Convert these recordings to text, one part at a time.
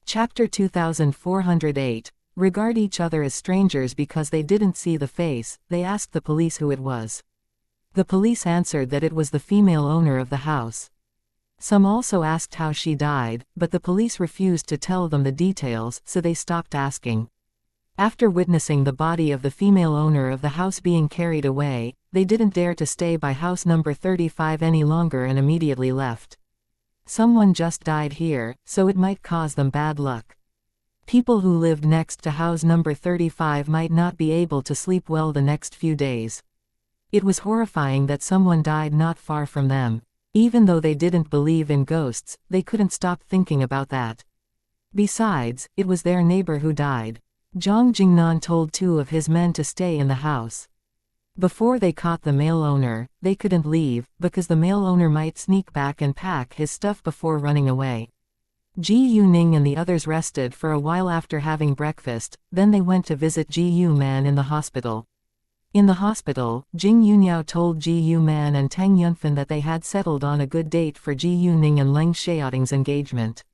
Chapter 2408. Regard each other as strangers because they didn't see the face. They asked the police who it was. The police answered that it was the female owner of the house. Some also asked how she died, but the police refused to tell them the details, so they stopped asking. After witnessing the body of the female owner of the house being carried away, they didn't dare to stay by house number 35 any longer and immediately left. Someone just died here, so it might cause them bad luck. People who lived next to house number 35 might not be able to sleep well the next few days. It was horrifying that someone died not far from them. Even though they didn't believe in ghosts, they couldn't stop thinking about that. Besides, it was their neighbor who died. Zhang Jingnan told 2 of his men to stay in the house. Before they caught the male owner, they couldn't leave, because the male owner might sneak back and pack his stuff before running away. Ji Yuning and the others rested for a while after having breakfast, then they went to visit Ji Yu Man in the hospital. In the hospital, Jing Yuniao told Ji Yu Man and Tang Yunfan that they had settled on a good date for Ji Yuning and Leng Xiaoting's engagement.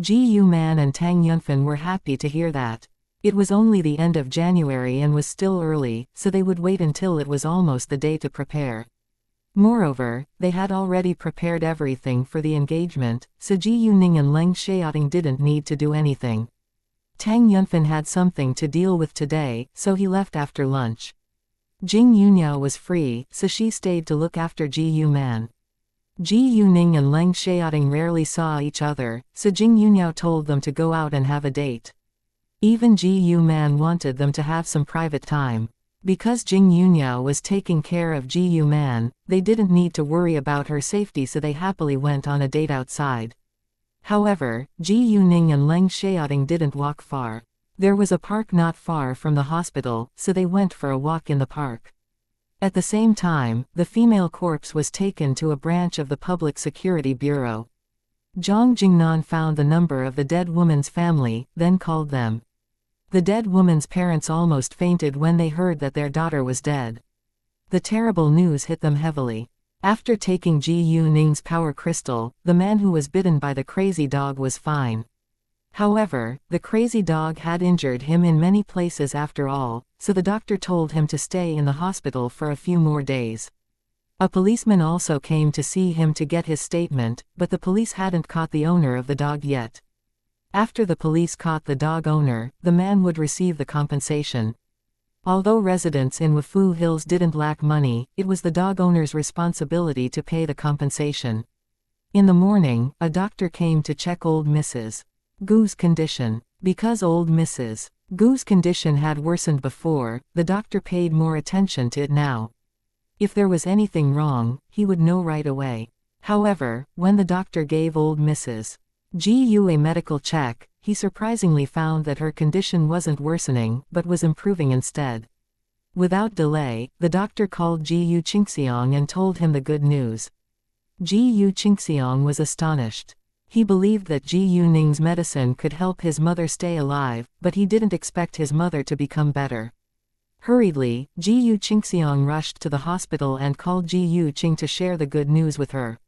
Ji Yu Man and Tang Yunfan were happy to hear that. It was only the end of January and was still early, so they would wait until it was almost the day to prepare. Moreover, they had already prepared everything for the engagement, so Ji Yuning and Leng Xiaoting didn't need to do anything. Tang Yunfan had something to deal with today, so he left after lunch. Jing Yuniao was free, so she stayed to look after Ji Yu Man. Ji Yuning and Leng Xiaoting rarely saw each other, so Jing Yuniao told them to go out and have a date. Even Ji Yu Man wanted them to have some private time. Because Jing Yuniao was taking care of Ji Yu Man, they didn't need to worry about her safety, so they happily went on a date outside. However, Ji Yuning and Leng Xiaoting didn't walk far. There was a park not far from the hospital, so they went for a walk in the park. At the same time, the female corpse was taken to a branch of the Public Security Bureau. Zhang Jingnan found the number of the dead woman's family, then called them. The dead woman's parents almost fainted when they heard that their daughter was dead. The terrible news hit them heavily. After taking Ji Yuning's power crystal, the man who was bitten by the crazy dog was fine. However, the crazy dog had injured him in many places after all, so the doctor told him to stay in the hospital for a few more days. A policeman also came to see him to get his statement, but the police hadn't caught the owner of the dog yet. After the police caught the dog owner, the man would receive the compensation. Although residents in Wufu Hills didn't lack money, it was the dog owner's responsibility to pay the compensation. In the morning, a doctor came to check old Mrs. Gu's condition. Because old Mrs. Gu's condition had worsened before, the doctor paid more attention to it now. If there was anything wrong, he would know right away. However, when the doctor gave old Mrs. Ji Yu a medical check, he surprisingly found that her condition wasn't worsening, but was improving instead. Without delay, the doctor called Ji Yu Qingxiang and told him the good news. Ji Yu Qingxiang was astonished. He believed that Ji Yuning's medicine could help his mother stay alive, but he didn't expect his mother to become better. Hurriedly, Ji Yu Qingxiang rushed to the hospital and called Ji Yu Qing to share the good news with her.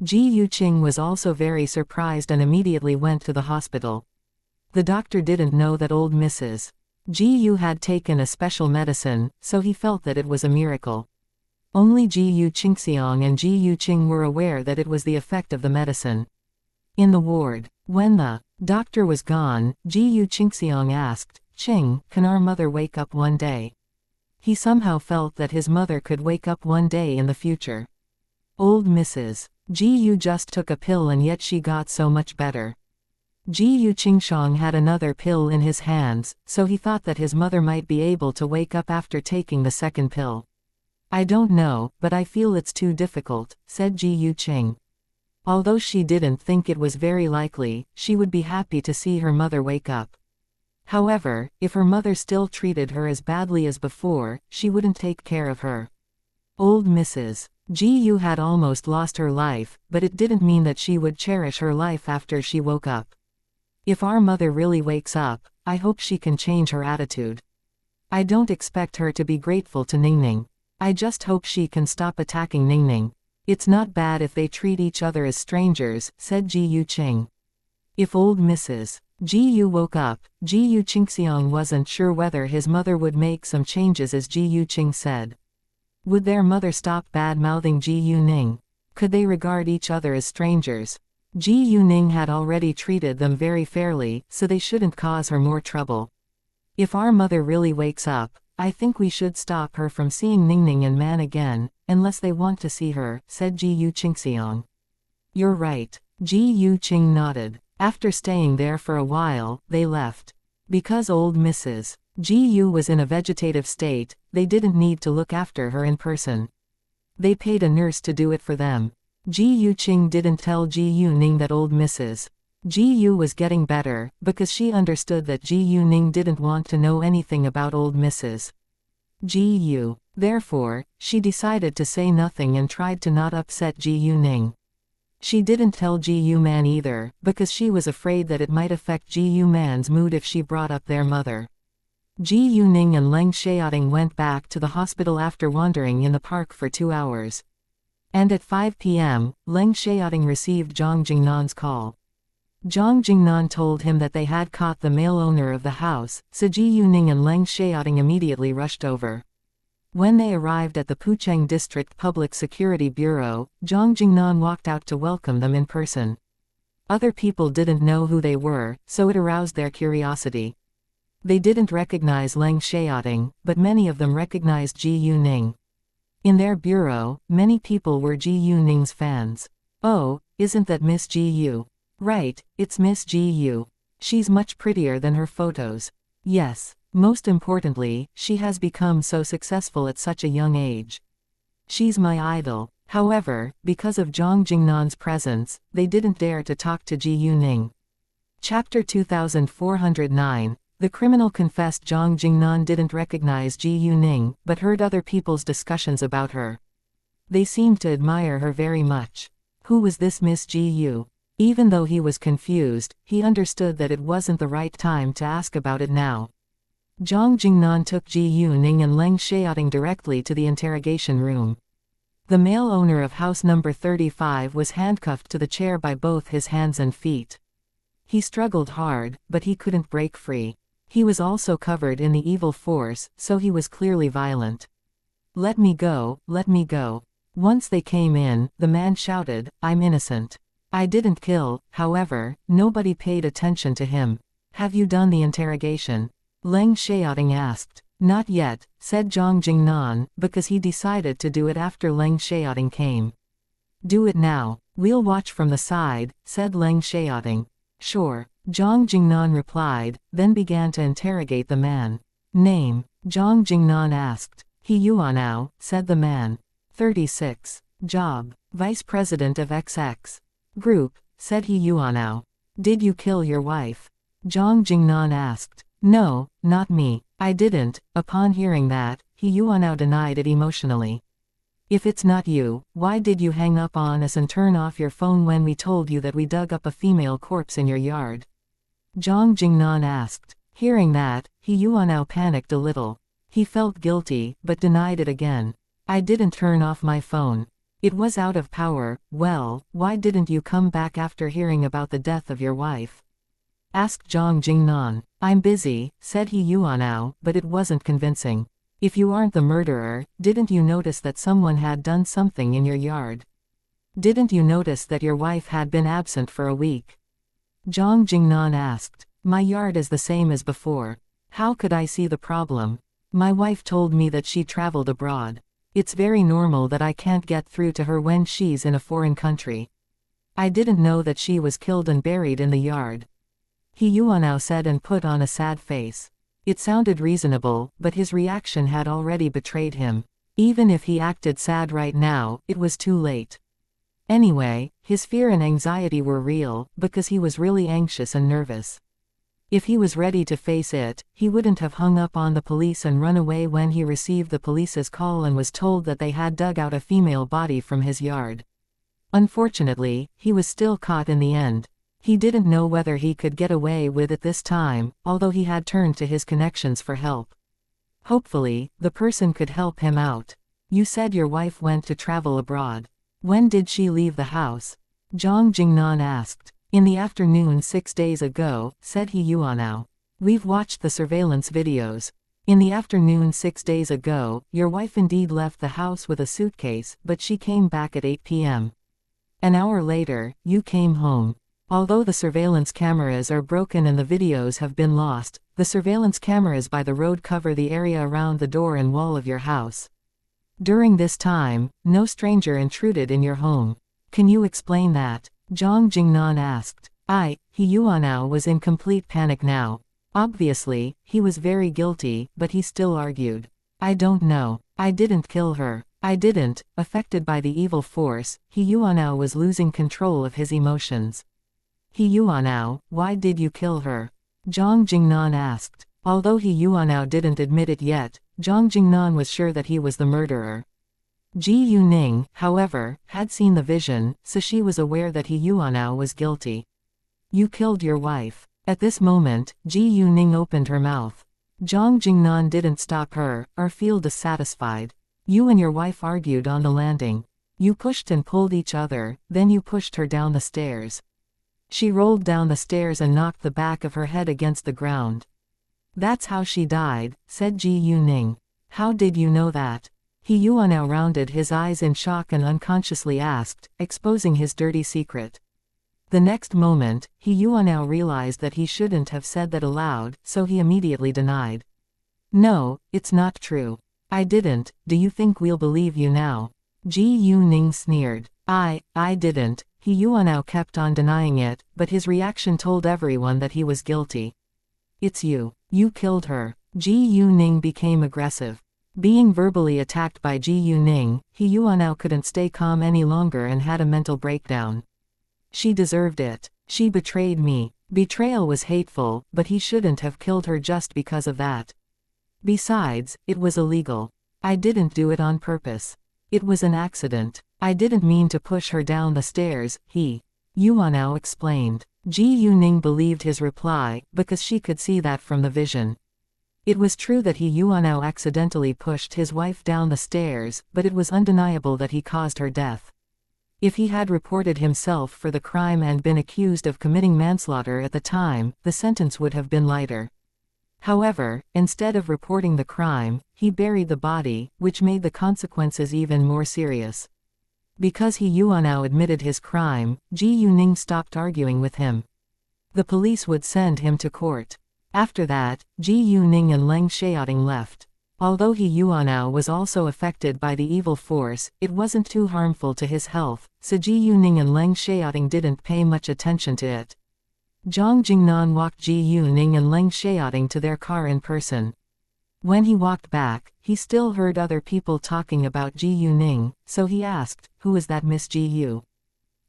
Ji Yu Qing was also very surprised and immediately went to the hospital. The doctor didn't know that old Mrs. Ji Yu had taken a special medicine, so he felt that it was a miracle. Only Ji Yu Qingxiang and Ji Yu Qing were aware that it was the effect of the medicine. In the ward, when the doctor was gone, Ji Yu Qingxiang asked, "Qing, can our mother wake up one day?" He somehow felt that his mother could wake up one day in the future. Old Mrs. Ji Yu just took a pill and yet she got so much better. Ji Yu Qingxiang had another pill in his hands, so he thought that his mother might be able to wake up after taking the second pill. "I don't know, but I feel it's too difficult," said Ji Yu Qing. Although she didn't think it was very likely, she would be happy to see her mother wake up. However, if her mother still treated her as badly as before, she wouldn't take care of her. Old Mrs. Ji Yu had almost lost her life, but it didn't mean that she would cherish her life after she woke up. If our mother really wakes up, I hope she can change her attitude. I don't expect her to be grateful to Ningning. I just hope she can stop attacking Ningning. It's not bad if they treat each other as strangers, said Ji Yu Qing. If old Mrs. Gu woke up, Gu Qingxiang wasn't sure whether his mother would make some changes, as Gu Qing said. Would their mother stop bad-mouthing Gu Ning? Could they regard each other as strangers? Gu Ning had already treated them very fairly, so they shouldn't cause her more trouble. If our mother really wakes up, I think we should stop her from seeing Ningning and Man again, unless they want to see her, said Gu Qingxiang. You're right. Gu Qing nodded. After staying there for a while, they left. Because old Mrs. Gu was in a vegetative state, they didn't need to look after her in person. They paid a nurse to do it for them. Gu Qing didn't tell Gu Ning that old Mrs. Gu was getting better, because she understood that Gu Ning didn't want to know anything about old Mrs. Gu. Therefore, she decided to say nothing and tried to not upset Gu Ning. She didn't tell Gu Man either, because she was afraid that it might affect Gu Man's mood if she brought up their mother. Gu Ning and Leng Xiaoting went back to the hospital after wandering in the park for 2 hours. And at 5 p.m., Leng Xiaoting received Zhang Jingnan's call. Zhang Jingnan told him that they had caught the male owner of the house, so Gu Ning and Leng Xiaoting immediately rushed over. When they arrived at the Pucheng District Public Security Bureau, Zhang Jingnan walked out to welcome them in person. Other people didn't know who they were, so it aroused their curiosity. They didn't recognize Leng Xiaoting, but many of them recognized Gu Ning. In their bureau, many people were Gu Ning's fans. Oh, isn't that Miss Gu? Right, it's Miss Gu. She's much prettier than her photos. Yes. Most importantly, she has become so successful at such a young age. She's my idol. However, because of Zhang Jingnan's presence, they didn't dare to talk to Gu Ning. Chapter 2409. The criminal confessed Zhang Jingnan didn't recognize Gu Ning, but heard other people's discussions about her. They seemed to admire her very much. Who was this Miss Gu? Even though he was confused, he understood that it wasn't the right time to ask about it now. Zhang Jingnan took Gu Ning and Leng Xiaoting directly to the interrogation room. The male owner of house number 35 was handcuffed to the chair by both his hands and feet. He struggled hard, but he couldn't break free. He was also covered in the evil force, so he was clearly violent. Let me go, let me go. Once they came in, the man shouted, I'm innocent. I didn't kill. However, nobody paid attention to him. Have you done the interrogation? Leng Xiaoting asked. Not yet, said Zhang Jingnan, because he decided to do it after Leng Xiaoting came. Do it now. We'll watch from the side, said Leng Xiaoting. Sure. Zhang Jingnan replied, then began to interrogate the man. Name? Zhang Jingnan asked. He Yuanao, said the man. 36. Job? Vice President of XX. Group, said he Yuanao. Did you kill your wife? Zhang Jingnan asked. No, not me. I didn't. Upon hearing that, he Yuanao denied it emotionally. If it's not you, why did you hang up on us and turn off your phone when we told you that we dug up a female corpse in your yard? Zhang Jingnan asked. Hearing that, he Yuanao panicked a little. He felt guilty, but denied it again. I didn't turn off my phone. It was out of power. Well, why didn't you come back after hearing about the death of your wife? Asked Zhang Jingnan. I'm busy, said he Yuanao, but it wasn't convincing. If you aren't the murderer, didn't you notice that someone had done something in your yard? Didn't you notice that your wife had been absent for a week? Zhang Jingnan asked. My yard is the same as before. How could I see the problem? My wife told me that she traveled abroad. It's very normal that I can't get through to her when she's in a foreign country. I didn't know that she was killed and buried in the yard. He Yuanao said and put on a sad face. It sounded reasonable, but his reaction had already betrayed him. Even if he acted sad right now, it was too late. Anyway, his fear and anxiety were real, because he was really anxious and nervous. If he was ready to face it, he wouldn't have hung up on the police and run away when he received the police's call and was told that they had dug out a female body from his yard. Unfortunately, he was still caught in the end. He didn't know whether he could get away with it this time, although he had turned to his connections for help. Hopefully, the person could help him out. You said your wife went to travel abroad. When did she leave the house? Zhang Jingnan asked. In the afternoon 6 days ago, said he Yuanao. We've watched the surveillance videos. In the afternoon 6 days ago, your wife indeed left the house with a suitcase, but she came back at 8 p.m. An hour later, you came home. Although the surveillance cameras are broken and the videos have been lost, the surveillance cameras by the road cover the area around the door and wall of your house. During this time, no stranger intruded in your home. Can you explain that? Zhang Jingnan asked. He Yuanao was in complete panic now. Obviously, he was very guilty, but he still argued. I don't know. I didn't kill her. I didn't. Affected by the evil force, he Yuanao was losing control of his emotions. He Yuanao, why did you kill her? Zhang Jingnan asked. Although he Yuanao didn't admit it yet, Zhang Jingnan was sure that he was the murderer. Ji Yuning, however, had seen the vision, so she was aware that he Yuanao was guilty. You killed your wife. At this moment, Ji Yuning opened her mouth. Zhang Jingnan didn't stop her, or feel dissatisfied. You and your wife argued on the landing. You pushed and pulled each other, then you pushed her down the stairs. She rolled down the stairs and knocked the back of her head against the ground. That's how she died, said Ji Yuning. How did you know that? He Yuanao rounded his eyes in shock and unconsciously asked, exposing his dirty secret. The next moment, he Yuanao realized that he shouldn't have said that aloud, so he immediately denied. No, it's not true. I didn't. Do you think we'll believe you now? Ji Yuning sneered. I didn't. He Yuanao kept on denying it, but his reaction told everyone that he was guilty. It's you. You killed her. Ji Yuning became aggressive. Being verbally attacked by Ji Yuning, he Yuanao couldn't stay calm any longer and had a mental breakdown. She deserved it. She betrayed me. Betrayal was hateful, but he shouldn't have killed her just because of that. Besides, it was illegal. I didn't do it on purpose. It was an accident. I didn't mean to push her down the stairs, he Yuanao explained. Ji Yuning believed his reply, because she could see that from the vision. It was true that he Yuanao accidentally pushed his wife down the stairs, but it was undeniable that he caused her death. If he had reported himself for the crime and been accused of committing manslaughter at the time, the sentence would have been lighter. However, instead of reporting the crime, he buried the body, which made the consequences even more serious. Because he Yuanao admitted his crime, Ji Yuning stopped arguing with him. The police would send him to court. After that, Ji Yuning and Leng Xiaoting left. Although he Yuanao was also affected by the evil force, it wasn't too harmful to his health, so Ji Yuning and Leng Xiaoting didn't pay much attention to it. Zhang Jingnan walked Ji Yuning and Leng Xiaoting to their car in person. When he walked back, he still heard other people talking about Ji Yuning, so he asked, who is that Miss Ji Yu?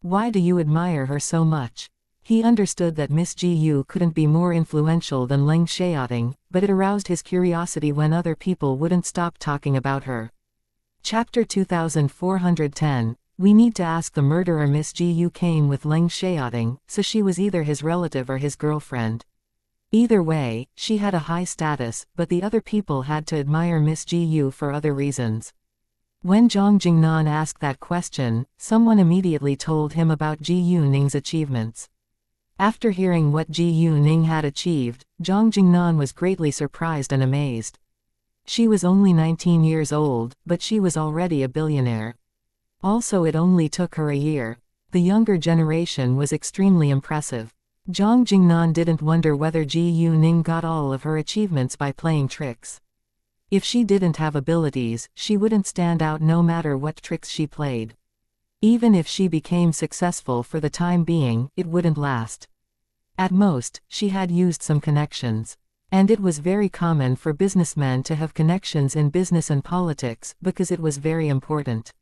Why do you admire her so much? He understood that Miss Ji Yu couldn't be more influential than Leng Xiaoting, but it aroused his curiosity when other people wouldn't stop talking about her. Chapter 2410. We need to ask the murderer. Miss Ji Yu came with Leng Xiaoting, so she was either his relative or his girlfriend. Either way, she had a high status, but the other people had to admire Miss Ji Yu for other reasons. When Zhang Jingnan asked that question, someone immediately told him about Ji Yuning's achievements. After hearing what Ji Yuning had achieved, Zhang Jingnan was greatly surprised and amazed. She was only 19 years old, but she was already a billionaire. Also, it only took her a year. The younger generation was extremely impressive. Zhang Jingnan didn't wonder whether Ji Yuning got all of her achievements by playing tricks. If she didn't have abilities, she wouldn't stand out no matter what tricks she played. Even if she became successful for the time being, it wouldn't last. At most, she had used some connections. And it was very common for businessmen to have connections in business and politics, because it was very important.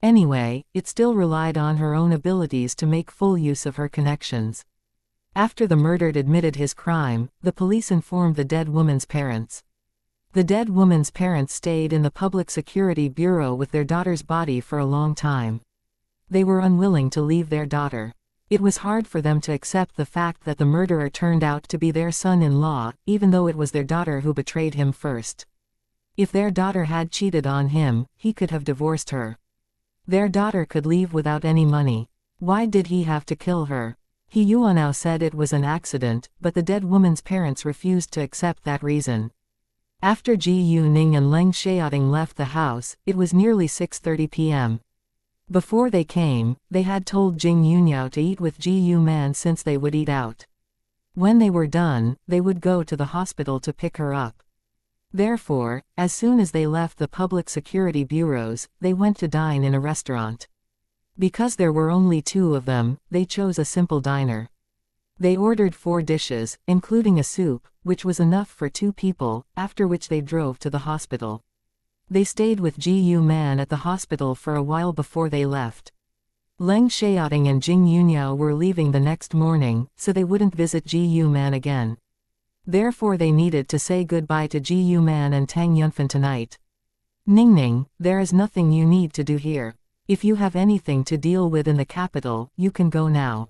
Anyway, it still relied on her own abilities to make full use of her connections. After the murdered admitted his crime, the police informed the dead woman's parents. The dead woman's parents stayed in the Public Security Bureau with their daughter's body for a long time. They were unwilling to leave their daughter. It was hard for them to accept the fact that the murderer turned out to be their son-in-law, even though it was their daughter who betrayed him first. If their daughter had cheated on him, he could have divorced her. Their daughter could leave without any money. Why did he have to kill her? He Yuanao said it was an accident, but the dead woman's parents refused to accept that reason. After Ji Yuning and Leng Xiaoting left the house, it was nearly 6:30 p.m. Before they came, they had told Jing Yunyao to eat with Ji Yu Man since they would eat out. When they were done, they would go to the hospital to pick her up. Therefore, as soon as they left the public security bureaus, they went to dine in a restaurant. Because there were only 2 of them, they chose a simple diner. They ordered 4 dishes, including a soup, which was enough for 2 people, after which they drove to the hospital. They stayed with Ji Yu Man at the hospital for a while before they left. Leng Xiaoting and Jing Yunyao were leaving the next morning, so they wouldn't visit Ji Yu Man again. Therefore they needed to say goodbye to Ji Yu Man and Tang Yunfen tonight. Ningning, there is nothing you need to do here. If you have anything to deal with in the capital, you can go now.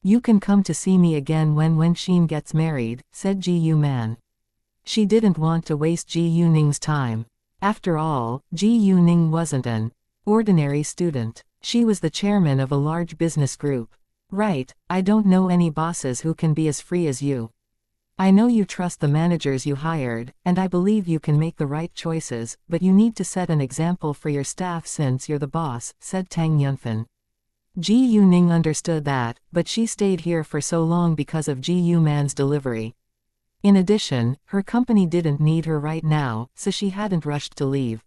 You can come to see me again when Wenxin gets married, said Ji Yu Man. She didn't want to waste Ji Yuning's time. After all, Ji Yuning wasn't an ordinary student. She was the chairman of a large business group. Right, I don't know any bosses who can be as free as you. I know you trust the managers you hired, and I believe you can make the right choices, but you need to set an example for your staff since you're the boss, said Tang Yunfen. Ji Yuning understood that, but she stayed here for so long because of Ji Yu Man's delivery. In addition, her company didn't need her right now, so she hadn't rushed to leave.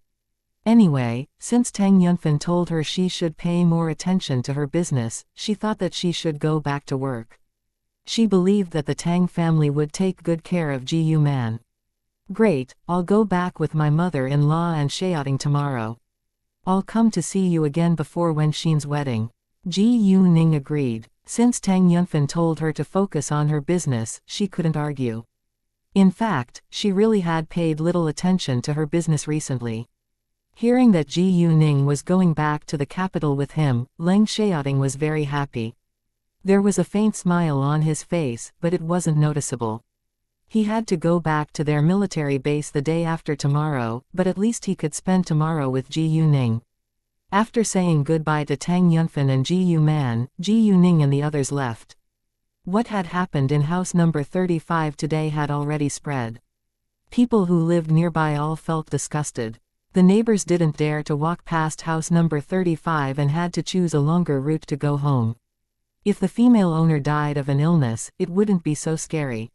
Anyway, since Tang Yunfen told her she should pay more attention to her business, she thought that she should go back to work. She believed that the Tang family would take good care of Ji Yu Man. Great, I'll go back with my mother-in-law and Xiaoting tomorrow. I'll come to see you again before Wenxin's wedding. Ji Yuning agreed. Since Tang Yunfen told her to focus on her business, she couldn't argue. In fact, she really had paid little attention to her business recently. Hearing that Ji Yuning was going back to the capital with him, Leng Xiaoting was very happy. There was a faint smile on his face, but it wasn't noticeable. He had to go back to their military base the day after tomorrow, but at least he could spend tomorrow with Ji Yuning. After saying goodbye to Tang Yunfen and Ji Yu Man, Ji Yuning and the others left. What had happened in house number 35 today had already spread. People who lived nearby all felt disgusted. The neighbors didn't dare to walk past house number 35 and had to choose a longer route to go home. If the female owner died of an illness, it wouldn't be so scary.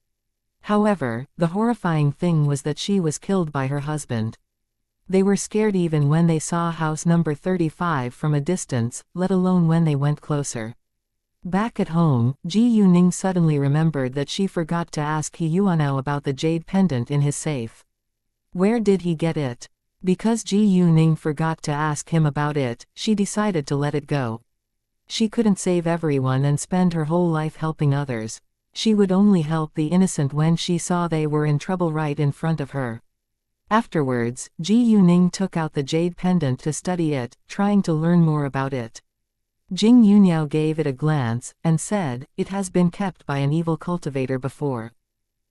However, the horrifying thing was that she was killed by her husband. They were scared even when they saw house number 35 from a distance, let alone when they went closer. Back at home, Ji Yuning suddenly remembered that she forgot to ask He Yuanao about the jade pendant in his safe. Where did he get it? Because Ji Yuning forgot to ask him about it, she decided to let it go. She couldn't save everyone and spend her whole life helping others. She would only help the innocent when she saw they were in trouble right in front of her. Afterwards, Ji Yuning took out the jade pendant to study it, trying to learn more about it. Jing Yunyao gave it a glance, and said, "It has been kept by an evil cultivator before."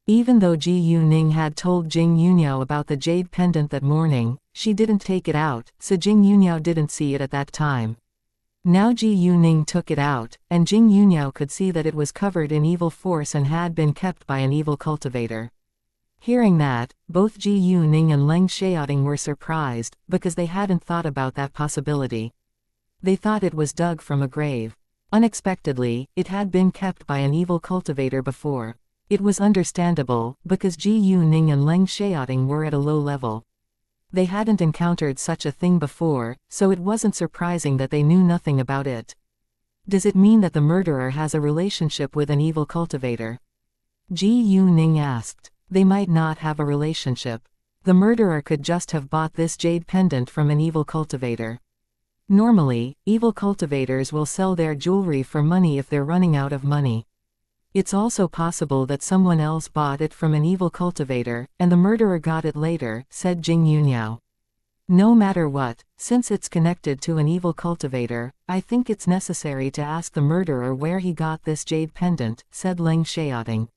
Even though Ji Yuning had told Jing Yunyao about the jade pendant that morning, she didn't take it out, so Jing Yunyao didn't see it at that time. Now Ji Yuning took it out, and Jing Yunyao could see that it was covered in evil force and had been kept by an evil cultivator. Hearing that, both Ji Yuning and Leng Xiaoting were surprised, because they hadn't thought about that possibility. They thought it was dug from a grave. Unexpectedly, it had been kept by an evil cultivator before. It was understandable, because Ji Yuning and Leng Xiaoting were at a low level. They hadn't encountered such a thing before, so it wasn't surprising that they knew nothing about it. Does it mean that the murderer has a relationship with an evil cultivator? Ji Yuning asked. They might not have a relationship. The murderer could just have bought this jade pendant from an evil cultivator. Normally, evil cultivators will sell their jewelry for money if they're running out of money. It's also possible that someone else bought it from an evil cultivator, and the murderer got it later, said Jing Yunyao. No matter what, since it's connected to an evil cultivator, I think it's necessary to ask the murderer where he got this jade pendant, said Leng Xiaoting.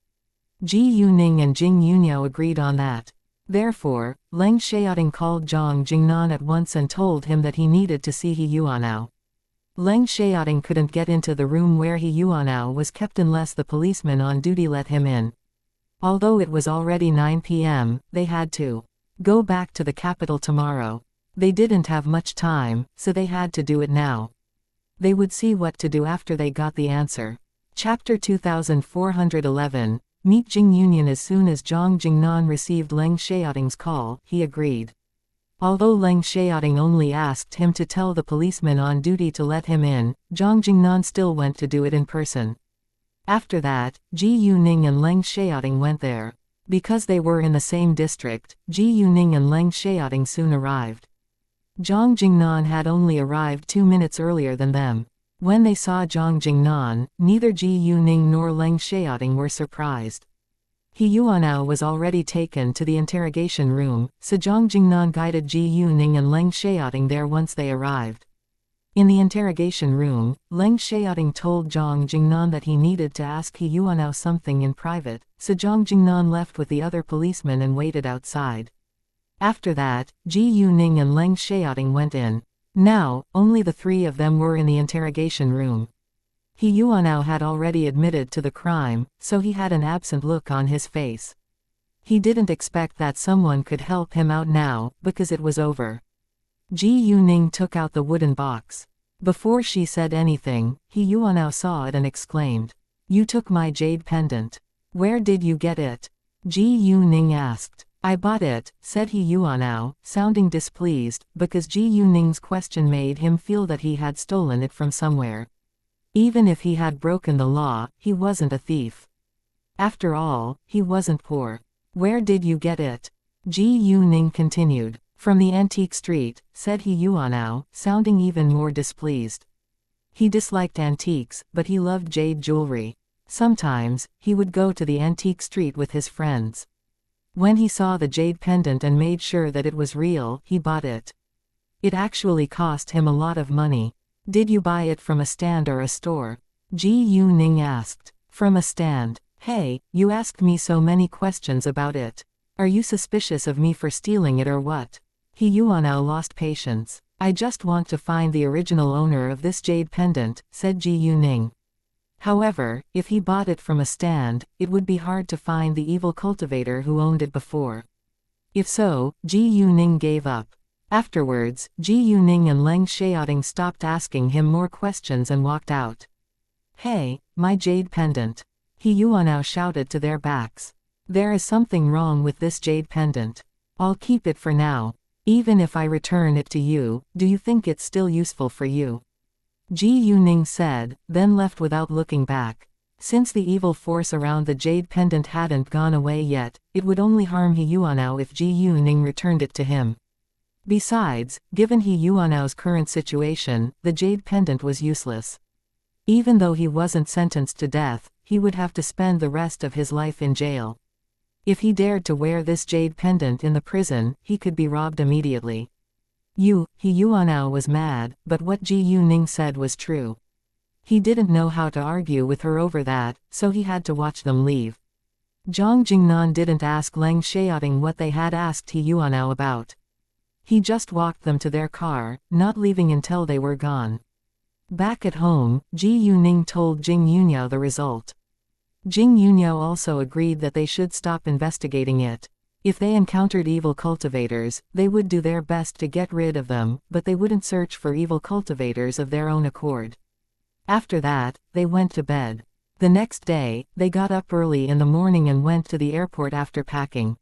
Ji Yuning and Jing Yunyao agreed on that. Therefore, Leng Xiaoting called Zhang Jingnan at once and told him that he needed to see He Yuanao. Leng Xiaoting couldn't get into the room where He Yuanao was kept unless the policeman on duty let him in. Although it was already 9 p.m., they had to go back to the capital tomorrow. They didn't have much time, so they had to do it now. They would see what to do after they got the answer. Chapter 2411. Meet Jing Yunyan. As soon as Zhang Jingnan received Leng Xiaoting's call, he agreed. Although Leng Xiaoting only asked him to tell the policeman on duty to let him in, Zhang Jingnan still went to do it in person. After that, Ji Yuning and Leng Xiaoting went there. Because they were in the same district, Ji Yuning and Leng Xiaoting soon arrived. Zhang Jingnan had only arrived 2 minutes earlier than them. When they saw Zhang Jingnan, neither Ji Yuning nor Leng Xiaoting were surprised. He Yuanao was already taken to the interrogation room, so Zhang Jingnan guided Ji Yuning and Leng Xiaoting there once they arrived. In the interrogation room, Leng Xiaoting told Zhang Jingnan that he needed to ask He Yuanao something in private, so Zhang Jingnan left with the other policemen and waited outside. After that, Ji Yuning and Leng Xiaoting went in. Now, only the three of them were in the interrogation room. He Yuanao had already admitted to the crime, so he had an absent look on his face. He didn't expect that someone could help him out now, because it was over. Ji Yuning took out the wooden box. Before she said anything, He Yuanao saw it and exclaimed, "You took my jade pendant. Where did you get it?" Ji Yuning asked. "I bought it," said He Yuanao, sounding displeased, because Ji Yuning's question made him feel that he had stolen it from somewhere. Even if he had broken the law, he wasn't a thief. After all, he wasn't poor. "Where did you get it?" Ji Yuning continued. "From the antique street," said He Yuanao, sounding even more displeased. He disliked antiques, but he loved jade jewelry. Sometimes, he would go to the antique street with his friends. When he saw the jade pendant and made sure that it was real, he bought it. It actually cost him a lot of money. "Did you buy it from a stand or a store?" Ji Yuning asked. "From a stand." "Hey, you asked me so many questions about it. Are you suspicious of me for stealing it or what?" He Yuanao lost patience. "I just want to find the original owner of this jade pendant," said Ji Yuning. However, if he bought it from a stand, it would be hard to find the evil cultivator who owned it before. If so, Ji Yuning gave up. Afterwards, Ji Yuning and Leng Xiaoting stopped asking him more questions and walked out. "Hey, my jade pendant!" He Yuanao shouted to their backs. "There is something wrong with this jade pendant. I'll keep it for now. Even if I return it to you, do you think it's still useful for you?" Ji Yuning said, then left without looking back. Since the evil force around the jade pendant hadn't gone away yet, it would only harm He Yuanao if Ji Yuning returned it to him. Besides, given He Yuanao's current situation, the jade pendant was useless. Even though he wasn't sentenced to death, he would have to spend the rest of his life in jail. If he dared to wear this jade pendant in the prison, he could be robbed immediately. He Yuanao was mad, but what Ji Yuning said was true. He didn't know how to argue with her over that, so he had to watch them leave. Zhang Jingnan didn't ask Leng Xiaoting what they had asked He Yuanao about. He just walked them to their car, not leaving until they were gone. Back at home, Ji Yuning told Jing Yunao the result. Jing Yunao also agreed that they should stop investigating it. If they encountered evil cultivators, they would do their best to get rid of them, but they wouldn't search for evil cultivators of their own accord. After that, they went to bed. The next day, they got up early in the morning and went to the airport after packing.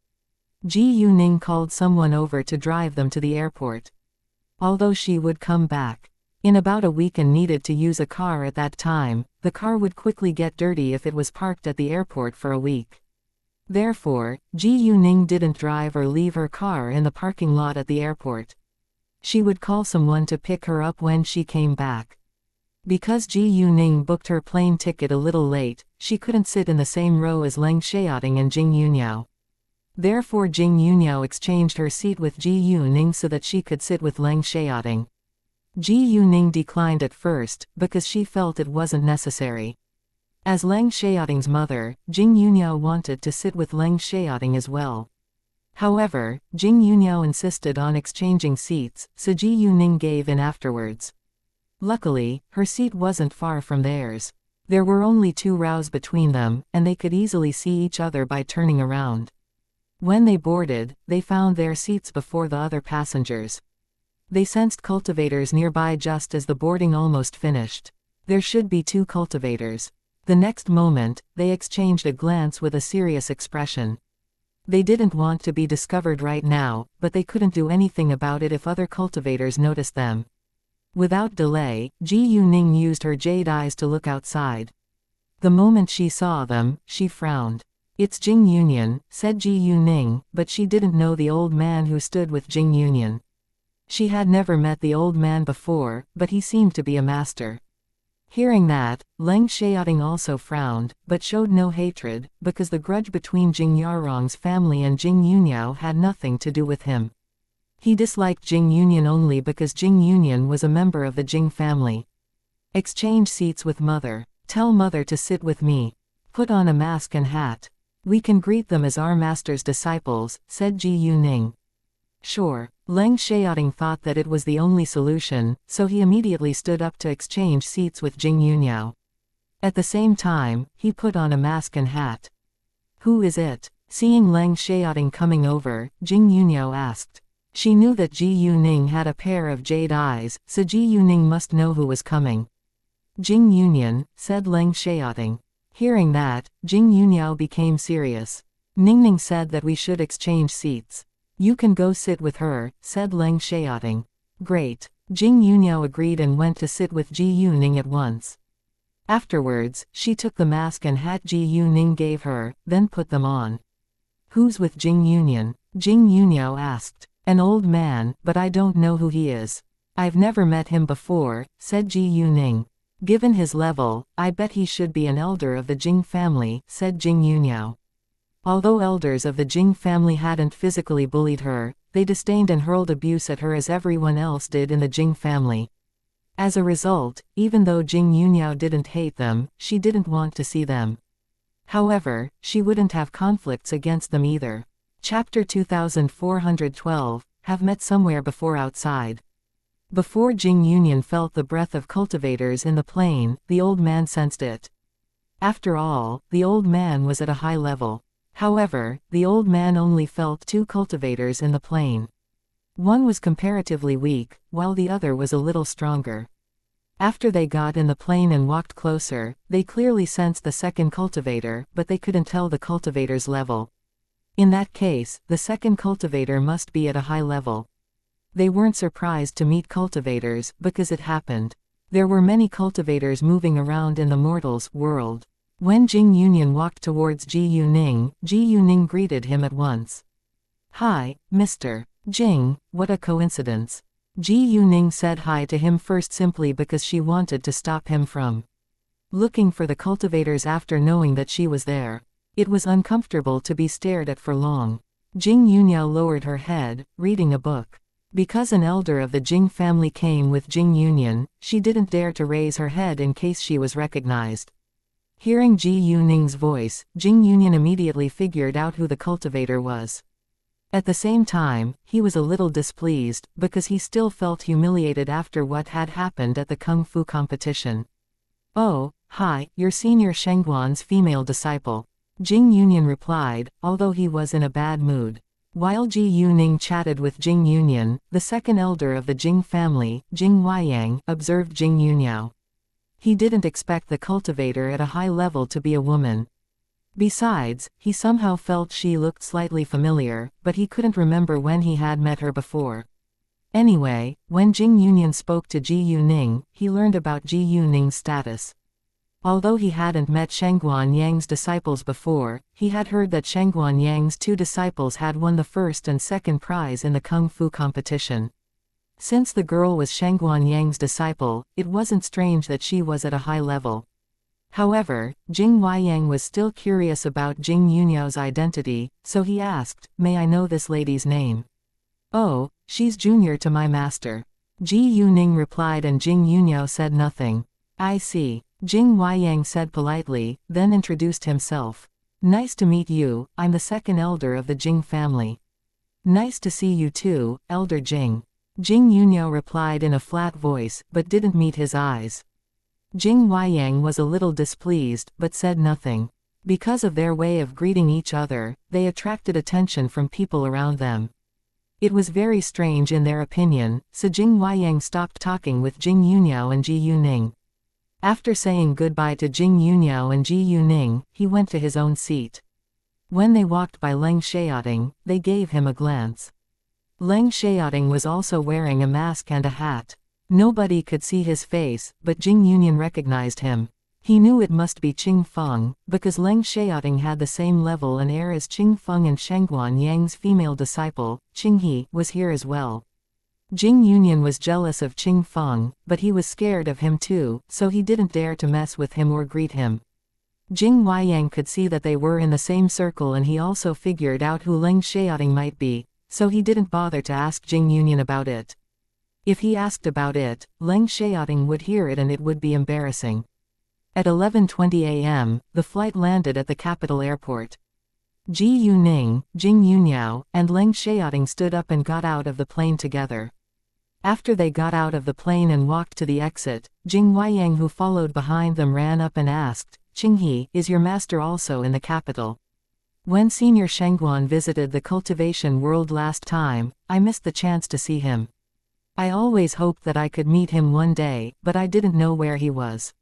Ji Yuning called someone over to drive them to the airport. Although she would come back in about a week and needed to use a car at that time, the car would quickly get dirty if it was parked at the airport for a week. Therefore, Ji Yuning didn't drive or leave her car in the parking lot at the airport. She would call someone to pick her up when she came back. Because Ji Yuning booked her plane ticket a little late, she couldn't sit in the same row as Leng Xiaoting and Jing Yunao. Therefore Jing Yunao exchanged her seat with Ji Yuning so that she could sit with Leng Xiaoting. Ji Yuning declined at first, because she felt it wasn't necessary. As Leng Xiaoting's mother, Jing Yunao wanted to sit with Leng Xiaoting as well. However, Jing Yunao insisted on exchanging seats, so Ji Yuning gave in afterwards. Luckily, her seat wasn't far from theirs. There were only 2 rows between them, and they could easily see each other by turning around. When they boarded, they found their seats before the other passengers. They sensed cultivators nearby just as the boarding almost finished. There should be 2 cultivators. The next moment, they exchanged a glance with a serious expression. They didn't want to be discovered right now, but they couldn't do anything about it if other cultivators noticed them. Without delay, Ji Yuning used her jade eyes to look outside. The moment she saw them, she frowned. "It's Jing Yunyan," said Ji Yuning, but she didn't know the old man who stood with Jing Yunyan. She had never met the old man before, but he seemed to be a master. Hearing that, Leng Xiaoting also frowned, but showed no hatred, because the grudge between Jing Yarong's family and Jing Yunyao had nothing to do with him. He disliked Jing Yunyan only because Jing Yunyan was a member of the Jing family. "Exchange seats with mother. Tell mother to sit with me. Put on a mask and hat. We can greet them as our master's disciples," said Ji Yuning. Sure. Leng Xiaoting thought that it was the only solution, so he immediately stood up to exchange seats with Jing Yunyao. At the same time, he put on a mask and hat. "Who is it?" Seeing Leng Xiaoting coming over, Jing Yunyao asked. She knew that Ji Yuning had a pair of jade eyes, so Ji Yuning must know who was coming. "Jing Yunyan," said Leng Xiaoting. Hearing that, Jing Yunyao became serious. "Ningning said that we should exchange seats. You can go sit with her," said Leng Xiaoting. "Great." Jing Yunyao agreed and went to sit with Ji Yuning at once. Afterwards, she took the mask and hat Ji Yuning gave her, then put them on. "Who's with Jing Yunyan?" Jing Yunyao asked. "An old man, but I don't know who he is. I've never met him before," said Ji Yuning. "Given his level, I bet he should be an elder of the Jing family," said Jing Yunyao. Although elders of the Jing family hadn't physically bullied her, they disdained and hurled abuse at her as everyone else did in the Jing family. As a result, even though Jing Yunyao didn't hate them, she didn't want to see them. However, she wouldn't have conflicts against them either. Chapter 2412, Have Met Somewhere Before Outside. Before Jing Yunyan felt the breath of cultivators in the plain, the old man sensed it. After all, the old man was at a high level. However, the old man only felt 2 cultivators in the plain. One was comparatively weak, while the other was a little stronger. After they got in the plain and walked closer, they clearly sensed the second cultivator, but they couldn't tell the cultivator's level. In that case, the second cultivator must be at a high level. They weren't surprised to meet cultivators, because it happened. There were many cultivators moving around in the mortals' world. When Jing Yunyan walked towards Ji Yuning greeted him at once. "Hi, Mr. Jing, what a coincidence." Ji Yuning said hi to him first simply because she wanted to stop him from looking for the cultivators after knowing that she was there. It was uncomfortable to be stared at for long. Jing Yunyao lowered her head, reading a book. Because an elder of the Jing family came with Jing Yunyan, she didn't dare to raise her head in case she was recognized. Hearing Ji Yuning's voice, Jing Yunyan immediately figured out who the cultivator was. At the same time, he was a little displeased, because he still felt humiliated after what had happened at the kung fu competition. "Oh, hi, you're Senior Shengguan's female disciple," Jing Yunyan replied, although he was in a bad mood. While Ji Yuning chatted with Jing Yunyan, the second elder of the Jing family, Jing Huayang, observed Jing Yunyao. He didn't expect the cultivator at a high level to be a woman. Besides, he somehow felt she looked slightly familiar, but he couldn't remember when he had met her before. Anyway, when Jing Yunyan spoke to Ji Yuning, he learned about Ji Yuning's status. Although he hadn't met Shengguan Yang's disciples before, he had heard that Shengguan Yang's 2 disciples had won the first and second prize in the kung fu competition. Since the girl was Shengguan Yang's disciple, it wasn't strange that she was at a high level. However, Jing Huayang was still curious about Jing Yunyao's identity, so he asked, "May I know this lady's name?" "Oh, she's junior to my master." Ji Yuning replied and Jing Yunyao said nothing. "I see." Jing Huayang said politely, then introduced himself. "Nice to meet you, I'm the second elder of the Jing family." "Nice to see you too, Elder Jing." Jing Yunyo replied in a flat voice, but didn't meet his eyes. Jing Huayang was a little displeased, but said nothing. Because of their way of greeting each other, they attracted attention from people around them. It was very strange in their opinion, so Jing Huayang stopped talking with Jing Yunyo and Ji Yuning. After saying goodbye to Jing Yunyo and Ji Yuning, he went to his own seat. When they walked by Leng Xiaoting, they gave him a glance. Leng Xiaoting was also wearing a mask and a hat. Nobody could see his face, but Jing Yunyan recognized him. He knew it must be Qing Feng, because Leng Xiaoting had the same level and air as Qing Feng, and Shengguan Yang's female disciple, Qing He, was here as well. Jing Yunyan was jealous of Qing Feng, but he was scared of him too, so he didn't dare to mess with him or greet him. Jing Huayang could see that they were in the same circle, and he also figured out who Leng Xiaoting might be, so he didn't bother to ask Jing Yunyan about it. If he asked about it, Leng Xiaoting would hear it and it would be embarrassing. At 11:20 a.m., the flight landed at the capital airport. Ji Yuning, Jing Yunyo, and Leng Xiaoting stood up and got out of the plane together. After they got out of the plane and walked to the exit, Jing Huayang, who followed behind them, ran up and asked, "Qing He, is your master also in the capital? When Senior Shengguan visited the cultivation world last time, I missed the chance to see him. I always hoped that I could meet him one day, but I didn't know where he was.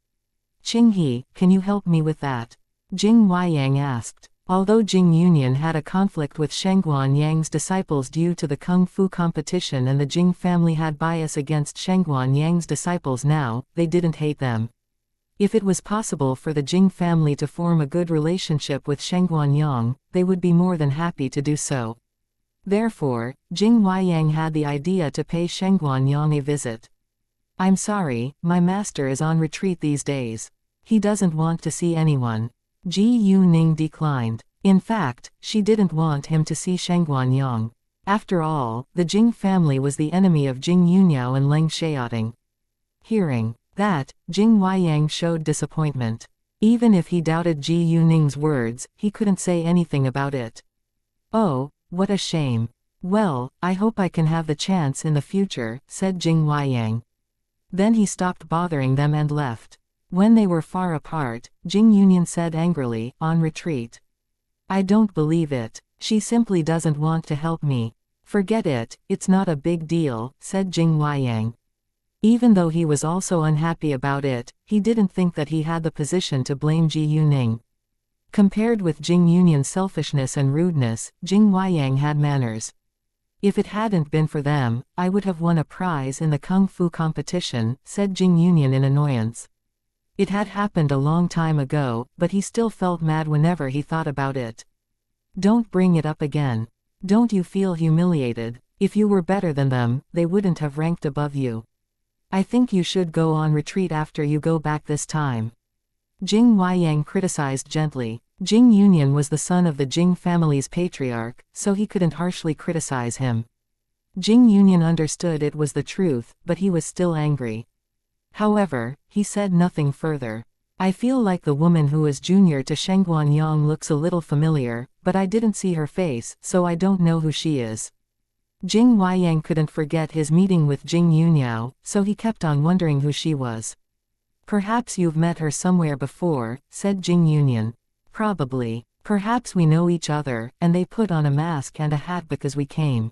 Qing He, can you help me with that?" Jing Huayang asked. Although Jing Yunyan had a conflict with Shengguan Yang's disciples due to the kung fu competition, and the Jing family had bias against Shengguan Yang's disciples, now, they didn't hate them. If it was possible for the Jing family to form a good relationship with Shengguan Yang, they would be more than happy to do so. Therefore, Jing Huayang had the idea to pay Shengguan Yang a visit. "I'm sorry, my master is on retreat these days. He doesn't want to see anyone." Ji Yuning declined. In fact, she didn't want him to see Shengguan Yang. After all, the Jing family was the enemy of Jing Yunyo and Leng Xiaoting. Hearing that, Jing Huayang showed disappointment. Even if he doubted Ji Yuning's words, he couldn't say anything about it. "Oh, what a shame. Well, I hope I can have the chance in the future," said Jing Huayang. Then he stopped bothering them and left. When they were far apart, Jing Yunyan said angrily, "On retreat? I don't believe it. She simply doesn't want to help me." "Forget it, it's not a big deal," said Jing Huayang. Even though he was also unhappy about it, he didn't think that he had the position to blame Ji Yuning. Compared with Jing Yunyan's selfishness and rudeness, Jing Huayang had manners. "If it hadn't been for them, I would have won a prize in the kung fu competition," said Jing Yunyan in annoyance. It had happened a long time ago, but he still felt mad whenever he thought about it. "Don't bring it up again. Don't you feel humiliated? If you were better than them, they wouldn't have ranked above you. I think you should go on retreat after you go back this time." Jing Huayang criticized gently. Jing Yunyan was the son of the Jing family's patriarch, so he couldn't harshly criticize him. Jing Yunyan understood it was the truth, but he was still angry. However, he said nothing further. "I feel like the woman who is junior to Shengguan Yang looks a little familiar, but I didn't see her face, so I don't know who she is." Jing Huayang couldn't forget his meeting with Jing Yunyo, so he kept on wondering who she was. "Perhaps you've met her somewhere before," said Jing Yunyan. "Probably. Perhaps we know each other, and they put on a mask and a hat because we came.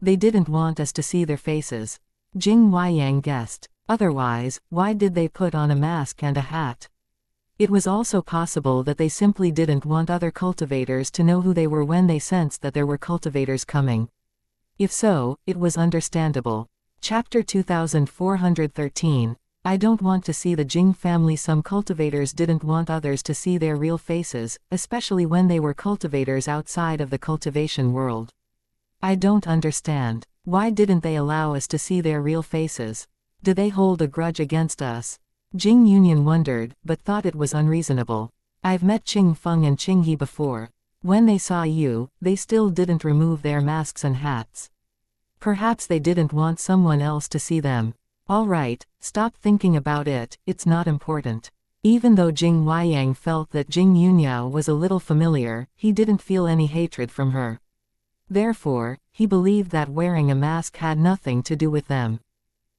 They didn't want us to see their faces." Jing Huayang guessed. Otherwise, why did they put on a mask and a hat? It was also possible that they simply didn't want other cultivators to know who they were when they sensed that there were cultivators coming. If so, it was understandable. Chapter 2413. I don't want to see the Jing family. Some cultivators didn't want others to see their real faces, especially when they were cultivators outside of the cultivation world. I don't understand. Why didn't they allow us to see their real faces? Do they hold a grudge against us? Jing Yunyan wondered, but thought it was unreasonable. I've met Qing Feng and Qing He before. When they saw you, they still didn't remove their masks and hats. Perhaps they didn't want someone else to see them. All right, stop thinking about it, it's not important. Even though Jing Huayang felt that Jing Yunyo was a little familiar, he didn't feel any hatred from her. Therefore, he believed that wearing a mask had nothing to do with them.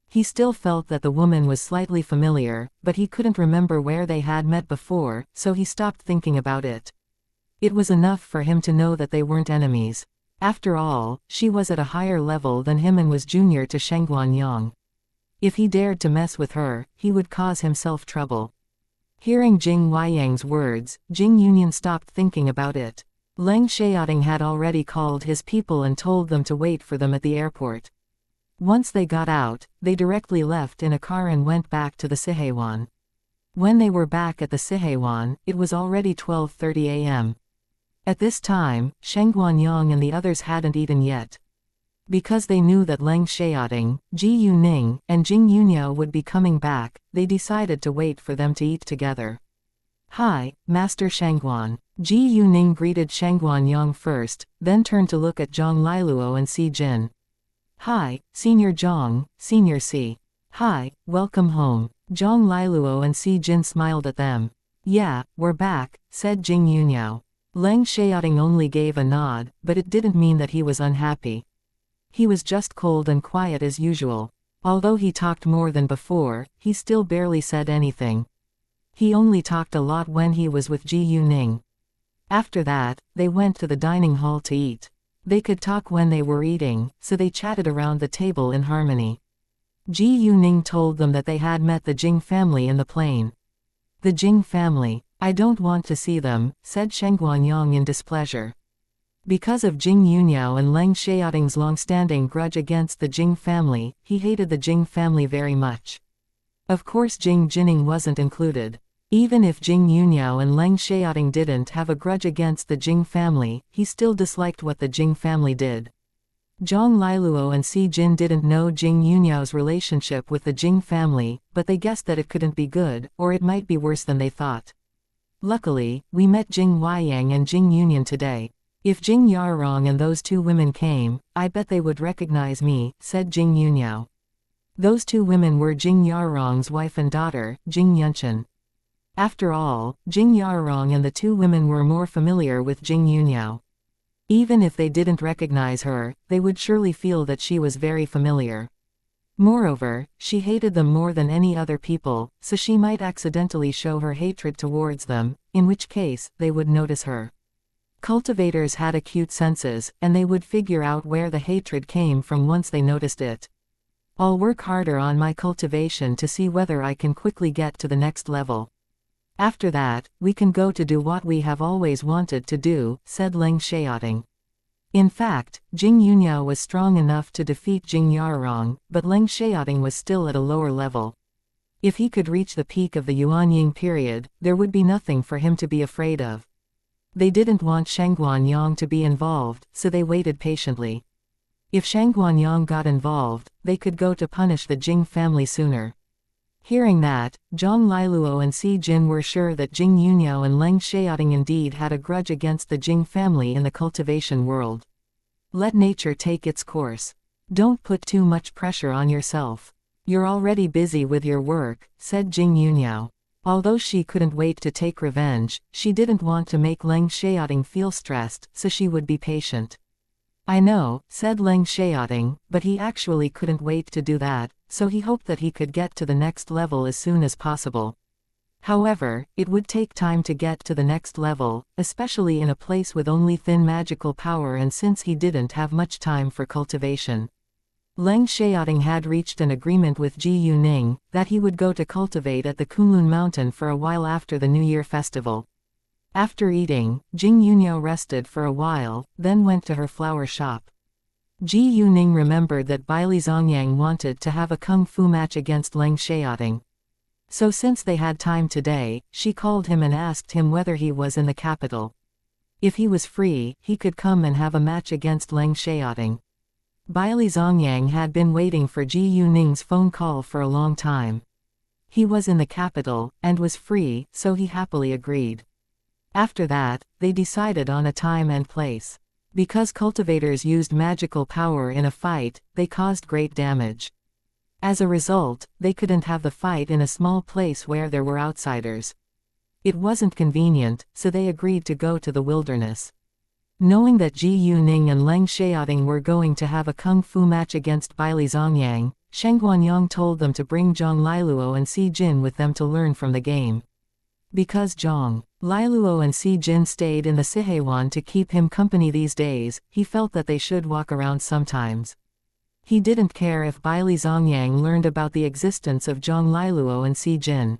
He still felt that the woman was slightly familiar, but he couldn't remember where they had met before, so he stopped thinking about it. It was enough for him to know that they weren't enemies. After all, she was at a higher level than him and was junior to Yang. If he dared to mess with her, he would cause himself trouble. Hearing Jing Huayang's words, Jing Yunyan stopped thinking about it. Leng Xiaoting had already called his people and told them to wait for them at the airport. Once they got out, they directly left in a car and went back to the Sihewan. When they were back at the Sihewan, it was already 12:30 a.m. At this time, Sheng Guanyang and the others hadn't eaten yet. Because they knew that Leng Xiaoting, Ji Yuning, and Jing Yunyao would be coming back, they decided to wait for them to eat together. "Hi, Master Shangguan." Ji Yuning greeted Sheng Guanyang first, then turned to look at Zhang Liluo and Si Jin. "Hi, Senior Zhang, Senior Si. Hi, welcome home." Zhang Liluo and Si Jin smiled at them. "Yeah, we're back," said Jing Yunyao. Leng Xiaoting only gave a nod, but it didn't mean that he was unhappy. He was just cold and quiet as usual. Although he talked more than before, he still barely said anything. He only talked a lot when he was with Ji Yuning. After that, they went to the dining hall to eat. They could talk when they were eating, so they chatted around the table in harmony. Ji Yuning told them that they had met the Jing family in the plane. "The Jing family? I don't want to see them," said Sheng Guanyang in displeasure. Because of Jing Yunyao and Leng Xiaoting's long-standing grudge against the Jing family, he hated the Jing family very much. Of course Jing Jining wasn't included. Even if Jing Yunyao and Leng Xiaoting didn't have a grudge against the Jing family, he still disliked what the Jing family did. Zhang Liluo and Si Jin didn't know Jing Yunyao's relationship with the Jing family, but they guessed that it couldn't be good, or it might be worse than they thought. "Luckily, we met Jing Huayang and Jing Yunyan today. If Jing Yarong and those two women came, I bet they would recognize me," said Jing Yunyao. Those two women were Jing Yarong's wife and daughter, Jing Yunshan. After all, Jing Yarong and the two women were more familiar with Jing Yunyao. Even if they didn't recognize her, they would surely feel that she was very familiar. Moreover, she hated them more than any other people, so she might accidentally show her hatred towards them, in which case, they would notice her. Cultivators had acute senses, and they would figure out where the hatred came from once they noticed it. "I'll work harder on my cultivation to see whether I can quickly get to the next level. After that, we can go to do what we have always wanted to do," said Leng Xiaoting. In fact, Jing Yunyao was strong enough to defeat Jing Yarong, but Leng Xiaoting was still at a lower level. If he could reach the peak of the Yuanying period, there would be nothing for him to be afraid of. They didn't want Sheng Guanyang to be involved, so they waited patiently. If Sheng Guanyang got involved, they could go to punish the Jing family sooner. Hearing that, Zhang Liluo and Si Jin were sure that Jing Yunyao and Leng Xiaoting indeed had a grudge against the Jing family in the cultivation world. Let nature take its course. Don't put too much pressure on yourself. You're already busy with your work, said Jing Yunyao. Although she couldn't wait to take revenge, she didn't want to make Leng Xiaoting feel stressed, so she would be patient. I know, said Leng Xiaoting, but he actually couldn't wait to do that, so he hoped that he could get to the next level as soon as possible. However, it would take time to get to the next level, especially in a place with only thin magical power, and since he didn't have much time for cultivation. Leng Xiaoting had reached an agreement with Ji Yuning, that he would go to cultivate at the Kunlun mountain for a while after the New Year festival. After eating, Jing Yunyao rested for a while, then went to her flower shop. Ji Yuning remembered that Baili Zongyang wanted to have a kung fu match against Leng Xiaoting. So since they had time today, she called him and asked him whether he was in the capital. If he was free, he could come and have a match against Leng Xiaoting. Baili Zongyang had been waiting for Ji Yuning's phone call for a long time. He was in the capital, and was free, so he happily agreed. After that, they decided on a time and place. Because cultivators used magical power in a fight, they caused great damage. As a result, they couldn't have the fight in a small place where there were outsiders. It wasn't convenient, so they agreed to go to the wilderness. Knowing that Ji Yuning and Leng Xiaoting were going to have a kung fu match against Baili Zongyang, Sheng Guanyang told them to bring Zhang Liluo and Si Jin with them to learn from the game. Because Zhang Liluo and Si Jin stayed in the Siheiwan to keep him company these days, he felt that they should walk around sometimes. He didn't care if Baili Zongyang learned about the existence of Zhang Liluo and Si Jin.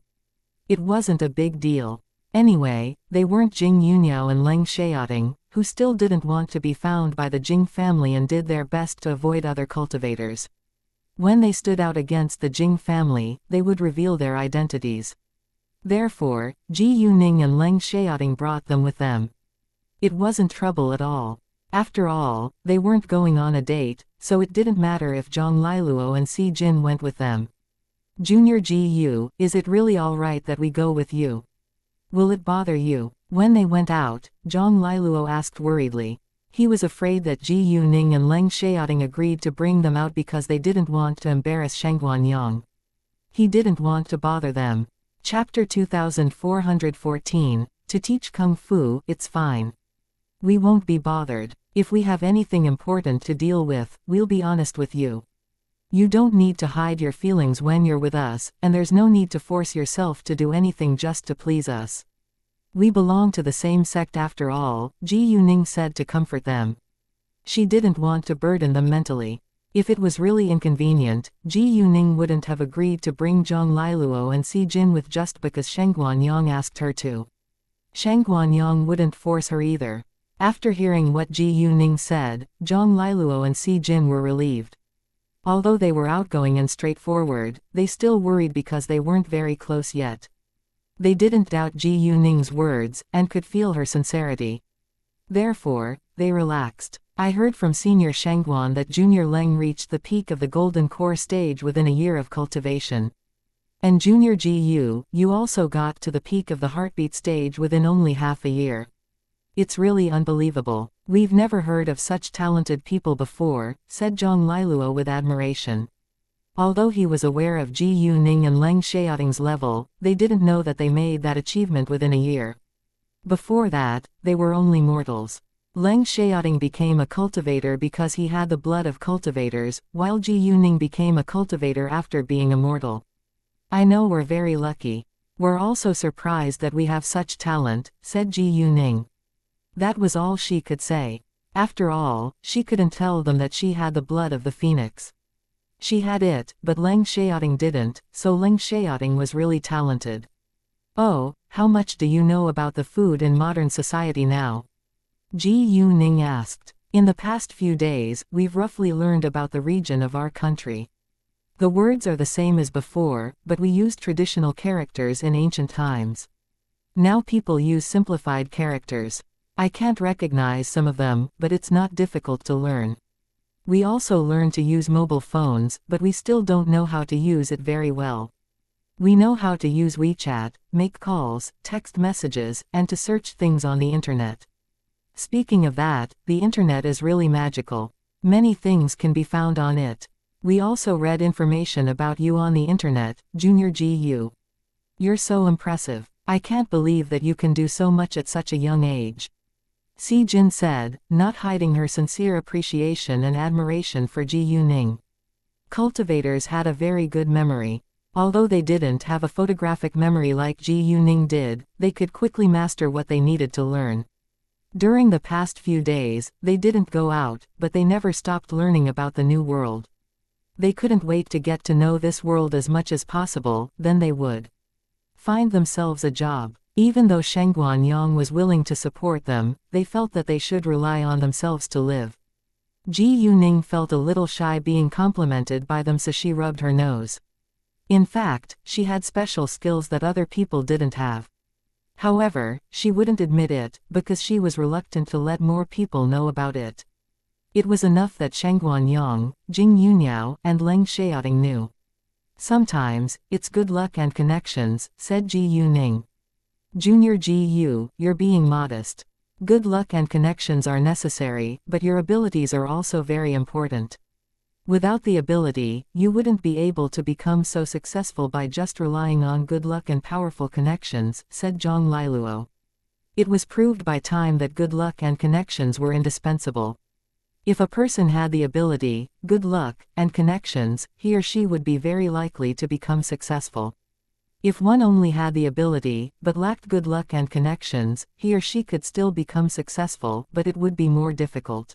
It wasn't a big deal. Anyway, they weren't Jing Yuniao and Leng Xiaoting, who still didn't want to be found by the Jing family and did their best to avoid other cultivators. When they stood out against the Jing family, they would reveal their identities. Therefore, Ji Yuning and Leng Xiaoting brought them with them. It wasn't trouble at all. After all, they weren't going on a date, so it didn't matter if Zhang Liluo and Si Jin went with them. Junior Ji Yu, is it really alright that we go with you? Will it bother you? When they went out, Zhang Liluo asked worriedly. He was afraid that Ji Yuning and Leng Xiaoting agreed to bring them out because they didn't want to embarrass Sheng Guanyang. He didn't want to bother them. Chapter 2414, To teach Kung Fu, it's fine. We won't be bothered. If we have anything important to deal with, we'll be honest with you. You don't need to hide your feelings when you're with us, and there's no need to force yourself to do anything just to please us. We belong to the same sect after all, Ji Yuning said to comfort them. She didn't want to burden them mentally. If it was really inconvenient, Ji Yuning wouldn't have agreed to bring Zhang Liluo and Si Jin with just because Sheng Guanyang asked her to. Sheng Guanyang wouldn't force her either. After hearing what Ji Yuning said, Zhang Liluo and Si Jin were relieved. Although they were outgoing and straightforward, they still worried because they weren't very close yet. They didn't doubt Ji Yuning's words, and could feel her sincerity. Therefore, they relaxed. I heard from Senior Shengguan that Junior Leng reached the peak of the Golden Core stage within a year of cultivation. And Junior Ji Yu, you also got to the peak of the heartbeat stage within only half a year. It's really unbelievable. We've never heard of such talented people before, said Zhang Liluo with admiration. Although he was aware of Ji Yuning and Leng Xiaoting's level, they didn't know that they made that achievement within a year. Before that, they were only mortals. Leng Xiaoting became a cultivator because he had the blood of cultivators, while Ji Yuning became a cultivator after being a mortal. I know we're very lucky. We're also surprised that we have such talent, said Ji Yuning. That was all she could say. After all, she couldn't tell them that she had the blood of the phoenix. She had it, but Leng Xiaoting didn't, so Leng Xiaoting was really talented. Oh, how much do you know about the food in modern society now? Ji Yuning asked. In the past few days, we've roughly learned about the region of our country. The words are the same as before, but we used traditional characters in ancient times. Now people use simplified characters. I can't recognize some of them, but it's not difficult to learn. We also learn to use mobile phones, but we still don't know how to use it very well. We know how to use WeChat, make calls, text messages, and to search things on the internet. Speaking of that, the internet is really magical. Many things can be found on it. We also read information about you on the internet, Junior Ji Yu. You're so impressive. I can't believe that you can do so much at such a young age. Si Jin said, not hiding her sincere appreciation and admiration for Ji Yuning. Cultivators had a very good memory. Although they didn't have a photographic memory like Ji Yuning did, they could quickly master what they needed to learn. During the past few days, they didn't go out, but they never stopped learning about the new world. They couldn't wait to get to know this world as much as possible, then they would find themselves a job. Even though Sheng Guanyang was willing to support them, they felt that they should rely on themselves to live. Ji Yuning felt a little shy being complimented by them, so she rubbed her nose. In fact, she had special skills that other people didn't have. However, she wouldn't admit it, because she was reluctant to let more people know about it. It was enough that Sheng Guanyang, Jing Yuniao, and Leng Xiaoting knew. Sometimes, it's good luck and connections, said Ji Yuning. Junior Ji Yu, you're being modest. Good luck and connections are necessary, but your abilities are also very important. Without the ability, you wouldn't be able to become so successful by just relying on good luck and powerful connections, said Zhang Liluo. It was proved by time that good luck and connections were indispensable. If a person had the ability, good luck, and connections, he or she would be very likely to become successful. If one only had the ability, but lacked good luck and connections, he or she could still become successful, but it would be more difficult.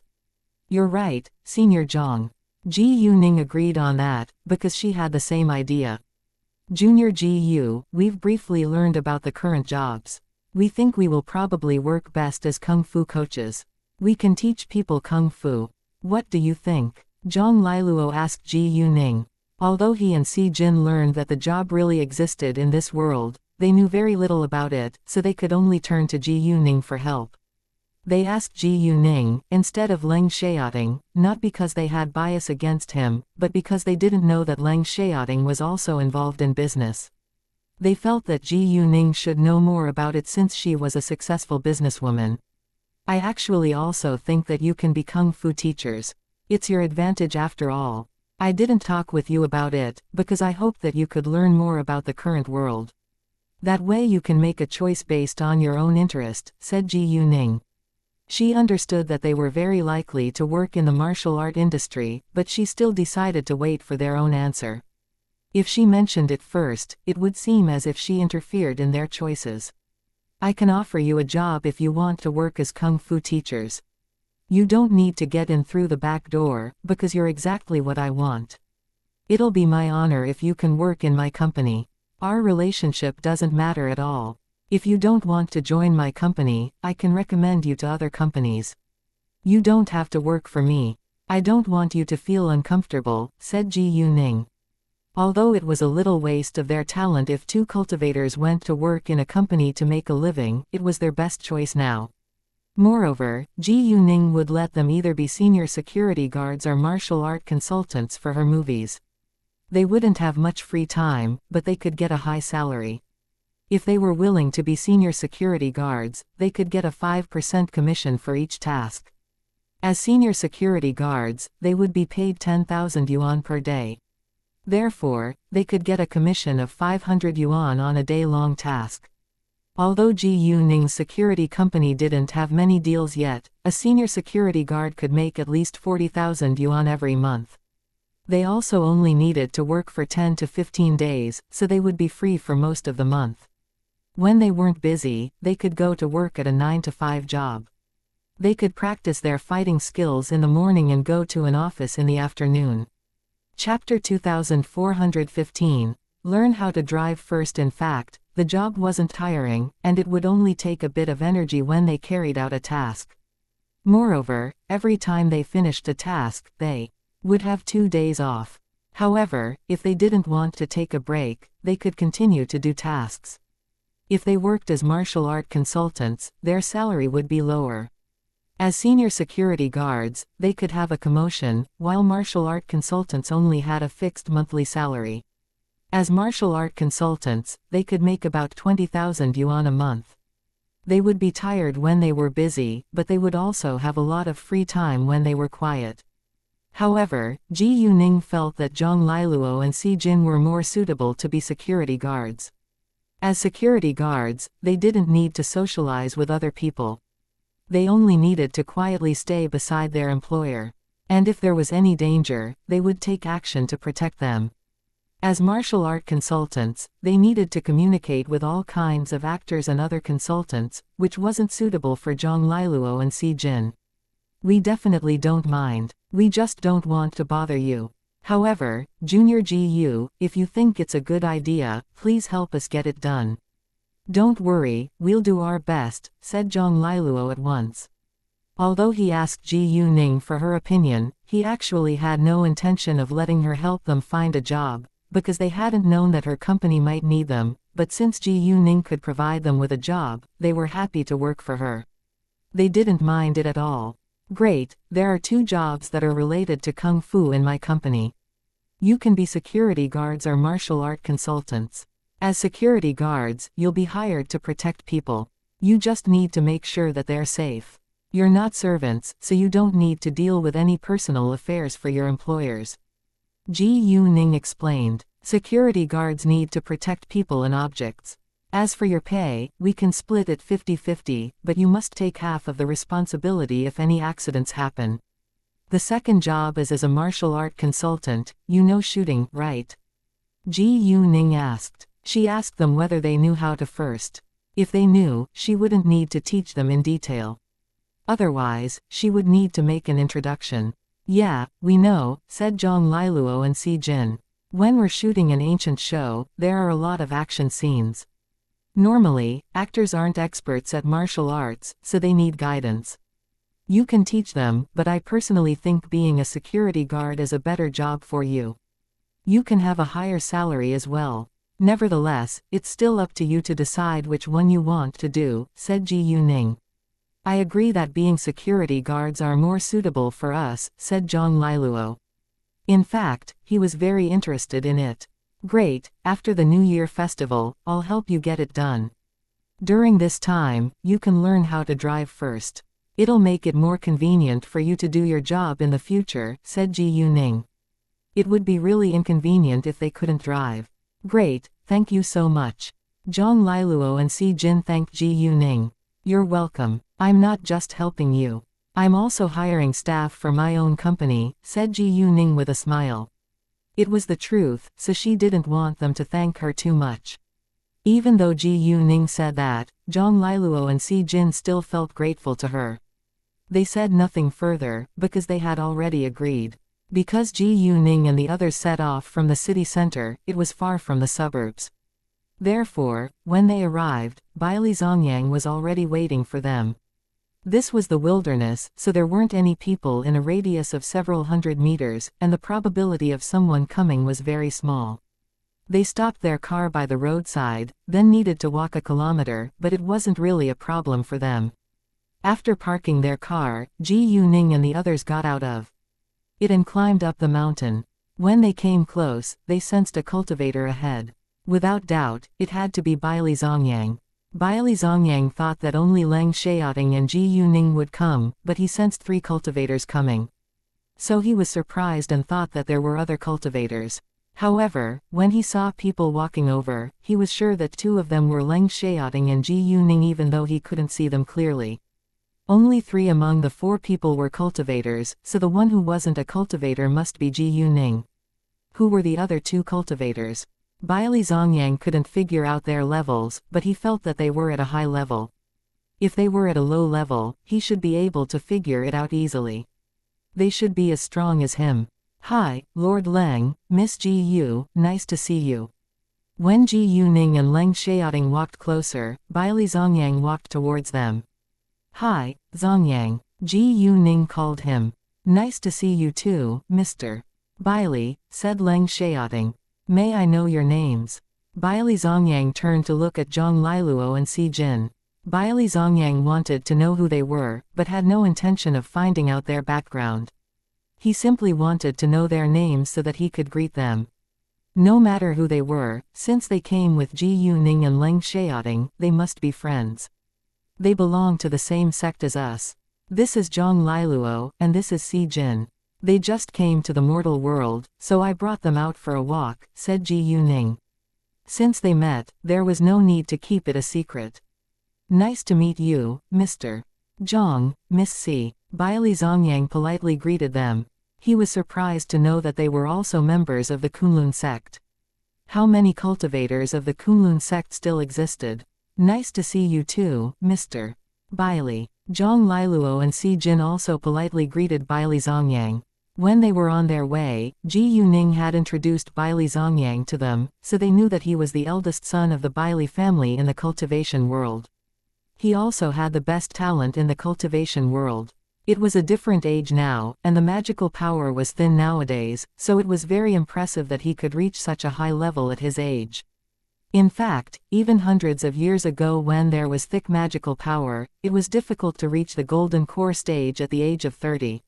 You're right, Senior Zhang. Ji Yuning agreed on that, because she had the same idea. Junior Ji Yu, we've briefly learned about the current jobs. We think we will probably work best as Kung Fu coaches. We can teach people Kung Fu. What do you think? Zhang Liluo asked Ji Yuning. Although he and Si Jin learned that the job really existed in this world, they knew very little about it, so they could only turn to Ji Yuning for help. They asked Ji Yuning, instead of Leng Xiaoting, not because they had bias against him, but because they didn't know that Leng Xiaoting was also involved in business. They felt that Ji Yuning should know more about it since she was a successful businesswoman. I actually also think that you can be Kung Fu teachers. It's your advantage after all. I didn't talk with you about it, because I hoped that you could learn more about the current world. That way you can make a choice based on your own interest, said Ji Yuning. She understood that they were very likely to work in the martial art industry, but she still decided to wait for their own answer. If she mentioned it first, it would seem as if she interfered in their choices. I can offer you a job if you want to work as Kung Fu teachers. You don't need to get in through the back door, because you're exactly what I want. It'll be my honor if you can work in my company. Our relationship doesn't matter at all. If you don't want to join my company, I can recommend you to other companies. You don't have to work for me. I don't want you to feel uncomfortable, said Ji Yuning. Although it was a little waste of their talent if two cultivators went to work in a company to make a living, it was their best choice now. Moreover, Ji Yuning would let them either be senior security guards or martial art consultants for her movies. They wouldn't have much free time, but they could get a high salary. If they were willing to be senior security guards, they could get a 5% commission for each task. As senior security guards, they would be paid 10,000 yuan per day. Therefore, they could get a commission of 500 yuan on a day-long task. Although Ji Yuning's security company didn't have many deals yet, a senior security guard could make at least 40,000 yuan every month. They also only needed to work for 10 to 15 days, so they would be free for most of the month. When they weren't busy, they could go to work at a 9-to-5 job. They could practice their fighting skills in the morning and go to an office in the afternoon. Chapter 2415. Learn how to drive first. In fact, the job wasn't tiring, and it would only take a bit of energy when they carried out a task. Moreover, every time they finished a task, they would have 2 days off. However, if they didn't want to take a break, they could continue to do tasks. If they worked as martial art consultants, their salary would be lower. As senior security guards, they could have a promotion, while martial art consultants only had a fixed monthly salary. As martial art consultants, they could make about 20,000 yuan a month. They would be tired when they were busy, but they would also have a lot of free time when they were quiet. However, Ji Yuning felt that Zhang Liluo and Si Jin were more suitable to be security guards. As security guards, they didn't need to socialize with other people. They only needed to quietly stay beside their employer. And if there was any danger, they would take action to protect them. As martial art consultants, they needed to communicate with all kinds of actors and other consultants, which wasn't suitable for Zhang Liluo and Si Jin. We definitely don't mind. We just don't want to bother you. However, Junior Ji Yu, if you think it's a good idea, please help us get it done. Don't worry, we'll do our best, said Zhang Liluo at once. Although he asked Ji Yuning for her opinion, he actually had no intention of letting her help them find a job, because they hadn't known that her company might need them, but since Ji Yuning could provide them with a job, they were happy to work for her. They didn't mind it at all. Great, there are 2 jobs that are related to Kung Fu in my company. You can be security guards or martial art consultants. As security guards, you'll be hired to protect people. You just need to make sure that they're safe. You're not servants, so you don't need to deal with any personal affairs for your employers. Ji Yuning explained. Security guards need to protect people and objects. As for your pay, we can split it 50-50, but you must take half of the responsibility if any accidents happen. The second job is as a martial art consultant. You know shooting, right? Ji Yu-ning asked. She asked them whether they knew how to first. If they knew, she wouldn't need to teach them in detail. Otherwise, she would need to make an introduction. Yeah, we know, said Zhang Liluo and Si Jin. When we're shooting an ancient show, there are a lot of action scenes. Normally, actors aren't experts at martial arts, so they need guidance. You can teach them, but I personally think being a security guard is a better job for you. You can have a higher salary as well. Nevertheless, it's still up to you to decide which one you want to do, said Ji Yu-ning. I agree that being security guards are more suitable for us, said Zhang Liluo. In fact, he was very interested in it. Great, after the New Year festival, I'll help you get it done. During this time, you can learn how to drive first. It'll make it more convenient for you to do your job in the future, said Ji Yu-ning. It would be really inconvenient if they couldn't drive. Great, thank you so much. Zhang Liluo and Si Jin thanked Ji Yu-ning. You're welcome. I'm not just helping you. I'm also hiring staff for my own company, said Ji Yu-ning with a smile. It was the truth, so she didn't want them to thank her too much. Even though Ji Yu-ning said that, Zhang Liluo and Si Jin still felt grateful to her. They said nothing further, because they had already agreed. Because Ji Yu-ning and the others set off from the city center, it was far from the suburbs. Therefore, when they arrived, Baili Zongyang was already waiting for them. This was the wilderness, so there weren't any people in a radius of several hundred meters, and the probability of someone coming was very small. They stopped their car by the roadside, then needed to walk a kilometer, but it wasn't really a problem for them. After parking their car, Ji Yu-ning and the others got out of it and climbed up the mountain. When they came close, they sensed a cultivator ahead. Without doubt, it had to be Baili Zongyang. Baili Zongyang thought that only Leng Xiaoting and Ji Yu-ning would come, but he sensed 3 cultivators coming. So he was surprised and thought that there were other cultivators. However, when he saw people walking over, he was sure that 2 of them were Leng Xiaoting and Ji Yu-ning even though he couldn't see them clearly. Only 3 among the 4 people were cultivators, so the one who wasn't a cultivator must be Ji Yu-ning. Who were the other 2 cultivators? Baili Zongyang couldn't figure out their levels, but he felt that they were at a high level. If they were at a low level, he should be able to figure it out easily. They should be as strong as him. Hi, Lord Leng, Miss Ji Yu, nice to see you. When Ji Yu-ning and Leng Xiaoting walked closer, Baili Zongyang walked towards them. Hi, Zongyang, Ji Yu-ning called him. Nice to see you too, Mr. Baili, said Leng Xiaoting. May I know your names? Baili Zongyang turned to look at Zhang Liluo and Si Jin. Baili Zongyang wanted to know who they were, but had no intention of finding out their background. He simply wanted to know their names so that he could greet them. No matter who they were, since they came with Ji Yu-ning and Leng Xiaoting, they must be friends. They belong to the same sect as us. This is Zhang Liluo, and this is Si Jin. They just came to the mortal world, so I brought them out for a walk, said Ji Yu-ning. Since they met, there was no need to keep it a secret. Nice to meet you, Mr. Zhang, Miss Si. Baili Zongyang politely greeted them. He was surprised to know that they were also members of the Kunlun sect. How many cultivators of the Kunlun sect still existed? Nice to see you too, Mr. Baili. Zhang Liluo and Si Jin also politely greeted Baili Zongyang. When they were on their way, Ji Yu-ning had introduced Baili Zongyang to them, so they knew that he was the eldest son of the Baili family in the cultivation world. He also had the best talent in the cultivation world. It was a different age now, and the magical power was thin nowadays, so it was very impressive that he could reach such a high level at his age. In fact, even hundreds of years ago when there was thick magical power, it was difficult to reach the golden core stage at the age of 30.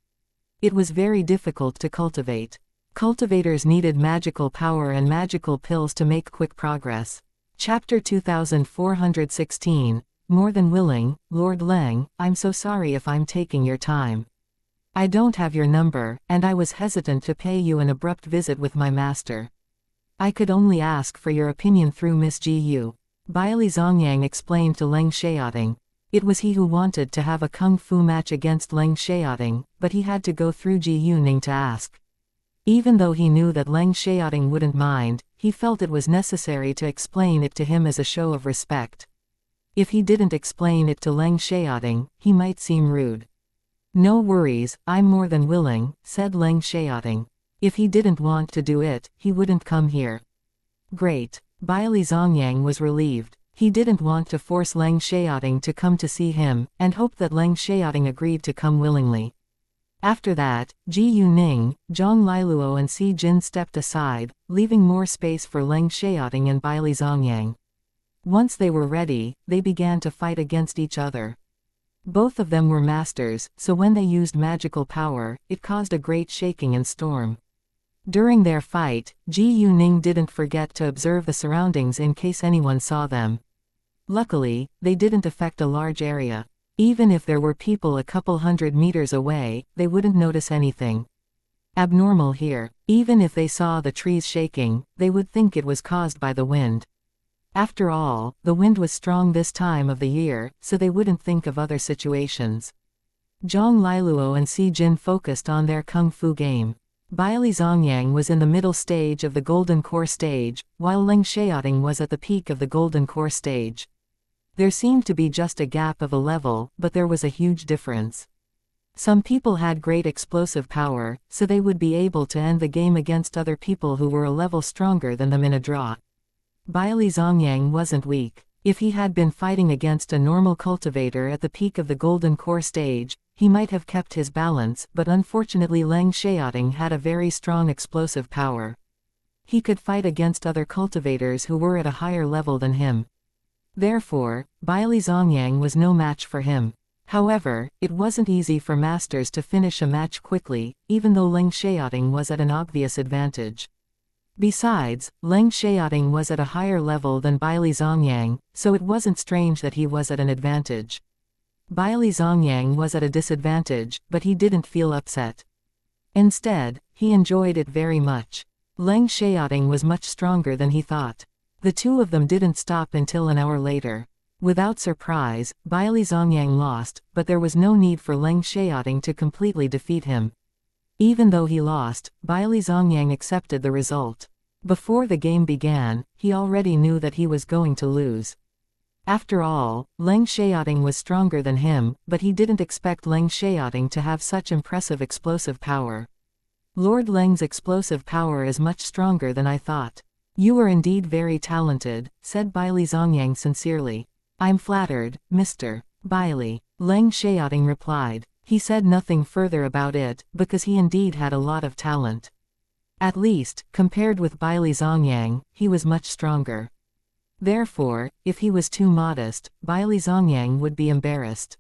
It was very difficult to cultivate. Cultivators needed magical power and magical pills to make quick progress. Chapter 2416, More Than Willing, Lord Leng, I'm so sorry if I'm taking your time. I don't have your number, and I was hesitant to pay you an abrupt visit with my master. I could only ask for your opinion through Miss Ji Yu. Baili Zongyang explained to Leng Xiaoting. It was he who wanted to have a kung fu match against Leng Xiaoting, but he had to go through Ji Yuning to ask. Even though he knew that Leng Xiaoting wouldn't mind, he felt it was necessary to explain it to him as a show of respect. If he didn't explain it to Leng Xiaoting, he might seem rude. No worries, I'm more than willing, said Leng Xiaoting. If he didn't want to do it, he wouldn't come here. Great. Baili Zongyang was relieved. He didn't want to force Leng Xiaoting to come to see him, and hoped that Leng Xiaoting agreed to come willingly. After that, Ji Yuning, Zhang Liluo and Si Jin stepped aside, leaving more space for Leng Xiaoting and Baili Zongyang. Once they were ready, they began to fight against each other. Both of them were masters, so when they used magical power, it caused a great shaking and storm. During their fight, Ji Yuning didn't forget to observe the surroundings in case anyone saw them. Luckily, they didn't affect a large area. Even if there were people a couple hundred meters away, they wouldn't notice anything abnormal here. Even if they saw the trees shaking, they would think it was caused by the wind. After all, the wind was strong this time of the year, so they wouldn't think of other situations. Zhang Liluo and Si Jin focused on their kung fu game. Baili Zongyang was in the middle stage of the Golden Core stage, while Leng Xiaoting was at the peak of the Golden Core stage. There seemed to be just a gap of a level, but there was a huge difference. Some people had great explosive power, so they would be able to end the game against other people who were a level stronger than them in a draw. Baili Zongyang wasn't weak. If he had been fighting against a normal cultivator at the peak of the Golden Core stage, he might have kept his balance, but unfortunately Leng Xiaoting had a very strong explosive power. He could fight against other cultivators who were at a higher level than him. Therefore, Baili Zongyang was no match for him. However, it wasn't easy for masters to finish a match quickly, even though Leng Xiaoting was at an obvious advantage. Besides, Leng Xiaoting was at a higher level than Baili Zongyang, so it wasn't strange that he was at an advantage. Baili Zongyang was at a disadvantage, but he didn't feel upset. Instead, he enjoyed it very much. Leng Xiaoting was much stronger than he thought. The two of them didn't stop until an hour later. Without surprise, Baili Zongyang lost, but there was no need for Leng Xiaoting to completely defeat him. Even though he lost, Baili Zongyang accepted the result. Before the game began, he already knew that he was going to lose. After all, Leng Xiaoting was stronger than him, but he didn't expect Leng Xiaoting to have such impressive explosive power. Lord Leng's explosive power is much stronger than I thought. You are indeed very talented, said Baili Zongyang sincerely. I'm flattered, Mr. Baili. Leng Xiaoting replied. He said nothing further about it, because he indeed had a lot of talent. At least, compared with Baili Zongyang, he was much stronger. Therefore, if he was too modest, Baili Zongyang would be embarrassed.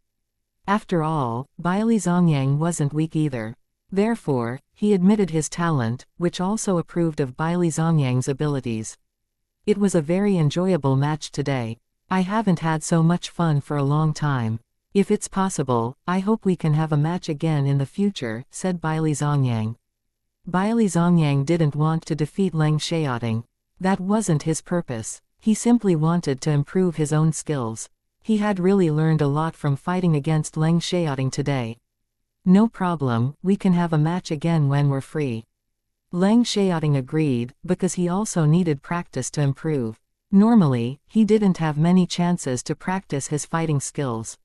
After all, Baili Zongyang wasn't weak either. Therefore, he admitted his talent, which also approved of Baili Zongyang's abilities. It was a very enjoyable match today. I haven't had so much fun for a long time. If it's possible, I hope we can have a match again in the future, said Baili Zongyang. Baili Zongyang didn't want to defeat Leng Xiaoting. That wasn't his purpose. He simply wanted to improve his own skills. He had really learned a lot from fighting against Leng Xiaoting today. No problem, we can have a match again when we're free. Leng Xiaoting agreed, because he also needed practice to improve. Normally, he didn't have many chances to practice his fighting skills.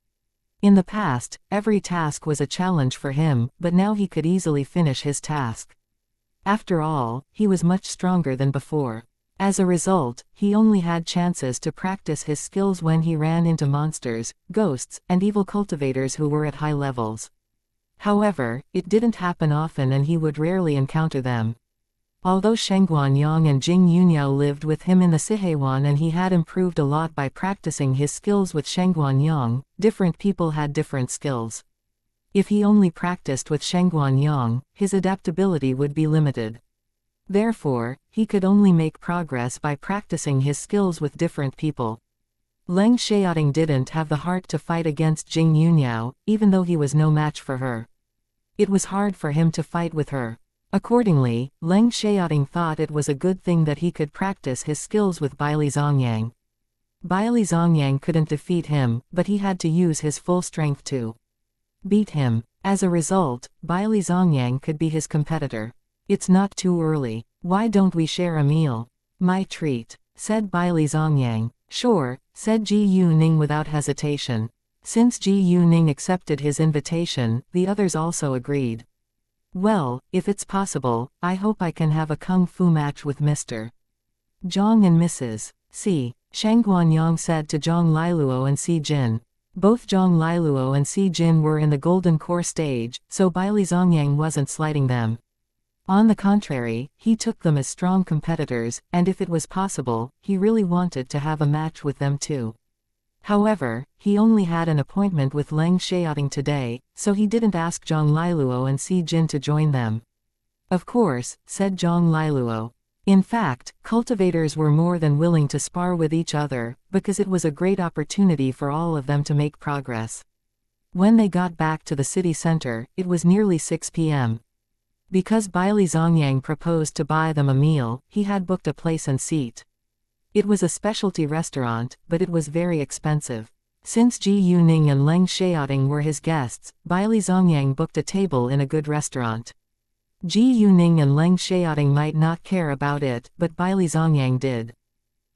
In the past, every task was a challenge for him, but now he could easily finish his task. After all, he was much stronger than before. As a result, he only had chances to practice his skills when he ran into monsters, ghosts, and evil cultivators who were at high levels. However, it didn't happen often and he would rarely encounter them. Although Shengguan Yang and Jing Yunniao lived with him in the Sihewan and he had improved a lot by practicing his skills with Shengguan Yang, different people had different skills. If he only practiced with Shengguan Yang, his adaptability would be limited. Therefore, he could only make progress by practicing his skills with different people. Leng Xiaoting didn't have the heart to fight against Jing Yunniao, even though he was no match for her. It was hard for him to fight with her. Accordingly, Leng Xiaoting thought it was a good thing that he could practice his skills with Baili Zongyang. Bailey Zongyang couldn't defeat him, but he had to use his full strength to beat him. As a result, Bailey Zongyang could be his competitor. It's not too early. Why don't we share a meal? My treat, said Bailey Zongyang. Sure, said Ji Yuning without hesitation. Since Ji Yuning accepted his invitation, the others also agreed. Well, if it's possible, I hope I can have a kung fu match with Mr. Zhang and Mrs. C. Shang Guanyang said to Zhang Liluo and Si Jin. Both Zhang Liluo and Si Jin were in the golden core stage, so Bailey Zongyang wasn't slighting them. On the contrary, he took them as strong competitors, and if it was possible, he really wanted to have a match with them too. However, he only had an appointment with Leng Xiaoting today, so he didn't ask Zhang Liluo and Si Jin to join them. Of course, said Zhang Liluo. In fact, cultivators were more than willing to spar with each other, because it was a great opportunity for all of them to make progress. When they got back to the city center, it was nearly 6 p.m. Because Bailey Zongyang proposed to buy them a meal, he had booked a place and seat. It was a specialty restaurant, but it was very expensive. Since Ji Yuning and Leng Xiaoting were his guests, Bailey Zongyang booked a table in a good restaurant. Ji Yuning and Leng Xiaoting might not care about it, but Bailey Zongyang did.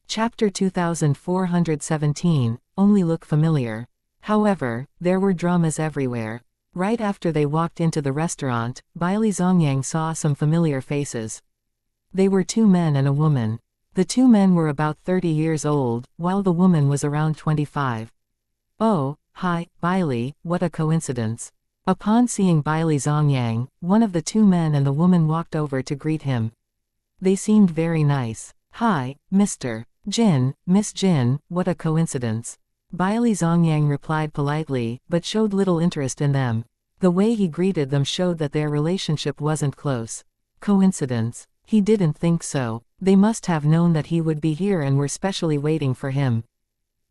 Chapter 2417, Only Look Familiar. However, there were dramas everywhere. Right after they walked into the restaurant, Bailey Zongyang saw some familiar faces. They were two men and a woman. The two men were about 30 years old, while the woman was around 25. Oh, hi, Bailey, what a coincidence. Upon seeing Bailey Zongyang, one of the two men and the woman walked over to greet him. They seemed very nice. Hi, Mr. Jin, Miss Jin, what a coincidence. Bailey Zongyang replied politely, but showed little interest in them. The way he greeted them showed that their relationship wasn't close. Coincidence? He didn't think so. They must have known that he would be here and were specially waiting for him.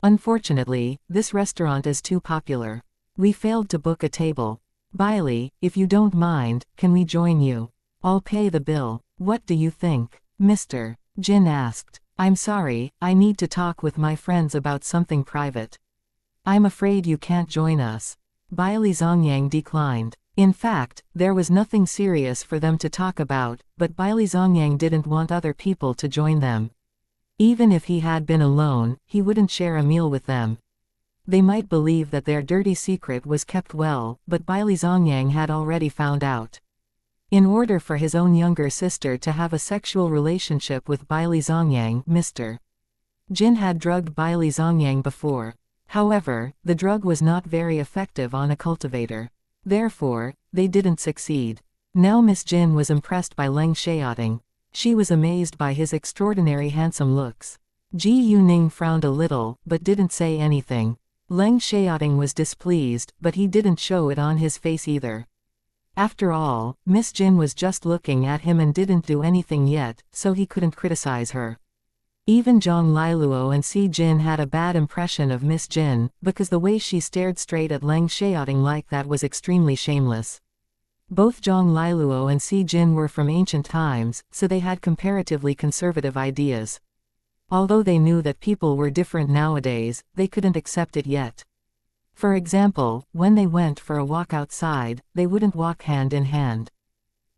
Unfortunately, this restaurant is too popular. We failed to book a table. Bailey, if you don't mind, can we join you? I'll pay the bill. What do you think? Mr. Jin asked. I'm sorry, I need to talk with my friends about something private. I'm afraid you can't join us. Bailey Zongyang declined. In fact, there was nothing serious for them to talk about, but Bailey Zongyang didn't want other people to join them. Even if he had been alone, he wouldn't share a meal with them. They might believe that their dirty secret was kept well, but Bailey Zongyang had already found out. In order for his own younger sister to have a sexual relationship with Bailey Zongyang, Mr. Jin had drugged Bailey Zongyang before. However, the drug was not very effective on a cultivator. Therefore, they didn't succeed. Now Miss Jin was impressed by Leng Xiaoting. She was amazed by his extraordinary handsome looks. Ji Yuning frowned a little, but didn't say anything. Leng Xiaoting was displeased, but he didn't show it on his face either. After all, Miss Jin was just looking at him and didn't do anything yet, so he couldn't criticize her. Even Zhang Liluo and Si Jin had a bad impression of Miss Jin, because the way she stared straight at Leng Xiaoting like that was extremely shameless. Both Zhang Liluo and Si Jin were from ancient times, so they had comparatively conservative ideas. Although they knew that people were different nowadays, they couldn't accept it yet. For example, when they went for a walk outside, they wouldn't walk hand in hand.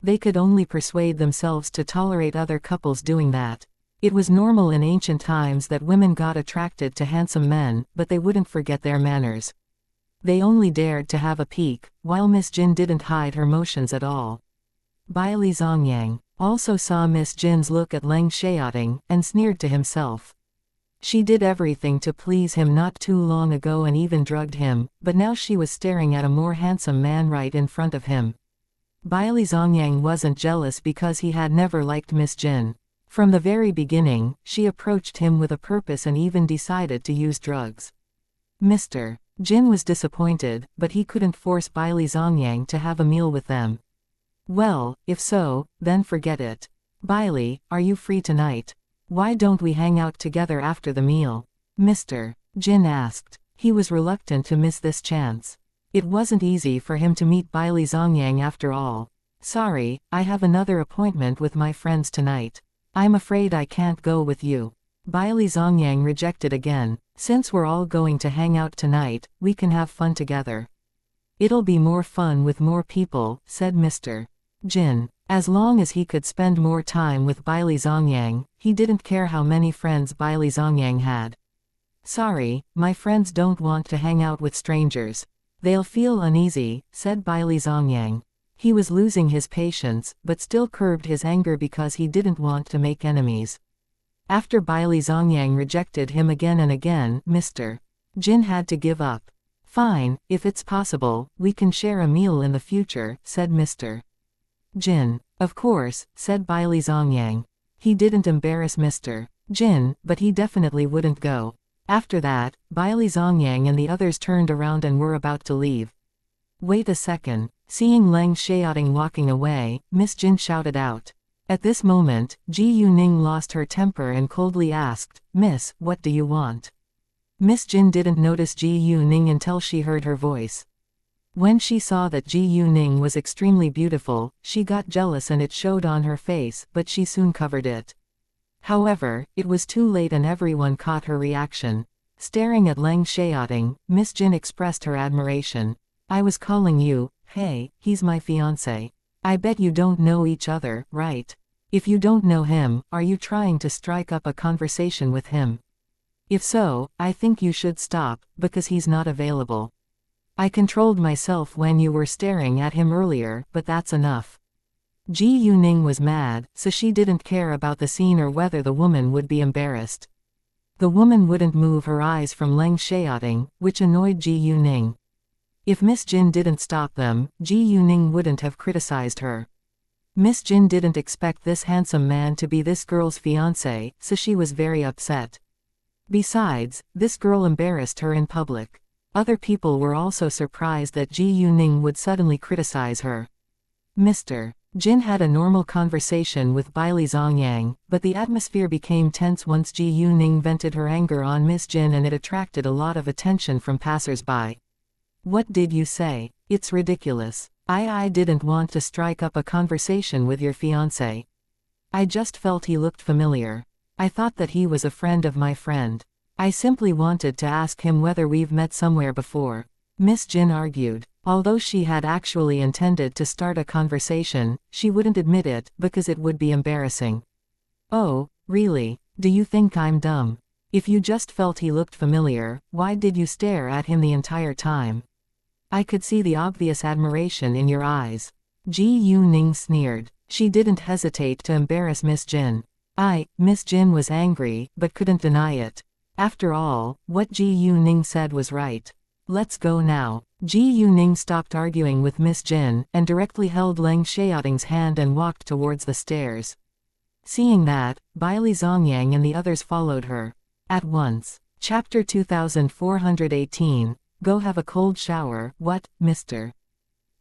They could only persuade themselves to tolerate other couples doing that. It was normal in ancient times that women got attracted to handsome men, but they wouldn't forget their manners. They only dared to have a peek, while Miss Jin didn't hide her motions at all. Bailey Zongyang also saw Miss Jin's look at Leng Xiaoting, and sneered to himself. She did everything to please him not too long ago and even drugged him, but now she was staring at a more handsome man right in front of him. Bailey Zongyang wasn't jealous because he had never liked Miss Jin. From the very beginning, she approached him with a purpose and even decided to use drugs. Mr. Jin was disappointed, but he couldn't force Bailey Zongyang to have a meal with them. Well, if so, then forget it. Bailey, are you free tonight? Why don't we hang out together after the meal? Mr. Jin asked. He was reluctant to miss this chance. It wasn't easy for him to meet Bailey Zongyang after all. Sorry, I have another appointment with my friends tonight. I'm afraid I can't go with you. Bailey Zongyang rejected again. Since we're all going to hang out tonight, we can have fun together. It'll be more fun with more people, said Mr. Jin. As long as he could spend more time with Bailey Zongyang, he didn't care how many friends Bailey Zongyang had. Sorry, my friends don't want to hang out with strangers. They'll feel uneasy, said Bailey Zongyang. He was losing his patience, but still curbed his anger because he didn't want to make enemies. After Bailey Zongyang rejected him again and again, Mr. Jin had to give up. Fine, if it's possible, we can share a meal in the future, said Mr. Jin. Of course, said Bailey Zongyang. He didn't embarrass Mr. Jin, but he definitely wouldn't go. After that, Bailey Zongyang and the others turned around and were about to leave. Wait a second. Seeing Leng Xiaoting walking away, Miss Jin shouted out. At this moment, Ji Yuning lost her temper and coldly asked, Miss, what do you want? Miss Jin didn't notice Ji Yuning until she heard her voice. When she saw that Ji Yuning was extremely beautiful, she got jealous and it showed on her face, but she soon covered it. However, it was too late and everyone caught her reaction. Staring at Leng Xiaoting, Miss Jin expressed her admiration. I was calling you, hey, he's my fiancé. I bet you don't know each other, right? If you don't know him, are you trying to strike up a conversation with him? If so, I think you should stop, because he's not available. I controlled myself when you were staring at him earlier, but that's enough. Ji Yuning was mad, so she didn't care about the scene or whether the woman would be embarrassed. The woman wouldn't move her eyes from Leng Xiaoting, which annoyed Ji Yuning. If Miss Jin didn't stop them, Ji Yuning wouldn't have criticized her. Miss Jin didn't expect this handsome man to be this girl's fiancé, so she was very upset. Besides, this girl embarrassed her in public. Other people were also surprised that Ji Yuning would suddenly criticize her. Mr. Jin had a normal conversation with Bailey Zongyang, but the atmosphere became tense once Ji Yuning vented her anger on Miss Jin and it attracted a lot of attention from passers-by. What did you say? It's ridiculous. I didn't want to strike up a conversation with your fiancé. I just felt he looked familiar. I thought that he was a friend of my friend. I simply wanted to ask him whether we've met somewhere before. Miss Jin argued. Although she had actually intended to start a conversation, she wouldn't admit it, because it would be embarrassing. Oh, really? Do you think I'm dumb? If you just felt he looked familiar, why did you stare at him the entire time? I could see the obvious admiration in your eyes. Ji Yuning sneered. She didn't hesitate to embarrass Miss Jin. Miss Jin was angry, but couldn't deny it. After all, what Ji Yuning said was right. Let's go now. Ji Yuning stopped arguing with Miss Jin, and directly held Leng Xiaoting's hand and walked towards the stairs. Seeing that, Bailey Zongyang and the others followed her. At once. Chapter 2418. Go have a cold shower. What, Mr.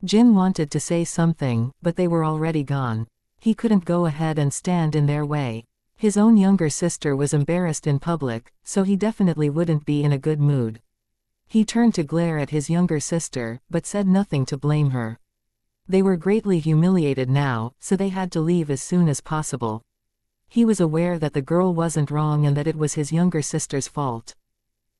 Jin wanted to say something, but they were already gone. He couldn't go ahead and stand in their way. His own younger sister was embarrassed in public, so he definitely wouldn't be in a good mood. He turned to glare at his younger sister, but said nothing to blame her. They were greatly humiliated now, so they had to leave as soon as possible. He was aware that the girl wasn't wrong and that it was his younger sister's fault.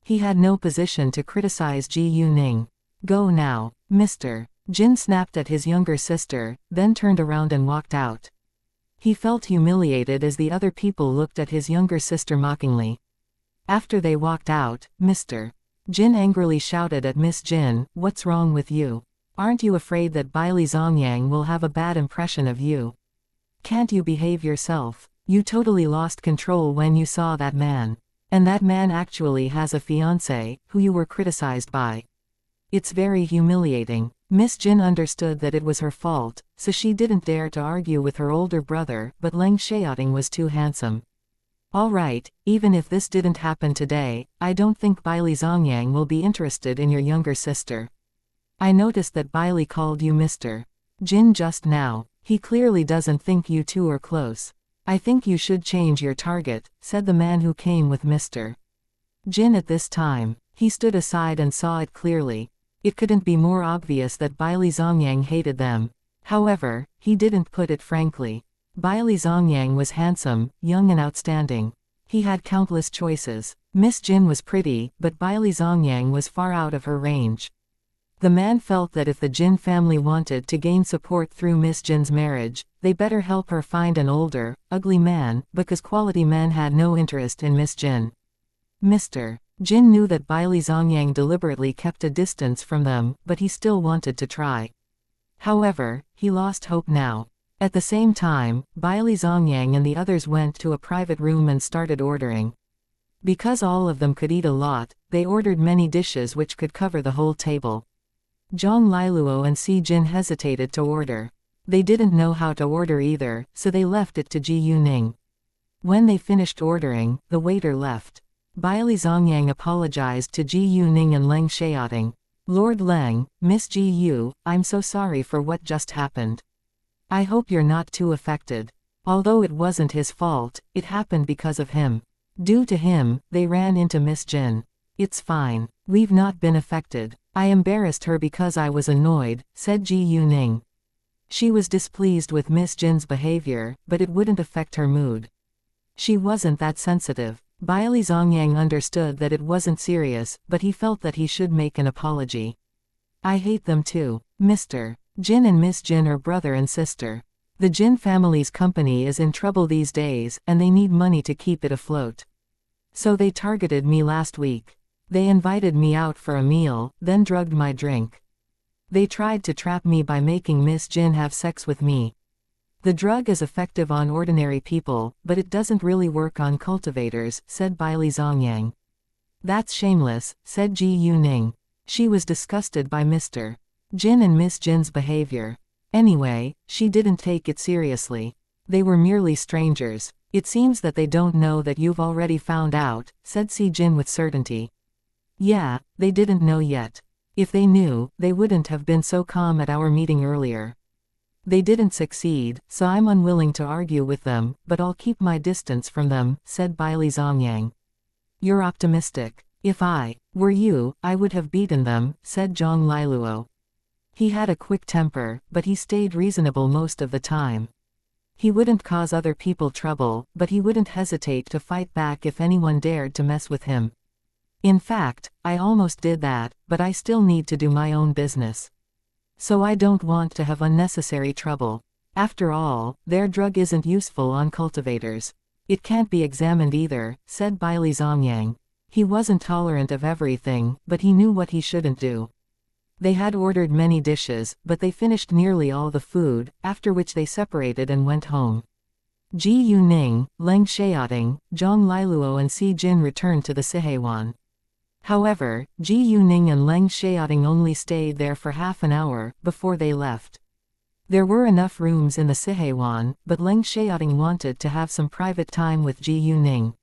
He had no position to criticize Ji Yuning. Go now. Mr. Jin snapped at his younger sister, then turned around and walked out. He felt humiliated as the other people looked at his younger sister mockingly. After they walked out, Mr. Jin angrily shouted at Miss Jin, "What's wrong with you? Aren't you afraid that Bailey Zongyang will have a bad impression of you? Can't you behave yourself? You totally lost control when you saw that man. And that man actually has a fiancé, who you were criticized by. It's very humiliating." Miss Jin understood that it was her fault, so she didn't dare to argue with her older brother, but Leng Xiaoting was too handsome. Alright, even if this didn't happen today, I don't think Bailey Zongyang will be interested in your younger sister. I noticed that Bailey called you Mr. Jin just now. He clearly doesn't think you two are close. I think you should change your target, said the man who came with Mr. Jin at this time. He stood aside and saw it clearly. It couldn't be more obvious that Bailey Zongyang hated them. However, he didn't put it frankly. Bailey Zongyang was handsome, young and outstanding. He had countless choices. Miss Jin was pretty, but Bai Zongyang was far out of her range. The man felt that if the Jin family wanted to gain support through Miss Jin's marriage, they better help her find an older, ugly man, because quality men had no interest in Miss Jin. Mr. Jin knew that Bai Zongyang deliberately kept a distance from them, but he still wanted to try. However, he lost hope now. At the same time, Bai Zongyang and the others went to a private room and started ordering. Because all of them could eat a lot, they ordered many dishes which could cover the whole table. Zhang Liluo and Si Jin hesitated to order. They didn't know how to order either, so they left it to Ji Yuning. When they finished ordering, the waiter left. Bai Zongyang apologized to Ji Yuning and Leng Xiaoting. Lord Leng, Miss Ji Yu, I'm so sorry for what just happened. I hope you're not too affected. Although it wasn't his fault, it happened because of him. Due to him, they ran into Miss Jin. It's fine. We've not been affected. I embarrassed her because I was annoyed, said Ji Yuning. She was displeased with Miss Jin's behavior, but it wouldn't affect her mood. She wasn't that sensitive. Bai Zongyang understood that it wasn't serious, but he felt that he should make an apology. I hate them too. Mr. Jin and Miss Jin are brother and sister. The Jin family's company is in trouble these days, and they need money to keep it afloat. So they targeted me last week. They invited me out for a meal, then drugged my drink. They tried to trap me by making Miss Jin have sex with me. The drug is effective on ordinary people, but it doesn't really work on cultivators, said Bai Zongyang. That's shameless, said Ji Yuning. She was disgusted by Mr. Jin and Miss Jin's behavior. Anyway, she didn't take it seriously. They were merely strangers. It seems that they don't know that you've already found out, said Si Jin with certainty. Yeah, they didn't know yet. If they knew, they wouldn't have been so calm at our meeting earlier. They didn't succeed, so I'm unwilling to argue with them, but I'll keep my distance from them, said Bai Zongyang. You're optimistic. If I were you, I would have beaten them, said Zhang Liluo. He had a quick temper, but he stayed reasonable most of the time. He wouldn't cause other people trouble, but he wouldn't hesitate to fight back if anyone dared to mess with him. In fact, I almost did that, but I still need to do my own business. So I don't want to have unnecessary trouble. After all, their drug isn't useful on cultivators. It can't be examined either, said Bai Zongyang. He wasn't tolerant of everything, but he knew what he shouldn't do. They had ordered many dishes, but they finished nearly all the food, after which they separated and went home. Ji Yuning, Leng Xiaoting, Zhang Liluo and Si Jin returned to the Sihewan. However, Ji Yuning and Leng Xiaoting only stayed there for half an hour, before they left. There were enough rooms in the Sihewan, but Leng Xiaoting wanted to have some private time with Ji Yuning.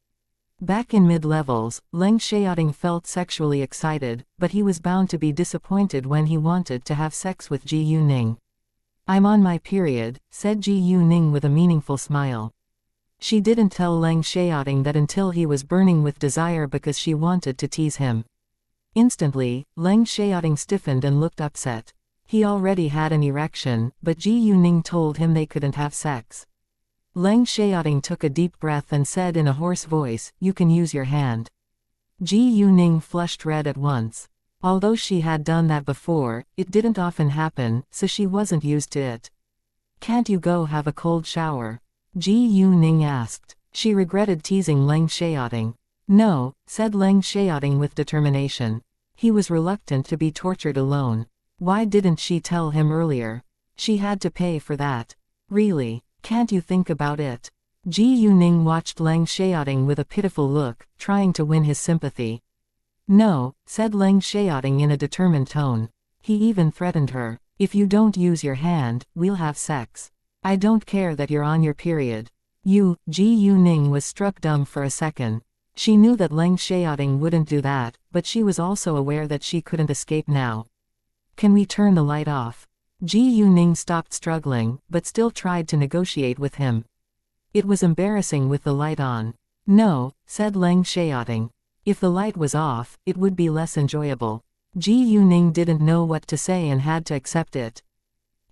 Back in mid-levels, Leng Xiaoting felt sexually excited, but he was bound to be disappointed when he wanted to have sex with Ji Yuning. I'm on my period, said Ji Yuning with a meaningful smile. She didn't tell Leng Xiaoting that until he was burning with desire because she wanted to tease him. Instantly, Leng Xiaoting stiffened and looked upset. He already had an erection, but Ji Yuning told him they couldn't have sex. Leng Xiaoting took a deep breath and said in a hoarse voice, "You can use your hand." Ji Yuning flushed red at once. Although she had done that before, it didn't often happen, so she wasn't used to it. "Can't you go have a cold shower?" Ji Yuning asked. She regretted teasing Leng Xiaoting. "No," said Leng Xiaoting with determination. He was reluctant to be tortured alone. Why didn't she tell him earlier? She had to pay for that. Really, can't you think about it? Ji Yuning watched Leng Xiaoting with a pitiful look, trying to win his sympathy. "No," said Leng Xiaoting in a determined tone. He even threatened her. "If you don't use your hand, we'll have sex. I don't care that you're on your period." Ji Yuning was struck dumb for a second. She knew that Leng Xiaoting wouldn't do that, but she was also aware that she couldn't escape now. "Can we turn the light off?" Ji Yuning stopped struggling, but still tried to negotiate with him. It was embarrassing with the light on. "No," said Leng Xiaoting. "If the light was off, it would be less enjoyable." Ji Yuning didn't know what to say and had to accept it.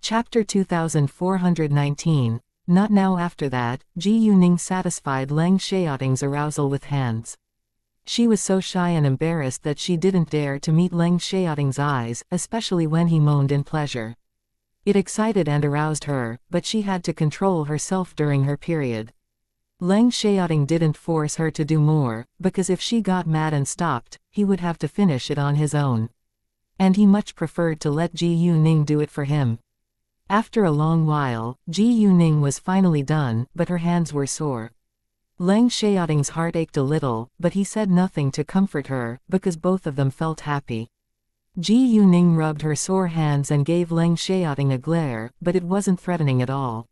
Chapter 2419, Not now. After that, Ji Yuning satisfied Leng Xiaoting's arousal with hands. She was so shy and embarrassed that she didn't dare to meet Leng Xiaoting's eyes, especially when he moaned in pleasure. It excited and aroused her, but she had to control herself during her period. Leng Xiaoting didn't force her to do more, because if she got mad and stopped, he would have to finish it on his own. And he much preferred to let Ji Yuning do it for him. After a long while, Ji Yuning was finally done, but her hands were sore. Leng Xiaoting's heart ached a little, but he said nothing to comfort her, because both of them felt happy. Ji Yuning rubbed her sore hands and gave Leng Xiaoting a glare, but it wasn't threatening at all.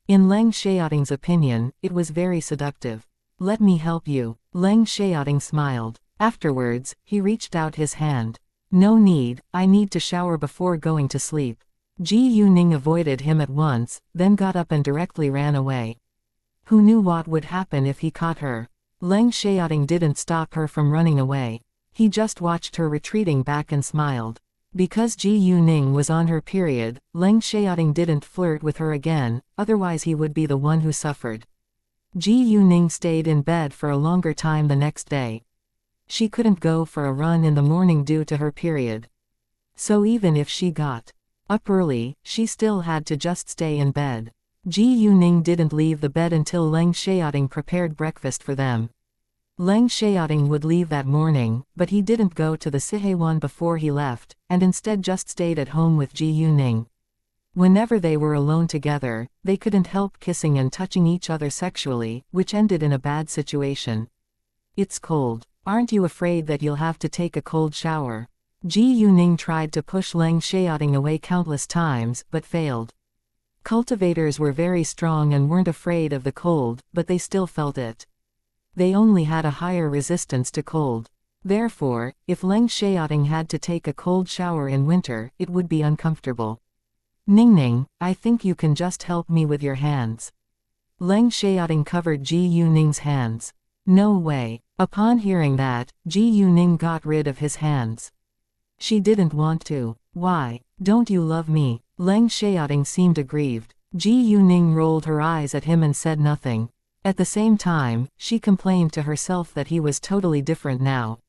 In Leng Xiaoting's opinion, it was very seductive. "Let me help you." Leng Xiaoting smiled. Afterwards, he reached out his hand. "No need, I need to shower before going to sleep." Ji Yuning avoided him at once, then got up and directly ran away. Who knew what would happen if he caught her? Leng Xiaoting didn't stop her from running away. He just watched her retreating back and smiled. Because Ji Yuning was on her period, Leng Xiaoting didn't flirt with her again, otherwise he would be the one who suffered. Ji Yuning stayed in bed for a longer time the next day. She couldn't go for a run in the morning due to her period. So even if she got up early, she still had to just stay in bed. Ji Yuning didn't leave the bed until Leng Xiaoting prepared breakfast for them. Leng Xiaoting would leave that morning, but he didn't go to the Sihewan before he left, and instead just stayed at home with Ji Yuning. Whenever they were alone together, they couldn't help kissing and touching each other sexually, which ended in a bad situation. "It's cold. Aren't you afraid that you'll have to take a cold shower?" Ji Yuning tried to push Leng Xiaoting away countless times, but failed. Cultivators were very strong and weren't afraid of the cold, but they still felt it. They only had a higher resistance to cold. Therefore, if Leng Xiaoting had to take a cold shower in winter, it would be uncomfortable. "Ningning, I think you can just help me with your hands." Leng Xiaoting covered Ji Yuning's hands. "No way." Upon hearing that, Ji Yuning got rid of his hands. She didn't want to. "Why? Don't you love me?" Leng Xiaoting seemed aggrieved. Ji Yuning rolled her eyes at him and said nothing. At the same time, she complained to herself that he was totally different now.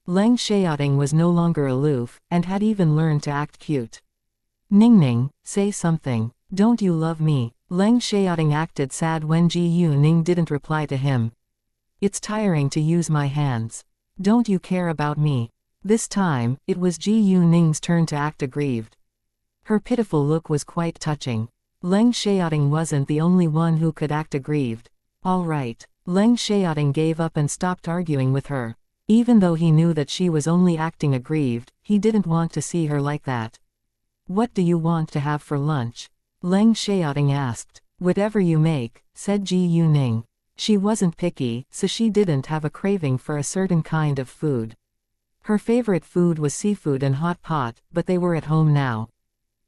Leng Xiaoting was no longer aloof, and had even learned to act cute. "Ningning, say something. Don't you love me?" Leng Xiaoting acted sad when Ji Yuning didn't reply to him. "It's tiring to use my hands. Don't you care about me?" This time, it was Ji Yuning's turn to act aggrieved. Her pitiful look was quite touching. Leng Xiaoting wasn't the only one who could act aggrieved. "All right." Leng Xiaoting gave up and stopped arguing with her. Even though he knew that she was only acting aggrieved, he didn't want to see her like that. "What do you want to have for lunch?" Leng Xiaoting asked. "Whatever you make," said Ji Yuning. She wasn't picky, so she didn't have a craving for a certain kind of food. Her favorite food was seafood and hot pot, but they were at home now.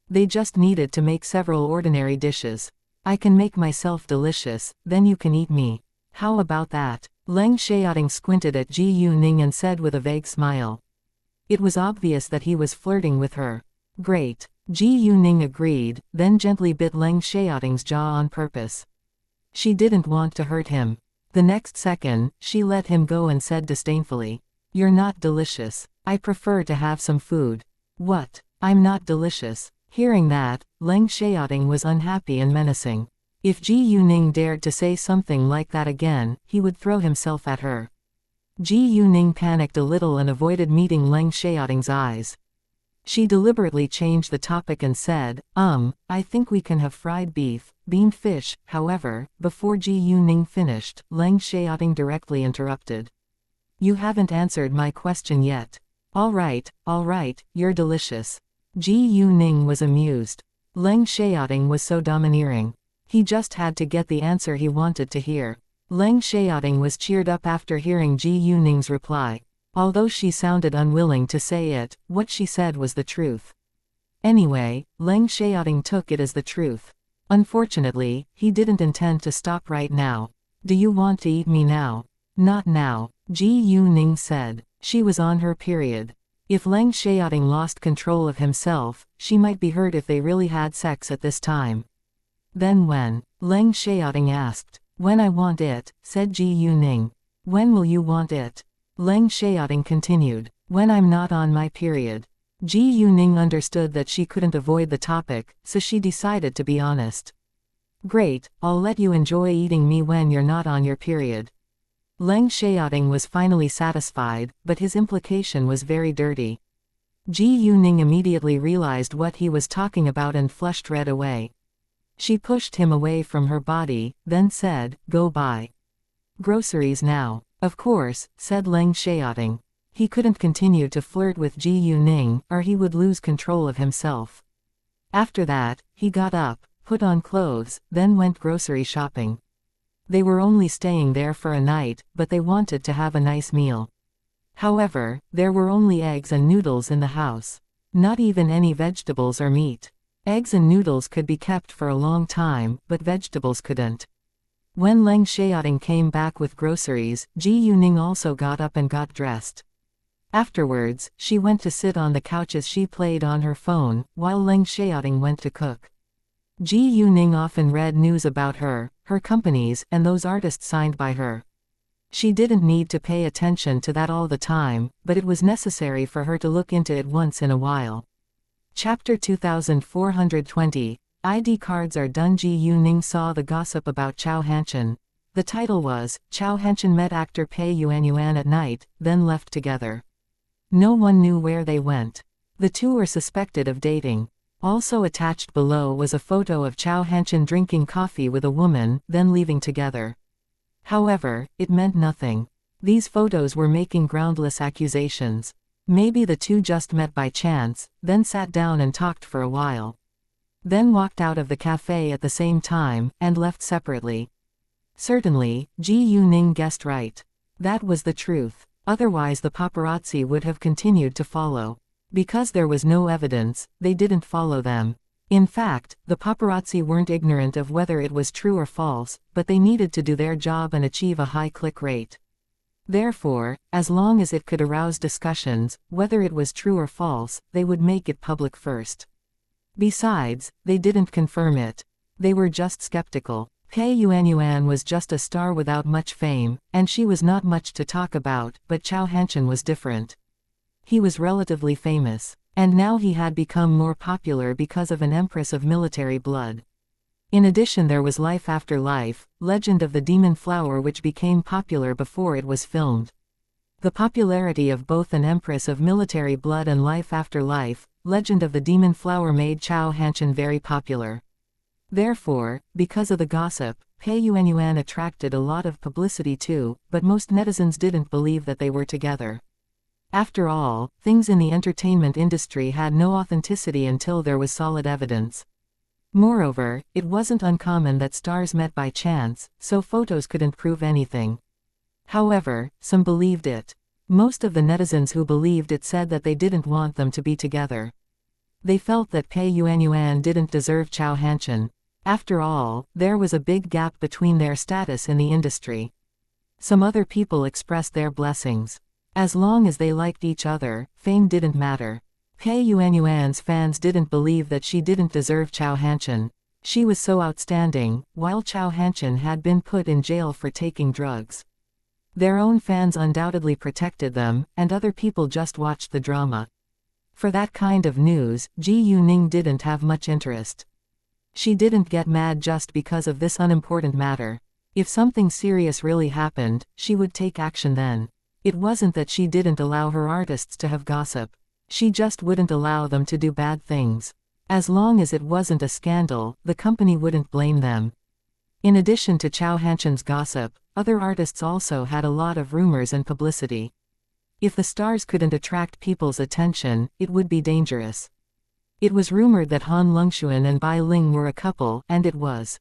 They just needed to make several ordinary dishes. "I can make myself delicious, then you can eat me. How about that?" Leng Xiaoting squinted at Ji Yuning and said with a vague smile. It was obvious that he was flirting with her. "Great." Ji Yuning agreed, then gently bit Leng Xiaoting's jaw on purpose. She didn't want to hurt him. The next second, she let him go and said disdainfully, "You're not delicious. I prefer to have some food." "What? I'm not delicious?" Hearing that, Leng Xiaoting was unhappy and menacing. If Ji Yuning dared to say something like that again, he would throw himself at her. Ji Yuning panicked a little and avoided meeting Leng Xiaoting's eyes. She deliberately changed the topic and said, I think we can have fried beef, bean fish." However, before Ji Yuning finished, Leng Xiaoting directly interrupted. "You haven't answered my question yet." All right, you're delicious." Ji Yuning was amused. Leng Xiaoting was so domineering. He just had to get the answer he wanted to hear. Leng Xiaoting was cheered up after hearing Ji Yuning's reply. Although she sounded unwilling to say it, what she said was the truth. Anyway, Leng Xiaoting took it as the truth. Unfortunately, he didn't intend to stop right now. "Do you want to eat me now?" "Not now," Ji Yuning said. She was on her period. If Leng Xiaoting lost control of himself, she might be hurt if they really had sex at this time. Then when? Leng Xiaoting asked. When I want it, said Ji Yuning. When will you want it? Leng Xiaoting continued. When I'm not on my period. Ji Yuning understood that she couldn't avoid the topic, so she decided to be honest. Great, I'll let you enjoy eating me when you're not on your period. Leng Xiaoting was finally satisfied, but his implication was very dirty. Ji Yuning immediately realized what he was talking about and flushed red away. She pushed him away from her body, then said, "Go buy groceries now." Of course, said Leng Xiaoting. He couldn't continue to flirt with Ji Yuning, or he would lose control of himself. After that, he got up, put on clothes, then went grocery shopping. They were only staying there for a night, but they wanted to have a nice meal. However, there were only eggs and noodles in the house. Not even any vegetables or meat. Eggs and noodles could be kept for a long time, but vegetables couldn't. When Leng Xiaoting came back with groceries, Ji Yuning also got up and got dressed. Afterwards, she went to sit on the couch as she played on her phone, while Leng Xiaoting went to cook. Ji Yuning often read news about her, her companies, and those artists signed by her. She didn't need to pay attention to that all the time, but it was necessary for her to look into it once in a while. Chapter 2420, ID cards are done. Ji Yuning saw the gossip about Chao Hanshan. The title was, Chao Hanshan met actor Pei Yuanyuan at night, then left together. No one knew where they went. The two were suspected of dating. Also attached below was a photo of Chao Hanshan drinking coffee with a woman, then leaving together. However, it meant nothing. These photos were making groundless accusations. Maybe the two just met by chance, then sat down and talked for a while. Then walked out of the cafe at the same time, and left separately. Certainly, Ji Yuning guessed right. That was the truth. Otherwise the paparazzi would have continued to follow. Because there was no evidence, they didn't follow them. In fact, the paparazzi weren't ignorant of whether it was true or false, but they needed to do their job and achieve a high click rate. Therefore, as long as it could arouse discussions, whether it was true or false, they would make it public first. Besides, they didn't confirm it. They were just skeptical. Pei Yuanyuan was just a star without much fame, and she was not much to talk about, but Chao Hanshan was different. He was relatively famous, and now he had become more popular because of an empress of military blood. In addition, there was Life After Life, Legend of the Demon Flower, which became popular before it was filmed. The popularity of both an empress of military blood and Life After Life, Legend of the Demon Flower made Chao Hanshan very popular. Therefore, because of the gossip, Pei Yuanyuan attracted a lot of publicity too, but most netizens didn't believe that they were together. After all, things in the entertainment industry had no authenticity until there was solid evidence. Moreover, it wasn't uncommon that stars met by chance, so photos couldn't prove anything. However, some believed it. Most of the netizens who believed it said that they didn't want them to be together. They felt that Pei Yuanyuan didn't deserve Chao Hanshan. After all, there was a big gap between their status in the industry. Some other people expressed their blessings. As long as they liked each other, fame didn't matter. Pei Yuanyuan's fans didn't believe that she didn't deserve Chao Hanshan. She was so outstanding, while Chao Hanshan had been put in jail for taking drugs. Their own fans undoubtedly protected them, and other people just watched the drama. For that kind of news, Ji Yuning didn't have much interest. She didn't get mad just because of this unimportant matter. If something serious really happened, she would take action then. It wasn't that she didn't allow her artists to have gossip. She just wouldn't allow them to do bad things. As long as it wasn't a scandal, the company wouldn't blame them. In addition to Chao Hanshan's gossip, other artists also had a lot of rumors and publicity. If the stars couldn't attract people's attention, it would be dangerous. It was rumored that Han Lengxuan and Bai Ling were a couple, and it was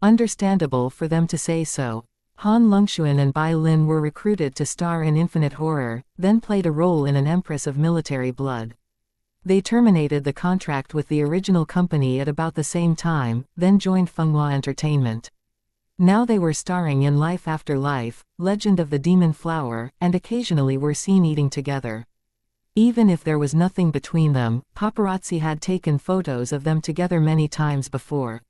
understandable for them to say so. Han Lengxuan and Bai Lin were recruited to star in Infinite Horror, then played a role in An Empress of Military Blood. They terminated the contract with the original company at about the same time, then joined Fenghua Entertainment. Now they were starring in Life After Life, Legend of the Demon Flower, and occasionally were seen eating together. Even if there was nothing between them, paparazzi had taken photos of them together many times before.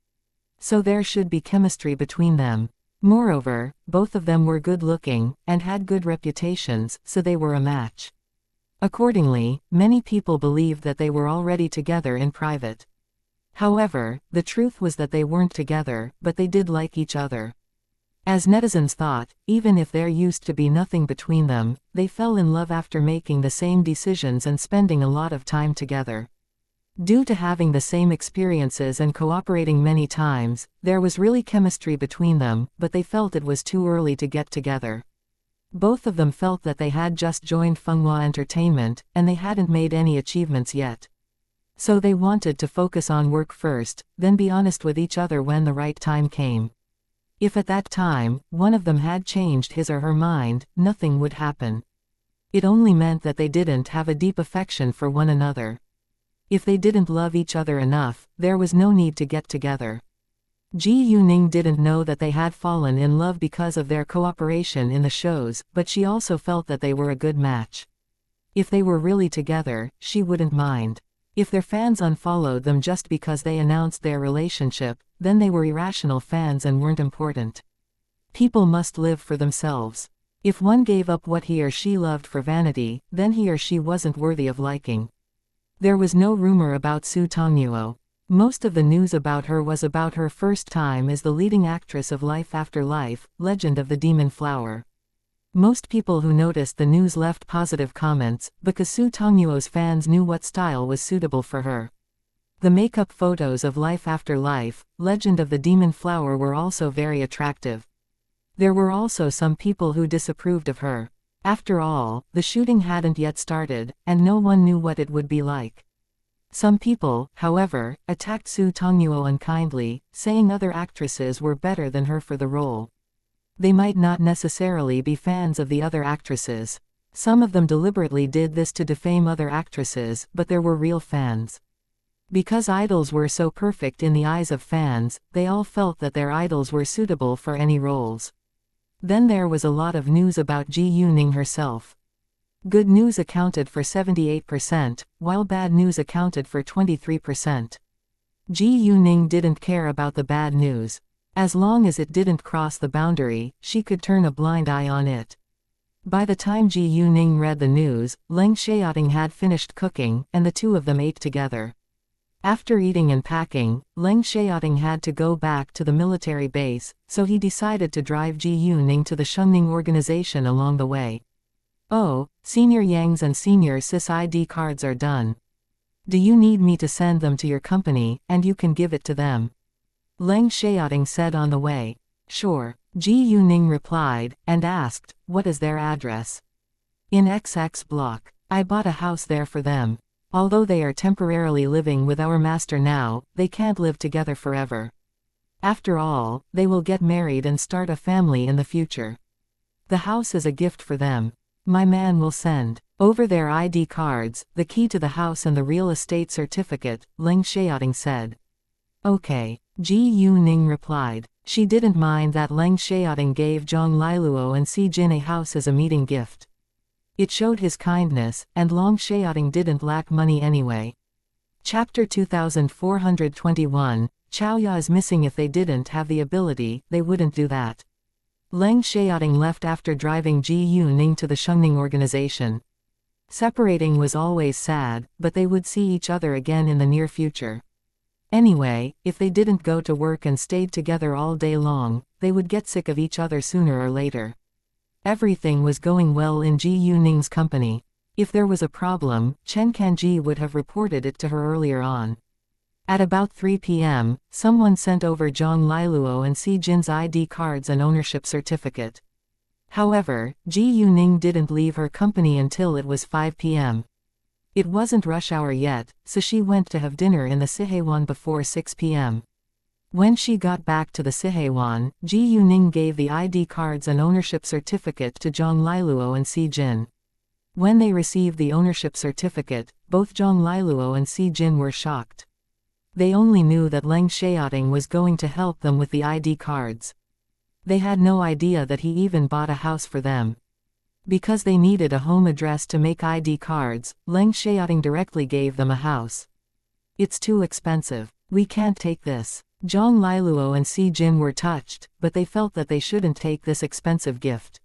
So there should be chemistry between them. Moreover, both of them were good-looking, and had good reputations, so they were a match. Accordingly, many people believed that they were already together in private. However, the truth was that they weren't together, but they did like each other. As netizens thought, even if there used to be nothing between them, they fell in love after making the same decisions and spending a lot of time together. Due to having the same experiences and cooperating many times, there was really chemistry between them, but they felt it was too early to get together. Both of them felt that they had just joined Fenghua Entertainment, and they hadn't made any achievements yet. So they wanted to focus on work first, then be honest with each other when the right time came. If at that time, one of them had changed his or her mind, nothing would happen. It only meant that they didn't have a deep affection for one another. If they didn't love each other enough, there was no need to get together. Ji Yuning didn't know that they had fallen in love because of their cooperation in the shows, but she also felt that they were a good match. If they were really together, she wouldn't mind. If their fans unfollowed them just because they announced their relationship, then they were irrational fans and weren't important. People must live for themselves. If one gave up what he or she loved for vanity, then he or she wasn't worthy of liking. There was no rumor about Su Tongnuo. Most of the news about her was about her first time as the leading actress of Life After Life, Legend of the Demon Flower. Most people who noticed the news left positive comments, because Su Tongnuo's fans knew what style was suitable for her. The makeup photos of Life After Life, Legend of the Demon Flower were also very attractive. There were also some people who disapproved of her. After all, the shooting hadn't yet started, and no one knew what it would be like. Some people, however, attacked Su Tongnuo unkindly, saying other actresses were better than her for the role. They might not necessarily be fans of the other actresses. Some of them deliberately did this to defame other actresses, but there were real fans. Because idols were so perfect in the eyes of fans, they all felt that their idols were suitable for any roles. Then there was a lot of news about Ji Yuning herself. Good news accounted for 78%, while bad news accounted for 23%. Ji Yuning didn't care about the bad news. As long as it didn't cross the boundary, she could turn a blind eye on it. By the time Ji Yuning read the news, Leng Xiaoting had finished cooking, and the two of them ate together. After eating and packing, Leng Xiaoting had to go back to the military base, so he decided to drive Ji Yuning to the Shengning organization along the way. Oh, Senior Yang's and Senior Sis ID cards are done. Do you need me to send them to your company, and you can give it to them? Leng Xiaoting said on the way. Sure. Ji Yuning replied, and asked, what is their address? In XX block. I bought a house there for them. Although they are temporarily living with our master now, they can't live together forever. After all, they will get married and start a family in the future. The house is a gift for them. My man will send over their ID cards, the key to the house and the real estate certificate, Leng Xiaoting said. Okay. Ji Yuning replied. She didn't mind that Leng Xiaoting gave Zhang Liluo and Si Jin a house as a meeting gift. It showed his kindness, and Long Xiaoting didn't lack money anyway. Chapter 2421, Chaoya is missing. If they didn't have the ability, they wouldn't do that. Leng Xiaoting left after driving Ji Yuning to the Shengning organization. Separating was always sad, but they would see each other again in the near future. Anyway, if they didn't go to work and stayed together all day long, they would get sick of each other sooner or later. Everything was going well in Ji Yuning's company. If there was a problem, Chen Kanji would have reported it to her earlier on. At about 3 p.m., someone sent over Zhang Liluo and Si Jin's ID cards and ownership certificate. However, Ji Yuning didn't leave her company until it was 5 p.m. It wasn't rush hour yet, so she went to have dinner in the Sihewan before 6 p.m. When she got back to the Sihewan, Ji Yuning gave the ID cards and ownership certificate to Zhang Liluo and Si Jin. When they received the ownership certificate, both Zhang Liluo and Si Jin were shocked. They only knew that Leng Xiaoting was going to help them with the ID cards. They had no idea that he even bought a house for them. Because they needed a home address to make ID cards, Leng Xiaoting directly gave them a house. It's too expensive. We can't take this. Zhang Liluo and Si Jin were touched, but they felt that they shouldn't take this expensive gift.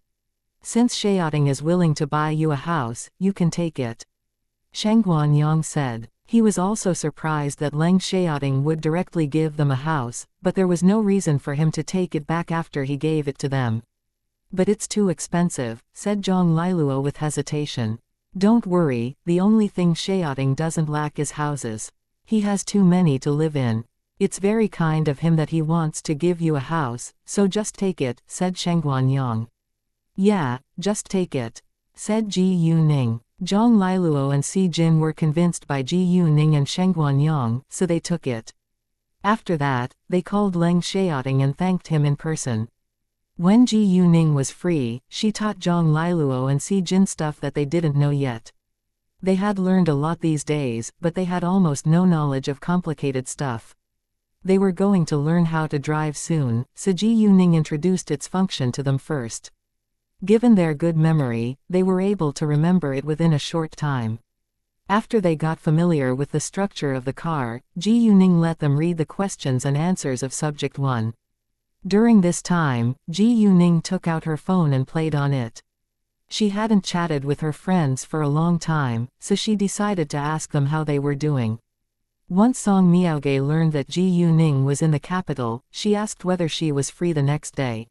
Since Xiaoting is willing to buy you a house, you can take it. Shangguan Yang said. He was also surprised that Leng Xiaoting would directly give them a house, but there was no reason for him to take it back after he gave it to them. But it's too expensive, said Zhang Liluo with hesitation. Don't worry, the only thing Xiaoting doesn't lack is houses. He has too many to live in. It's very kind of him that he wants to give you a house, so just take it, said Shangguan Yang. Yeah, just take it, said Ji Yuning. Zhang Liluo and Si Jin were convinced by Ji Yuning and Shangguan Yang, so they took it. After that, they called Leng Xiaoting and thanked him in person. When Ji Yuning was free, she taught Zhang Liluo and Si Jin stuff that they didn't know yet. They had learned a lot these days, but they had almost no knowledge of complicated stuff. They were going to learn how to drive soon, so Ji Yuning introduced its function to them first. Given their good memory, they were able to remember it within a short time. After they got familiar with the structure of the car, Ji Yuning let them read the questions and answers of Subject 1. During this time, Ji Yuning took out her phone and played on it. She hadn't chatted with her friends for a long time, so she decided to ask them how they were doing. Once Song Miaoge learned that Ji Yuning was in the capital, she asked whether she was free the next day.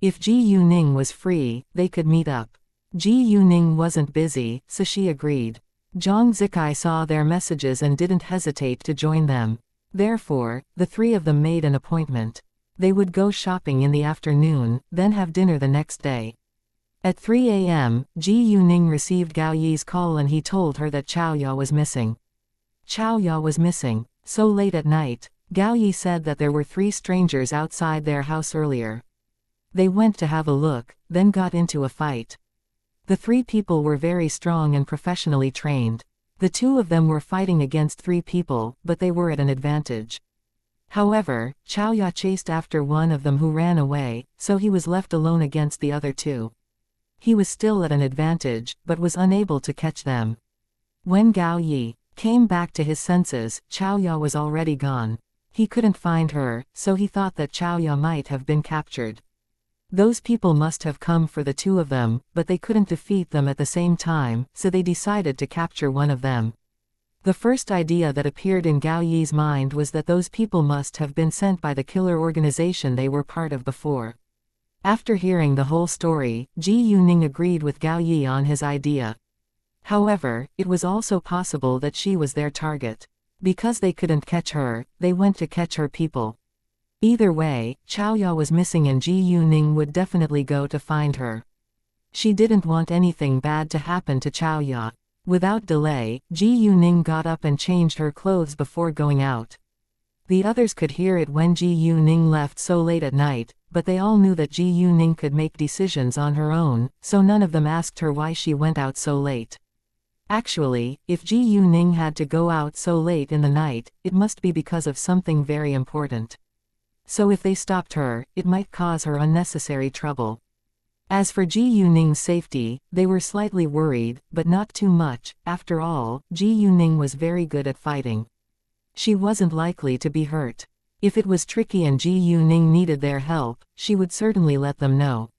If Ji Yuning was free, they could meet up. Ji Yuning wasn't busy, so she agreed. Zhang Zikai saw their messages and didn't hesitate to join them. Therefore, the three of them made an appointment. They would go shopping in the afternoon, then have dinner the next day. At 3 a.m., Ji Yuning received Gao Yi's call and he told her that Chao Ya was missing. Chao Ya was missing. So late at night, Gao Yi said that there were 3 strangers outside their house earlier. They went to have a look, then got into a fight. The 3 people were very strong and professionally trained. The 2 of them were fighting against 3 people, but they were at an advantage. However, Chao Ya chased after one of them who ran away, so he was left alone against the other 2. He was still at an advantage, but was unable to catch them. When Gao Yi came back to his senses, Chao Ya was already gone. He couldn't find her, so he thought that Chao Ya might have been captured. Those people must have come for the 2 of them, but they couldn't defeat them at the same time, so they decided to capture one of them. The first idea that appeared in Gao Yi's mind was that those people must have been sent by the killer organization they were part of before. After hearing the whole story, Ji Yuning agreed with Gao Yi on his idea. However, it was also possible that she was their target. Because they couldn't catch her, they went to catch her people. Either way, Chao Ya was missing and Ji Yuning would definitely go to find her. She didn't want anything bad to happen to Chao Ya. Without delay, Ji Yuning got up and changed her clothes before going out. The others could hear it when Ji Yuning left so late at night, but they all knew that Ji Yuning could make decisions on her own, so none of them asked her why she went out so late. Actually, if Ji Yuning had to go out so late in the night, it must be because of something very important. So if they stopped her, it might cause her unnecessary trouble. As for Ji Yuning's safety, they were slightly worried, but not too much. After all, Ji Yuning was very good at fighting. She wasn't likely to be hurt. If it was tricky and Ji Yuning needed their help, she would certainly let them know.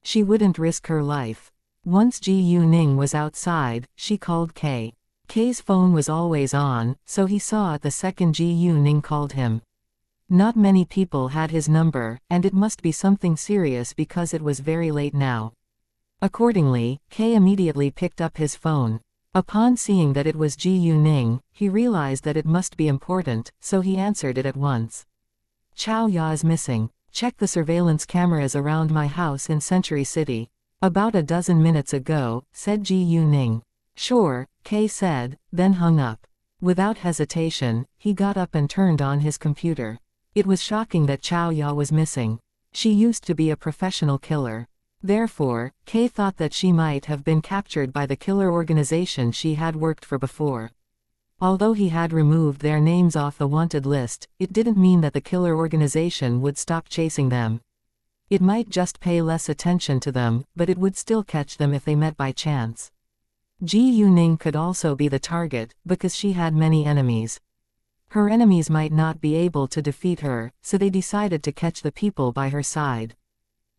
She wouldn't risk her life. Once Ji Yuning was outside, she called K. K's phone was always on, so he saw it the second Ji Yuning called him. Not many people had his number, and it must be something serious because it was very late now. Accordingly, K immediately picked up his phone. Upon seeing that it was Ji Yuning, he realized that it must be important, so he answered it at once. Chao Ya is missing. Check the surveillance cameras around my house in Century City. About a dozen minutes ago, said Ji Yuning. Sure, K said, then hung up. Without hesitation, he got up and turned on his computer. It was shocking that Chao Ya was missing. She used to be a professional killer. Therefore, Kay thought that she might have been captured by the killer organization she had worked for before. Although he had removed their names off the wanted list, it didn't mean that the killer organization would stop chasing them. It might just pay less attention to them, but it would still catch them if they met by chance. Ji Yuning could also be the target, because she had many enemies. Her enemies might not be able to defeat her, so they decided to catch the people by her side.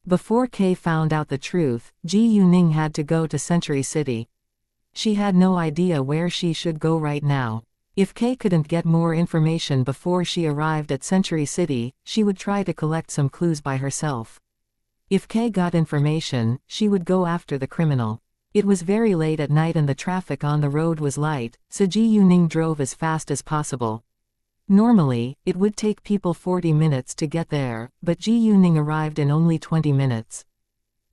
Before Kay found out the truth, Ji Yuning had to go to Century City. She had no idea where she should go right now. If Kay couldn't get more information before she arrived at Century City, she would try to collect some clues by herself. If Kay got information, she would go after the criminal. It was very late at night and the traffic on the road was light, so Ji Yuning drove as fast as possible. Normally, it would take people 40 minutes to get there, but Ji Yuning arrived in only 20 minutes.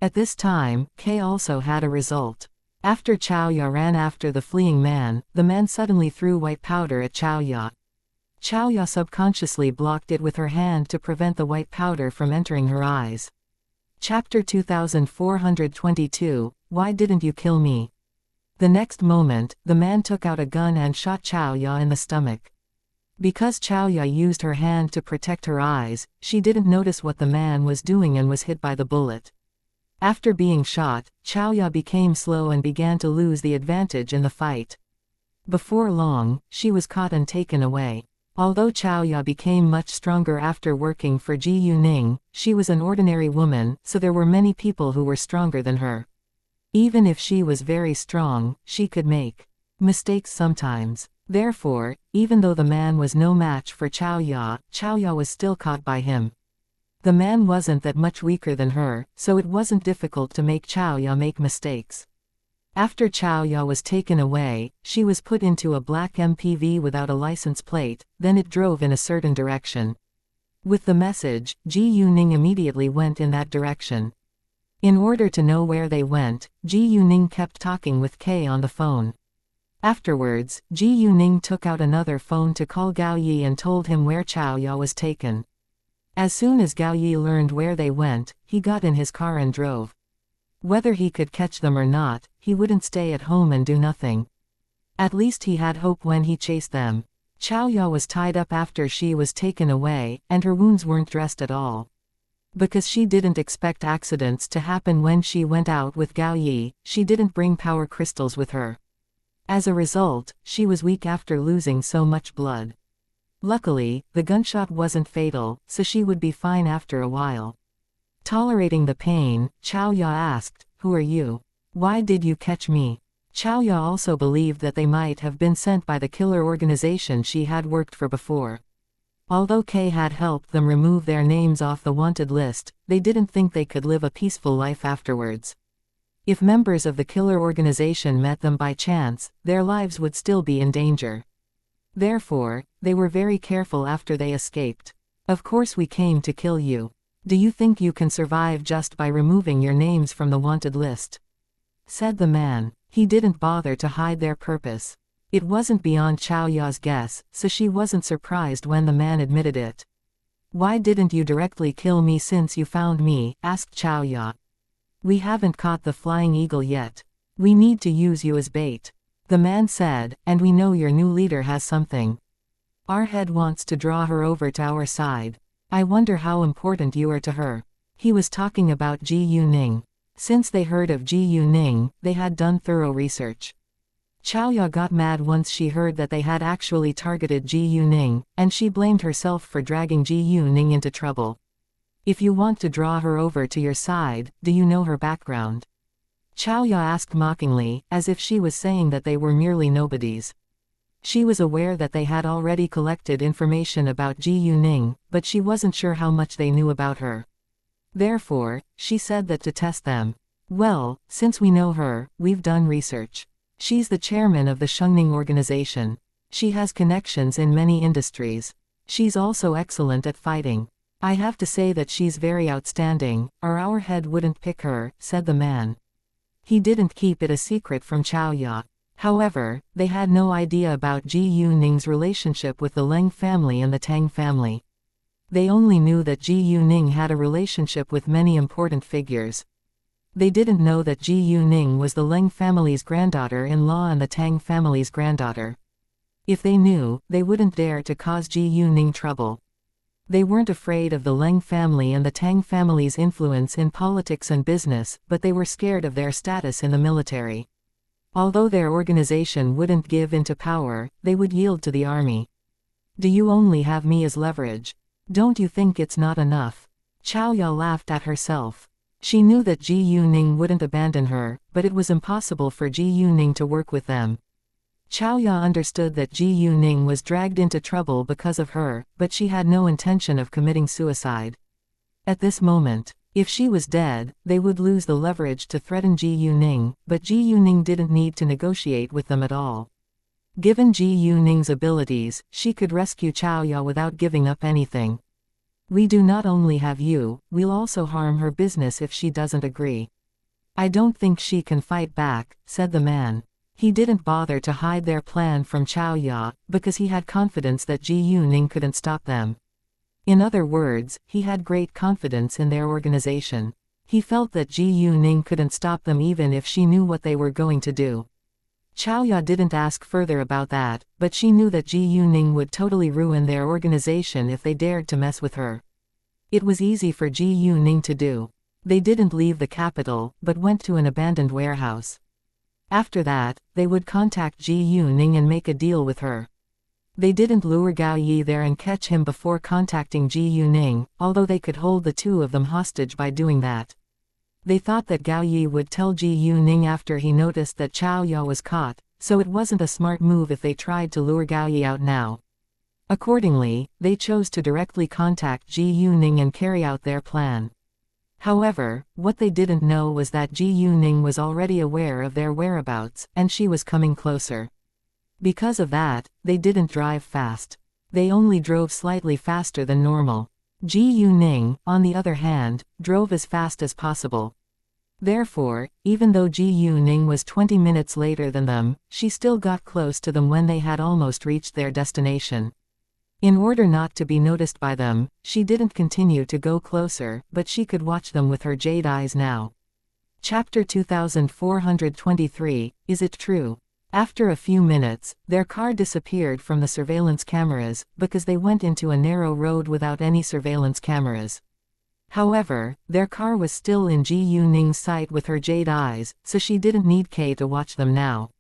At this time, Kay also had a result. After Xiaoya ran after the fleeing man, the man suddenly threw white powder at Xiaoya. Xiaoya subconsciously blocked it with her hand to prevent the white powder from entering her eyes. Chapter 2422, Why Didn't You Kill Me? The next moment, the man took out a gun and shot Xiaoya in the stomach. Because Xiaoya used her hand to protect her eyes, she didn't notice what the man was doing and was hit by the bullet. After being shot, Xiaoya became slow and began to lose the advantage in the fight. Before long, she was caught and taken away. Although Xiaoya became much stronger after working for Ji Yuning, she was an ordinary woman, so there were many people who were stronger than her. Even if she was very strong, she could make mistakes sometimes. Therefore, even though the man was no match for Xiaoya, Xiaoya was still caught by him. The man wasn't that much weaker than her, so it wasn't difficult to make Xiaoya make mistakes. After Xiaoya was taken away, she was put into a black MPV without a license plate, then it drove in a certain direction. With the message, Ji Yuning immediately went in that direction. In order to know where they went, Ji Yuning kept talking with Kay on the phone. Afterwards, Ji Yuning took out another phone to call Gao Yi and told him where Xiaoya was taken. As soon as Gao Yi learned where they went, he got in his car and drove. Whether he could catch them or not, he wouldn't stay at home and do nothing. At least he had hope when he chased them. Xiaoya was tied up after she was taken away, and her wounds weren't dressed at all. Because she didn't expect accidents to happen when she went out with Gao Yi, she didn't bring power crystals with her. As a result, she was weak after losing so much blood. Luckily, the gunshot wasn't fatal, so she would be fine after a while. Tolerating the pain, Xiaoya asked, "Who are you? Why did you catch me?" Xiaoya also believed that they might have been sent by the killer organization she had worked for before. Although Kay had helped them remove their names off the wanted list, they didn't think they could live a peaceful life afterwards. If members of the killer organization met them by chance, their lives would still be in danger. Therefore, they were very careful after they escaped. "Of course we came to kill you. Do you think you can survive just by removing your names from the wanted list?" said the man. He didn't bother to hide their purpose. It wasn't beyond Xiaoya's guess, so she wasn't surprised when the man admitted it. "Why didn't you directly kill me since you found me?" asked Xiaoya. "We haven't caught the flying eagle yet. We need to use you as bait," the man said, "and we know your new leader has something. Our head wants to draw her over to our side. I wonder how important you are to her." He was talking about Ji Yuning. Since they heard of Ji Yuning, they had done thorough research. Xiaoya got mad once she heard that they had actually targeted Ji Yuning, and she blamed herself for dragging Ji Yuning into trouble. "If you want to draw her over to your side, do you know her background?" Xiaoya asked mockingly, as if she was saying that they were merely nobodies. She was aware that they had already collected information about Ji Yuning, but she wasn't sure how much they knew about her. Therefore, she said that to test them. "Well, since we know her, we've done research. She's the chairman of the Shengning organization. She has connections in many industries. She's also excellent at fighting. I have to say that she's very outstanding, or our head wouldn't pick her," said the man. He didn't keep it a secret from Xiaoya. However, they had no idea about Ji Yuning's relationship with the Leng family and the Tang family. They only knew that Ji Yuning had a relationship with many important figures. They didn't know that Ji Yuning was the Leng family's granddaughter-in-law and the Tang family's granddaughter. If they knew, they wouldn't dare to cause Ji Yuning trouble. They weren't afraid of the Leng family and the Tang family's influence in politics and business, but they were scared of their status in the military. Although their organization wouldn't give into power, they would yield to the army. Do you only have me as leverage? Don't you think it's not enough? Xiaoya laughed at herself. She knew that Ji Yuning wouldn't abandon her, but it was impossible for Ji Yuning to work with them. Xiaoya understood that Ji Yuning was dragged into trouble because of her, but she had no intention of committing suicide. At this moment, if she was dead, they would lose the leverage to threaten Ji Yuning, but Ji Yuning didn't need to negotiate with them at all. Given Ji Yuning's abilities, she could rescue Xiaoya without giving up anything. We do not only have you, we'll also harm her business if she doesn't agree. I don't think she can fight back, said the man. He didn't bother to hide their plan from Xiaoya, because he had confidence that Ji Yuning couldn't stop them. In other words, he had great confidence in their organization. He felt that Ji Yuning couldn't stop them even if she knew what they were going to do. Xiaoya didn't ask further about that, but she knew that Ji Yuning would totally ruin their organization if they dared to mess with her. It was easy for Ji Yuning to do. They didn't leave the capital, but went to an abandoned warehouse. After that, they would contact Ji Yuning and make a deal with her. They didn't lure Gao Yi there and catch him before contacting Ji Yuning, although they could hold the two of them hostage by doing that. They thought that Gao Yi would tell Ji Yuning after he noticed that Xiaoya was caught, so it wasn't a smart move if they tried to lure Gao Yi out now. Accordingly, they chose to directly contact Ji Yuning and carry out their plan. However, what they didn't know was that Ji Yuning was already aware of their whereabouts, and she was coming closer. Because of that, they didn't drive fast. They only drove slightly faster than normal. Ji Yuning, on the other hand, drove as fast as possible. Therefore, even though Ji Yuning was 20 minutes later than them, she still got close to them when they had almost reached their destination. In order not to be noticed by them, she didn't continue to go closer, but she could watch them with her jade eyes now. Chapter 2423, Is It True? After a few minutes, their car disappeared from the surveillance cameras, because they went into a narrow road without any surveillance cameras. However, their car was still in Ji Yuning's sight with her jade eyes, so she didn't need Kay to watch them now.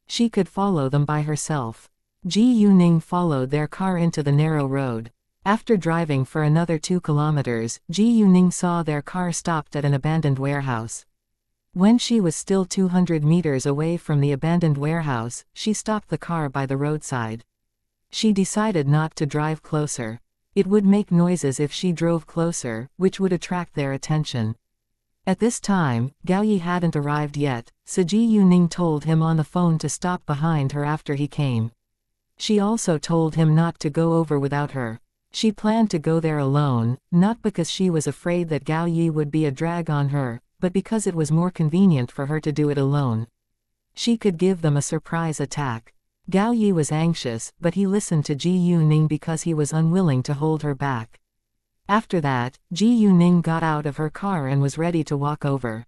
She could follow them by herself. Ji Yuning followed their car into the narrow road. After driving for another 2 kilometers, Ji Yuning saw their car stopped at an abandoned warehouse. When she was still 200 meters away from the abandoned warehouse, she stopped the car by the roadside. She decided not to drive closer. It would make noises if she drove closer, which would attract their attention. At this time, Gao Yi hadn't arrived yet, so Ji Yuning told him on the phone to stop behind her after he came. She also told him not to go over without her. She planned to go there alone, not because she was afraid that Gao Yi would be a drag on her, but because it was more convenient for her to do it alone. She could give them a surprise attack. Gao Yi was anxious, but he listened to Ji Yuning because he was unwilling to hold her back. After that, Ji Yuning got out of her car and was ready to walk over.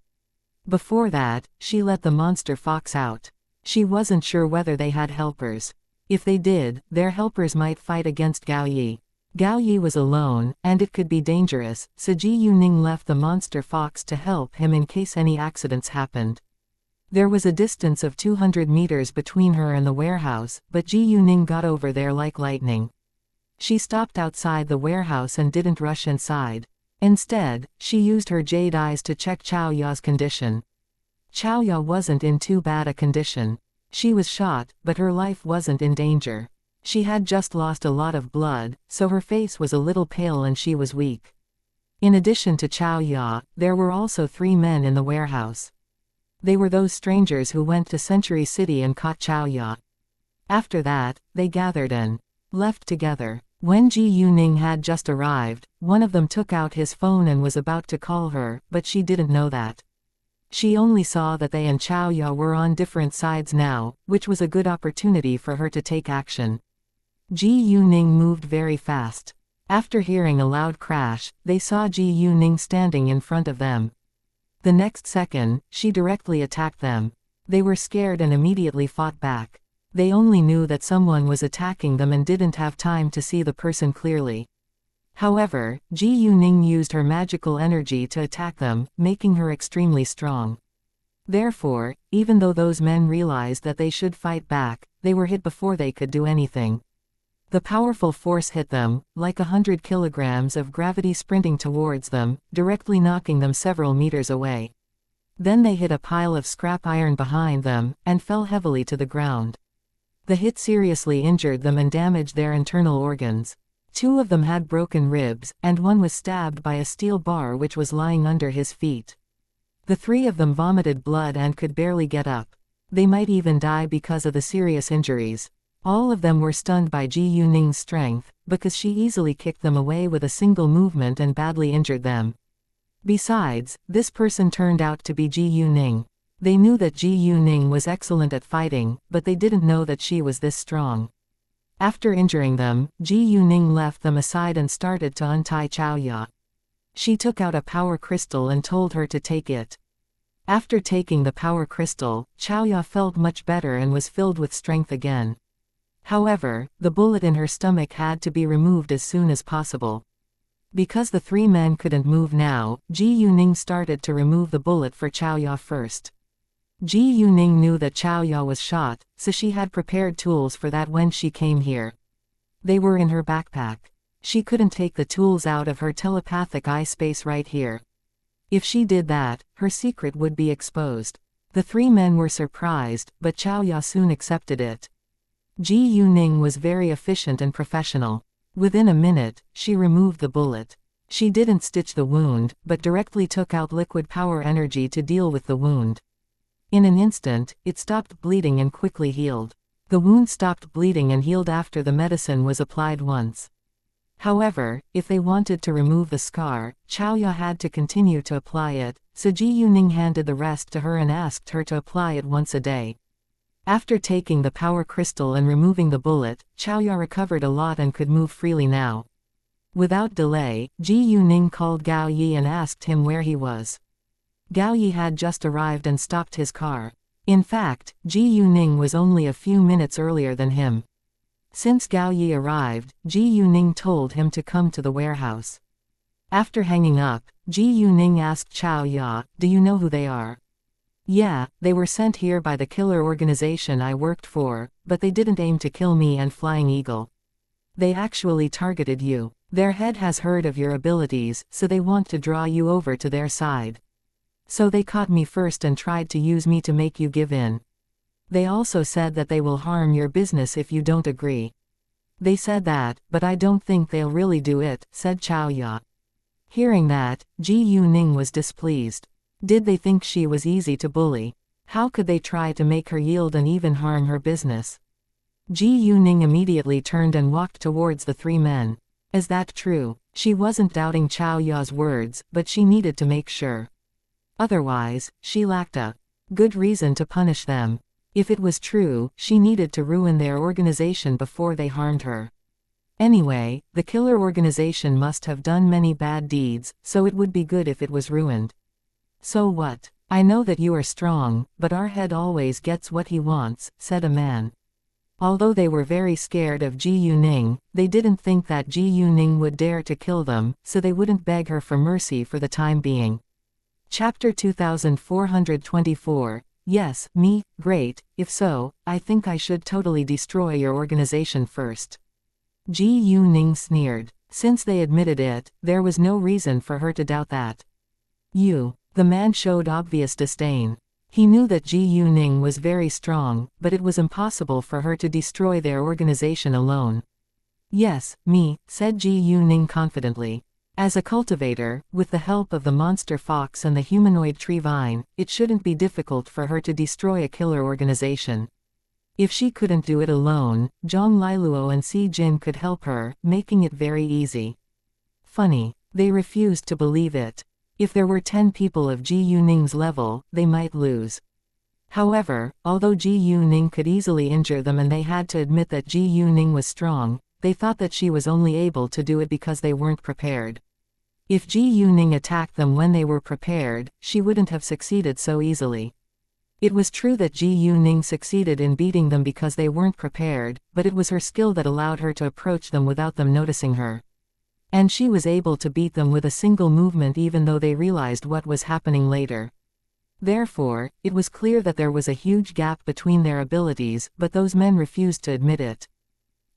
Before that, she let the monster fox out. She wasn't sure whether they had helpers. If they did, their helpers might fight against Gao Yi. Gao Yi was alone, and it could be dangerous, so Ji Yuning left the monster fox to help him in case any accidents happened. There was a distance of 200 meters between her and the warehouse, but Ji Yuning got over there like lightning. She stopped outside the warehouse and didn't rush inside. Instead, she used her jade eyes to check Xiaoya's condition. Xiaoya wasn't in too bad a condition. She was shot, but her life wasn't in danger. She had just lost a lot of blood, so her face was a little pale and she was weak. In addition to Xiaoya, there were also 3 men in the warehouse. They were those strangers who went to Century City and caught Xiaoya. After that, they gathered and left together. When Ji Yuning had just arrived, one of them took out his phone and was about to call her, but she didn't know that. She only saw that they and Xiaoya were on different sides now, which was a good opportunity for her to take action. Ji Yuning moved very fast. After hearing a loud crash, they saw Ji Yuning standing in front of them. The next second, she directly attacked them. They were scared and immediately fought back. They only knew that someone was attacking them and didn't have time to see the person clearly. However, Ji Yuning used her magical energy to attack them, making her extremely strong. Therefore, even though those men realized that they should fight back, they were hit before they could do anything. The powerful force hit them, like 100 kilograms of gravity sprinting towards them, directly knocking them several meters away. Then they hit a pile of scrap iron behind them, and fell heavily to the ground. The hit seriously injured them and damaged their internal organs. 2 of them had broken ribs, and one was stabbed by a steel bar which was lying under his feet. The 3 of them vomited blood and could barely get up. They might even die because of the serious injuries. All of them were stunned by Ji Yuning's strength, because she easily kicked them away with a single movement and badly injured them. Besides, this person turned out to be Ji Yuning. They knew that Ji Yuning was excellent at fighting, but they didn't know that she was this strong. After injuring them, Ji Yuning left them aside and started to untie Xiaoya. She took out a power crystal and told her to take it. After taking the power crystal, Xiaoya felt much better and was filled with strength again. However, the bullet in her stomach had to be removed as soon as possible. Because the 3 men couldn't move now, Ji Yuning started to remove the bullet for Xiaoya first. Ji Yuning knew that Xiaoya was shot, so she had prepared tools for that when she came here. They were in her backpack. She couldn't take the tools out of her telepathic eye space right here. If she did that, her secret would be exposed. The 3 men were surprised, but Xiaoya soon accepted it. Ji Yuning was very efficient and professional. Within a minute, she removed the bullet. She didn't stitch the wound, but directly took out liquid power energy to deal with the wound. In an instant, it stopped bleeding and quickly healed. The wound stopped bleeding and healed after the medicine was applied once. However, if they wanted to remove the scar, Xiaoya had to continue to apply it, so Ji Yuning handed the rest to her and asked her to apply it once a day. After taking the power crystal and removing the bullet, Xiaoya recovered a lot and could move freely now. Without delay, Ji Yuning called Gao Yi and asked him where he was. Gao Yi had just arrived and stopped his car. In fact, Ji Yuning was only a few minutes earlier than him. Since Gao Yi arrived, Ji Yuning told him to come to the warehouse. After hanging up, Ji Yuning asked Xiaoya, "Do you know who they are?" "Yeah, they were sent here by the killer organization I worked for, but they didn't aim to kill me and Flying Eagle. They actually targeted you. Their head has heard of your abilities, so they want to draw you over to their side. So they caught me first and tried to use me to make you give in. They also said that they will harm your business if you don't agree." "They said that, but I don't think they'll really do it," said Xiaoya. Hearing that, Ji Yuning was displeased. Did they think she was easy to bully? How could they try to make her yield and even harm her business? Ji Yuning immediately turned and walked towards the 3 men. Is that true? She wasn't doubting Xiaoya's words, but she needed to make sure. Otherwise, she lacked a good reason to punish them. If it was true, she needed to ruin their organization before they harmed her. Anyway, the killer organization must have done many bad deeds, so it would be good if it was ruined. "So what? I know that you are strong, but our head always gets what he wants," said a man. Although they were very scared of Ji Yuning, they didn't think that Ji Yuning would dare to kill them, so they wouldn't beg her for mercy for the time being. Chapter 2424. Yes, me, great, if so, I think I should totally destroy your organization first. Ji Yuning sneered. Since they admitted it, there was no reason for her to doubt that. "You." The man showed obvious disdain. He knew that Ji Yuning was very strong, but it was impossible for her to destroy their organization alone. "Yes, me," said Ji Yuning confidently. As a cultivator, with the help of the monster fox and the humanoid tree vine, it shouldn't be difficult for her to destroy a killer organization. If she couldn't do it alone, Zhang Liluo and Si Jin could help her, making it very easy. Funny, they refused to believe it. If there were 10 people of Ji Yuning's level, they might lose. However, although Ji Yuning could easily injure them and they had to admit that Ji Yuning was strong, they thought that she was only able to do it because they weren't prepared. If Ji Yuning attacked them when they were prepared, she wouldn't have succeeded so easily. It was true that Ji Yuning succeeded in beating them because they weren't prepared, but it was her skill that allowed her to approach them without them noticing her. And she was able to beat them with a single movement even though they realized what was happening later. Therefore, it was clear that there was a huge gap between their abilities, but those men refused to admit it.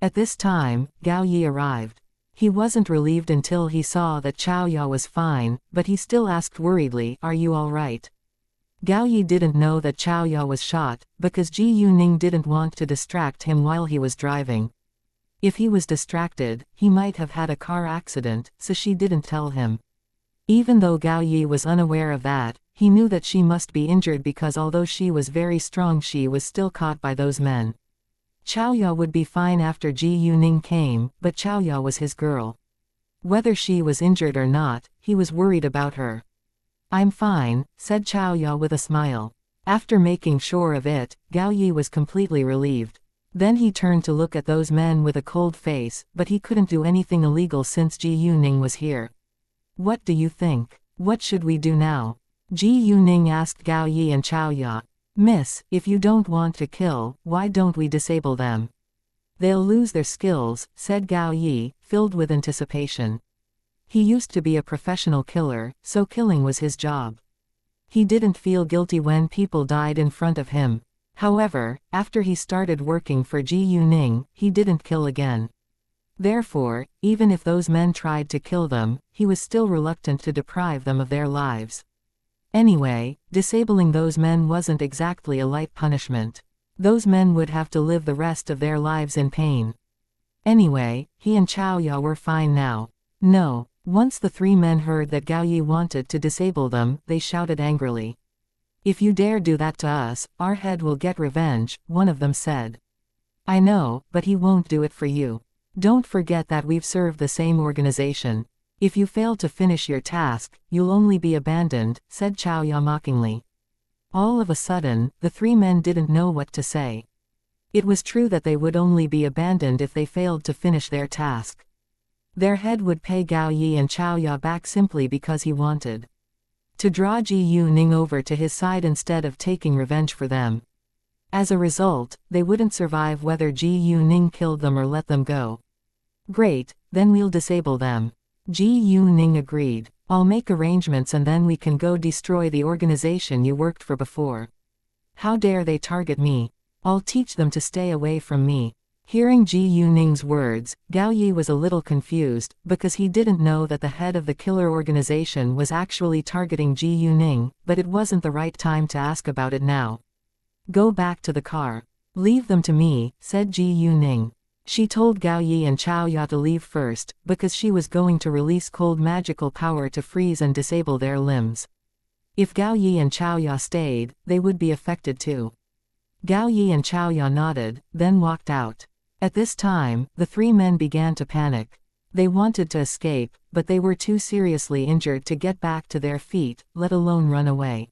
At this time, Gao Yi arrived. He wasn't relieved until he saw that Xiaoya was fine, but he still asked worriedly, "Are you all right?" Gao Yi didn't know that Xiaoya was shot, because Ji Yuning didn't want to distract him while he was driving. If he was distracted, he might have had a car accident, so she didn't tell him. Even though Gao Yi was unaware of that, he knew that she must be injured because although she was very strong, she was still caught by those men. Xiaoya would be fine after Ji Yuning came, but Xiaoya was his girl. Whether she was injured or not, he was worried about her. "I'm fine," said Xiaoya with a smile. After making sure of it, Gao Yi was completely relieved. Then he turned to look at those men with a cold face, but he couldn't do anything illegal since Ji Yuning was here. "What do you think? What should we do now?" Ji Yuning asked Gao Yi and Xiaoya. "Miss, if you don't want to kill, why don't we disable them?" "They'll lose their skills," said Gao Yi, filled with anticipation. He used to be a professional killer, so killing was his job. He didn't feel guilty when people died in front of him. However, after he started working for Ji Yuning, he didn't kill again. Therefore, even if those men tried to kill them, he was still reluctant to deprive them of their lives. Anyway, disabling those men wasn't exactly a light punishment. Those men would have to live the rest of their lives in pain. Anyway, he and Xiaoya were fine now. No. Once the three men heard that Gao Yi wanted to disable them, they shouted angrily. "If you dare do that to us, our head will get revenge," one of them said. "I know, but he won't do it for you. Don't forget that we've served the same organization. If you fail to finish your task, you'll only be abandoned," said Xiaoya mockingly. All of a sudden, the three men didn't know what to say. It was true that they would only be abandoned if they failed to finish their task. Their head would pay Gao Yi and Xiaoya back simply because he wanted to draw Ji Yuning over to his side instead of taking revenge for them. As a result, they wouldn't survive whether Ji Yuning killed them or let them go. "Great, then we'll disable them." Ji Yuning agreed. "I'll make arrangements and then we can go destroy the organization you worked for before. How dare they target me? I'll teach them to stay away from me." Hearing Ji Yuning's words, Gao Yi was a little confused, because he didn't know that the head of the killer organization was actually targeting Ji Yuning, but it wasn't the right time to ask about it now. "Go back to the car. Leave them to me," said Ji Yuning. She told Gao Yi and Xiaoya to leave first, because she was going to release cold magical power to freeze and disable their limbs. If Gao Yi and Xiaoya stayed, they would be affected too. Gao Yi and Xiaoya nodded, then walked out. At this time, the three men began to panic. They wanted to escape, but they were too seriously injured to get back to their feet, let alone run away.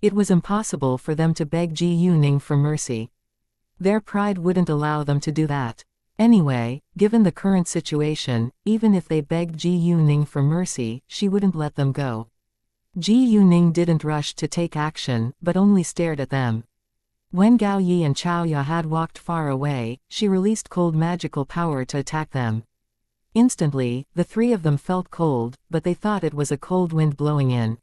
It was impossible for them to beg Ji Yuning for mercy. Their pride wouldn't allow them to do that. Anyway, given the current situation, even if they begged Ji Yuning for mercy, she wouldn't let them go. Ji Yuning didn't rush to take action, but only stared at them. When Gao Yi and Xiaoya had walked far away, she released cold magical power to attack them. Instantly, the three of them felt cold, but they thought it was a cold wind blowing in.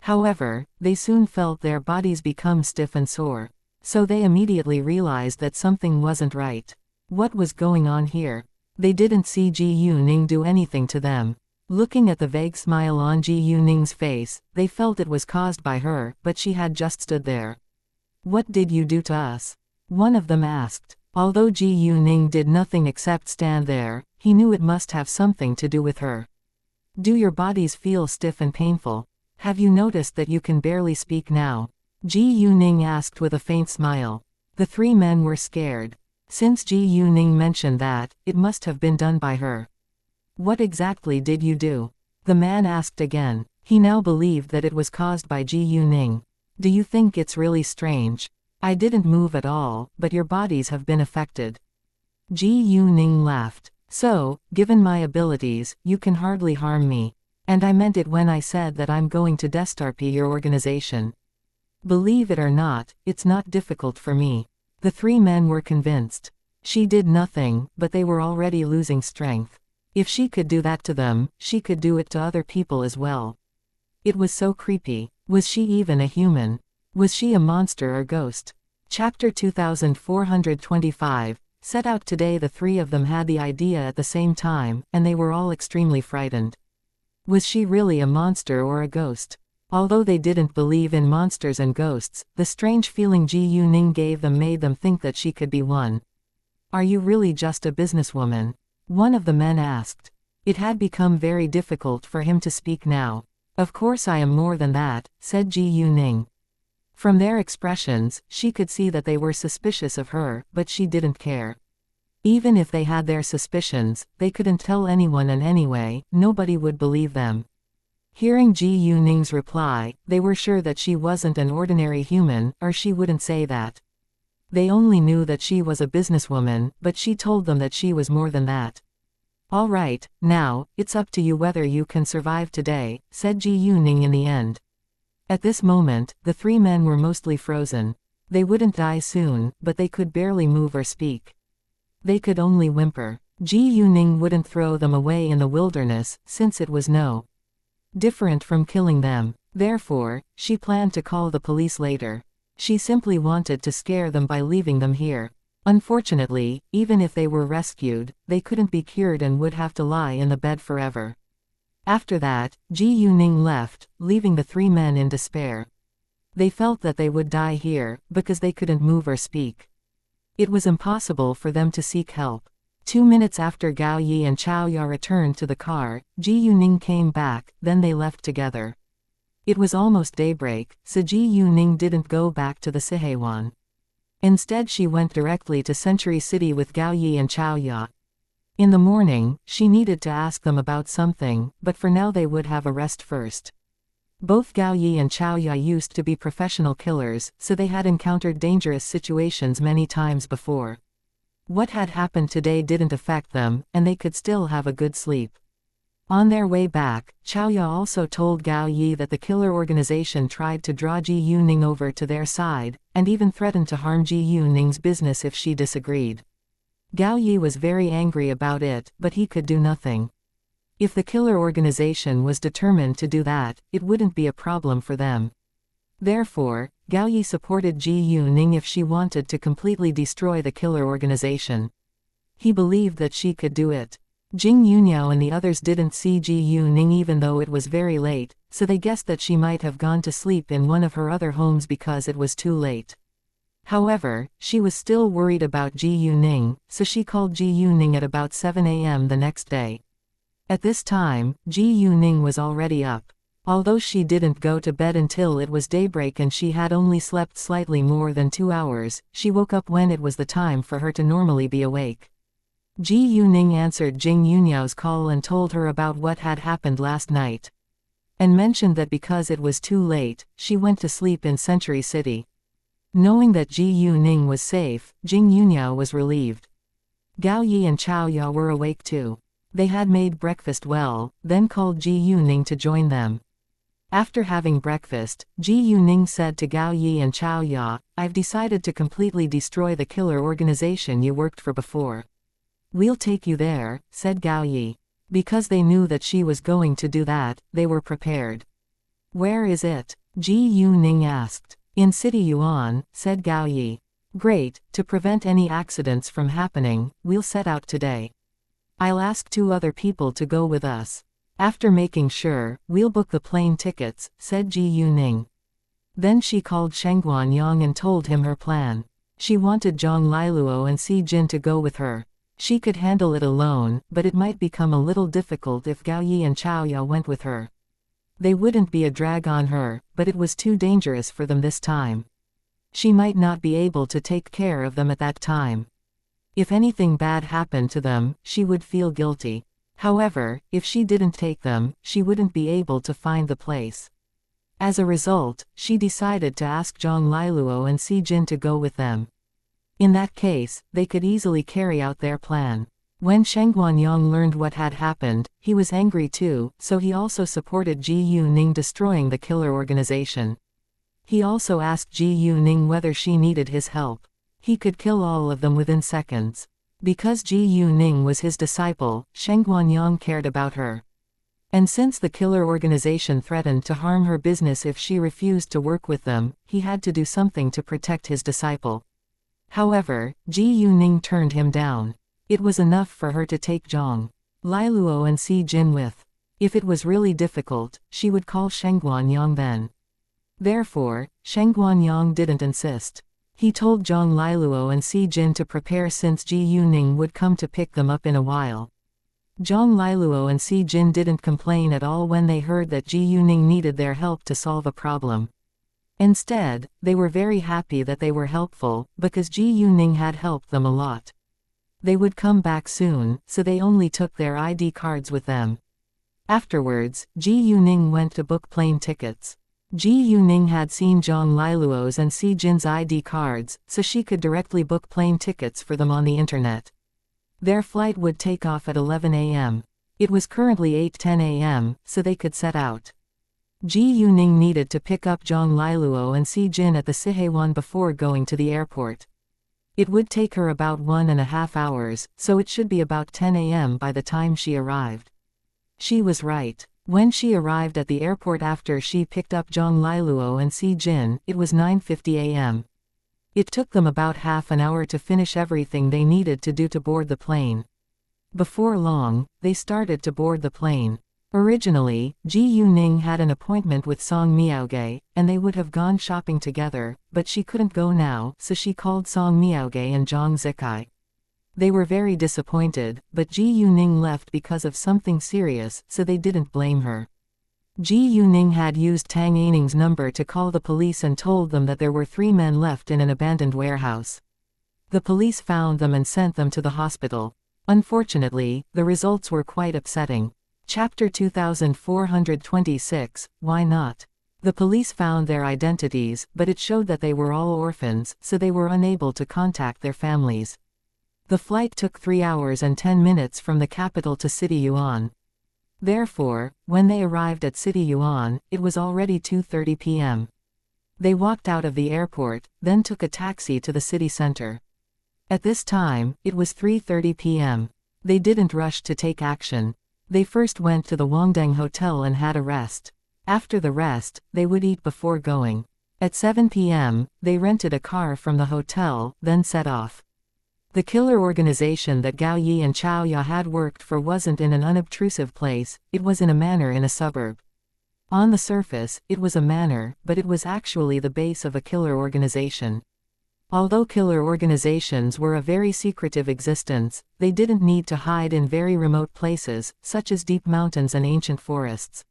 However, they soon felt their bodies become stiff and sore. So they immediately realized that something wasn't right. What was going on here? They didn't see Ji Yuning do anything to them. Looking at the vague smile on Ji Yuning's face, they felt it was caused by her, but she had just stood there. "What did you do to us?" one of them asked. Although Ji Yuning did nothing except stand there, he knew it must have something to do with her. "Do your bodies feel stiff and painful? Have you noticed that you can barely speak now?" Ji Yuning asked with a faint smile. The three men were scared. Since Ji Yuning mentioned that, it must have been done by her. "What exactly did you do?" the man asked again. He now believed that it was caused by Ji Yuning. "Do you think it's really strange? I didn't move at all, but your bodies have been affected." Ji Yuning laughed. "So, given my abilities, you can hardly harm me. And I meant it when I said that I'm going to destarpy your organization. Believe it or not, it's not difficult for me." The three men were convinced. She did nothing, but they were already losing strength. If she could do that to them, she could do it to other people as well. It was so creepy. Was she even a human? Was she a monster or ghost? Chapter 2425, Set out today. The three of them had the idea at the same time, and they were all extremely frightened. Was she really a monster or a ghost? Although they didn't believe in monsters and ghosts, the strange feeling Ji Yuning gave them made them think that she could be one. Are you really just a businesswoman? One of the men asked. It had become very difficult for him to speak now. Of course I am more than that, said Ji Yuning. From their expressions, she could see that they were suspicious of her, but she didn't care. Even if they had their suspicions, they couldn't tell anyone, and anyway, nobody would believe them. Hearing Ji Yuning's reply, they were sure that she wasn't an ordinary human, or she wouldn't say that. They only knew that she was a businesswoman, but she told them that she was more than that. All right, now, it's up to you whether you can survive today, said Ji Yuning in the end. At this moment, the three men were mostly frozen. They wouldn't die soon, but they could barely move or speak. They could only whimper. Ji Yuning wouldn't throw them away in the wilderness, since it was no different from killing them. Therefore, she planned to call the police later. She simply wanted to scare them by leaving them here. Unfortunately, even if they were rescued, they couldn't be cured and would have to lie in the bed forever. After that, Ji Yuning left, leaving the three men in despair. They felt that they would die here, because they couldn't move or speak. It was impossible for them to seek help. 2 minutes after Gao Yi and Chao Ya returned to the car, Ji Yuning came back, then they left together. It was almost daybreak, so Ji Yuning didn't go back to the Sihewan. Instead she went directly to Century City with Gao Yi and Chao Ya. In the morning, she needed to ask them about something, but for now they would have a rest first. Both Gao Yi and Chao Ya used to be professional killers, so they had encountered dangerous situations many times before. What had happened today didn't affect them, and they could still have a good sleep. On their way back, Chao Ya also told Gao Yi that the killer organization tried to draw Ji Yuning over to their side, and even threatened to harm Ji Yuning's business if she disagreed. Gao Yi was very angry about it, but he could do nothing. If the killer organization was determined to do that, it wouldn't be a problem for them. Therefore, Gao Yi supported Ji Yuning if she wanted to completely destroy the killer organization. He believed that she could do it. Jing Yuniao and the others didn't see Ji Yuning even though it was very late, so they guessed that she might have gone to sleep in one of her other homes because it was too late. However, she was still worried about Ji Yuning, so she called Ji Yuning at about 7 a.m. the next day. At this time, Ji Yuning was already up. Although she didn't go to bed until it was daybreak and she had only slept slightly more than 2 hours, she woke up when it was the time for her to normally be awake. Ji Yuning answered Jing Yuniao's call and told her about what had happened last night. And mentioned that because it was too late, she went to sleep in Century City. Knowing that Ji Yuning was safe, Jing Yuniao was relieved. Gao Yi and Chao Ya were awake too. They had made breakfast well, then called Ji Yuning to join them. After having breakfast, Ji Yuning said to Gao Yi and Chao Ya, "I've decided to completely destroy the killer organization you worked for before." "We'll take you there," said Gao Yi. Because they knew that she was going to do that, they were prepared. "Where is it?" Ji Yuning asked. "In City Yuan," said Gao Yi. "Great, to prevent any accidents from happening, we'll set out today. I'll ask 2 other people to go with us. After making sure, we'll book the plane tickets," said Ji Yuning. Then she called Sheng Guanyang and told him her plan. She wanted Zhang Liluo and Si Jin to go with her. She could handle it alone, but it might become a little difficult if Gao Yi and Chao Ya went with her. They wouldn't be a drag on her, but it was too dangerous for them this time. She might not be able to take care of them at that time. If anything bad happened to them, she would feel guilty. However, if she didn't take them, she wouldn't be able to find the place. As a result, she decided to ask Zhang Liluo and Si Jin to go with them. In that case, they could easily carry out their plan. When Sheng Guanyang learned what had happened, he was angry too, so he also supported Ji Yuning destroying the killer organization. He also asked Ji Yuning whether she needed his help. He could kill all of them within seconds. Because Ji Yuning was his disciple, Sheng Guanyang cared about her. And since the killer organization threatened to harm her business if she refused to work with them, he had to do something to protect his disciple. However, Ji Yuning turned him down. It was enough for her to take Zhang Liluo and Si Jin with. If it was really difficult, she would call Shengguanyang then. Therefore, Shengguanyang didn't insist. He told Zhang Liluo and Si Jin to prepare since Ji Yuning would come to pick them up in a while. Zhang Liluo and Si Jin didn't complain at all when they heard that Ji Yuning needed their help to solve a problem. Instead, they were very happy that they were helpful, because Ji Yuning had helped them a lot. They would come back soon, so they only took their ID cards with them. Afterwards, Ji Yuning went to book plane tickets. Ji Yuning had seen Zhang Liluo's and Si Jin's ID cards, so she could directly book plane tickets for them on the internet. Their flight would take off at 11 a.m. It was currently 8:10 a.m., so they could set out. Ji Yuning needed to pick up Zhang Liluo and Si Jin at the Sihewan before going to the airport. It would take her about 1.5 hours, so it should be about 10 a.m. by the time she arrived. She was right. When she arrived at the airport after she picked up Zhang Liluo and Si Jin, it was 9:50 a.m. It took them about half an hour to finish everything they needed to do to board the plane. Before long, they started to board the plane. Originally, Ji Yuning had an appointment with Song Miaoge, and they would have gone shopping together, but she couldn't go now, so she called Song Miaoge and Zhang Zikai. They were very disappointed, but Ji Yuning left because of something serious, so they didn't blame her. Ji Yuning had used Tang Aining's number to call the police and told them that there were 3 men left in an abandoned warehouse. The police found them and sent them to the hospital. Unfortunately, the results were quite upsetting. Chapter 2426, Why Not? The police found their identities, but it showed that they were all orphans, so they were unable to contact their families. The flight took 3 hours and 10 minutes from the capital to City Yuan. Therefore, when they arrived at City Yuan, it was already 2:30 p.m. They walked out of the airport, then took a taxi to the city center. At this time, it was 3:30 p.m. They didn't rush to take action. They first went to the Wangdang Hotel and had a rest. After the rest, they would eat before going. At 7 p.m., they rented a car from the hotel, then set off. The killer organization that Gao Yi and Chao Ya had worked for wasn't in an unobtrusive place, it was in a manor in a suburb. On the surface, it was a manor, but it was actually the base of a killer organization. Although killer organizations were a very secretive existence, they didn't need to hide in very remote places, such as deep mountains and ancient forests.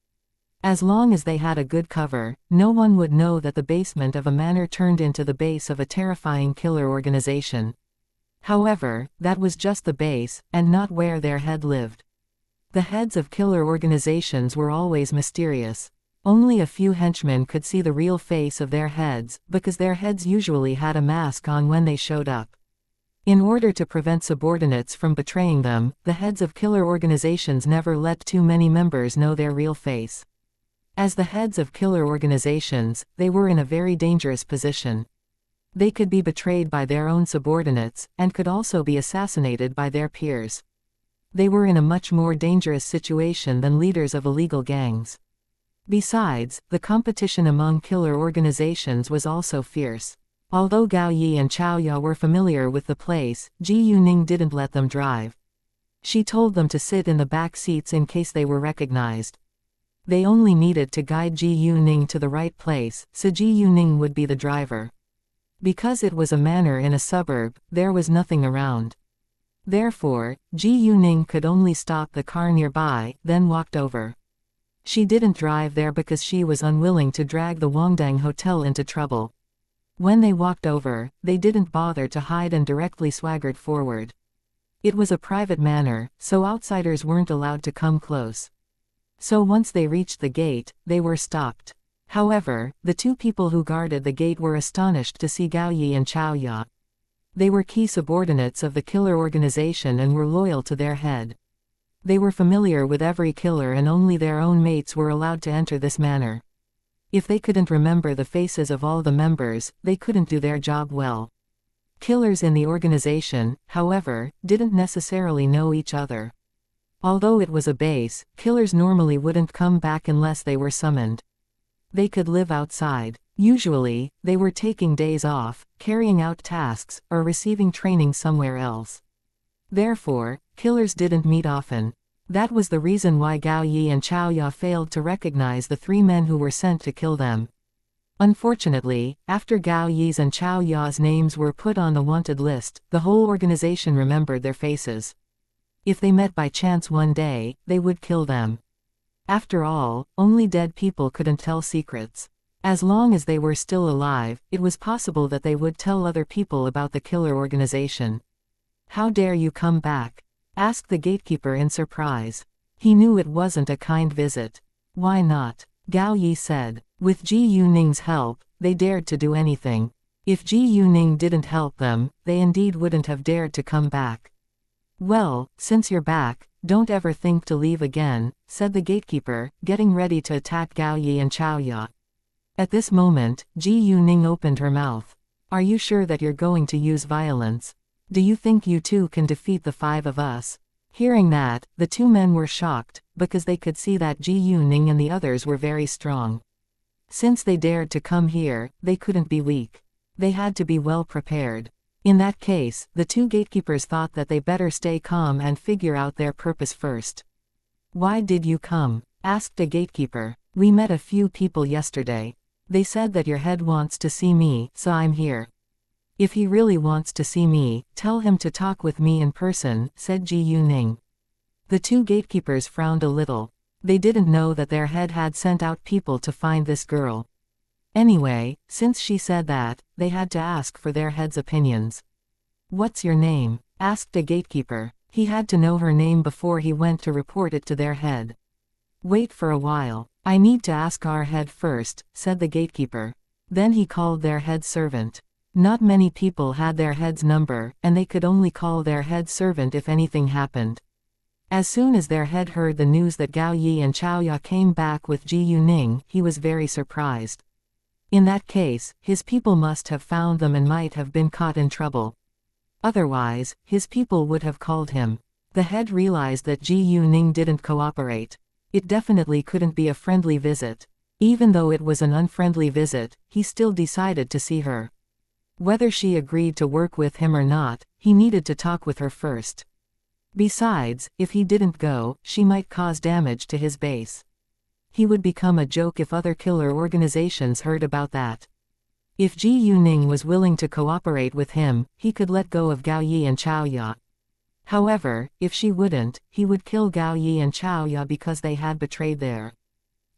As long as they had a good cover, no one would know that the basement of a manor turned into the base of a terrifying killer organization. However, that was just the base, and not where their head lived. The heads of killer organizations were always mysterious. Only a few henchmen could see the real face of their heads, because their heads usually had a mask on when they showed up. In order to prevent subordinates from betraying them, the heads of killer organizations never let too many members know their real face. As the heads of killer organizations, they were in a very dangerous position. They could be betrayed by their own subordinates, and could also be assassinated by their peers. They were in a much more dangerous situation than leaders of illegal gangs. Besides, the competition among killer organizations was also fierce. Although Gao Yi and Chao Ya were familiar with the place, Ji Yuning didn't let them drive. She told them to sit in the back seats in case they were recognized. They only needed to guide Ji Yuning to the right place, so Ji Yuning would be the driver. Because it was a manor in a suburb, there was nothing around. Therefore, Ji Yuning could only stop the car nearby, then walked over. She didn't drive there because she was unwilling to drag the Wangdang Hotel into trouble. When they walked over, they didn't bother to hide and directly swaggered forward. It was a private manor, so outsiders weren't allowed to come close. So once they reached the gate, they were stopped. However, the 2 people who guarded the gate were astonished to see Gao Yi and Chao Ya. They were key subordinates of the killer organization and were loyal to their head. They were familiar with every killer and only their own mates were allowed to enter this manor. If they couldn't remember the faces of all the members, they couldn't do their job well. Killers in the organization, however, didn't necessarily know each other. Although it was a base, killers normally wouldn't come back unless they were summoned. They could live outside. Usually, they were taking days off, carrying out tasks, or receiving training somewhere else. Therefore, killers didn't meet often. That was the reason why Gao Yi and Chao Ya failed to recognize the three men who were sent to kill them. Unfortunately, after Gao Yi's and Chao Ya's names were put on the wanted list, the whole organization remembered their faces. If they met by chance one day, they would kill them. After all, only dead people couldn't tell secrets. As long as they were still alive, it was possible that they would tell other people about the killer organization. "How dare you come back?" asked the gatekeeper in surprise. He knew it wasn't a kind visit. "Why not?" Gao Yi said. With Ji Yuning's help, they dared to do anything. If Ji Yuning didn't help them, they indeed wouldn't have dared to come back. "Well, since you're back, don't ever think to leave again," said the gatekeeper, getting ready to attack Gao Yi and Chao Ya. At this moment, Ji Yuning opened her mouth. "Are you sure that you're going to use violence? Do you think you two can defeat the five of us?" Hearing that, the two men were shocked, because they could see that Ji Yuning and the others were very strong. Since they dared to come here, they couldn't be weak. They had to be well prepared. In that case, the two gatekeepers thought that they better stay calm and figure out their purpose first. "Why did you come?" asked a gatekeeper. "We met a few people yesterday. They said that your head wants to see me, so I'm here." "If he really wants to see me, tell him to talk with me in person," said Ji Yuning. The two gatekeepers frowned a little. They didn't know that their head had sent out people to find this girl. Anyway, since she said that, they had to ask for their head's opinions. "What's your name?" asked a gatekeeper. He had to know her name before he went to report it to their head. "Wait for a while. I need to ask our head first," said the gatekeeper. Then he called their head servant. Not many people had their head's number, and they could only call their head servant if anything happened. As soon as their head heard the news that Gao Yi and Chao Ya came back with Ji Yuning, he was very surprised. In that case, his people must have found them and might have been caught in trouble. Otherwise, his people would have called him. The head realized that Ji Yuning didn't cooperate. It definitely couldn't be a friendly visit. Even though it was an unfriendly visit, he still decided to see her. Whether she agreed to work with him or not, he needed to talk with her first. Besides, if he didn't go, she might cause damage to his base. He would become a joke if other killer organizations heard about that. If Ji Yuning was willing to cooperate with him, he could let go of Gao Yi and Chao Ya. However, if she wouldn't, he would kill Gao Yi and Chao Ya because they had betrayed their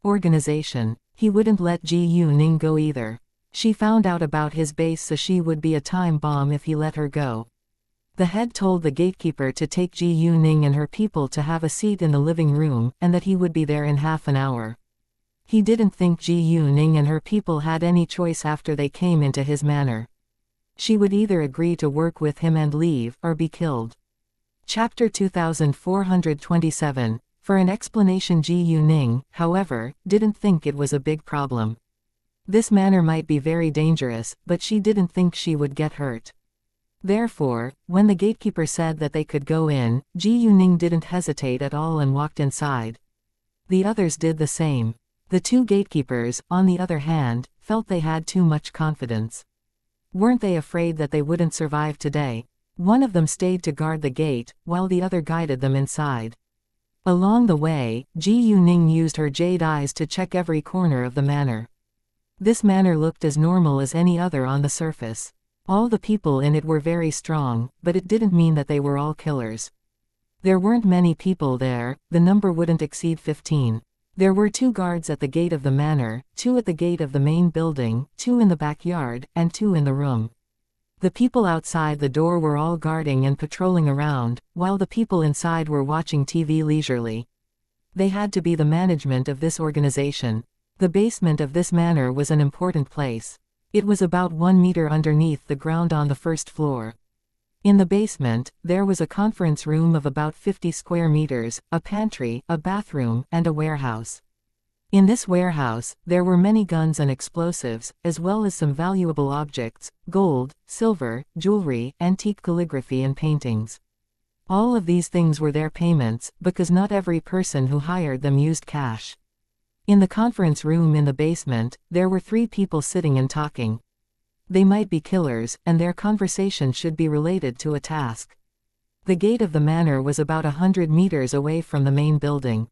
organization. He wouldn't let Ji Yuning go either. She found out about his base, so she would be a time bomb if he let her go. The head told the gatekeeper to take Ji Yuning and her people to have a seat in the living room, and that he would be there in half an hour. He didn't think Ji Yuning and her people had any choice after they came into his manor. She would either agree to work with him and leave, or be killed. Chapter 2427. For an explanation, Ji Yuning, however, didn't think it was a big problem. This manor might be very dangerous, but she didn't think she would get hurt. Therefore, when the gatekeeper said that they could go in, Ji Yuning didn't hesitate at all and walked inside. The others did the same. The two gatekeepers, on the other hand, felt they had too much confidence. Weren't they afraid that they wouldn't survive today? One of them stayed to guard the gate, while the other guided them inside. Along the way, Ji Yuning used her jade eyes to check every corner of the manor. This manor looked as normal as any other on the surface. All the people in it were very strong, but it didn't mean that they were all killers. There weren't many people there, the number wouldn't exceed 15. There were 2 guards at the gate of the manor, 2 at the gate of the main building, 2 in the backyard, and 2 in the room. The people outside the door were all guarding and patrolling around, while the people inside were watching TV leisurely. They had to be the management of this organization. The basement of this manor was an important place. It was about 1 meter underneath the ground on the first floor. In the basement, there was a conference room of about 50 square meters, a pantry, a bathroom, and a warehouse. In this warehouse, there were many guns and explosives, as well as some valuable objects, gold, silver, jewelry, antique calligraphy and paintings. All of these things were their payments, because not every person who hired them used cash. In the conference room in the basement, there were 3 people sitting and talking. They might be killers, and their conversation should be related to a task. The gate of the manor was about 100 meters away from the main building.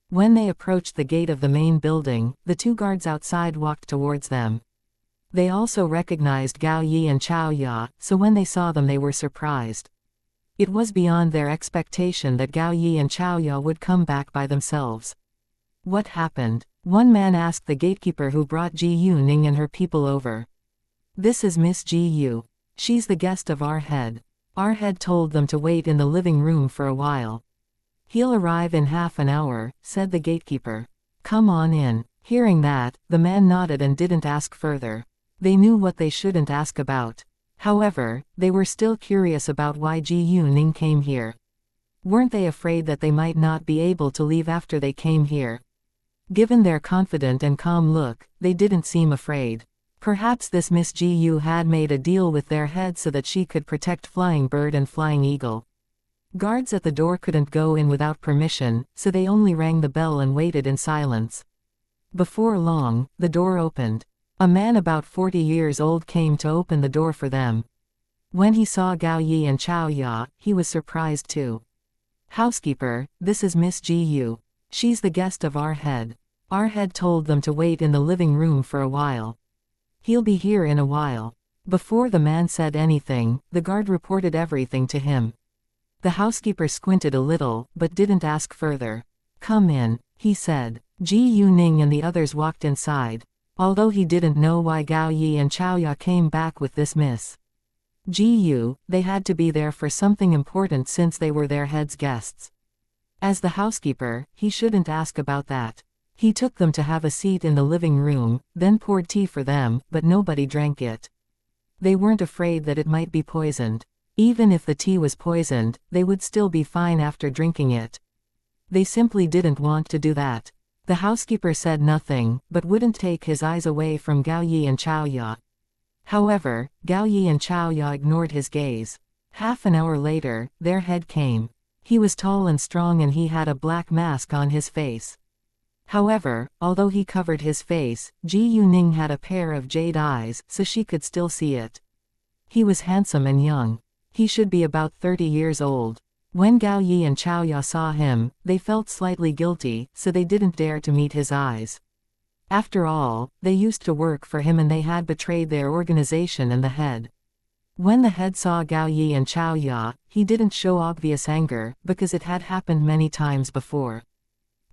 When they approached the gate of the main building, the 2 guards outside walked towards them. They also recognized Gao Yi and Xiaoya, so when they saw them they were surprised. It was beyond their expectation that Gao Yi and Xiaoya would come back by themselves. What happened? One man asked the gatekeeper who brought Ji Yuning and her people over. This is Miss Ji Yu. She's the guest of our head. Our head told them to wait in the living room for a while. He'll arrive in half an hour, said the gatekeeper. Come on in. Hearing that, the man nodded and didn't ask further. They knew what they shouldn't ask about. However, they were still curious about why Ji Yuning came here. Weren't they afraid that they might not be able to leave after they came here? Given their confident and calm look, they didn't seem afraid. Perhaps this Miss Ji Yu had made a deal with their head so that she could protect Flying Bird and Flying Eagle. Guards at the door couldn't go in without permission, so they only rang the bell and waited in silence. Before long, the door opened. A man about 40 years old came to open the door for them. When he saw Gao Yi and Xiaoya, he was surprised too. Housekeeper, this is Miss Ji Yu. She's the guest of our head. Our head told them to wait in the living room for a while. He'll be here in a while. Before the man said anything, the guard reported everything to him. The housekeeper squinted a little, but didn't ask further. Come in, he said. Ji Yuning and the others walked inside. Although he didn't know why Gao Yi and Xiaoya came back with this Miss Ji Yu, they had to be there for something important since they were their head's guests. As the housekeeper, he shouldn't ask about that. He took them to have a seat in the living room, then poured tea for them, but nobody drank it. They weren't afraid that it might be poisoned. Even if the tea was poisoned, they would still be fine after drinking it. They simply didn't want to do that. The housekeeper said nothing, but wouldn't take his eyes away from Gao Yi and Xiaoya. However, Gao Yi and Xiaoya ignored his gaze. Half an hour later, their head came. He was tall and strong and he had a black mask on his face. However, although he covered his face, Ji Yuning had a pair of jade eyes, so she could still see it. He was handsome and young. He should be about 30 years old. When Gao Yi and Xiaoya saw him, they felt slightly guilty, so they didn't dare to meet his eyes. After all, they used to work for him and they had betrayed their organization and the head. When the head saw Gao Yi and Xiaoya, he didn't show obvious anger, because it had happened many times before.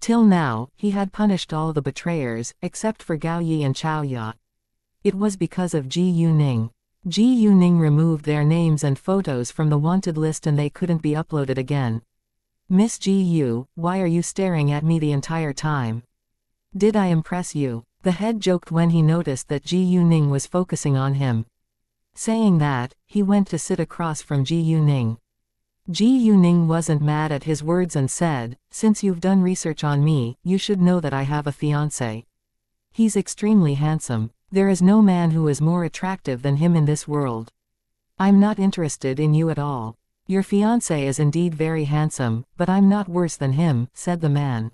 Till now, he had punished all the betrayers, except for Gao Yi and Xiaoya. It was because of Ji Yuning. Ji Yuning removed their names and photos from the wanted list and they couldn't be uploaded again. Miss Ji Yu, why are you staring at me the entire time? Did I impress you? The head joked when he noticed that Ji Yuning was focusing on him. Saying that, he went to sit across from Ji Yuning. Ji Yuning wasn't mad at his words and said, since you've done research on me, you should know that I have a fiancé. He's extremely handsome. There is no man who is more attractive than him in this world. I'm not interested in you at all. Your fiancé is indeed very handsome, but I'm not worse than him, said the man.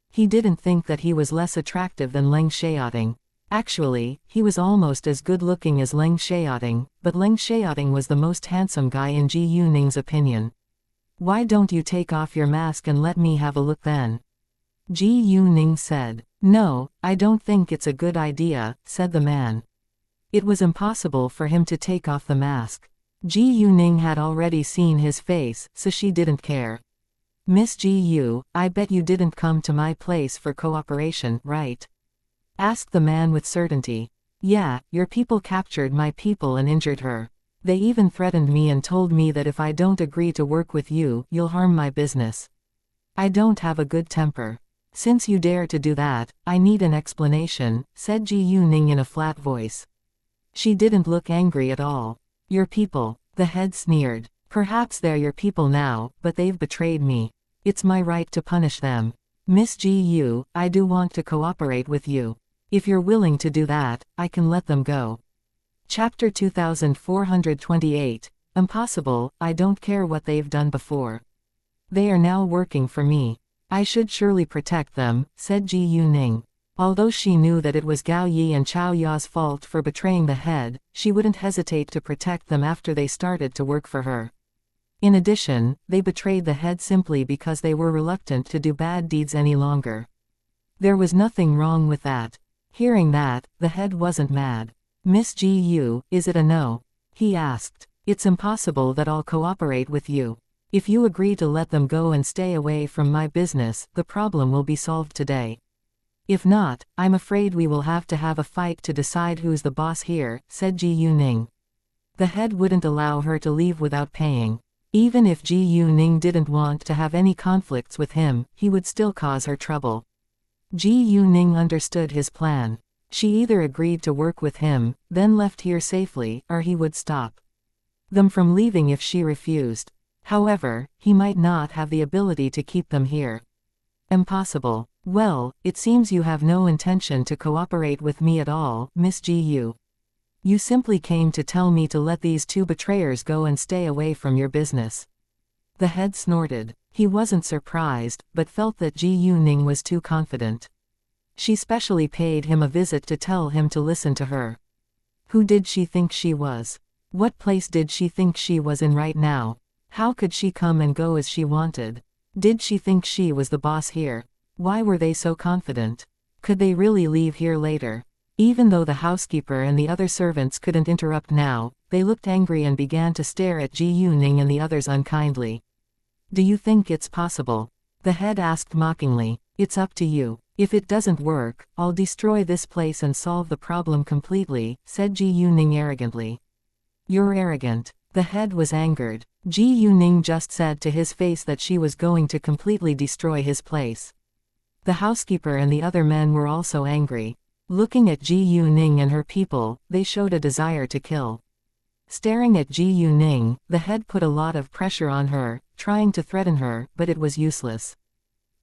He didn't think that he was less attractive than Leng Xiaoting. Actually, he was almost as good-looking as Leng Xiaoting, but Leng Xiaoting was the most handsome guy in Ji Yuning's opinion. Why don't you take off your mask and let me have a look then? Ji Yuning said. No, I don't think it's a good idea, said the man. It was impossible for him to take off the mask. Ji Yuning had already seen his face, so she didn't care. Miss Ji Yu, I bet you didn't come to my place for cooperation, right? Asked the man with certainty. Yeah, your people captured my people and injured her. They even threatened me and told me that if I don't agree to work with you, you'll harm my business. I don't have a good temper. Since you dare to do that, I need an explanation, said Ji Yuning in a flat voice. She didn't look angry at all. Your people, the head sneered. Perhaps they're your people now, but they've betrayed me. It's my right to punish them. Miss Ji Yu, I do want to cooperate with you. If you're willing to do that, I can let them go. Chapter 2428. Impossible, I don't care what they've done before. They are now working for me. I should surely protect them, said Ji Yuning. Although she knew that it was Gao Yi and Chao Ya's fault for betraying the head, she wouldn't hesitate to protect them after they started to work for her. In addition, they betrayed the head simply because they were reluctant to do bad deeds any longer. There was nothing wrong with that. Hearing that, the head wasn't mad. Miss Ji Yu, is it a no? He asked. It's impossible that I'll cooperate with you. If you agree to let them go and stay away from my business, the problem will be solved today. If not, I'm afraid we will have to have a fight to decide who's the boss here, said Ji Yuning. The head wouldn't allow her to leave without paying. Even if Ji Yuning didn't want to have any conflicts with him, he would still cause her trouble. Ji Yuning understood his plan. She either agreed to work with him, then left here safely, or he would stop them from leaving if she refused. However, he might not have the ability to keep them here. Impossible. Well, it seems you have no intention to cooperate with me at all, Miss Ji Yu. You simply came to tell me to let these two betrayers go and stay away from your business. The head snorted. He wasn't surprised, but felt that Ji Yuning was too confident. She specially paid him a visit to tell him to listen to her. Who did she think she was? What place did she think she was in right now? How could she come and go as she wanted? Did she think she was the boss here? Why were they so confident? Could they really leave here later? Even though the housekeeper and the other servants couldn't interrupt now, they looked angry and began to stare at Ji Yuning and the others unkindly. Do you think it's possible? The head asked mockingly. It's up to you. If it doesn't work, I'll destroy this place and solve the problem completely, said Ji Yuning arrogantly. You're arrogant. The head was angered. Ji Yuning just said to his face that she was going to completely destroy his place. The housekeeper and the other men were also angry. Looking at Ji Yuning and her people, they showed a desire to kill. Staring at Ji Yuning, the head put a lot of pressure on her, trying to threaten her, but it was useless.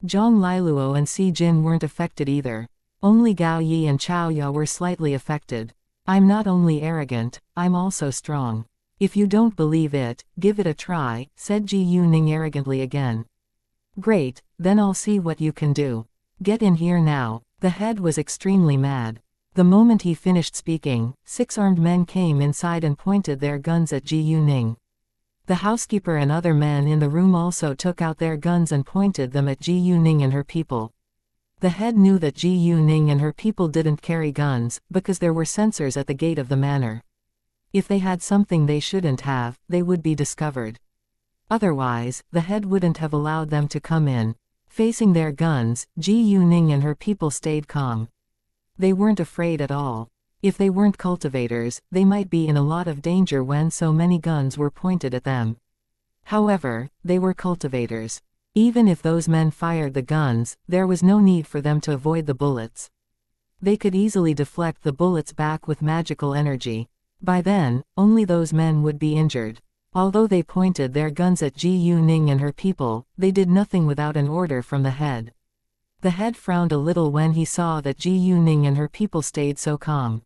Zhang Liluo and Si Jin weren't affected either. Only Gao Yi and Chao Ya were slightly affected. I'm not only arrogant, I'm also strong. If you don't believe it, give it a try, said Ji Yuning arrogantly again. Great, then I'll see what you can do. Get in here now. The head was extremely mad. The moment he finished speaking, 6 armed men came inside and pointed their guns at Ji Yuning. The housekeeper and other men in the room also took out their guns and pointed them at Ji Yuning and her people. The head knew that Ji Yuning and her people didn't carry guns, because there were sensors at the gate of the manor. If they had something they shouldn't have, they would be discovered. Otherwise, the head wouldn't have allowed them to come in. Facing their guns, Ji Yuning and her people stayed calm. They weren't afraid at all. If they weren't cultivators, they might be in a lot of danger when so many guns were pointed at them. However, they were cultivators. Even if those men fired the guns, there was no need for them to avoid the bullets. They could easily deflect the bullets back with magical energy. By then, only those men would be injured. Although they pointed their guns at Ji Yuning and her people, they did nothing without an order from the head. The head frowned a little when he saw that Ji Yuning and her people stayed so calm.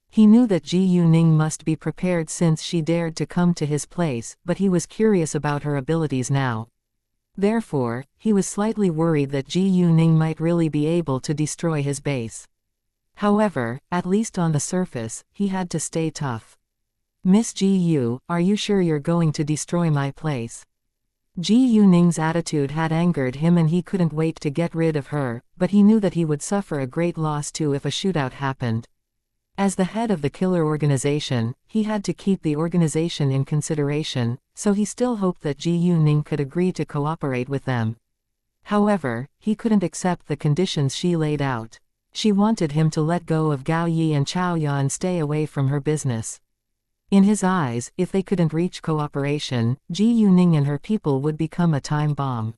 He knew that Ji Yuning must be prepared since she dared to come to his place, but he was curious about her abilities now. Therefore, he was slightly worried that Ji Yuning might really be able to destroy his base. However, at least on the surface, he had to stay tough. Miss Ji Yu, are you sure you're going to destroy my place? Ji Yuning's attitude had angered him and he couldn't wait to get rid of her, but he knew that he would suffer a great loss too if a shootout happened. As the head of the killer organization, he had to keep the organization in consideration, so he still hoped that Ji Yuning could agree to cooperate with them. However, he couldn't accept the conditions she laid out. She wanted him to let go of Gao Yi and Chao Ya and stay away from her business. In his eyes, if they couldn't reach cooperation, Ji Yuning and her people would become a time bomb.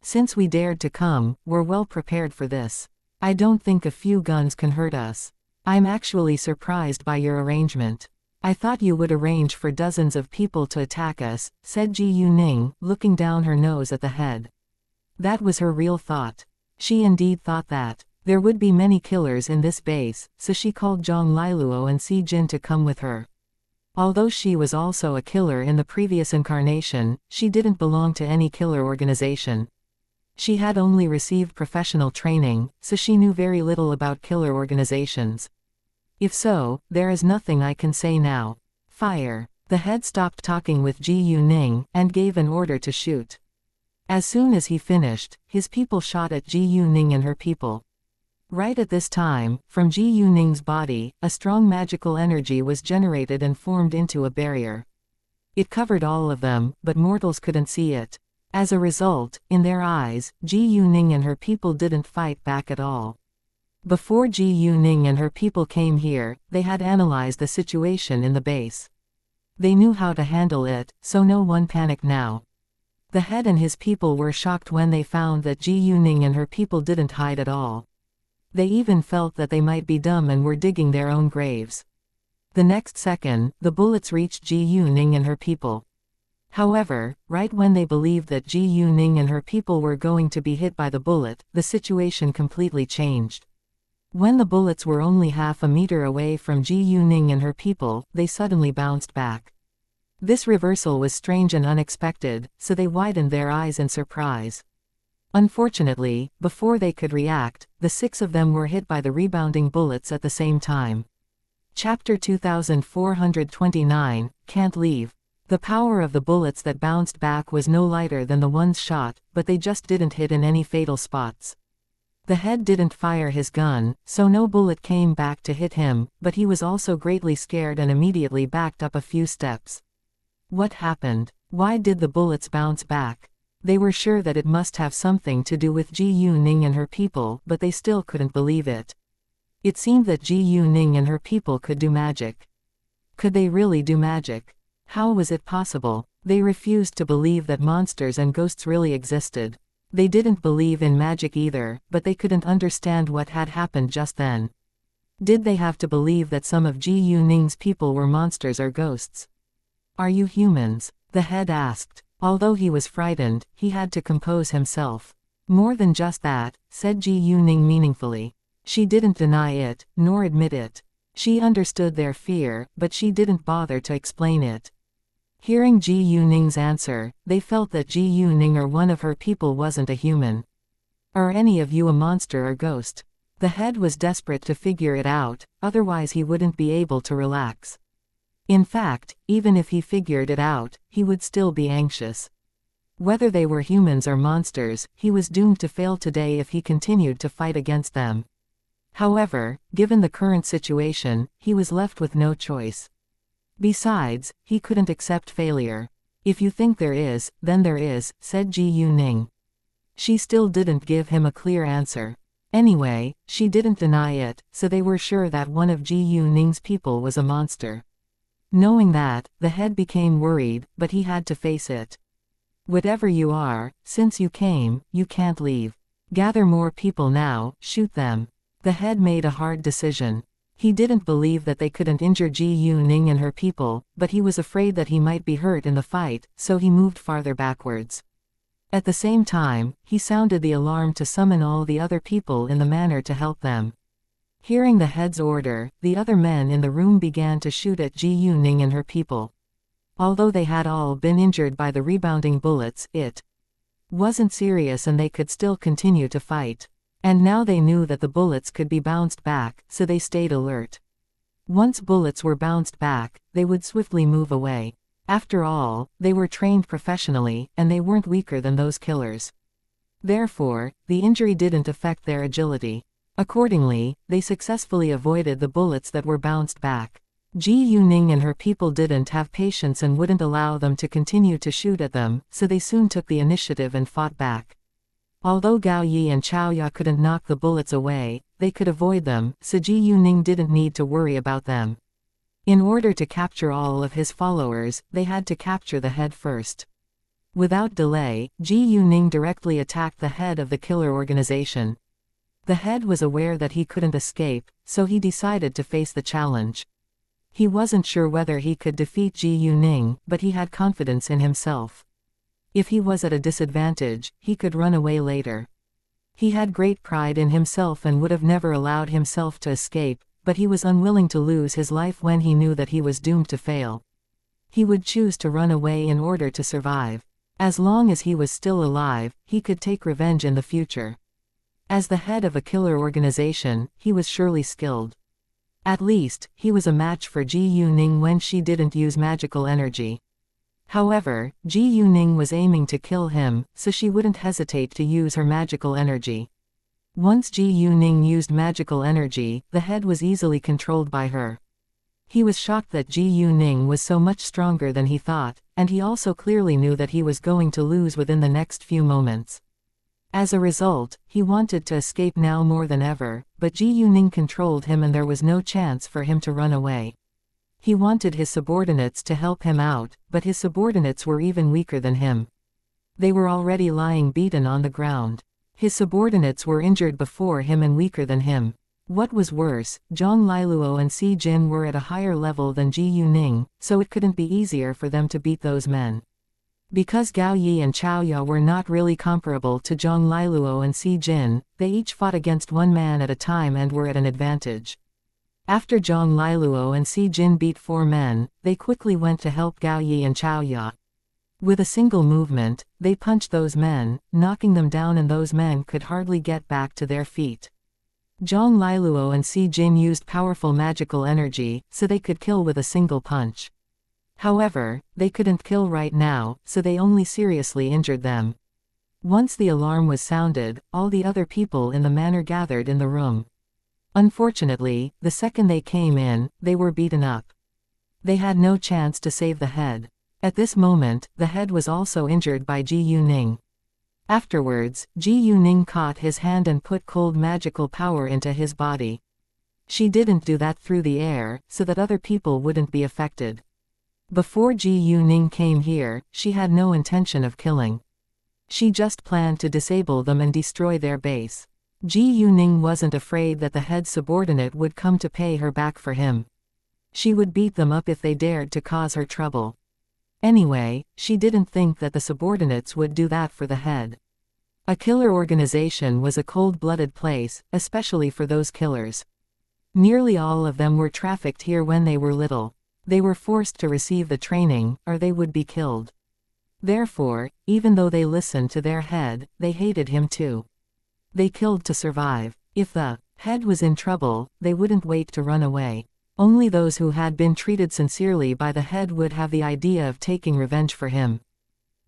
Since we dared to come, we're well prepared for this. I don't think a few guns can hurt us. I'm actually surprised by your arrangement. I thought you would arrange for dozens of people to attack us, said Ji Yuning, looking down her nose at the head. That was her real thought. She indeed thought that there would be many killers in this base, so she called Zhang Liluo and Si Jin to come with her. Although she was also a killer in the previous incarnation, she didn't belong to any killer organization. She had only received professional training, so she knew very little about killer organizations. If so, there is nothing I can say now. Fire. The head stopped talking with Ji Yuning, and gave an order to shoot. As soon as he finished, his people shot at Ji Yuning and her people. Right at this time, from Ji Yuning's body, a strong magical energy was generated and formed into a barrier. It covered all of them, but mortals couldn't see it. As a result, in their eyes, Ji Yuning and her people didn't fight back at all. Before Ji Yuning and her people came here, they had analyzed the situation in the base. They knew how to handle it, so no one panicked now. The head and his people were shocked when they found that Ji Yuning and her people didn't hide at all. They even felt that they might be dumb and were digging their own graves. The next second, the bullets reached Ji Yuning and her people. However, right when they believed that Ji Yuning and her people were going to be hit by the bullet, the situation completely changed. When the bullets were only half a meter away from Ji Yuning and her people, they suddenly bounced back. This reversal was strange and unexpected, so they widened their eyes in surprise. Unfortunately, before they could react, the 6 of them were hit by the rebounding bullets at the same time. Chapter 2429, Can't Leave. The power of the bullets that bounced back was no lighter than the ones shot, but they just didn't hit in any fatal spots. The head didn't fire his gun, so no bullet came back to hit him, but he was also greatly scared and immediately backed up a few steps. What happened? Why did the bullets bounce back? They were sure that it must have something to do with Ji Yuning and her people, but they still couldn't believe it. It seemed that Ji Yuning and her people could do magic. Could they really do magic? How was it possible? They refused to believe that monsters and ghosts really existed. They didn't believe in magic either, but they couldn't understand what had happened just then. Did they have to believe that some of Ji Yuning's people were monsters or ghosts? Are you humans? The head asked. Although he was frightened, he had to compose himself. More than just that, said Ji Yuning meaningfully. She didn't deny it, nor admit it. She understood their fear, but she didn't bother to explain it. Hearing Ji Yuning's answer, they felt that Ji Yuning or one of her people wasn't a human. Are any of you a monster or ghost? The head was desperate to figure it out, otherwise he wouldn't be able to relax. In fact, even if he figured it out, he would still be anxious. Whether they were humans or monsters, he was doomed to fail today if he continued to fight against them. However, given the current situation, he was left with no choice. Besides, he couldn't accept failure. If you think there is, then there is, said Ji Yuning. She still didn't give him a clear answer. Anyway, she didn't deny it, so they were sure that one of Ji Yuning's people was a monster. Knowing that, the head became worried, but he had to face it. Whatever you are, since you came, you can't leave. Gather more people now, shoot them. The head made a hard decision. He didn't believe that they couldn't injure Ji Yuning and her people, but he was afraid that he might be hurt in the fight, so he moved farther backwards. At the same time, he sounded the alarm to summon all the other people in the manor to help them. Hearing the head's order, the other men in the room began to shoot at Ji Yuning and her people. Although they had all been injured by the rebounding bullets, it wasn't serious and they could still continue to fight. And now they knew that the bullets could be bounced back, so they stayed alert. Once bullets were bounced back, they would swiftly move away. After all, they were trained professionally, and they weren't weaker than those killers. Therefore, the injury didn't affect their agility. Accordingly, they successfully avoided the bullets that were bounced back. Ji Yuning and her people didn't have patience and wouldn't allow them to continue to shoot at them, so they soon took the initiative and fought back. Although Gao Yi and Chao Ya couldn't knock the bullets away, they could avoid them, so Ji Yuning didn't need to worry about them. In order to capture all of his followers, they had to capture the head first. Without delay, Ji Yuning directly attacked the head of the killer organization. The head was aware that he couldn't escape, so he decided to face the challenge. He wasn't sure whether he could defeat Ji Yuning, but he had confidence in himself. If he was at a disadvantage, he could run away later. He had great pride in himself and would have never allowed himself to escape, but he was unwilling to lose his life when he knew that he was doomed to fail. He would choose to run away in order to survive. As long as he was still alive, he could take revenge in the future. As the head of a killer organization, he was surely skilled. At least, he was a match for Ji Yuning when she didn't use magical energy. However, Ji Yuning was aiming to kill him, so she wouldn't hesitate to use her magical energy. Once Ji Yuning used magical energy, the head was easily controlled by her. He was shocked that Ji Yuning was so much stronger than he thought, and he also clearly knew that he was going to lose within the next few moments. As a result, he wanted to escape now more than ever, but Ji Yuning controlled him and there was no chance for him to run away. He wanted his subordinates to help him out, but his subordinates were even weaker than him. They were already lying beaten on the ground. His subordinates were injured before him and weaker than him. What was worse, Zhang Liluo and Si Jin were at a higher level than Ji Yuning, so it couldn't be easier for them to beat those men. Because Gao Yi and Chao Ya were not really comparable to Zhang Liluo and Si Jin, they each fought against one man at a time and were at an advantage. After Zhang Liluo and Si Jin beat 4 men, they quickly went to help Gao Yi and Chao Ya. With a single movement, they punched those men, knocking them down and those men could hardly get back to their feet. Zhang Liluo and Si Jin used powerful magical energy, so they could kill with a single punch. However, they couldn't kill right now, so they only seriously injured them. Once the alarm was sounded, all the other people in the manor gathered in the room. Unfortunately, the second they came in, they were beaten up. They had no chance to save the head. At this moment, the head was also injured by Ji Yuning. Afterwards, Ji Yuning caught his hand and put cold magical power into his body. She didn't do that through the air, so that other people wouldn't be affected. Before Ji Yuning came here, she had no intention of killing. She just planned to disable them and destroy their base. Ji Yuning wasn't afraid that the head subordinate would come to pay her back for him. She would beat them up if they dared to cause her trouble. Anyway, she didn't think that the subordinates would do that for the head. A killer organization was a cold-blooded place, especially for those killers. Nearly all of them were trafficked here when they were little. They were forced to receive the training, or they would be killed. Therefore, even though they listened to their head, they hated him too. They killed to survive. If the head was in trouble, they wouldn't wait to run away. Only those who had been treated sincerely by the head would have the idea of taking revenge for him.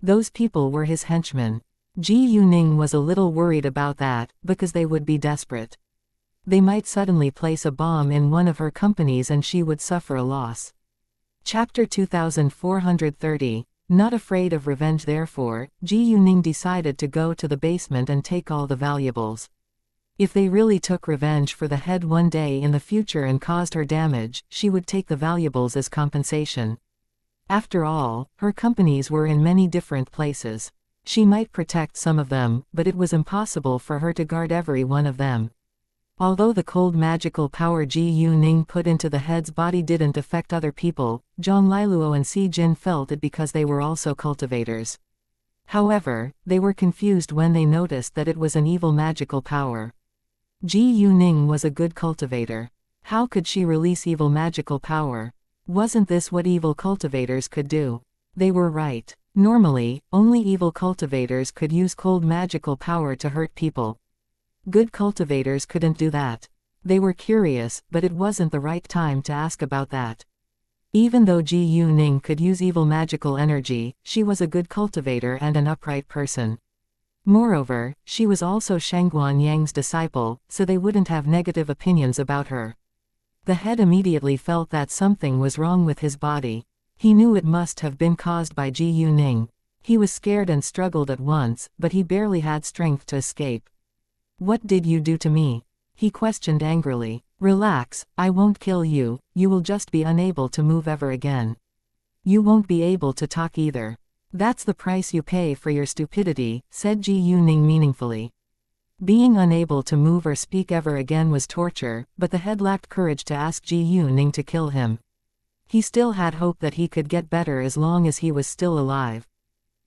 Those people were his henchmen. Ji Yuning was a little worried about that, because they would be desperate. They might suddenly place a bomb in one of her companies and she would suffer a loss. Chapter 2430. Not afraid of revenge. Therefore, Ji Yuning decided to go to the basement and take all the valuables. If they really took revenge for the head one day in the future and caused her damage, she would take the valuables as compensation. After all, her companies were in many different places. She might protect some of them, but it was impossible for her to guard every one of them. Although the cold magical power Ji Yuning put into the head's body didn't affect other people, Zhang Liluo and Si Jin felt it because they were also cultivators. However, they were confused when they noticed that it was an evil magical power. Ji Yuning was a good cultivator. How could she release evil magical power? Wasn't this what evil cultivators could do? They were right. Normally, only evil cultivators could use cold magical power to hurt people. Good cultivators couldn't do that. They were curious, but it wasn't the right time to ask about that. Even though Ji Yuning could use evil magical energy, she was a good cultivator and an upright person. Moreover, she was also Shangguan Yang's disciple, so they wouldn't have negative opinions about her. The head immediately felt that something was wrong with his body. He knew it must have been caused by Ji Yuning. He was scared and struggled at once, but he barely had strength to escape. "What did you do to me?" he questioned angrily. "Relax, I won't kill you, you will just be unable to move ever again. You won't be able to talk either. That's the price you pay for your stupidity," said Ji Yuning meaningfully. Being unable to move or speak ever again was torture, but the head lacked courage to ask Ji Yuning to kill him. He still had hope that he could get better as long as he was still alive.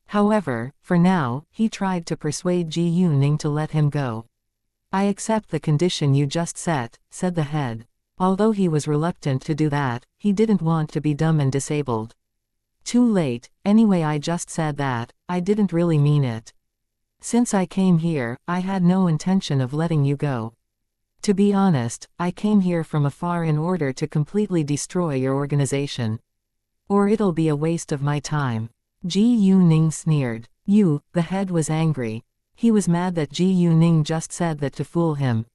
However, for now, he tried to persuade Ji Yuning to let him go. "I accept the condition you just set," said the head. Although he was reluctant to do that, he didn't want to be dumb and disabled. Too late, anyway I just said that, I didn't really mean it. Since I came here, I had no intention of letting you go. To be honest, I came here from afar in order to completely destroy your organization. Or it'll be a waste of my time. Ji Yuning sneered. The head was angry. He was mad that Ji Yuning just said that to fool him.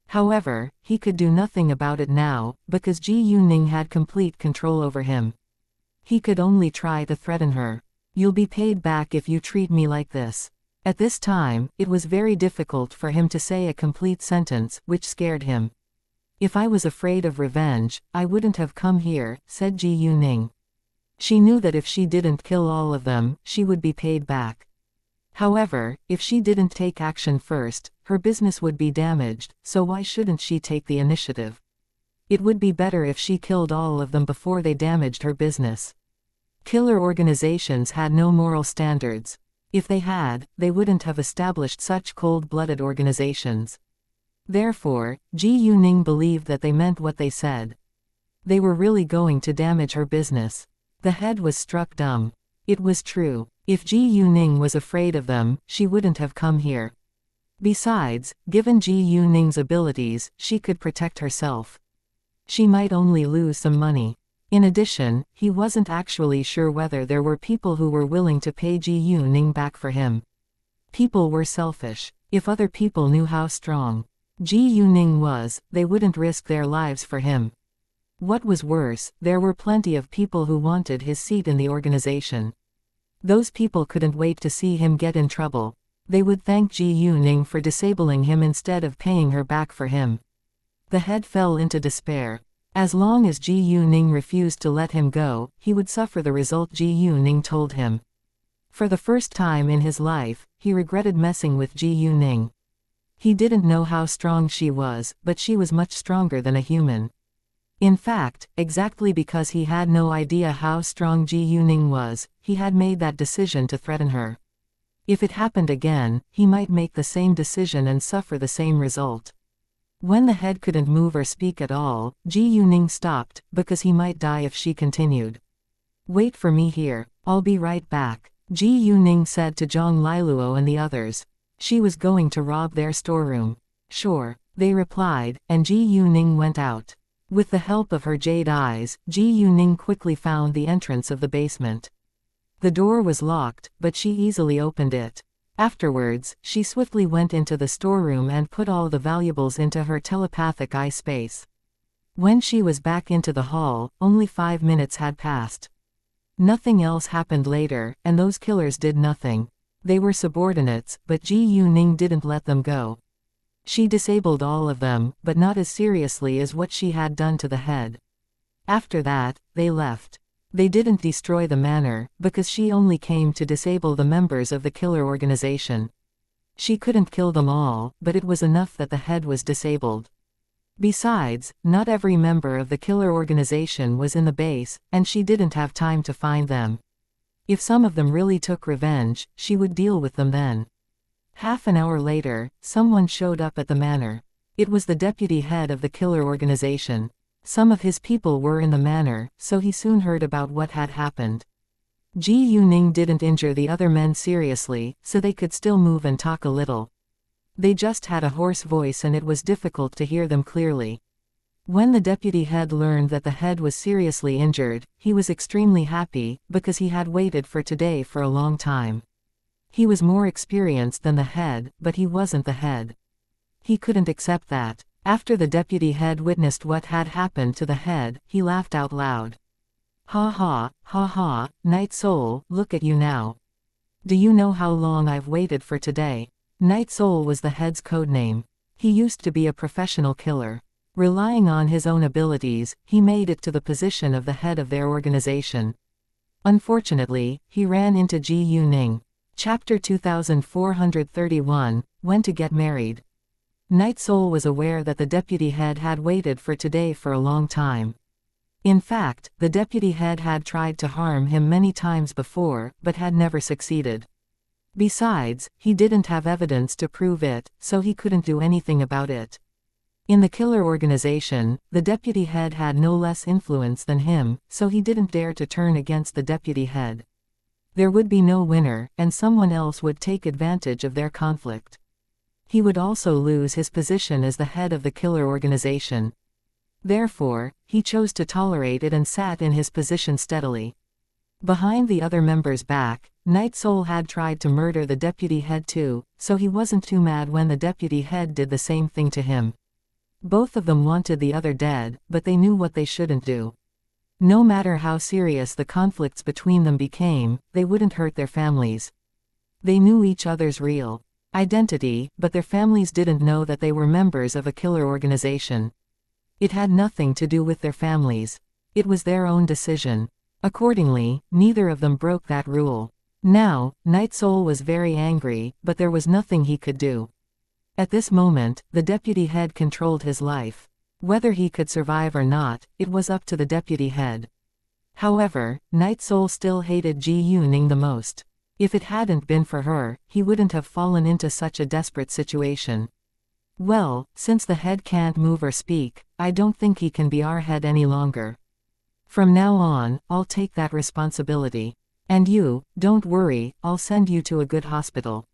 However, he could do nothing about it now, because Ji Yuning had complete control over him. He could only try to threaten her. You'll be paid back if you treat me like this. At this time, it was very difficult for him to say a complete sentence, which scared him. If I was afraid of revenge, I wouldn't have come here, said Ji Yuning. She knew that if she didn't kill all of them, she would be paid back. However, if she didn't take action first, her business would be damaged, so why shouldn't she take the initiative? It would be better if she killed all of them before they damaged her business. Killer organizations had no moral standards. If they had, they wouldn't have established such cold-blooded organizations. Therefore, Ji Yuning believed that they meant what they said. They were really going to damage her business. The head was struck dumb. It was true. If Ji Yuning was afraid of them, she wouldn't have come here. Besides, given Ji Yuning's abilities, she could protect herself. She might only lose some money. In addition, he wasn't actually sure whether there were people who were willing to pay Ji Yuning back for him. People were selfish. If other people knew how strong Ji Yuning was, they wouldn't risk their lives for him. What was worse, there were plenty of people who wanted his seat in the organization. Those people couldn't wait to see him get in trouble. They would thank Ji Yuning for disabling him instead of paying her back for him. The head fell into despair. As long as Ji Yuning refused to let him go, he would suffer the result Ji Yuning told him. For the first time in his life, he regretted messing with Ji Yuning. He didn't know how strong she was, but she was much stronger than a human. In fact, exactly because he had no idea how strong Ji Yuning was, he had made that decision to threaten her. If it happened again, he might make the same decision and suffer the same result. When the head couldn't move or speak at all, Ji Yuning stopped, because he might die if she continued. Wait for me here, I'll be right back, Ji Yuning said to Zhang Liluo and the others. She was going to rob their storeroom. Sure, they replied, and Ji Yuning went out. With the help of her jade eyes, Ji Yuning quickly found the entrance of the basement. The door was locked, but she easily opened it. Afterwards, she swiftly went into the storeroom and put all the valuables into her telepathic eye space. When she was back into the hall, only 5 minutes had passed. Nothing else happened later, and those killers did nothing. They were subordinates, but Ji Yuning didn't let them go. She disabled all of them, but not as seriously as what she had done to the head. After that, they left. They didn't destroy the manor, because she only came to disable the members of the killer organization. She couldn't kill them all, but it was enough that the head was disabled. Besides, not every member of the killer organization was in the base, and she didn't have time to find them. If some of them really took revenge, she would deal with them then. Half an hour later, someone showed up at the manor. It was the deputy head of the killer organization. Some of his people were in the manor, so he soon heard about what had happened. Ji Yuning didn't injure the other men seriously, so they could still move and talk a little. They just had a hoarse voice and it was difficult to hear them clearly. When the deputy head learned that the head was seriously injured, he was extremely happy, because he had waited for today for a long time. He was more experienced than the head, but he wasn't the head. He couldn't accept that. After the deputy head witnessed what had happened to the head, he laughed out loud. Ha ha, Night Soul, look at you now. Do you know how long I've waited for today? Night Soul was the head's codename. He used to be a professional killer. Relying on his own abilities, he made it to the position of the head of their organization. Unfortunately, he ran into Ji Yuning. Chapter 2431, When to Get Married. Night Soul was aware that the deputy head had waited for today for a long time. In fact, the deputy head had tried to harm him many times before, but had never succeeded. Besides, he didn't have evidence to prove it, so he couldn't do anything about it. In the killer organization, the deputy head had no less influence than him, so he didn't dare to turn against the deputy head. There would be no winner, and someone else would take advantage of their conflict. He would also lose his position as the head of the killer organization. Therefore, he chose to tolerate it and sat in his position steadily. Behind the other members' back, Night Soul had tried to murder the deputy head too, so he wasn't too mad when the deputy head did the same thing to him. Both of them wanted the other dead, but they knew what they shouldn't do. No matter how serious the conflicts between them became, they wouldn't hurt their families. They knew each other's real identity, but their families didn't know that they were members of a killer organization. It had nothing to do with their families. It was their own decision. Accordingly, neither of them broke that rule. Now, Night Soul was very angry, but there was nothing he could do. At this moment, the deputy head controlled his life. Whether he could survive or not, it was up to the deputy head. However, Night Soul still hated Ji Yuning the most. If it hadn't been for her, he wouldn't have fallen into such a desperate situation. Well, since the head can't move or speak, I don't think he can be our head any longer. From now on, I'll take that responsibility. And you, don't worry, I'll send you to a good hospital.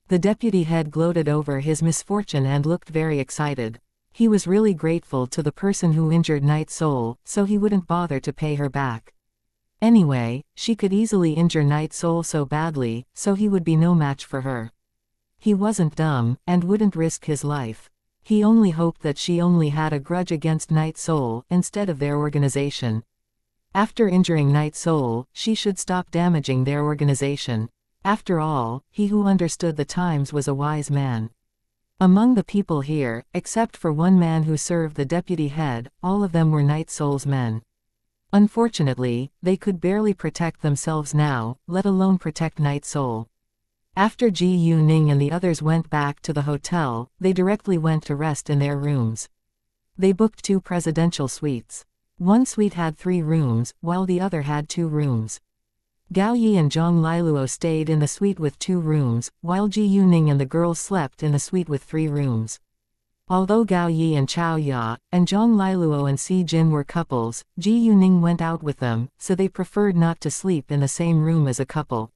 The deputy head gloated over his misfortune and looked very excited. He was really grateful to the person who injured Night Soul, so he wouldn't bother to pay her back. Anyway, she could easily injure Night Soul so badly, so he would be no match for her. He wasn't dumb, and wouldn't risk his life. He only hoped that she only had a grudge against Night Soul instead of their organization. After injuring Night Soul, she should stop damaging their organization. After all, he who understood the times was a wise man. Among the people here, except for one man who served the deputy head, all of them were Night Soul's men. Unfortunately, they could barely protect themselves now, let alone protect Night Soul. After Ji Yuning and the others went back to the hotel, they directly went to rest in their rooms. They booked 2 presidential suites. One suite had 3 rooms, while the other had 2 rooms. Gao Yi and Zhang Liluo stayed in the suite with 2 rooms, while Ji Yuning and the girls slept in the suite with 3 rooms. Although Gao Yi and Chao Ya, and Zhang Liluo and Si Jin were couples, Ji Yuning went out with them, so they preferred not to sleep in the same room as a couple.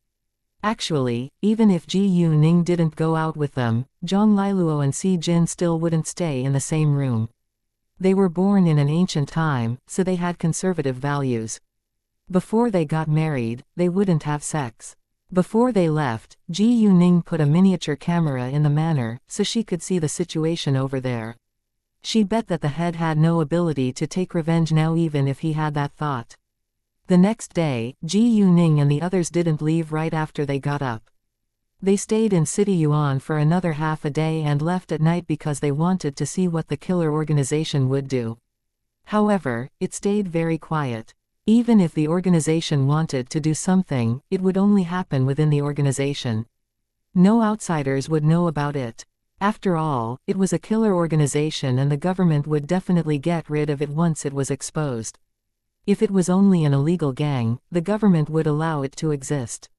Actually, even if Ji Yuning didn't go out with them, Zhang Liluo and Si Jin still wouldn't stay in the same room. They were born in an ancient time, so they had conservative values. Before they got married, they wouldn't have sex. Before they left, Ji Yuning put a miniature camera in the manor, so she could see the situation over there. She bet that the head had no ability to take revenge now even if he had that thought. The next day, Ji Yuning and the others didn't leave right after they got up. They stayed in City Yuan for another half a day and left at night because they wanted to see what the killer organization would do. However, it stayed very quiet. Even if the organization wanted to do something, it would only happen within the organization. No outsiders would know about it. After all, it was a killer organization and the government would definitely get rid of it once it was exposed. If it was only an illegal gang, the government would allow it to exist.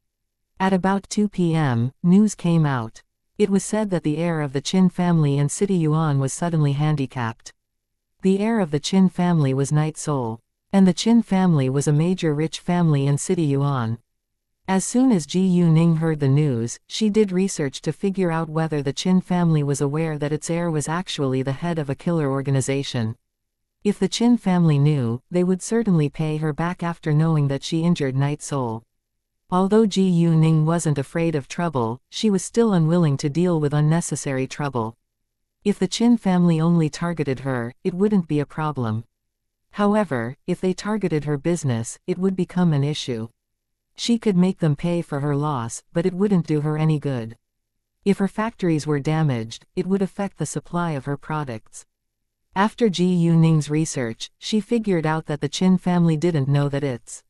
At about 2 p.m., news came out. It was said that the heir of the Qin family in City Yuan was suddenly handicapped. The heir of the Qin family was Night Soul. And the Qin family was a major rich family in City Yuan. As soon as Ji Yuning heard the news, she did research to figure out whether the Qin family was aware that its heir was actually the head of a killer organization. If the Qin family knew, they would certainly pay her back after knowing that she injured Night Soul. Although Ji Yuning wasn't afraid of trouble, she was still unwilling to deal with unnecessary trouble. If the Qin family only targeted her, it wouldn't be a problem. However, if they targeted her business, it would become an issue. She could make them pay for her loss, but it wouldn't do her any good. If her factories were damaged, it would affect the supply of her products. After Ji Yuning's research, she figured out that the Qin family didn't know that its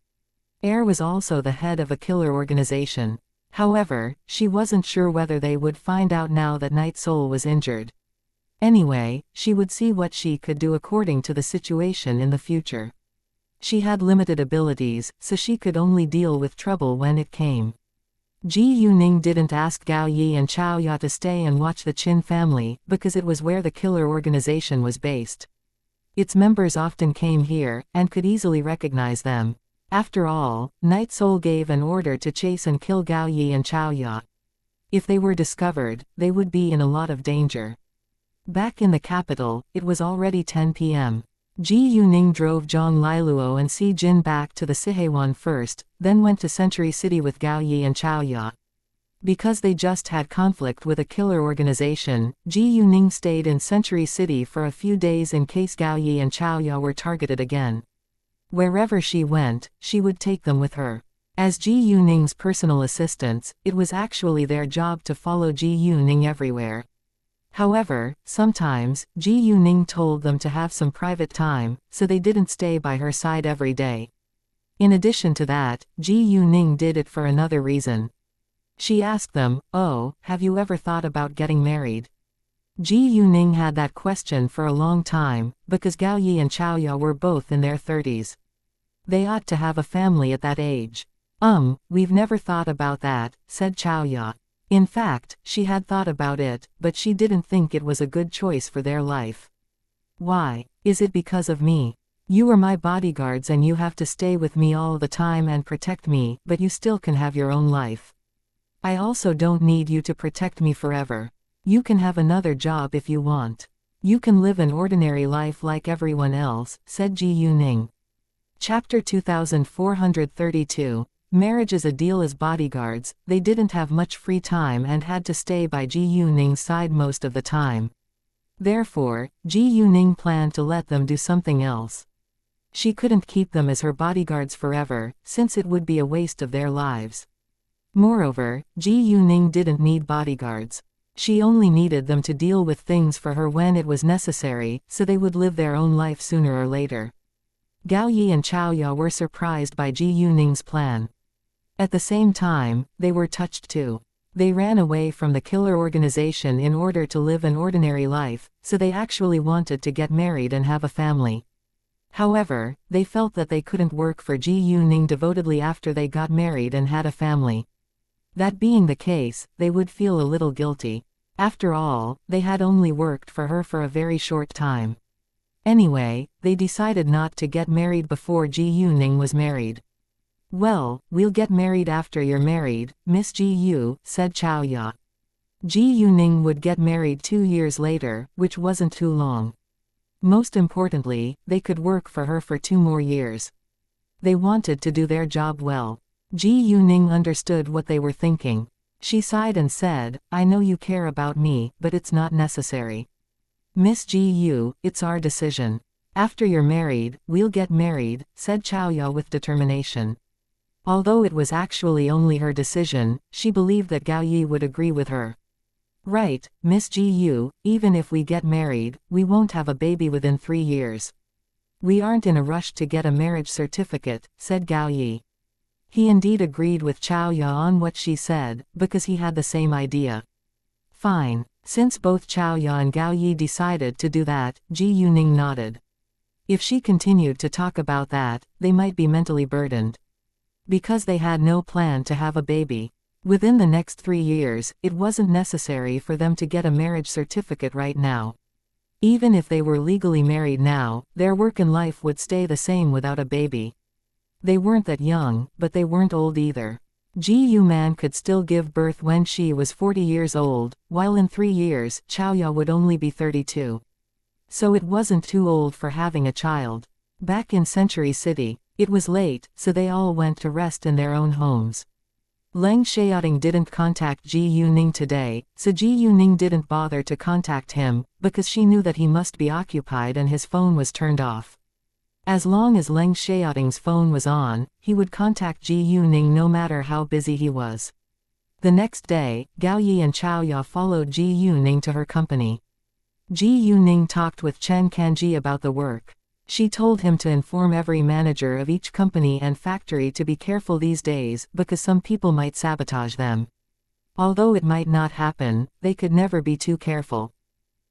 heir was also the head of a killer organization. However, she wasn't sure whether they would find out now that Night Soul was injured. Anyway, she would see what she could do according to the situation in the future. She had limited abilities, so she could only deal with trouble when it came. Ji Yuning didn't ask Gao Yi and Chao Ya to stay and watch the Qin family, because it was where the killer organization was based. Its members often came here, and could easily recognize them. After all, Night Soul gave an order to chase and kill Gao Yi and Chao Ya. If they were discovered, they would be in a lot of danger. Back in the capital, it was already 10 p.m. Ji Yuning drove Zhang Liluo and Si Jin back to the Sihewan first, then went to Century City with Gao Yi and Chao Ya. Because they just had conflict with a killer organization, Ji Yuning stayed in Century City for a few days in case Gao Yi and Chao Ya were targeted again. Wherever she went, she would take them with her. As Ji Yuning's personal assistants, it was actually their job to follow Ji Yuning everywhere. However, sometimes, Ji Yuning told them to have some private time, so they didn't stay by her side every day. In addition to that, Ji Yuning did it for another reason. She asked them, "Oh, have you ever thought about getting married?" Ji Yuning had that question for a long time, because Gao Yi and Chao Ya were both in their 30s. They ought to have a family at that age. We've never thought about that," said Chao Ya. In fact, she had thought about it, but she didn't think it was a good choice for their life. "Why? Is it because of me? You are my bodyguards and you have to stay with me all the time and protect me, but you still can have your own life. I also don't need you to protect me forever. You can have another job if you want. You can live an ordinary life like everyone else," said Ji Yuning. Chapter 2432. Marriage is a deal. As bodyguards, they didn't have much free time and had to stay by Ji Yuning's side most of the time. Therefore, Ji Yuning planned to let them do something else. She couldn't keep them as her bodyguards forever, since it would be a waste of their lives. Moreover, Ji Yuning didn't need bodyguards. She only needed them to deal with things for her when it was necessary, so they would live their own life sooner or later. Gao Yi and Chao Ya were surprised by Ji Yuning's plan. At the same time, they were touched too. They ran away from the killer organization in order to live an ordinary life, so they actually wanted to get married and have a family. However, they felt that they couldn't work for Ji Yuning devotedly after they got married and had a family. That being the case, they would feel a little guilty. After all, they had only worked for her for a very short time. Anyway, they decided not to get married before Ji Yuning was married. "Well, we'll get married after you're married, Miss Ji Yu," said Chao Ya. Ji Yuning would get married 2 years later, which wasn't too long. Most importantly, they could work for her for 2 more years. They wanted to do their job well. Ji Yuning understood what they were thinking. She sighed and said, "I know you care about me, but it's not necessary. Miss Ji Yu, it's our decision. After you're married, we'll get married," said Chao Ya with determination. Although it was actually only her decision, she believed that Gao Yi would agree with her. "Right, Miss Ji Yu, even if we get married, we won't have a baby within 3 years. We aren't in a rush to get a marriage certificate," said Gao Yi. He indeed agreed with Chao Ya on what she said, because he had the same idea. Fine. Since both Chao Ya and Gao Yi decided to do that, Ji Yuning nodded. If she continued to talk about that, they might be mentally burdened. Because they had no plan to have a baby. Within the next 3 years, it wasn't necessary for them to get a marriage certificate right now. Even if they were legally married now, their work and life would stay the same without a baby. They weren't that young, but they weren't old either. Ji Yuman could still give birth when she was 40 years old, while in 3 years, Chao Ya would only be 32. So it wasn't too old for having a child. Back in Century City, it was late, so they all went to rest in their own homes. Leng Xiaoting didn't contact Ji Yuning today, so Ji Yuning didn't bother to contact him, because she knew that he must be occupied and his phone was turned off. As long as Leng Xiaoting's phone was on, he would contact Ji Yuning no matter how busy he was. The next day, Gao Yi and Chao Ya followed Ji Yuning to her company. Ji Yuning talked with Chen Kanji about the work. She told him to inform every manager of each company and factory to be careful these days, because some people might sabotage them. Although it might not happen, they could never be too careful.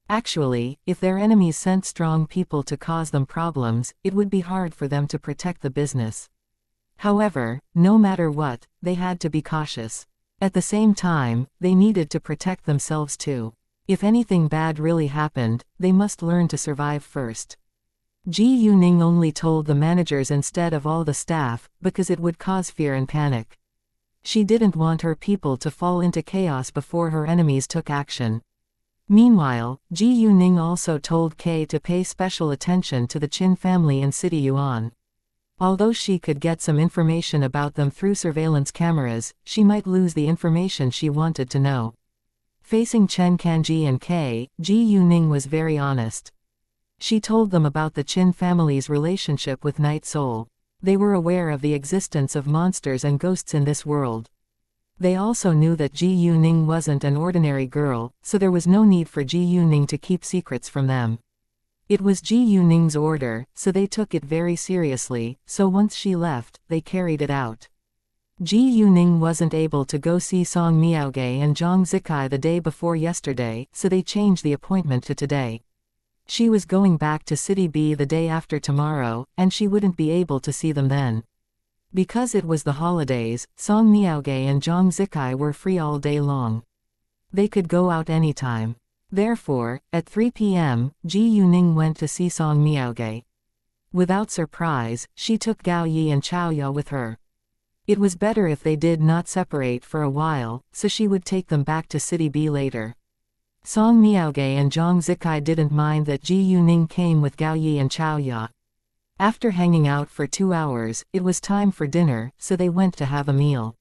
Actually, if their enemies sent strong people to cause them problems, it would be hard for them to protect the business. However, no matter what, they had to be cautious. At the same time, they needed to protect themselves too. If anything bad really happened, they must learn to survive first. Ji Yuning only told the managers instead of all the staff, because it would cause fear and panic. She didn't want her people to fall into chaos before her enemies took action. Meanwhile, Ji Yuning also told Kay to pay special attention to the Qin family in City Yuan. Although she could get some information about them through surveillance cameras, she might lose the information she wanted to know. Facing Chen Kanji and Kay, Ji Yuning was very honest. She told them about the Qin family's relationship with Night Soul. They were aware of the existence of monsters and ghosts in this world. They also knew that Ji Yuning wasn't an ordinary girl, so there was no need for Ji Yuning to keep secrets from them. It was Ji Yuning's order, so they took it very seriously, so once she left, they carried it out. Ji Yuning wasn't able to go see Song Miaoge and Zhang Zikai the day before yesterday, so they changed the appointment to today. She was going back to City B the day after tomorrow, and she wouldn't be able to see them then. Because it was the holidays, Song Miaoge and Zhang Zikai were free all day long. They could go out anytime. Therefore, at 3 p.m., Ji Yuning went to see Song Miaoge. Without surprise, she took Gao Yi and Chao Ya with her. It was better if they did not separate for a while, so she would take them back to City B later. Song Miaoge and Zhang Zikai didn't mind that Ji Yuning came with Gao Yi and Chao Ya. After hanging out for 2 hours, it was time for dinner, so they went to have a meal.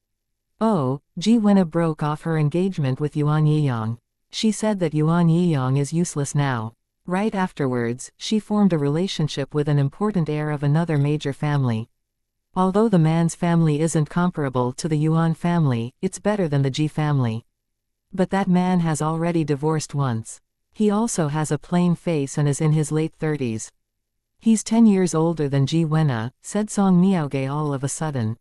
Oh, Ji Wenna broke off her engagement with Yuan Yiyang. She said that Yuan Yiyang is useless now. Right afterwards, she formed a relationship with an important heir of another major family. Although the man's family isn't comparable to the Yuan family, it's better than the Ji family. But that man has already divorced once. He also has a plain face and is in his late 30s. He's 10 years older than Ji Wenna, said Song Miaoge all of a sudden.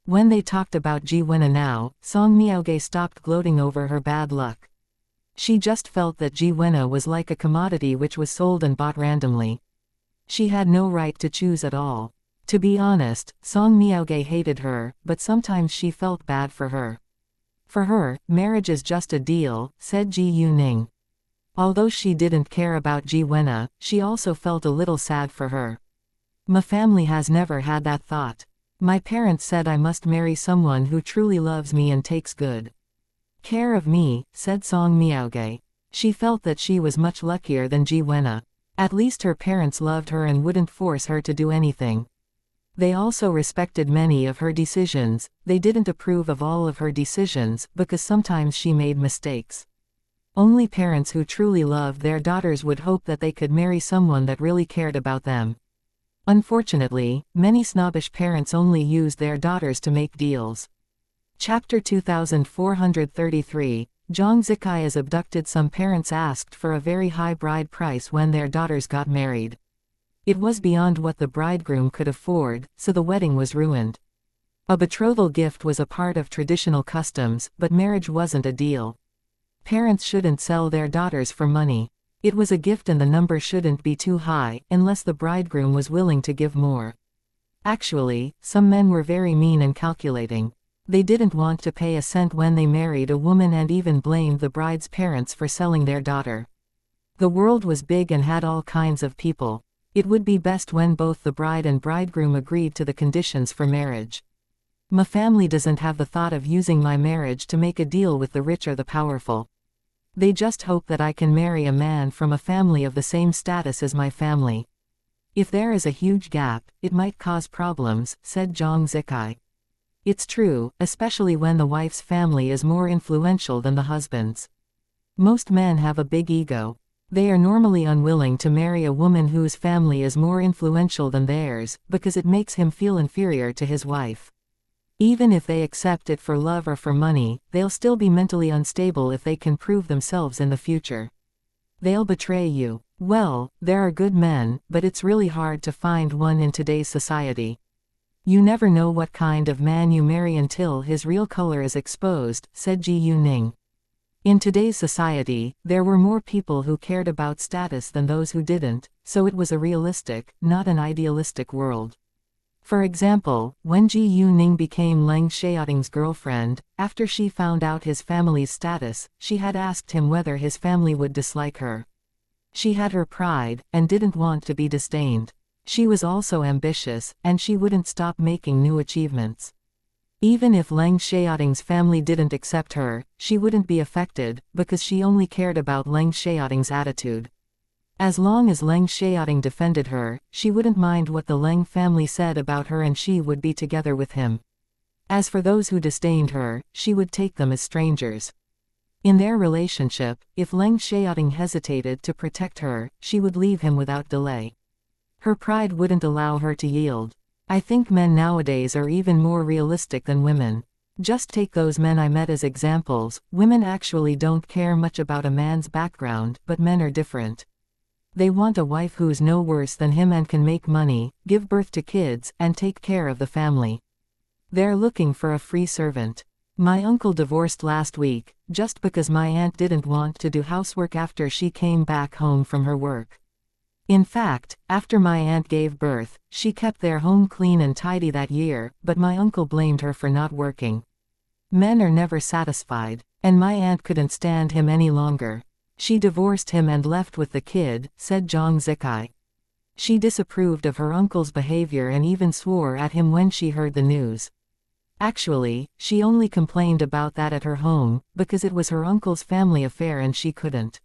When they talked about Ji Wenna now, Song Miaoge stopped gloating over her bad luck. She just felt that Ji Wenna was like a commodity which was sold and bought randomly. She had no right to choose at all. To be honest, Song Miaoge hated her, but sometimes she felt bad for her. For her, marriage is just a deal, said Ji Yuning. Although she didn't care about Ji Wenna, she also felt a little sad for her. My family has never had that thought. My parents said I must marry someone who truly loves me and takes good care of me, said Song Miaoge. She felt that she was much luckier than Ji Wenna. At least her parents loved her and wouldn't force her to do anything. They also respected many of her decisions. They didn't approve of all of her decisions, because sometimes she made mistakes. Only parents who truly loved their daughters would hope that they could marry someone that really cared about them. Unfortunately, many snobbish parents only use their daughters to make deals. Chapter 2433, Zhang Zikai is abducted. Some parents asked for a very high bride price when their daughters got married. It was beyond what the bridegroom could afford, so the wedding was ruined. A betrothal gift was a part of traditional customs, but marriage wasn't a deal. Parents shouldn't sell their daughters for money. It was a gift and the number shouldn't be too high, unless the bridegroom was willing to give more. Actually, some men were very mean and calculating. They didn't want to pay a cent when they married a woman and even blamed the bride's parents for selling their daughter. The world was big and had all kinds of people. It would be best when both the bride and bridegroom agreed to the conditions for marriage. My family doesn't have the thought of using my marriage to make a deal with the rich or the powerful. They just hope that I can marry a man from a family of the same status as my family. If there is a huge gap, it might cause problems, said Zhang Zikai. It's true, especially when the wife's family is more influential than the husband's. Most men have a big ego. They are normally unwilling to marry a woman whose family is more influential than theirs, because it makes him feel inferior to his wife. Even if they accept it for love or for money, they'll still be mentally unstable if they can prove themselves in the future. They'll betray you. Well, there are good men, but it's really hard to find one in today's society. You never know what kind of man you marry until his real color is exposed, said Ji Yuning. In today's society, there were more people who cared about status than those who didn't, so it was a realistic, not an idealistic world. For example, when Ji Yuning became Leng Xiaoting's girlfriend, after she found out his family's status, she had asked him whether his family would dislike her. She had her pride, and didn't want to be disdained. She was also ambitious, and she wouldn't stop making new achievements. Even if Leng Xiaoting's family didn't accept her, she wouldn't be affected, because she only cared about Leng Xiaoting's attitude. As long as Leng Xiaoting defended her, she wouldn't mind what the Leng family said about her and she would be together with him. As for those who disdained her, she would take them as strangers. In their relationship, if Leng Xiaoting hesitated to protect her, she would leave him without delay. Her pride wouldn't allow her to yield. I think men nowadays are even more realistic than women. Just take those men I met as examples. Women actually don't care much about a man's background, but men are different. They want a wife who's no worse than him and can make money, give birth to kids, and take care of the family. They're looking for a free servant. My uncle divorced last week, just because my aunt didn't want to do housework after she came back home from her work. In fact, after my aunt gave birth, she kept their home clean and tidy that year, but my uncle blamed her for not working. Men are never satisfied, and my aunt couldn't stand him any longer. She divorced him and left with the kid, said Zhang Zikai. She disapproved of her uncle's behavior and even swore at him when she heard the news. Actually, she only complained about that at her home, because it was her uncle's family affair and she couldn't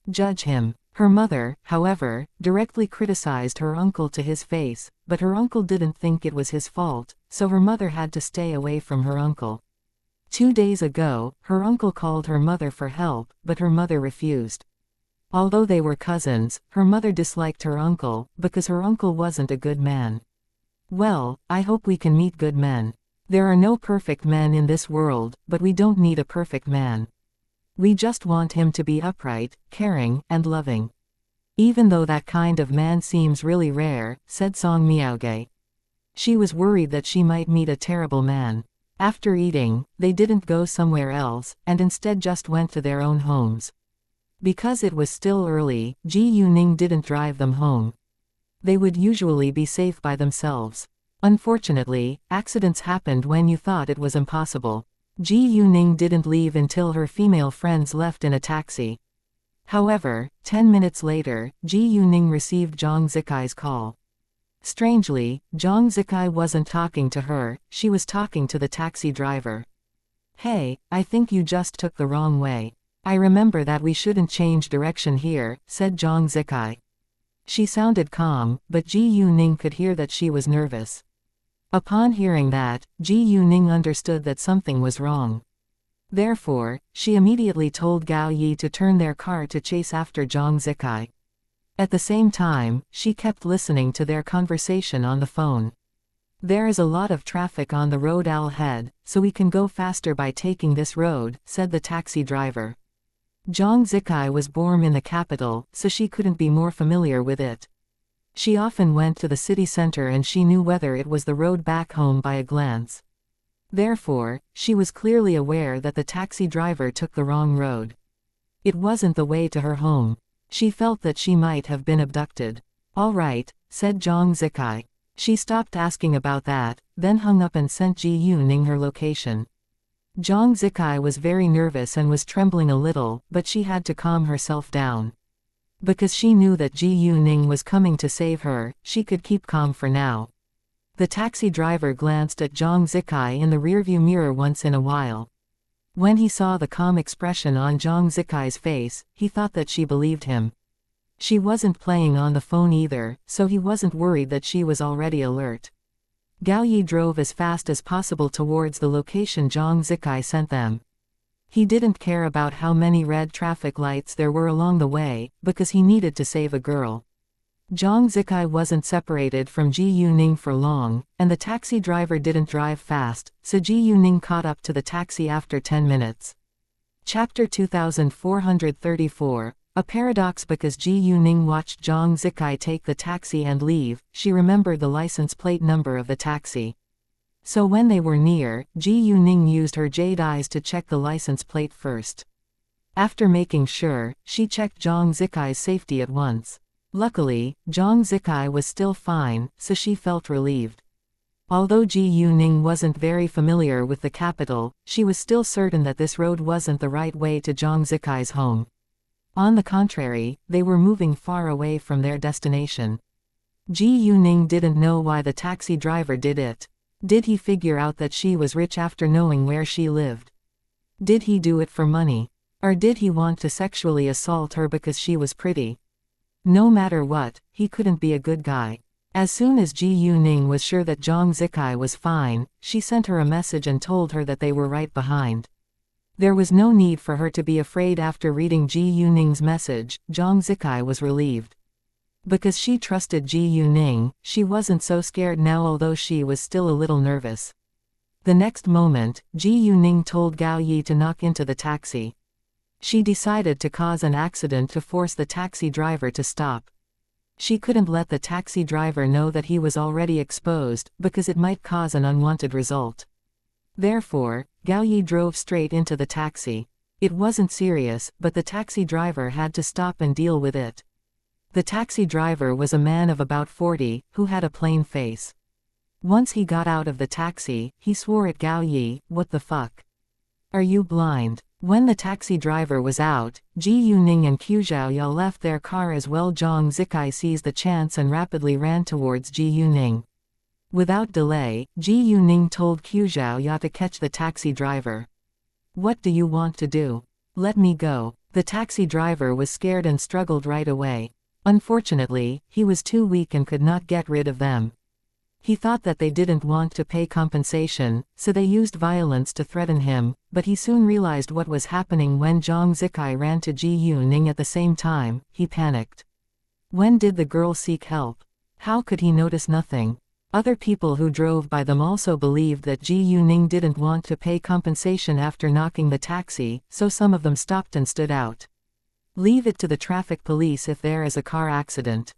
judge him. Her mother, however, directly criticized her uncle to his face, but her uncle didn't think it was his fault, so her mother had to stay away from her uncle. 2 days ago, her uncle called her mother for help, but her mother refused. Although they were cousins, her mother disliked her uncle, because her uncle wasn't a good man. Well, I hope we can meet good men. There are no perfect men in this world, but we don't need a perfect man. We just want him to be upright, caring, and loving. Even though that kind of man seems really rare, said Song Miaoge. She was worried that she might meet a terrible man. After eating, they didn't go somewhere else, and instead just went to their own homes. Because it was still early, Ji Yuning didn't drive them home. They would usually be safe by themselves. Unfortunately, accidents happened when you thought it was impossible. Ji Yuning didn't leave until her female friends left in a taxi. However, 10 minutes later, Ji Yuning received Zhang Zikai's call. Strangely, Zhang Zikai wasn't talking to her, she was talking to the taxi driver. Hey, I think you just took the wrong way. I remember that we shouldn't change direction here, said Zhang Zikai. She sounded calm, but Ji Yuning could hear that she was nervous. Upon hearing that, Ji Yuning understood that something was wrong. Therefore, she immediately told Gao Yi to turn their car to chase after Zhang Zikai. At the same time, she kept listening to their conversation on the phone. There is a lot of traffic on the road ahead, so we can go faster by taking this road, said the taxi driver. Zhang Zikai was born in the capital, so she couldn't be more familiar with it. She often went to the city center and she knew whether it was the road back home by a glance. Therefore, she was clearly aware that the taxi driver took the wrong road. It wasn't the way to her home. She felt that she might have been abducted. All right, said Zhang Zikai. She stopped asking about that, then hung up and sent Ji Yuning her location. Zhang Zikai was very nervous and was trembling a little, but she had to calm herself down. Because she knew that Ji Yuning was coming to save her, she could keep calm for now. The taxi driver glanced at Zhang Zikai in the rearview mirror once in a while. When he saw the calm expression on Zhang Zikai's face, he thought that she believed him. She wasn't playing on the phone either, so he wasn't worried that she was already alert. Gao Yi drove as fast as possible towards the location Zhang Zikai sent them. He didn't care about how many red traffic lights there were along the way, because he needed to save a girl. Zhang Zikai wasn't separated from Ji Yuning for long, and the taxi driver didn't drive fast, so Ji Yuning caught up to the taxi after 10 minutes. Chapter 2434, a paradox. Because Ji Yuning watched Zhang Zikai take the taxi and leave, she remembered the license plate number of the taxi. So when they were near, Ji Yuning used her jade eyes to check the license plate first. After making sure, she checked Zhang Zikai's safety at once. Luckily, Zhang Zikai was still fine, so she felt relieved. Although Ji Yuning wasn't very familiar with the capital, she was still certain that this road wasn't the right way to Zhang Zikai's home. On the contrary, they were moving far away from their destination. Ji Yuning didn't know why the taxi driver did it. Did he figure out that she was rich after knowing where she lived? Did he do it for money? Or did he want to sexually assault her because she was pretty? No matter what, he couldn't be a good guy. As soon as Ji Yuning was sure that Zhang Zikai was fine, she sent her a message and told her that they were right behind. There was no need for her to be afraid. After reading Ji Yuning's message, Zhang Zikai was relieved. Because she trusted Ji Yuning, she wasn't so scared now, although she was still a little nervous. The next moment, Ji Yuning told Gao Yi to knock into the taxi. She decided to cause an accident to force the taxi driver to stop. She couldn't let the taxi driver know that he was already exposed, because it might cause an unwanted result. Therefore, Gao Yi drove straight into the taxi. It wasn't serious, but the taxi driver had to stop and deal with it. The taxi driver was a man of about 40, who had a plain face. Once he got out of the taxi, he swore at Gao Yi, "What the fuck? Are you blind?" When the taxi driver was out, Ji Yuning and Qu Xiaoya left their car as well. Zhang Zikai seized the chance and rapidly ran towards Ji Yuning. Without delay, Ji Yuning told Qu Xiaoya to catch the taxi driver. "What do you want to do? Let me go." The taxi driver was scared and struggled right away. Unfortunately, he was too weak and could not get rid of them. He thought that they didn't want to pay compensation, so they used violence to threaten him, but he soon realized what was happening. When Zhang Zikai ran to Ji Yuning at the same time, he panicked. When did the girl seek help? How could he notice nothing? Other people who drove by them also believed that Ji Yuning didn't want to pay compensation after knocking the taxi, so some of them stopped and stood out. Leave it to the traffic police if there is a car accident.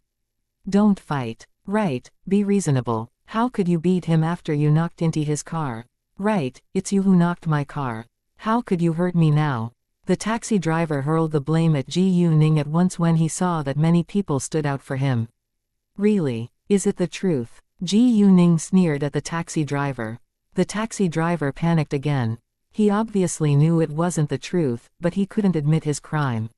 Don't fight. Right, be reasonable. How could you beat him after you knocked into his car? Right, it's you who knocked my car. How could you hurt me now? The taxi driver hurled the blame at Ji Yuning at once when he saw that many people stood out for him. Really? Is it the truth? Ji Yuning sneered at the taxi driver. The taxi driver panicked again. He obviously knew it wasn't the truth, but he couldn't admit his crime.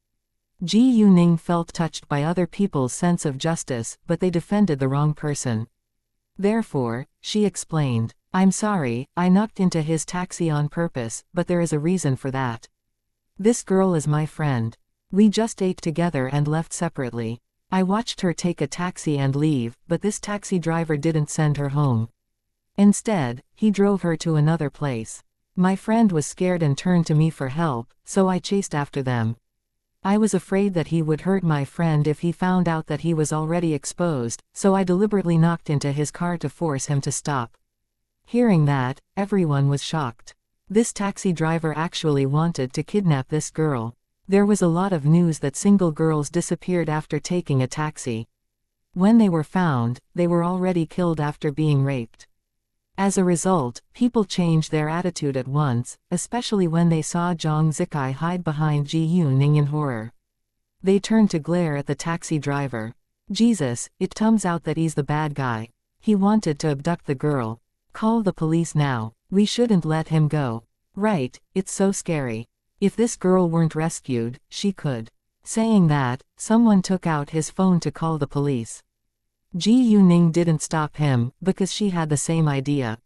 Ji Yuning felt touched by other people's sense of justice, but they defended the wrong person. Therefore, she explained, "I'm sorry, I knocked into his taxi on purpose, but there is a reason for that. This girl is my friend. We just ate together and left separately. I watched her take a taxi and leave, but this taxi driver didn't send her home. Instead, he drove her to another place. My friend was scared and turned to me for help, so I chased after them. I was afraid that he would hurt my friend if he found out that he was already exposed, so I deliberately knocked into his car to force him to stop." Hearing that, everyone was shocked. This taxi driver actually wanted to kidnap this girl. There was a lot of news that single girls disappeared after taking a taxi. When they were found, they were already killed after being raped. As a result, people changed their attitude at once, especially when they saw Zhang Zikai hide behind Ji Yuning in horror. They turned to glare at the taxi driver. Jesus, it turns out that he's the bad guy. He wanted to abduct the girl. Call the police now. We shouldn't let him go. Right, it's so scary. If this girl weren't rescued, she could. Saying that, someone took out his phone to call the police. Ji Yuning didn't stop him, because she had the same idea.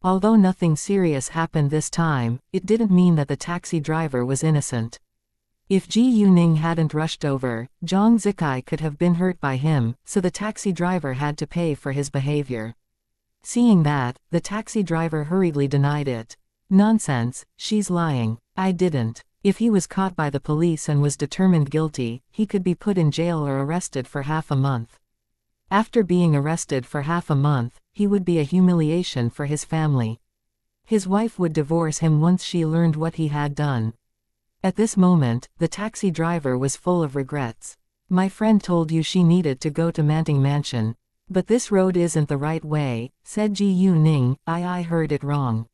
Although nothing serious happened this time, it didn't mean that the taxi driver was innocent. If Ji Yuning hadn't rushed over, Zhang Zikai could have been hurt by him, so the taxi driver had to pay for his behavior. Seeing that, the taxi driver hurriedly denied it. Nonsense, she's lying. I didn't. If he was caught by the police and was determined guilty, he could be put in jail or arrested for half a month. After being arrested for half a month, he would be a humiliation for his family. His wife would divorce him once she learned what he had done. At this moment, the taxi driver was full of regrets. My friend told you she needed to go to Manting Mansion. But this road isn't the right way, said Ji Yuning. I heard it wrong.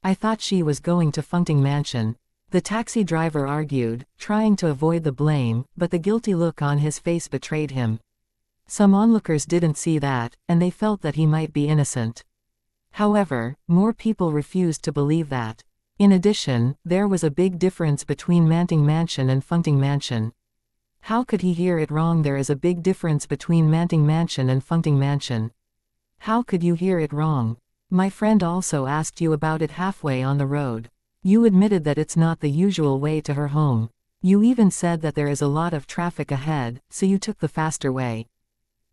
I thought she was going to Fengting Mansion. The taxi driver argued, trying to avoid the blame, but the guilty look on his face betrayed him. Some onlookers didn't see that, and they felt that he might be innocent. However, more people refused to believe that. In addition, there was a big difference between Manting Mansion and Funting Mansion. How could he hear it wrong? There is a big difference between Manting Mansion and Funting Mansion. How could you hear it wrong? My friend also asked you about it halfway on the road. You admitted that it's not the usual way to her home. You even said that there is a lot of traffic ahead, so you took the faster way.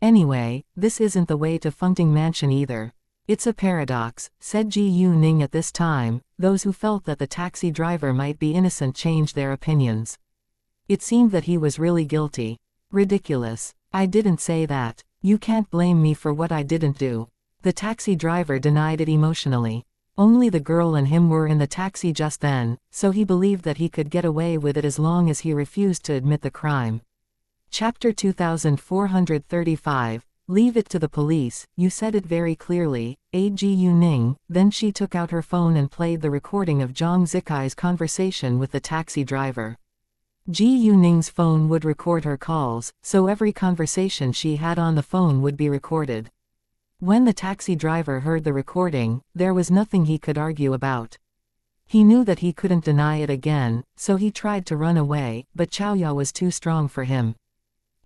Anyway, this isn't the way to Funting Mansion either. It's a paradox, said Ji Yu-ning at this time. Those who felt that the taxi driver might be innocent changed their opinions. It seemed that he was really guilty. Ridiculous. I didn't say that. You can't blame me for what I didn't do. The taxi driver denied it emotionally. Only the girl and him were in the taxi just then, so he believed that he could get away with it as long as he refused to admit the crime. Chapter 2435. Leave it to the police. You said it very clearly, Ji Yu-ning. Then she took out her phone and played the recording of Zhang Zikai's conversation with the taxi driver. Ji Yu-ning's phone would record her calls, so every conversation she had on the phone would be recorded. When the taxi driver heard the recording, there was nothing he could argue about. He knew that he couldn't deny it again, so he tried to run away, but Xiaoya was too strong for him.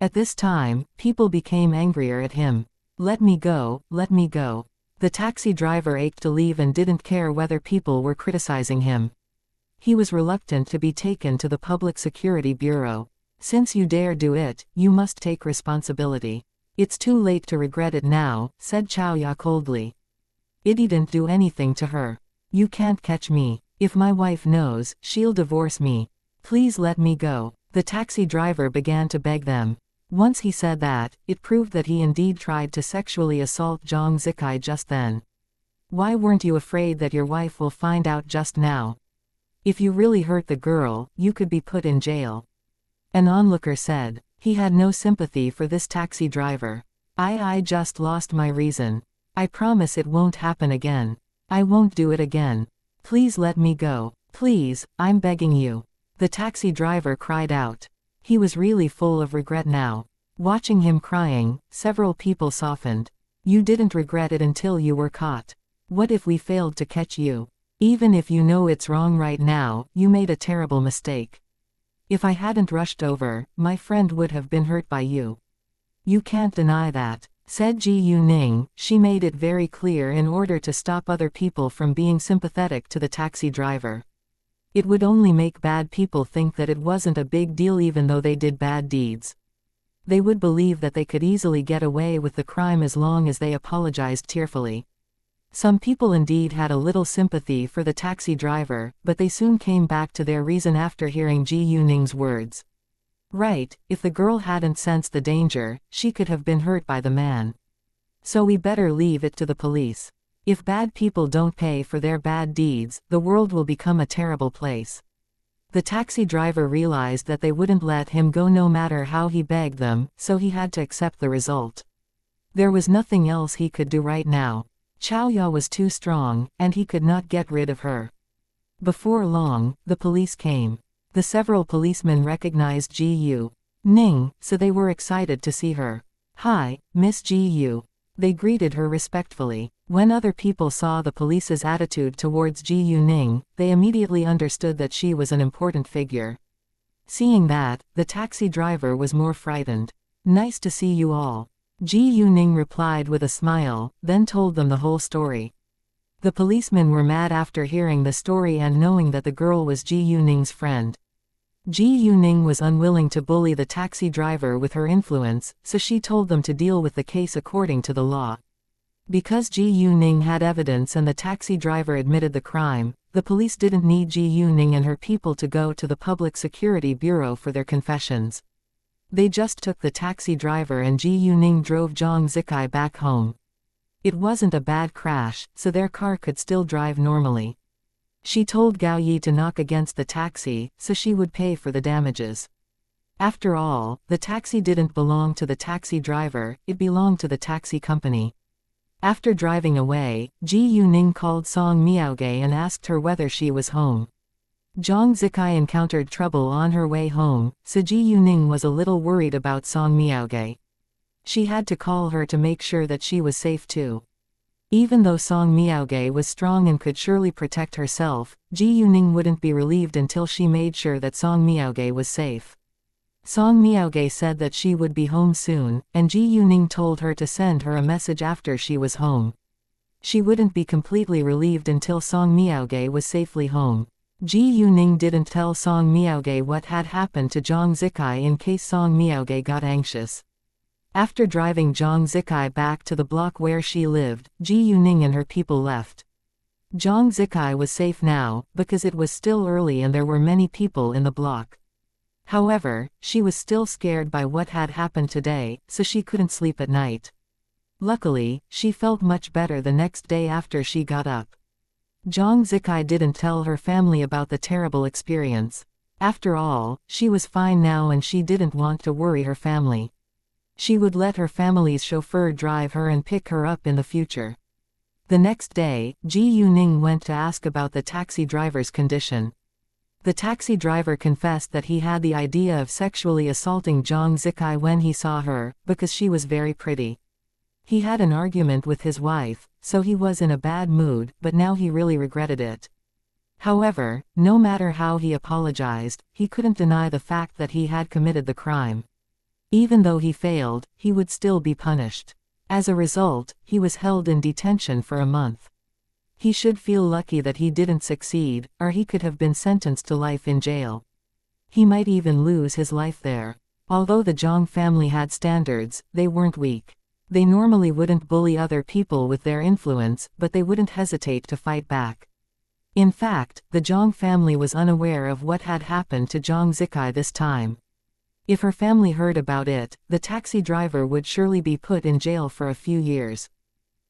At this time, people became angrier at him. Let me go, let me go. The taxi driver ached to leave and didn't care whether people were criticizing him. He was reluctant to be taken to the Public Security Bureau. Since you dare do it, you must take responsibility. It's too late to regret it now, said Xiaoya coldly. I didn't do anything to her. You can't catch me. If my wife knows, she'll divorce me. Please let me go. The taxi driver began to beg them. Once he said that, it proved that he indeed tried to sexually assault Zhang Zikai just then. Why weren't you afraid that your wife will find out just now? If you really hurt the girl, you could be put in jail. An onlooker said. He had no sympathy for this taxi driver. I just lost my reason. I promise it won't happen again. I won't do it again. Please let me go. Please, I'm begging you. The taxi driver cried out. He was really full of regret now. Watching him crying, several people softened. You didn't regret it until you were caught. What if we failed to catch you? Even if you know it's wrong right now, you made a terrible mistake. If I hadn't rushed over, my friend would have been hurt by you. You can't deny that, said Ji Yu-ning. She made it very clear in order to stop other people from being sympathetic to the taxi driver. It would only make bad people think that it wasn't a big deal even though they did bad deeds. They would believe that they could easily get away with the crime as long as they apologized tearfully. Some people indeed had a little sympathy for the taxi driver, but they soon came back to their reason after hearing Ji Yu-ning's words. Right, if the girl hadn't sensed the danger, she could have been hurt by the man. So we better leave it to the police. If bad people don't pay for their bad deeds, the world will become a terrible place. The taxi driver realized that they wouldn't let him go no matter how he begged them, so he had to accept the result. There was nothing else he could do right now. Xiaoya was too strong, and he could not get rid of her. Before long, the police came. The several policemen recognized Ji Yu-ning, so they were excited to see her. Hi, Miss Ji Yu. They greeted her respectfully. When other people saw the police's attitude towards Ji Yu-ning, they immediately understood that she was an important figure. Seeing that, the taxi driver was more frightened. Nice to see you all. Ji Yu-ning replied with a smile, then told them the whole story. The policemen were mad after hearing the story and knowing that the girl was Ji Yu-ning's friend. Ji Yu-ning was unwilling to bully the taxi driver with her influence, so she told them to deal with the case according to the law. Because Ji Yu-ning had evidence and the taxi driver admitted the crime, the police didn't need Ji Yu-ning and her people to go to the Public Security Bureau for their confessions. They just took the taxi driver and Ji Yu-ning drove Zhang Zikai back home. It wasn't a bad crash, so their car could still drive normally. She told Gao Yi to knock against the taxi, so she would pay for the damages. After all, the taxi didn't belong to the taxi driver, it belonged to the taxi company. After driving away, Ji Yu-ning called Song Miaoge and asked her whether she was home. Zhang Zikai encountered trouble on her way home, so Ji Yu-ning was a little worried about Song Miaoge. She had to call her to make sure that she was safe too. Even though Song Miaoge was strong and could surely protect herself, Ji Yuning wouldn't be relieved until she made sure that Song Miaoge was safe. Song Miaoge said that she would be home soon, and Ji Yuning told her to send her a message after she was home. She wouldn't be completely relieved until Song Miaoge was safely home. Ji Yuning didn't tell Song Miaoge what had happened to Zhang Zikai in case Song Miaoge got anxious. After driving Zhang Zikai back to the block where she lived, Ji Yuning and her people left. Zhang Zikai was safe now, because it was still early and there were many people in the block. However, she was still scared by what had happened today, so she couldn't sleep at night. Luckily, she felt much better the next day after she got up. Zhang Zikai didn't tell her family about the terrible experience. After all, she was fine now and she didn't want to worry her family. She would let her family's chauffeur drive her and pick her up in the future. The next day, Ji Yuning went to ask about the taxi driver's condition. The taxi driver confessed that he had the idea of sexually assaulting Zhang Zikai when he saw her, because she was very pretty. He had an argument with his wife, so he was in a bad mood, but now he really regretted it. However, no matter how he apologized, he couldn't deny the fact that he had committed the crime. Even though he failed, he would still be punished. As a result, he was held in detention for a month. He should feel lucky that he didn't succeed, or he could have been sentenced to life in jail. He might even lose his life there. Although the Zhang family had standards, they weren't weak. They normally wouldn't bully other people with their influence, but they wouldn't hesitate to fight back. In fact, the Zhang family was unaware of what had happened to Zhang Zikai this time. If her family heard about it, the taxi driver would surely be put in jail for a few years.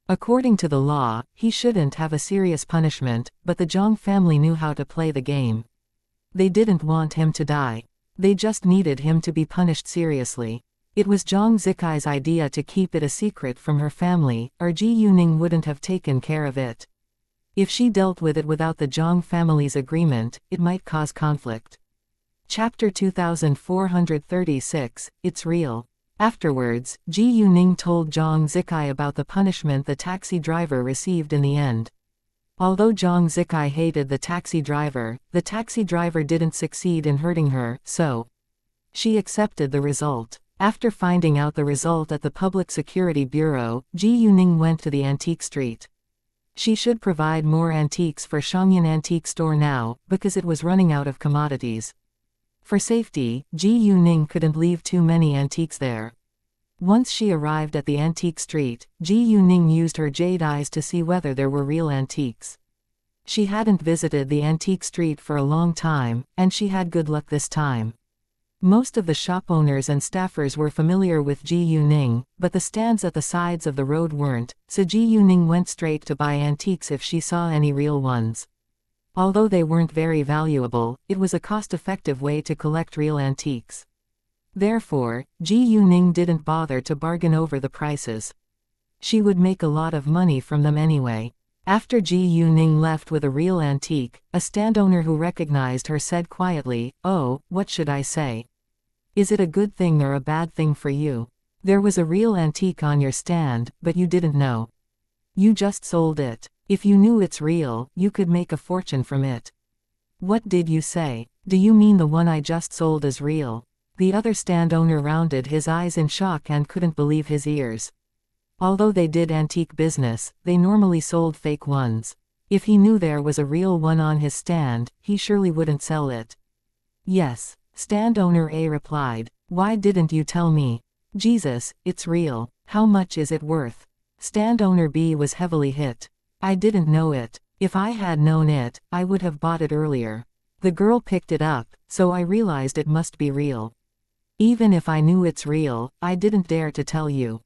According to the law, he shouldn't have a serious punishment, but the Zhang family knew how to play the game. They didn't want him to die. They just needed him to be punished seriously. It was Zhang Zikai's idea to keep it a secret from her family, or Ji Yuning wouldn't have taken care of it. If she dealt with it without the Zhang family's agreement, it might cause conflict. Chapter 2436, It's Real. Afterwards, Ji Yuning told Zhang Zikai about the punishment the taxi driver received in the end. Although Zhang Zikai hated the taxi driver didn't succeed in hurting her, so she accepted the result. After finding out the result at the Public Security Bureau, Ji Yuning went to the antique street. She should provide more antiques for Xianxia Antique Store now, because it was running out of commodities. For safety, Ji Yuning couldn't leave too many antiques there. Once she arrived at the antique street, Ji Yuning used her jade eyes to see whether there were real antiques. She hadn't visited the antique street for a long time, and she had good luck this time. Most of the shop owners and staffers were familiar with Ji Yuning, but the stands at the sides of the road weren't, so Ji Yuning went straight to buy antiques if she saw any real ones. Although they weren't very valuable, it was a cost-effective way to collect real antiques. Therefore, Ji Yuning didn't bother to bargain over the prices. She would make a lot of money from them anyway. After Ji Yuning left with a real antique, a stand owner who recognized her said quietly, "Oh, what should I say? Is it a good thing or a bad thing for you? There was a real antique on your stand, but you didn't know. You just sold it. If you knew it's real, you could make a fortune from it." "What did you say? Do you mean the one I just sold is real?" The other stand owner rounded his eyes in shock and couldn't believe his ears. Although they did antique business, they normally sold fake ones. If he knew there was a real one on his stand, he surely wouldn't sell it. "Yes," stand owner A replied. "Why didn't you tell me? Jesus, it's real. How much is it worth?" Stand owner B was heavily hit. "I didn't know it. If I had known it, I would have bought it earlier. The girl picked it up, so I realized it must be real. Even if I knew it's real, I didn't dare to tell you."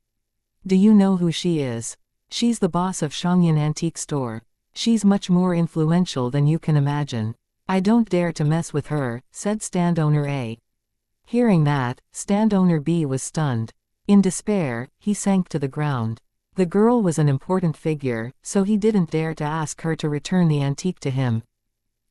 "Do you know who she is?" "She's the boss of Xianxia Antique Store. She's much more influential than you can imagine. I don't dare to mess with her," said stand owner A. Hearing that, stand owner B was stunned. In despair, he sank to the ground. The girl was an important figure, so he didn't dare to ask her to return the antique to him.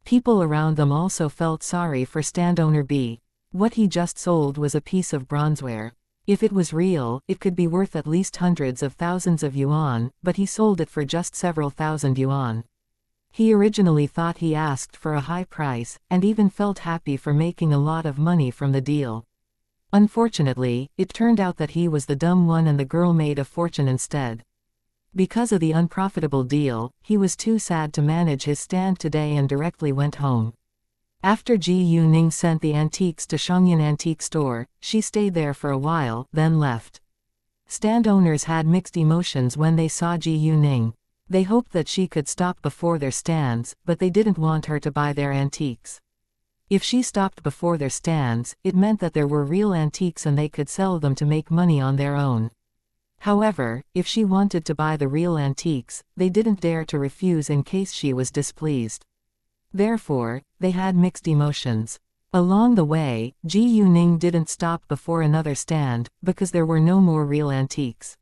People around them also felt sorry for stand owner B. What he just sold was a piece of bronzeware. If it was real, it could be worth at least hundreds of thousands of yuan, but he sold it for just several thousand yuan. He originally thought he asked for a high price, and even felt happy for making a lot of money from the deal. Unfortunately, it turned out that he was the dumb one and the girl made a fortune instead. Because of the unprofitable deal, he was too sad to manage his stand today and directly went home. After Ji Yuning sent the antiques to Xianxia Antique Store, she stayed there for a while, then left. Stand owners had mixed emotions when they saw Ji Yuning. They hoped that she could stop before their stands, but they didn't want her to buy their antiques. If she stopped before their stands, it meant that there were real antiques and they could sell them to make money on their own. However, if she wanted to buy the real antiques, they didn't dare to refuse in case she was displeased. Therefore, they had mixed emotions. Along the way, Ji Yuning didn't stop before another stand, because there were no more real antiques.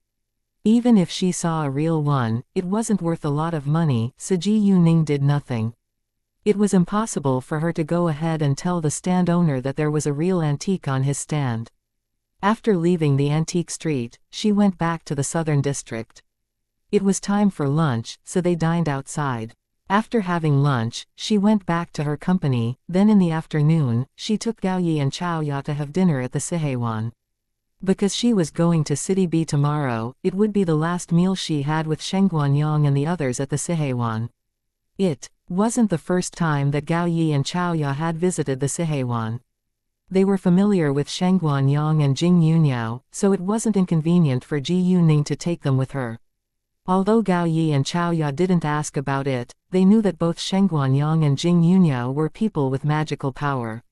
Even if she saw a real one, it wasn't worth a lot of money, so Ji Yuning did nothing. It was impossible for her to go ahead and tell the stand owner that there was a real antique on his stand. After leaving the antique street, she went back to the southern district. It was time for lunch, so they dined outside. After having lunch, she went back to her company, then in the afternoon, she took Gao Yi and Chao Ya to have dinner at the Sihewan. Because she was going to City B tomorrow, it would be the last meal she had with Sheng Guanyang and the others at the Sihewan. It wasn't the first time that Gao Yi and Chao Ya had visited the Sihewan. They were familiar with Sheng Guanyang and Jing Yunyao, so it wasn't inconvenient for Ji Yuning to take them with her. Although Gao Yi and Chao Ya didn't ask about it, they knew that both Sheng Guanyang and Jing Yunyao were people with magical power.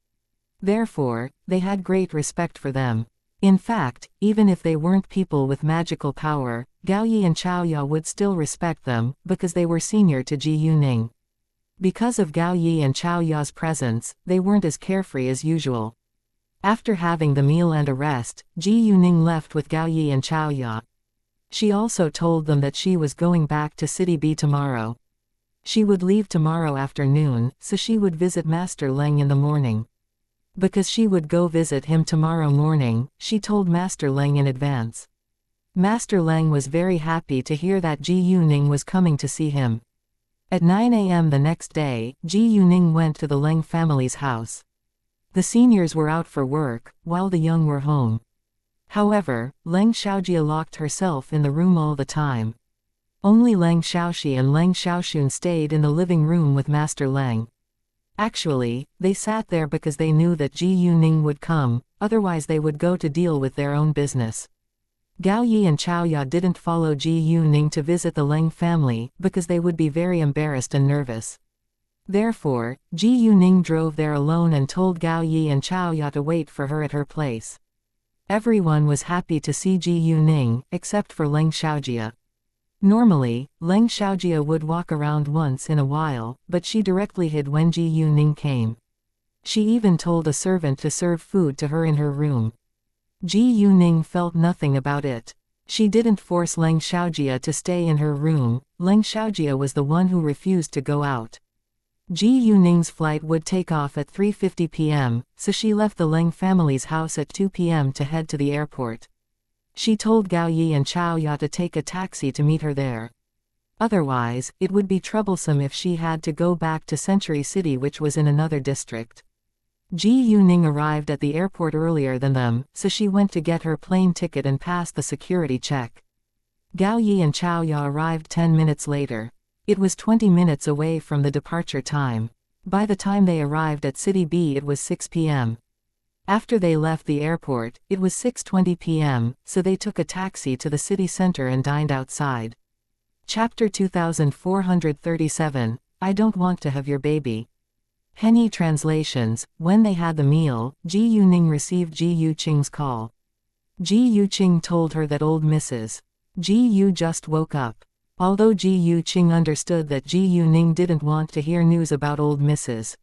Therefore, they had great respect for them. In fact, even if they weren't people with magical power, Gao Yi and Chao Ya would still respect them, because they were senior to Ji Yuning. Because of Gao Yi and Chao Ya's presence, they weren't as carefree as usual. After having the meal and a rest, Ji Yuning left with Gao Yi and Chao Ya. She also told them that she was going back to City B tomorrow. She would leave tomorrow afternoon, so she would visit Master Leng in the morning. Because she would go visit him tomorrow morning, she told Master Leng in advance. Master Leng was very happy to hear that Ji Yuning was coming to see him. At 9 a.m. the next day, Ji Yuning went to the Leng family's house. The seniors were out for work, while the young were home. However, Leng Xiaojia locked herself in the room all the time. Only Leng Xiaoxi and Leng Xiaoxun stayed in the living room with Master Leng. Actually, they sat there because they knew that Ji Yuning would come, otherwise they would go to deal with their own business. Gao Yi and Chao Ya didn't follow Ji Yuning to visit the Leng family, because they would be very embarrassed and nervous. Therefore, Ji Yuning drove there alone and told Gao Yi and Chao Ya to wait for her at her place. Everyone was happy to see Ji Yuning, except for Leng Xiaojia. Normally, Leng Xiaojia would walk around once in a while, but she directly hid when Ji Yuning came. She even told a servant to serve food to her in her room. Ji Yuning felt nothing about it. She didn't force Leng Xiaojia to stay in her room. Leng Xiaojia was the one who refused to go out. Ji Yuning's flight would take off at 3:50 p.m., so she left the Leng family's house at 2 p.m. to head to the airport. She told Gao Yi and Chao Ya to take a taxi to meet her there. Otherwise, it would be troublesome if she had to go back to Century City, which was in another district. Ji Yuning arrived at the airport earlier than them, so she went to get her plane ticket and passed the security check. Gao Yi and Chao Ya arrived 10 minutes later. It was 20 minutes away from the departure time. By the time they arrived at City B, it was 6 p.m. After they left the airport, it was 6:20 p.m., so they took a taxi to the city center and dined outside. Chapter 2437, I Don't Want to Have Your Baby. Henny translations. When they had the meal, Ji Yuning received Ji Yuqing's call. Ji Yuqing told her that old Mrs. Ji Yu just woke up. Although Ji Yuqing understood that Ji Yuning didn't want to hear news about old Mrs.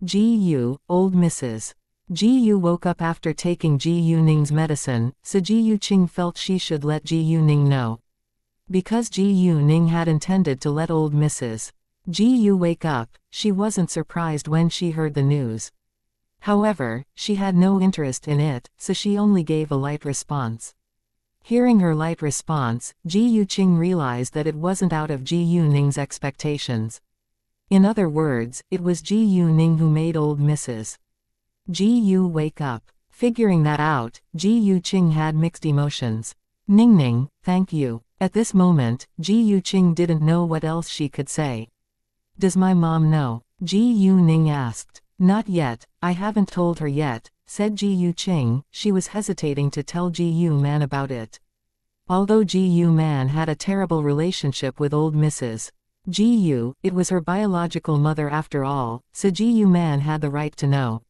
Ji Yu, old Mrs. Ji Yu woke up after taking Ji Yuning's medicine, so Ji Yuqing felt she should let Ji Yuning know. Because Ji Yuning had intended to let old Mrs. Ji Yu wake up, she wasn't surprised when she heard the news. However, she had no interest in it, so she only gave a light response. Hearing her light response, Ji Yuqing realized that it wasn't out of Ji Yuning's expectations. In other words, it was Ji Yuning who made old Mrs. Ji Yu wake up. Figuring that out, Ji Yuqing had mixed emotions. Ningning, thank you. At this moment, Ji Yuqing didn't know what else she could say. Does my mom know? Ji Yuning asked. Not yet, I haven't told her yet, said Ji Yuqing. She was hesitating to tell Ji Yu Man about it. Although Ji Yu Man had a terrible relationship with old Mrs. Ji Yu, it was her biological mother after all, so Ji Yu Man had the right to know.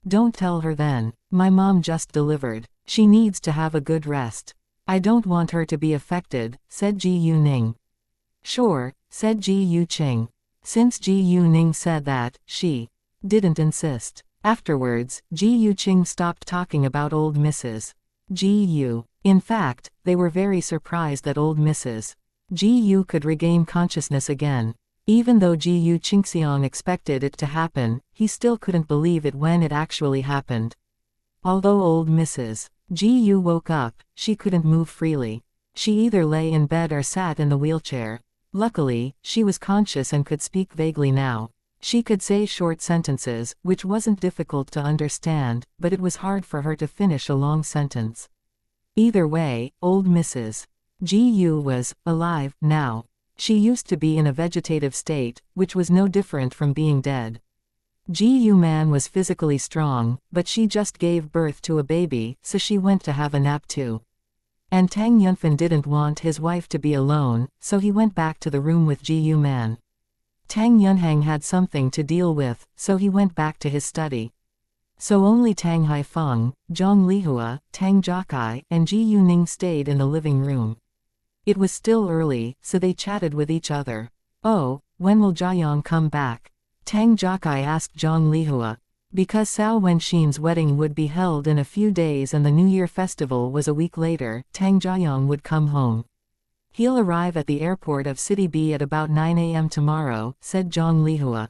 Don't tell her then. My mom just delivered. She needs to have a good rest. I don't want her to be affected, said Ji Yuning. Sure, said Ji Yuqing. Since Ji Yuning said that, she didn't insist. Afterwards, Ji Yuqing stopped talking about old Mrs. Ji Yu. In fact, they were very surprised that old Mrs. Ji Yu could regain consciousness again. Even though Ji Yuqing expected it to happen, he still couldn't believe it when it actually happened. Although old Mrs. Ji Yu woke up, she couldn't move freely. She either lay in bed or sat in the wheelchair. Luckily, she was conscious and could speak vaguely now. She could say short sentences, which wasn't difficult to understand, but it was hard for her to finish a long sentence. Either way, old Mrs. Ji Yu was alive now. She used to be in a vegetative state, which was no different from being dead. Ji Yu Man was physically strong, but she just gave birth to a baby, so she went to have a nap too. And Tang Yunfan didn't want his wife to be alone, so he went back to the room with Ji Yu Man. Tang Yunhang had something to deal with, so he went back to his study. So only Tang Haifeng, Zhang Lihua, Tang Jiakai, and Ji Yuning stayed in the living room. It was still early, so they chatted with each other. Oh, when will Jiayang come back? Tang Jiakai asked Zhang Lihua. Because Cao Wenxin's wedding would be held in a few days and the New Year festival was a week later, Tang Jiayang would come home. He'll arrive at the airport of City B at about 9 a.m. tomorrow, said Zhang Lihua.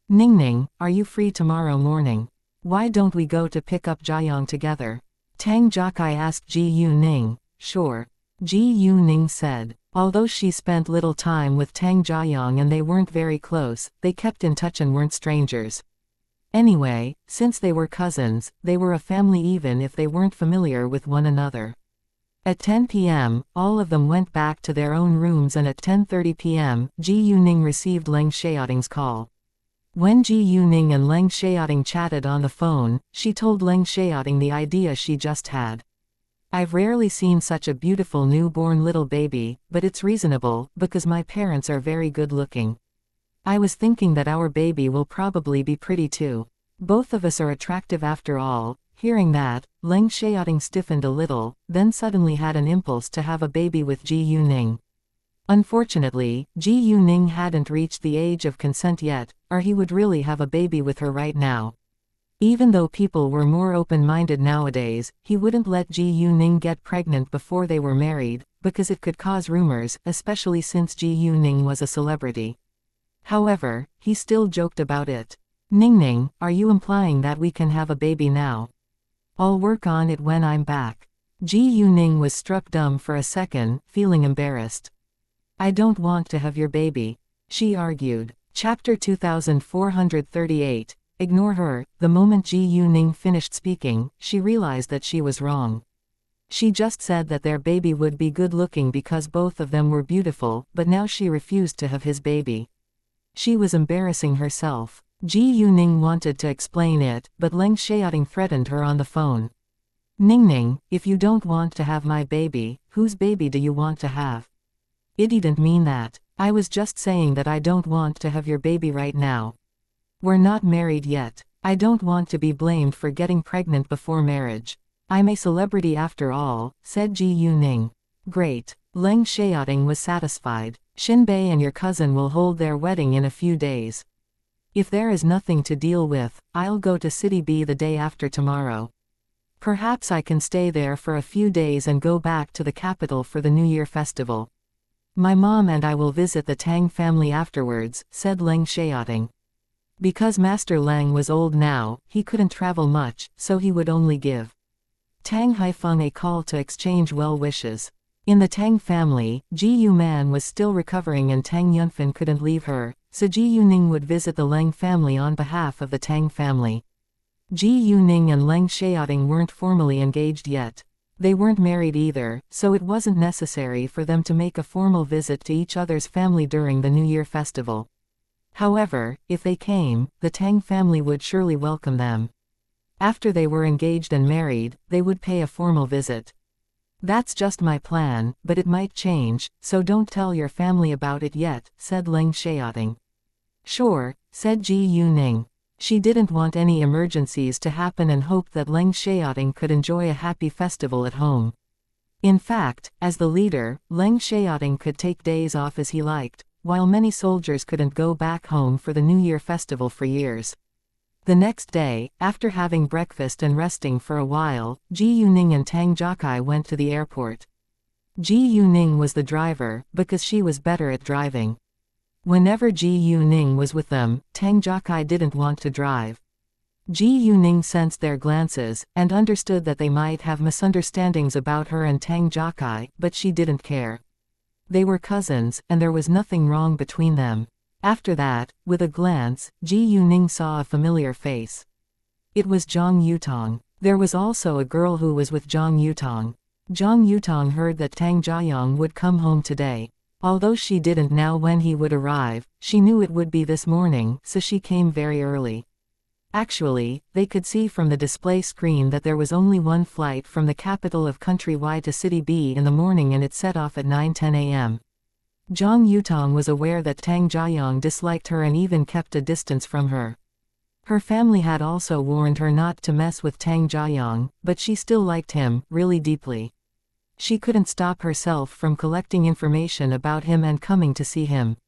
Ningning, are you free tomorrow morning? Why don't we go to pick up Jiayang together? Tang Jiakai asked Ji Yuning. Sure. Ji Yuning said. Although she spent little time with Tang Jiayang and they weren't very close, they kept in touch and weren't strangers. Anyway, since they were cousins, they were a family even if they weren't familiar with one another. At 10 p.m., all of them went back to their own rooms and at 10:30 p.m., Ji Yuning received Leng Xiaoting's call. When Ji Yuning and Leng Xiaoting chatted on the phone, she told Leng Xiaoting the idea she just had. I've rarely seen such a beautiful newborn little baby, but it's reasonable, because my parents are very good looking. I was thinking that our baby will probably be pretty too. Both of us are attractive after all. Hearing that, Leng Xiaoting stiffened a little, then suddenly had an impulse to have a baby with Ji Yuning. Unfortunately, Ji Yuning hadn't reached the age of consent yet, or he would really have a baby with her right now. Even though people were more open-minded nowadays, he wouldn't let Ji Yuning get pregnant before they were married, because it could cause rumors, especially since Ji Yuning was a celebrity. However, he still joked about it. Ningning, are you implying that we can have a baby now? I'll work on it when I'm back. Ji Yuning was struck dumb for a second, feeling embarrassed. I don't want to have your baby, she argued. Chapter 2438. Ignore her. The moment Ji Yuning finished speaking, she realized that she was wrong. She just said that their baby would be good-looking because both of them were beautiful, but now she refused to have his baby. She was embarrassing herself. Ji Yuning wanted to explain it, but Leng Xiaoting threatened her on the phone. Ningning, if you don't want to have my baby, whose baby do you want to have? It didn't mean that. I was just saying that I don't want to have your baby right now. We're not married yet. I don't want to be blamed for getting pregnant before marriage. I'm a celebrity after all, said Ji Yuning. Great. Leng Xiaoting was satisfied. Xinbei and your cousin will hold their wedding in a few days. If there is nothing to deal with, I'll go to City B the day after tomorrow. Perhaps I can stay there for a few days and go back to the capital for the New Year festival. My mom and I will visit the Tang family afterwards, said Leng Xiaoting. Because Master Lang was old now, he couldn't travel much, so he would only give Tang Haifeng a call to exchange well wishes. In the Tang family, Ji Yuman was still recovering and Tang Yunfen couldn't leave her, so Ji Yuning would visit the Lang family on behalf of the Tang family. Ji Yuning and Lang Xiaoting weren't formally engaged yet. They weren't married either, so it wasn't necessary for them to make a formal visit to each other's family during the New Year festival. However, if they came, the Tang family would surely welcome them. After they were engaged and married, they would pay a formal visit. That's just my plan, but it might change, so don't tell your family about it yet, said Lang Xiaoting. Sure, said Ji Yuning. She didn't want any emergencies to happen and hoped that Lang Xiaoting could enjoy a happy festival at home. In fact, as the leader, Lang Xiaoting could take days off as he liked, while many soldiers couldn't go back home for the New Year festival for years. The next day, after having breakfast and resting for a while, Ji Yuning and Tang Jiakai went to the airport. Ji Yuning was the driver, because she was better at driving. Whenever Ji Yuning was with them, Tang Jiakai didn't want to drive. Ji Yuning sensed their glances, and understood that they might have misunderstandings about her and Tang Jiakai, but she didn't care. They were cousins, and there was nothing wrong between them. After that, with a glance, Ji Yuning saw a familiar face. It was Zhang Yutong. There was also a girl who was with Zhang Yutong. Zhang Yutong heard that Tang Jiayong would come home today. Although she didn't know when he would arrive, she knew it would be this morning, so she came very early. Actually, they could see from the display screen that there was only one flight from the capital of country Y to city B in the morning and it set off at 9:10 a.m. Zhang Yutong was aware that Tang Jiayong disliked her and even kept a distance from her. Her family had also warned her not to mess with Tang Jiayong, but she still liked him, really deeply. She couldn't stop herself from collecting information about him and coming to see him.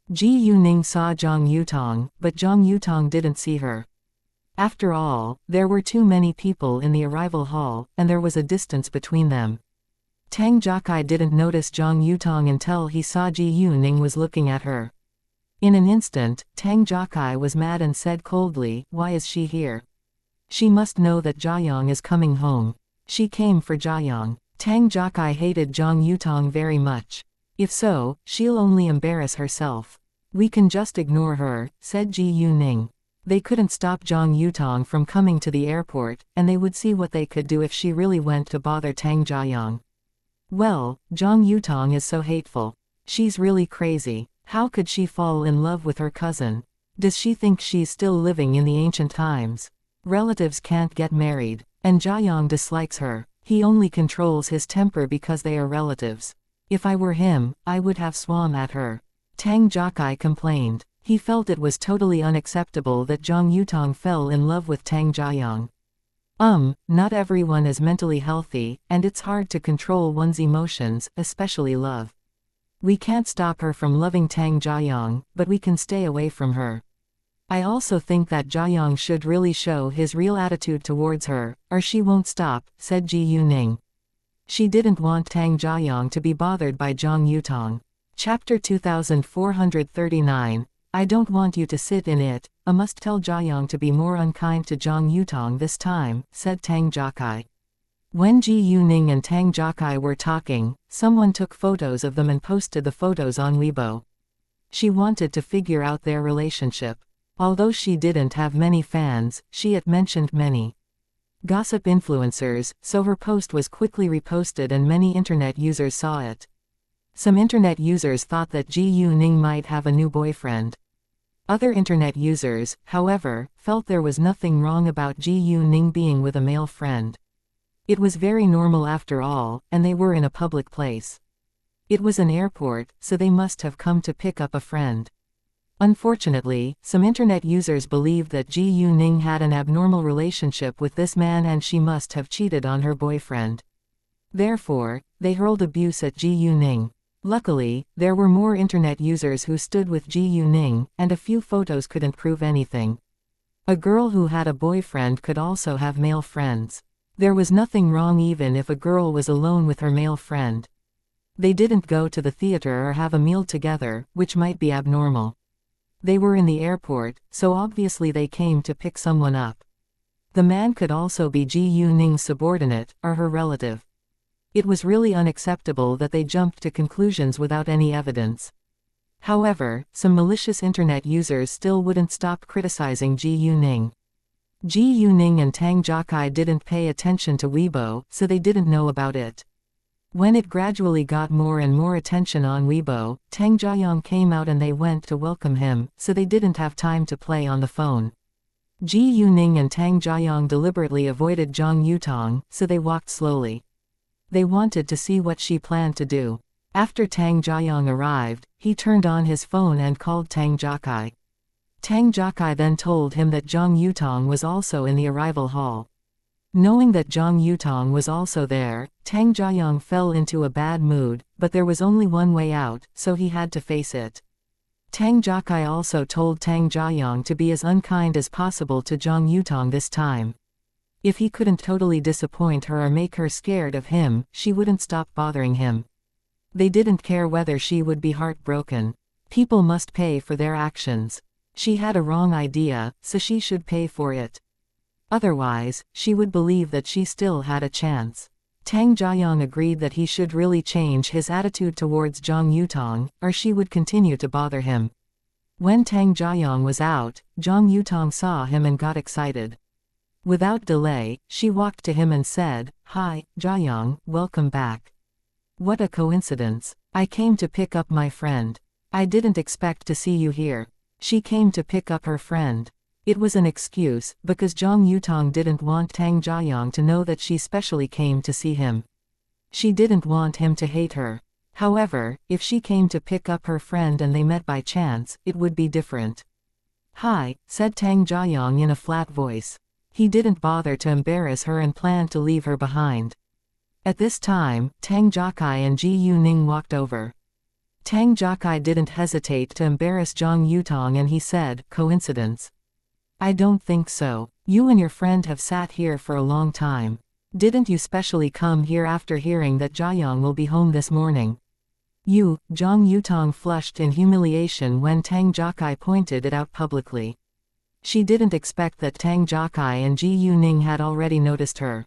Ji Yuning saw Zhang Yutong, but Zhang Yutong didn't see her. After all, there were too many people in the arrival hall, and there was a distance between them. Tang Jiakai didn't notice Zhang Yutong until he saw Ji Yuning was looking at her. In an instant, Tang Jiakai was mad and said coldly, "Why is she here? She must know that Jiayong is coming home. She came for Jiayong." Tang Jiakai hated Zhang Yutong very much. If so, she'll only embarrass herself. We can just ignore her, said Ji Yuning. They couldn't stop Zhang Yutong from coming to the airport, and they would see what they could do if she really went to bother Tang Jiayong. Well, Zhang Yutong is so hateful. She's really crazy. How could she fall in love with her cousin? Does she think she's still living in the ancient times? Relatives can't get married, and Jiayong dislikes her. He only controls his temper because they are relatives. If I were him, I would have swum at her. Tang Jiakai complained. He felt it was totally unacceptable that Zhang Yutong fell in love with Tang Jiayong. Not everyone is mentally healthy, and it's hard to control one's emotions, especially love. We can't stop her from loving Tang Jiayong, but we can stay away from her. I also think that Jiayong should really show his real attitude towards her, or she won't stop, said Ji Yuning. She didn't want Tang Jiayong to be bothered by Zhang Yutong. Chapter 2439. I don't want you to sit in it. I must tell Jiayong to be more unkind to Zhang Yutong this time, said Tang Jiakai. When Ji Yuning and Tang Jiakai were talking, someone took photos of them and posted the photos on Weibo. She wanted to figure out their relationship. Although she didn't have many fans, she had mentioned many gossip influencers, so her post was quickly reposted and many internet users saw it. Some internet users thought that Ji Yuning might have a new boyfriend. Other internet users, however, felt there was nothing wrong about Ji Yuning being with a male friend. It was very normal after all, and they were in a public place. It was an airport, so they must have come to pick up a friend. Unfortunately, some internet users believed that Ji Yuning had an abnormal relationship with this man and she must have cheated on her boyfriend. Therefore, they hurled abuse at Ji Yuning. Luckily, there were more internet users who stood with Ji Yuning, and a few photos couldn't prove anything. A girl who had a boyfriend could also have male friends. There was nothing wrong even if a girl was alone with her male friend. They didn't go to the theater or have a meal together, which might be abnormal. They were in the airport, so obviously they came to pick someone up. The man could also be Ji Yuning's subordinate, or her relative. It was really unacceptable that they jumped to conclusions without any evidence. However, some malicious internet users still wouldn't stop criticizing Ji Yuning. Ji Yuning and Tang Jiakai didn't pay attention to Weibo, so they didn't know about it. When it gradually got more and more attention on Weibo, Tang Jiayong came out and they went to welcome him, so they didn't have time to play on the phone. Ji Yuning and Tang Jiayong deliberately avoided Zhang Yutong, so they walked slowly. They wanted to see what she planned to do. After Tang Jiayong arrived, he turned on his phone and called Tang Jiakai. Tang Jiakai then told him that Zhang Yutong was also in the arrival hall. Knowing that Zhang Yutong was also there, Tang Jiayong fell into a bad mood, but there was only one way out, so he had to face it. Tang Jiakai also told Tang Jiayong to be as unkind as possible to Zhang Yutong this time. If he couldn't totally disappoint her or make her scared of him, she wouldn't stop bothering him. They didn't care whether she would be heartbroken. People must pay for their actions. She had a wrong idea, so she should pay for it. Otherwise, she would believe that she still had a chance. Tang Jiayong agreed that he should really change his attitude towards Zhang Yutong, or she would continue to bother him. When Tang Jiayong was out, Zhang Yutong saw him and got excited. Without delay, she walked to him and said, "Hi, Jiayong, welcome back. What a coincidence. I came to pick up my friend. I didn't expect to see you here." She came to pick up her friend. It was an excuse, because Zhang Yutong didn't want Tang Jiayong to know that she specially came to see him. She didn't want him to hate her. However, if she came to pick up her friend and they met by chance, it would be different. "Hi," said Tang Jiayong in a flat voice. He didn't bother to embarrass her and planned to leave her behind. At this time, Tang Jiakai and Ji Yuning walked over. Tang Jiakai didn't hesitate to embarrass Zhang Yutong and he said, "Coincidence? I don't think so. You and your friend have sat here for a long time. Didn't you specially come here after hearing that Jiayong will be home this morning?" Zhang Yutong flushed in humiliation when Tang Jiakai pointed it out publicly. She didn't expect that Tang Jiakai and Ji Yuning had already noticed her.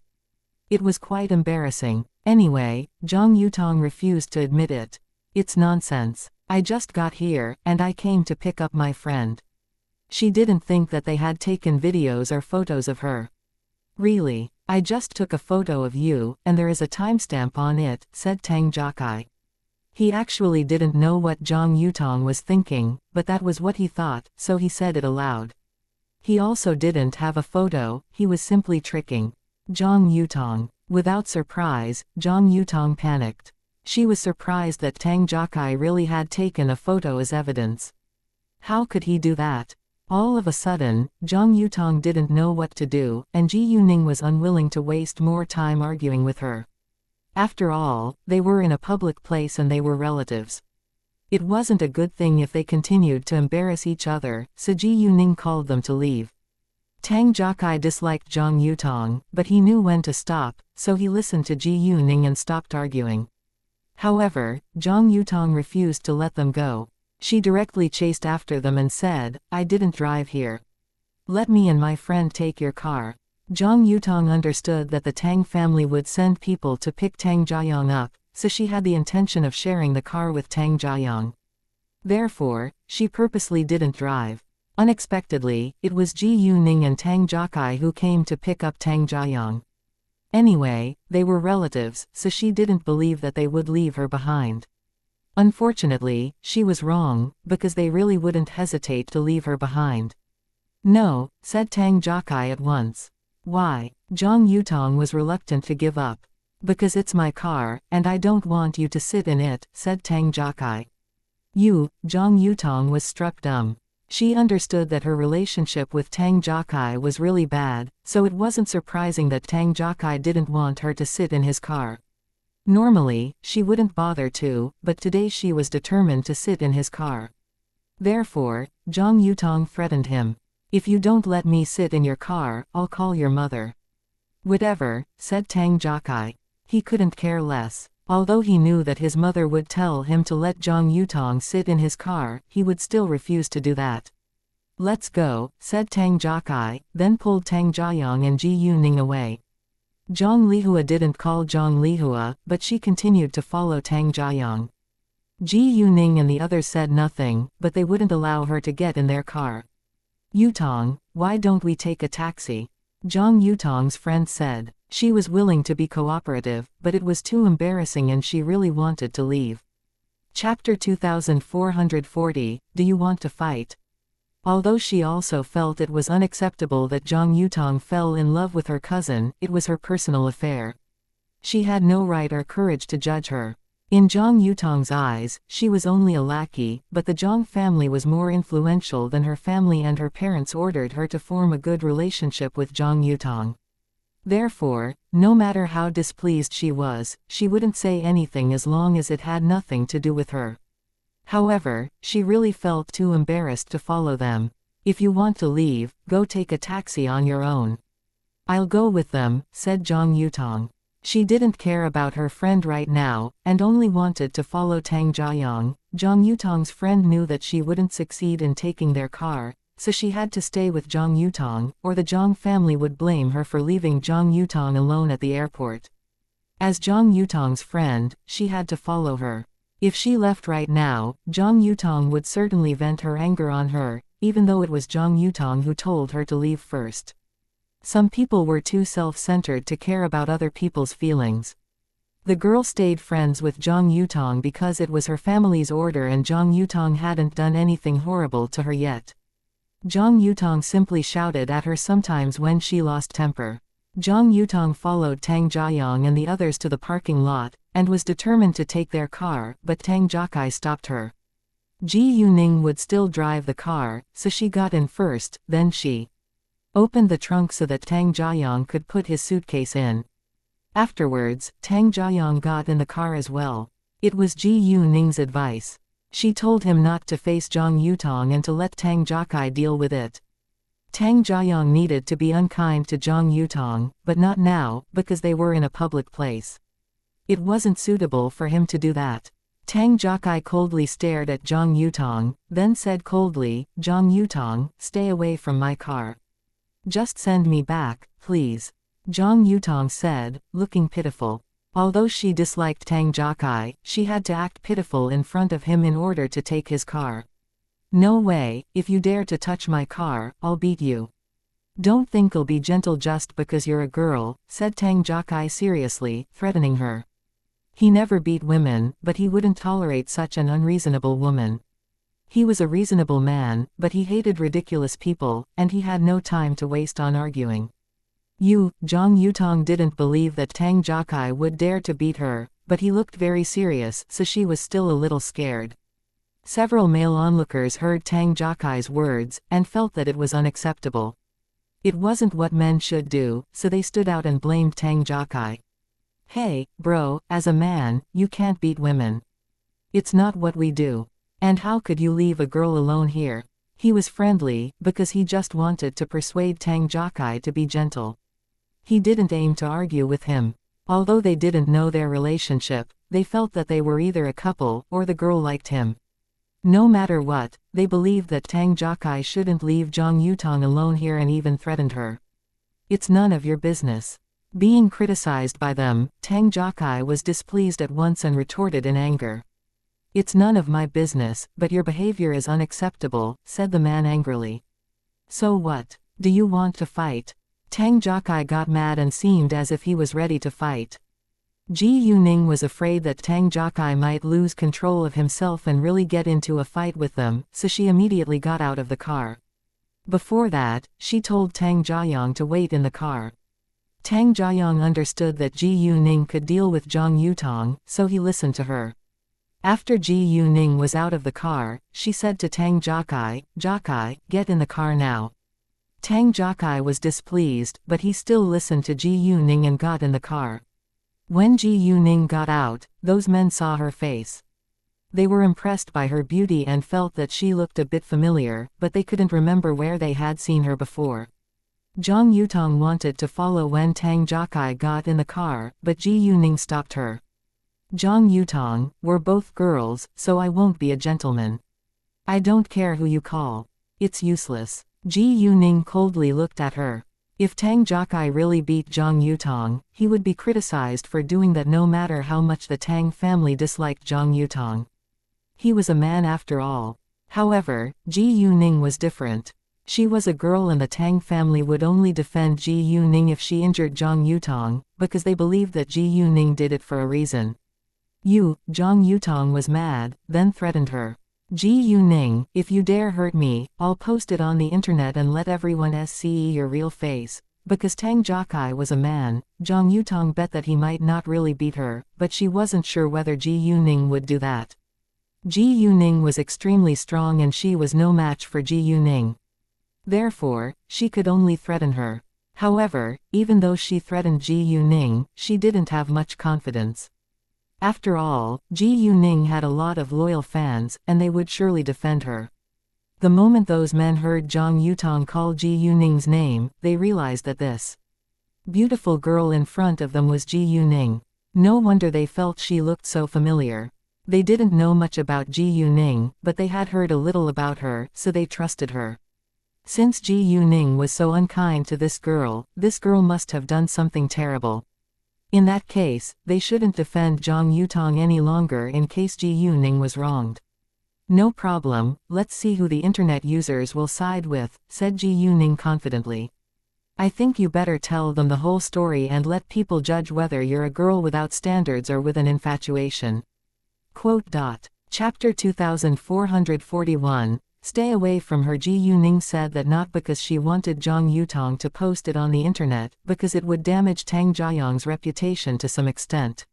It was quite embarrassing. Anyway, Zhang Yutong refused to admit it. "It's nonsense. I just got here, and I came to pick up my friend." She didn't think that they had taken videos or photos of her. "Really? I just took a photo of you, and there is a timestamp on it," said Tang Jiakai. He actually didn't know what Zhang Yutong was thinking, but that was what he thought, so he said it aloud. He also didn't have a photo, he was simply tricking Zhang Yutong. Without surprise, Zhang Yutong panicked. She was surprised that Tang Jiakai really had taken a photo as evidence. How could he do that? All of a sudden, Zhang Yutong didn't know what to do, and Ji Yuning was unwilling to waste more time arguing with her. After all, they were in a public place and they were relatives. It wasn't a good thing if they continued to embarrass each other, so Ji Yuning called them to leave. Tang Jiakai disliked Zhang Yutong, but he knew when to stop, so he listened to Ji Yuning and stopped arguing. However, Zhang Yutong refused to let them go. She directly chased after them and said, "I didn't drive here. Let me and my friend take your car." Zhang Yutong understood that the Tang family would send people to pick Tang Jiayong up, so she had the intention of sharing the car with Tang Jiayong. Therefore, she purposely didn't drive. Unexpectedly, it was Ji Yuning and Tang Jiakai who came to pick up Tang Jiayong. Anyway, they were relatives, so she didn't believe that they would leave her behind. Unfortunately, she was wrong, because they really wouldn't hesitate to leave her behind. "No," said Tang Jiakai at once. "Why?" Zhang Yutong was reluctant to give up. "Because it's my car, and I don't want you to sit in it," said Tang Jiakai. Zhang Yutong was struck dumb. She understood that her relationship with Tang Jiakai was really bad, so it wasn't surprising that Tang Jiakai didn't want her to sit in his car. Normally, she wouldn't bother to, but today she was determined to sit in his car. Therefore, Zhang Yutong threatened him. "If you don't let me sit in your car, I'll call your mother." "Whatever," said Tang Jiakai. He couldn't care less. Although he knew that his mother would tell him to let Zhang Yutong sit in his car, he would still refuse to do that. "Let's go," said Tang Jiakai, then pulled Tang Jiayang and Ji Yuning away. Zhang Lihua didn't call Zhang Lihua, but she continued to follow Tang Jiayang. Ji Yuning and the others said nothing, but they wouldn't allow her to get in their car. "Yutong, why don't we take a taxi?" Zhang Yutong's friend said. She was willing to be cooperative, but it was too embarrassing and she really wanted to leave. Chapter 2440, Do You Want to Fight? Although she also felt it was unacceptable that Zhang Yutong fell in love with her cousin, it was her personal affair. She had no right or courage to judge her. In Zhang Yutong's eyes, she was only a lackey, but the Zhang family was more influential than her family and her parents ordered her to form a good relationship with Zhang Yutong. Therefore, no matter how displeased she was, she wouldn't say anything as long as it had nothing to do with her. However, she really felt too embarrassed to follow them. "If you want to leave, go take a taxi on your own." "I'll go with them," said Zhang Yutong. She didn't care about her friend right now, and only wanted to follow Tang Jiayang. Zhang Yutong's friend knew that she wouldn't succeed in taking their car, so she had to stay with Zhang Yutong, or the Zhang family would blame her for leaving Zhang Yutong alone at the airport. As Zhang Yutong's friend, she had to follow her. If she left right now, Zhang Yutong would certainly vent her anger on her, even though it was Zhang Yutong who told her to leave first. Some people were too self-centered to care about other people's feelings. The girl stayed friends with Zhang Yutong because it was her family's order and Zhang Yutong hadn't done anything horrible to her yet. Zhang Yutong simply shouted at her sometimes when she lost temper. Zhang Yutong followed Tang Jiayang and the others to the parking lot, and was determined to take their car, but Tang Jiakai stopped her. Ji Yuning would still drive the car, so she got in first, then she opened the trunk so that Tang Jiayang could put his suitcase in. Afterwards, Tang Jiayang got in the car as well. It was Ji Yuning's advice. She told him not to face Zhang Yutong and to let Tang Jiakai deal with it. Tang Jiayang needed to be unkind to Zhang Yutong, but not now, because they were in a public place. It wasn't suitable for him to do that. Tang Jiakai coldly stared at Zhang Yutong, then said coldly, "Zhang Yutong, stay away from my car. Just send me back, please," Zhang Yutong said, looking pitiful. Although she disliked Tang Jiakai, she had to act pitiful in front of him in order to take his car. "No way, if you dare to touch my car, I'll beat you." "Don't think I'll be gentle just because you're a girl," said Tang Jiakai seriously, threatening her. He never beat women, but he wouldn't tolerate such an unreasonable woman. He was a reasonable man, but he hated ridiculous people, and he had no time to waste on arguing. Zhang Yutong didn't believe that Tang Jiakai would dare to beat her, but he looked very serious, so she was still a little scared. Several male onlookers heard Tang Jiakai's words, and felt that it was unacceptable. It wasn't what men should do, so they stood out and blamed Tang Jiakai. "Hey, bro, as a man, you can't beat women. It's not what we do. And how could you leave a girl alone here?" He was friendly, because he just wanted to persuade Tang Jiakai to be gentle. He didn't aim to argue with him. Although they didn't know their relationship, they felt that they were either a couple, or the girl liked him. No matter what, they believed that Tang Jiakai shouldn't leave Zhang Yutong alone here and even threatened her. "It's none of your business." Being criticized by them, Tang Jiakai was displeased at once and retorted in anger. "It's none of my business, but your behavior is unacceptable," said the man angrily. "So what? Do you want to fight?" Tang Jiakai got mad and seemed as if he was ready to fight. Ji Yuning was afraid that Tang Jiakai might lose control of himself and really get into a fight with them, so she immediately got out of the car. Before that, she told Tang Jiayang to wait in the car. Tang Jiayang understood that Ji Yuning could deal with Zhang Yutong, so he listened to her. After Ji Yuning was out of the car, she said to Tang Jiakai, "Jiakai, get in the car now." Tang Jiakai was displeased, but he still listened to Ji Yuning and got in the car. When Ji Yuning got out, those men saw her face. They were impressed by her beauty and felt that she looked a bit familiar, but they couldn't remember where they had seen her before. Zhang Yutong wanted to follow when Tang Jiakai got in the car, but Ji Yuning stopped her. Zhang Yutong, we're both girls, so I won't be a gentleman. I don't care who you call. It's useless. Ji Yuning coldly looked at her. If Tang Jiakai really beat Zhang Yutong, he would be criticized for doing that no matter how much the Tang family disliked Zhang Yutong. He was a man after all. However, Ji Yuning was different. She was a girl and the Tang family would only defend Ji Yuning if she injured Zhang Yutong, because they believed that Ji Yuning did it for a reason. Zhang Yutong was mad, then threatened her. Ji Yuning, if you dare hurt me, I'll post it on the internet and let everyone see your real face. Because Tang Jiakai was a man, Zhang Yutong bet that he might not really beat her, but she wasn't sure whether Ji Yuning would do that. Ji Yuning was extremely strong and she was no match for Ji Yuning. Therefore, she could only threaten her. However, even though she threatened Ji Yuning, she didn't have much confidence. After all, Ji Yuning had a lot of loyal fans, and they would surely defend her. The moment those men heard Zhang Yutong call Ji Yuning's name, they realized that this beautiful girl in front of them was Ji Yuning. No wonder they felt she looked so familiar. They didn't know much about Ji Yuning, but they had heard a little about her, so they trusted her. Since Ji Yuning was so unkind to this girl must have done something terrible. In that case, they shouldn't defend Zhang Yutong any longer in case Ji Yuning was wronged. No problem, let's see who the internet users will side with, said Ji Yuning confidently. I think you better tell them the whole story and let people judge whether you're a girl without standards or with an infatuation. Chapter 2441, Stay away from her. Ji Yuning said that not because she wanted Zhang Yutong to post it on the internet, because it would damage Tang Jiayong's reputation to some extent.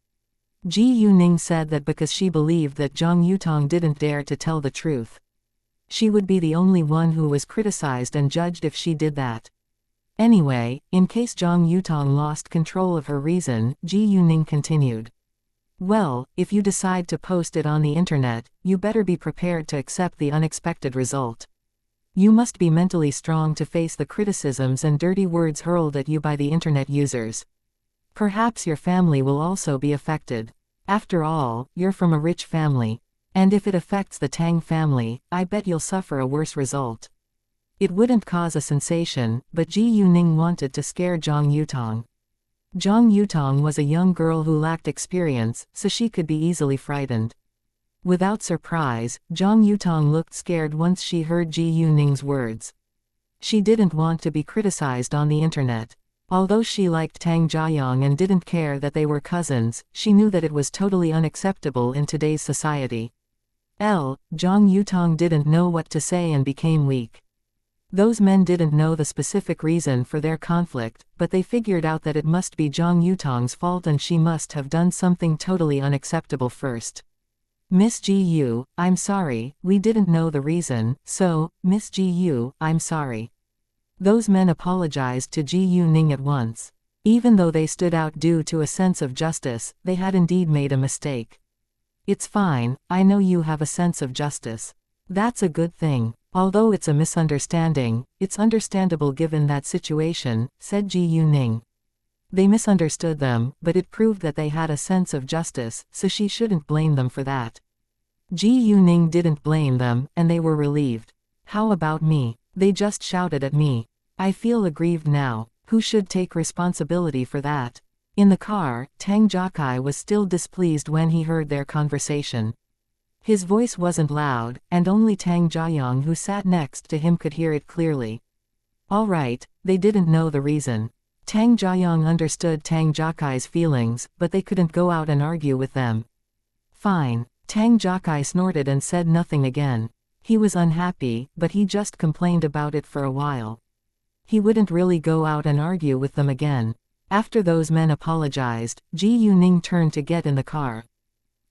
Ji Yuning said that because she believed that Zhang Yutong didn't dare to tell the truth. She would be the only one who was criticized and judged if she did that. Anyway, in case Zhang Yutong lost control of her reason, Ji Yuning continued. Well, if you decide to post it on the internet, you better be prepared to accept the unexpected result. You must be mentally strong to face the criticisms and dirty words hurled at you by the internet users. Perhaps your family will also be affected. After all, you're from a rich family. And if it affects the Tang family, I bet you'll suffer a worse result. It wouldn't cause a sensation, but Ji Yuning wanted to scare Zhang Yutong. Zhang Yutong was a young girl who lacked experience, so she could be easily frightened. Without surprise, Zhang Yutong looked scared once she heard Ji Yuning's words. She didn't want to be criticized on the internet. Although she liked Tang Jiayong and didn't care that they were cousins, she knew that it was totally unacceptable in today's society. Zhang Yutong didn't know what to say and became weak. Those men didn't know the specific reason for their conflict, but they figured out that it must be Zhang Yutong's fault and she must have done something totally unacceptable first. Miss Ji Yu, I'm sorry, we didn't know the reason, so, Miss Ji Yu, I'm sorry. Those men apologized to Ji Yuning at once. Even though they stood out due to a sense of justice, they had indeed made a mistake. It's fine, I know you have a sense of justice. That's a good thing. Although it's a misunderstanding, it's understandable given that situation, said Ji Yuning. They misunderstood them, but it proved that they had a sense of justice, so she shouldn't blame them for that. Ji Yuning didn't blame them, and they were relieved. How about me? They just shouted at me. I feel aggrieved now. Who should take responsibility for that? In the car, Tang Jiakai was still displeased when he heard their conversation. His voice wasn't loud, and only Tang Jiayong who sat next to him could hear it clearly. All right, they didn't know the reason. Tang Jiayong understood Tang Jiakai's feelings, but they couldn't go out and argue with them. Fine. Tang Jiakai snorted and said nothing again. He was unhappy, but he just complained about it for a while. He wouldn't really go out and argue with them again. After those men apologized, Ji Yuning turned to get in the car.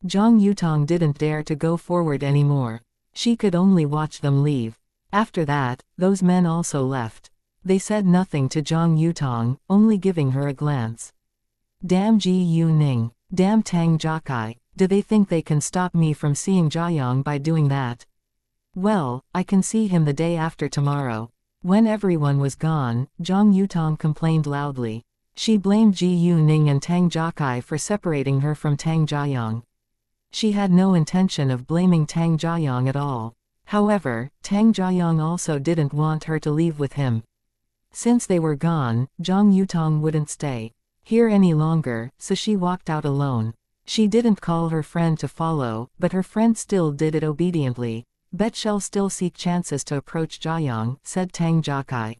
Zhang Yutong didn't dare to go forward anymore. She could only watch them leave. After that, those men also left. They said nothing to Zhang Yutong, only giving her a glance. Damn Ji Yuning. Damn Tang Jiakai. Do they think they can stop me from seeing Jiayong by doing that? Well, I can see him the day after tomorrow. When everyone was gone, Zhang Yutong complained loudly. She blamed Ji Yuning and Tang Jiakai for separating her from Tang Jiayang. She had no intention of blaming Tang Jiayang at all. However, Tang Jiayang also didn't want her to leave with him. Since they were gone, Zhang Yutong wouldn't stay here any longer, so she walked out alone. She didn't call her friend to follow, but her friend still did it obediently. Bet she'll still seek chances to approach Jiayang, said Tang Jiakai.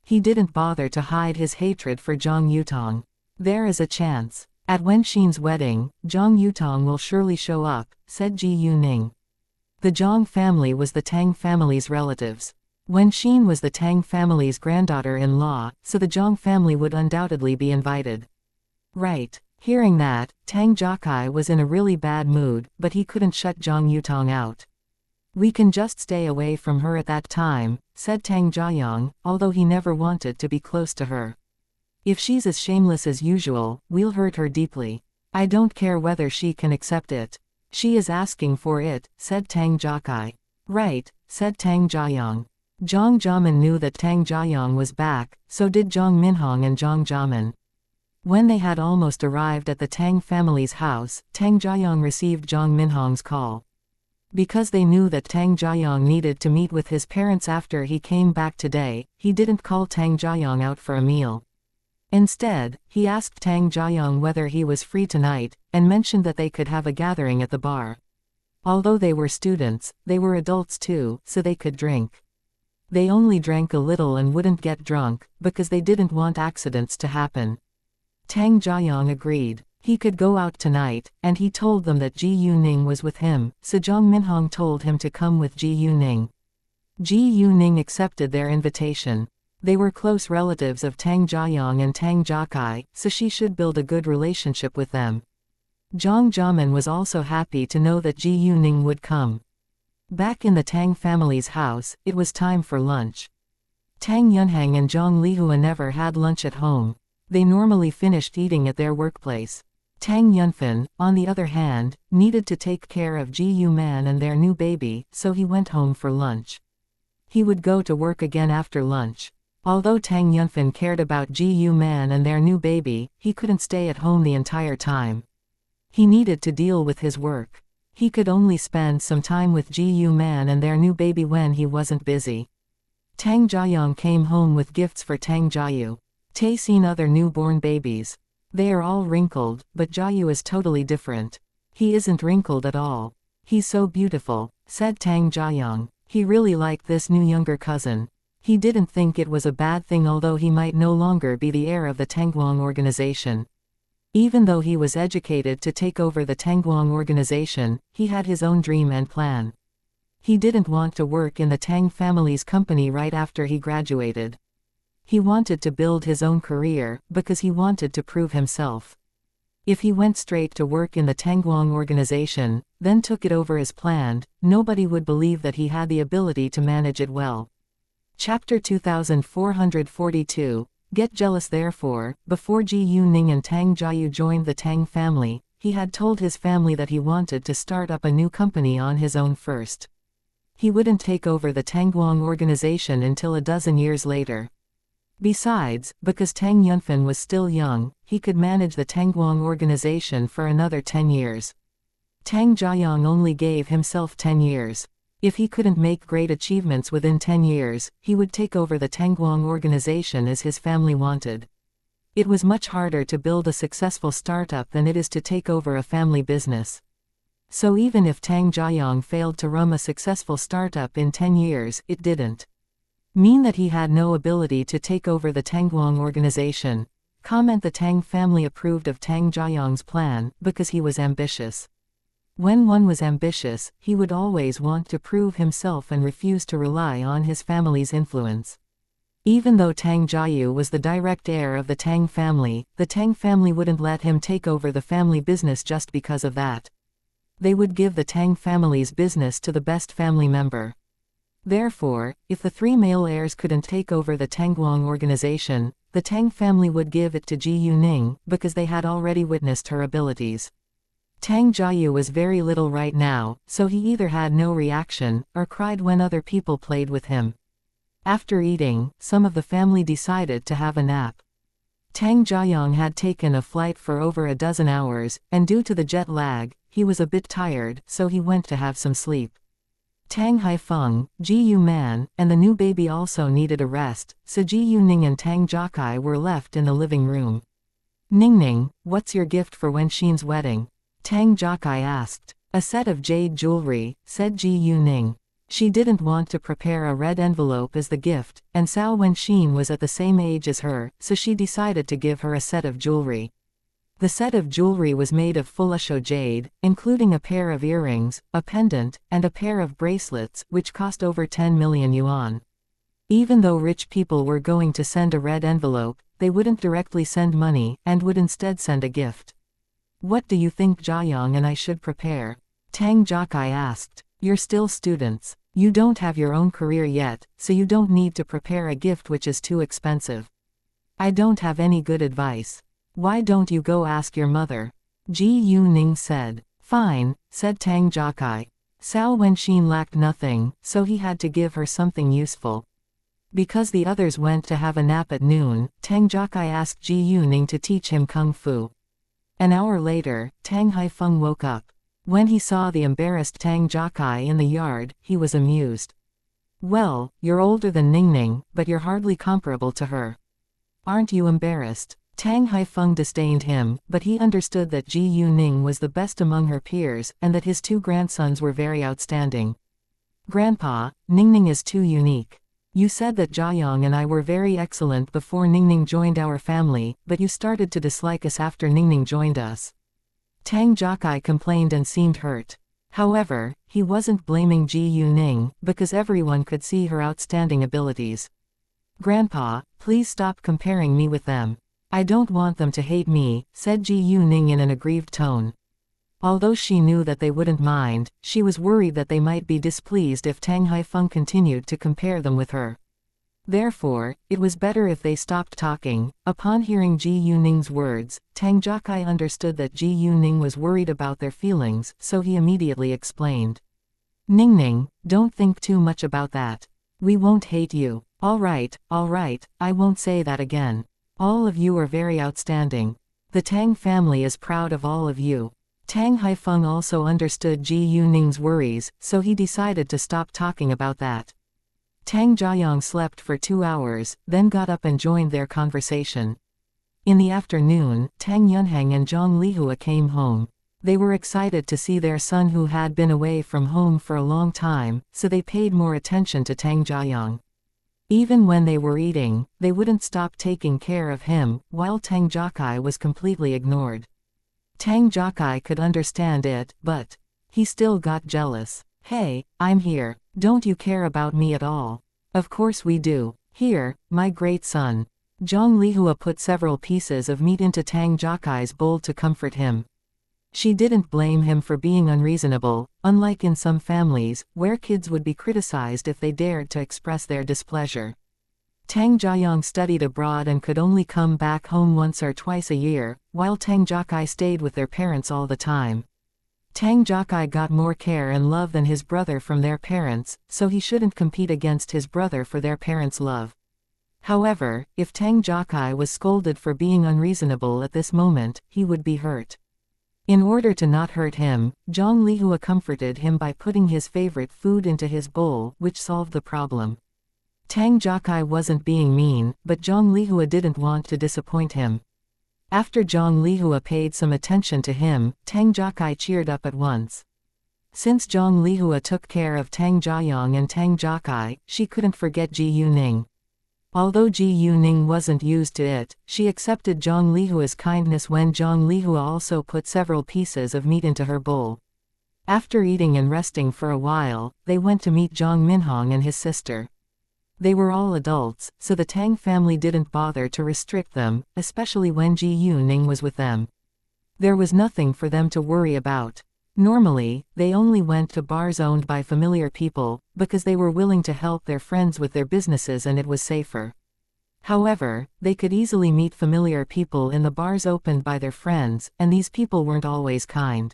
He didn't bother to hide his hatred for Zhang Yutong. There is a chance. At Wenxin's wedding, Zhang Yutong will surely show up, said Ji Yuning. The Zhang family was the Tang family's relatives. Wenxin was the Tang family's granddaughter-in-law, so the Zhang family would undoubtedly be invited. Right. Hearing that, Tang Jiakai was in a really bad mood, but he couldn't shut Zhang Yutong out. We can just stay away from her at that time, said Tang Jiayang, although he never wanted to be close to her. If she's as shameless as usual, we'll hurt her deeply. I don't care whether she can accept it. She is asking for it, said Tang Jiakai. Right, said Tang Jiayang. Zhang Jiamen knew that Tang Jiayang was back, so did Zhang Minhong and Zhang Jiamen. When they had almost arrived at the Tang family's house, Tang Jiayang received Zhang Minhong's call. Because they knew that Tang Jiayang needed to meet with his parents after he came back today, he didn't call Tang Jiayang out for a meal. Instead, he asked Tang Jiayang whether he was free tonight, and mentioned that they could have a gathering at the bar. Although they were students, they were adults too, so they could drink. They only drank a little and wouldn't get drunk, because they didn't want accidents to happen. Tang Jiayang agreed. He could go out tonight, and he told them that Ji Yuning was with him, so Zhang Minhong told him to come with Ji Yuning. Ji Yuning accepted their invitation. They were close relatives of Tang Jiayang and Tang Jiakai, so she should build a good relationship with them. Zhang Jiamen was also happy to know that Ji Yuning would come. Back in the Tang family's house, it was time for lunch. Tang Yunhang and Zhang Lihua never had lunch at home. They normally finished eating at their workplace. Tang Yunfan, on the other hand, needed to take care of Ji Yuman and their new baby, so he went home for lunch. He would go to work again after lunch. Although Tang Yunfan cared about Ji Yuman and their new baby, he couldn't stay at home the entire time. He needed to deal with his work. He could only spend some time with Ji Yuman and their new baby when he wasn't busy. Tang Jiayang came home with gifts for Tang Jiayu. Tay seen other newborn babies. They are all wrinkled, but Jiayu is totally different. He isn't wrinkled at all. He's so beautiful, said Tang Jiayang. He really liked this new younger cousin. He didn't think it was a bad thing, although he might no longer be the heir of the Tangguang organization. Even though he was educated to take over the Tangguang organization, he had his own dream and plan. He didn't want to work in the Tang family's company right after he graduated. He wanted to build his own career, because he wanted to prove himself. If he went straight to work in the Tangguang organization, then took it over as planned, nobody would believe that he had the ability to manage it well. Chapter 2442, Get Jealous. Therefore, before Ji Yuning and Tang Jiayu joined the Tang family, he had told his family that he wanted to start up a new company on his own first. He wouldn't take over the Tangguang organization until a dozen years later. Besides, because Tang Yunfan was still young, he could manage the Tangguang organization for another 10 years. Tang Jiayang only gave himself 10 years. If he couldn't make great achievements within 10 years, he would take over the Tangguang organization as his family wanted. It was much harder to build a successful startup than it is to take over a family business. So even if Tang Jiayang failed to run a successful startup in 10 years, it didn't mean that he had no ability to take over the Tangguang organization. The Tang family approved of Tang Jiayang's plan, because he was ambitious. When one was ambitious, he would always want to prove himself and refuse to rely on his family's influence. Even though Tang Jiayu was the direct heir of the Tang family wouldn't let him take over the family business just because of that. They would give the Tang family's business to the best family member. Therefore, if the three male heirs couldn't take over the Tangguang organization, the Tang family would give it to Ji Yuning, because they had already witnessed her abilities. Tang Jiayu was very little right now, so he either had no reaction, or cried when other people played with him. After eating, some of the family decided to have a nap. Tang Jiayong had taken a flight for over a dozen hours, and due to the jet lag, he was a bit tired, so he went to have some sleep. Tang Haifeng, Ji Yu Man, and the new baby also needed a rest, so Ji Yu Ning and Tang Jiakai were left in the living room. Ningning, what's your gift for Wenxin's wedding? Tang Jiakai asked. A set of jade jewelry, said Ji Yu Ning. She didn't want to prepare a red envelope as the gift, and Cao Wenxin was at the same age as her, so she decided to give her a set of jewelry. The set of jewelry was made of Fulusho jade, including a pair of earrings, a pendant, and a pair of bracelets, which cost over 10 million yuan. Even though rich people were going to send a red envelope, they wouldn't directly send money, and would instead send a gift. What do you think Jiayong and I should prepare? Tang Jiakai asked. You're still students. You don't have your own career yet, so you don't need to prepare a gift which is too expensive. I don't have any good advice. Why don't you go ask your mother? Ji Yu Ning said. Fine, said Tang Jiakai. Cao Wenxin lacked nothing, so he had to give her something useful. Because the others went to have a nap at noon, Tang Jiakai asked Ji Yu Ning to teach him kung fu. An hour later, Tang Haifeng woke up. When he saw the embarrassed Tang Jiakai in the yard, he was amused. Well, you're older than Ningning, but you're hardly comparable to her. Aren't you embarrassed? Tang Haifeng disdained him, but he understood that Ji Yu Ning was the best among her peers, and that his two grandsons were very outstanding. Grandpa, Ningning is too unique. You said that Jiayong and I were very excellent before Ningning joined our family, but you started to dislike us after Ningning joined us. Tang Jiakai complained and seemed hurt. However, he wasn't blaming Ji Yu Ning, because everyone could see her outstanding abilities. Grandpa, please stop comparing me with them. I don't want them to hate me, said Ji Yu Ning in an aggrieved tone. Although she knew that they wouldn't mind, she was worried that they might be displeased if Tang Haifeng continued to compare them with her. Therefore, it was better if they stopped talking. Upon hearing Ji Yu Ning's words, Tang Jiakai understood that Ji Yu Ning was worried about their feelings, so he immediately explained. Ningning, don't think too much about that. We won't hate you. All right, I won't say that again. All of you are very outstanding. The Tang family is proud of all of you. Tang Haifeng also understood Ji Yu Ning's worries, so he decided to stop talking about that. Tang Jiayong slept for 2 hours, then got up and joined their conversation. In the afternoon, Tang Yunheng and Zhang Lihua came home. They were excited to see their son who had been away from home for a long time, so they paid more attention to Tang Jiayong. Even when they were eating, they wouldn't stop taking care of him, while Tang Jiakai was completely ignored. Tang Jiakai could understand it, but he still got jealous. Hey, I'm here. Don't you care about me at all? Of course we do. Here, my great son. Zhang Lihua put several pieces of meat into Tang Jiakai's bowl to comfort him. She didn't blame him for being unreasonable, unlike in some families, where kids would be criticized if they dared to express their displeasure. Tang Jiayong studied abroad and could only come back home once or twice a year, while Tang Jiakai stayed with their parents all the time. Tang Jiakai got more care and love than his brother from their parents, so he shouldn't compete against his brother for their parents' love. However, if Tang Jiakai was scolded for being unreasonable at this moment, he would be hurt. In order to not hurt him, Zhang Lihua comforted him by putting his favorite food into his bowl, which solved the problem. Tang Jiakai wasn't being mean, but Zhang Lihua didn't want to disappoint him. After Zhang Lihua paid some attention to him, Tang Jiakai cheered up at once. Since Zhang Lihua took care of Tang Jiayong and Tang Jiakai, she couldn't forget Ji Yu Ning. Although Ji Yu Ning wasn't used to it, she accepted Zhang Lihua's kindness when Zhang Lihua also put several pieces of meat into her bowl. After eating and resting for a while, they went to meet Zhang Minhong and his sister. They were all adults, so the Tang family didn't bother to restrict them, especially when Ji Yu Ning was with them. There was nothing for them to worry about. Normally, they only went to bars owned by familiar people, because they were willing to help their friends with their businesses and it was safer. However, they could easily meet familiar people in the bars opened by their friends, and these people weren't always kind.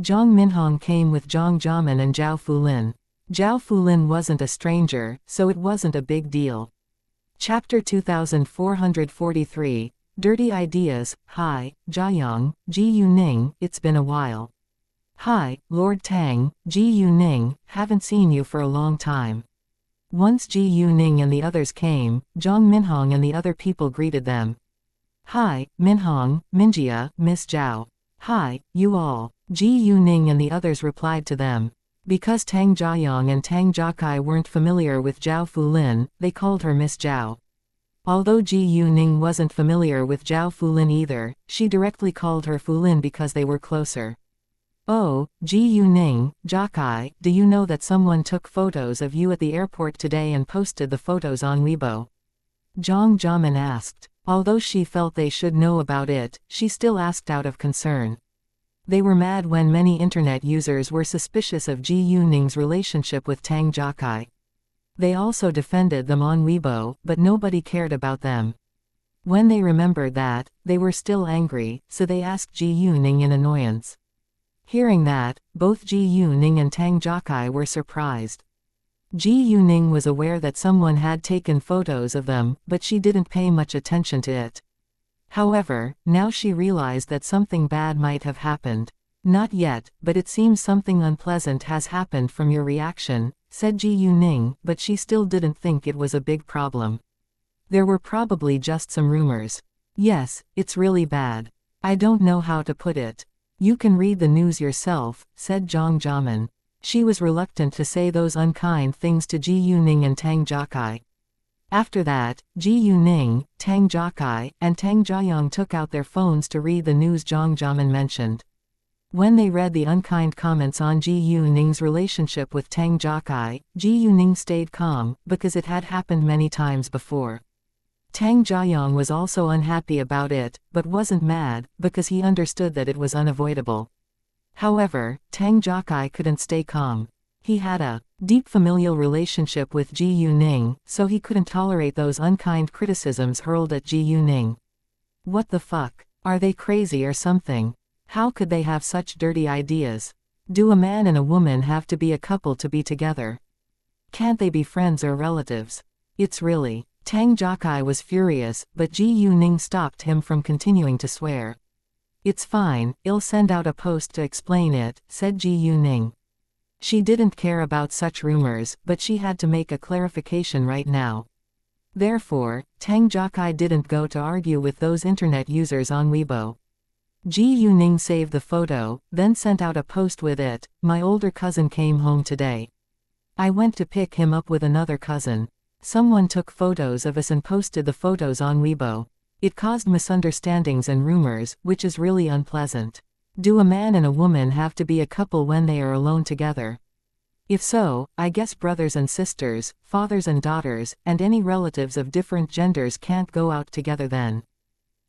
Zhang Minhong came with Zhang Jiamen and Zhao Fulin. Zhao Fulin wasn't a stranger, so it wasn't a big deal. Chapter 2443, Dirty ideas. Hi, Jiayang, Ji Yuning, it's been a while. Hi, Lord Tang, Ji Yuning, haven't seen you for a long time. Once Ji Yuning and the others came, Zhang Minhong and the other people greeted them. Hi, Minhong, Minjia, Miss Zhao. Hi, you all. Ji Yuning and the others replied to them. Because Tang Jiayang and Tang Jiakai weren't familiar with Zhao Fulin, they called her Miss Zhao. Although Ji Yuning wasn't familiar with Zhao Fulin either, she directly called her Fulin because they were closer. Oh, Ji Yuning, Jiakai, do you know that someone took photos of you at the airport today and posted the photos on Weibo? Zhang Jiamin asked. Although she felt they should know about it, she still asked out of concern. They were mad when many internet users were suspicious of Ji Yuning's relationship with Tang Jiakai. They also defended them on Weibo, but nobody cared about them. When they remembered that, they were still angry, so they asked Ji Yuning in annoyance. Hearing that, both Ji Yuning and Tang Jiakai were surprised. Ji Yuning was aware that someone had taken photos of them, but she didn't pay much attention to it. However, now she realized that something bad might have happened. Not yet, but it seems something unpleasant has happened from your reaction, said Ji Yuning, but she still didn't think it was a big problem. There were probably just some rumors. Yes, it's really bad. I don't know how to put it. You can read the news yourself, said Zhang Jiamin. She was reluctant to say those unkind things to Ji Yuning and Tang Jiakai. After that, Ji Yuning, Tang Jiakai, and Tang Jiayang took out their phones to read the news Zhang Jiamin mentioned. When they read the unkind comments on Ji Yuning's relationship with Tang Jiakai, Ji Yuning stayed calm, because it had happened many times before. Tang Jiayang was also unhappy about it, but wasn't mad, because he understood that it was unavoidable. However, Tang Jiakai couldn't stay calm. He had a deep familial relationship with Ji Yuning, so he couldn't tolerate those unkind criticisms hurled at Ji Yuning. What the fuck? Are they crazy or something? How could they have such dirty ideas? Do a man and a woman have to be a couple to be together? Can't they be friends or relatives? It's really... Tang Jiakai was furious, but Ji Yuning stopped him from continuing to swear. It's fine, I'll send out a post to explain it, said Ji Yuning. She didn't care about such rumors, but she had to make a clarification right now. Therefore, Tang Jiakai didn't go to argue with those internet users on Weibo. Ji Yuning saved the photo, then sent out a post with it. My older cousin came home today. I went to pick him up with another cousin. Someone took photos of us and posted the photos on Weibo. It caused misunderstandings and rumors, which is really unpleasant. Do a man and a woman have to be a couple when they are alone together? If so, I guess brothers and sisters, fathers and daughters, and any relatives of different genders can't go out together then.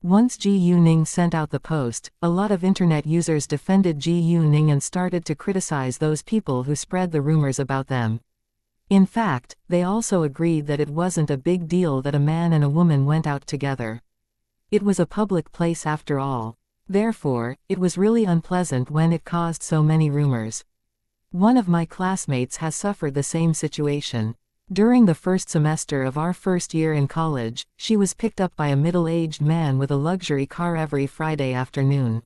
Once Ji Yuning sent out the post, a lot of internet users defended Ji Yuning and started to criticize those people who spread the rumors about them. In fact, they also agreed that it wasn't a big deal that a man and a woman went out together. It was a public place after all. Therefore, it was really unpleasant when it caused so many rumors. One of my classmates has suffered the same situation. During the first semester of our first year in college, she was picked up by a middle-aged man with a luxury car every Friday afternoon.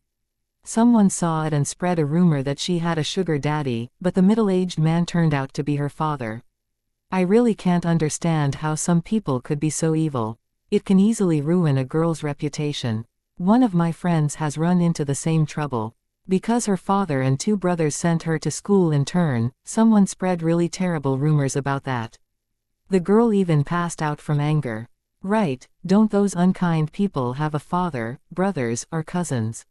Someone saw it and spread a rumor that she had a sugar daddy, but the middle-aged man turned out to be her father. I really can't understand how some people could be so evil. It can easily ruin a girl's reputation. One of my friends has run into the same trouble. Because her father and two brothers sent her to school in turn, someone spread really terrible rumors about that. The girl even passed out from anger. Right, don't those unkind people have a father, brothers, or cousins?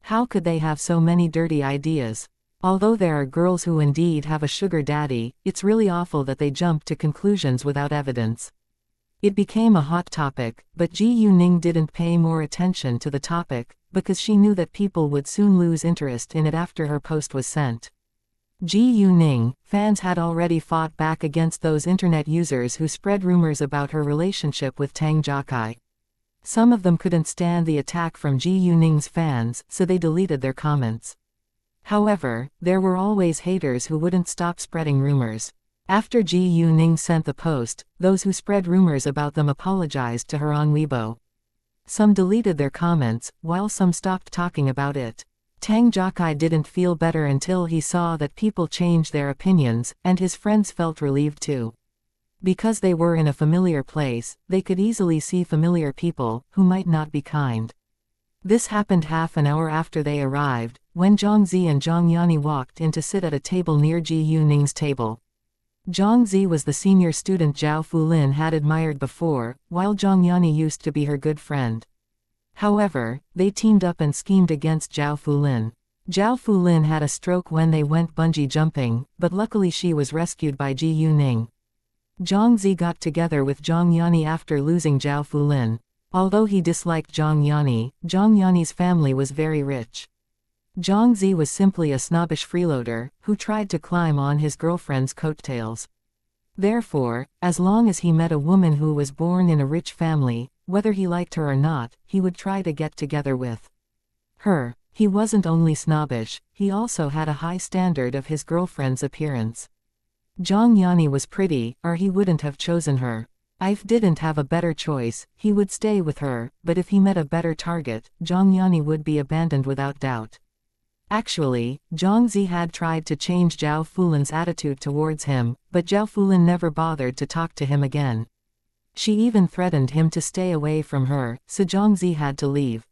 How could they have so many dirty ideas? Although there are girls who indeed have a sugar daddy, it's really awful that they jump to conclusions without evidence. It became a hot topic, but Ji Yuning didn't pay more attention to the topic, because she knew that people would soon lose interest in it after her post was sent. Ji Yuning, fans had already fought back against those internet users who spread rumors about her relationship with Tang Jiakai. Some of them couldn't stand the attack from Ji Yuning's fans, so they deleted their comments. However, there were always haters who wouldn't stop spreading rumors. After Ji Yuning sent the post, those who spread rumors about them apologized to her on Weibo. Some deleted their comments, while some stopped talking about it. Tang Jiakai didn't feel better until he saw that people changed their opinions, and his friends felt relieved too. Because they were in a familiar place, they could easily see familiar people, who might not be kind. This happened half an hour after they arrived, when Zhang Zi and Zhang Yani walked in to sit at a table near Ji Yuning's table. Zhang Zi was the senior student Zhao Fulin had admired before, while Zhang Yani used to be her good friend. However, they teamed up and schemed against Zhao Fulin. Zhao Fulin had a stroke when they went bungee jumping, but luckily she was rescued by Ji Yuning. Zhang Zi got together with Zhang Yani after losing Zhao Fulin. Although he disliked Zhang Yani's family was very rich. Zhang Zi was simply a snobbish freeloader, who tried to climb on his girlfriend's coattails. Therefore, as long as he met a woman who was born in a rich family, whether he liked her or not, he would try to get together with her. He wasn't only snobbish, he also had a high standard of his girlfriend's appearance. Zhang Yani was pretty, or he wouldn't have chosen her. If didn't have a better choice, he would stay with her, but if he met a better target, Zhang Yani would be abandoned without doubt. Actually, Zhang Zi had tried to change Zhao Fulin's attitude towards him, but Zhao Fulin never bothered to talk to him again. She even threatened him to stay away from her, so Zhang Zi had to leave.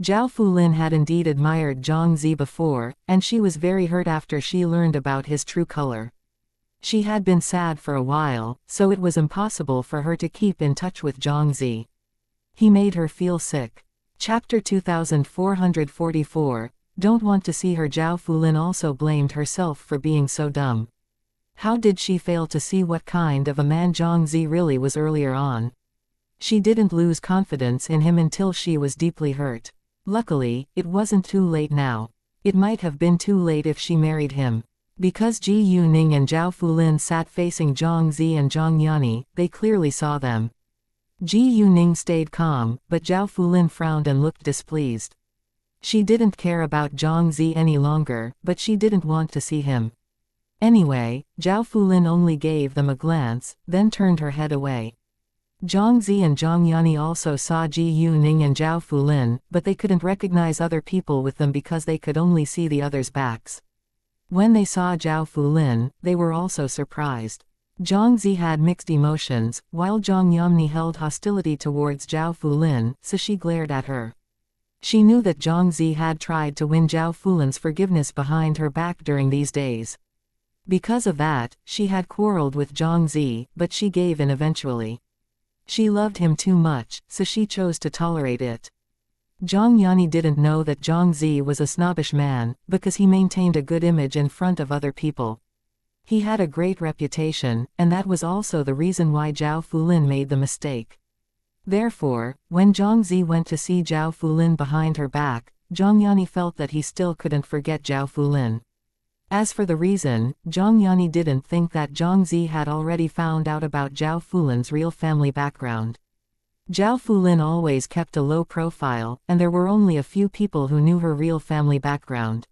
Zhao Fulin had indeed admired Zhang Zi before, and she was very hurt after she learned about his true color. She had been sad for a while, so it was impossible for her to keep in touch with Zhang Zi. He made her feel sick. Chapter 2444, Don't want to see her. Zhao Fulin also blamed herself for being so dumb. How did she fail to see what kind of a man Zhang Zi really was earlier on? She didn't lose confidence in him until she was deeply hurt. Luckily, it wasn't too late now. It might have been too late if she married him. Because Ji Yuning and Zhao Fulin sat facing Zhang Zi and Zhang Yani, they clearly saw them. Ji Yuning stayed calm, but Zhao Fulin frowned and looked displeased. She didn't care about Zhang Zi any longer, but she didn't want to see him. Anyway, Zhao Fulin only gave them a glance, then turned her head away. Zhang Zi and Zhang Yani also saw Ji Yuning and Zhao Fulin, but they couldn't recognize other people with them because they could only see the others' backs. When they saw Zhao Fulin, they were also surprised. Zhang Zi had mixed emotions, while Zhang Yani held hostility towards Zhao Fulin, so she glared at her. She knew that Zhang Zi had tried to win Zhao Fulin's forgiveness behind her back during these days. Because of that, she had quarreled with Zhang Zi, but she gave in eventually. She loved him too much, so she chose to tolerate it. Zhang Yani didn't know that Zhang Zi was a snobbish man, because he maintained a good image in front of other people. He had a great reputation, and that was also the reason why Zhao Fulin made the mistake. Therefore, when Zhang Zi went to see Zhao Fulin behind her back, Zhang Yani felt that he still couldn't forget Zhao Fulin. As for the reason, Zhang Yani didn't think that Zhang Zi had already found out about Zhao Fulin's real family background. Zhao Fulin always kept a low profile, and there were only a few people who knew her real family background.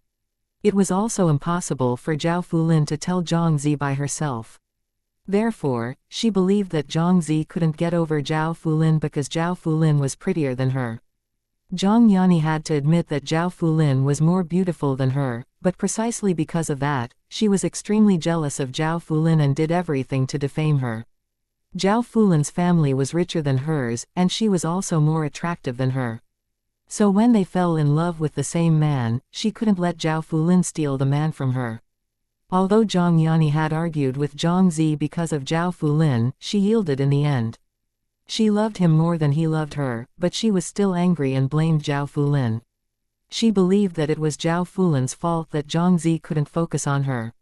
It was also impossible for Zhao Fulin to tell Zhang Zi by herself. Therefore, she believed that Zhang Zi couldn't get over Zhao Fulin because Zhao Fulin was prettier than her. Zhang Yani had to admit that Zhao Fulin was more beautiful than her, but precisely because of that, she was extremely jealous of Zhao Fulin and did everything to defame her. Zhao Fulin's family was richer than hers, and she was also more attractive than her. So when they fell in love with the same man, she couldn't let Zhao Fulin steal the man from her. Although Zhang Yani had argued with Zhang Zi because of Zhao Fulin, she yielded in the end. She loved him more than he loved her, but she was still angry and blamed Zhao Fulin. She believed that it was Zhao Fulin's fault that Zhang Zi couldn't focus on her.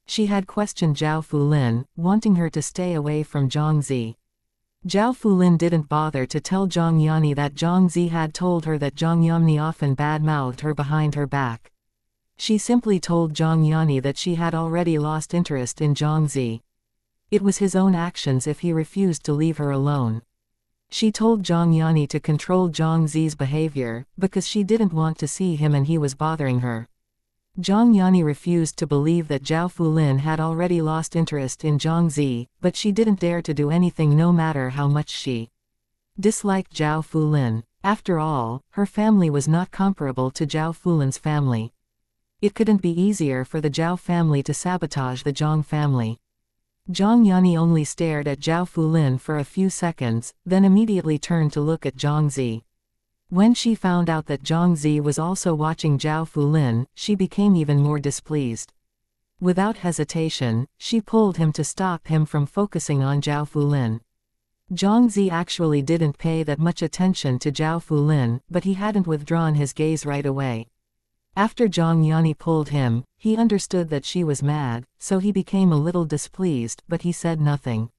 She had questioned Zhao Fulin, wanting her to stay away from Zhang Zi. Zhao Fulin didn't bother to tell Zhang Yani that Zhang Zi had told her that Zhang Yani often bad-mouthed her behind her back. She simply told Zhang Yani that she had already lost interest in Zhang Zi. It was his own actions if he refused to leave her alone. She told Zhang Yani to control Zhang Zi's behavior, because she didn't want to see him and he was bothering her. Zhang Yani refused to believe that Zhao Fulin had already lost interest in Zhang Zi, but she didn't dare to do anything no matter how much she disliked Zhao Fulin. After all, her family was not comparable to Zhao Fulin's family. It couldn't be easier for the Zhao family to sabotage the Zhang family. Zhang Yani only stared at Zhao Fulin for a few seconds, then immediately turned to look at Zhang Zi. When she found out that Zhang Zi was also watching Zhao Fulin, she became even more displeased. Without hesitation, she pulled him to stop him from focusing on Zhao Fulin. Zhang Zi actually didn't pay that much attention to Zhao Fulin, but he hadn't withdrawn his gaze right away. After Zhang Yani pulled him, he understood that she was mad, so he became a little displeased, but he said nothing.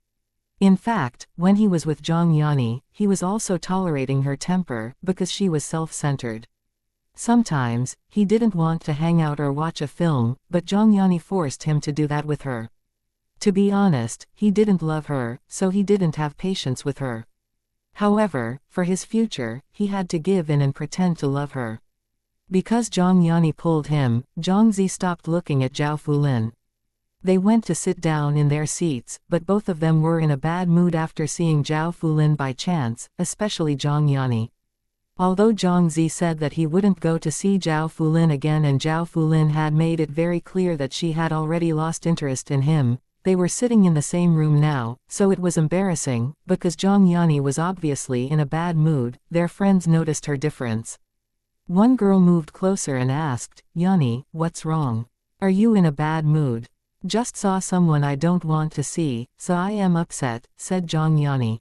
In fact, when he was with Zhang Yani, he was also tolerating her temper, because she was self-centered. Sometimes, he didn't want to hang out or watch a film, but Zhang Yani forced him to do that with her. To be honest, he didn't love her, so he didn't have patience with her. However, for his future, he had to give in and pretend to love her. Because Zhang Yani pulled him, Zhang Zi stopped looking at Zhao Fulin. They went to sit down in their seats, but both of them were in a bad mood after seeing Zhao Fulin by chance, especially Zhang Yani. Although Zhang Zi said that he wouldn't go to see Zhao Fulin again and Zhao Fulin had made it very clear that she had already lost interest in him, they were sitting in the same room now, so it was embarrassing, because Zhang Yani was obviously in a bad mood. Their friends noticed her difference. One girl moved closer and asked, "Yani, what's wrong? Are you in a bad mood?" "Just saw someone I don't want to see, so I am upset," said Zhang Yani.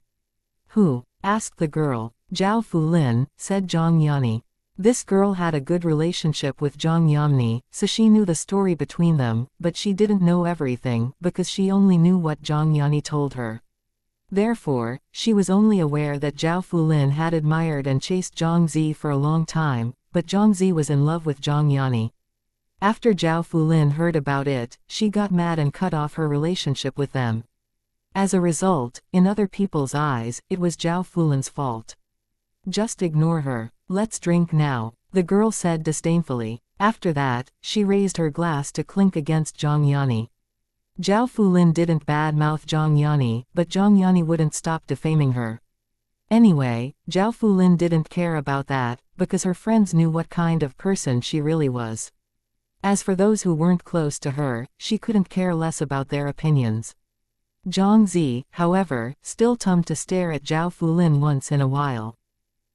"Who?" asked the girl. "Zhao Fulin," said Zhang Yani. This girl had a good relationship with Zhang Yani, so she knew the story between them, but she didn't know everything, because she only knew what Zhang Yani told her. Therefore, she was only aware that Zhao Fulin had admired and chased Zhang Zi for a long time, but Zhang Zi was in love with Zhang Yani. After Zhao Fulin heard about it, she got mad and cut off her relationship with them. As a result, in other people's eyes, it was Zhao Fulin's fault. "Just ignore her. Let's drink now," the girl said disdainfully. After that, she raised her glass to clink against Zhang Yani. Zhao Fulin didn't bad-mouth Zhang Yani, but Zhang Yani wouldn't stop defaming her. Anyway, Zhao Fulin didn't care about that, because her friends knew what kind of person she really was. As for those who weren't close to her, she couldn't care less about their opinions. Zhang Zi, however, still tummed to stare at Zhao Fulin once in a while.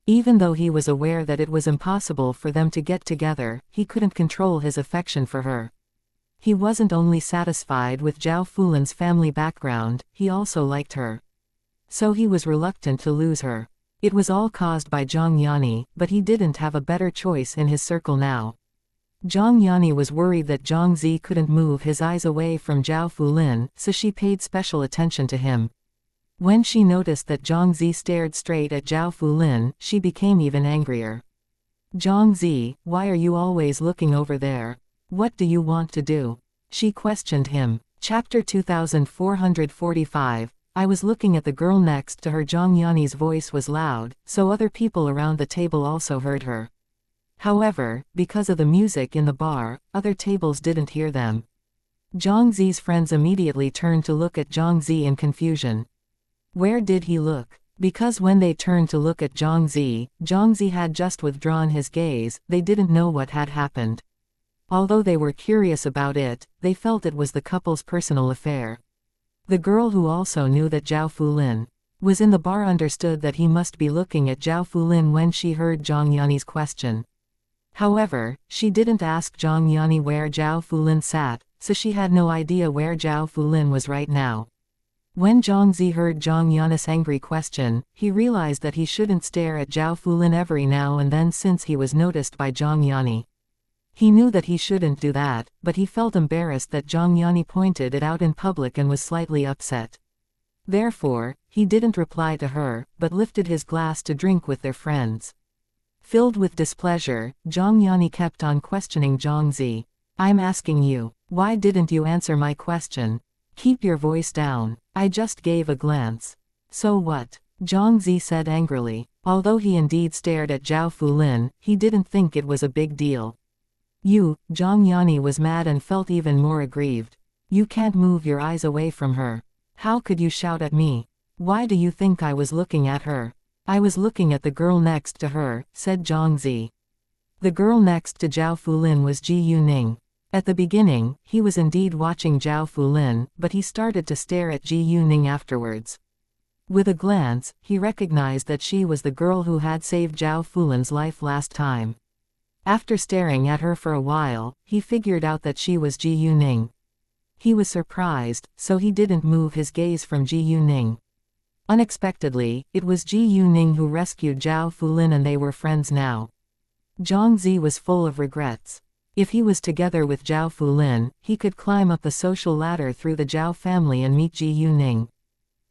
Even though he was aware that it was impossible for them to get together, he couldn't control his affection for her. He wasn't only satisfied with Zhao Fulin's family background, he also liked her. So he was reluctant to lose her. It was all caused by Zhang Yani, but he didn't have a better choice in his circle now. Zhang Yani was worried that Zhang Zi couldn't move his eyes away from Zhao Fulin, so she paid special attention to him. When she noticed that Zhang Zi stared straight at Zhao Fulin, she became even angrier. "Zhang Zi, why are you always looking over there? What do you want to do?" she questioned him. Chapter 2445. I was looking at the girl next to her. Zhang Yanni's voice was loud, so other people around the table also heard her. However, because of the music in the bar, other tables didn't hear them. Zhang Zi's friends immediately turned to look at Zhang Zi in confusion. Where did he look? Because when they turned to look at Zhang Zi had just withdrawn his gaze. They didn't know what had happened. Although they were curious about it, they felt it was the couple's personal affair. The girl, who also knew that Zhao Fulin was in the bar, understood that he must be looking at Zhao Fulin when she heard Zhang Yanni's question. However, she didn't ask Zhang Yani where Zhao Fulin sat, so she had no idea where Zhao Fulin was right now. When Zhang Zi heard Zhang Yanni's angry question, he realized that he shouldn't stare at Zhao Fulin every now and then since he was noticed by Zhang Yani. He knew that he shouldn't do that, but he felt embarrassed that Zhang Yani pointed it out in public and was slightly upset. Therefore, he didn't reply to her, but lifted his glass to drink with their friends. Filled with displeasure, Zhang Yani kept on questioning Zhang Zi. "I'm asking you, why didn't you answer my question? Keep your voice down. I just gave a glance." "So what?" Zhang Zi said angrily. Although he indeed stared at Zhao Fulin, he didn't think it was a big deal. Zhang Yani was mad and felt even more aggrieved. "You can't move your eyes away from her. How could you shout at me? Why do you think I was looking at her?" I was looking at the girl next to her, said Zhang Zi. The girl next to Zhao Fulin was Ji Yuning. At the beginning, he was indeed watching Zhao Fulin, but he started to stare at Ji Yuning afterwards. With a glance, he recognized that she was the girl who had saved Zhao Fulin's life last time. After staring at her for a while, he figured out that she was Ji Yuning. He was surprised, so he didn't move his gaze from Ji Yuning. Unexpectedly, it was Ji Yuning who rescued Zhao Fulin and they were friends now. Zhang Zi was full of regrets. If he was together with Zhao Fulin, he could climb up the social ladder through the Zhao family and meet Ji Yuning.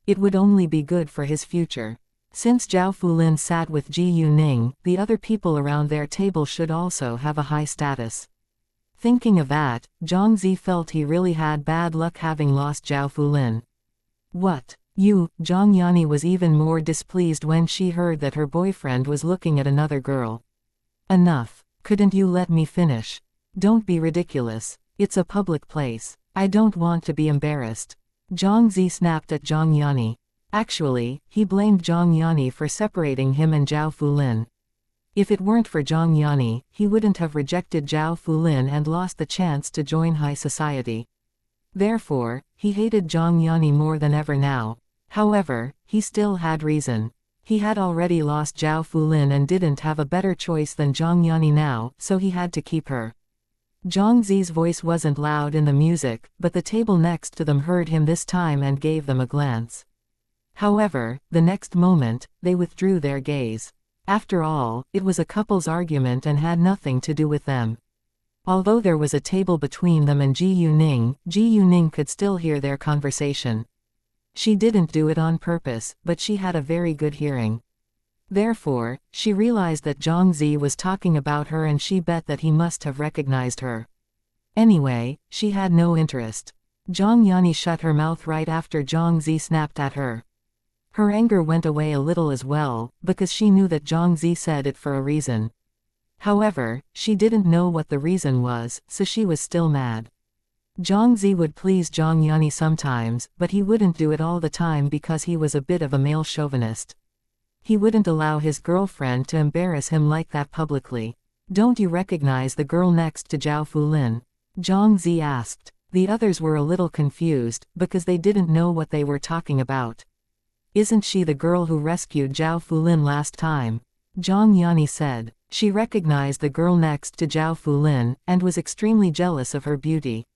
It would only be good for his future. Since Zhao Fulin sat with Ji Yuning, the other people around their table should also have a high status. Thinking of that, Zhang Zi felt he really had bad luck having lost Zhao Fulin. What? You? Zhang Yani was even more displeased when she heard that her boyfriend was looking at another girl. Enough. Couldn't you let me finish? Don't be ridiculous. It's a public place. I don't want to be embarrassed. Zhang Zi snapped at Zhang Yani. Actually, he blamed Zhang Yani for separating him and Zhao Fulin. If it weren't for Zhang Yani, he wouldn't have rejected Zhao Fulin and lost the chance to join high society. Therefore, he hated Zhang Yani more than ever now. However, he still had reason. He had already lost Zhao Fulin and didn't have a better choice than Zhang Yani now, so he had to keep her. Zhang Zi's voice wasn't loud in the music, but the table next to them heard him this time and gave them a glance. However, the next moment, they withdrew their gaze. After all, it was a couple's argument and had nothing to do with them. Although there was a table between them and Ji Yuning could still hear their conversation. She didn't do it on purpose, but she had a very good hearing. Therefore, she realized that Zhang Zi was talking about her and she bet that he must have recognized her. Anyway, she had no interest. Zhang Yani shut her mouth right after Zhang Zi snapped at her. Her anger went away a little as well, because she knew that Zhang Zi said it for a reason. However, she didn't know what the reason was, so she was still mad. Zhang Zi would please Zhang Yani sometimes, but he wouldn't do it all the time because he was a bit of a male chauvinist. He wouldn't allow his girlfriend to embarrass him like that publicly. Don't you recognize the girl next to Zhao Fulin? Zhang Zi asked. The others were a little confused, because they didn't know what they were talking about. Isn't she the girl who rescued Zhao Fulin last time? Zhang Yani said. She recognized the girl next to Zhao Fulin, and was extremely jealous of her beauty.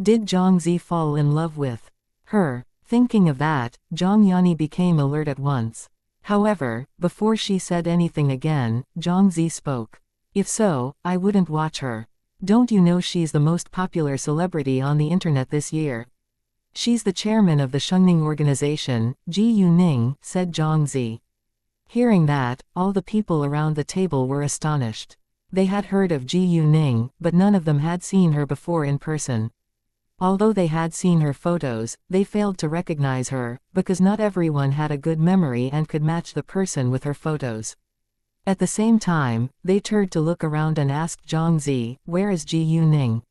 Did Zhang Zi fall in love with her? Thinking of that, Zhang Yani became alert at once. However, before she said anything again, Zhang Zi spoke. If so, I wouldn't watch her. Don't you know she's the most popular celebrity on the internet this year? She's the chairman of the Shengning organization, Ji Yuning, said Zhang Zi. Hearing that, all the people around the table were astonished. They had heard of Ji Yuning, but none of them had seen her before in person. Although they had seen her photos, they failed to recognize her, because not everyone had a good memory and could match the person with her photos. At the same time, they turned to look around and asked Zhang Zi, "Where is Ji Yuning?"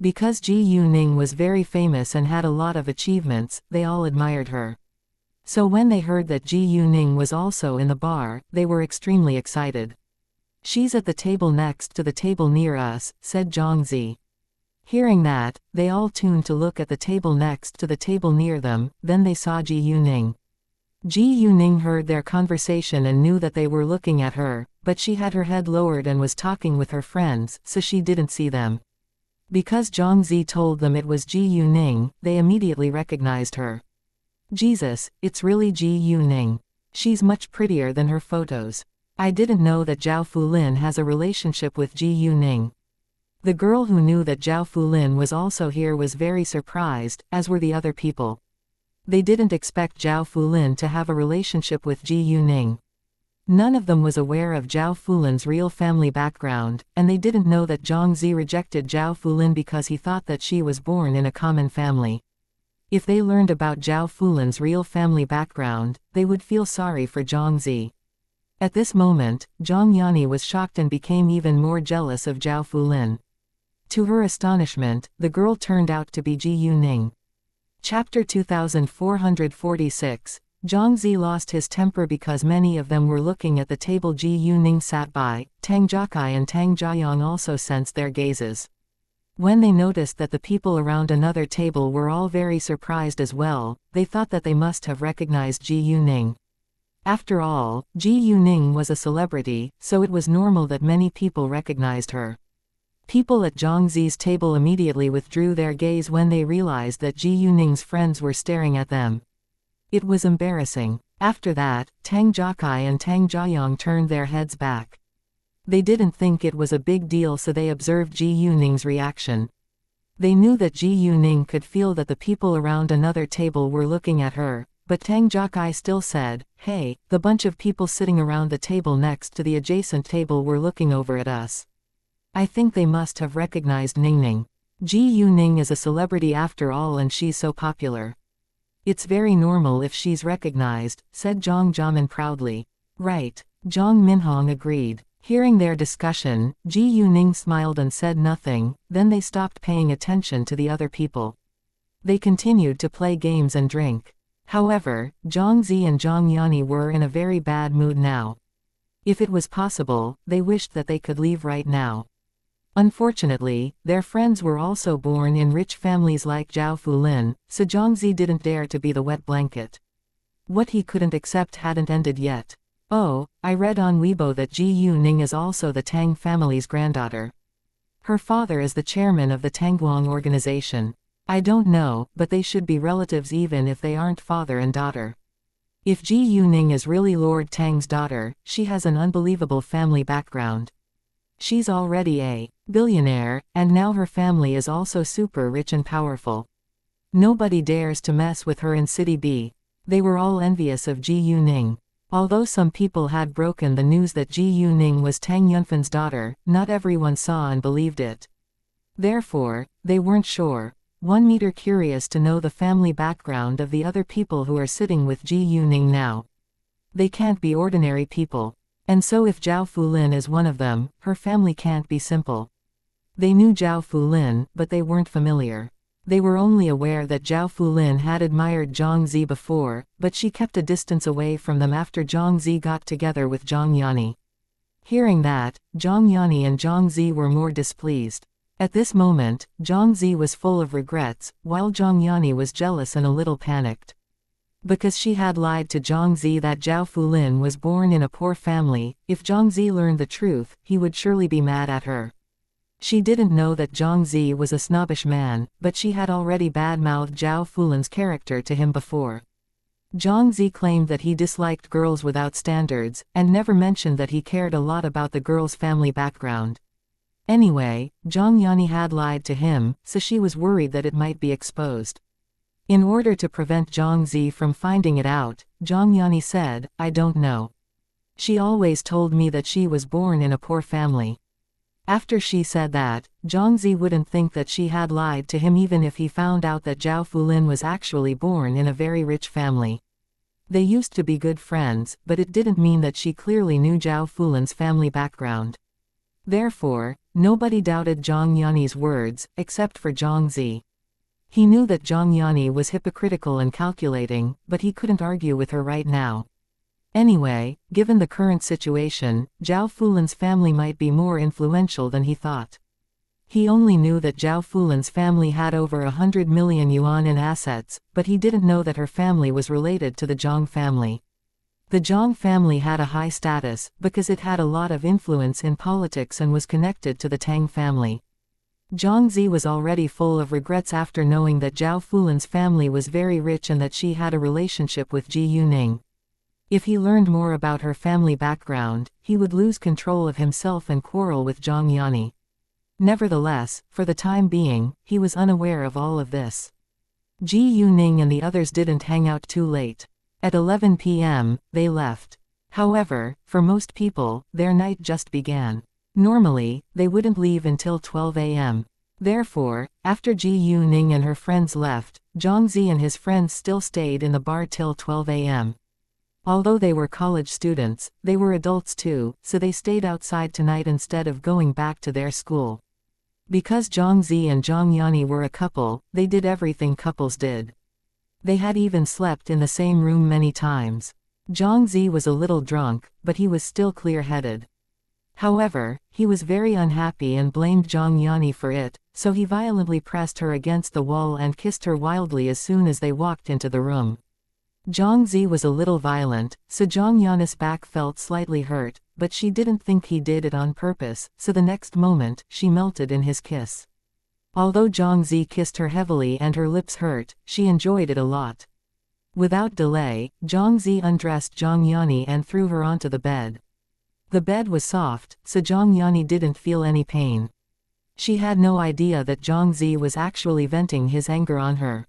Because Ji Yuning was very famous and had a lot of achievements, they all admired her. So when they heard that Ji Yuning was also in the bar, they were extremely excited. "She's at the table next to the table near us," said Zhang Zi. Hearing that, they all tuned to look at the table next to the table near them, then they saw Ji Yuning. Ji Yuning heard their conversation and knew that they were looking at her, but she had her head lowered and was talking with her friends, so she didn't see them. Because Zhang Zi told them it was Ji Yuning, they immediately recognized her. Jesus, it's really Ji Yuning. She's much prettier than her photos. I didn't know that Zhao Fulin has a relationship with Ji Yuning. The girl who knew that Zhao Fulin was also here was very surprised, as were the other people. They didn't expect Zhao Fulin to have a relationship with Ji Yuning. None of them was aware of Zhao Fulin's real family background, and they didn't know that Zhang Zi rejected Zhao Fulin because he thought that she was born in a common family. If they learned about Zhao Fulin's real family background, they would feel sorry for Zhang Zi. At this moment, Zhang Yani was shocked and became even more jealous of Zhao Fulin. To her astonishment, the girl turned out to be Ji Yuning. Chapter 2446, Zhang Zi lost his temper because many of them were looking at the table Ji Yuning sat by. Tang Jiakai and Tang Jiayang also sensed their gazes. When they noticed that the people around another table were all very surprised as well, they thought that they must have recognized Ji Yuning. After all, Ji Yuning was a celebrity, so it was normal that many people recognized her. People at Zhang Zi's table immediately withdrew their gaze when they realized that Ji Yuning's friends were staring at them. It was embarrassing. After that, Tang Jiakai and Tang Jiayang turned their heads back. They didn't think it was a big deal, so they observed Ji Yuning's reaction. They knew that Ji Yuning could feel that the people around another table were looking at her, but Tang Jiakai still said, "Hey, the bunch of people sitting around the table next to the adjacent table were looking over at us. I think they must have recognized Ningning. Ji Yuning is a celebrity after all, and she's so popular. It's very normal if she's recognized," said Zhang Jiamin proudly. "Right." Zhang Minhong agreed. Hearing their discussion, Ji Yuning smiled and said nothing, then they stopped paying attention to the other people. They continued to play games and drink. However, Zhang Zi and Zhang Yani were in a very bad mood now. If it was possible, they wished that they could leave right now. Unfortunately, their friends were also born in rich families like Zhao Fulin, so Zhang Zi didn't dare to be the wet blanket. What he couldn't accept hadn't ended yet. "Oh, I read on Weibo that Ji Yuning is also the Tang family's granddaughter. Her father is the chairman of the Tangguang organization. I don't know, but they should be relatives even if they aren't father and daughter. If Ji Yuning is really Lord Tang's daughter, she has an unbelievable family background. She's already a billionaire, and now her family is also super rich and powerful. Nobody dares to mess with her in City B." They were all envious of Ji Yuning. Although some people had broken the news that Ji Yuning was Tang Yunfan's daughter, not everyone saw and believed it. Therefore, they weren't sure. One meter curious to know the family background of the other people who are sitting with Ji Yuning now. They can't be ordinary people. And so if Zhao Fulin is one of them, her family can't be simple. They knew Zhao Fulin, but they weren't familiar. They were only aware that Zhao Fulin had admired Zhang Zi before, but she kept a distance away from them after Zhang Zi got together with Zhang Yani. Hearing that, Zhang Yani and Zhang Zi were more displeased. At this moment, Zhang Zi was full of regrets, while Zhang Yani was jealous and a little panicked. Because she had lied to Zhang Zi that Zhao Fulin was born in a poor family, if Zhang Zi learned the truth, he would surely be mad at her. She didn't know that Zhang Zi was a snobbish man, but she had already bad-mouthed Zhao Fulin's character to him before. Zhang Zi claimed that he disliked girls without standards, and never mentioned that he cared a lot about the girl's family background. Anyway, Zhang Yani had lied to him, so she was worried that it might be exposed. In order to prevent Zhang Zi from finding it out, Zhang Yani said, "I don't know. She always told me that she was born in a poor family." After she said that, Zhang Zi wouldn't think that she had lied to him even if he found out that Zhao Fulin was actually born in a very rich family. They used to be good friends, but it didn't mean that she clearly knew Zhao Fulin's family background. Therefore, nobody doubted Zhang Yani's words, except for Zhang Zi. He knew that Zhang Yani was hypocritical and calculating, but he couldn't argue with her right now. Anyway, given the current situation, Zhao Fulin's family might be more influential than he thought. He only knew that Zhao Fulin's family had over 100 million yuan in assets, but he didn't know that her family was related to the Zhang family. The Zhang family had a high status, because it had a lot of influence in politics and was connected to the Tang family. Zhang Zi was already full of regrets after knowing that Zhao Fulin's family was very rich and that she had a relationship with Ji Yuning. If he learned more about her family background, he would lose control of himself and quarrel with Zhang Yani. Nevertheless, for the time being, he was unaware of all of this. Ji Yuning and the others didn't hang out too late. At 11 p.m., they left. However, for most people, their night just began. Normally, they wouldn't leave until 12 a.m. Therefore, after Ji Yuning and her friends left, Zhang Zi and his friends still stayed in the bar till 12 a.m. Although they were college students, they were adults too, so they stayed outside tonight instead of going back to their school. Because Zhang Zi and Zhang Yani were a couple, they did everything couples did. They had even slept in the same room many times. Zhang Zi was a little drunk, but he was still clear-headed. However, he was very unhappy and blamed Zhang Yani for it, so he violently pressed her against the wall and kissed her wildly as soon as they walked into the room. Zhang Zi was a little violent, so Zhang Yan's back felt slightly hurt, but she didn't think he did it on purpose, so the next moment, she melted in his kiss. Although Zhang Zi kissed her heavily and her lips hurt, she enjoyed it a lot. Without delay, Zhang Zi undressed Zhang Yani and threw her onto the bed. The bed was soft, so Zhang Yani didn't feel any pain. She had no idea that Zhang Zi was actually venting his anger on her.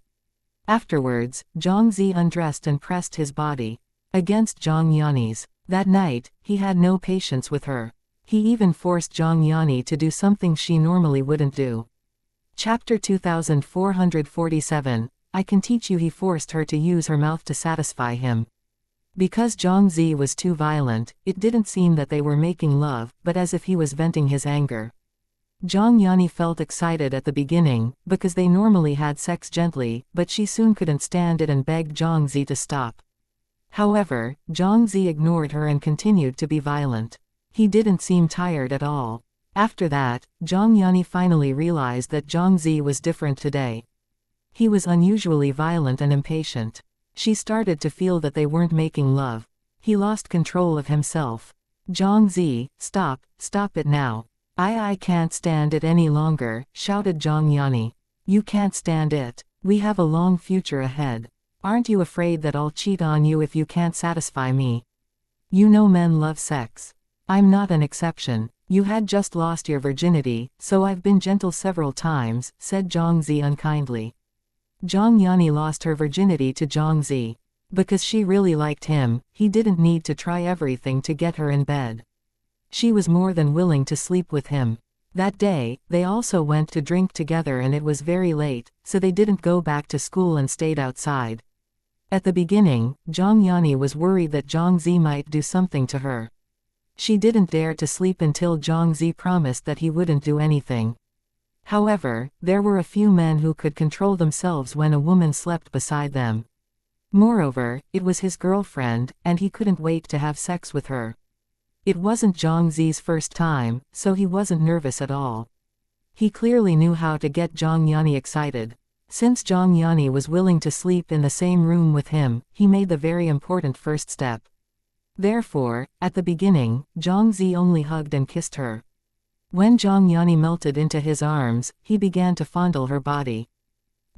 Afterwards, Zhang Zi undressed and pressed his body against Zhang Yan's. That night, he had no patience with her. He even forced Zhang Yani to do something she normally wouldn't do. Chapter 2447, I can teach you. He forced her to use her mouth to satisfy him. Because Zhang Zi was too violent, it didn't seem that they were making love, but as if he was venting his anger. Zhang Yani felt excited at the beginning, because they normally had sex gently, but she soon couldn't stand it and begged Zhang Zi to stop. However, Zhang Zi ignored her and continued to be violent. He didn't seem tired at all. After that, Zhang Yani finally realized that Zhang Zi was different today. He was unusually violent and impatient. She started to feel that they weren't making love. He lost control of himself. Zhang Zi, stop it now. I can't stand it any longer, shouted Zhang Yani. You can't stand it. We have a long future ahead. Aren't you afraid that I'll cheat on you if you can't satisfy me? You know men love sex. I'm not an exception. You had just lost your virginity, so I've been gentle several times, said Zhang Zi unkindly. Zhang Yani lost her virginity to Zhang Zi. Because she really liked him, he didn't need to try everything to get her in bed. She was more than willing to sleep with him. That day, they also went to drink together and it was very late, so they didn't go back to school and stayed outside. At the beginning, Zhang Yani was worried that Zhang Zi might do something to her. She didn't dare to sleep until Zhang Zi promised that he wouldn't do anything. However, there were a few men who could control themselves when a woman slept beside them. Moreover, it was his girlfriend, and he couldn't wait to have sex with her. It wasn't Zhang Zi's first time, so he wasn't nervous at all. He clearly knew how to get Zhang Yani excited. Since Zhang Yani was willing to sleep in the same room with him, he made the very important first step. Therefore, at the beginning, Zhang Zi only hugged and kissed her. When Zhang Yani melted into his arms, he began to fondle her body.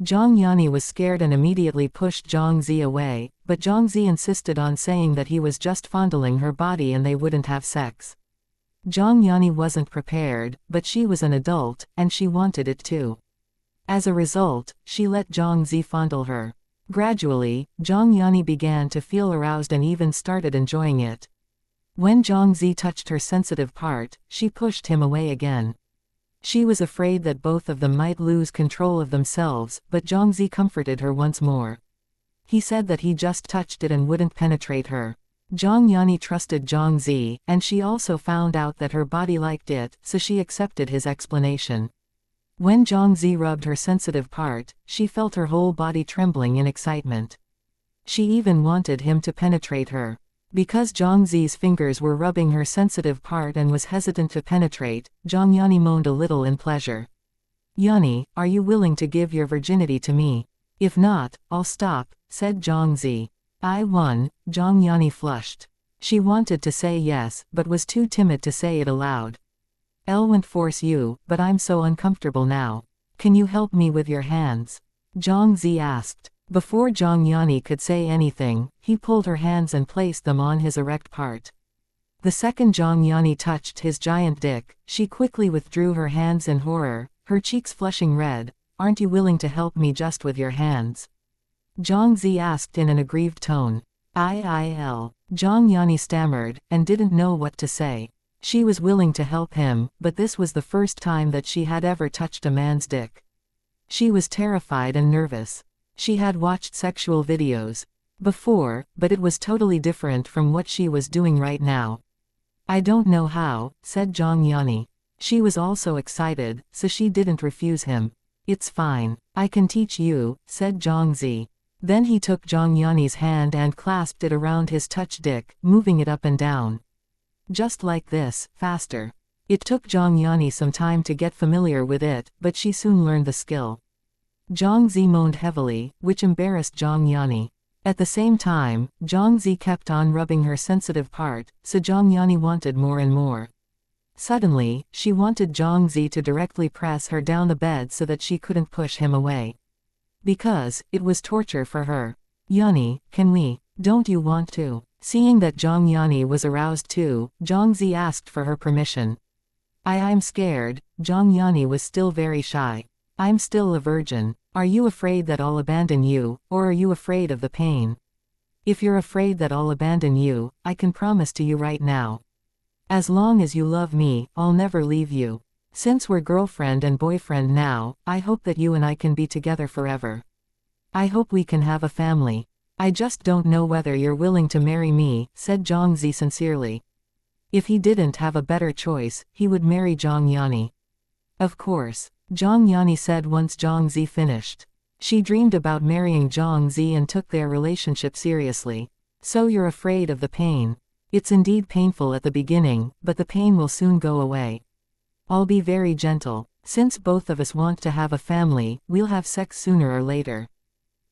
Zhang Yani was scared and immediately pushed Zhang Zi away, but Zhang Zi insisted on saying that he was just fondling her body and they wouldn't have sex. Zhang Yani wasn't prepared, but she was an adult, and she wanted it too. As a result, she let Zhang Zi fondle her. Gradually, Zhang Yani began to feel aroused and even started enjoying it. When Zhang Zi touched her sensitive part, she pushed him away again. She was afraid that both of them might lose control of themselves, but Zhang Zi comforted her once more. He said that he just touched it and wouldn't penetrate her. Zhang Yani trusted Zhang Zi, and she also found out that her body liked it, so she accepted his explanation. When Zhang Zi rubbed her sensitive part, she felt her whole body trembling in excitement. She even wanted him to penetrate her. Because Zhang Zi's fingers were rubbing her sensitive part and was hesitant to penetrate, Zhang Yani moaned a little in pleasure. Yani, are you willing to give your virginity to me? If not, I'll stop, said Zhang Zi. I won. Zhang Yani flushed. She wanted to say yes, but was too timid to say it aloud. I won't force you, but I'm so uncomfortable now. Can you help me with your hands? Zhang Zi asked. Before Zhang Yani could say anything, he pulled her hands and placed them on his erect part. The second Zhang Yani touched his giant dick, she quickly withdrew her hands in horror, her cheeks flushing red. Aren't you willing to help me just with your hands? Zhang Zi asked in an aggrieved tone. Zhang Yani stammered, and didn't know what to say. She was willing to help him, but this was the first time that she had ever touched a man's dick. She was terrified and nervous. She had watched sexual videos before, but it was totally different from what she was doing right now. I don't know how, said Zhang Yani. She was also excited, so she didn't refuse him. It's fine. I can teach you, said Zhang Zi. Then he took Zhang Yanni's hand and clasped it around his touch dick, moving it up and down. Just like this, faster. It took Zhang Yanni some time to get familiar with it, but she soon learned the skill. Zhang Zi moaned heavily, which embarrassed Zhang Yanni. At the same time, Zhang Zi kept on rubbing her sensitive part, so Zhang Yanni wanted more and more. Suddenly, she wanted Zhang Zi to directly press her down the bed so that she couldn't push him away. Because, it was torture for her. Yanni, can we? Don't you want to? Seeing that Zhang Yanni was aroused too, Zhang Zi asked for her permission. I'm scared. Zhang Yanni was still very shy. I'm still a virgin. Are you afraid that I'll abandon you, or are you afraid of the pain? If you're afraid that I'll abandon you, I can promise to you right now. As long as you love me, I'll never leave you. Since we're girlfriend and boyfriend now, I hope that you and I can be together forever. I hope we can have a family. I just don't know whether you're willing to marry me, said Zhang Zi sincerely. If he didn't have a better choice, he would marry Zhang Yanni. Of course, Zhang Yanni said once Zhang Zi finished. She dreamed about marrying Zhang Zi and took their relationship seriously. So you're afraid of the pain. It's indeed painful at the beginning, but the pain will soon go away. I'll be very gentle. Since both of us want to have a family, we'll have sex sooner or later.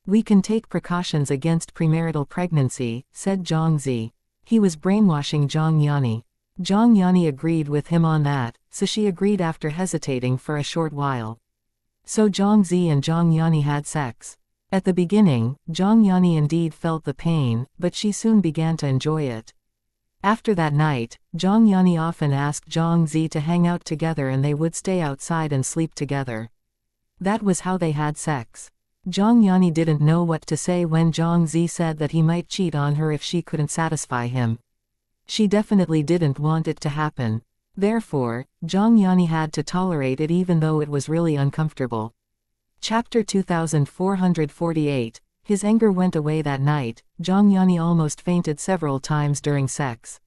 We can take precautions against premarital pregnancy, said Zhang Zi. He was brainwashing Zhang Yanni. Zhang Yanni agreed with him on that, so she agreed after hesitating for a short while. So Zhang Zi and Zhang Yanni had sex. At the beginning, Zhang Yanni indeed felt the pain, but she soon began to enjoy it. After that night, Zhang Yanni often asked Zhang Zi to hang out together and they would stay outside and sleep together. That was how they had sex. Zhang Yanni didn't know what to say when Zhang Zi said that he might cheat on her if she couldn't satisfy him. She definitely didn't want it to happen. Therefore, Zhang Yanni had to tolerate it even though it was really uncomfortable. Chapter 2448. His anger went away that night. Zhang Yanni almost fainted several times during sex.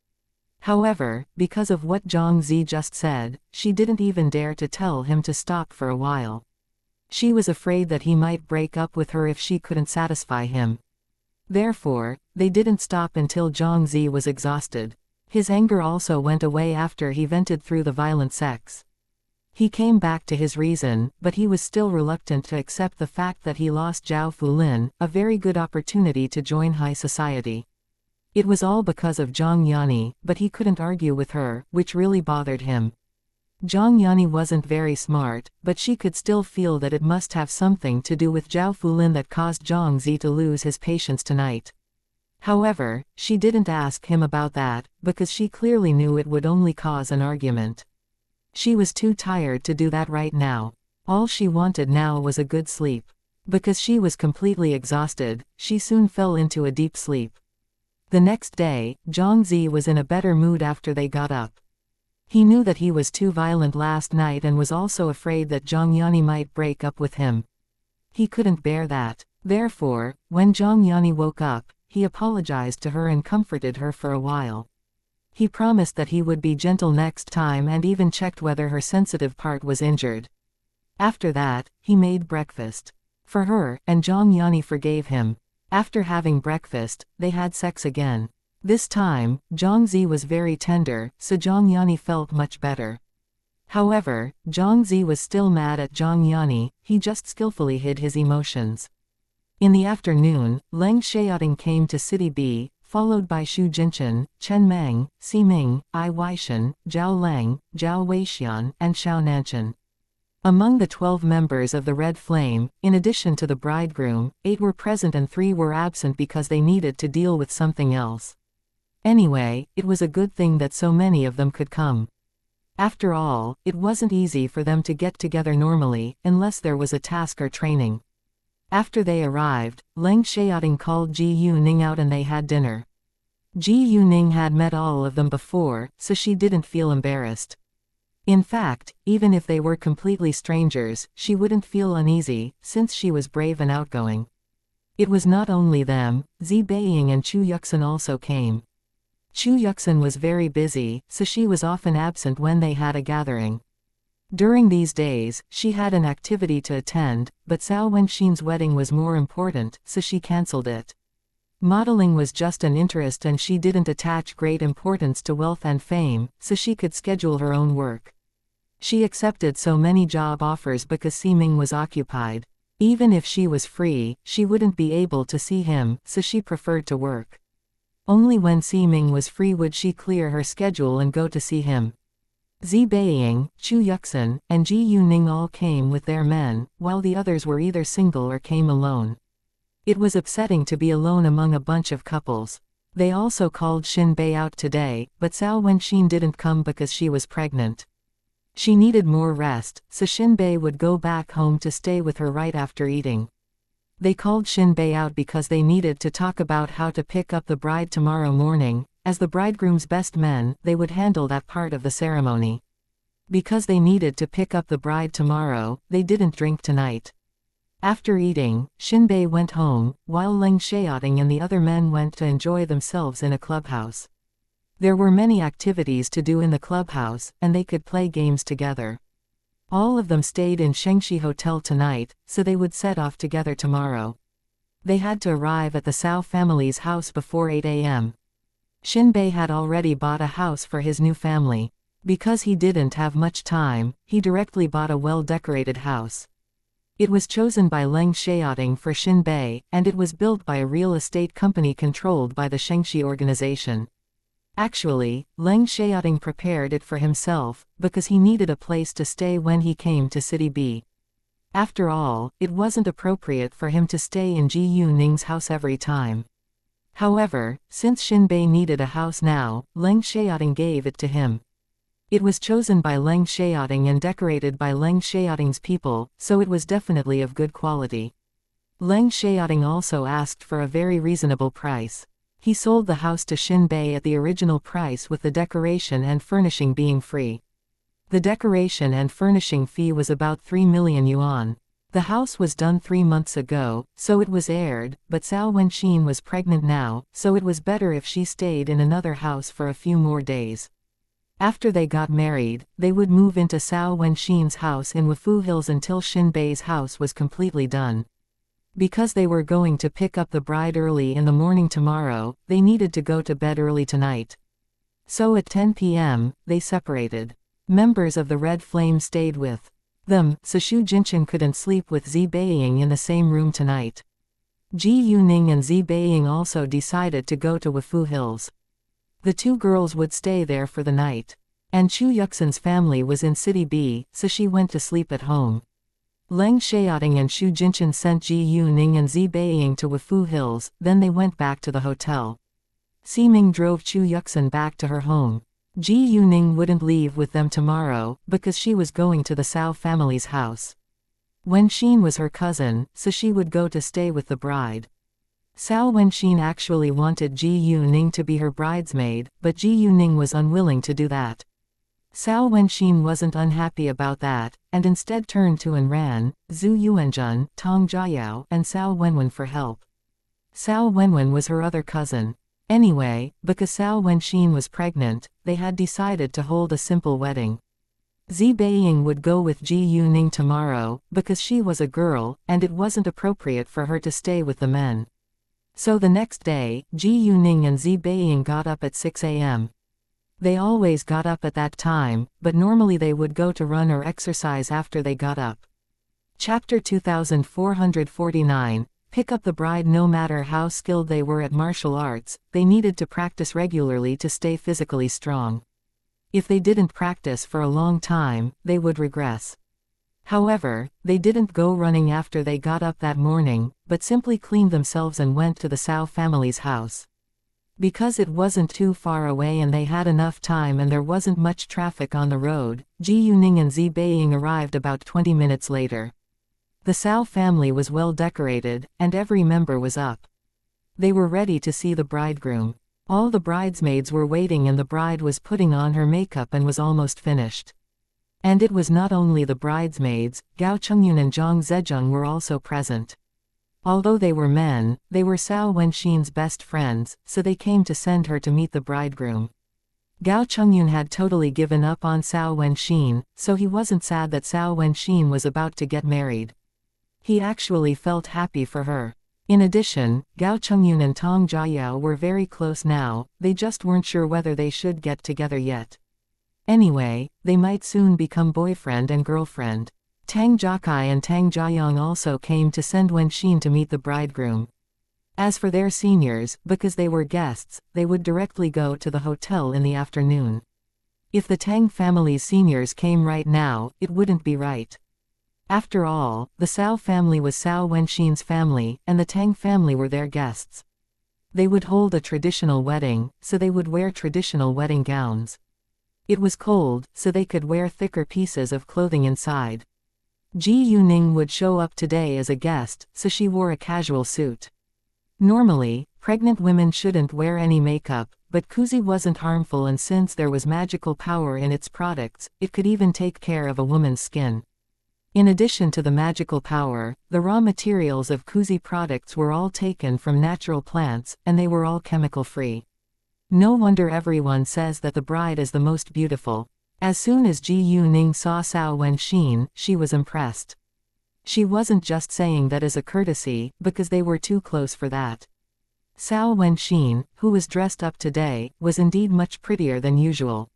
However, because of what Zhang Zi just said, she didn't even dare to tell him to stop for a while. She was afraid that he might break up with her if she couldn't satisfy him. Therefore, they didn't stop until Zhang Zi was exhausted. His anger also went away after he vented through the violent sex. He came back to his reason, but he was still reluctant to accept the fact that he lost Zhao Fulin, a very good opportunity to join high society. It was all because of Zhang Yanni, but he couldn't argue with her, which really bothered him. Zhang Yanni wasn't very smart, but she could still feel that it must have something to do with Zhao Fulin that caused Zhang Zi to lose his patience tonight. However, she didn't ask him about that, because she clearly knew it would only cause an argument. She was too tired to do that right now. All she wanted now was a good sleep. Because she was completely exhausted, she soon fell into a deep sleep. The next day, Zhang Zi was in a better mood after they got up. He knew that he was too violent last night and was also afraid that Zhang Yanni might break up with him. He couldn't bear that. Therefore, when Zhang Yanni woke up, he apologized to her and comforted her for a while. He promised that he would be gentle next time and even checked whether her sensitive part was injured. After that, he made breakfast for her, and Zhang Yanni forgave him. After having breakfast, they had sex again. This time, Zhang Zi was very tender, so Zhang Yanni felt much better. However, Zhang Zi was still mad at Zhang Yanni. He just skillfully hid his emotions. In the afternoon, Leng Xiaoting came to City B, followed by Xu Jinchen, Chen Meng, Si Ming, Ai Weishan, Zhao Leng, Zhao Weixian, and Xiao Nanchen. Among the 12 members of the Red Flame, in addition to the bridegroom, 8 were present and 3 were absent because they needed to deal with something else. Anyway, it was a good thing that so many of them could come. After all, it wasn't easy for them to get together normally, unless there was a task or training. After they arrived, Leng Xiaoting called Ji Yuning out and they had dinner. Ji Yuning had met all of them before, so she didn't feel embarrassed. In fact, even if they were completely strangers, she wouldn't feel uneasy, since she was brave and outgoing. It was not only them, Zi Beiying and Chu Yuxin also came. Chu Yuxin was very busy, so she was often absent when they had a gathering. During these days, she had an activity to attend, but Cao Wenxin's wedding was more important, so she cancelled it. Modeling was just an interest and she didn't attach great importance to wealth and fame, so she could schedule her own work. She accepted so many job offers because Ximing was occupied. Even if she was free, she wouldn't be able to see him, so she preferred to work. Only when Ximing was free would she clear her schedule and go to see him. Xi Beiying, Chu Yuxin, and Ji Yuning all came with their men, while the others were either single or came alone. It was upsetting to be alone among a bunch of couples. They also called Xin Bei out today, but Cao Wenxin didn't come because she was pregnant. She needed more rest, so Xin Bei would go back home to stay with her right after eating. They called Xin Bei out because they needed to talk about how to pick up the bride tomorrow morning. As the bridegroom's best men, they would handle that part of the ceremony. Because they needed to pick up the bride tomorrow, they didn't drink tonight. After eating, Xin Bei went home, while Leng Xiaoting and the other men went to enjoy themselves in a clubhouse. There were many activities to do in the clubhouse, and they could play games together. All of them stayed in Xianxia Hotel tonight, so they would set off together tomorrow. They had to arrive at the Cao family's house before 8 a.m. Xin Bei had already bought a house for his new family. Because he didn't have much time, he directly bought a well-decorated house. It was chosen by Leng Xiaoting for Xin Bei, and it was built by a real estate company controlled by the Xianxia organization. Actually, Leng Xiaoting prepared it for himself, because he needed a place to stay when he came to City B. After all, it wasn't appropriate for him to stay in Ji Yuning's house every time. However, since Xin Bei needed a house now, Leng Xiaoting gave it to him. It was chosen by Leng Xiaoting and decorated by Leng Xiaoting's people, so it was definitely of good quality. Leng Xiaoting also asked for a very reasonable price. He sold the house to Xin Bei at the original price with the decoration and furnishing being free. The decoration and furnishing fee was about 3 million yuan. The house was done 3 months ago, so it was aired, but Cao Wenxin was pregnant now, so it was better if she stayed in another house for a few more days. After they got married, they would move into Cao Wenxin's house in Wufu Hills until Xin Bei's house was completely done. Because they were going to pick up the bride early in the morning tomorrow, they needed to go to bed early tonight. So at 10 p.m., they separated. Members of the Red Flame stayed with them, so Xu Jinchen couldn't sleep with Xi Beiying in the same room tonight. Ji Yuning and Xi Beiying also decided to go to Wufu Hills. The two girls would stay there for the night. And Chu Yuxin's family was in City B, so she went to sleep at home. Leng Xiaoting and Xu Jinchen sent Ji Yuning and Xi Beiying to Wufu Hills, then they went back to the hotel. Ximing drove Chu Yuxin back to her home. Ji Yuning wouldn't leave with them tomorrow, because she was going to the Cao family's house. Wenxin was her cousin, so she would go to stay with the bride. Cao Wenxin actually wanted Ji Yuning to be her bridesmaid, but Ji Yuning was unwilling to do that. Cao Wenxin wasn't unhappy about that, and instead turned to Anran, Zhu Yuanjun, Tong Jiayao, and Cao Wenwen for help. Cao Wenwen was her other cousin. Anyway, because Cao Wenxin was pregnant, they had decided to hold a simple wedding. Xi Beiying would go with Ji Yuning tomorrow, because she was a girl, and it wasn't appropriate for her to stay with the men. So the next day, Ji Yuning and Xi Beiying got up at 6 a.m. They always got up at that time, but normally they would go to run or exercise after they got up. Chapter 2449. Pick up the bride. No matter how skilled they were at martial arts, they needed to practice regularly to stay physically strong. If they didn't practice for a long time, they would regress. However, they didn't go running after they got up that morning, but simply cleaned themselves and went to the Cao family's house. Because it wasn't too far away and they had enough time and there wasn't much traffic on the road, Ji Yuning and Xi Beiying arrived about 20 minutes later. The Cao family was well decorated, and every member was up. They were ready to see the bridegroom. All the bridesmaids were waiting and the bride was putting on her makeup and was almost finished. And it was not only the bridesmaids, Gao Chengyun and Zhang Zezheng were also present. Although they were men, they were Cao Wenxin's best friends, so they came to send her to meet the bridegroom. Gao Chungyun had totally given up on Cao Wenxin, so he wasn't sad that Cao Wenxin was about to get married. He actually felt happy for her. In addition, Gao Chungyun and Tang Jiayao were very close now, they just weren't sure whether they should get together yet. Anyway, they might soon become boyfriend and girlfriend. Tang Jiakai and Tang Jiayang also came to send Wenxin to meet the bridegroom. As for their seniors, because they were guests, they would directly go to the hotel in the afternoon. If the Tang family's seniors came right now, it wouldn't be right. After all, the Cao family was Cao Wenxin's family, and the Tang family were their guests. They would hold a traditional wedding, so they would wear traditional wedding gowns. It was cold, so they could wear thicker pieces of clothing inside. Ji Yuning would show up today as a guest, so she wore a casual suit. Normally, pregnant women shouldn't wear any makeup, but kuzi wasn't harmful, and since there was magical power in its products, it could even take care of a woman's skin. In addition to the magical power, the raw materials of kuzi products were all taken from natural plants, and they were all chemical-free. No wonder everyone says that the bride is the most beautiful. As soon as Ji Yuning saw Cao Wenxin, she was impressed. She wasn't just saying that as a courtesy, because they were too close for that. Cao Wenxin, who was dressed up today, was indeed much prettier than usual.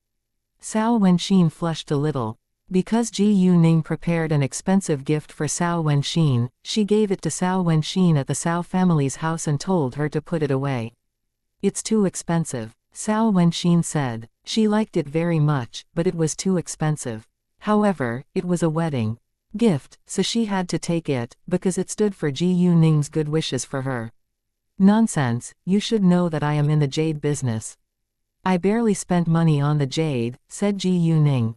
Cao Wenxin flushed a little. Because Ji Yuning prepared an expensive gift for Cao Wenxin, she gave it to Cao Wenxin at the Cao family's house and told her to put it away. It's too expensive, Cao Wenxin said. She liked it very much, but it was too expensive. However, it was a wedding gift, so she had to take it, because it stood for Ji Yuning's good wishes for her. Nonsense, you should know that I am in the jade business. I barely spent money on the jade, said Ji Yuning.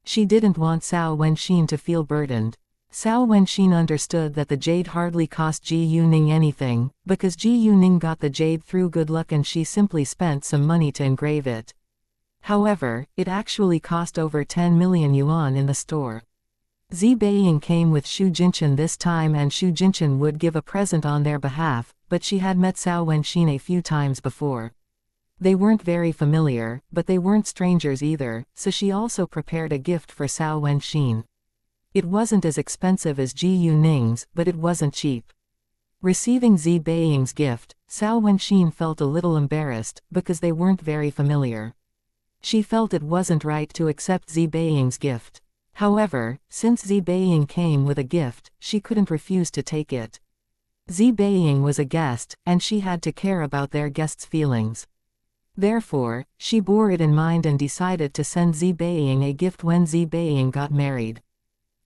She didn't want Cao Wenxin to feel burdened. Cao Wenxin understood that the jade hardly cost Ji Yuning anything, because Ji Yuning got the jade through good luck and she simply spent some money to engrave it. However, it actually cost over 10 million yuan in the store. Zi Beiying came with Xu Jinchen this time, and Xu Jinchen would give a present on their behalf, but she had met Cao Wenxin a few times before. They weren't very familiar, but they weren't strangers either, so she also prepared a gift for Cao Wenxin. It wasn't as expensive as Ji Yuning's, but it wasn't cheap. Receiving Zi Beiying's gift, Cao Wenxin felt a little embarrassed, because they weren't very familiar. She felt it wasn't right to accept Zi Beiying's gift. However, since Zi Beiying came with a gift, she couldn't refuse to take it. Zi Beiying was a guest, and she had to care about their guest's feelings. Therefore, she bore it in mind and decided to send Zi Beiying a gift when Zi Beiying got married.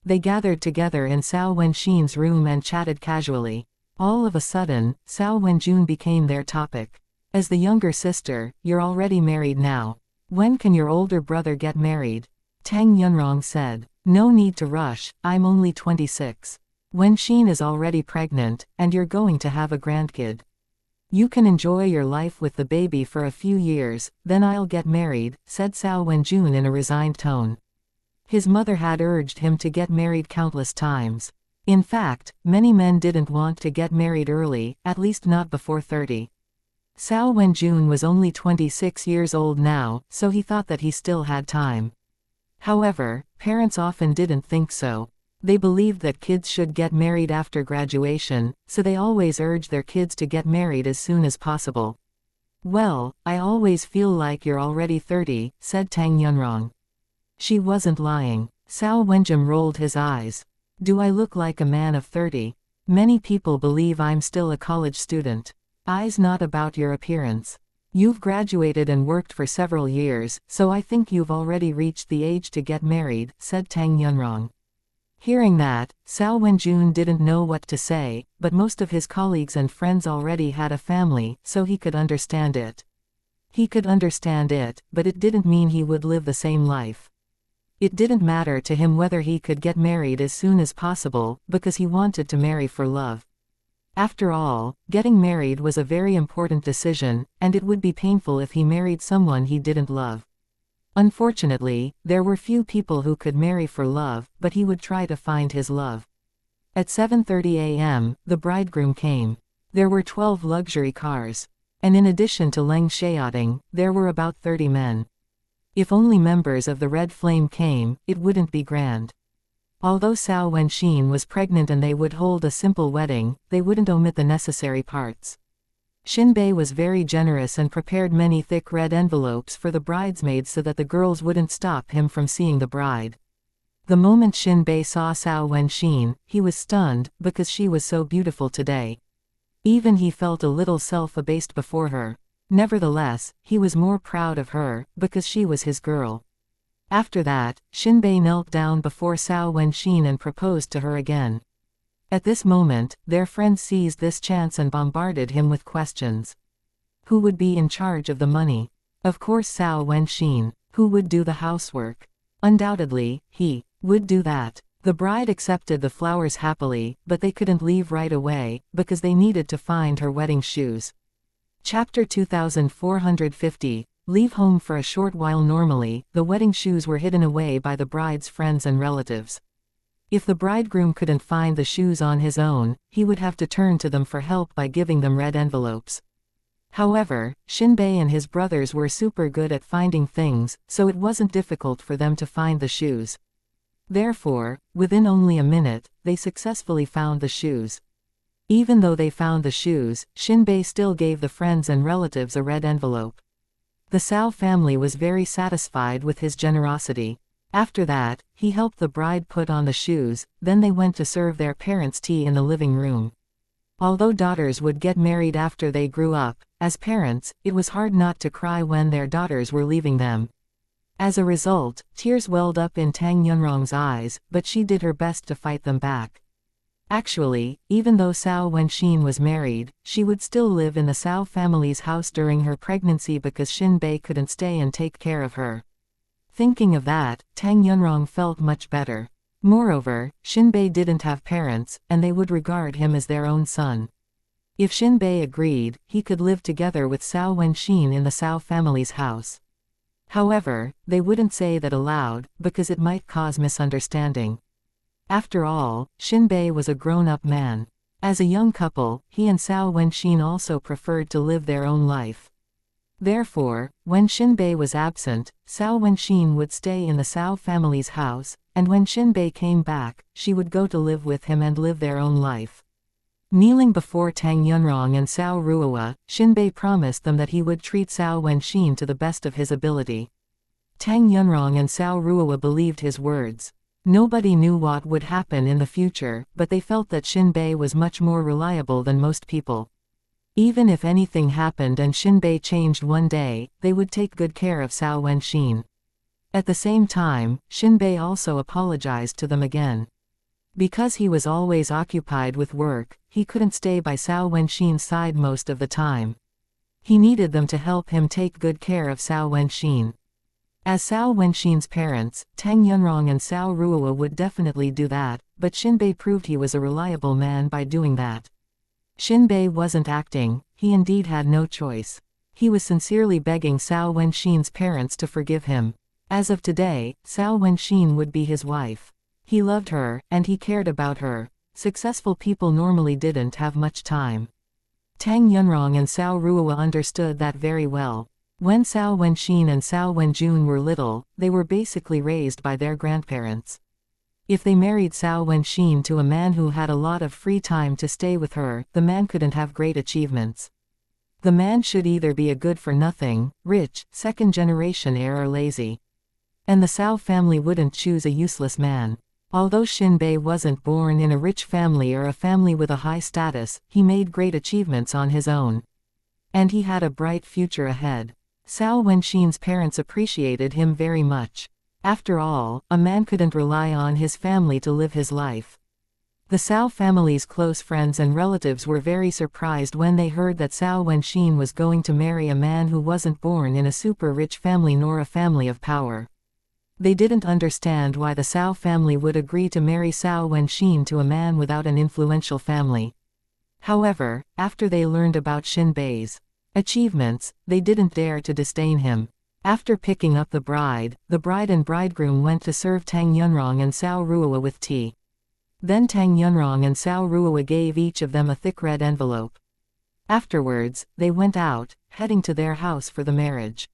They gathered together in Cao Wenxin's room and chatted casually. All of a sudden, Cao Wenjun became their topic. As the younger sister, you're already married now. When can your older brother get married? Tang Yunrong said. No need to rush, I'm only 26. Wenxin is already pregnant, and you're going to have a grandkid. You can enjoy your life with the baby for a few years, then I'll get married, said Cao Wenjun in a resigned tone. His mother had urged him to get married countless times. In fact, many men didn't want to get married early, at least not before 30. Cao Wenjun was only 26 years old now, so he thought that he still had time. However, parents often didn't think so. They believed that kids should get married after graduation, so they always urged their kids to get married as soon as possible. Well, I always feel like you're already 30, said Tang Yunrong. She wasn't lying. Cao Wenjun rolled his eyes. Do I look like a man of 30? Many people believe I'm still a college student. Eyes not about your appearance. You've graduated and worked for several years, so I think you've already reached the age to get married, said Tang Yunrong. Hearing that, Cao Wenjun didn't know what to say, but most of his colleagues and friends already had a family, so he could understand it. He could understand it, but it didn't mean he would live the same life. It didn't matter to him whether he could get married as soon as possible, because he wanted to marry for love. After all, getting married was a very important decision, and it would be painful if he married someone he didn't love. Unfortunately, there were few people who could marry for love, but he would try to find his love. At 7:30 a.m., the bridegroom came. There were 12 luxury cars. And in addition to Leng Xiaoting, there were about 30 men. If only members of the Red Flame came, it wouldn't be grand. Although Xiao Wenxin was pregnant and they would hold a simple wedding, they wouldn't omit the necessary parts. Xinbei was very generous and prepared many thick red envelopes for the bridesmaids so that the girls wouldn't stop him from seeing the bride. The moment Xinbei saw Xiao Wenxin, he was stunned, because she was so beautiful today. Even he felt a little self-abased before her. Nevertheless, he was more proud of her, because she was his girl. After that, Xinbei knelt down before Xiao Wenxin and proposed to her again. At this moment, their friend seized this chance and bombarded him with questions. Who would be in charge of the money? Of course Xiao Wenxin. Who would do the housework? Undoubtedly, he would do that. The bride accepted the flowers happily, but they couldn't leave right away, because they needed to find her wedding shoes. Chapter 2450. Leave home for a short while. Normally, the wedding shoes were hidden away by the bride's friends and relatives. If the bridegroom couldn't find the shoes on his own, he would have to turn to them for help by giving them red envelopes. However, Xinbei and his brothers were super good at finding things, so it wasn't difficult for them to find the shoes. Therefore, within only a minute, they successfully found the shoes. Even though they found the shoes, Xinbei still gave the friends and relatives a red envelope. The Cao family was very satisfied with his generosity. After that, he helped the bride put on the shoes, then they went to serve their parents tea in the living room. Although daughters would get married after they grew up, as parents, it was hard not to cry when their daughters were leaving them. As a result, tears welled up in Tang Yunrong's eyes, but she did her best to fight them back. Actually, even though Xiao Wenxin was married, she would still live in the Cao family's house during her pregnancy because Xinbei couldn't stay and take care of her. Thinking of that, Tang Yunrong felt much better. Moreover, Xinbei didn't have parents, and they would regard him as their own son. If Xinbei agreed, he could live together with Xiao Wenxin in the Cao family's house. However, they wouldn't say that aloud, because it might cause misunderstanding. After all, Xinbei was a grown-up man. As a young couple, he and Xiao Wenxin also preferred to live their own life. Therefore, when Xinbei was absent, Xiao Wenxin would stay in the Cao family's house, and when Xinbei came back, she would go to live with him and live their own life. Kneeling before Tang Yunrong and Cao Ruowa, Xinbei promised them that he would treat Xiao Wenxin to the best of his ability. Tang Yunrong and Cao Ruowa believed his words. Nobody knew what would happen in the future, but they felt that Xinbei was much more reliable than most people. Even if anything happened and Xinbei changed one day, they would take good care of Xiao Wenxin. At the same time, Xinbei also apologized to them again. Because he was always occupied with work, he couldn't stay by Xiao Wenxin's side most of the time. He needed them to help him take good care of Xiao Wenxin. As Xiao Wenxin's parents, Tang Yunrong and Cao Ruowa would definitely do that, but Xinbei proved he was a reliable man by doing that. Xinbei wasn't acting, he indeed had no choice. He was sincerely begging Xiao Wenxin's parents to forgive him. As of today, Xiao Wenxin would be his wife. He loved her, and he cared about her. Successful people normally didn't have much time. Tang Yunrong and Cao Ruowa understood that very well. When Xiao Wenxin and Xiao Wenjun were little, they were basically raised by their grandparents. If they married Xiao Wenxin to a man who had a lot of free time to stay with her, the man couldn't have great achievements. The man should either be a good-for-nothing, rich, second-generation heir or lazy. And the Cao family wouldn't choose a useless man. Although Xinbei wasn't born in a rich family or a family with a high status, he made great achievements on his own. And he had a bright future ahead. Xiao Wenxin's parents appreciated him very much. After all, a man couldn't rely on his family to live his life. The Cao family's close friends and relatives were very surprised when they heard that Xiao Wenxin was going to marry a man who wasn't born in a super-rich family nor a family of power. They didn't understand why the Cao family would agree to marry Xiao Wenxin to a man without an influential family. However, after they learned about Xinbei's achievements, they didn't dare to disdain him. After picking up the bride and bridegroom went to serve Tang Yunrong and Cao Ruowa with tea. Then Tang Yunrong and Cao Ruowa gave each of them a thick red envelope. Afterwards, they went out, heading to their house for the marriage.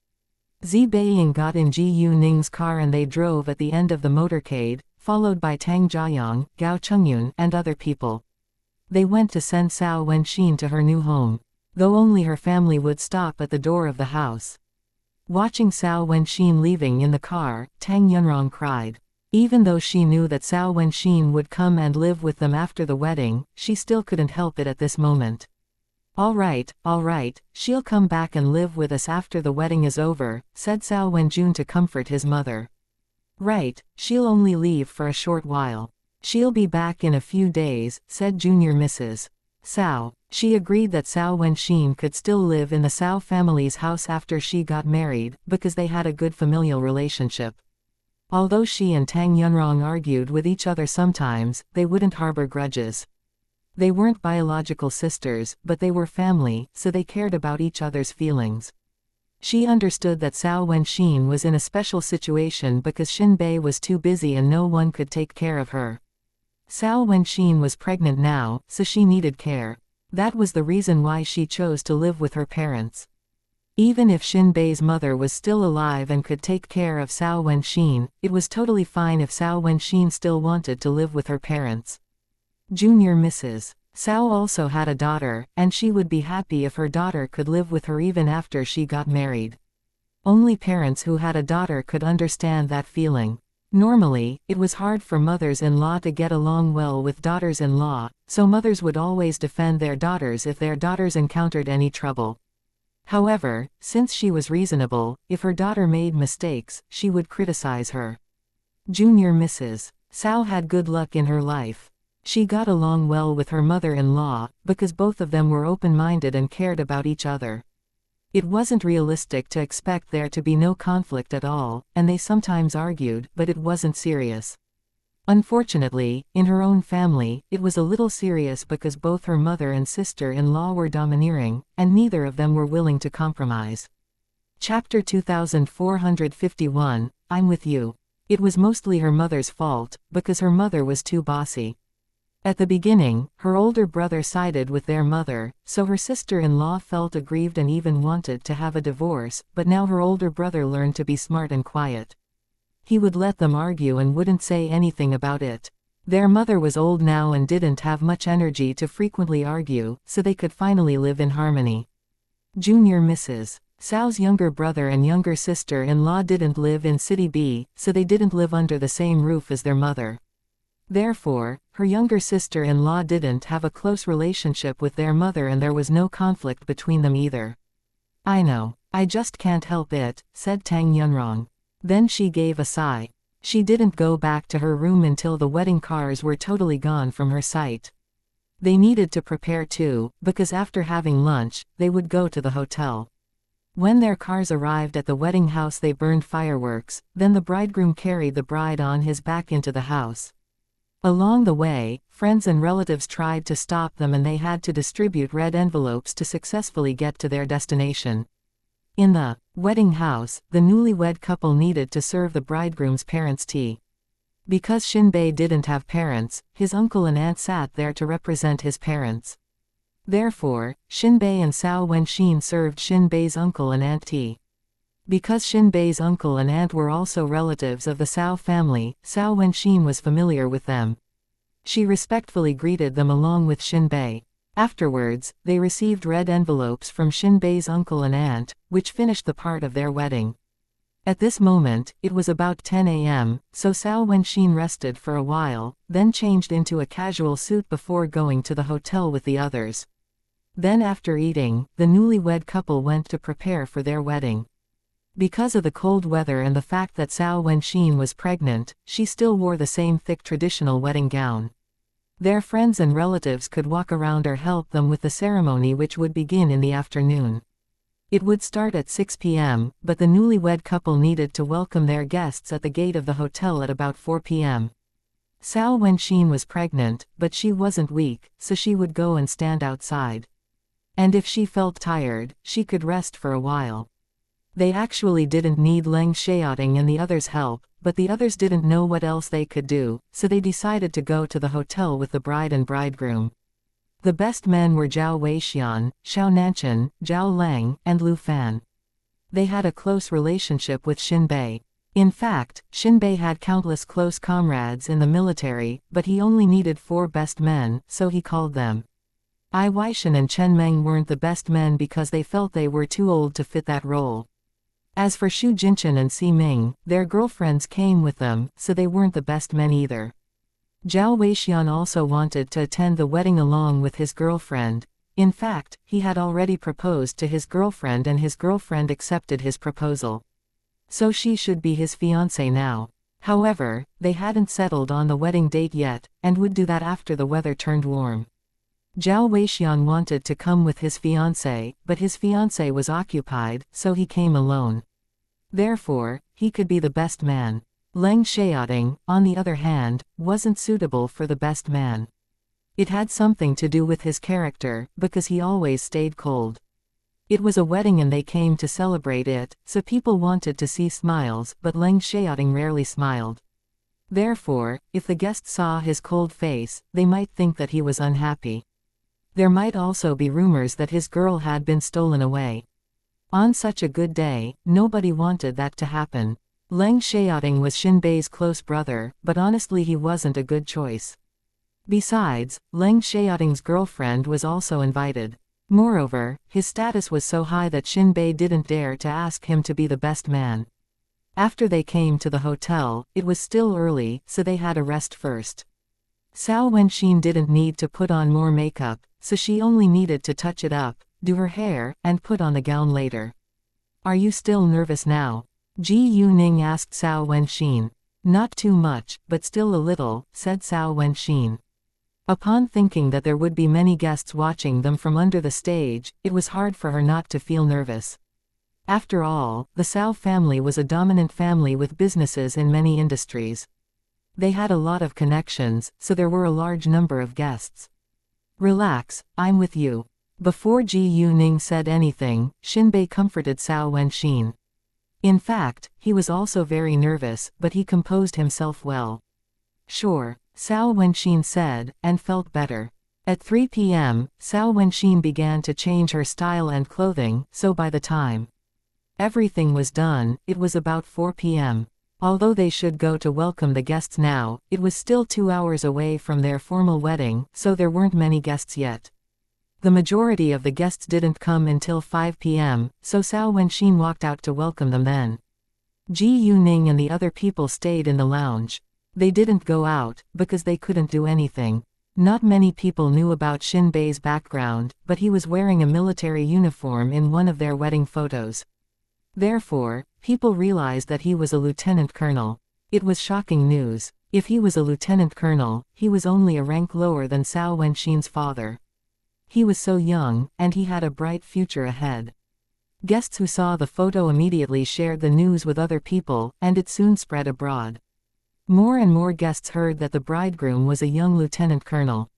Zi Beiying got in Ji Ning's car and they drove at the end of the motorcade, followed by Tang Jiayang, Gao Chengyun, and other people. They went to send Cao Wenxin to her new home, though only her family would stop at the door of the house. Watching Cao Wenxin leaving in the car, Tang Yunrong cried. Even though she knew that Cao Wenxin would come and live with them after the wedding, she still couldn't help it at this moment. All right, she'll come back and live with us after the wedding is over, said Cao Wenjun to comfort his mother. Right, she'll only leave for a short while. She'll be back in a few days, said Junior Mrs. Cao. She agreed that Cao Wenxin could still live in the Cao family's house after she got married, because they had a good familial relationship. Although she and Tang Yunrong argued with each other sometimes, they wouldn't harbor grudges. They weren't biological sisters, but they were family, so they cared about each other's feelings. She understood that Cao Wenxin was in a special situation because Xinbei was too busy and no one could take care of her. Cao Wenxin was pregnant now, so she needed care. That was the reason why she chose to live with her parents. Even if Xinbei's mother was still alive and could take care of Cao Wenxin, it was totally fine if Cao Wenxin still wanted to live with her parents. Junior Mrs. Cao also had a daughter, and she would be happy if her daughter could live with her even after she got married. Only parents who had a daughter could understand that feeling. Normally, it was hard for mothers-in-law to get along well with daughters-in-law, so mothers would always defend their daughters if their daughters encountered any trouble. However, since she was reasonable, if her daughter made mistakes, she would criticize her. Junior Mrs. Cao had good luck in her life. She got along well with her mother-in-law, because both of them were open-minded and cared about each other. It wasn't realistic to expect there to be no conflict at all, and they sometimes argued, but it wasn't serious. Unfortunately, in her own family, it was a little serious because both her mother and sister-in-law were domineering, and neither of them were willing to compromise. Chapter 2451, I'm with you. It was mostly her mother's fault, because her mother was too bossy. At the beginning, her older brother sided with their mother, so her sister-in-law felt aggrieved and even wanted to have a divorce, but now her older brother learned to be smart and quiet. He would let them argue and wouldn't say anything about it. Their mother was old now and didn't have much energy to frequently argue, so they could finally live in harmony. Junior Mrs. Cao's younger brother and younger sister-in-law didn't live in City B, so they didn't live under the same roof as their mother. Therefore, her younger sister-in-law didn't have a close relationship with their mother and there was no conflict between them either. I know. I just can't help it, said Tang Yunrong. Then she gave a sigh. She didn't go back to her room until the wedding cars were totally gone from her sight. They needed to prepare too, because after having lunch, they would go to the hotel. When their cars arrived at the wedding house they burned fireworks, then the bridegroom carried the bride on his back into the house. Along the way, friends and relatives tried to stop them and they had to distribute red envelopes to successfully get to their destination. In the wedding house, the newlywed couple needed to serve the bridegroom's parents tea. Because Xinbei didn't have parents, his uncle and aunt sat there to represent his parents. Therefore, Xinbei and Cao Wenxin served Xinbei's uncle and aunt tea. Because Xinbei's uncle and aunt were also relatives of the Cao family, Cao Wenxin was familiar with them. She respectfully greeted them along with Xinbei. Afterwards, they received red envelopes from Xinbei's uncle and aunt, which finished the part of their wedding. At this moment, it was about 10 a.m., so Cao Wenxin rested for a while, then changed into a casual suit before going to the hotel with the others. Then after eating, the newlywed couple went to prepare for their wedding. Because of the cold weather and the fact that Cao Wenxin was pregnant, she still wore the same thick traditional wedding gown. Their friends and relatives could walk around or help them with the ceremony which would begin in the afternoon. It would start at 6 p.m., but the newlywed couple needed to welcome their guests at the gate of the hotel at about 4 p.m. Cao Wenxin was pregnant, but she wasn't weak, so she would go and stand outside. And if she felt tired, she could rest for a while. They actually didn't need Leng Xiaoting and the others' help, but the others didn't know what else they could do, so they decided to go to the hotel with the bride and bridegroom. The best men were Zhao Weixian, Xiao Nanchen, Zhao Leng, and Lu Fan. They had a close relationship with Xinbei. In fact, Xinbei had countless close comrades in the military, but he only needed 4 best men, so he called them. Ai Weishan and Chen Meng weren't the best men because they felt they were too old to fit that role. As for Xu Jinchen and Si Ming, their girlfriends came with them, so they weren't the best men either. Zhao Weixian also wanted to attend the wedding along with his girlfriend. In fact, he had already proposed to his girlfriend and his girlfriend accepted his proposal. So she should be his fiancée now. However, they hadn't settled on the wedding date yet, and would do that after the weather turned warm. Zhao Weixian wanted to come with his fiancée, but his fiancée was occupied, so he came alone. Therefore, he could be the best man. Leng Xiaoting, on the other hand, wasn't suitable for the best man. It had something to do with his character, because he always stayed cold. It was a wedding and they came to celebrate it, so people wanted to see smiles, but Leng Xiaoting rarely smiled. Therefore, if the guests saw his cold face, they might think that he was unhappy. There might also be rumors that his girl had been stolen away. On such a good day, nobody wanted that to happen. Leng Xiaoting was Xinbei's close brother, but honestly he wasn't a good choice. Besides, Leng Xiaoting's girlfriend was also invited. Moreover, his status was so high that Xinbei didn't dare to ask him to be the best man. After they came to the hotel, it was still early, so they had a rest first. Cao Wenxin didn't need to put on more makeup, so she only needed to touch it up, do her hair, and put on the gown later. "Are you still nervous now?" Ji Yuning asked Cao Wenxin. "Not too much, but still a little," said Cao Wenxin. Upon thinking that there would be many guests watching them from under the stage, it was hard for her not to feel nervous. After all, the Cao family was a dominant family with businesses in many industries. They had a lot of connections, so there were a large number of guests. "Relax, I'm with you." Before Ji Yuning said anything, Xinbei comforted Cao Wenxin. In fact, he was also very nervous, but he composed himself well. "Sure," Cao Wenxin said, and felt better. At 3 p.m., Cao Wenxin began to change her style and clothing, so by the time everything was done, it was about 4 p.m. Although they should go to welcome the guests now, it was still 2 hours away from their formal wedding, so there weren't many guests yet. The majority of the guests didn't come until 5 p.m., so Cao Wenxin walked out to welcome them then. Ji Yuning and the other people stayed in the lounge. They didn't go out, because they couldn't do anything. Not many people knew about Xinbei's background, but he was wearing a military uniform in one of their wedding photos. Therefore, people realized that he was a lieutenant colonel. It was shocking news. If he was a lieutenant colonel, he was only a rank lower than Cao Wenxin's father. He was so young, and he had a bright future ahead. Guests who saw the photo immediately shared the news with other people, and it soon spread abroad. More and more guests heard that the bridegroom was a young lieutenant colonel.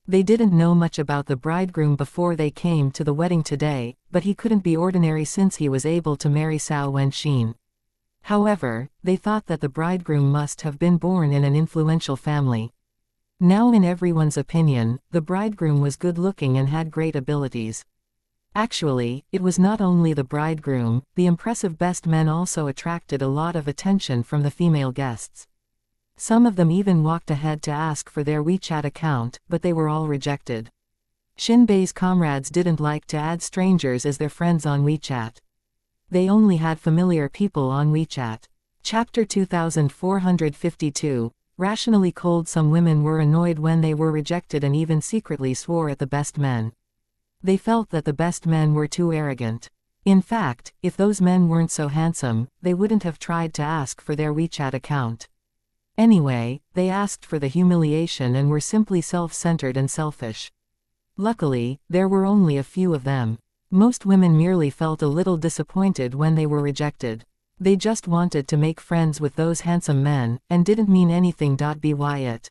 They didn't know much about the bridegroom before they came to the wedding today, but he couldn't be ordinary since he was able to marry Cao Wenxin. However, they thought that the bridegroom must have been born in an influential family. Now in everyone's opinion, the bridegroom was good-looking and had great abilities. Actually, it was not only the bridegroom, the impressive best men also attracted a lot of attention from the female guests. Some of them even walked ahead to ask for their WeChat account, but they were all rejected. Xinbei's comrades didn't like to add strangers as their friends on WeChat. They only had familiar people on WeChat. Chapter 2452. Rationally cold. Some women were annoyed when they were rejected and even secretly swore at the best men. They felt that the best men were too arrogant. In fact, if those men weren't so handsome, they wouldn't have tried to ask for their WeChat account. Anyway, they asked for the humiliation and were simply self-centered and selfish. Luckily, there were only a few of them. Most women merely felt a little disappointed when they were rejected. They just wanted to make friends with those handsome men, and didn't mean anything. By it.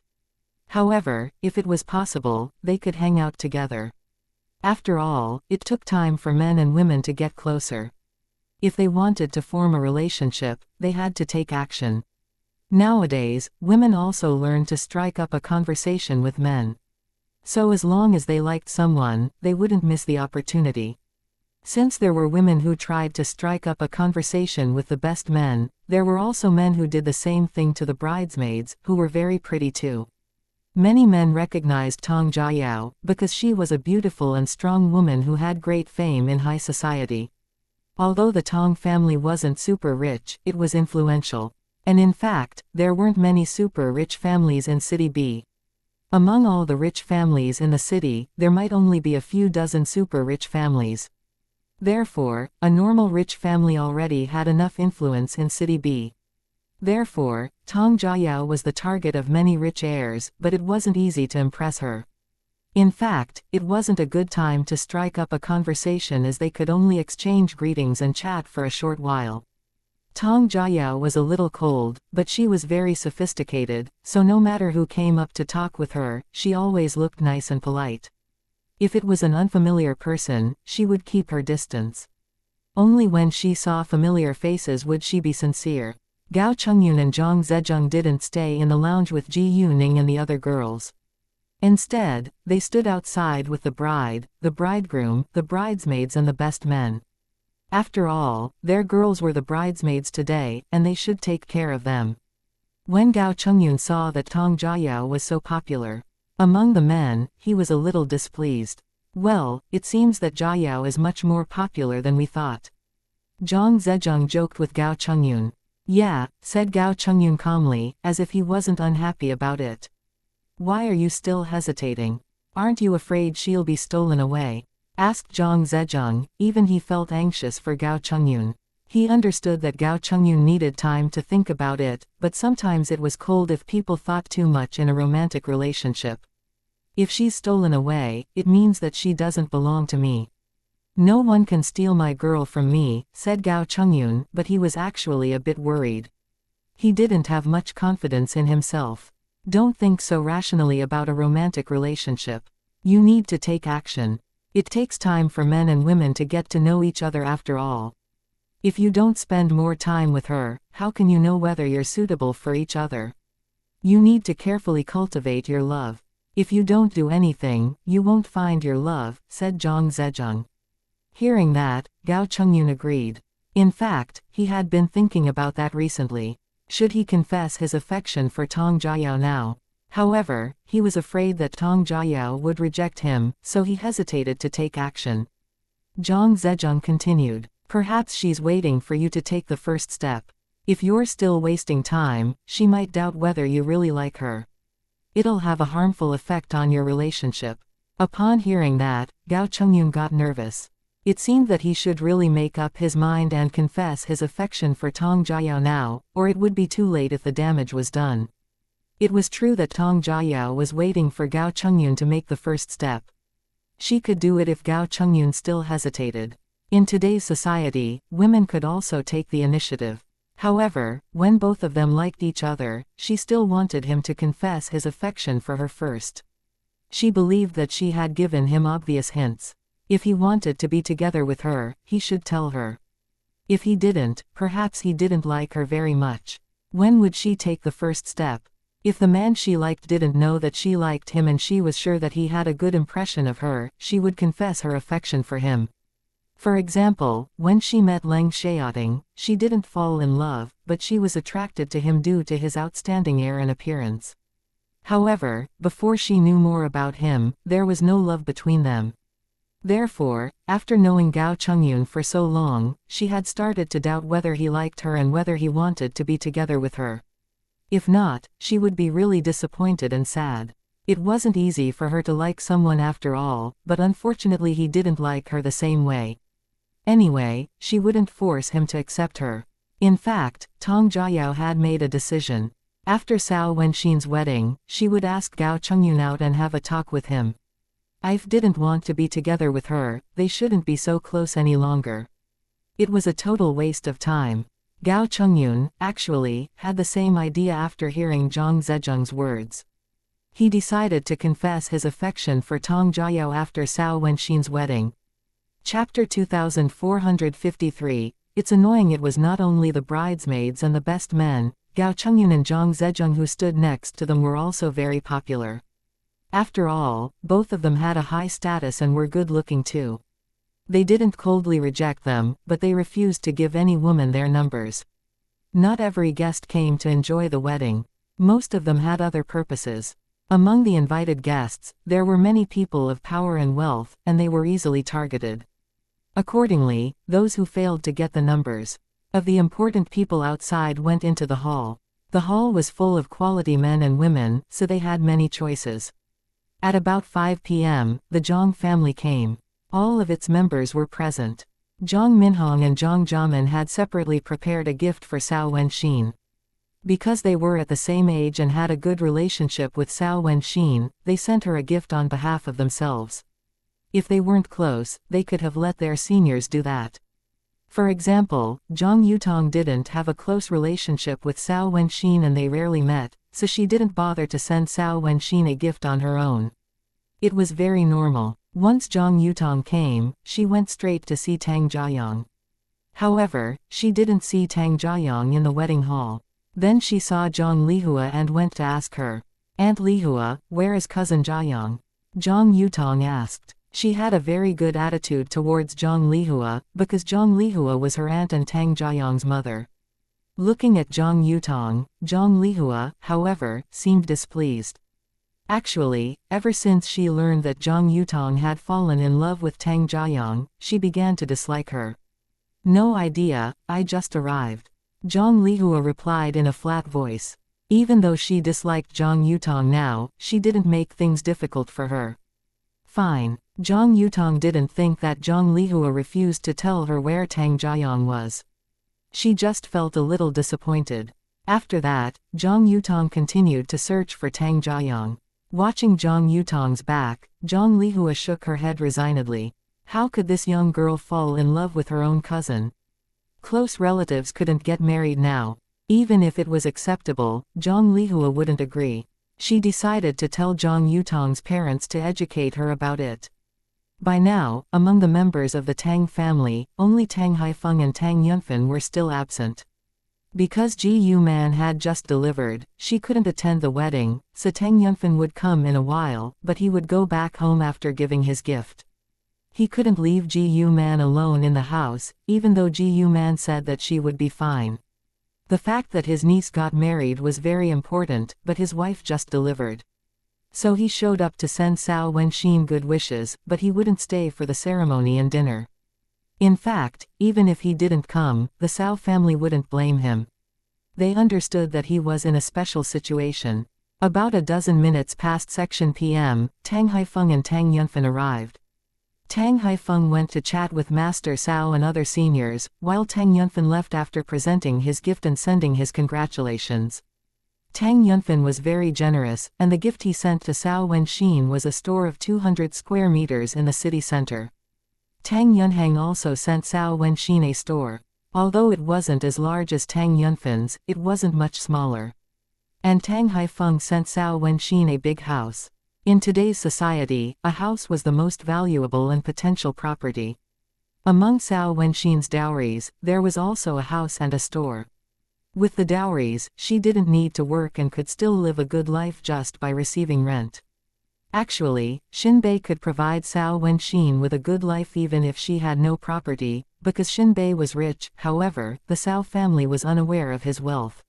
However, if it was possible, they could hang out together. After all, it took time for men and women to get closer. If they wanted to form a relationship, they had to take action. Nowadays, women also learn to strike up a conversation with men. So as long as they liked someone, they wouldn't miss the opportunity. Since there were women who tried to strike up a conversation with the best men, there were also men who did the same thing to the bridesmaids, who were very pretty too. Many men recognized Tong Jiayao, because she was a beautiful and strong woman who had great fame in high society. Although the Tong family wasn't super rich, it was influential. And in fact, there weren't many super rich families in City B. Among all the rich families in the city, there might only be a few dozen super rich families. Therefore, a normal rich family already had enough influence in City B. Therefore, Tong Jiayao was the target of many rich heirs, but it wasn't easy to impress her. In fact, it wasn't a good time to strike up a conversation as they could only exchange greetings and chat for a short while. Tong Jiayao was a little cold, but she was very sophisticated, so no matter who came up to talk with her, she always looked nice and polite. If it was an unfamiliar person, she would keep her distance. Only when she saw familiar faces would she be sincere. Gao Chungyun and Zhang Zezheng didn't stay in the lounge with Ji Yuning and the other girls. Instead, they stood outside with the bride, the bridegroom, the bridesmaids and the best men. After all, their girls were the bridesmaids today, and they should take care of them. When Gao Chungyun saw that Tong Jiayao was so popular among the men, he was a little displeased. Well, it seems that Jiayao is much more popular than we thought. Zhang Zezheng joked with Gao Chungyun. Yeah, said Gao Chungyun calmly, as if he wasn't unhappy about it. Why are you still hesitating? Aren't you afraid she'll be stolen away? Asked Zhang Zezheng. Even he felt anxious for Gao Chungyun. He understood that Gao Chungyun needed time to think about it, but sometimes it was cold if people thought too much in a romantic relationship. If she's stolen away, it means that she doesn't belong to me. No one can steal my girl from me, said Gao Chungyun, but he was actually a bit worried. He didn't have much confidence in himself. Don't think so rationally about a romantic relationship. You need to take action. It takes time for men and women to get to know each other after all. If you don't spend more time with her, how can you know whether you're suitable for each other? You need to carefully cultivate your love. If you don't do anything, you won't find your love, said Zhang Zezheng. Hearing that, Gao Chungyun agreed. In fact, he had been thinking about that recently. Should he confess his affection for Tong Jiayao now? However, he was afraid that Tong Jiayao would reject him, so he hesitated to take action. Zhang Zezheng continued. Perhaps she's waiting for you to take the first step. If you're still wasting time, she might doubt whether you really like her. It'll have a harmful effect on your relationship. Upon hearing that, Gao Chungyun got nervous. It seemed that he should really make up his mind and confess his affection for Tong Jiayao now, or it would be too late if the damage was done. It was true that Tong Jiayao was waiting for Gao Chungyun to make the first step. She could do it if Gao Chungyun still hesitated. In today's society, women could also take the initiative. However, when both of them liked each other, she still wanted him to confess his affection for her first. She believed that she had given him obvious hints. If he wanted to be together with her, he should tell her. If he didn't, perhaps he didn't like her very much. When would she take the first step? If the man she liked didn't know that she liked him and she was sure that he had a good impression of her, she would confess her affection for him. For example, when she met Leng Xiaoting, she didn't fall in love, but she was attracted to him due to his outstanding air and appearance. However, before she knew more about him, there was no love between them. Therefore, after knowing Gao Chungyun for so long, she had started to doubt whether he liked her and whether he wanted to be together with her. If not, she would be really disappointed and sad. It wasn't easy for her to like someone after all, but unfortunately he didn't like her the same way. Anyway, she wouldn't force him to accept her. In fact, Tong Jiayao had made a decision. After Cao Wenxin's wedding, she would ask Gao Chungyun out and have a talk with him. I didn't want to be together with her, they shouldn't be so close any longer. It was a total waste of time. Gao Chungyun, actually, had the same idea after hearing Zhang Zezheng's words. He decided to confess his affection for Tong Jiayao after Cao Wenxin's wedding. Chapter 2453. It's annoying it was not only the bridesmaids and the best men, Gao Chungyun and Zhang Zezheng who stood next to them were also very popular. After all, both of them had a high status and were good-looking too. They didn't coldly reject them, but they refused to give any woman their numbers. Not every guest came to enjoy the wedding. Most of them had other purposes. Among the invited guests, there were many people of power and wealth, and they were easily targeted. Accordingly, those who failed to get the numbers of the important people outside went into the hall. The hall was full of quality men and women, so they had many choices. At about 5 p.m., the Zhang family came. All of its members were present. Zhang Minhong and Zhang Jiamen had separately prepared a gift for Cao Wenxin. Because they were at the same age and had a good relationship with Cao Wenxin, they sent her a gift on behalf of themselves. If they weren't close, they could have let their seniors do that. For example, Zhang Yutong didn't have a close relationship with Cao Wenxin and they rarely met, so she didn't bother to send Cao Wenxin a gift on her own. It was very normal. Once Zhang Yutong came, she went straight to see Tang Jiayang. However, she didn't see Tang Jiayang in the wedding hall. Then she saw Zhang Lihua and went to ask her, "Aunt Lihua, where is cousin Jiayang?" Zhang Yutong asked. She had a very good attitude towards Zhang Lihua, because Zhang Lihua was her aunt and Tang Jiayang's mother. Looking at Zhang Yutong, Zhang Lihua, however, seemed displeased. Actually, ever since she learned that Zhang Yutong had fallen in love with Tang Jiayang, she began to dislike her. "No idea, I just arrived," Zhang Lihua replied in a flat voice. Even though she disliked Zhang Yutong now, she didn't make things difficult for her. Fine. Zhang Yutong didn't think that Zhang Lihua refused to tell her where Tang Jiayang was. She just felt a little disappointed. After that, Zhang Yutong continued to search for Tang Jiayang. Watching Zhang Yutong's back, Zhang Lihua shook her head resignedly. How could this young girl fall in love with her own cousin? Close relatives couldn't get married now. Even if it was acceptable, Zhang Lihua wouldn't agree. She decided to tell Zhang Yutong's parents to educate her about it. By now, among the members of the Tang family, only Tang Haifeng and Tang Yunfen were still absent. Because Ji Yu Man had just delivered, she couldn't attend the wedding, so Tang Yunfen would come in a while, but he would go back home after giving his gift. He couldn't leave Ji Yu Man alone in the house, even though Ji Yu Man said that she would be fine. The fact that his niece got married was very important, but his wife just delivered. So he showed up to send Cao Wenxin good wishes, but he wouldn't stay for the ceremony and dinner. In fact, even if he didn't come, the Cao family wouldn't blame him. They understood that he was in a special situation. About a dozen minutes past section PM, Tang Haifeng and Tang Yunfen arrived. Tang Haifeng went to chat with Master Cao and other seniors, while Tang Yunfen left after presenting his gift and sending his congratulations. Tang Yunfen was very generous, and the gift he sent to Cao Wenxin was a store of 200 square meters in the city center. Tang Yunhang also sent Cao Wenxin a store. Although it wasn't as large as Tang Yunfen's, it wasn't much smaller. And Tang Haifeng sent Cao Wenxin a big house. In today's society, a house was the most valuable and potential property. Among Cao Wenxin's dowries, there was also a house and a store. With the dowries, she didn't need to work and could still live a good life just by receiving rent. Actually, Xinbei could provide Cao Wenxin with a good life even if she had no property, because Xinbei was rich. However, the Cao family was unaware of his wealth.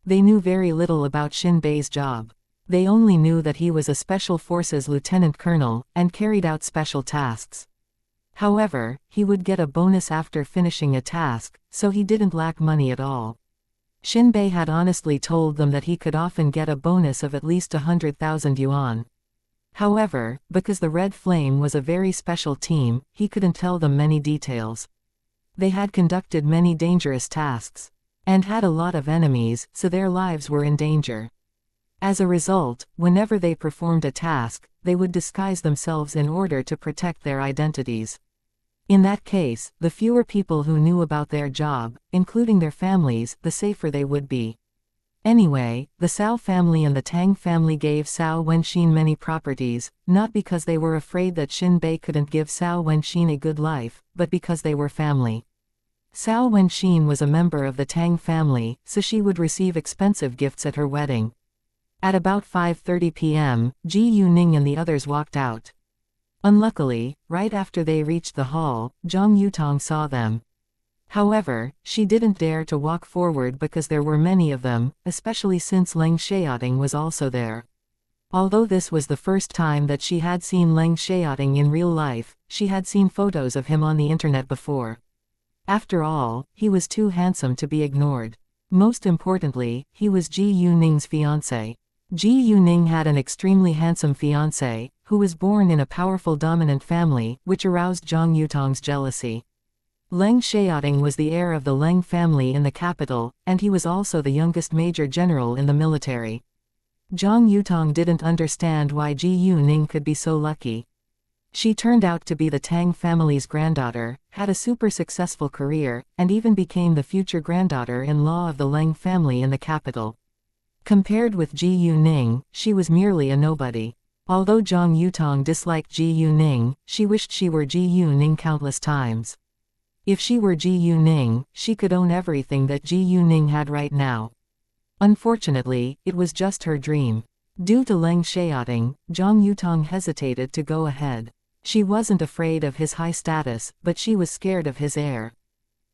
They knew very little about Xinbei's job. They only knew that he was a Special Forces lieutenant colonel, and carried out special tasks. However, he would get a bonus after finishing a task, so he didn't lack money at all. Xinbei had honestly told them that he could often get a bonus of at least 100,000 yuan. However, because the Red Flame was a very special team, he couldn't tell them many details. They had conducted many dangerous tasks, and had a lot of enemies, so their lives were in danger. As a result, whenever they performed a task, they would disguise themselves in order to protect their identities. In that case, the fewer people who knew about their job, including their families, the safer they would be. Anyway, the Cao family and the Tang family gave Cao Wenxin many properties, not because they were afraid that Xinbei couldn't give Cao Wenxin a good life, but because they were family. Cao Wenxin was a member of the Tang family, so she would receive expensive gifts at her wedding. At about 5:30 p.m., Ji Yuning and the others walked out. Unluckily, right after they reached the hall, Zhang Yutong saw them. However, she didn't dare to walk forward because there were many of them, especially since Leng Xiaoting was also there. Although this was the first time that she had seen Leng Xiaoting in real life, she had seen photos of him on the internet before. After all, he was too handsome to be ignored. Most importantly, he was Ji Yuning's fiancé. Ji Yuning had an extremely handsome fiancé, who was born in a powerful dominant family, which aroused Zhang Yutong's jealousy. Leng Xiaoting was the heir of the Leng family in the capital, and he was also the youngest major general in the military. Zhang Yutong didn't understand why Ji Yuning could be so lucky. She turned out to be the Tang family's granddaughter, had a super successful career, and even became the future granddaughter-in-law of the Leng family in the capital. Compared with Ji Yuning, she was merely a nobody. Although Zhang Yutong disliked Ji Yuning, she wished she were Ji Yuning countless times. If she were Ji Yuning, she could own everything that Ji Yuning had right now. Unfortunately, it was just her dream. Due to Leng Xiaoting, Zhang Yutong hesitated to go ahead. She wasn't afraid of his high status, but she was scared of his heir.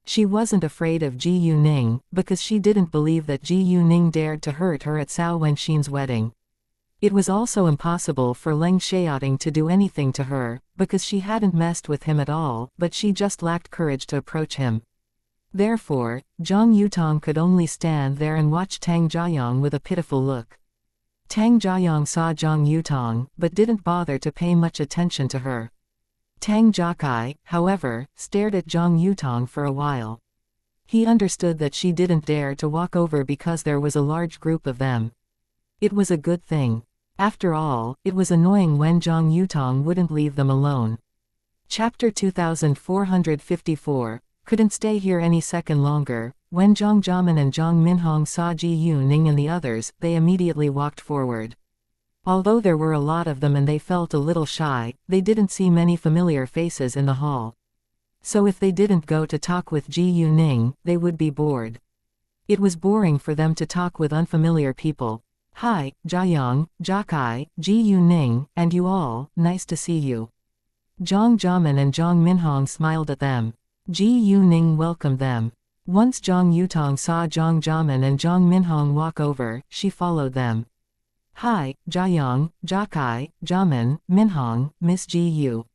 She wasn't afraid of Ji Yuning, because she didn't believe that Ji Yuning dared to hurt her at Cao Wenxin's wedding. It was also impossible for Leng Xiaoting to do anything to her, because she hadn't messed with him at all, but she just lacked courage to approach him. Therefore, Zhang Yutong could only stand there and watch Tang Jiayong with a pitiful look. Tang Jiayong saw Zhang Yutong, but didn't bother to pay much attention to her. Tang Jiakai, however, stared at Zhang Yutong for a while. He understood that she didn't dare to walk over because there was a large group of them. It was a good thing. After all, it was annoying when Zhang Yutong wouldn't leave them alone. Chapter 2454. Couldn't stay here any second longer. When Zhang Jiamen and Zhang Minhong saw Ji Yuning and the others, they immediately walked forward. Although there were a lot of them and they felt a little shy, they didn't see many familiar faces in the hall. So if they didn't go to talk with Ji Yuning, they would be bored. It was boring for them to talk with unfamiliar people. Hi, Jiayong, Jiakai, Ji Yuning, and you all, nice to see you. Zhang Jiamen and Zhang Minhong smiled at them. Ji Yuning welcomed them. Once Zhang Yutong saw Zhang Jiamen and Zhang Minhong walk over, she followed them. Hi, Jiayong, Jiakai, Jiamen, Minhong, Miss Ji Yu.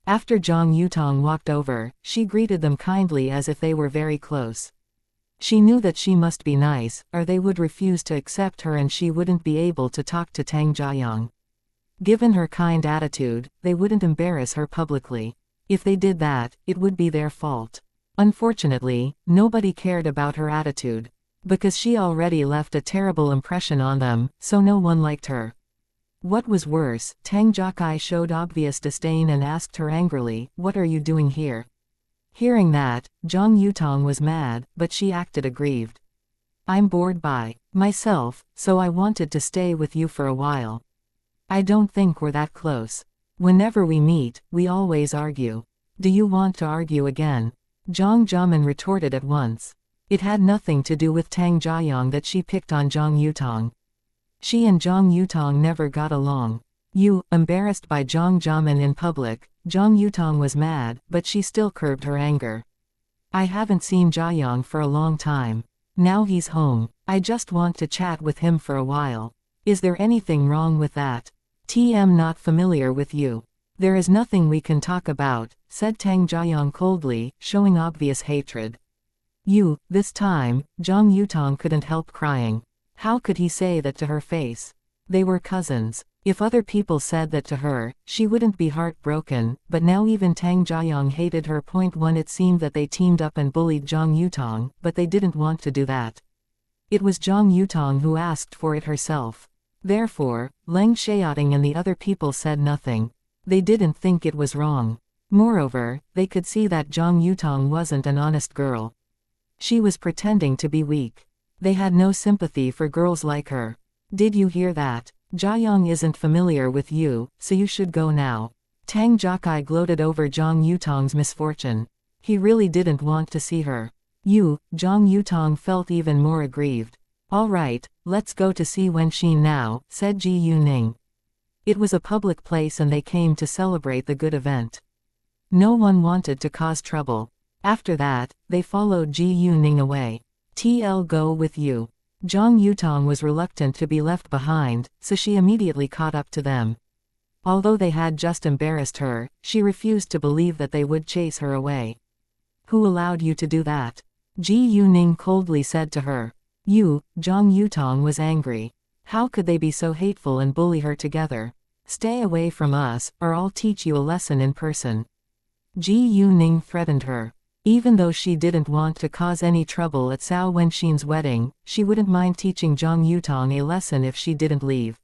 After Zhang Yutong walked over, she greeted them kindly as if they were very close. She knew that she must be nice, or they would refuse to accept her and she wouldn't be able to talk to Tang Jiayong. Given her kind attitude, they wouldn't embarrass her publicly. If they did that, it would be their fault. Unfortunately, nobody cared about her attitude. Because she already left a terrible impression on them, so no one liked her. What was worse, Tang Jiakai showed obvious disdain and asked her angrily, "What are you doing here?" Hearing that, Zhang Yutong was mad, but she acted aggrieved. "I'm bored by myself, so I wanted to stay with you for a while. I don't think we're that close. Whenever we meet, we always argue. Do you want to argue again?" Zhang Jiamen retorted at once. It had nothing to do with Tang Jiayong that she picked on Zhang Yutong. She and Zhang Yutong never got along. Embarrassed by Zhang Jiamen in public, Zhang Yutong was mad, but she still curbed her anger. "I haven't seen Jiayong for a long time. Now he's home. I just want to chat with him for a while. Is there anything wrong with that?" "I'm not familiar with you. There is nothing we can talk about," said Tang Jiayong coldly, showing obvious hatred. This time, Zhang Yutong couldn't help crying. How could he say that to her face? They were cousins. If other people said that to her, she wouldn't be heartbroken, but now even Tang Jiayong hated her. It seemed that they teamed up and bullied Zhang Yutong, but they didn't want to do that. It was Zhang Yutong who asked for it herself. Therefore, Leng Xiaoting and the other people said nothing. They didn't think it was wrong. Moreover, they could see that Zhang Yutong wasn't an honest girl. She was pretending to be weak. They had no sympathy for girls like her. "Did you hear that? Jiayong isn't familiar with you, so you should go now." Tang Jiakai gloated over Zhang Yutong's misfortune. He really didn't want to see her. Zhang Yutong felt even more aggrieved. "All right, let's go to see Wenxin now," said Ji Yuning. It was a public place and they came to celebrate the good event. No one wanted to cause trouble. After that, they followed Ji Yuning away. "TL go with you." Zhang Yutong was reluctant to be left behind, so she immediately caught up to them. Although they had just embarrassed her, she refused to believe that they would chase her away. "Who allowed you to do that?" Ji Yuning coldly said to her. "You." Zhang Yutong was angry. How could they be so hateful and bully her together? "Stay away from us, or I'll teach you a lesson in person." Ji Yuning threatened her. Even though she didn't want to cause any trouble at Cao Wenxin's wedding, she wouldn't mind teaching Zhang Yutong a lesson if she didn't leave.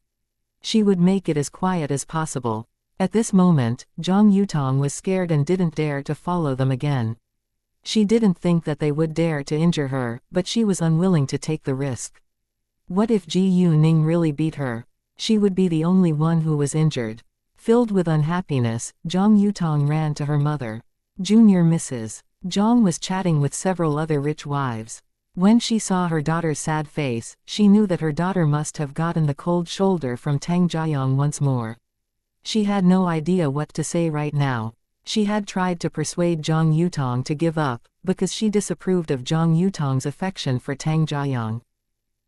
She would make it as quiet as possible. At this moment, Zhang Yutong was scared and didn't dare to follow them again. She didn't think that they would dare to injure her, but she was unwilling to take the risk. What if Ji Yuning really beat her? She would be the only one who was injured. Filled with unhappiness, Zhang Yutong ran to her mother. Junior Mrs. Zhang was chatting with several other rich wives. When she saw her daughter's sad face, she knew that her daughter must have gotten the cold shoulder from Tang Jiayong once more. She had no idea what to say right now. She had tried to persuade Zhang Yutong to give up, because she disapproved of Zhang Yutong's affection for Tang Jiayong.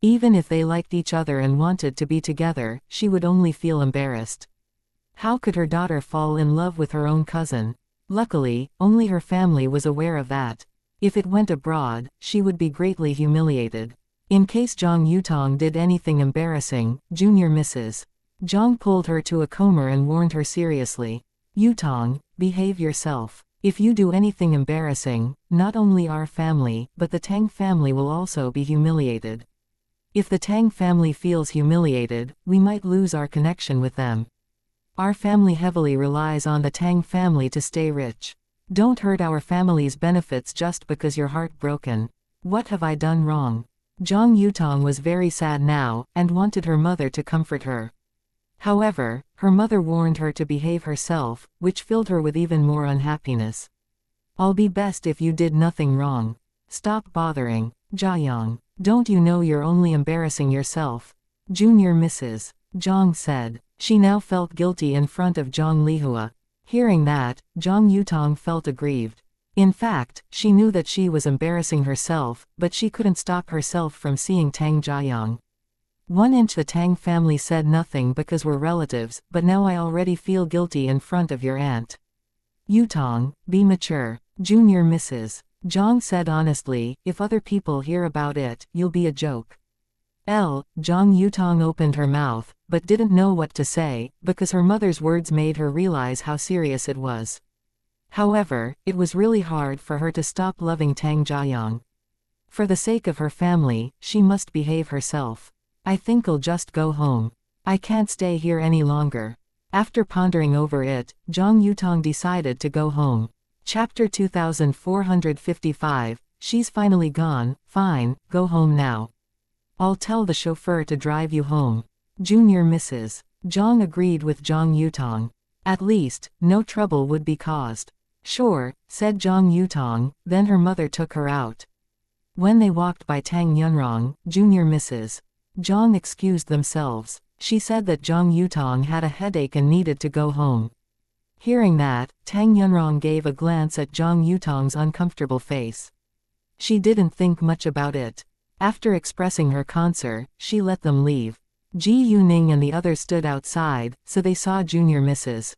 Even if they liked each other and wanted to be together, she would only feel embarrassed. How could her daughter fall in love with her own cousin? Luckily, only her family was aware of that. If it went abroad, she would be greatly humiliated. In case Zhang Yutong did anything embarrassing, Junior Mrs. Zhang pulled her to a comber and warned her seriously. "Yutong, behave yourself. If you do anything embarrassing, not only our family, but the Tang family will also be humiliated. If the Tang family feels humiliated, we might lose our connection with them. Our family heavily relies on the Tang family to stay rich. Don't hurt our family's benefits just because you're heartbroken. What have I done wrong?" Zhang Yutong was very sad now, and wanted her mother to comfort her. However, her mother warned her to behave herself, which filled her with even more unhappiness. "I'll be best if you did nothing wrong. Stop bothering. Jiayong, don't you know you're only embarrassing yourself?" Junior Mrs. Zhang said. She now felt guilty in front of Zhang Lihua. Hearing that, Zhang Yutong felt aggrieved. In fact, she knew that she was embarrassing herself, but she couldn't stop herself from seeing Tang Jiayong. The Tang family said nothing because we're relatives, but now I already feel guilty in front of your aunt. Yutong, be mature. Junior Mrs. Zhang said honestly, if other people hear about it, you'll be a joke. Zhang Yutong opened her mouth, but didn't know what to say, because her mother's words made her realize how serious it was. However, it was really hard for her to stop loving Tang Jiayong. For the sake of her family, she must behave herself. "I think I'll just go home. I can't stay here any longer." After pondering over it, Zhang Yutong decided to go home. Chapter 2455, She's finally gone. Fine, go home now. I'll tell the chauffeur to drive you home. Junior Mrs. Zhang agreed with Zhang Yutong. At least, no trouble would be caused. "Sure," said Zhang Yutong, then her mother took her out. When they walked by Tang Yunrong, Junior Mrs. Zhang excused themselves. She said that Zhang Yutong had a headache and needed to go home. Hearing that, Tang Yunrong gave a glance at Zhang Yutong's uncomfortable face. She didn't think much about it. After expressing her concern, she let them leave. Ji Yuning and the others stood outside, so they saw Junior Mrs.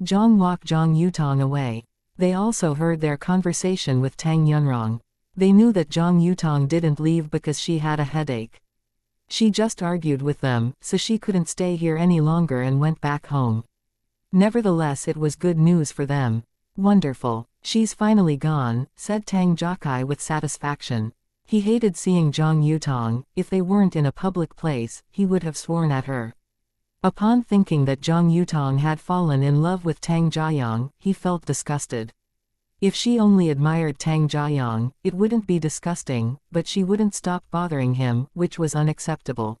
Zhang walk Zhang Yutong away. They also heard their conversation with Tang Yunrong. They knew that Zhang Yutong didn't leave because she had a headache. She just argued with them, so she couldn't stay here any longer and went back home. Nevertheless, it was good news for them. "Wonderful. She's finally gone," said Tang Jiakai with satisfaction. He hated seeing Zhang Yutong. If they weren't in a public place, he would have sworn at her. Upon thinking that Zhang Yutong had fallen in love with Tang Jiayong, he felt disgusted. If she only admired Tang Jiayong, it wouldn't be disgusting, but she wouldn't stop bothering him, which was unacceptable.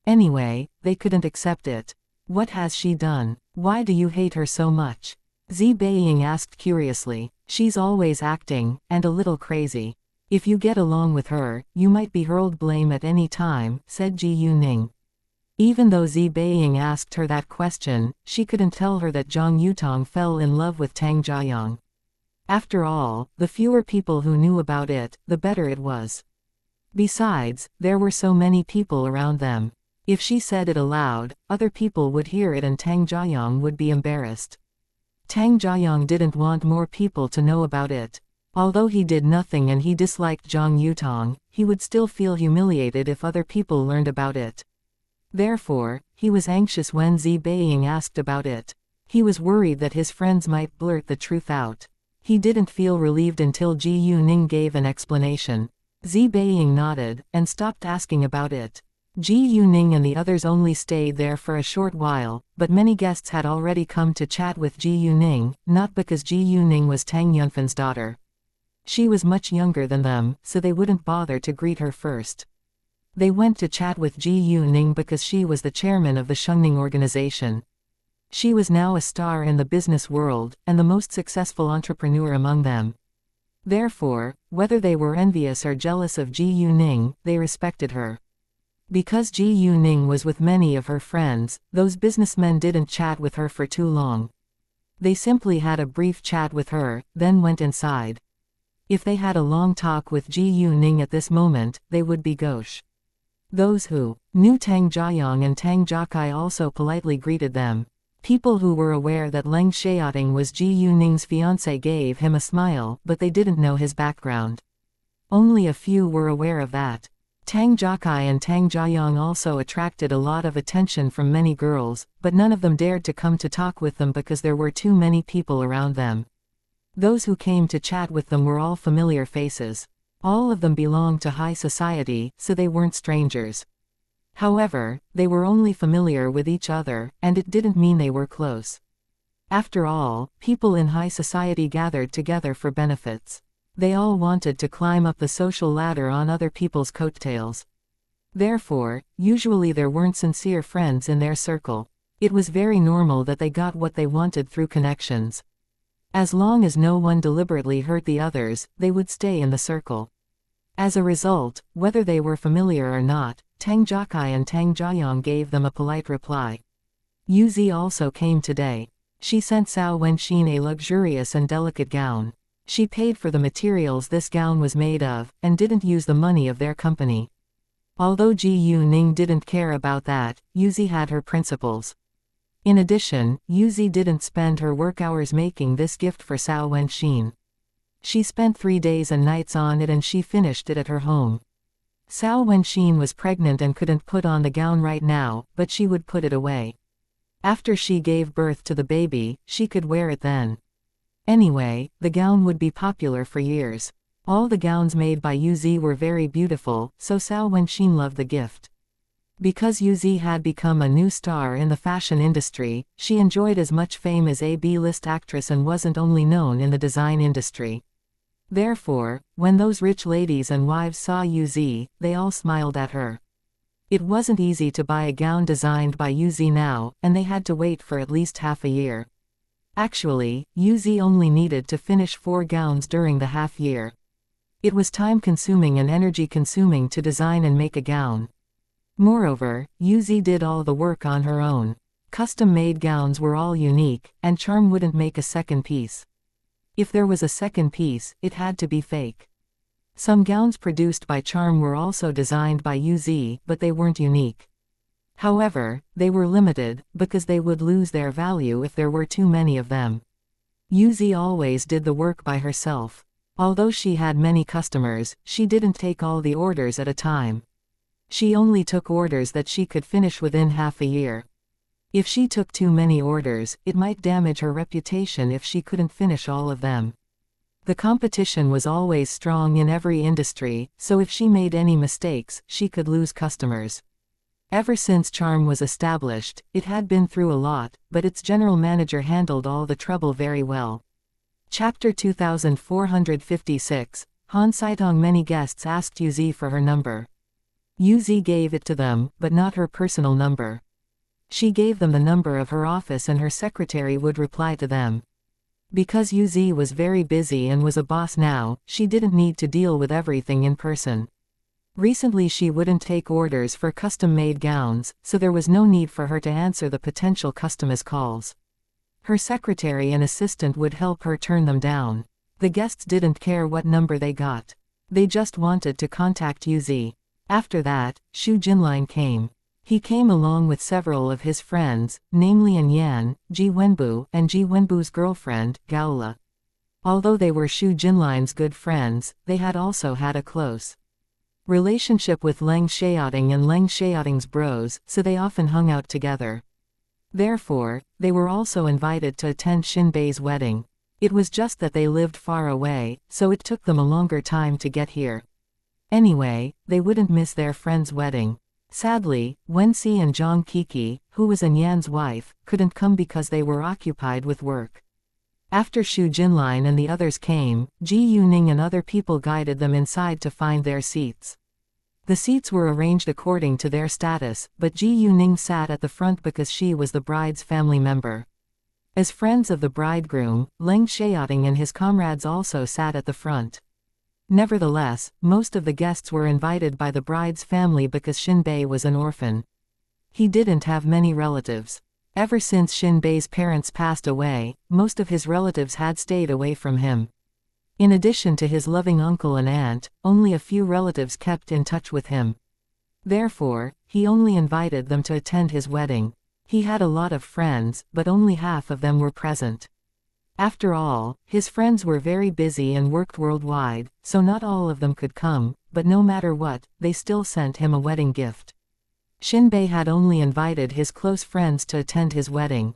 Anyway, they couldn't accept it. "What has she done? Why do you hate her so much?" Zi Beiying asked curiously. "She's always acting, and a little crazy. If you get along with her, you might be hurled blame at any time," said Ji Yuning. Even though Zi Beiying asked her that question, she couldn't tell her that Zhang Yutong fell in love with Tang Jiayang. After all, the fewer people who knew about it, the better it was. Besides, there were so many people around them. If she said it aloud, other people would hear it and Tang Jiayang would be embarrassed. Tang Jiayang didn't want more people to know about it. Although he did nothing and he disliked Zhang Yutong, he would still feel humiliated if other people learned about it. Therefore, he was anxious when Zi Beiying asked about it. He was worried that his friends might blurt the truth out. He didn't feel relieved until Ji Yuning gave an explanation. Zi Beiying nodded, and stopped asking about it. Ji Yuning and the others only stayed there for a short while, but many guests had already come to chat with Ji Yuning, not because Ji Yuning was Tang Yunfan's daughter. She was much younger than them, so they wouldn't bother to greet her first. They went to chat with Ji Yuning because she was the chairman of the Shengning organization. She was now a star in the business world, and the most successful entrepreneur among them. Therefore, whether they were envious or jealous of Ji Yuning, they respected her. Because Ji Yuning was with many of her friends, those businessmen didn't chat with her for too long. They simply had a brief chat with her, then went inside. If they had a long talk with Ji Yuning at this moment, they would be gauche. Those who knew Tang Jiayang and Tang Jiakai also politely greeted them. People who were aware that Leng Xiaoting was Ji Yuning's fiancé gave him a smile, but they didn't know his background. Only a few were aware of that. Tang Jiakai and Tang Jiayang also attracted a lot of attention from many girls, but none of them dared to come to talk with them because there were too many people around them. Those who came to chat with them were all familiar faces. All of them belonged to high society, so they weren't strangers. However, they were only familiar with each other, and it didn't mean they were close. After all, people in high society gathered together for benefits. They all wanted to climb up the social ladder on other people's coattails. Therefore, usually there weren't sincere friends in their circle. It was very normal that they got what they wanted through connections. As long as no one deliberately hurt the others, they would stay in the circle. As a result, whether they were familiar or not, Tang Jiakai and Tang Jiayang gave them a polite reply. Yuzi also came today. She sent Cao Wenxin a luxurious and delicate gown. She paid for the materials this gown was made of, and didn't use the money of their company. Although Ji Yuning didn't care about that, Yuzi had her principles. In addition, Yuzi didn't spend her work hours making this gift for Cao Wenxin. She spent 3 days and nights on it and she finished it at her home. Cao Wenxin was pregnant and couldn't put on the gown right now, but she would put it away. After she gave birth to the baby, she could wear it then. Anyway, the gown would be popular for years. All the gowns made by Yuzi were very beautiful, so Cao Wenxin loved the gift. Because Yuzi had become a new star in the fashion industry, she enjoyed as much fame as a B-list actress and wasn't only known in the design industry. Therefore, when those rich ladies and wives saw Yuzi, they all smiled at her. It wasn't easy to buy a gown designed by Yuzi now, and they had to wait for at least half a year. Actually, Yuzi only needed to finish 4 gowns during the half year. It was time-consuming and energy-consuming to design and make a gown. Moreover, Yuzi did all the work on her own. Custom-made gowns were all unique, and charm wouldn't make a second piece. If there was a second piece, it had to be fake. Some gowns produced by Charm were also designed by Yuzi, but they weren't unique. However, they were limited, because they would lose their value if there were too many of them. Yuzi always did the work by herself. Although she had many customers, she didn't take all the orders at a time. She only took orders that she could finish within half a year. If she took too many orders, it might damage her reputation if she couldn't finish all of them. The competition was always strong in every industry, so if she made any mistakes, she could lose customers. Ever since Charm was established, it had been through a lot, but its general manager handled all the trouble very well. Chapter 2456, Han Saitong. Many guests asked Yuzi for her number. Yuzi gave it to them, but not her personal number. She gave them the number of her office and her secretary would reply to them. Because Yuzi was very busy and was a boss now, she didn't need to deal with everything in person. Recently she wouldn't take orders for custom-made gowns, so there was no need for her to answer the potential customers' calls. Her secretary and assistant would help her turn them down. The guests didn't care what number they got. They just wanted to contact Yuzi. After that, Xu Jinlin came. He came along with several of his friends, namely An Yan, Ji Wenbu, and Ji Wenbu's girlfriend, Gaola. Although they were Xu Jinlin's good friends, they had also had a close relationship with Leng Xiaoting and Leng Xiaoting's bros, so they often hung out together. Therefore, they were also invited to attend Xinbei's wedding. It was just that they lived far away, so it took them a longer time to get here. Anyway, they wouldn't miss their friend's wedding. Sadly, Wenxi and Zhang Kiki, who was An Yan's wife, couldn't come because they were occupied with work. After Xu Jinlin and the others came, Ji Yuning and other people guided them inside to find their seats. The seats were arranged according to their status, but Ji Yuning sat at the front because she was the bride's family member. As friends of the bridegroom, Leng Xiaoting and his comrades also sat at the front. Nevertheless, most of the guests were invited by the bride's family because Xinbei was an orphan. He didn't have many relatives. Ever since Xinbei's parents passed away, most of his relatives had stayed away from him. In addition to his loving uncle and aunt, only a few relatives kept in touch with him. Therefore, he only invited them to attend his wedding. He had a lot of friends, but only half of them were present. After all, his friends were very busy and worked worldwide, so not all of them could come, but no matter what, they still sent him a wedding gift. Xinbei had only invited his close friends to attend his wedding.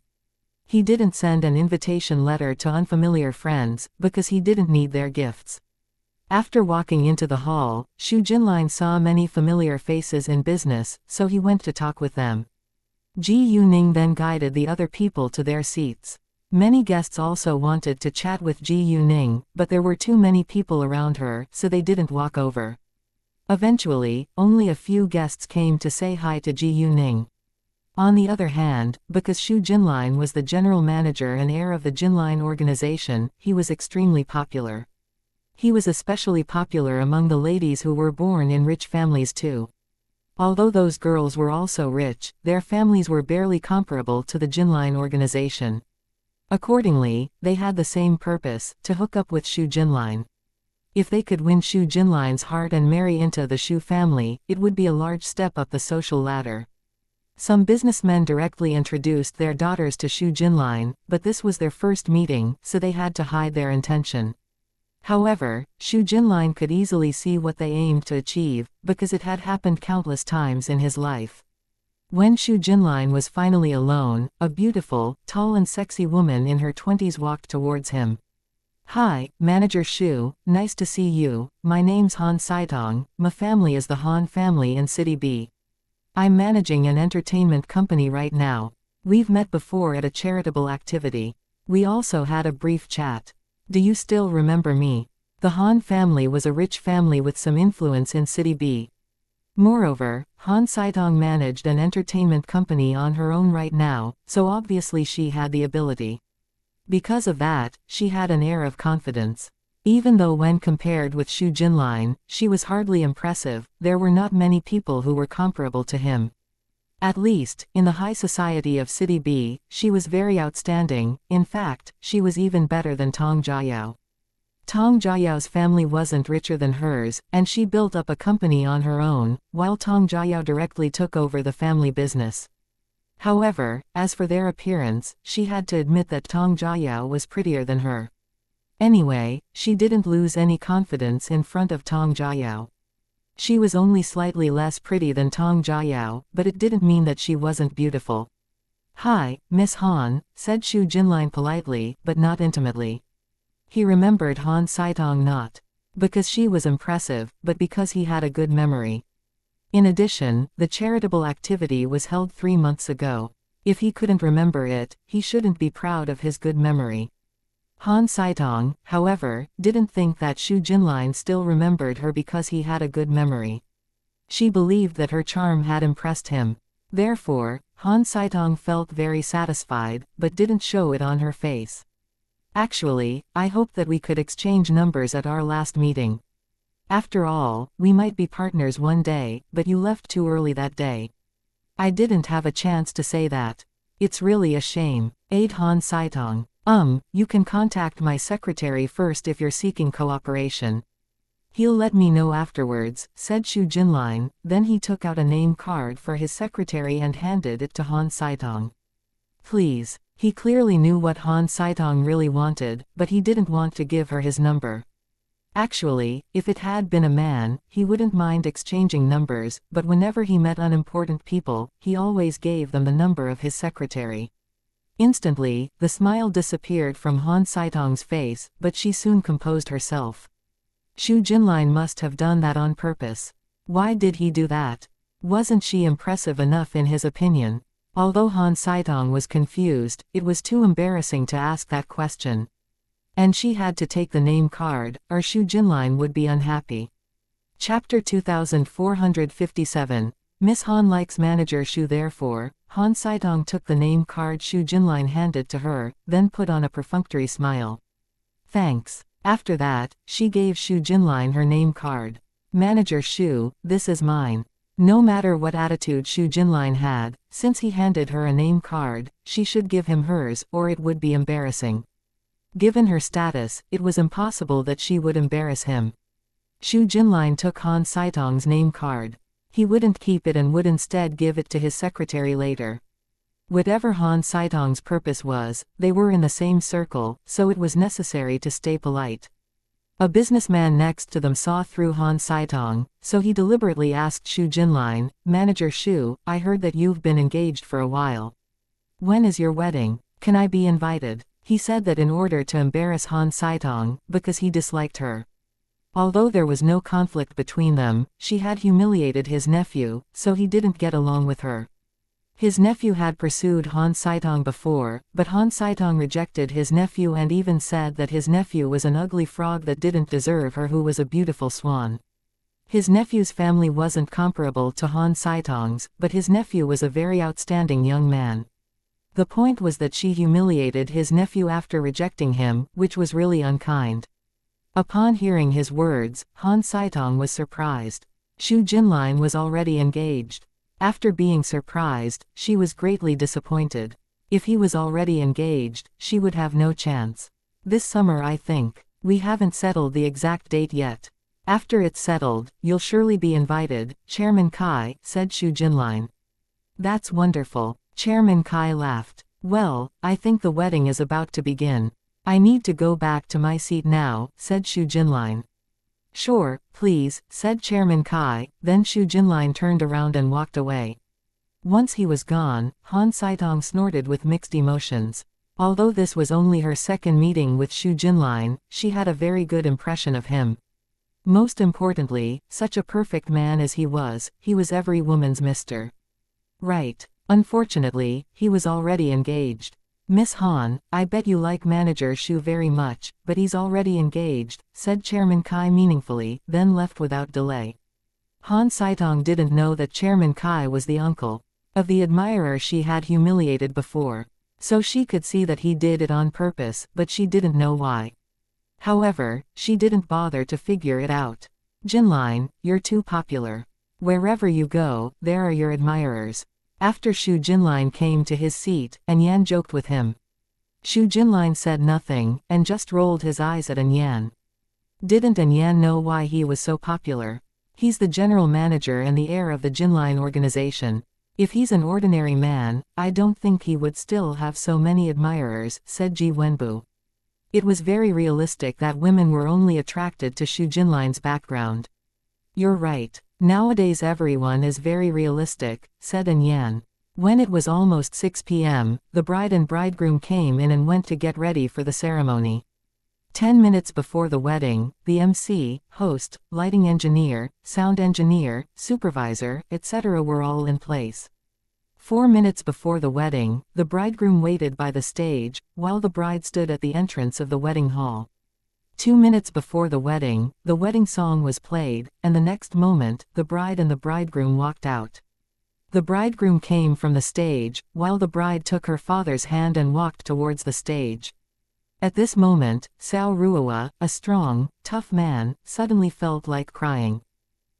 He didn't send an invitation letter to unfamiliar friends, because he didn't need their gifts. After walking into the hall, Xu Jinlin saw many familiar faces in business, so he went to talk with them. Ji Yuning then guided the other people to their seats. Many guests also wanted to chat with Ji Yuning, but there were too many people around her, so they didn't walk over. Eventually, only a few guests came to say hi to Ji Yuning. On the other hand, because Xu Jinlin was the general manager and heir of the Jinlin organization, he was extremely popular. He was especially popular among the ladies who were born in rich families too. Although those girls were also rich, their families were barely comparable to the Jinlin organization. Accordingly, they had the same purpose, to hook up with Xu Jinlin. If they could win Xu Jinlin's heart and marry into the Xu family, it would be a large step up the social ladder. Some businessmen directly introduced their daughters to Xu Jinlin, but this was their first meeting, so they had to hide their intention. However, Xu Jinlin could easily see what they aimed to achieve, because it had happened countless times in his life. When Xu Jinlin was finally alone, a beautiful, tall and sexy woman in her 20s walked towards him. "Hi, Manager Xu, nice to see you. My name's Han Saitong, my family is the Han family in City B. I'm managing an entertainment company right now. We've met before at a charitable activity. We also had a brief chat. Do you still remember me?" The Han family was a rich family with some influence in City B. Moreover, Han Saitong managed an entertainment company on her own right now, so obviously she had the ability. Because of that, she had an air of confidence. Even though when compared with Xu Jinlin, she was hardly impressive, there were not many people who were comparable to him. At least, in the high society of City B, she was very outstanding. In fact, she was even better than Tong Jiayao. Tong Jiayao's family wasn't richer than hers, and she built up a company on her own, while Tong Jiayao directly took over the family business. However, as for their appearance, she had to admit that Tong Jiayao was prettier than her. Anyway, she didn't lose any confidence in front of Tong Jiayao. She was only slightly less pretty than Tong Jiayao, but it didn't mean that she wasn't beautiful. "Hi, Miss Han," said Xu Jinlin politely, but not intimately. He remembered Han Saitong not because she was impressive, but because he had a good memory. In addition, the charitable activity was held 3 months ago. If he couldn't remember it, he shouldn't be proud of his good memory. Han Saitong, however, didn't think that Xu Jinlin still remembered her because he had a good memory. She believed that her charm had impressed him. Therefore, Han Saitong felt very satisfied, but didn't show it on her face. "Actually, I hoped that we could exchange numbers at our last meeting." After all, we might be partners one day, but you left too early that day. I didn't have a chance to say that. It's really a shame. Aide Han Saitong. You can contact my secretary first if you're seeking cooperation. He'll let me know afterwards, said Xu Jinlin. Then he took out a name card for his secretary and handed it to Han Saitong. Please. He clearly knew what Han Saitong really wanted, but he didn't want to give her his number. Actually, if it had been a man, he wouldn't mind exchanging numbers, but whenever he met unimportant people, he always gave them the number of his secretary. Instantly, the smile disappeared from Han Saitong's face, but she soon composed herself. Xu Jinlin must have done that on purpose. Why did he do that? Wasn't she impressive enough in his opinion? Although Han Saitong was confused, it was too embarrassing to ask that question. And she had to take the name card, or Xu Jinlin would be unhappy. Chapter 2457. Miss Han likes manager Xu. Therefore, Han Saitong took the name card Xu Jinlin handed to her, then put on a perfunctory smile. Thanks. After that, she gave Xu Jinlin her name card. Manager Xu, this is mine. No matter what attitude Xu Jinlin had, since he handed her a name card, she should give him hers, or it would be embarrassing. Given her status, it was impossible that she would embarrass him. Xu Jinlin took Han Saitong's name card. He wouldn't keep it and would instead give it to his secretary later. Whatever Han Saitong's purpose was, they were in the same circle, so it was necessary to stay polite. A businessman next to them saw through Han Saitong, so he deliberately asked Xu Jinlin, Manager Xu, I heard that you've been engaged for a while. When is your wedding? Can I be invited? He said that in order to embarrass Han Saitong, because he disliked her. Although there was no conflict between them, she had humiliated his nephew, so he didn't get along with her. His nephew had pursued Han Saitong before, but Han Saitong rejected his nephew and even said that his nephew was an ugly frog that didn't deserve her who was a beautiful swan. His nephew's family wasn't comparable to Han Saitong's, but his nephew was a very outstanding young man. The point was that she humiliated his nephew after rejecting him, which was really unkind. Upon hearing his words, Han Saitong was surprised. Xu Jinlin was already engaged. After being surprised, she was greatly disappointed. If he was already engaged, she would have no chance. This summer, I think. We haven't settled the exact date yet. After it's settled, you'll surely be invited, Chairman Kai, said Xu Jinlin. That's wonderful. Chairman Kai laughed. Well, I think the wedding is about to begin. I need to go back to my seat now, said Xu Jinlin. Sure, please, said Chairman Kai, then Xu Jinlin turned around and walked away. Once he was gone, Han Saitong snorted with mixed emotions. Although this was only her second meeting with Xu Jinlin, she had a very good impression of him. Most importantly, such a perfect man as he was every woman's Mr. Right. Unfortunately, he was already engaged. Miss Han, I bet you like manager Xu very much, but he's already engaged, said Chairman Kai meaningfully, then left without delay. Han Saitong didn't know that Chairman Kai was the uncle of the admirer she had humiliated before. So she could see that he did it on purpose, but she didn't know why. However, she didn't bother to figure it out. Jinlin, you're too popular. Wherever you go, there are your admirers. After Xu Jinlin came to his seat, Yan joked with him. Xu Jinlin said nothing, and just rolled his eyes at Yan. Didn't Yan know why he was so popular? He's the general manager and the heir of the Jinlin organization. If he's an ordinary man, I don't think he would still have so many admirers, said Ji Wenbu. It was very realistic that women were only attracted to Xu Jinlin's background. You're right. Nowadays everyone is very realistic, said Yan. When it was almost 6 p.m., the bride and bridegroom came in and went to get ready for the ceremony. 10 minutes before the wedding, the MC, host, lighting engineer, sound engineer, supervisor, etc. were all in place. 4 minutes before the wedding, the bridegroom waited by the stage, while the bride stood at the entrance of the wedding hall. 2 minutes before the wedding song was played, and the next moment, the bride and the bridegroom walked out. The bridegroom came from the stage, while the bride took her father's hand and walked towards the stage. At this moment, Sao Ruoa, a strong, tough man, suddenly felt like crying.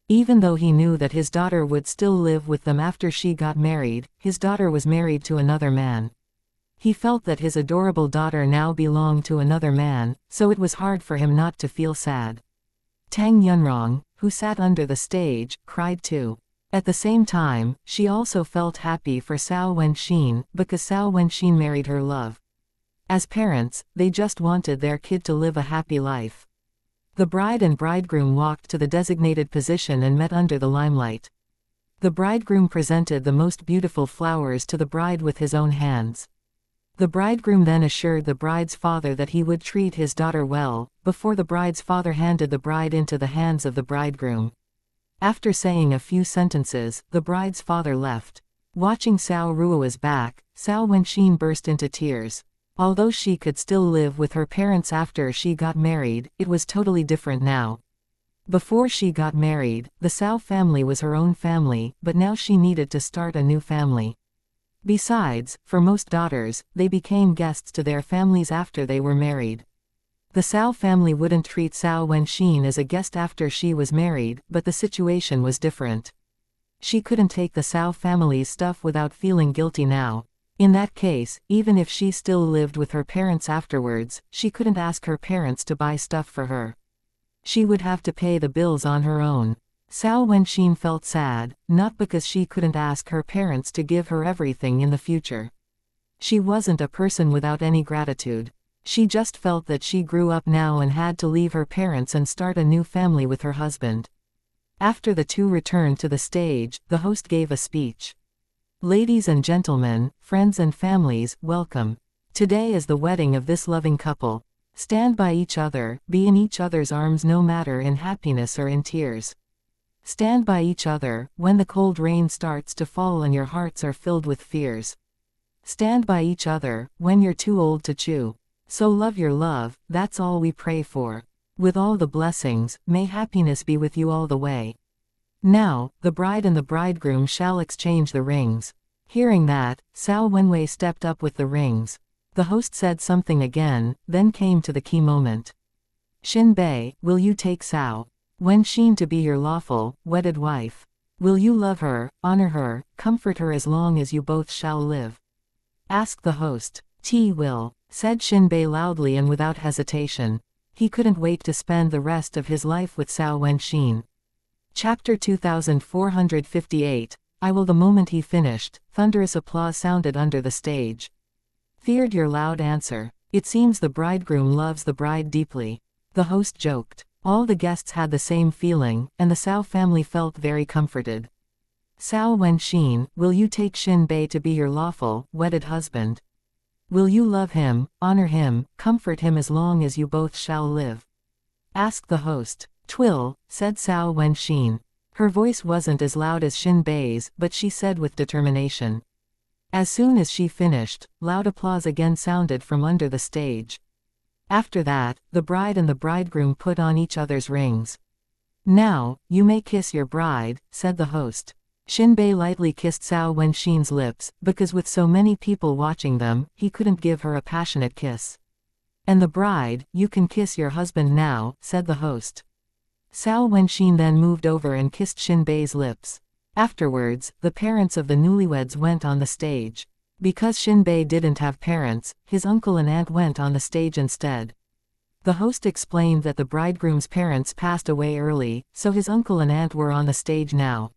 Even though he knew that his daughter would still live with them after she got married, his daughter was married to another man. He felt that his adorable daughter now belonged to another man, so it was hard for him not to feel sad. Tang Yunrong, who sat under the stage, cried too. At the same time, she also felt happy for Sao Wenxin, because Sao Wenxin married her love. As parents, they just wanted their kid to live a happy life. The bride and bridegroom walked to the designated position and met under the limelight. The bridegroom presented the most beautiful flowers to the bride with his own hands. The bridegroom then assured the bride's father that he would treat his daughter well, before the bride's father handed the bride into the hands of the bridegroom. After saying a few sentences, the bride's father left. Watching Sao Ruoa's back, Sao Wenxin burst into tears. Although she could still live with her parents after she got married, it was totally different now. Before she got married, the Sao family was her own family, but now she needed to start a new family. Besides, for most daughters, they became guests to their families after they were married. The Sao family wouldn't treat Sao Wenxin as a guest after she was married, but the situation was different. She couldn't take the Sao family's stuff without feeling guilty now. In that case, even if she still lived with her parents afterwards, she couldn't ask her parents to buy stuff for her. She would have to pay the bills on her own. Sao Wenxin felt sad, not because she couldn't ask her parents to give her everything in the future. She wasn't a person without any gratitude. She just felt that she grew up now and had to leave her parents and start a new family with her husband. After the two returned to the stage, the host gave a speech. Ladies and gentlemen, friends and families, welcome. Today is the wedding of this loving couple. Stand by each other, be in each other's arms no matter in happiness or in tears. Stand by each other, when the cold rain starts to fall and your hearts are filled with fears. Stand by each other, when you're too old to chew. So love your love, that's all we pray for. With all the blessings, may happiness be with you all the way. Now, the bride and the bridegroom shall exchange the rings. Hearing that, Sao Wenwei stepped up with the rings. The host said something again, then came to the key moment. Xin Bei, will you take Sao Wenxin to be your lawful, wedded wife? Will you love her, honor her, comfort her as long as you both shall live? Asked the host. T will, said Xin Bei loudly and without hesitation. He couldn't wait to spend the rest of his life with Sao Wenxin. Chapter 2458, I will. The moment he finished, thunderous applause sounded under the stage. Feared your loud answer. It seems the bridegroom loves the bride deeply. The host joked. All the guests had the same feeling, and the Sao family felt very comforted. Sao Wenxin, will you take Xin Bei to be your lawful, wedded husband? Will you love him, honor him, comfort him as long as you both shall live? Asked the host. Twill, said Sao Wenxin. Her voice wasn't as loud as Xin Bei's, but she said with determination. As soon as she finished, loud applause again sounded from under the stage. After that, the bride and the bridegroom put on each other's rings. Now, you may kiss your bride, said the host. Xin Bei lightly kissed Sao Wenxin's lips, because with so many people watching them, he couldn't give her a passionate kiss. And the bride, you can kiss your husband now, said the host. Sao Wenxin then moved over and kissed Xin Bei's lips. Afterwards, the parents of the newlyweds went on the stage. Because Xin Bei didn't have parents, his uncle and aunt went on the stage instead. The host explained that the bridegroom's parents passed away early, so his uncle and aunt were on the stage now.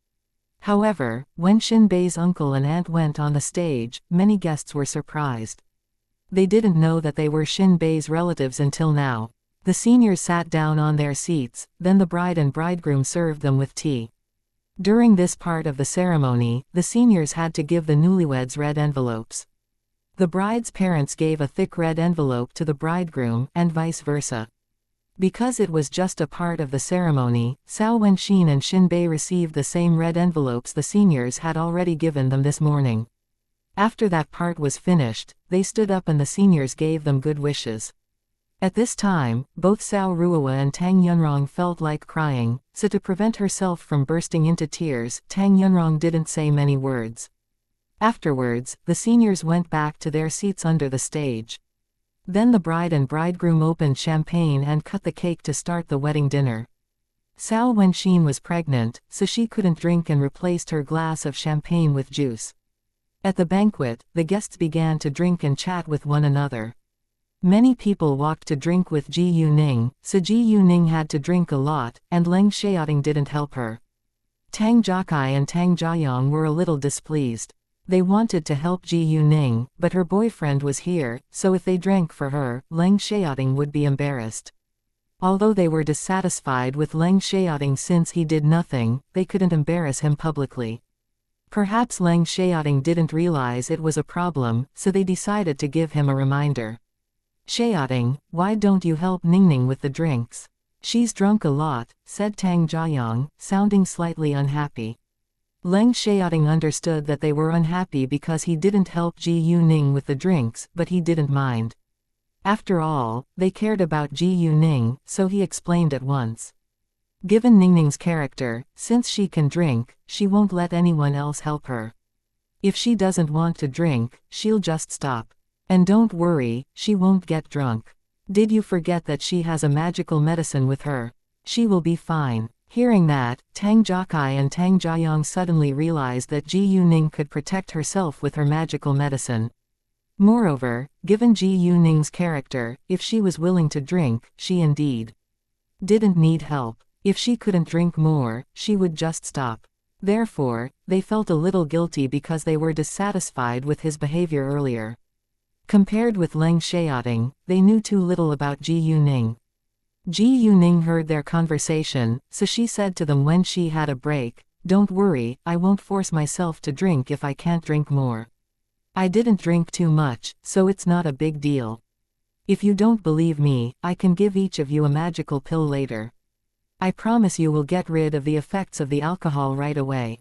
However, when Xin Bei's uncle and aunt went on the stage, many guests were surprised. They didn't know that they were Xin Bei's relatives until now. The seniors sat down on their seats, then the bride and bridegroom served them with tea. During this part of the ceremony, the seniors had to give the newlyweds red envelopes. The bride's parents gave a thick red envelope to the bridegroom, and vice versa. Because it was just a part of the ceremony, Sao Wenxin and Xin Bei received the same red envelopes the seniors had already given them this morning. After that part was finished, they stood up and the seniors gave them good wishes. At this time, both Sao Ruoa and Tang Yunrong felt like crying, so to prevent herself from bursting into tears, Tang Yunrong didn't say many words. Afterwards, the seniors went back to their seats under the stage. Then the bride and bridegroom opened champagne and cut the cake to start the wedding dinner. Cao Wenxin was pregnant, so she couldn't drink and replaced her glass of champagne with juice. At the banquet, the guests began to drink and chat with one another. Many people walked to drink with Ji Yuning, so Ji Yuning had to drink a lot, and Leng Xiaoting didn't help her. Tang Jiakai and Tang Jiayong were a little displeased. They wanted to help Ji Yuning, but her boyfriend was here, so if they drank for her, Leng Xiaoting would be embarrassed. Although they were dissatisfied with Leng Xiaoting since he did nothing, they couldn't embarrass him publicly. Perhaps Leng Xiaoting didn't realize it was a problem, so they decided to give him a reminder. Xiaoting, why don't you help Ningning with the drinks? She's drunk a lot, said Tang Jiayong, sounding slightly unhappy. Leng Xiaoting understood that they were unhappy because he didn't help Ji Yuning with the drinks, but he didn't mind. After all, they cared about Ji Yuning, so he explained at once. Given Ningning's character, since she can drink, she won't let anyone else help her. If she doesn't want to drink, she'll just stop. And don't worry, she won't get drunk. Did you forget that she has a magical medicine with her? She will be fine. Hearing that, Tang Jiakai and Tang Jiayong suddenly realized that Ji Yuning could protect herself with her magical medicine. Moreover, given Ji Yuning's character, if she was willing to drink, she indeed didn't need help. If she couldn't drink more, she would just stop. Therefore, they felt a little guilty because they were dissatisfied with his behavior earlier. Compared with Leng Xiaoting, they knew too little about Ji Yuning. Ji Yuning heard their conversation, so she said to them when she had a break, "Don't worry, I won't force myself to drink if I can't drink more. I didn't drink too much, so it's not a big deal. If you don't believe me, I can give each of you a magical pill later. I promise you will get rid of the effects of the alcohol right away."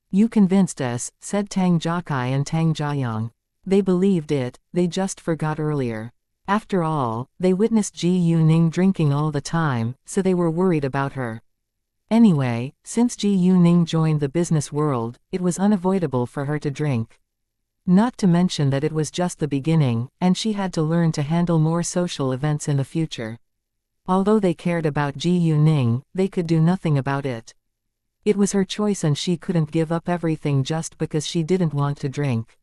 "You convinced us," said Tang Jiakai and Tang Jiayong. They believed it, they just forgot earlier. After all, they witnessed Ji Yuning drinking all the time, so they were worried about her. Anyway, since Ji Yuning joined the business world, it was unavoidable for her to drink. Not to mention that it was just the beginning, and she had to learn to handle more social events in the future. Although they cared about Ji Yuning, they could do nothing about it. It was her choice and she couldn't give up everything just because she didn't want to drink.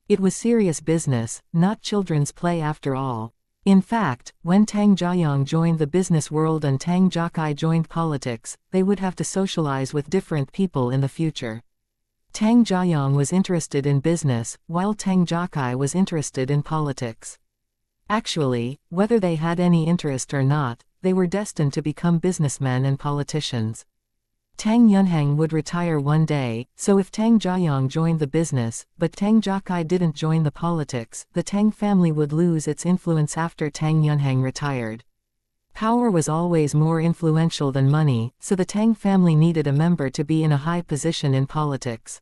It was serious business, not children's play after all. In fact, when Tang Jiayong joined the business world and Tang Jiakai joined politics, they would have to socialize with different people in the future. Tang Jiayong was interested in business, while Tang Jiakai was interested in politics. Actually, whether they had any interest or not, they were destined to become businessmen and politicians. Tang Yunhang would retire one day, so if Tang Jiayong joined the business, but Tang Jiakai didn't join the politics, the Tang family would lose its influence after Tang Yunhang retired. Power was always more influential than money, so the Tang family needed a member to be in a high position in politics.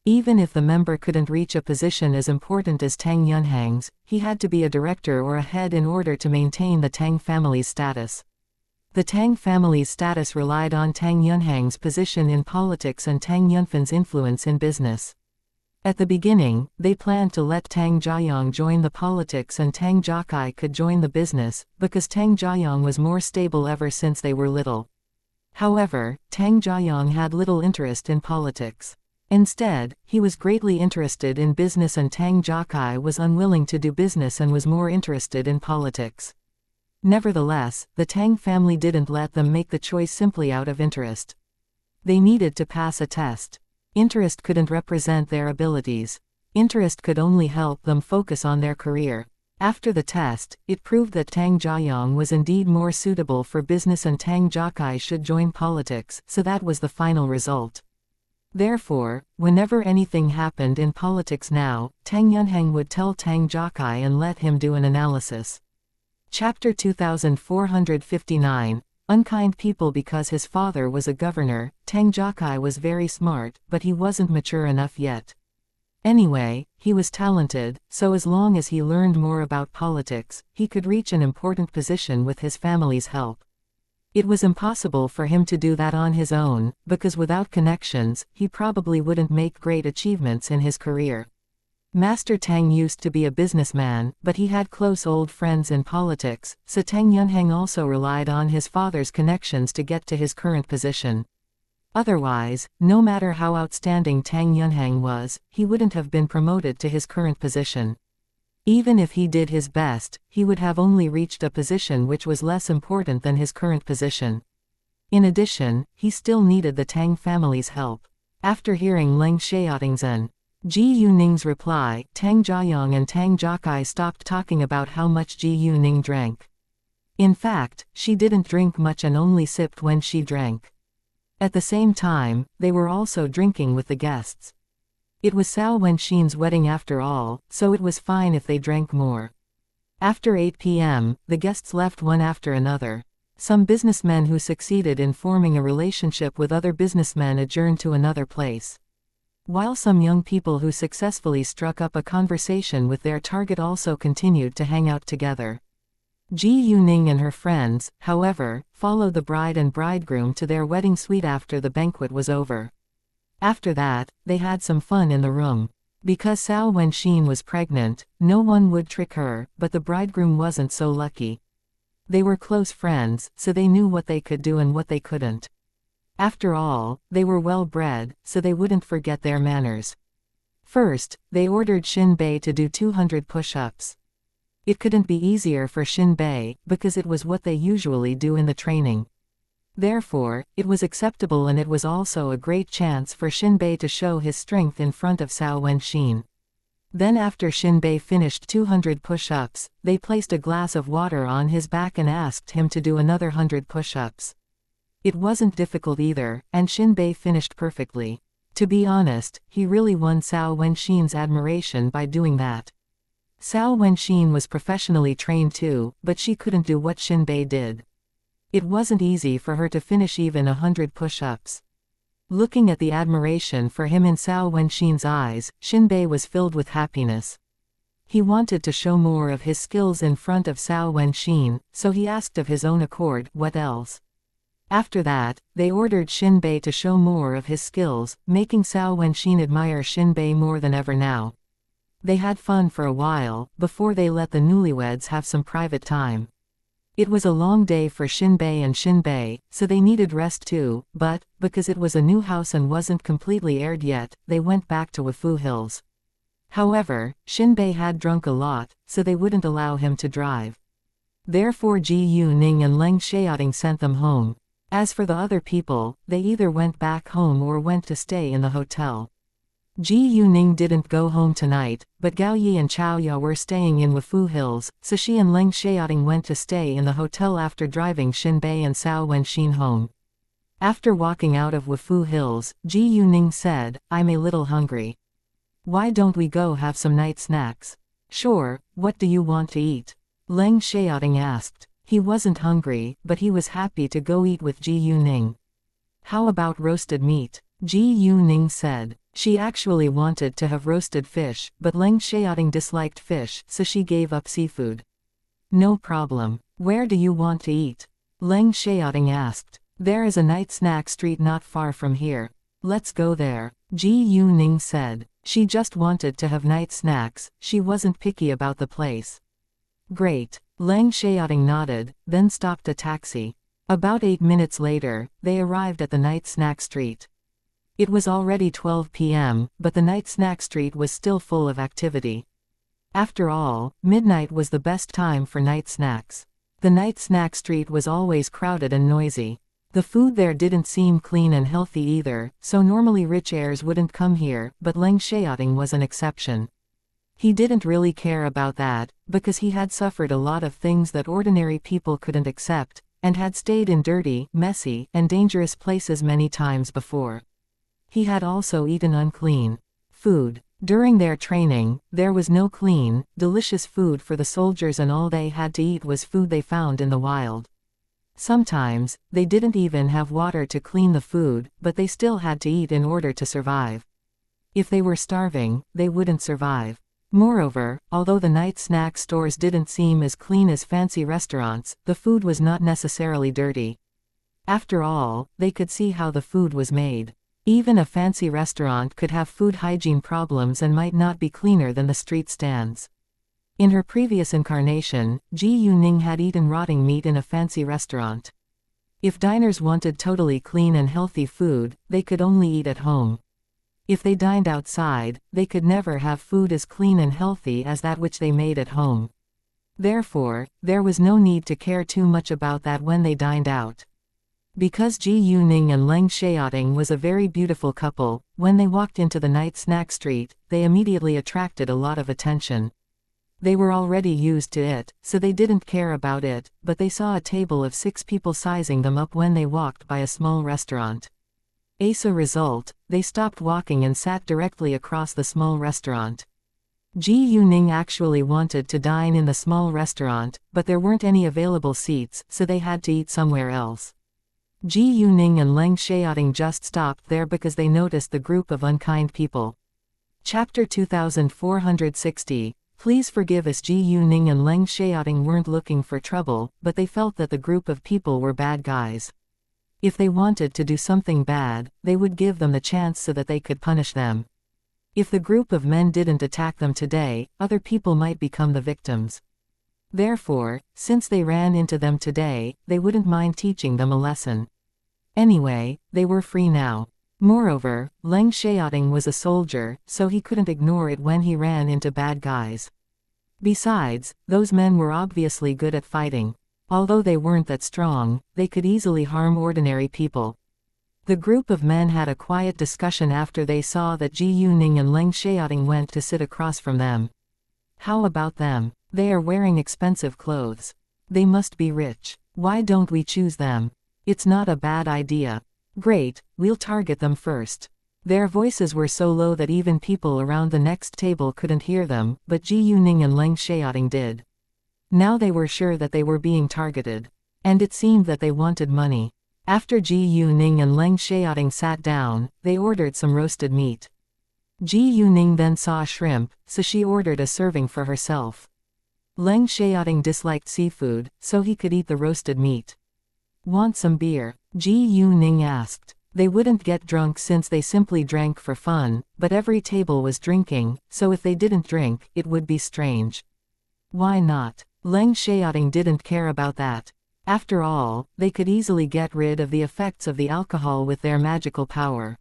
Even if the member couldn't reach a position as important as Tang Yunhang's, he had to be a director or a head in order to maintain the Tang family's status. The Tang family's status relied on Tang Yunhang's position in politics and Tang Yunfan's influence in business. At the beginning, they planned to let Tang Jiayong join the politics and Tang Jiakai could join the business, because Tang Jiayong was more stable ever since they were little. However, Tang Jiayong had little interest in politics. Instead, he was greatly interested in business and Tang Jiakai was unwilling to do business and was more interested in politics. Nevertheless, the Tang family didn't let them make the choice simply out of interest. They needed to pass a test. Interest couldn't represent their abilities. Interest could only help them focus on their career. After the test, it proved that Tang Jiayong was indeed more suitable for business and Tang Jiakai should join politics, so that was the final result. Therefore, whenever anything happened in politics now, Tang Yunhang would tell Tang Jiakai and let him do an analysis. Chapter 2459, Unkind People. Because his father was a governor, Tang Jiakai was very smart, but he wasn't mature enough yet. Anyway, he was talented, so as long as he learned more about politics, he could reach an important position with his family's help. It was impossible for him to do that on his own, because without connections, he probably wouldn't make great achievements in his career. Master Tang used to be a businessman, but he had close old friends in politics, so Tang Yunheng also relied on his father's connections to get to his current position. Otherwise, no matter how outstanding Tang Yunheng was, he wouldn't have been promoted to his current position. Even if he did his best, he would have only reached a position which was less important than his current position. In addition, he still needed the Tang family's help. After hearing Leng Xiaoting's and Ji Yuning's reply, Tang Jiayong and Tang Jiakai stopped talking about how much Ji Yuning drank. In fact, she didn't drink much and only sipped when she drank. At the same time, they were also drinking with the guests. It was Cao Wenxin's wedding after all, so it was fine if they drank more. After 8 p.m., the guests left one after another. Some businessmen who succeeded in forming a relationship with other businessmen adjourned to another place. While some young people who successfully struck up a conversation with their target also continued to hang out together. Ji Yuning and her friends, however, followed the bride and bridegroom to their wedding suite after the banquet was over. After that, they had some fun in the room. Because Cao Wenxin was pregnant, no one would trick her, but the bridegroom wasn't so lucky. They were close friends, so they knew what they could do and what they couldn't. After all, they were well-bred, so they wouldn't forget their manners. First, they ordered Xin Bei to do 200 push-ups. It couldn't be easier for Xin Bei, because it was what they usually do in the training. Therefore, it was acceptable and it was also a great chance for Xin Bei to show his strength in front of Cao Wenxin. Then after Xin Bei finished 200 push-ups, they placed a glass of water on his back and asked him to do another 100 push-ups. It wasn't difficult either, and Xin Bei finished perfectly. To be honest, he really won Cao Wenxin's admiration by doing that. Cao Wenxin was professionally trained too, but she couldn't do what Xin Bei did. It wasn't easy for her to finish even 100 push-ups. Looking at the admiration for him in Cao Wenxin's eyes, Xin Bei was filled with happiness. He wanted to show more of his skills in front of Cao Wenxin, so he asked of his own accord, what else? After that, they ordered Xin Bei to show more of his skills, making Cao Wenxin admire Xin Bei more than ever now. They had fun for a while, before they let the newlyweds have some private time. It was a long day for Xin Bei and Xin Bei, so they needed rest too, but, because it was a new house and wasn't completely aired yet, they went back to Wufu Hills. However, Xin Bei had drunk a lot, so they wouldn't allow him to drive. Therefore Ji Yuning and Leng Xiaoting sent them home. As for the other people, they either went back home or went to stay in the hotel. Ji Yuning didn't go home tonight, but Gao Yi and Chao Ya were staying in Wufu Hills, so she and Leng Xiaoting went to stay in the hotel after driving Xin Bei and Cao Wenxin home. After walking out of Wufu Hills, Ji Yuning said, I'm a little hungry. Why don't we go have some night snacks? Sure, what do you want to eat? Leng Xiaoting asked. He wasn't hungry, but he was happy to go eat with Ji Yuning. How about roasted meat? Ji Yuning said. She actually wanted to have roasted fish, but Leng Xiaoting disliked fish, so she gave up seafood. No problem. Where do you want to eat? Leng Xiaoting asked. There is a night snack street not far from here. Let's go there. Ji Yuning said. She just wanted to have night snacks, she wasn't picky about the place. Great. Leng Xiaoting nodded, then stopped a taxi. About 8 minutes later, they arrived at the night snack street. It was already 12 p.m., but the night snack street was still full of activity. After all, midnight was the best time for night snacks. The night snack street was always crowded and noisy. The food there didn't seem clean and healthy either, so normally rich heirs wouldn't come here, but Leng Xiaoting was an exception. He didn't really care about that, because he had suffered a lot of things that ordinary people couldn't accept, and had stayed in dirty, messy, and dangerous places many times before. He had also eaten unclean food. During their training, there was no clean, delicious food for the soldiers and all they had to eat was food they found in the wild. Sometimes, they didn't even have water to clean the food, but they still had to eat in order to survive. If they were starving, they wouldn't survive. Moreover, although the night snack stores didn't seem as clean as fancy restaurants, the food was not necessarily dirty. After all, they could see how the food was made. Even a fancy restaurant could have food hygiene problems and might not be cleaner than the street stands. In her previous incarnation, Ji Yuning had eaten rotting meat in a fancy restaurant. If diners wanted totally clean and healthy food, they could only eat at home. If they dined outside, they could never have food as clean and healthy as that which they made at home. Therefore, there was no need to care too much about that when they dined out. Because Ji Yuning and Leng Xiaoting was a very beautiful couple, when they walked into the night snack street, they immediately attracted a lot of attention. They were already used to it, so they didn't care about it, but they saw a table of 6 people sizing them up when they walked by a small restaurant. As a result, they stopped walking and sat directly across the small restaurant. Ji Yuning actually wanted to dine in the small restaurant, but there weren't any available seats, so they had to eat somewhere else. Ji Yuning and Leng Xiaoting just stopped there because they noticed the group of unkind people. Chapter 2460. Please forgive us. Ji Yuning and Leng Xiaoting weren't looking for trouble, but they felt that the group of people were bad guys. If they wanted to do something bad, they would give them the chance so that they could punish them. If the group of men didn't attack them today, other people might become the victims. Therefore, since they ran into them today, they wouldn't mind teaching them a lesson. Anyway, they were free now. Moreover, Leng Xiaoting was a soldier, so he couldn't ignore it when he ran into bad guys. Besides, those men were obviously good at fighting. Although they weren't that strong, they could easily harm ordinary people. The group of men had a quiet discussion after they saw that Ji Yuning and Leng Xiaoting went to sit across from them. How about them? They are wearing expensive clothes. They must be rich. Why don't we choose them? It's not a bad idea. Great, we'll target them first. Their voices were so low that even people around the next table couldn't hear them, but Ji Yuning and Leng Xiaoting did. Now they were sure that they were being targeted. And it seemed that they wanted money. After Ji Yuning and Leng Xiaoting sat down, they ordered some roasted meat. Ji Yuning then saw shrimp, so she ordered a serving for herself. Leng Xiaoting disliked seafood, so he could eat the roasted meat. Want some beer? Ji Yuning asked. They wouldn't get drunk since they simply drank for fun, but every table was drinking, so if they didn't drink, it would be strange. Why not? Leng Xiaoting didn't care about that. After all, they could easily get rid of the effects of the alcohol with their magical power.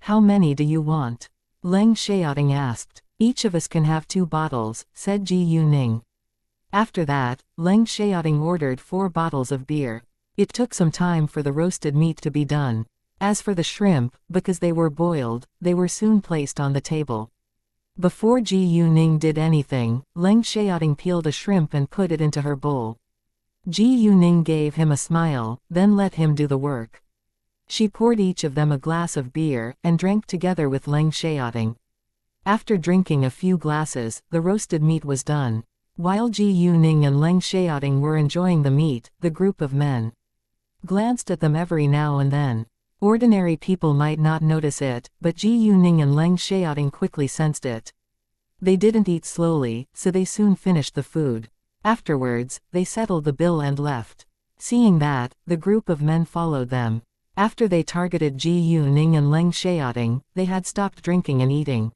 How many do you want? Leng Xiaoting asked. Each of us can have 2 bottles, said Ji Yuning. After that, Leng Xiaoting ordered 4 bottles of beer. It took some time for the roasted meat to be done. As for the shrimp, because they were boiled, they were soon placed on the table. Before Ji Yuning did anything, Leng Xiaoting peeled a shrimp and put it into her bowl. Ji Yuning gave him a smile, then let him do the work. She poured each of them a glass of beer, and drank together with Leng Xiaoting. After drinking a few glasses, the roasted meat was done. While Ji Yuning and Leng Xiaoting were enjoying the meat, the group of men glanced at them every now and then. Ordinary people might not notice it, but Ji Yuning and Leng Xiaoting quickly sensed it. They didn't eat slowly, so they soon finished the food. Afterwards, they settled the bill and left. Seeing that, the group of men followed them. After they targeted Ji Yuning and Leng Xiaoting, they had stopped drinking and eating.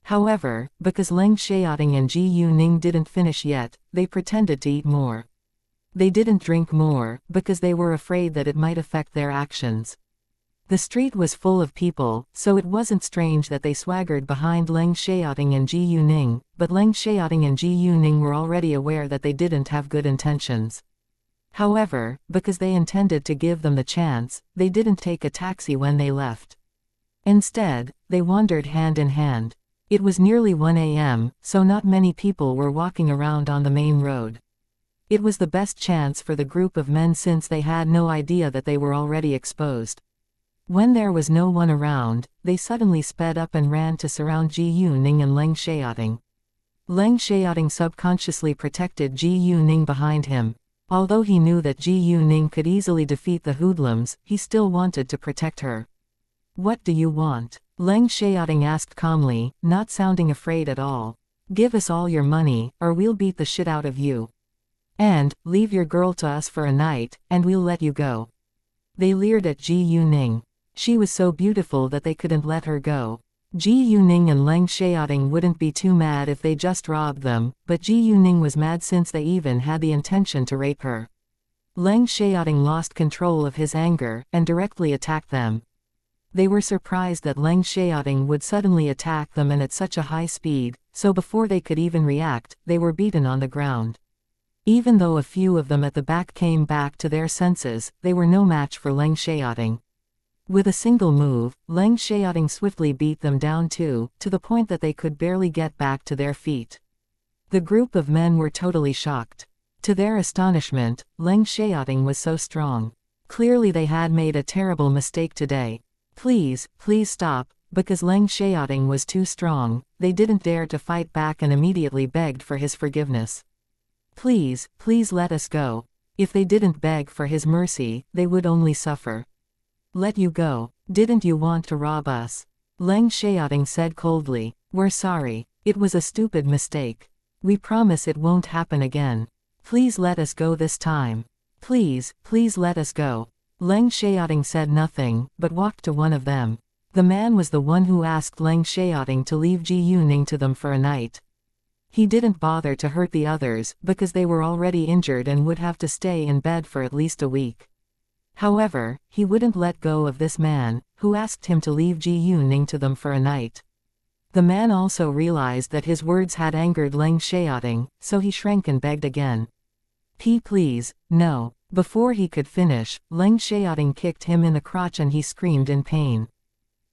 However, because Leng Xiaoting and Ji Yuning didn't finish yet, they pretended to eat more. They didn't drink more, because they were afraid that it might affect their actions. The street was full of people, so it wasn't strange that they swaggered behind Leng Xiaoting and Ji Yuning, but Leng Xiaoting and Ji Yuning were already aware that they didn't have good intentions. However, because they intended to give them the chance, they didn't take a taxi when they left. Instead, they wandered hand in hand. It was nearly 1 a.m., so not many people were walking around on the main road. It was the best chance for the group of men since they had no idea that they were already exposed. When there was no one around, they suddenly sped up and ran to surround Ji Yuning and Leng Xiaoting. Leng Xiaoting subconsciously protected Ji Yuning behind him. Although he knew that Ji Yuning could easily defeat the hoodlums, he still wanted to protect her. What do you want? Leng Xiaoting asked calmly, not sounding afraid at all. Give us all your money, or we'll beat the shit out of you. And, leave your girl to us for a night, and we'll let you go. They leered at Ji Yuning. She was so beautiful that they couldn't let her go. Ji Yuning and Leng Xiaoting wouldn't be too mad if they just robbed them, but Ji Yuning was mad since they even had the intention to rape her. Leng Xiaoting lost control of his anger, and directly attacked them. They were surprised that Leng Xiaoting would suddenly attack them and at such a high speed, so before they could even react, they were beaten on the ground. Even though a few of them at the back came back to their senses, they were no match for Leng Xiaoting. With a single move, Leng Xiaoting swiftly beat them down too, to the point that they could barely get back to their feet. The group of men were totally shocked. To their astonishment, Leng Xiaoting was so strong. Clearly they had made a terrible mistake today. Please stop, because Leng Xiaoting was too strong, they didn't dare to fight back and immediately begged for his forgiveness. Please let us go. If they didn't beg for his mercy, they would only suffer. Let you go. Didn't you want to rob us? Leng Xiaoting said coldly. We're sorry. It was a stupid mistake. We promise it won't happen again. Please let us go this time. Please let us go. Leng Xiaoting said nothing, but walked to one of them. The man was the one who asked Leng Xiaoting to leave Ji Yuning to them for a night. He didn't bother to hurt the others, because they were already injured and would have to stay in bed for at least a week. However, he wouldn't let go of this man, who asked him to leave Ji Yuning to them for a night. The man also realized that his words had angered Leng Xiaoting, so he shrank and begged again. Please, no. Before he could finish, Leng Xiaoting kicked him in the crotch and he screamed in pain.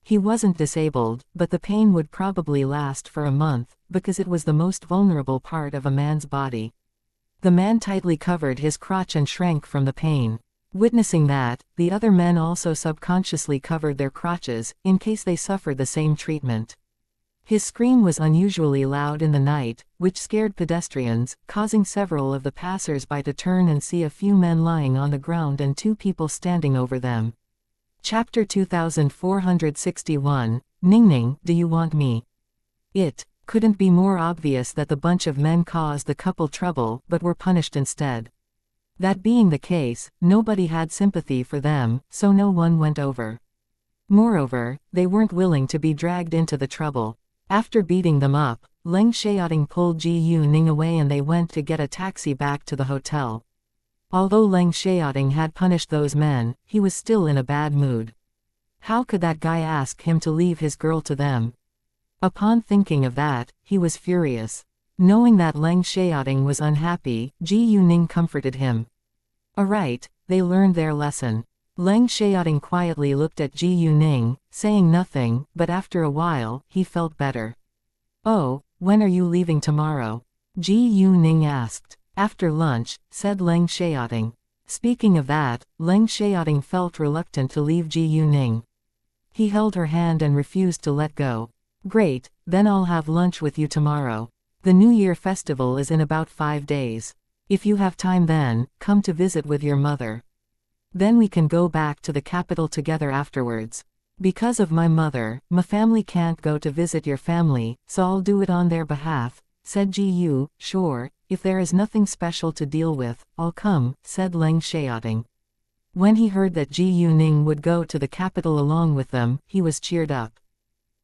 He wasn't disabled, but the pain would probably last for a month, because it was the most vulnerable part of a man's body. The man tightly covered his crotch and shrank from the pain. Witnessing that, the other men also subconsciously covered their crotches, in case they suffered the same treatment. His scream was unusually loud in the night, which scared pedestrians, causing several of the passers-by to turn and see a few men lying on the ground and two people standing over them. Chapter 2461, Ningning, do you want me? It couldn't be more obvious that the bunch of men caused the couple trouble but were punished instead. That being the case, nobody had sympathy for them, so no one went over. Moreover, they weren't willing to be dragged into the trouble. After beating them up, Leng Xiaoting pulled Ji Yuning away and they went to get a taxi back to the hotel. Although Leng Xiaoting had punished those men, he was still in a bad mood. How could that guy ask him to leave his girl to them? Upon thinking of that, he was furious. Knowing that Leng Xiaoting was unhappy, Ji Yuning comforted him. Alright, they learned their lesson. Leng Xiaoting quietly looked at Ji Yuning, saying nothing, but after a while, he felt better. Oh, when are you leaving tomorrow? Ji Yuning asked. After lunch, said Leng Xiaoting. Speaking of that, Leng Xiaoting felt reluctant to leave Ji Yuning. He held her hand and refused to let go. Great, then I'll have lunch with you tomorrow. The New Year festival is in about 5 days. If you have time then, come to visit with your mother. Then we can go back to the capital together afterwards. Because of my mother, my family can't go to visit your family, so I'll do it on their behalf, said Ji Yu. Sure, if there is nothing special to deal with, I'll come, said Leng Xiaoting. When he heard that Ji Yuning would go to the capital along with them, he was cheered up.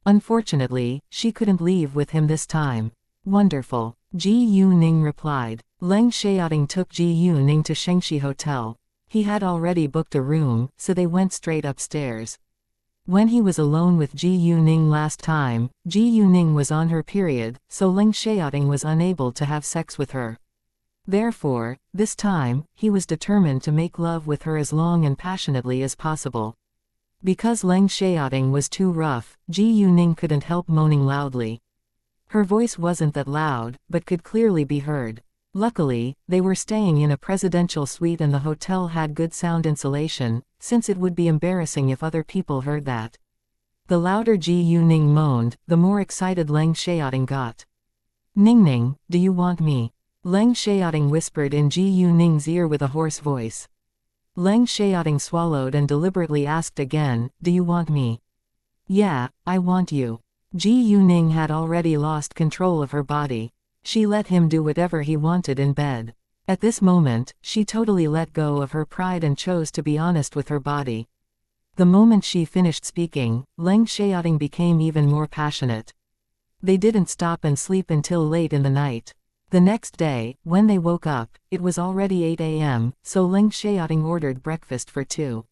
Unfortunately, she couldn't leave with him this time. Wonderful, Ji Yuning replied. Leng Xiaoting took Ji Yuning to xianxia Hotel. He had already booked a room, so they went straight upstairs. When he was alone with Ji Yuning last time, Ji Yuning was on her period, so Leng Xiaoting was unable to have sex with her. Therefore, this time, he was determined to make love with her as long and passionately as possible. Because Leng Xiaoting was too rough, Ji Yuning couldn't help moaning loudly. Her voice wasn't that loud, but could clearly be heard. Luckily, they were staying in a presidential suite and the hotel had good sound insulation, since it would be embarrassing if other people heard that. The louder Ji Yuning moaned, the more excited Leng Xiaoting got. Ningning, do you want me? Leng Xiaoting whispered in Ji Yuning's ear with a hoarse voice. Leng Xiaoting swallowed and deliberately asked again, do you want me? Yeah, I want you. Ji Yuning had already lost control of her body. She let him do whatever he wanted in bed. At this moment, she totally let go of her pride and chose to be honest with her body. The moment she finished speaking, Leng Xiaoting became even more passionate. They didn't stop and sleep until late in the night. The next day, when they woke up, it was already 8 a.m., so Leng Xiaoting ordered breakfast for two.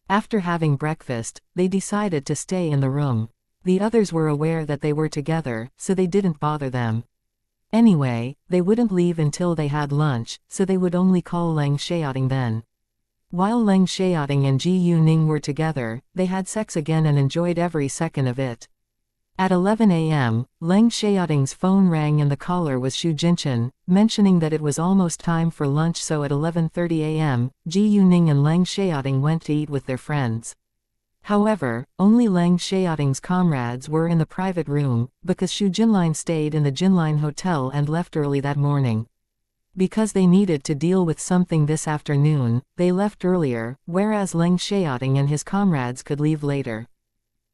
After having breakfast, they decided to stay in the room. The others were aware that they were together, so they didn't bother them. Anyway, they wouldn't leave until they had lunch, so they would only call Leng Xiaoting then. While Leng Xiaoting and Ji Yuning were together, they had sex again and enjoyed every second of it. At 11 a.m., Leng Xiaoting's phone rang and the caller was Xu Jinchen, mentioning that it was almost time for lunch, so at 11:30 a.m., Ji Yuning and Leng Xiaoting went to eat with their friends. However, only Leng Xiaoting's comrades were in the private room, because Xu Jinlin stayed in the Jinlin Hotel and left early that morning. Because they needed to deal with something this afternoon, they left earlier, whereas Leng Xiaoting and his comrades could leave later.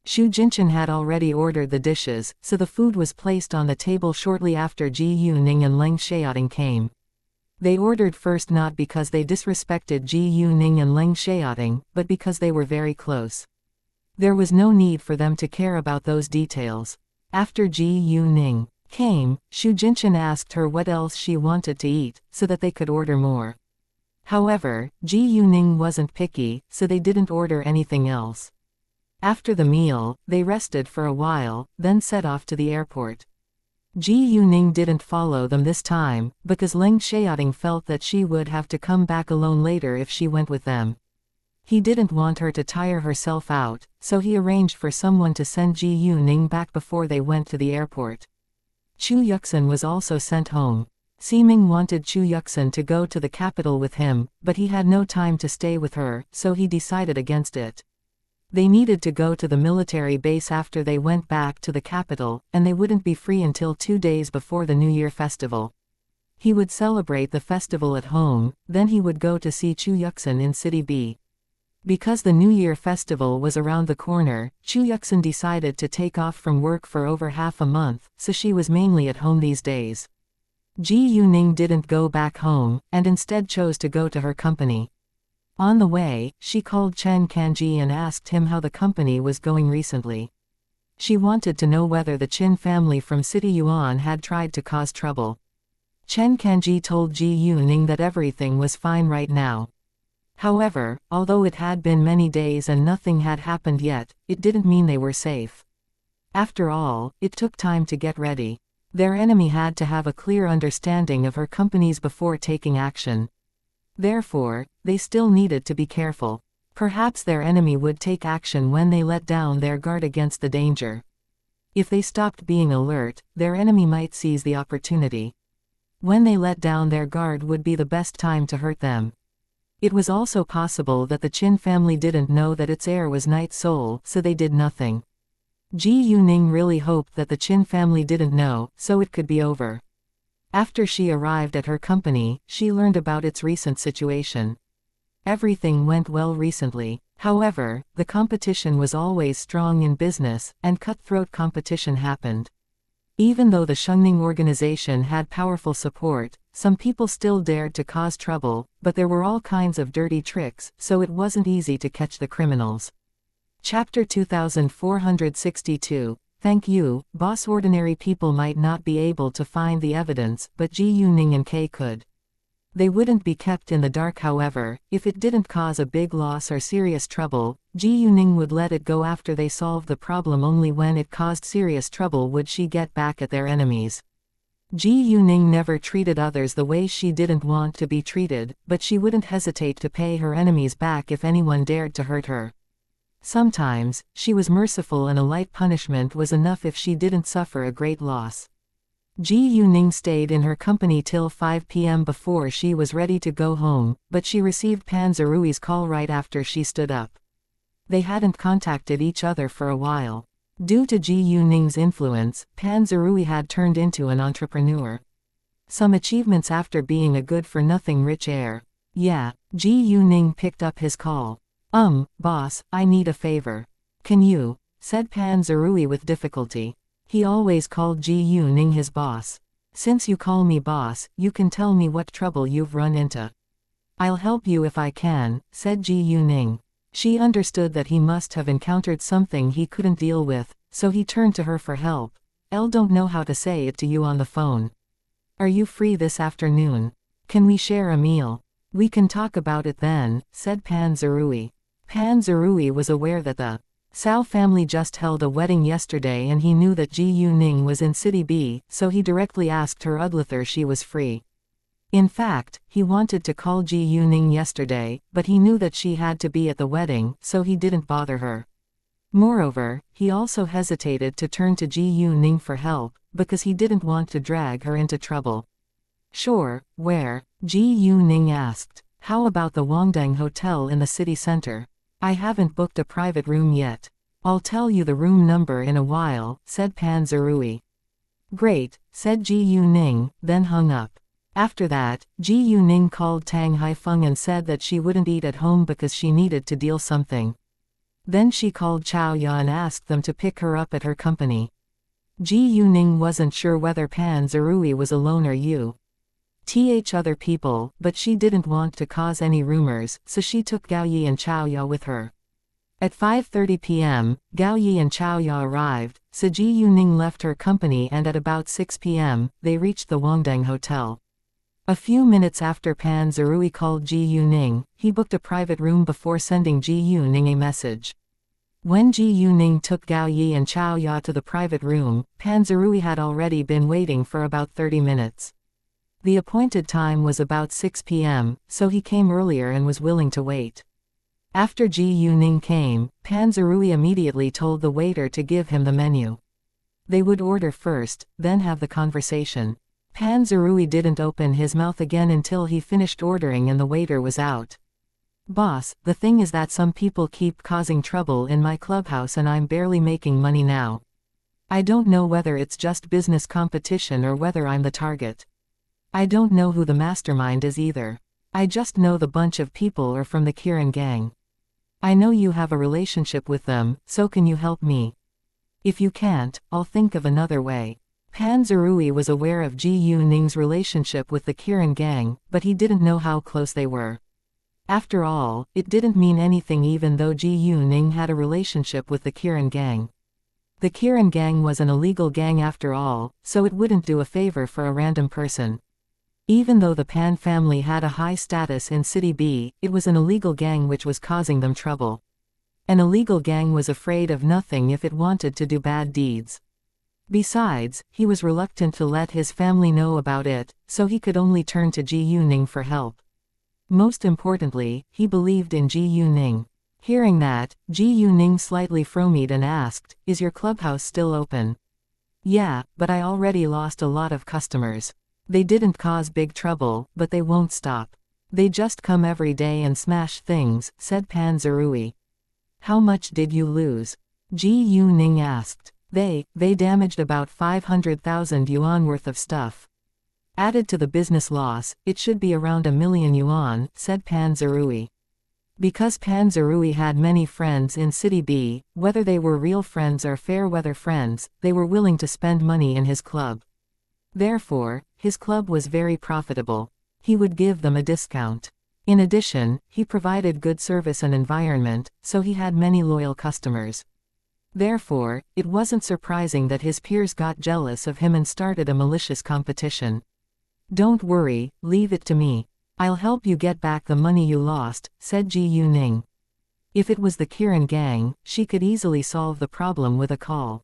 Xu Jinchen had already ordered the dishes, so the food was placed on the table shortly after Ji Yuning and Leng Xiaoting came. They ordered first not because they disrespected Ji Yuning and Leng Xiaoting, but because they were very close. There was no need for them to care about those details. After Ji Yuning came, Xu Jinchen asked her what else she wanted to eat, so that they could order more. However, Ji Yuning wasn't picky, so they didn't order anything else. After the meal, they rested for a while, then set off to the airport. Ji Yuning didn't follow them this time, because Leng Xiaoting felt that she would have to come back alone later if she went with them. He didn't want her to tire herself out, so he arranged for someone to send Ji Yuning back before they went to the airport. Chu Yuxin was also sent home. Siming wanted Chu Yuxin to go to the capital with him, but he had no time to stay with her, so he decided against it. They needed to go to the military base after they went back to the capital, and they wouldn't be free until 2 days before the New Year festival. He would celebrate the festival at home, then he would go to see Chu Yuxin in City B. Because the New Year festival was around the corner, Chu Yuxin decided to take off from work for over half a month, so she was mainly at home these days. Ji Yuning didn't go back home, and instead chose to go to her company. On the way, she called Chen Kanji and asked him how the company was going recently. She wanted to know whether the Qin family from City Yuan had tried to cause trouble. Chen Kanji told Ji Yuning that everything was fine right now. However, although it had been many days and nothing had happened yet, it didn't mean they were safe. After all, it took time to get ready. Their enemy had to have a clear understanding of her companies before taking action. Therefore, they still needed to be careful. Perhaps their enemy would take action when they let down their guard against the danger. If they stopped being alert, their enemy might seize the opportunity. When they let down their guard would be the best time to hurt them. It was also possible that the Qin family didn't know that its heir was Night Soul, so they did nothing. Ji Yuning really hoped that the Qin family didn't know, so it could be over. After she arrived at her company, she learned about its recent situation. Everything went well recently. However, the competition was always strong in business, and cutthroat competition happened. Even though the Shengning organization had powerful support, some people still dared to cause trouble, but there were all kinds of dirty tricks, so it wasn't easy to catch the criminals. Chapter 2462. Thank you, boss. Ordinary people might not be able to find the evidence, but Ji Yuning and Kei could. They wouldn't be kept in the dark. However, if it didn't cause a big loss or serious trouble, Ji Yuning would let it go after they solved the problem. Only when it caused serious trouble would she get back at their enemies. Ji Yuning never treated others the way she didn't want to be treated, but she wouldn't hesitate to pay her enemies back if anyone dared to hurt her. Sometimes, she was merciful and a light punishment was enough if she didn't suffer a great loss. Ji Yuning stayed in her company till 5 p.m. before she was ready to go home, but she received Pan Zerui's call right after she stood up. They hadn't contacted each other for a while. Due to Ji Yuning's influence, Pan Zerui had turned into an entrepreneur. Some achievements after being a good-for-nothing rich heir. Yeah, Ji Yuning picked up his call. Boss, I need a favor. Can you? Said Pan Zerui with difficulty. He always called Ji Yuning his boss. Since you call me boss, you can tell me what trouble you've run into. I'll help you if I can, said Ji Yuning. She understood that he must have encountered something he couldn't deal with, so he turned to her for help. "I don't know how to say it to you on the phone. Are you free this afternoon? Can we share a meal? We can talk about it then," said Pan Zerui. Pan Zerui was aware that the Cao family just held a wedding yesterday and he knew that Ji Yuning was in City B, so he directly asked her whether she was free. In fact, he wanted to call Ji Yuning yesterday, but he knew that she had to be at the wedding, so he didn't bother her. Moreover, he also hesitated to turn to Ji Yuning for help, because he didn't want to drag her into trouble. "Sure, where?" Ji Yuning asked. "How about the Wangdang Hotel in the city center? I haven't booked a private room yet. I'll tell you the room number in a while," said Pan Zerui. "Great," said Ji Yuning, then hung up. After that, Ji Yuning called Tang Haifeng and said that she wouldn't eat at home because she needed to deal something. Then she called Chao Ya and asked them to pick her up at her company. Ji Yuning wasn't sure whether Pan Zerui was alone or other people, but she didn't want to cause any rumors, so she took Gao Yi and Chao Ya with her. At 5:30 p.m., Gao Yi and Chao Ya arrived, so Ji Yuning left her company and at about 6 p.m., they reached the Wangdang Hotel. A few minutes after Pan Zerui called Ji Yuning, he booked a private room before sending Ji Yuning a message. When Ji Yuning took Gao Yi and Chao Ya to the private room, Pan Zerui had already been waiting for about 30 minutes. The appointed time was about 6 p.m., so he came earlier and was willing to wait. After Ji Yuning came, Pan Zerui immediately told the waiter to give him the menu. They would order first, then have the conversation. Pan Zerui didn't open his mouth again until he finished ordering and the waiter was out. "Boss, the thing is that some people keep causing trouble in my clubhouse and I'm barely making money now. I don't know whether it's just business competition or whether I'm the target. I don't know who the mastermind is either. I just know the bunch of people are from the Kirin gang. I know you have a relationship with them, so can you help me? If you can't, I'll think of another way." Pan Zerui was aware of Ji Yuning's relationship with the Kirin gang, but he didn't know how close they were. After all, it didn't mean anything even though Ji Yuning had a relationship with the Kirin gang. The Kirin gang was an illegal gang after all, so it wouldn't do a favor for a random person. Even though the Pan family had a high status in City B, it was an illegal gang which was causing them trouble. An illegal gang was afraid of nothing if it wanted to do bad deeds. Besides, he was reluctant to let his family know about it, so he could only turn to Ji Yuning for help. Most importantly, he believed in Ji Yuning. Hearing that, Ji Yuning slightly frowned and asked, "Is your clubhouse still open?" "Yeah, but I already lost a lot of customers. They didn't cause big trouble, but they won't stop. They just come every day and smash things," said Pan Zerui. "How much did you lose?" Ji Yuning asked. They damaged about 500,000 yuan worth of stuff. Added to the business loss, it should be around 1,000,000 yuan, said Pan Zerui. Because Pan Zerui had many friends in City B, whether they were real friends or fair-weather friends, they were willing to spend money in his club. Therefore, his club was very profitable. He would give them a discount. In addition, he provided good service and environment, so he had many loyal customers. Therefore, it wasn't surprising that his peers got jealous of him and started a malicious competition. "Don't worry, leave it to me. I'll help you get back the money you lost," said Ji Yuning. If it was the Kirin gang, she could easily solve the problem with a call.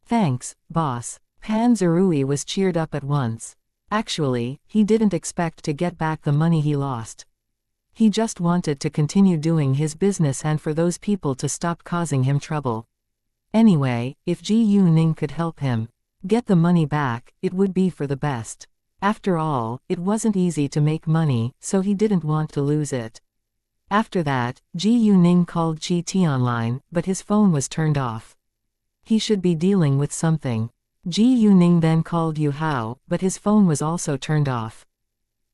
"Thanks, boss." Pan Zerui was cheered up at once. Actually, he didn't expect to get back the money he lost. He just wanted to continue doing his business and for those people to stop causing him trouble. Anyway, if Ji Yuning could help him get the money back, it would be for the best. After all, it wasn't easy to make money, so he didn't want to lose it. After that, Ji Yuning called Chi Tianline, but his phone was turned off. He should be dealing with something. Ji Yuning then called Yu Hao, but his phone was also turned off.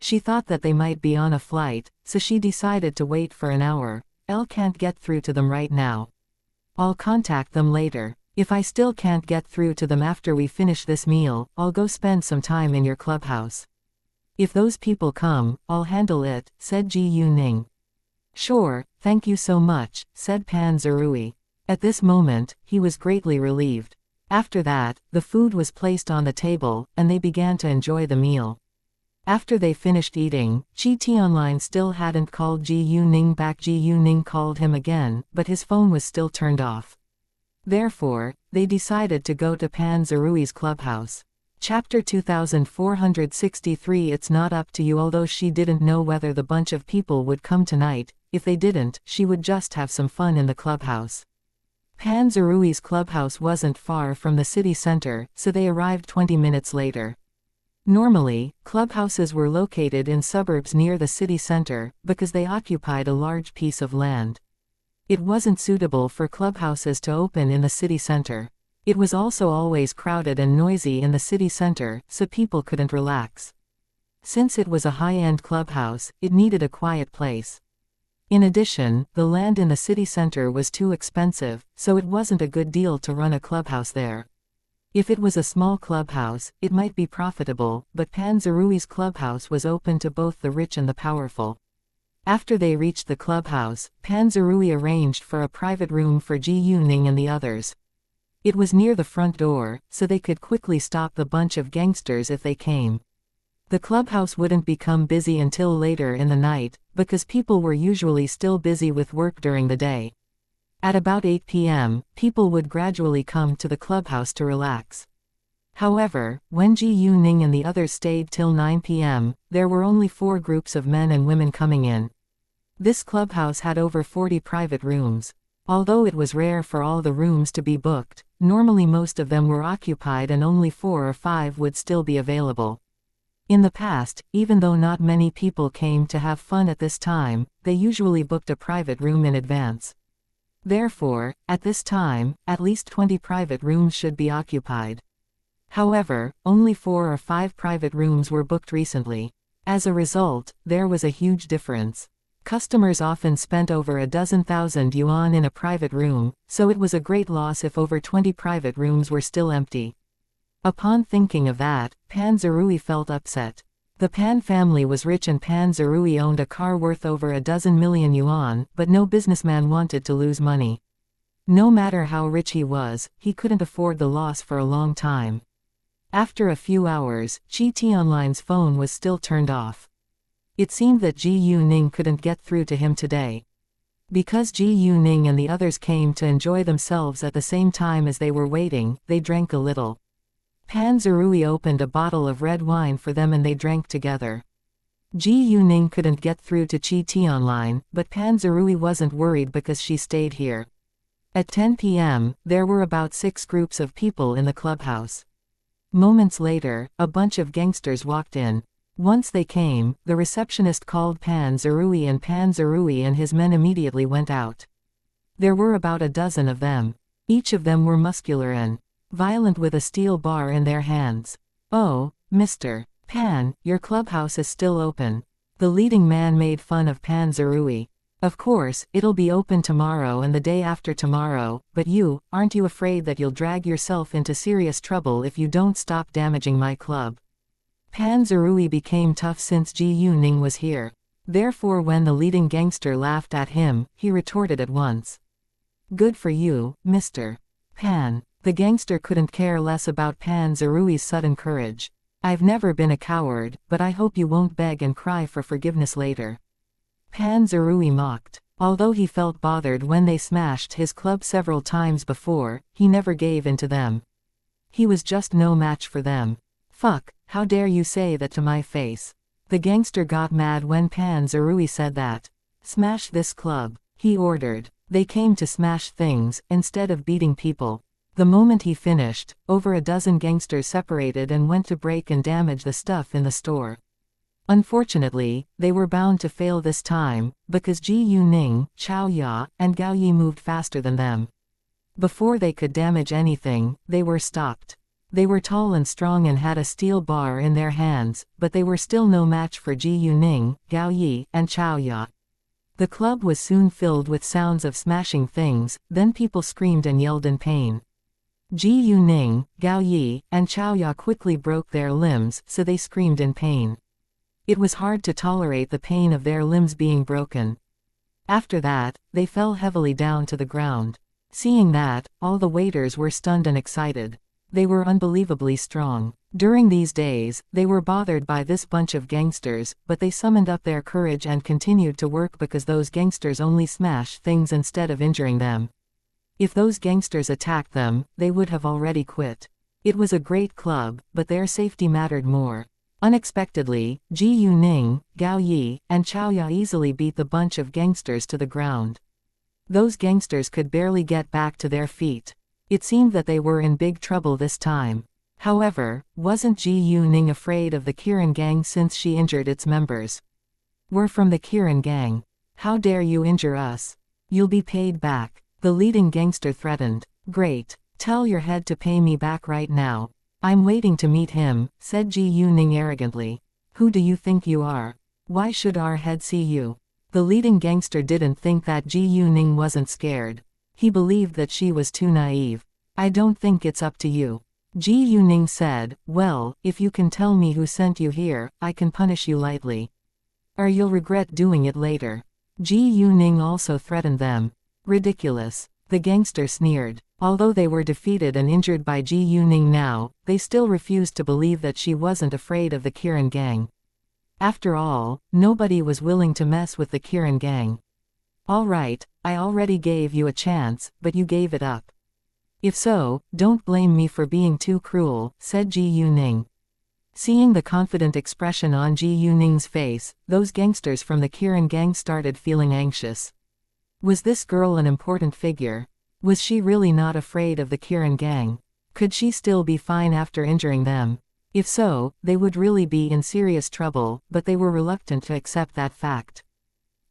She thought that they might be on a flight, so she decided to wait for an hour. "I can't get through to them right now. I'll contact them later. If I still can't get through to them after we finish this meal, I'll go spend some time in your clubhouse. If those people come, I'll handle it," said Ji Yuning. Sure, thank you so much, said Pan Zerui. At this moment, he was greatly relieved. After that, the food was placed on the table, and they began to enjoy the meal. After they finished eating, Chi Tianlin still hadn't called Ji Yuning back. Ji Yuning called him again, but his phone was still turned off. Therefore, they decided to go to Pan Zerui's clubhouse. Chapter 2463. It's not up to you. Although she didn't know whether the bunch of people would come tonight, if they didn't, she would just have some fun in the clubhouse. Pan Zerui's clubhouse wasn't far from the city center, so they arrived 20 minutes later. Normally, clubhouses were located in suburbs near the city center, because they occupied a large piece of land. It wasn't suitable for clubhouses to open in the city center. It was also always crowded and noisy in the city center, so people couldn't relax. Since it was a high-end clubhouse, it needed a quiet place. In addition, the land in the city center was too expensive, so it wasn't a good deal to run a clubhouse there. If it was a small clubhouse, it might be profitable, but Pan Zerui's clubhouse was open to both the rich and the powerful. After they reached the clubhouse, Pan Zerui arranged for a private room for Ji Yuning and the others. It was near the front door, so they could quickly stop the bunch of gangsters if they came. The clubhouse wouldn't become busy until later in the night, because people were usually still busy with work during the day. At about 8 p.m., people would gradually come to the clubhouse to relax. However, when Ji Yuning and the others stayed till 9 p.m., there were only 4 groups of men and women coming in. This clubhouse had over 40 private rooms. Although it was rare for all the rooms to be booked, normally most of them were occupied and only 4 or 5 would still be available. In the past, even though not many people came to have fun at this time, they usually booked a private room in advance. Therefore, at this time, at least 20 private rooms should be occupied. However, only 4 or 5 private rooms were booked recently. As a result, there was a huge difference. Customers often spent over 12,000 yuan in a private room, so it was a great loss if over 20 private rooms were still empty. Upon thinking of that, Pan Zerui felt upset. The Pan family was rich and Pan Zerui owned a car worth over 12 million yuan, but no businessman wanted to lose money. No matter how rich he was, he couldn't afford the loss for a long time. After a few hours, Chi Tianlin's phone was still turned off. It seemed that Ji Yuning couldn't get through to him today. Because Ji Yuning and the others came to enjoy themselves at the same time as they were waiting, they drank a little. Pan Zerui opened a bottle of red wine for them and they drank together. Ji Yuning couldn't get through to Chi Tianlin, but Pan Zerui wasn't worried because she stayed here. At 10 p.m., there were about 6 groups of people in the clubhouse. Moments later, a bunch of gangsters walked in. Once they came, the receptionist called Pan Zerui and his men immediately went out. There were about 12 of them. Each of them were muscular and violent with a steel bar in their hands. "Oh, Mr. Pan, your clubhouse is still open." The leading man made fun of Pan Zerui. "Of course, it'll be open tomorrow and the day after tomorrow, but aren't you afraid that you'll drag yourself into serious trouble if you don't stop damaging my club?" Pan Zerui became tough since Ji Yuning was here. Therefore when the leading gangster laughed at him, he retorted at once. "Good for you, Mr. Pan." The gangster couldn't care less about Pan Zerui's sudden courage. "I've never been a coward, but I hope you won't beg and cry for forgiveness later." Pan Zerui mocked. Although he felt bothered when they smashed his club several times before, he never gave in to them. He was just no match for them. "Fuck, how dare you say that to my face?" The gangster got mad when Pan Zerui said that. "Smash this club," he ordered. They came to smash things, instead of beating people. The moment he finished, over 12 gangsters separated and went to break and damage the stuff in the store. Unfortunately, they were bound to fail this time, because Ji Yuning, Xiaoya, and Gao Yi moved faster than them. Before they could damage anything, they were stopped. They were tall and strong and had a steel bar in their hands, but they were still no match for Ji Yuning, Gao Yi, and Xiaoya. The club was soon filled with sounds of smashing things, then people screamed and yelled in pain. Ji Yuning, Gao Yi, and Xiaoya quickly broke their limbs, so they screamed in pain. It was hard to tolerate the pain of their limbs being broken. After that, they fell heavily down to the ground. Seeing that, all the waiters were stunned and excited. They were unbelievably strong. During these days, they were bothered by this bunch of gangsters, but they summoned up their courage and continued to work because those gangsters only smashed things instead of injuring them. If those gangsters attacked them, they would have already quit. It was a great club, but their safety mattered more. Unexpectedly, Ji Yuning, Gao Yi, and Chao Ya easily beat the bunch of gangsters to the ground. Those gangsters could barely get back to their feet. It seemed that they were in big trouble this time. However, wasn't Ji Yuning afraid of the Kirin gang since she injured its members? "We're from the Kirin gang. How dare you injure us? You'll be paid back," the leading gangster threatened. "Great. Tell your head to pay me back right now. I'm waiting to meet him," said Ji Yuning arrogantly. "Who do you think you are? Why should our head see you?" The leading gangster didn't think that Ji Yuning wasn't scared. He believed that she was too naive. "I don't think it's up to you," Ji Yuning said. "Well, if you can tell me who sent you here, I can punish you lightly. Or you'll regret doing it later." Ji Yuning also threatened them. "Ridiculous," the gangster sneered. Although they were defeated and injured by Ji Yuning now, they still refused to believe that she wasn't afraid of the Kirin gang. After all, nobody was willing to mess with the Kirin gang. "All right, I already gave you a chance, but you gave it up. If so, don't blame me for being too cruel," said Ji Yuning. Seeing the confident expression on Ji Yuning's face, those gangsters from the Kirin gang started feeling anxious. Was this girl an important figure? Was she really not afraid of the Kirin gang? Could she still be fine after injuring them? If so, they would really be in serious trouble, but they were reluctant to accept that fact.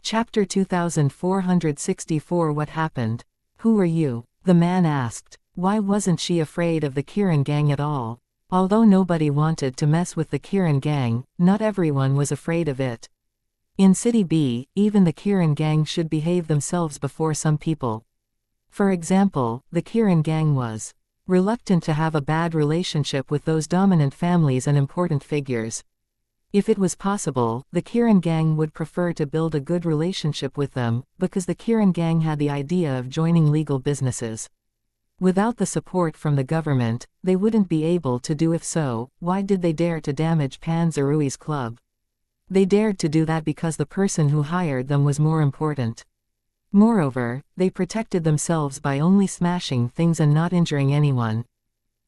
Chapter 2464 What happened? "Who are you?" the man asked. Why wasn't she afraid of the Kirin gang at all? Although nobody wanted to mess with the Kirin gang, not everyone was afraid of it. In City B, even the Kirin gang should behave themselves before some people. For example, the Kirin gang was reluctant to have a bad relationship with those dominant families and important figures. If it was possible, the Kirin gang would prefer to build a good relationship with them, because the Kirin gang had the idea of joining legal businesses. Without the support from the government, they wouldn't be able to do. If so, why did they dare to damage Pan Zerui's club? They dared to do that because the person who hired them was more important. Moreover, they protected themselves by only smashing things and not injuring anyone.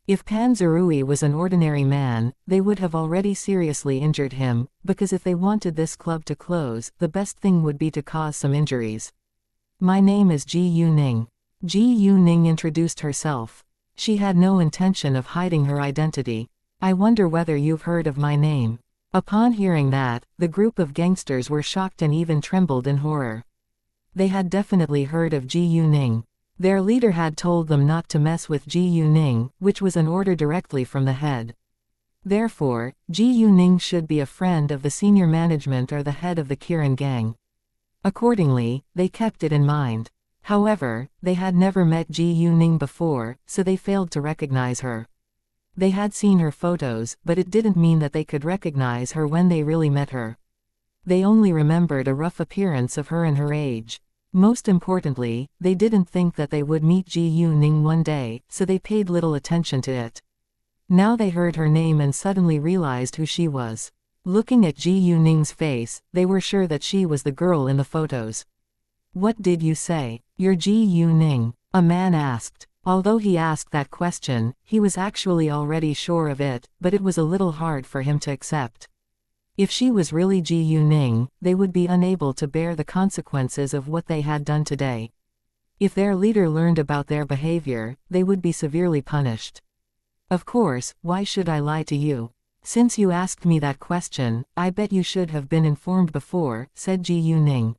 If Pan Zerui was an ordinary man, they would have already seriously injured him, because if they wanted this club to close, the best thing would be to cause some injuries. "My name is Ji Yuning." Ji Yuning introduced herself. She had no intention of hiding her identity. "I wonder whether you've heard of my name." Upon hearing that, the group of gangsters were shocked and even trembled in horror. They had definitely heard of Ji Yuning. Their leader had told them not to mess with Ji Yuning, which was an order directly from the head. Therefore, Ji Yuning should be a friend of the senior management or the head of the Kirin gang. Accordingly, they kept it in mind. However, they had never met Ji Yuning before, so they failed to recognize her. They had seen her photos, but it didn't mean that they could recognize her when they really met her. They only remembered a rough appearance of her and her age. Most importantly, they didn't think that they would meet Ji Yuning one day, so they paid little attention to it. Now they heard her name and suddenly realized who she was. Looking at Ji Yuning's face, they were sure that she was the girl in the photos. "What did you say? You're Ji Yuning?" a man asked. Although he asked that question, he was actually already sure of it, but it was a little hard for him to accept. If she was really Ji Yuning, they would be unable to bear the consequences of what they had done today. If their leader learned about their behavior, they would be severely punished. "Of course, why should I lie to you? Since you asked me that question, I bet you should have been informed before," said Ji Yuning.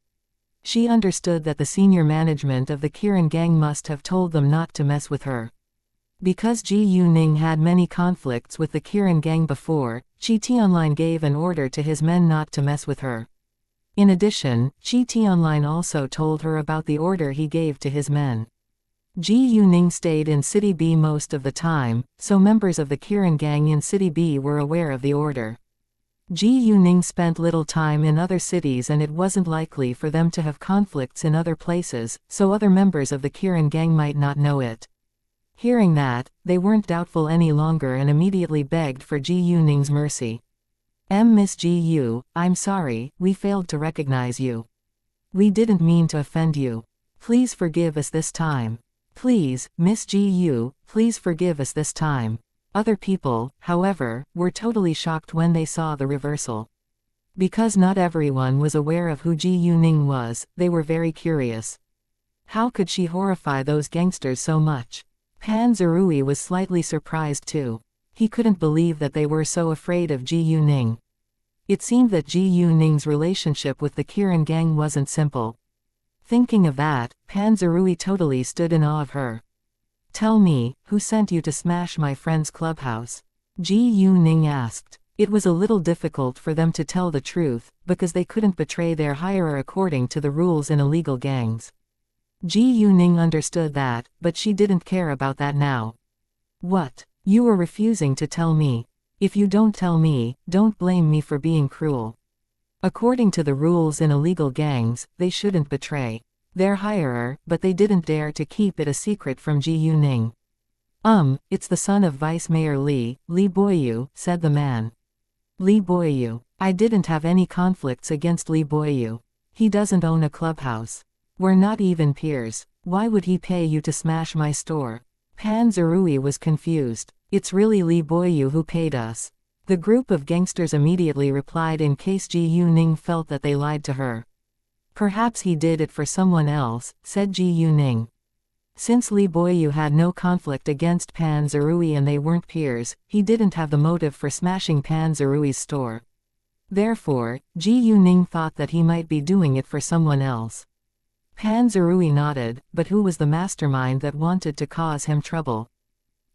She understood that the senior management of the Kirin gang must have told them not to mess with her. Because Ji Yuning had many conflicts with the Kirin gang before, Chi Tianlin gave an order to his men not to mess with her. In addition, Chi Tianlin also told her about the order he gave to his men. Ji Yuning stayed in City B most of the time, so members of the Kirin gang in City B were aware of the order. Ji Yuning spent little time in other cities and it wasn't likely for them to have conflicts in other places, so other members of the Kirin gang might not know it. Hearing that, they weren't doubtful any longer and immediately begged for Ji Yuning's mercy. Miss Ji Yu, I'm sorry, we failed to recognize you. We didn't mean to offend you. Please forgive us this time. Please, Miss Ji Yu, please forgive us this time. Other people, however, were totally shocked when they saw the reversal. Because not everyone was aware of who Ji Yuning was, they were very curious. How could she horrify those gangsters so much? Pan Zerui was slightly surprised too. He couldn't believe that they were so afraid of Ji Yuning. It seemed that Ji Yuning's relationship with the Kirin gang wasn't simple. Thinking of that, Pan Zerui totally stood in awe of her. Tell me, who sent you to smash my friend's clubhouse? Ji Yuning asked. It was a little difficult for them to tell the truth, because they couldn't betray their hirer according to the rules in illegal gangs. Ji Yuning understood that, but she didn't care about that now. What? You were refusing to tell me. If you don't tell me, don't blame me for being cruel. According to the rules in illegal gangs, they shouldn't betray their hirer, but they didn't dare to keep it a secret from Ji Yuning. It's the son of Vice Mayor Li Boyu, said the man. Li Boyu. I didn't have any conflicts against Li Boyu. He doesn't own a clubhouse. We're not even peers. Why would he pay you to smash my store? Pan Zerui was confused. It's really Li Boyu who paid us. The group of gangsters immediately replied in case Ji Yuning felt that they lied to her. Perhaps he did it for someone else, said Ji Yuning. Since Li Boyu had no conflict against Pan Zerui and they weren't peers, he didn't have the motive for smashing Pan Zerui's store. Therefore, Ji Yuning thought that he might be doing it for someone else. Pan Zerui nodded, but who was the mastermind that wanted to cause him trouble?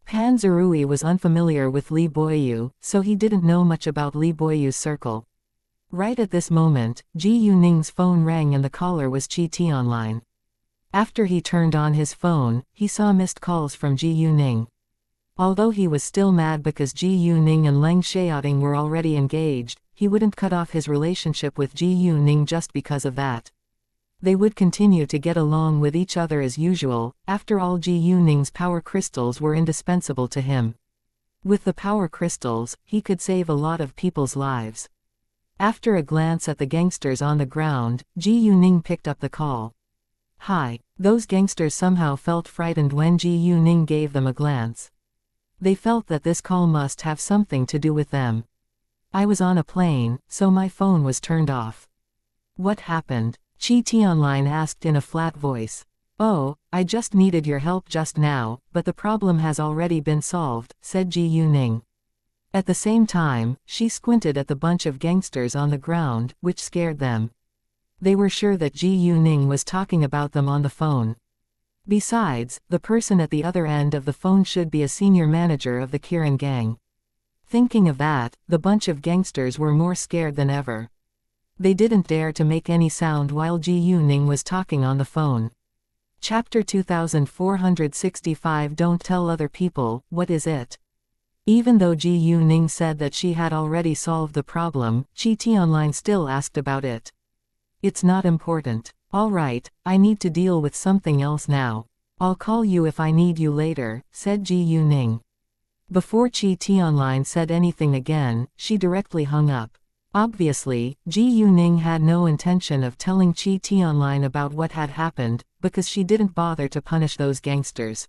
Pan Zerui was unfamiliar with Li Boyu, so he didn't know much about Li Boyu's circle. Right at this moment, Ji Yuning's phone rang and the caller was Chi Tianline. After he turned on his phone, he saw missed calls from Ji Yuning. Although he was still mad because Ji Yuning and Leng Xiaoting were already engaged, he wouldn't cut off his relationship with Ji Yuning just because of that. They would continue to get along with each other as usual. After all, Ji Yuning's power crystals were indispensable to him. With the power crystals, he could save a lot of people's lives. After a glance at the gangsters on the ground, Ji Yuning picked up the call. Hi. Those gangsters somehow felt frightened when Ji Yuning gave them a glance. They felt that this call must have something to do with them. I was on a plane, so my phone was turned off. What happened? Chi Tianline asked in a flat voice. Oh, I just needed your help just now, but the problem has already been solved, said Ji Yuning. At the same time, she squinted at the bunch of gangsters on the ground, which scared them. They were sure that Ji Yuning was talking about them on the phone. Besides, the person at the other end of the phone should be a senior manager of the Kirin gang. Thinking of that, the bunch of gangsters were more scared than ever. They didn't dare to make any sound while Ji Yuning was talking on the phone. Chapter 2465. Don't tell other people. What is it? Even though Ji Yuning said that she had already solved the problem, Chi Tianline still asked about it. It's not important. Alright, I need to deal with something else now. I'll call you if I need you later, said Ji Yuning. Before Chi Tianline said anything again, she directly hung up. Obviously, Ji Yuning had no intention of telling Chi Tianline about what had happened, because she didn't bother to punish those gangsters.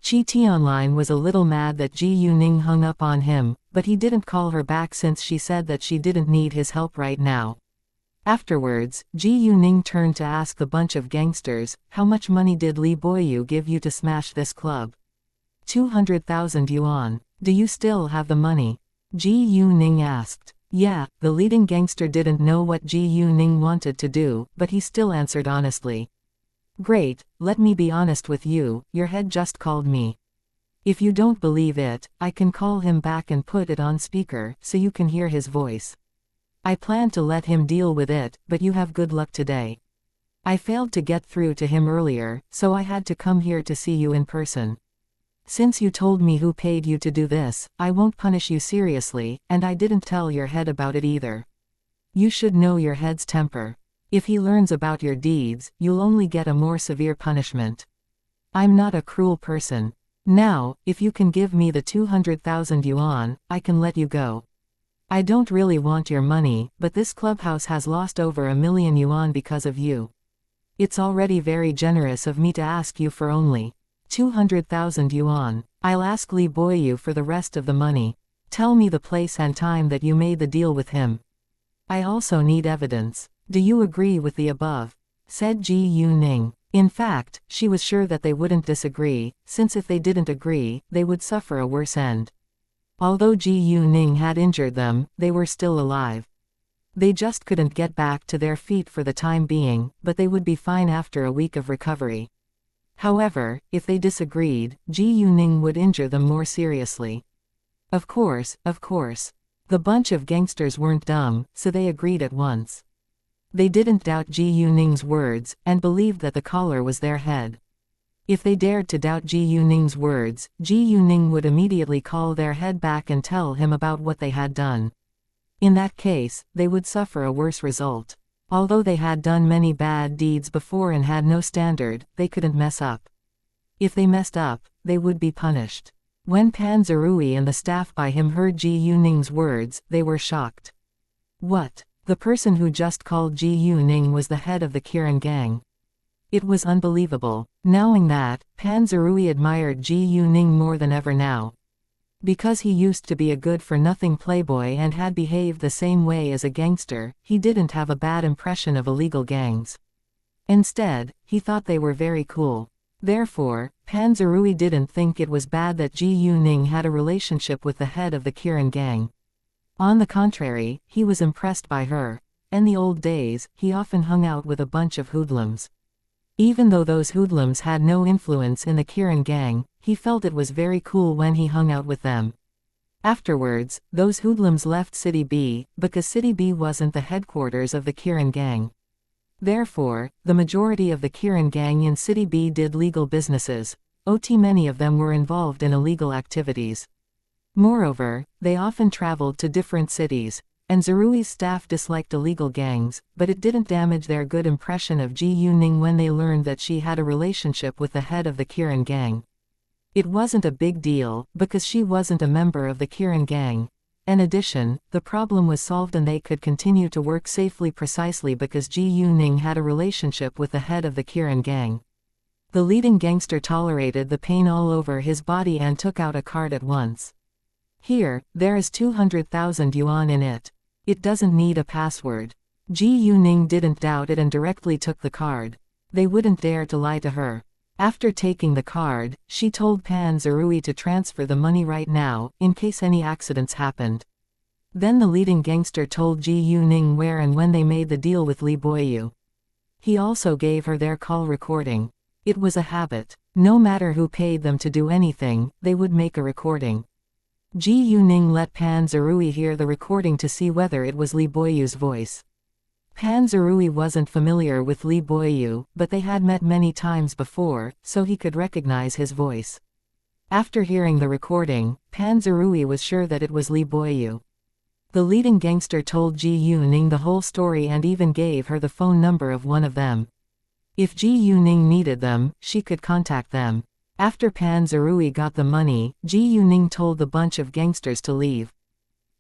Chi Tianline was a little mad that Ji Yuning hung up on him, but he didn't call her back since she said that she didn't need his help right now. Afterwards, Ji Yuning turned to ask the bunch of gangsters, how much money did Li Boyu give you to smash this club? 200,000 yuan. Do you still have the money? Ji Yuning asked. Yeah, the leading gangster didn't know what Ji Yuning wanted to do, but he still answered honestly. Great, let me be honest with you, your head just called me. If you don't believe it, I can call him back and put it on speaker, so you can hear his voice. I plan to let him deal with it, but you have good luck today. I failed to get through to him earlier, so I had to come here to see you in person. Since you told me who paid you to do this, I won't punish you seriously, and I didn't tell your head about it either. You should know your head's temper. If he learns about your deeds, you'll only get a more severe punishment. I'm not a cruel person. Now, if you can give me the 200,000 yuan, I can let you go. I don't really want your money, but this clubhouse has lost over 1,000,000 yuan because of you. It's already very generous of me to ask you for only 200,000 yuan. I'll ask Li Boyu for the rest of the money. Tell me the place and time that you made the deal with him. I also need evidence. Do you agree with the above? Said Ji Yuning. In fact, she was sure that they wouldn't disagree, since if they didn't agree, they would suffer a worse end. Although Ji Yuning had injured them, they were still alive. They just couldn't get back to their feet for the time being, but they would be fine after a week of recovery. However, if they disagreed, Ji Yuning would injure them more seriously. Of course. The bunch of gangsters weren't dumb, so they agreed at once. They didn't doubt Ji Yuning's words, and believed that the collar was their head. If they dared to doubt Ji Yuning's words, Ji Yuning would immediately call their head back and tell him about what they had done. In that case, they would suffer a worse result. Although they had done many bad deeds before and had no standard, they couldn't mess up. If they messed up, they would be punished. When Pan Zerui and the staff by him heard Ji Yuning's words, they were shocked. What? The person who just called Ji Yuning was the head of the Kirin gang. It was unbelievable. Knowing that, Pan Zerui admired Ji Yuning more than ever now. Because he used to be a good-for-nothing playboy and had behaved the same way as a gangster, he didn't have a bad impression of illegal gangs. Instead, he thought they were very cool. Therefore, Pan Zerui didn't think it was bad that Ji Yuning had a relationship with the head of the Kirin gang. On the contrary, he was impressed by her. In the old days, he often hung out with a bunch of hoodlums. Even though those hoodlums had no influence in the Kirin gang, he felt it was very cool when he hung out with them. Afterwards, those hoodlums left City B, because City B wasn't the headquarters of the Kirin gang. Therefore, the majority of the Kirin gang in City B did legal businesses. Many of them were involved in illegal activities. Moreover, they often traveled to different cities, and Zerui's staff disliked illegal gangs, but it didn't damage their good impression of Ji Yuning when they learned that she had a relationship with the head of the Kirin gang. It wasn't a big deal, because she wasn't a member of the Kirin gang. In addition, the problem was solved and they could continue to work safely precisely because Ji Yuning had a relationship with the head of the Kirin gang. The leading gangster tolerated the pain all over his body and took out a card at once. Here, there is 200,000 yuan in it. It doesn't need a password. Ji Yuning didn't doubt it and directly took the card. They wouldn't dare to lie to her. After taking the card, she told Pan Zerui to transfer the money right now, in case any accidents happened. Then the leading gangster told Ji Yuning where and when they made the deal with Li Boyu. He also gave her their call recording. It was a habit. No matter who paid them to do anything, they would make a recording. Ji Yuning let Pan Zerui hear the recording to see whether it was Li Boyu's voice. Pan Zerui wasn't familiar with Li Boyu, but they had met many times before, so he could recognize his voice. After hearing the recording, Pan Zerui was sure that it was Li Boyu. The leading gangster told Ji Yuning the whole story and even gave her the phone number of one of them. If Ji Yuning needed them, she could contact them. After Pan Zerui got the money, Ji Yuning told the bunch of gangsters to leave.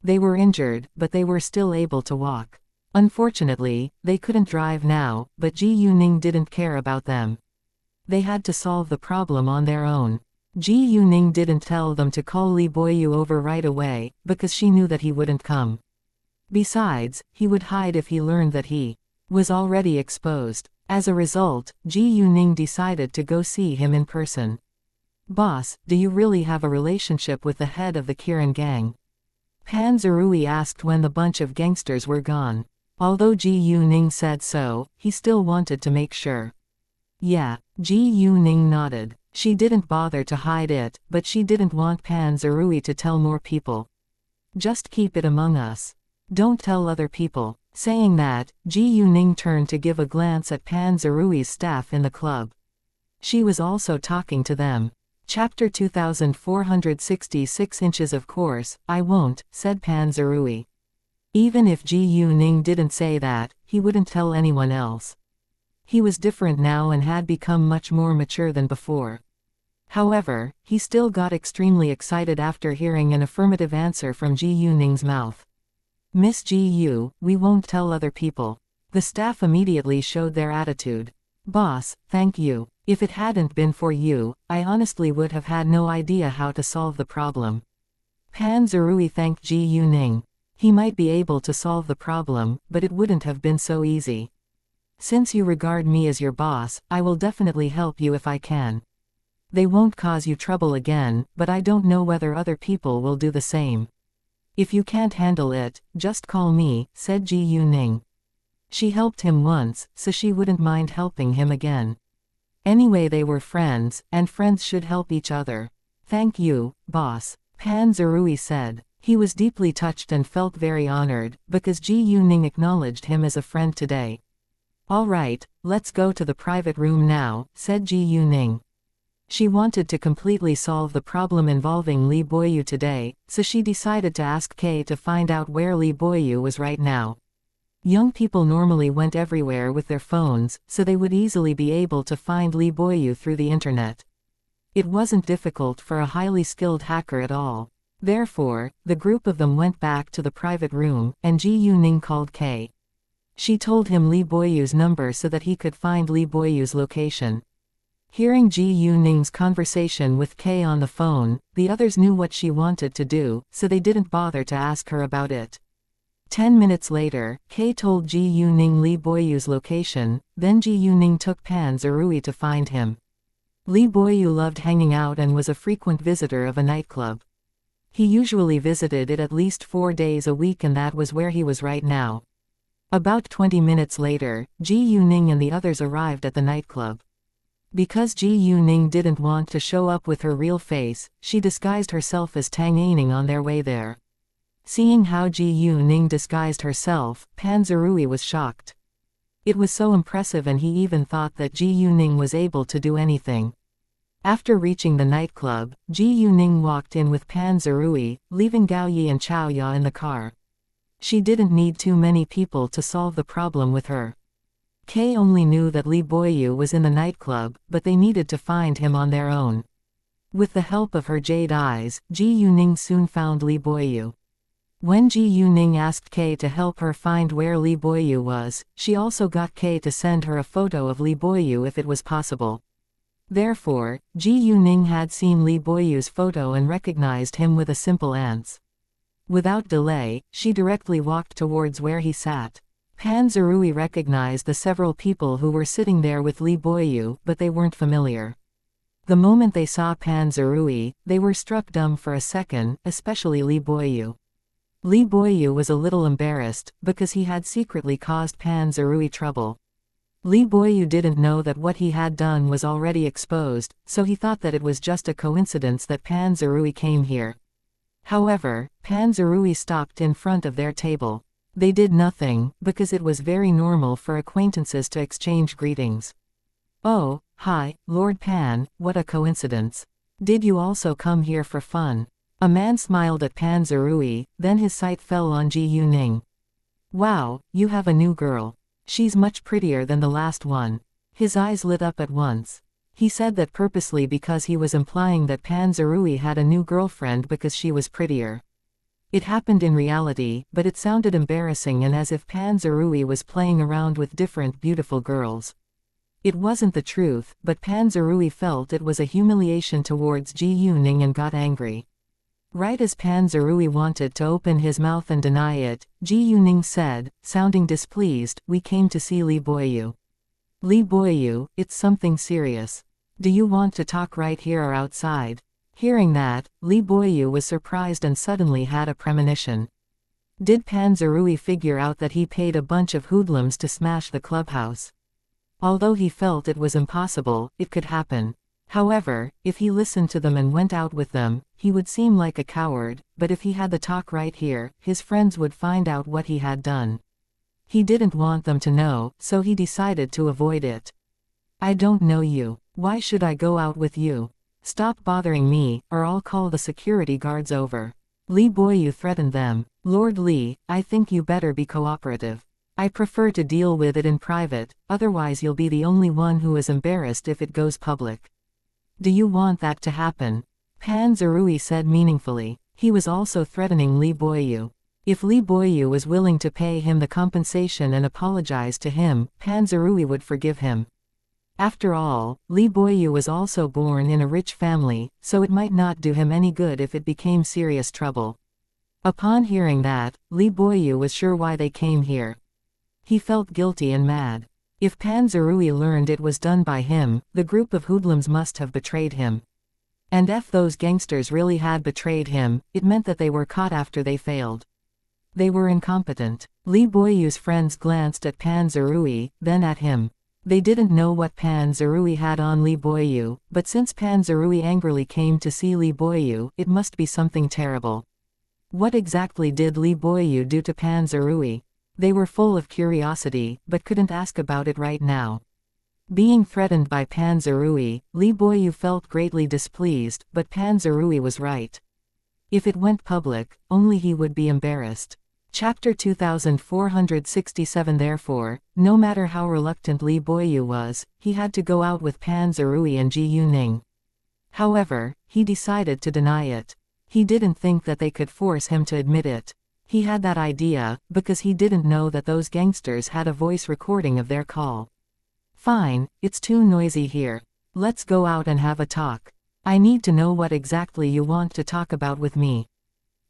They were injured, but they were still able to walk. Unfortunately, they couldn't drive now, but Ji Yuning didn't care about them. They had to solve the problem on their own. Ji Yuning didn't tell them to call Li Boyu over right away, because she knew that he wouldn't come. Besides, he would hide if he learned that he was already exposed. As a result, Ji Yuning decided to go see him in person. "Boss, do you really have a relationship with the head of the Kirin gang?" Pan Zerui asked when the bunch of gangsters were gone. Although Ji Yuning said so, he still wanted to make sure. Yeah, Ji Yuning nodded. She didn't bother to hide it, but she didn't want Pan Zerui to tell more people. "Just keep it among us. Don't tell other people." Saying that, Ji Yuning turned to give a glance at Pan Zerui's staff in the club. She was also talking to them. Chapter 2466 Inches. Of course, I won't, said Pan Zerui. Even if Ji Yuning didn't say that, he wouldn't tell anyone else. He was different now and had become much more mature than before. However, he still got extremely excited after hearing an affirmative answer from Ji Yuning's mouth. Miss Ji Yu, we won't tell other people. The staff immediately showed their attitude. Boss, thank you. If it hadn't been for you, I honestly would have had no idea how to solve the problem. Pan Zerui thanked Ji Yuning. He might be able to solve the problem, but it wouldn't have been so easy. Since you regard me as your boss, I will definitely help you if I can. They won't cause you trouble again, but I don't know whether other people will do the same. If you can't handle it, just call me, said Ji Yuning. She helped him once, so she wouldn't mind helping him again. Anyway, they were friends, and friends should help each other. Thank you, boss, Pan Zerui said. He was deeply touched and felt very honored, because Ji Yuning acknowledged him as a friend today. All right, let's go to the private room now, said Ji Yuning. She wanted to completely solve the problem involving Li Boyu today, so she decided to ask Kay to find out where Li Boyu was right now. Young people normally went everywhere with their phones, so they would easily be able to find Li Boyu through the internet. It wasn't difficult for a highly skilled hacker at all. Therefore, the group of them went back to the private room, and Ji Yuning called Kay. She told him Li Boyu's number so that he could find Li Boyu's location. Hearing Ji Yuning's conversation with Kay on the phone, the others knew what she wanted to do, so they didn't bother to ask her about it. 10 minutes later, Kay told Ji Yuning Li Boyu's location, then Ji Yuning took Pan Zerui to find him. Li Boyu loved hanging out and was a frequent visitor of a nightclub. He usually visited it at least 4 days a week, and that was where he was right now. About 20 minutes later, Ji Yuning and the others arrived at the nightclub. Because Ji Yuning didn't want to show up with her real face, she disguised herself as Tang Aining on their way there. Seeing how Ji Yuning disguised herself, Pan Zerui was shocked. It was so impressive, and he even thought that Ji Yuning was able to do anything. After reaching the nightclub, Ji Yuning walked in with Pan Zerui, leaving Gao Yi and Chao Ya in the car. She didn't need too many people to solve the problem with her. Kay only knew that Li Boyu was in the nightclub, but they needed to find him on their own. With the help of her jade eyes, Ji Yuning soon found Li Boyu. When Ji Yuning asked Kay to help her find where Li Boyu was, she also got Kay to send her a photo of Li Boyu if it was possible. Therefore, Ji Yuning had seen Li Boyu's photo and recognized him with a simple glance. Without delay, she directly walked towards where he sat. Pan Zerui recognized the several people who were sitting there with Li Boyu, but they weren't familiar. The moment they saw Pan Zerui, they were struck dumb for a second, especially Li Boyu. Li Boyu was a little embarrassed, because he had secretly caused Pan Zerui trouble. Li Boyu didn't know that what he had done was already exposed, so he thought that it was just a coincidence that Pan Zerui came here. However, Pan Zerui stopped in front of their table. They did nothing, because it was very normal for acquaintances to exchange greetings. Oh, hi, Lord Pan, what a coincidence. Did you also come here for fun? A man smiled at Pan Zerui, then his sight fell on Ji Yuning. Wow, you have a new girl. She's much prettier than the last one. His eyes lit up at once. He said that purposely because he was implying that Pan Zerui had a new girlfriend because she was prettier. It happened in reality, but it sounded embarrassing and as if Pan Zerui was playing around with different beautiful girls. It wasn't the truth, but Pan Zerui felt it was a humiliation towards Ji Yuning and got angry. Right as Pan Zerui wanted to open his mouth and deny it, Ji Yuning said, sounding displeased, "We came to see Li Boyu." Li Boyu, it's something serious. Do you want to talk right here or outside? Hearing that, Li Boyu was surprised and suddenly had a premonition. Did Pan Zerui figure out that he paid a bunch of hoodlums to smash the clubhouse? Although he felt it was impossible, it could happen. However, if he listened to them and went out with them, he would seem like a coward, but if he had the talk right here, his friends would find out what he had done. He didn't want them to know, so he decided to avoid it. I don't know you. Why should I go out with you? Stop bothering me, or I'll call the security guards over. Li Boyu threatened them. Lord Li, I think you better be cooperative. I prefer to deal with it in private, otherwise you'll be the only one who is embarrassed if it goes public. Do you want that to happen? Pan Zerui said meaningfully. He was also threatening Li Boyu. If Li Boyu was willing to pay him the compensation and apologize to him, Pan Zerui would forgive him. After all, Li Boyu was also born in a rich family, so it might not do him any good if it became serious trouble. Upon hearing that, Li Boyu was sure why they came here. He felt guilty and mad. If Pan Zerui learned it was done by him, the group of hoodlums must have betrayed him. And if those gangsters really had betrayed him, it meant that they were caught after they failed. They were incompetent. Li Boyu's friends glanced at Pan Zerui, then at him. They didn't know what Pan Zerui had on Li Boyu, but since Pan Zerui angrily came to see Li Boyu, it must be something terrible. What exactly did Li Boyu do to Pan Zerui? They were full of curiosity, but couldn't ask about it right now. Being threatened by Pan Zerui, Li Boyu felt greatly displeased, but Pan Zerui was right. If it went public, only he would be embarrassed. Chapter 2467. Therefore, no matter how reluctant Li Boyu was, he had to go out with Pan Zerui and Ji Yuning. However, he decided to deny it. He didn't think that they could force him to admit it. He had that idea, because he didn't know that those gangsters had a voice recording of their call. Fine, it's too noisy here. Let's go out and have a talk. I need to know what exactly you want to talk about with me.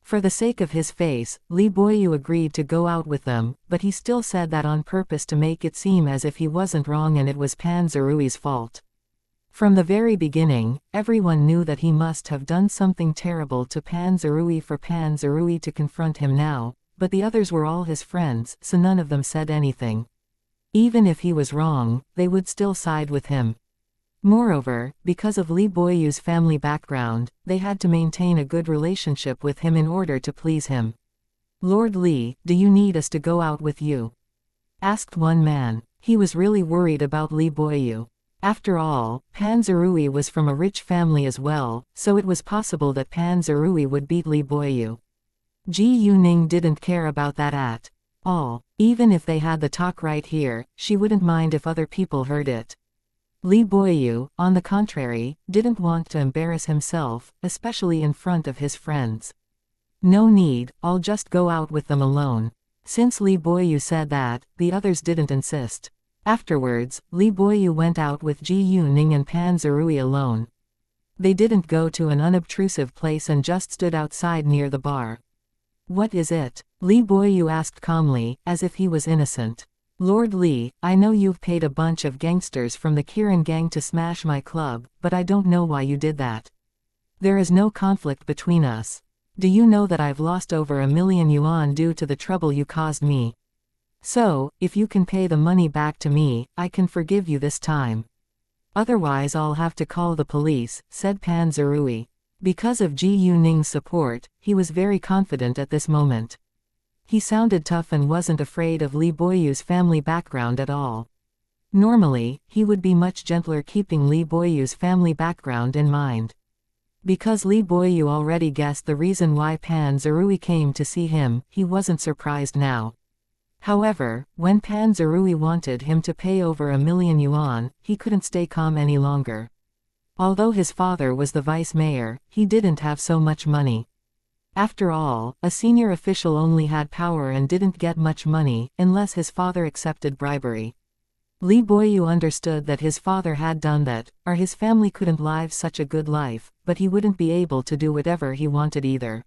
For the sake of his face, Li Boyu agreed to go out with them, but he still said that on purpose to make it seem as if he wasn't wrong and it was Pan Zerui's fault. From the very beginning, everyone knew that he must have done something terrible to Pan Zerui for Pan Zerui to confront him now, but the others were all his friends, so none of them said anything. Even if he was wrong, they would still side with him. Moreover, because of Li Boyu's family background, they had to maintain a good relationship with him in order to please him. Lord Li, do you need us to go out with you? Asked one man. He was really worried about Li Boyu. After all, Pan Zerui was from a rich family as well, so it was possible that Pan Zerui would beat Li Boyu. Ji Yuning didn't care about that at all. Even if they had the talk right here, she wouldn't mind if other people heard it. Li Boyu, on the contrary, didn't want to embarrass himself, especially in front of his friends. No need, I'll just go out with them alone. Since Li Boyu said that, the others didn't insist. Afterwards, Li Boyu went out with Ji Yuning and Pan Zerui alone. They didn't go to an unobtrusive place and just stood outside near the bar. What is it? Li Boyu asked calmly, as if he was innocent. Lord Li, I know you've paid a bunch of gangsters from the Kirin gang to smash my club, but I don't know why you did that. There is no conflict between us. Do you know that I've lost over 1,000,000 yuan due to the trouble you caused me? So, if you can pay the money back to me, I can forgive you this time. Otherwise I'll have to call the police, said Pan Zerui. Because of Ji Yuning's support, he was very confident at this moment. He sounded tough and wasn't afraid of Li Boyu's family background at all. Normally, he would be much gentler keeping Li Boyu's family background in mind. Because Li Boyu already guessed the reason why Pan Zerui came to see him, he wasn't surprised now. However, when Pan Zerui wanted him to pay over 1,000,000 yuan, he couldn't stay calm any longer. Although his father was the vice mayor, he didn't have so much money. After all, a senior official only had power and didn't get much money, unless his father accepted bribery. Li Boyu understood that his father had done that, or his family couldn't live such a good life, but he wouldn't be able to do whatever he wanted either.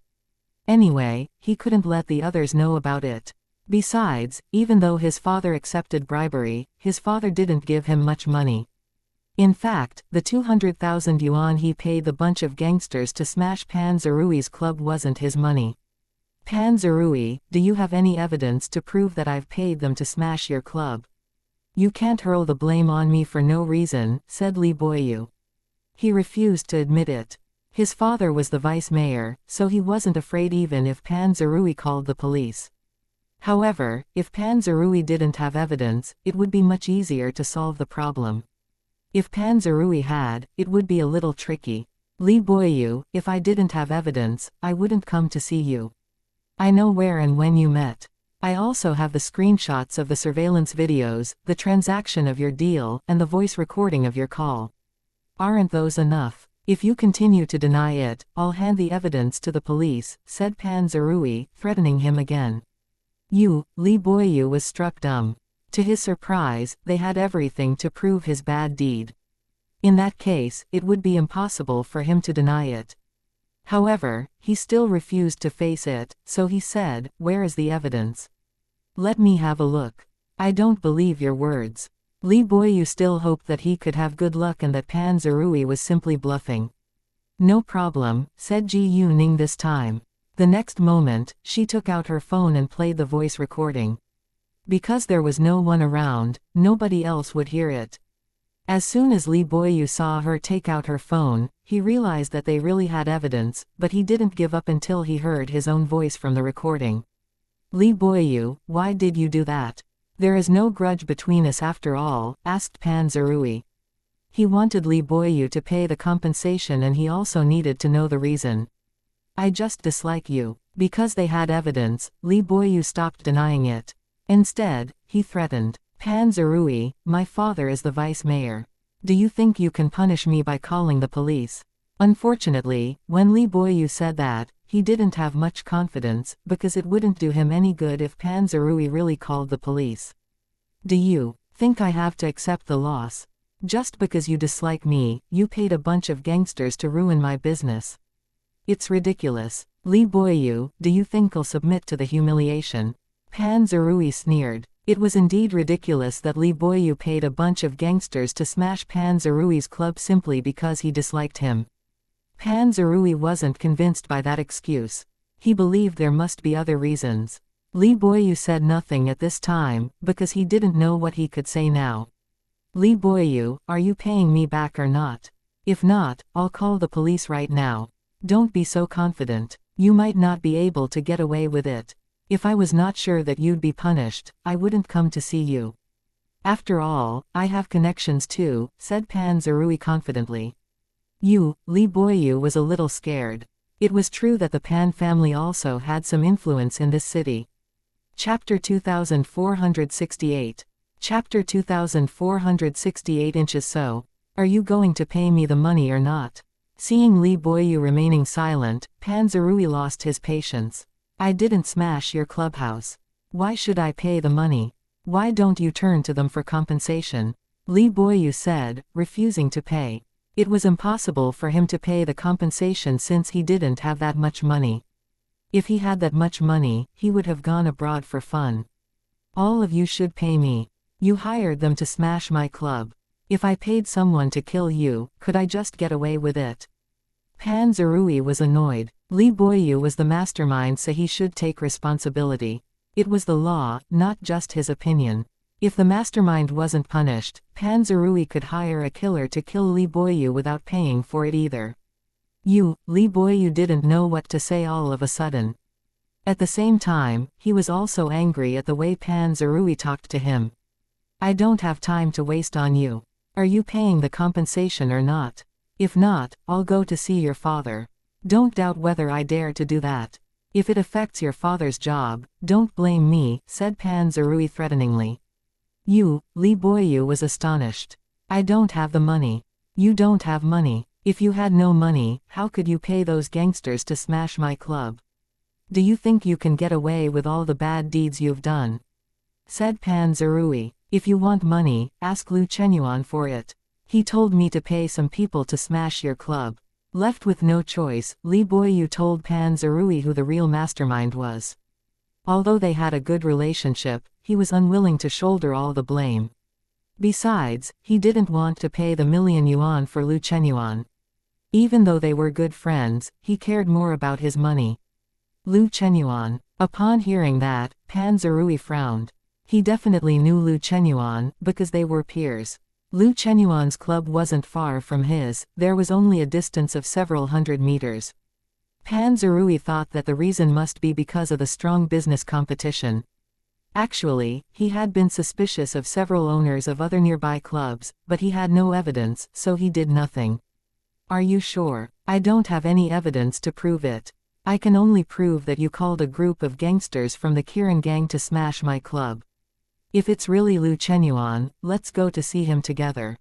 Anyway, he couldn't let the others know about it. Besides, even though his father accepted bribery, his father didn't give him much money. In fact, the 200,000 yuan he paid the bunch of gangsters to smash Pan Zerui's club wasn't his money. Pan Zerui, do you have any evidence to prove that I've paid them to smash your club? You can't hurl the blame on me for no reason, said Li Boyu. He refused to admit it. His father was the vice mayor, so he wasn't afraid even if Pan Zerui called the police. However, if Pan Zerui didn't have evidence, it would be much easier to solve the problem. If Pan Zerui had, it would be a little tricky. Li Boyu, if I didn't have evidence, I wouldn't come to see you. I know where and when you met. I also have the screenshots of the surveillance videos, the transaction of your deal, and the voice recording of your call. Aren't those enough? If you continue to deny it, I'll hand the evidence to the police, said Pan Zerui, threatening him again. Li Boyu was struck dumb. To his surprise, they had everything to prove his bad deed. In that case, it would be impossible for him to deny it. However, he still refused to face it, so he said, "Where is the evidence? Let me have a look. I don't believe your words." Li Boyu still hoped that he could have good luck and that Pan Zerui was simply bluffing. "No problem," said Ji Yuning this time. The next moment, she took out her phone and played the voice recording. Because there was no one around, nobody else would hear it. As soon as Li Boyu saw her take out her phone, he realized that they really had evidence, but he didn't give up until he heard his own voice from the recording. "Li Boyu, why did you do that? There is no grudge between us after all," asked Pan Zerui. He wanted Li Boyu to pay the compensation and he also needed to know the reason. "I just dislike you." Because they had evidence, Li Boyu stopped denying it. Instead, he threatened. "Pan Zerui, my father is the vice mayor. Do you think you can punish me by calling the police?" Unfortunately, when Li Boyu said that, he didn't have much confidence, because it wouldn't do him any good if Pan Zerui really called the police. "Do you think I have to accept the loss? Just because you dislike me, you paid a bunch of gangsters to ruin my business. It's ridiculous. Li Boyu, do you think I'll submit to the humiliation?" Pan Zerui sneered. It was indeed ridiculous that Li Boyu paid a bunch of gangsters to smash Pan Zerui's club simply because he disliked him. Pan Zerui wasn't convinced by that excuse. He believed there must be other reasons. Li Boyu said nothing at this time, because he didn't know what he could say now. "Li Boyu, are you paying me back or not? If not, I'll call the police right now." "Don't be so confident. You might not be able to get away with it. If I was not sure that you'd be punished, I wouldn't come to see you. After all, I have connections too," said Pan Zerui confidently. Li Boyu was a little scared. It was true that the Pan family also had some influence in this city. Chapter 2468. Chapter 2468 inches. "So, are you going to pay me the money or not?" Seeing Li Boyu remaining silent, Pan Zerui lost his patience. "I didn't smash your clubhouse. Why should I pay the money? Why don't you turn to them for compensation?" Li Boyu said, refusing to pay. It was impossible for him to pay the compensation since he didn't have that much money. If he had that much money, he would have gone abroad for fun. "All of you should pay me. You hired them to smash my club. If I paid someone to kill you, could I just get away with it?" Pan Zerui was annoyed. Li Boyu was the mastermind, so he should take responsibility. It was the law, not just his opinion. If the mastermind wasn't punished, Pan Zerui could hire a killer to kill Li Boyu without paying for it either. Li Boyu didn't know what to say all of a sudden. At the same time, he was also angry at the way Pan Zerui talked to him. "I don't have time to waste on you. Are you paying the compensation or not? If not, I'll go to see your father. Don't doubt whether I dare to do that. If it affects your father's job, don't blame me," said Pan Zerui threateningly. Li Boyu was astonished. "I don't have the money." "You don't have money? If you had no money, how could you pay those gangsters to smash my club? Do you think you can get away with all the bad deeds you've done?" said Pan Zerui. "If you want money, ask Lu Chenyuan for it. He told me to pay some people to smash your club." Left with no choice, Li Boyu told Pan Zerui who the real mastermind was. Although they had a good relationship, he was unwilling to shoulder all the blame. Besides, he didn't want to pay the $1,000,000 for Lu Chenyuan. Even though they were good friends, he cared more about his money. Lu Chenyuan. Upon hearing that, Pan Zerui frowned. He definitely knew Lu Chenyuan, because they were peers. Lu Chenyuan's club wasn't far from his, there was only a distance of several hundred meters. Pan Zerui thought that the reason must be because of the strong business competition. Actually, he had been suspicious of several owners of other nearby clubs, but he had no evidence, so he did nothing. Are you sure? I don't have any evidence to prove it. I can only prove that you called a group of gangsters from the Kirin gang to smash my club. If it's really Lu Chenyuan, let's go to see him together.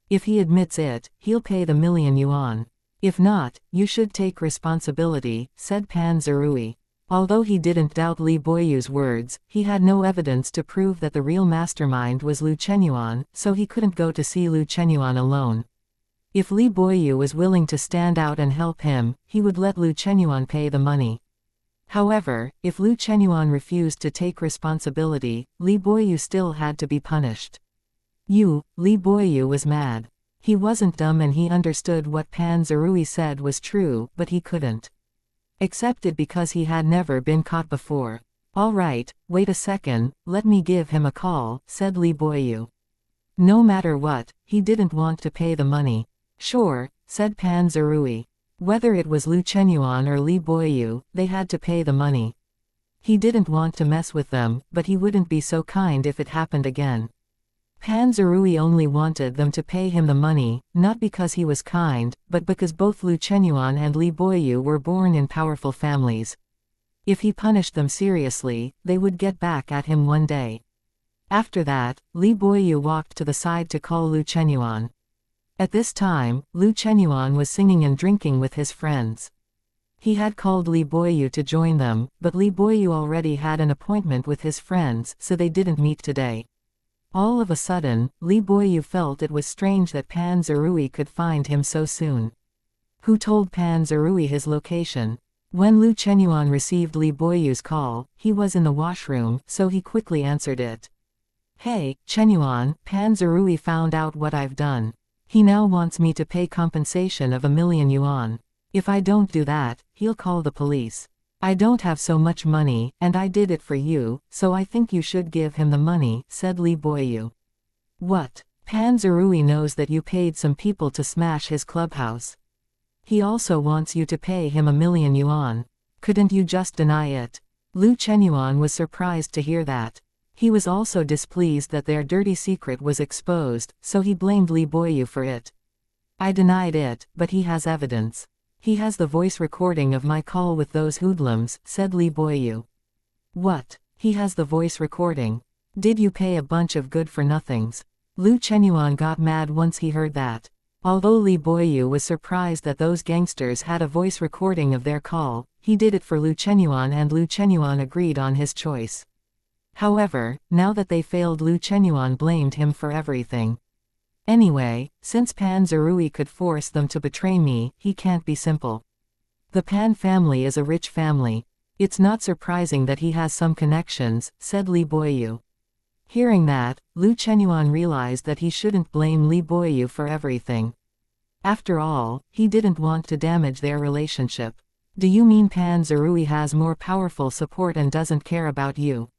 If he admits it, he'll pay the $1,000,000. If not, you should take responsibility, said Pan Zerui. Although he didn't doubt Li Boyu's words, he had no evidence to prove that the real mastermind was Lu Chenyuan, so he couldn't go to see Lu Chenyuan alone. If Li Boyu was willing to stand out and help him, he would let Lu Chenyuan pay the money. However, if Lu Chenyuan refused to take responsibility, Li Boyu still had to be punished. Li Boyu was mad. He wasn't dumb and he understood what Pan Zerui said was true, but he couldn't accept it because he had never been caught before. All right, wait a second, let me give him a call, said Li Boyu. No matter what, he didn't want to pay the money. Sure, said Pan Zerui. Whether it was Lu Chenyuan or Li Boyu, they had to pay the money. He didn't want to mess with them, but he wouldn't be so kind if it happened again. Pan Zerui only wanted them to pay him the money, not because he was kind, but because both Lu Chenyuan and Li Boyu were born in powerful families. If he punished them seriously, they would get back at him one day. After that, Li Boyu walked to the side to call Lu Chenyuan. At this time, Lu Chenyuan was singing and drinking with his friends. He had called Li Boyu to join them, but Li Boyu already had an appointment with his friends, so they didn't meet today. All of a sudden, Li Boyu felt it was strange that Pan Zerui could find him so soon. Who told Pan Zerui his location? When Lu Chenyuan received Li Boyu's call, he was in the washroom, so he quickly answered it. Hey, Chenyuan, Pan Zerui found out what I've done. He now wants me to pay compensation of $1,000,000. If I don't do that, he'll call the police. I don't have so much money, and I did it for you, so I think you should give him the money, said Li Boyu. What? Pan Zerui knows that you paid some people to smash his clubhouse. He also wants you to pay him $1,000,000. Couldn't you just deny it? Lu Chenyuan was surprised to hear that. He was also displeased that their dirty secret was exposed, so he blamed Li Boyu for it. I denied it, but he has evidence. He has the voice recording of my call with those hoodlums, said Li Boyu. What? He has the voice recording? Did you pay a bunch of good-for-nothings? Lu Chenyuan got mad once he heard that. Although Li Boyu was surprised that those gangsters had a voice recording of their call, he did it for Lu Chenyuan and Lu Chenyuan agreed on his choice. However, now that they failed, Lu Chenyuan blamed him for everything. Anyway, since Pan Zerui could force them to betray me, he can't be simple. The Pan family is a rich family. It's not surprising that he has some connections, said Li Boyu. Hearing that, Lu Chenyuan realized that he shouldn't blame Li Boyu for everything. After all, he didn't want to damage their relationship. Do you mean Pan Zerui has more powerful support and doesn't care about you?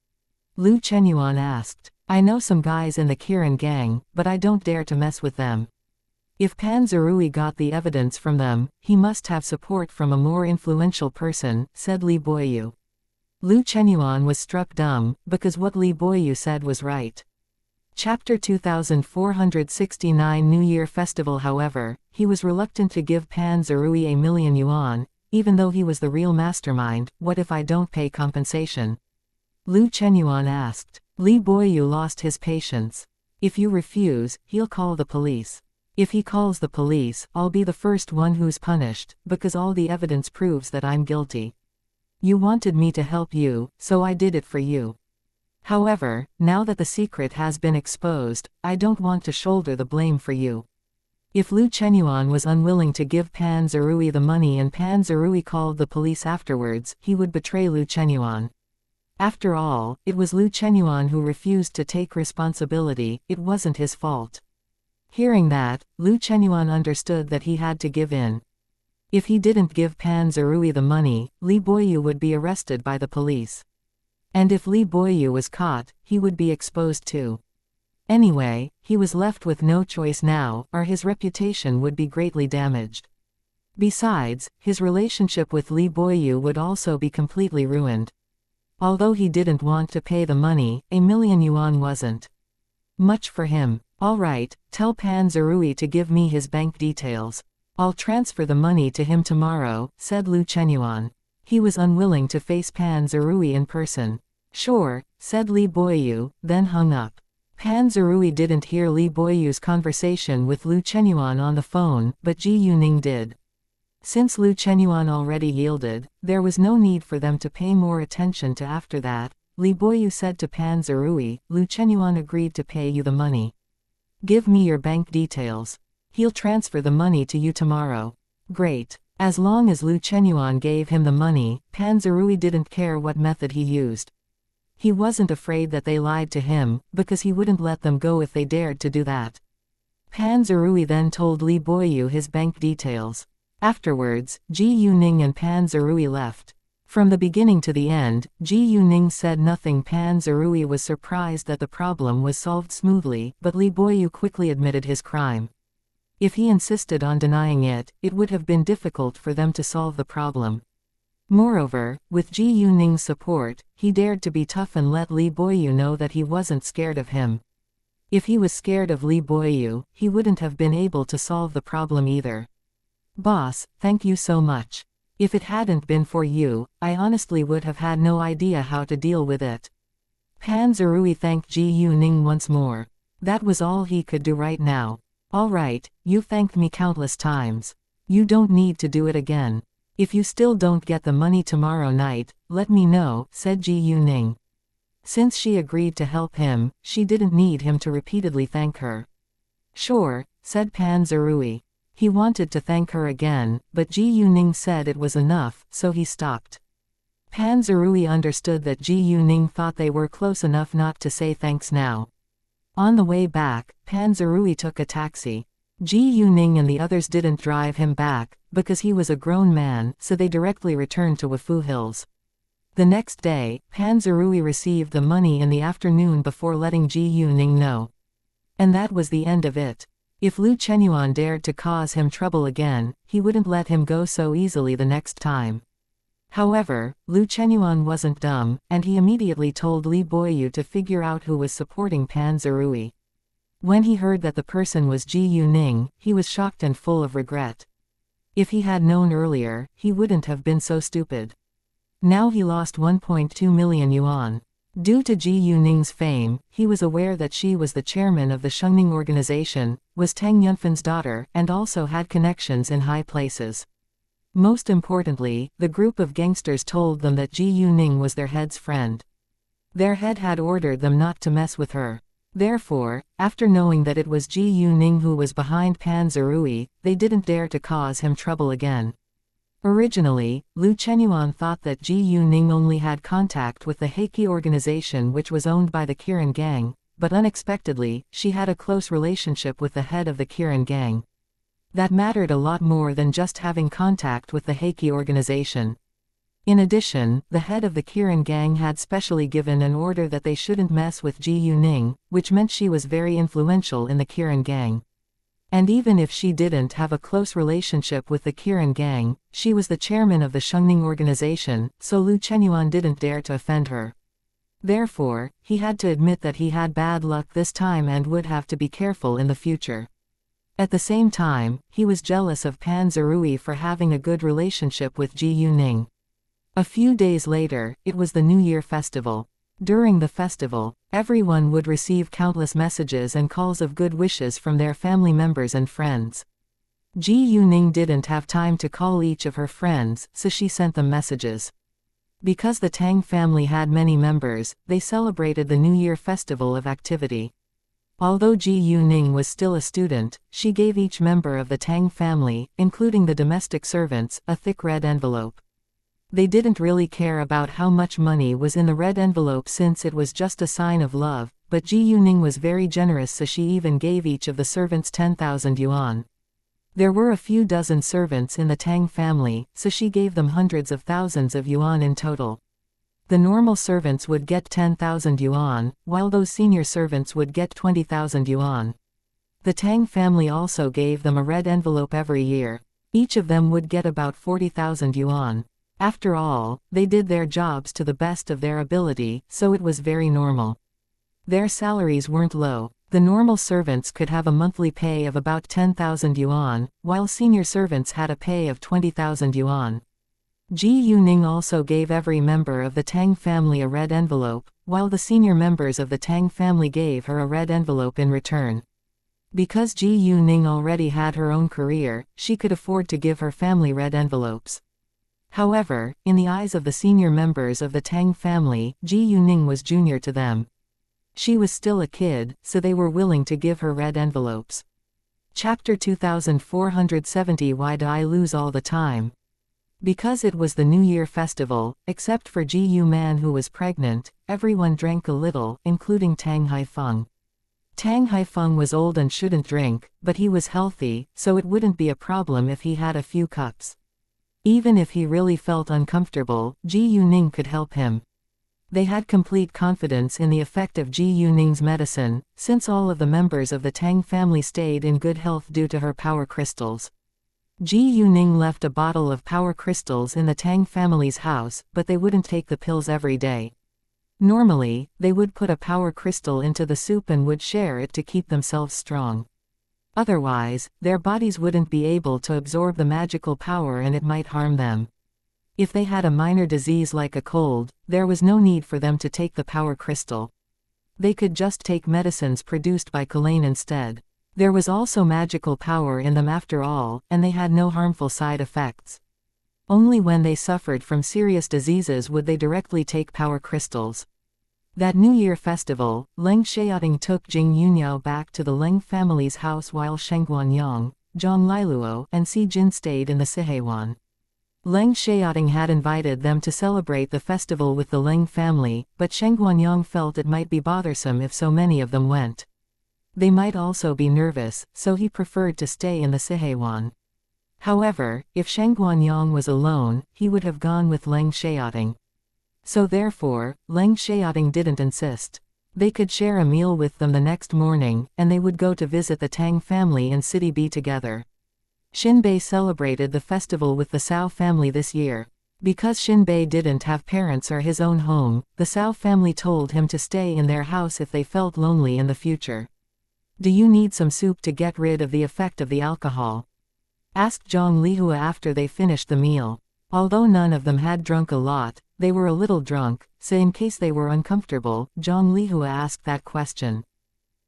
Lu Chenyuan asked. I know some guys in the Kirin gang, but I don't dare to mess with them. If Pan Zerui got the evidence from them, he must have support from a more influential person, said Li Boyu. Lu Chenyuan was struck dumb, because what Li Boyu said was right. Chapter 2469 New Year Festival. However, he was reluctant to give Pan Zerui $1,000,000, even though he was the real mastermind. What if I don't pay compensation? Lu Chenyuan asked. Li Boyu lost his patience. If you refuse, he'll call the police. If he calls the police, I'll be the first one who's punished, because all the evidence proves that I'm guilty. You wanted me to help you, so I did it for you. However, now that the secret has been exposed, I don't want to shoulder the blame for you. If Lu Chenyuan was unwilling to give Pan Zerui the money and Pan Zerui called the police afterwards, he would betray Lu Chenyuan. After all, it was Lu Chenyuan who refused to take responsibility, it wasn't his fault. Hearing that, Lu Chenyuan understood that he had to give in. If he didn't give Pan Zerui the money, Li Boyu would be arrested by the police. And if Li Boyu was caught, he would be exposed too. Anyway, he was left with no choice now, or his reputation would be greatly damaged. Besides, his relationship with Li Boyu would also be completely ruined. Although he didn't want to pay the money, $1,000,000 wasn't much for him. All right, tell Pan Zerui to give me his bank details. I'll transfer the money to him tomorrow, said Lu Chenyuan. He was unwilling to face Pan Zerui in person. Sure, said Li Boyu, then hung up. Pan Zerui didn't hear Li Boyu's conversation with Lu Chenyuan on the phone, but Ji Yuning did. Since Lu Chenyuan already yielded, there was no need for them to pay more attention to after that. Li Boyu said to Pan Zerui, Lu Chenyuan agreed to pay you the money. Give me your bank details. He'll transfer the money to you tomorrow. Great. As long as Lu Chenyuan gave him the money, Pan Zerui didn't care what method he used. He wasn't afraid that they lied to him, because he wouldn't let them go if they dared to do that. Pan Zerui then told Li Boyu his bank details. Afterwards, Ji Yuning and Pan Zerui left. From the beginning to the end, Ji Yuning said nothing. Pan Zerui was surprised that the problem was solved smoothly, but Li Boyu quickly admitted his crime. If he insisted on denying it, it would have been difficult for them to solve the problem. Moreover, with Ji Yuning's support, he dared to be tough and let Li Boyu know that he wasn't scared of him. If he was scared of Li Boyu, he wouldn't have been able to solve the problem either. Boss, thank you so much. If it hadn't been for you, I honestly would have had no idea how to deal with it. Pan Zerui thanked Ji Yuning once more. That was all he could do right now. All right, you've thanked me countless times. You don't need to do it again. If you still don't get the money tomorrow night, let me know, said Ji Yuning. Since she agreed to help him, she didn't need him to repeatedly thank her. Sure, said Pan Zerui. He wanted to thank her again, but Ji Yuning said it was enough, so he stopped. Pan Zerui understood that Ji Yuning thought they were close enough not to say thanks now. On the way back, Pan Zerui took a taxi. Ji Yuning and the others didn't drive him back, because he was a grown man, so they directly returned to Wafu Hills. The next day, Pan Zerui received the money in the afternoon before letting Ji Yuning know. And that was the end of it. If Lu Chenyuan dared to cause him trouble again, he wouldn't let him go so easily the next time. However, Lu Chenyuan wasn't dumb, and he immediately told Li Boyu to figure out who was supporting Pan Zerui. When he heard that the person was Ji Yuning, he was shocked and full of regret. If he had known earlier, he wouldn't have been so stupid. Now he lost 1.2 million yuan. Due to Ji Yuning's fame, he was aware that she was the chairman of the Shengning organization, was Tang Yunfan's daughter, and also had connections in high places. Most importantly, the group of gangsters told them that Ji Yuning was their head's friend. Their head had ordered them not to mess with her. Therefore, after knowing that it was Ji Yuning who was behind Pan Zerui, they didn't dare to cause him trouble again. Originally, Lu Chenyuan thought that Ji Yuning only had contact with the Heike organization, which was owned by the Kirin gang, but unexpectedly, she had a close relationship with the head of the Kirin gang. That mattered a lot more than just having contact with the Heike organization. In addition, the head of the Kirin gang had specially given an order that they shouldn't mess with Ji Yuning, which meant she was very influential in the Kirin gang. And even if she didn't have a close relationship with the Kirin gang, she was the chairman of the Shengning organization, so Lu Chenyuan didn't dare to offend her. Therefore, he had to admit that he had bad luck this time and would have to be careful in the future. At the same time, he was jealous of Pan Zerui for having a good relationship with Ji Yuning. A few days later, it was the New Year festival. During the festival, everyone would receive countless messages and calls of good wishes from their family members and friends. Ji Yuning didn't have time to call each of her friends, so she sent them messages. Because the Tang family had many members, they celebrated the New Year festival of activity. Although Ji Yuning was still a student, she gave each member of the Tang family, including the domestic servants, a thick red envelope. They didn't really care about how much money was in the red envelope since it was just a sign of love, but Ji Yuning was very generous, so she even gave each of the servants 10,000 yuan. There were a few dozen servants in the Tang family, so she gave them hundreds of thousands of yuan in total. The normal servants would get 10,000 yuan, while those senior servants would get 20,000 yuan. The Tang family also gave them a red envelope every year. Each of them would get about 40,000 yuan. After all, they did their jobs to the best of their ability, so it was very normal. Their salaries weren't low. The normal servants could have a monthly pay of about 10,000 yuan, while senior servants had a pay of 20,000 yuan. Ji Yuning also gave every member of the Tang family a red envelope, while the senior members of the Tang family gave her a red envelope in return. Because Ji Yuning already had her own career, she could afford to give her family red envelopes. However, in the eyes of the senior members of the Tang family, Ji Yuning was junior to them. She was still a kid, so they were willing to give her red envelopes. Chapter 2470. Why do I lose all the time? Because it was the New Year festival, except for Ji Yu Man who was pregnant, everyone drank a little, including Tang Haifeng. Tang Haifeng was old and shouldn't drink, but he was healthy, so it wouldn't be a problem if he had a few cups. Even if he really felt uncomfortable, Ji Yuning could help him. They had complete confidence in the effect of Ji Yuning's medicine, since all of the members of the Tang family stayed in good health due to her power crystals. Ji Yuning left a bottle of power crystals in the Tang family's house, but they wouldn't take the pills every day. Normally, they would put a power crystal into the soup and would share it to keep themselves strong. Otherwise, their bodies wouldn't be able to absorb the magical power and it might harm them. If they had a minor disease like a cold, there was no need for them to take the power crystal. They could just take medicines produced by Kulain instead. There was also magical power in them after all, and they had no harmful side effects. Only when they suffered from serious diseases would they directly take power crystals. That New Year festival, Leng Xiaoting took Jing Yunyao back to the Leng family's house while Sheng Guanyang, Zhang Liluo, and Si Jin stayed in the Sihewan. Leng Xiaoting had invited them to celebrate the festival with the Leng family, but Sheng Guanyang felt it might be bothersome if so many of them went. They might also be nervous, so he preferred to stay in the Sihewan. However, if Sheng Guanyang was alone, he would have gone with Leng Xiaoting. So therefore, Leng Xiaoting didn't insist. They could share a meal with them the next morning, and they would go to visit the Tang family in City B together. Xinbei celebrated the festival with the Cao family this year. Because Xinbei didn't have parents or his own home, the Cao family told him to stay in their house if they felt lonely in the future. "Do you need some soup to get rid of the effect of the alcohol?" asked Zhang Lihua after they finished the meal. Although none of them had drunk a lot, they were a little drunk, so in case they were uncomfortable, Zhang Lihua asked that question.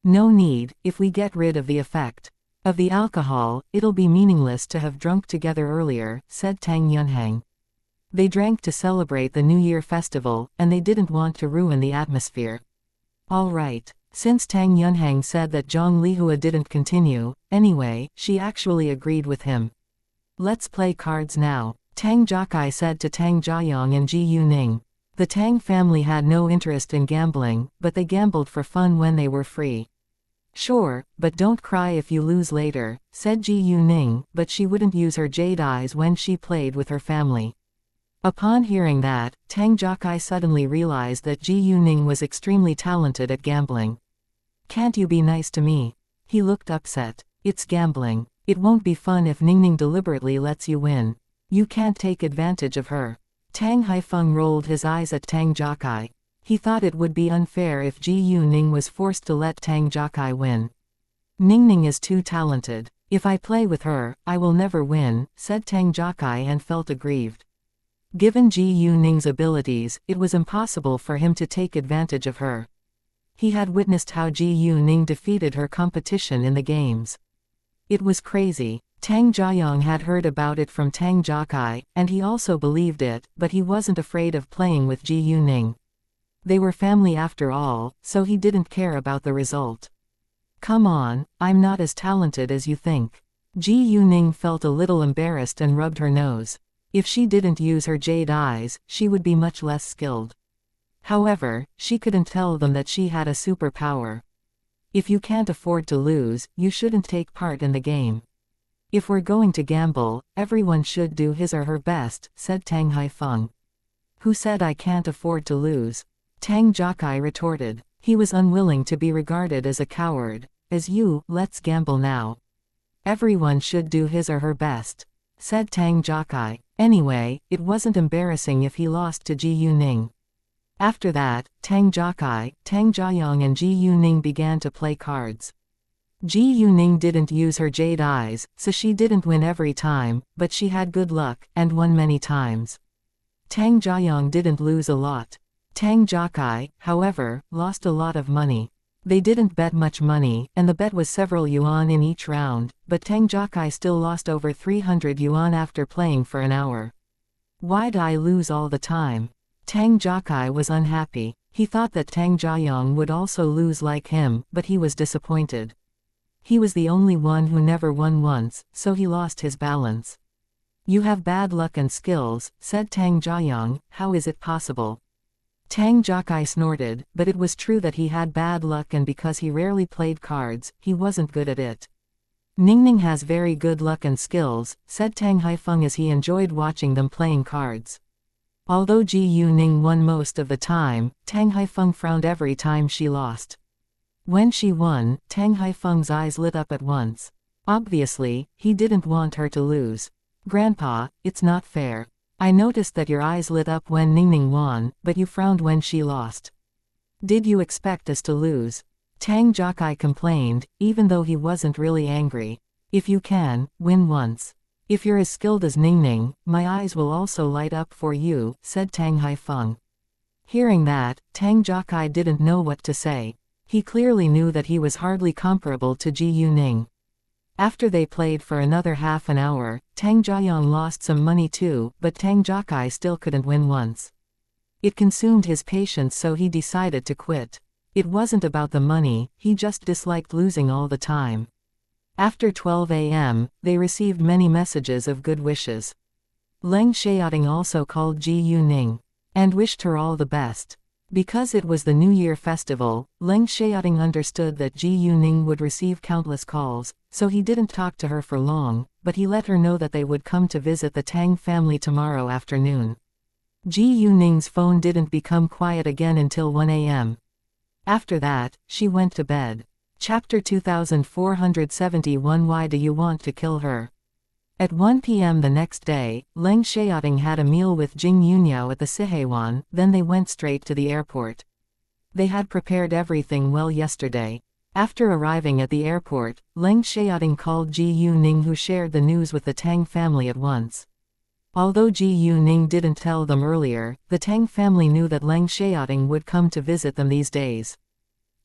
"No need, if we get rid of the effect of the alcohol, it'll be meaningless to have drunk together earlier," said Tang Yunhang. They drank to celebrate the New Year festival, and they didn't want to ruin the atmosphere. All right. Since Tang Yunhang said that Zhang Lihua didn't continue, anyway, she actually agreed with him. "Let's play cards now," Tang Jiakai said to Tang Jiayang and Ji Yuning. The Tang family had no interest in gambling, but they gambled for fun when they were free. "Sure, but don't cry if you lose later," said Ji Yuning, but she wouldn't use her jade eyes when she played with her family. Upon hearing that, Tang Jiakai suddenly realized that Ji Yuning was extremely talented at gambling. "Can't you be nice to me?" He looked upset. "It's gambling. It won't be fun if Ningning deliberately lets you win. You can't take advantage of her." Tang Haifeng rolled his eyes at Tang Jiakai. He thought it would be unfair if Ji Yuning was forced to let Tang Jiakai win. "Ningning is too talented. If I play with her, I will never win," said Tang Jiakai and felt aggrieved. Given Ji Yuning's abilities, it was impossible for him to take advantage of her. He had witnessed how Ji Yuning defeated her competition in the games. It was crazy. Tang Jiayang had heard about it from Tang Jiakai, and he also believed it, but he wasn't afraid of playing with Ji Yuning. They were family after all, so he didn't care about the result. "Come on, I'm not as talented as you think." Ji Yuning felt a little embarrassed and rubbed her nose. If she didn't use her jade eyes, she would be much less skilled. However, she couldn't tell them that she had a superpower. "If you can't afford to lose, you shouldn't take part in the game. If we're going to gamble, everyone should do his or her best," said Tang Haifeng. "Who said I can't afford to lose?" Tang Jiakai retorted. He was unwilling to be regarded as a coward. "As you, let's gamble now." "Everyone should do his or her best," said Tang Jiakai. Anyway, it wasn't embarrassing if he lost to Ji Yuning. After that, Tang Jiakai, Tang Jiayang and Ji Yuning began to play cards. Ji Yuning didn't use her jade eyes, so she didn't win every time, but she had good luck, and won many times. Tang Jiayang didn't lose a lot. Tang Jiakai, however, lost a lot of money. They didn't bet much money, and the bet was several yuan in each round, but Tang Jiakai still lost over 300 yuan after playing for an hour. Why'd I lose all the time? Tang Jiakai was unhappy. He thought that Tang Jiayang would also lose like him, but he was disappointed. He was the only one who never won once, so he lost his balance. You have bad luck and skills, said Tang Jiayang, how is it possible? Tang Jiakai snorted, but it was true that he had bad luck, and because he rarely played cards, he wasn't good at it. Ningning has very good luck and skills, said Tang Haifeng as he enjoyed watching them playing cards. Although Ji Yuning won most of the time, Tang Haifeng frowned every time she lost. When she won, Tang Haifeng's eyes lit up at once. Obviously, he didn't want her to lose. Grandpa, it's not fair. I noticed that your eyes lit up when Ningning won, but you frowned when she lost. Did you expect us to lose? Tang Jiakai complained, even though he wasn't really angry. If you can, win once. If you're as skilled as Ningning, my eyes will also light up for you, said Tang Haifeng. Hearing that, Tang Jiakai didn't know what to say. He clearly knew that he was hardly comparable to Ji Yuning. After they played for another half an hour, Tang Jiayang lost some money too, but Tang Jiakai still couldn't win once. It consumed his patience, so he decided to quit. It wasn't about the money, he just disliked losing all the time. After 12 a.m., they received many messages of good wishes. Leng Xiaoting also called Ji Yuning and wished her all the best. Because it was the New Year festival, Leng Xiaoting understood that Ji Yuning would receive countless calls, so he didn't talk to her for long, but he let her know that they would come to visit the Tang family tomorrow afternoon. Ji Yuning's phone didn't become quiet again until 1 a.m. After that, she went to bed. Chapter 2471. Why do you want to kill her? At 1 p.m. the next day, Leng Xiaoting had a meal with Jing Yunyao at the Sihewan, then they went straight to the airport. They had prepared everything well yesterday. After arriving at the airport, Leng Xiaoting called Ji Yuning, who shared the news with the Tang family at once. Although Ji Yuning didn't tell them earlier, the Tang family knew that Leng Xiaoting would come to visit them these days.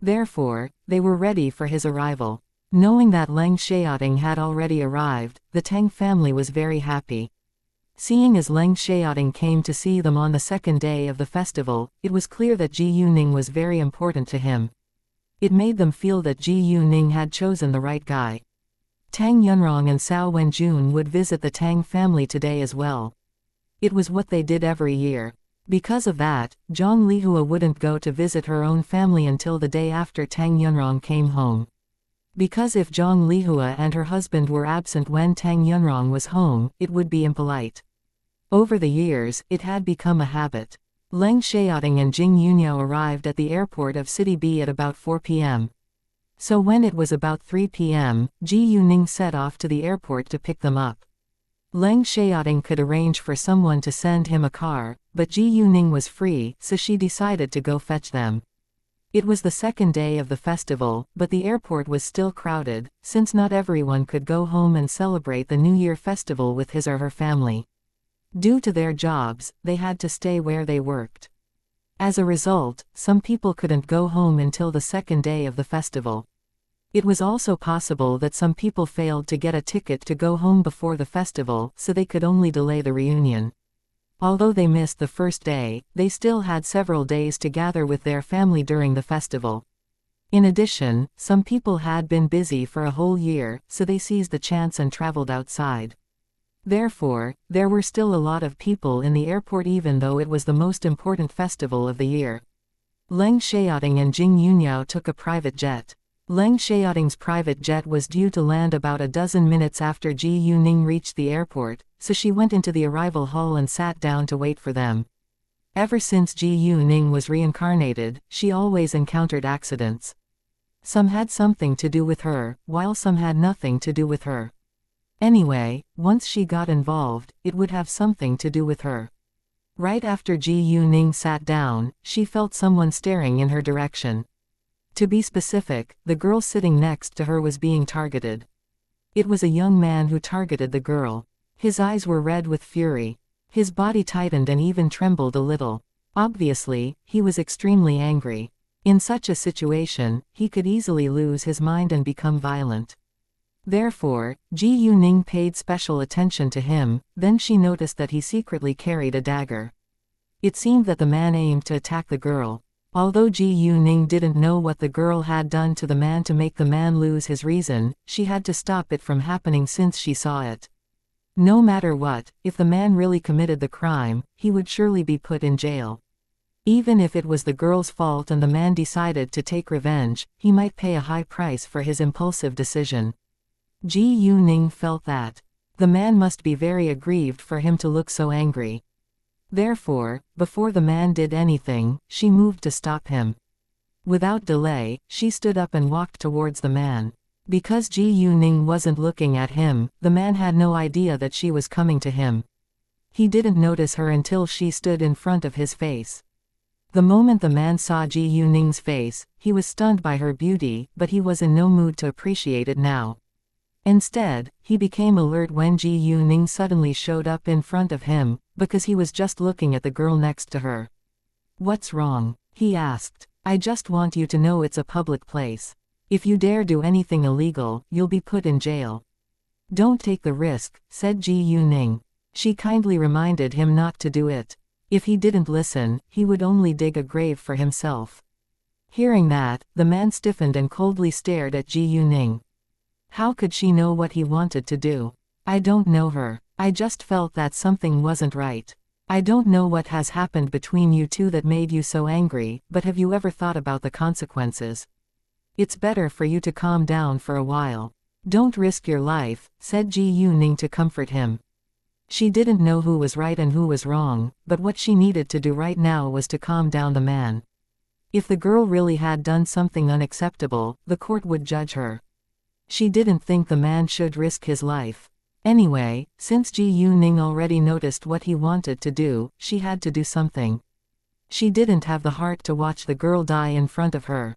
Therefore, they were ready for his arrival. Knowing that Leng Xiaoting had already arrived, the Tang family was very happy. Seeing as Leng Xiaoting came to see them on the second day of the festival, it was clear that Ji Yuning was very important to him. It made them feel that Ji Yuning had chosen the right guy. Tang Yunrong and Cao Wenjun would visit the Tang family today as well. It was what they did every year. Because of that, Zhang Lihua wouldn't go to visit her own family until the day after Tang Yunrong came home. Because if Zhang Lihua and her husband were absent when Tang Yunrong was home, it would be impolite. Over the years, it had become a habit. Leng Xiaoting and Jing Yunyao arrived at the airport of City B at about 4 p.m. So when it was about 3 p.m., Ji Yuning set off to the airport to pick them up. Leng Xiaoting could arrange for someone to send him a car, but Ji Yuning was free, so she decided to go fetch them. It was the second day of the festival, but the airport was still crowded, since not everyone could go home and celebrate the New Year festival with his or her family. Due to their jobs, they had to stay where they worked. As a result, some people couldn't go home until the second day of the festival. It was also possible that some people failed to get a ticket to go home before the festival, so they could only delay the reunion. Although they missed the first day, they still had several days to gather with their family during the festival. In addition, some people had been busy for a whole year, so they seized the chance and traveled outside. Therefore, there were still a lot of people in the airport even though it was the most important festival of the year. Leng Xiaoting and Jing Yunyao took a private jet. Leng Xiaoting's private jet was due to land about a dozen minutes after Ji Yuning reached the airport, so she went into the arrival hall and sat down to wait for them. Ever since Ji Yuning was reincarnated, she always encountered accidents. Some had something to do with her, while some had nothing to do with her. Anyway, once she got involved, it would have something to do with her. Right after Ji Yuning sat down, she felt someone staring in her direction. To be specific, the girl sitting next to her was being targeted. It was a young man who targeted the girl. His eyes were red with fury. His body tightened and even trembled a little. Obviously, he was extremely angry. In such a situation, he could easily lose his mind and become violent. Therefore, Ji Yuning paid special attention to him, then she noticed that he secretly carried a dagger. It seemed that the man aimed to attack the girl. Although Ji Yuning didn't know what the girl had done to the man to make the man lose his reason, she had to stop it from happening since she saw it. No matter what, if the man really committed the crime, he would surely be put in jail. Even if it was the girl's fault and the man decided to take revenge, he might pay a high price for his impulsive decision. Ji Yuning felt that the man must be very aggrieved for him to look so angry. Therefore, before the man did anything, she moved to stop him. Without delay, she stood up and walked towards the man. Because Ji Yuning wasn't looking at him, the man had no idea that she was coming to him. He didn't notice her until she stood in front of his face. The moment the man saw Ji Yuning's face, he was stunned by her beauty, but he was in no mood to appreciate it now. Instead, he became alert when Ji Yuning suddenly showed up in front of him, because he was just looking at the girl next to her. "What's wrong?" he asked. "I just want you to know it's a public place. If you dare do anything illegal, you'll be put in jail." "Don't take the risk," said Ji Yuning. She kindly reminded him not to do it. If he didn't listen, he would only dig a grave for himself. Hearing that, the man stiffened and coldly stared at Ji Yuning. How could she know what he wanted to do? "I don't know her. I just felt that something wasn't right. I don't know what has happened between you two that made you so angry, but have you ever thought about the consequences? It's better for you to calm down for a while. Don't risk your life," said Ji Yuning to comfort him. She didn't know who was right and who was wrong, but what she needed to do right now was to calm down the man. If the girl really had done something unacceptable, the court would judge her. She didn't think the man should risk his life. Anyway, since Ji Yuning already noticed what he wanted to do, she had to do something. She didn't have the heart to watch the girl die in front of her.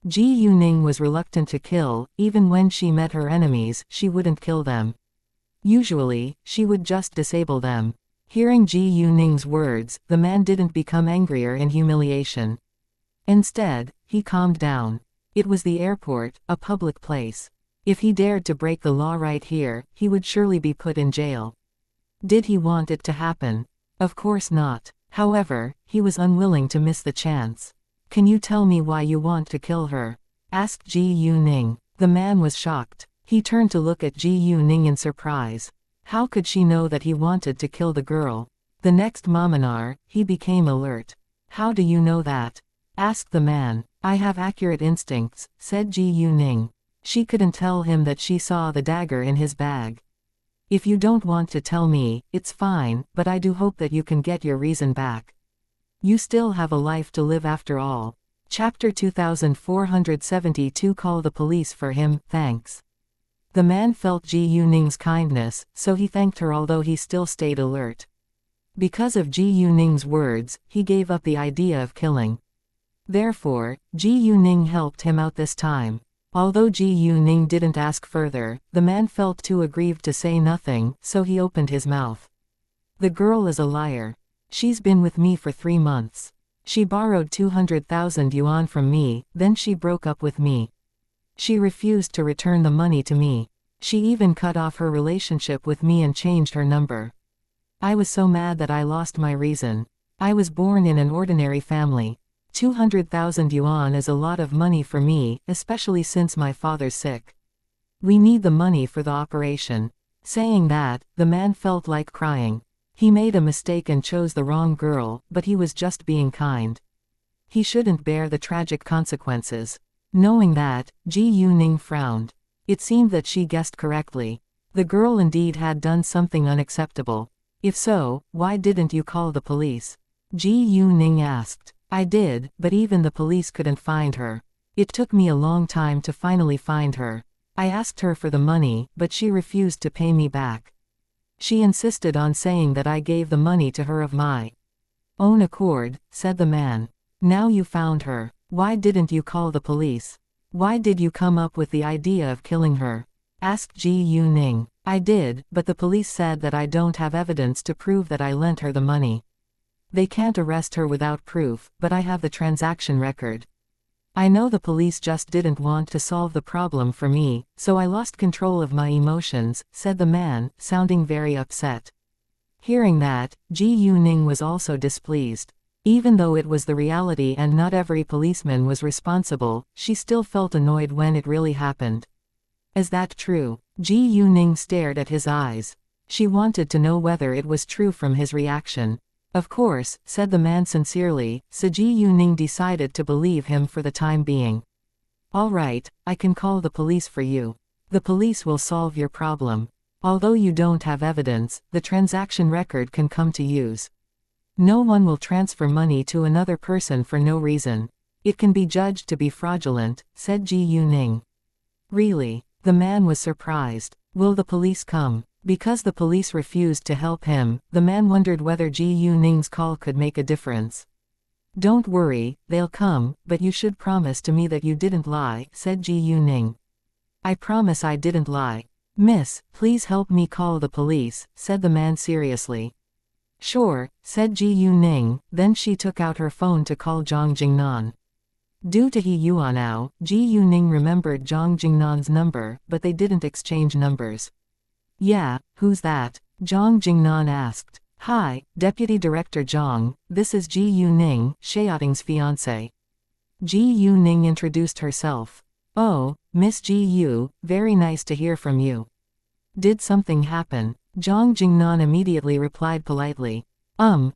Ji Yuning was reluctant to kill. Even when she met her enemies, she wouldn't kill them. Usually, she would just disable them. Hearing Ji Yuning's words, the man didn't become angrier in humiliation. Instead, he calmed down. It was the airport, a public place. If he dared to break the law right here, he would surely be put in jail. Did he want it to happen? Of course not. However, he was unwilling to miss the chance. "Can you tell me why you want to kill her?" asked Ji Yuning. The man was shocked. He turned to look at Ji Yuning in surprise. How could she know that he wanted to kill the girl? The next moment, he became alert. "How do you know that?" asked the man. "I have accurate instincts," said Ji Yuning. She couldn't tell him that she saw the dagger in his bag. "If you don't want to tell me, it's fine, but I do hope that you can get your reason back. You still have a life to live after all." Chapter 2472. Call the police for him, thanks. The man felt Ji Yuning's kindness, so he thanked her although he still stayed alert. Because of Ji Yuning's words, he gave up the idea of killing. Therefore, Ji Yuning helped him out this time. Although Ji Yuning didn't ask further, the man felt too aggrieved to say nothing, so he opened his mouth. "The girl is a liar. She's been with me for 3 months. She borrowed 200,000 yuan from me, then she broke up with me. She refused to return the money to me. She even cut off her relationship with me and changed her number. I was so mad that I lost my reason. I was born in an ordinary family. 200,000 yuan is a lot of money for me, especially since my father's sick. We need the money for the operation." Saying that, the man felt like crying. He made a mistake and chose the wrong girl, but he was just being kind. He shouldn't bear the tragic consequences. Knowing that, Ji Yuning frowned. It seemed that she guessed correctly. The girl indeed had done something unacceptable. If so, why didn't you call the police? Ji Yuning asked. "I did, but even the police couldn't find her. It took me a long time to finally find her. I asked her for the money, but she refused to pay me back. She insisted on saying that I gave the money to her of my Own accord, said the man. Now you found her. Why didn't you call the police? Why did you come up with the idea of killing her? Asked Ji Yuning. I did, but the police said that I don't have evidence to prove that I lent her the money. They can't arrest her without proof, but I have the transaction record. I know the police just didn't want to solve the problem for me, so I lost control of my emotions, said the man, sounding very upset. Hearing that, Ji Yuning was also displeased. Even though it was the reality and not every policeman was responsible, she still felt annoyed when it really happened. Is that true? Ji Yuning stared at his eyes. She wanted to know whether it was true from his reaction. Of course, said the man sincerely, so Ji Yuning decided to believe him for the time being. All right, I can call the police for you. The police will solve your problem. Although you don't have evidence, the transaction record can come to use. No one will transfer money to another person for no reason. It can be judged to be fraudulent, said Ji Yuning. Really? The man was surprised. Will the police come? Because the police refused to help him, the man wondered whether Ji Yuning's call could make a difference. Don't worry, they'll come, but you should promise to me that you didn't lie, said Ji Yuning. I promise I didn't lie. Miss, please help me call the police, said the man seriously. Sure, said Ji Yuning, then she took out her phone to call Zhang Jingnan. Due to He Yuanao, Ji Yuning remembered Zhang Jingnan's number, but they didn't exchange numbers. Yeah, who's that? Zhang Jingnan asked. Hi, Deputy Director Zhang, this is Ji Yuning, Xiaoting's fiancé. Ji Yuning introduced herself. Oh, Miss Ji Yu, very nice to hear from you. Did something happen? Zhang Jingnan immediately replied politely.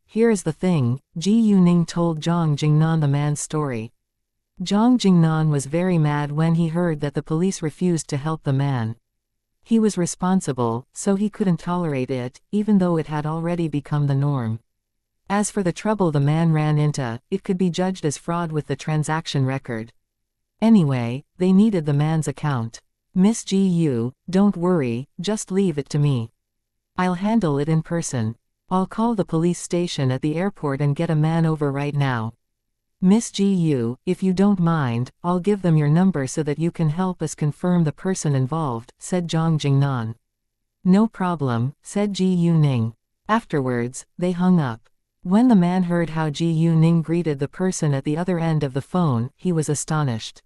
Here is the thing, Ji Yuning told Zhang Jingnan the man's story. Zhang Jingnan was very mad when he heard that the police refused to help the man. He was responsible, so he couldn't tolerate it, even though it had already become the norm. As for the trouble the man ran into, it could be judged as fraud with the transaction record. Anyway, they needed the man's account. Miss Ji Yu, don't worry, just leave it to me. I'll handle it in person. I'll call the police station at the airport and get a man over right now. Miss Ji Yu, if you don't mind, I'll give them your number so that you can help us confirm the person involved, said Zhang Jingnan. No problem, said Ji Yuning. Afterwards, they hung up. When the man heard how Ji Yuning greeted the person at the other end of the phone, he was astonished.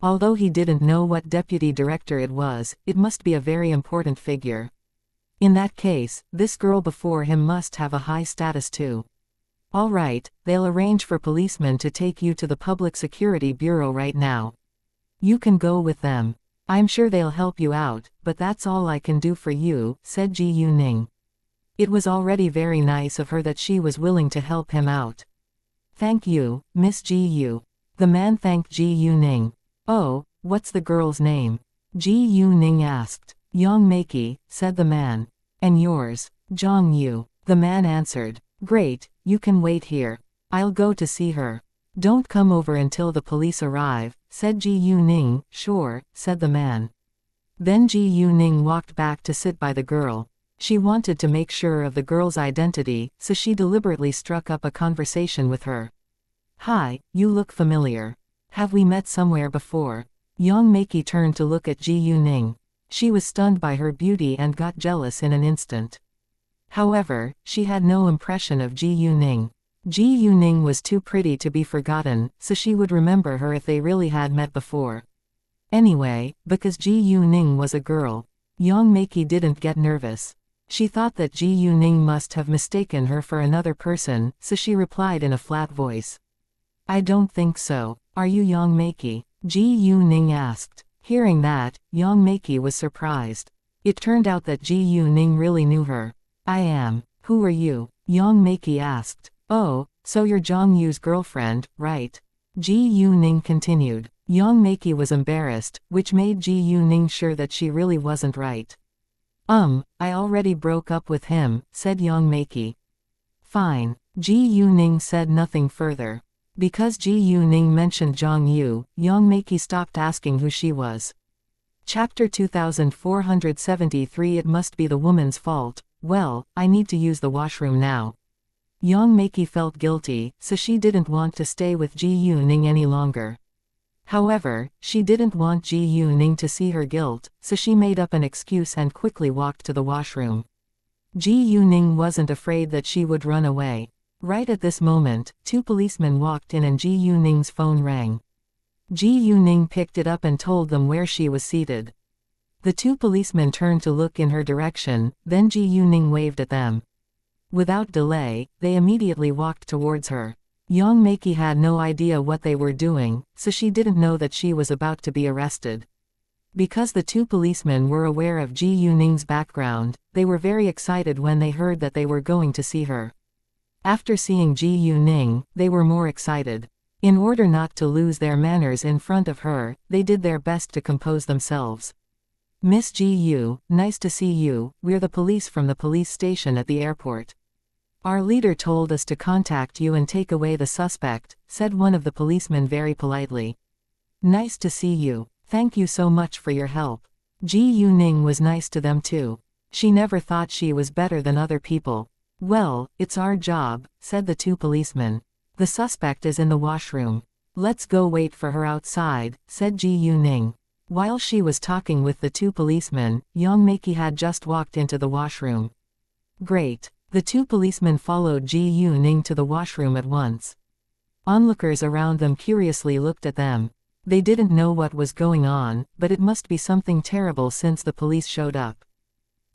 Although he didn't know what deputy director it was, it must be a very important figure. In that case, this girl before him must have a high status too. All right, they'll arrange for policemen to take you to the Public Security Bureau right now. You can go with them. I'm sure they'll help you out, but that's all I can do for you, said Ji Yuning. It was already very nice of her that she was willing to help him out. Thank you, Miss Ji Yu. The man thanked Ji Yuning. Oh, what's the girl's name? Ji Yuning asked. Yang Meiki, said the man. And yours? Zhang Yu. The man answered. Great, you can wait here. I'll go to see her. Don't come over until the police arrive, said Ji Yuning. Sure, said the man. Then Ji Yuning walked back to sit by the girl. She wanted to make sure of the girl's identity, so she deliberately struck up a conversation with her. Hi, you look familiar. Have we met somewhere before? Yang Meiki turned to look at Ji Yuning. She was stunned by her beauty and got jealous in an instant. However, she had no impression of Ji Yuning. Ji Yuning was too pretty to be forgotten, so she would remember her if they really had met before. Anyway, because Ji Yuning was a girl, Yang Meiki didn't get nervous. She thought that Ji Yuning must have mistaken her for another person, so she replied in a flat voice. I don't think so. Are you Yang Meiki? Ji Yuning asked. Hearing that, Yang Meiki was surprised. It turned out that Ji Yuning really knew her. I am. Who are you? Yang Meiki asked. Oh, so you're Zhang Yu's girlfriend, right? Ji Yuning continued. Yang Meiki was embarrassed, which made Ji Yuning sure that she really wasn't right. I already broke up with him, said Yang Meiki. Fine. Ji Yuning said nothing further. Because Ji Yuning mentioned Zhang Yu, Yang Meiki stopped asking who she was. Chapter 2473. It must be the woman's fault. Well, I need to use the washroom now. Yang Meiki felt guilty, so she didn't want to stay with Ji Yuning any longer. However, she didn't want Ji Yuning to see her guilt, so she made up an excuse and quickly walked to the washroom. Ji Yuning wasn't afraid that she would run away. Right at this moment, two policemen walked in and Ji Yuning's phone rang. Ji Yuning picked it up and told them where she was seated. The two policemen turned to look in her direction, then Ji Yuning waved at them. Without delay, they immediately walked towards her. Yang Meiki had no idea what they were doing, so she didn't know that she was about to be arrested. Because the two policemen were aware of Ji Yuning's background, they were very excited when they heard that they were going to see her. After seeing Ji Yuning, they were more excited. In order not to lose their manners in front of her, they did their best to compose themselves. "Miss Ji Yu, nice to see you, we're the police from the police station at the airport. Our leader told us to contact you and take away the suspect," said one of the policemen very politely. "Nice to see you. Thank you so much for your help." Ji Yuning was nice to them too. She never thought she was better than other people. "Well, it's our job," said the two policemen. "The suspect is in the washroom. Let's go wait for her outside," said Ji Yuning. While she was talking with the two policemen, Yang Meiki had just walked into the washroom. Great. The two policemen followed Ji Yuning to the washroom at once. Onlookers around them curiously looked at them. They didn't know what was going on, but it must be something terrible since the police showed up.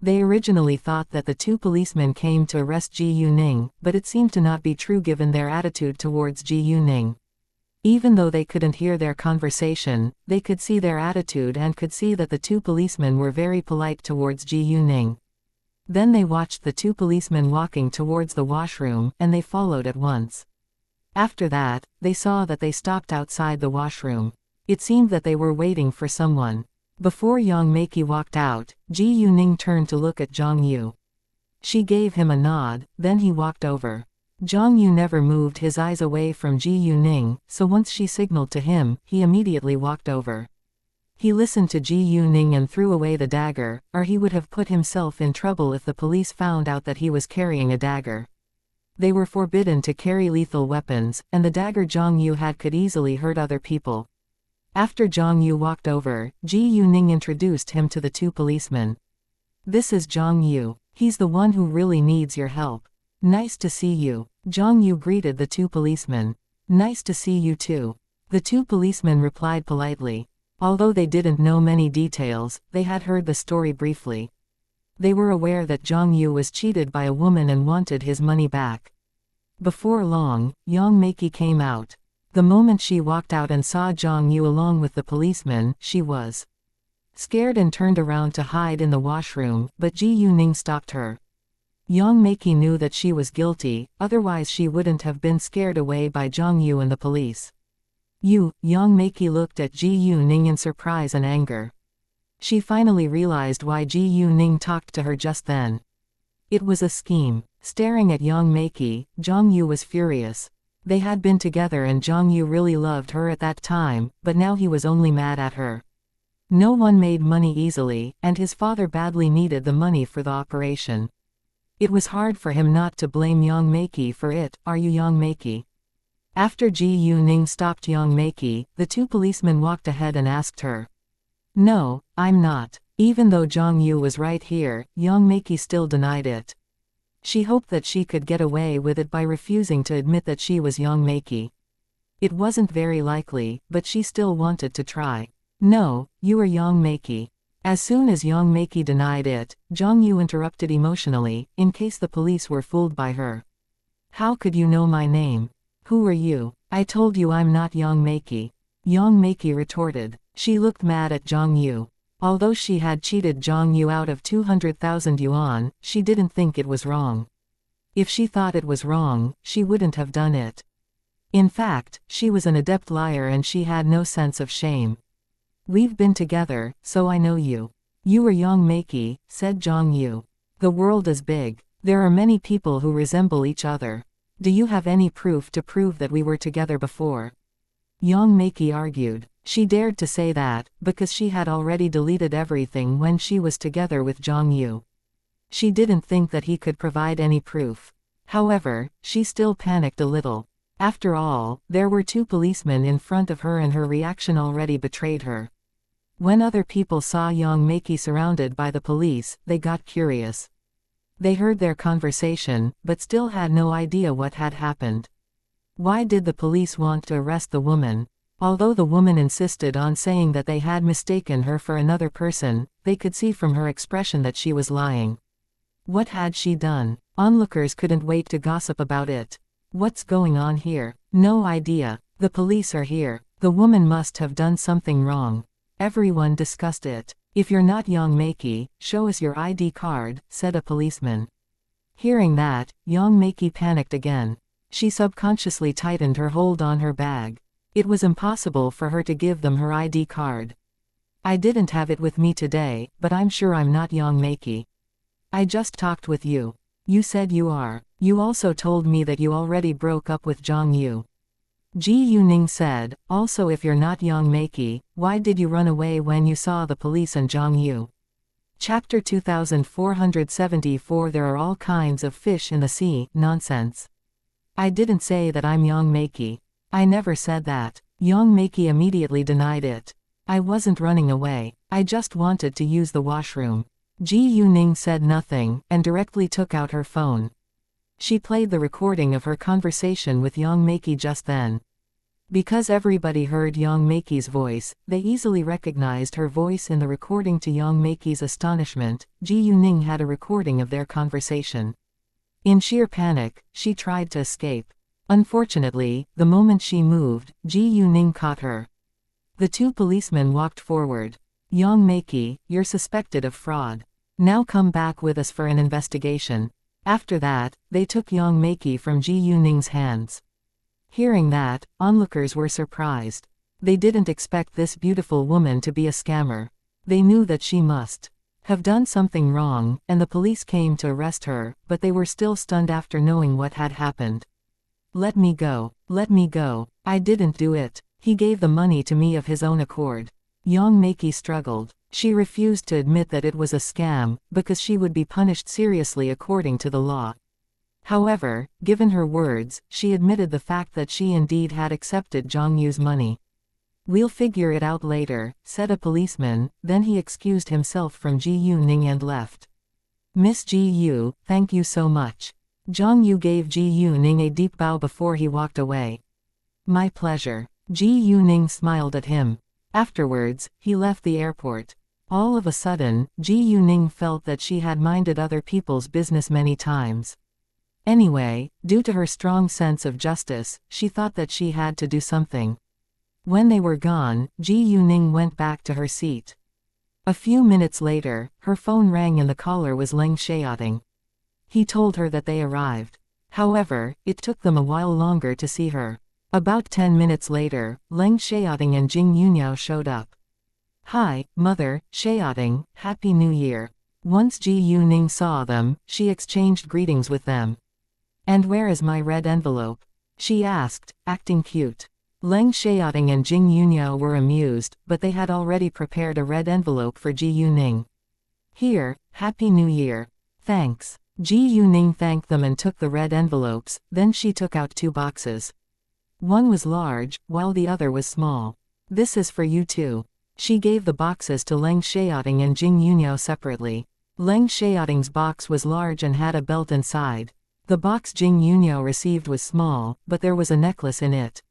They originally thought that the two policemen came to arrest Ji Yuning, but it seemed to not be true given their attitude towards Ji Yuning. Even though they couldn't hear their conversation, they could see their attitude and could see that the two policemen were very polite towards Ji Yuning. Then they watched the two policemen walking towards the washroom, and they followed at once. After that, they saw that they stopped outside the washroom. It seemed that they were waiting for someone. Before Yang Meiki walked out, Ji Yuning turned to look at Zhang Yu. She gave him a nod, then he walked over. Zhang Yu never moved his eyes away from Ji Yuning, so once she signaled to him, he immediately walked over. He listened to Ji Yuning and threw away the dagger, or he would have put himself in trouble if the police found out that he was carrying a dagger. They were forbidden to carry lethal weapons, and the dagger Zhang Yu had could easily hurt other people. After Zhang Yu walked over, Ji Yuning introduced him to the two policemen. "This is Zhang Yu. He's the one who really needs your help. Nice to see you." Zhang Yu greeted the two policemen. "Nice to see you too." The two policemen replied politely. Although they didn't know many details, they had heard the story briefly. They were aware that Zhang Yu was cheated by a woman and wanted his money back. Before long, Yang Meiki came out. The moment she walked out and saw Zhang Yu along with the policeman, she was scared and turned around to hide in the washroom, but Ji Yuning stopped her. Yang Meiki knew that she was guilty, otherwise she wouldn't have been scared away by Zhang Yu and the police. Yang Meiki looked at Ji Yuning in surprise and anger. She finally realized why Ji Yuning talked to her just then. It was a scheme. Staring at Yang Meiki, Zhang Yu was furious. They had been together and Zhang Yu really loved her at that time, but now he was only mad at her. No one made money easily, and his father badly needed the money for the operation. It was hard for him not to blame Yang Meiki for it. "Are you Yang Meiki?" After Ji Yuning stopped Yang Meiki, the two policemen walked ahead and asked her. "No, I'm not." Even though Zhang Yu was right here, Yang Meiki still denied it. She hoped that she could get away with it by refusing to admit that she was Yang Meiki. It wasn't very likely, but she still wanted to try. "No, you are Yang Meiki." As soon as Yang Meiki denied it, Zhang Yu interrupted emotionally, in case the police were fooled by her. "How could you know my name? Who are you? I told you I'm not Yang Meiki." Yang Meiki retorted. She looked mad at Zhang Yu. Although she had cheated Zhang Yu out of 200,000 yuan, she didn't think it was wrong. If she thought it was wrong, she wouldn't have done it. In fact, she was an adept liar and she had no sense of shame. "We've been together, so I know you." "You are Yang Meiki," said Zhang Yu. "The world is big. There are many people who resemble each other. Do you have any proof to prove that we were together before?" Yang Meiki argued. She dared to say that, because she had already deleted everything when she was together with Zhang Yu. She didn't think that he could provide any proof. However, she still panicked a little. After all, there were 2 policemen in front of her and her reaction already betrayed her. When other people saw young Maki surrounded by the police, they got curious. They heard their conversation, but still had no idea what had happened. Why did the police want to arrest the woman? Although the woman insisted on saying that they had mistaken her for another person, they could see from her expression that she was lying. What had she done? Onlookers couldn't wait to gossip about it. What's going on here? No idea. The police are here. The woman must have done something wrong. Everyone discussed it. If you're not young Maki, show us your ID card, said a policeman. Hearing that, young Maki panicked again. She subconsciously tightened her hold on her bag. It was impossible for her to give them her ID card. I didn't have it with me today, but I'm sure I'm not young Maki. I just talked with you. You said you are. You also told me that you already broke up with Zhang Yu. Ji Yuning said, also if you're not young Maki, why did you run away when you saw the police and Zhang Yu? Chapter 2474 There are all kinds of fish in the sea, nonsense. I didn't say that I'm young Maki. I never said that. Young Maki immediately denied it. I wasn't running away. I just wanted to use the washroom. Ji Yuning said nothing, and directly took out her phone. She played the recording of her conversation with young Maki just then. Because everybody heard young Maki's voice, they easily recognized her voice in the recording. To young Maki's astonishment, Ji Yuning had a recording of their conversation. In sheer panic, she tried to escape. Unfortunately, the moment she moved, Ji Yuning caught her. The 2 policemen walked forward. Young Maki, you're suspected of fraud. Now come back with us for an investigation. After that, they took young Maki from Ji Yuning's hands. Hearing that, onlookers were surprised. They didn't expect this beautiful woman to be a scammer. They knew that she must have done something wrong, and the police came to arrest her, but they were still stunned after knowing what had happened. Let me go. Let me go. I didn't do it. He gave the money to me of his own accord. Young Maki struggled. She refused to admit that it was a scam, because she would be punished seriously according to the law. However, given her words, she admitted the fact that she indeed had accepted Zhang Yu's money. We'll figure it out later, said a policeman, then he excused himself from Ji Yuning and left. Miss Ji Yu, thank you so much. Zhang Yu gave Ji Yuning a deep bow before he walked away. My pleasure. Ji Yuning smiled at him. Afterwards, he left the airport. All of a sudden, Ji Yuning felt that she had minded other people's business many times. Anyway, due to her strong sense of justice, she thought that she had to do something. When they were gone, Ji Yuning went back to her seat. A few minutes later, her phone rang and the caller was Leng Xiaoting. He told her that they arrived. However, it took them a while longer to see her. About 10 minutes later, Leng Xiaoting and Jing Yunyao showed up. Hi, Mother, Xiaoting, Happy New Year. Once Ji Yuning saw them, she exchanged greetings with them. And where is my red envelope? She asked, acting cute. Leng Xiaoting and Jing Yunyao were amused, but they had already prepared a red envelope for Ji Yuning. Here, Happy New Year. Thanks. Ji Yuning thanked them and took the red envelopes, then she took out 2 boxes. One was large, while the other was small. This is for you too. She gave the boxes to Leng Xiaoting and Jing Yunyao separately. Leng Xiaoting's box was large and had a belt inside. The box Jing Yunyao received was small, but there was a necklace in it.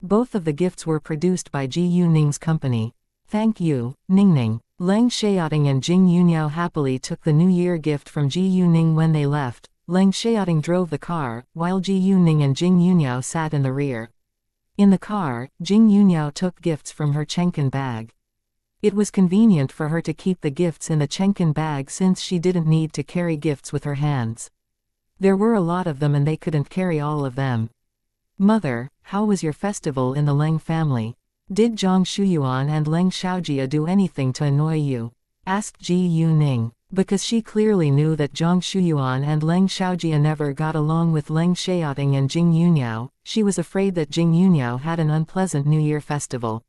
Both of the gifts were produced by Ji Yuning's company. Thank you, Ningning. Leng Xiaoting and Jing Yunyao happily took the New Year gift from Ji Yuning when they left. Leng Xiaoting drove the car, while Ji Yuning and Jing Yunyao sat in the rear. In the car, Jing Yunyao took gifts from her Chenkin bag. It was convenient for her to keep the gifts in the Chenkin bag since she didn't need to carry gifts with her hands. There were a lot of them and they couldn't carry all of them. Mother, how was your festival in the Leng family? Did Zhang Shuyuan and Leng Xiaojia do anything to annoy you? Asked Ji Yuning. Because she clearly knew that Zhang Shuyuan and Leng Xiaojia never got along with Leng Xiaoting and Jing Yunyao, she was afraid that Jing Yunyao had an unpleasant New Year festival.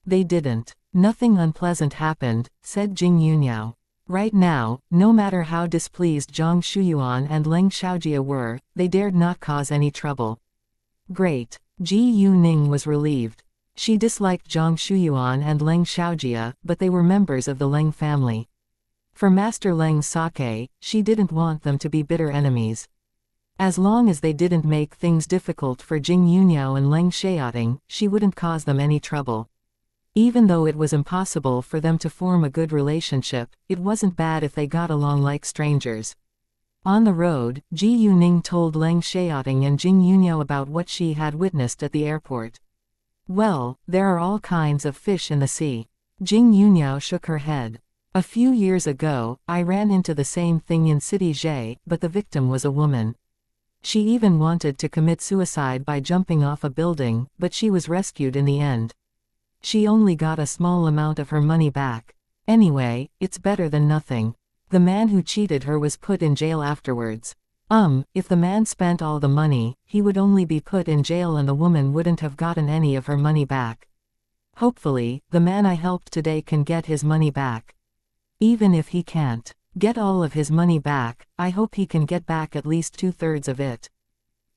They didn't. Nothing unpleasant happened, said Jing Yunyao. Right now, no matter how displeased Zhang Shuyuan and Leng Xiaojia were, they dared not cause any trouble. Great. Ji Yuning was relieved. She disliked Zhang Shuyuan and Leng Xiaojia, but they were members of the Leng family. For Master Leng's sake, she didn't want them to be bitter enemies. As long as they didn't make things difficult for Jing Yuniao and Leng Xiaoting, she wouldn't cause them any trouble. Even though it was impossible for them to form a good relationship, it wasn't bad if they got along like strangers. On the road, Ji Yuning told Leng Xiaoting and Jing Yuniao about what she had witnessed at the airport. Well, there are all kinds of fish in the sea. Jing Yuniao shook her head. A few years ago, I ran into the same thing in City Zhe, but the victim was a woman. She even wanted to commit suicide by jumping off a building, but she was rescued in the end. She only got a small amount of her money back. Anyway, it's better than nothing. The man who cheated her was put in jail afterwards. If the man spent all the money, he would only be put in jail and the woman wouldn't have gotten any of her money back. Hopefully, the man I helped today can get his money back. Even if he can't get all of his money back, I hope he can get back at least 2/3 of it.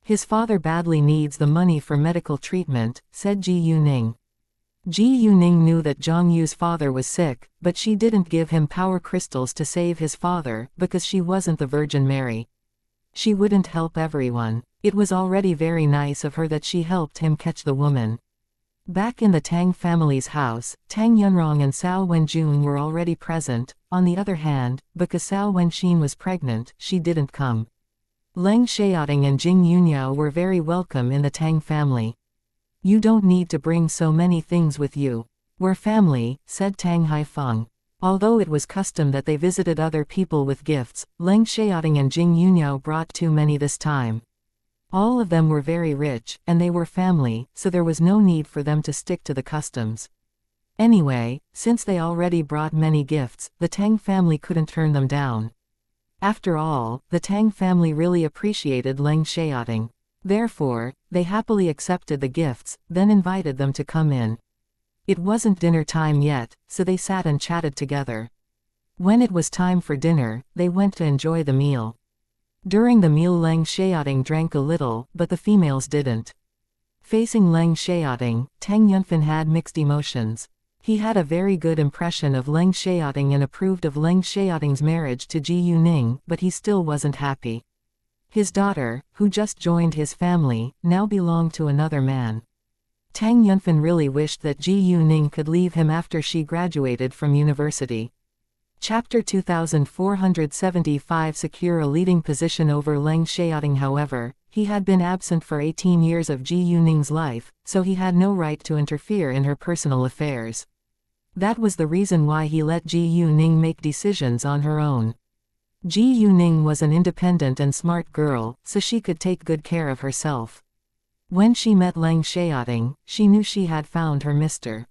His father badly needs the money for medical treatment, said Ji Yuning. Ji Yuning knew that Zhang Yu's father was sick, but she didn't give him power crystals to save his father, because she wasn't the Virgin Mary. She wouldn't help everyone. It was already very nice of her that she helped him catch the woman. Back in the Tang family's house, Tang Yunrong and Cao Wenjun were already present. On the other hand, because Cao Wenxin was pregnant, she didn't come. Leng Xiaoting and Jing Yuniao were very welcome in the Tang family. You don't need to bring so many things with you. We're family, said Tang Haifeng. Although it was custom that they visited other people with gifts, Leng Xiaoting and Jing Yuniao brought too many this time. All of them were very rich, and they were family, so there was no need for them to stick to the customs. Anyway, since they already brought many gifts, the Tang family couldn't turn them down. After all, the Tang family really appreciated Leng Xiaoting. Therefore, they happily accepted the gifts, then invited them to come in. It wasn't dinner time yet, so they sat and chatted together. When it was time for dinner, they went to enjoy the meal. During the meal Leng Xiaoting drank a little, but the females didn't. Facing Leng Xiaoting, Tang Yunfan had mixed emotions. He had a very good impression of Leng Xiaoting and approved of Leng Xiaoting's marriage to Ji Yuning, but he still wasn't happy. His daughter, who just joined his family, now belonged to another man. Tang Yunfan really wished that Ji Yuning could leave him after she graduated from university. Chapter 2475 Secure a leading position over Leng Xiaoting. However, he had been absent for 18 years of Ji Yuning's life, so he had no right to interfere in her personal affairs. That was the reason why he let Ji Yuning make decisions on her own. Ji Yuning was an independent and smart girl, so she could take good care of herself. When she met Leng Xiaoting, she knew she had found her Mr.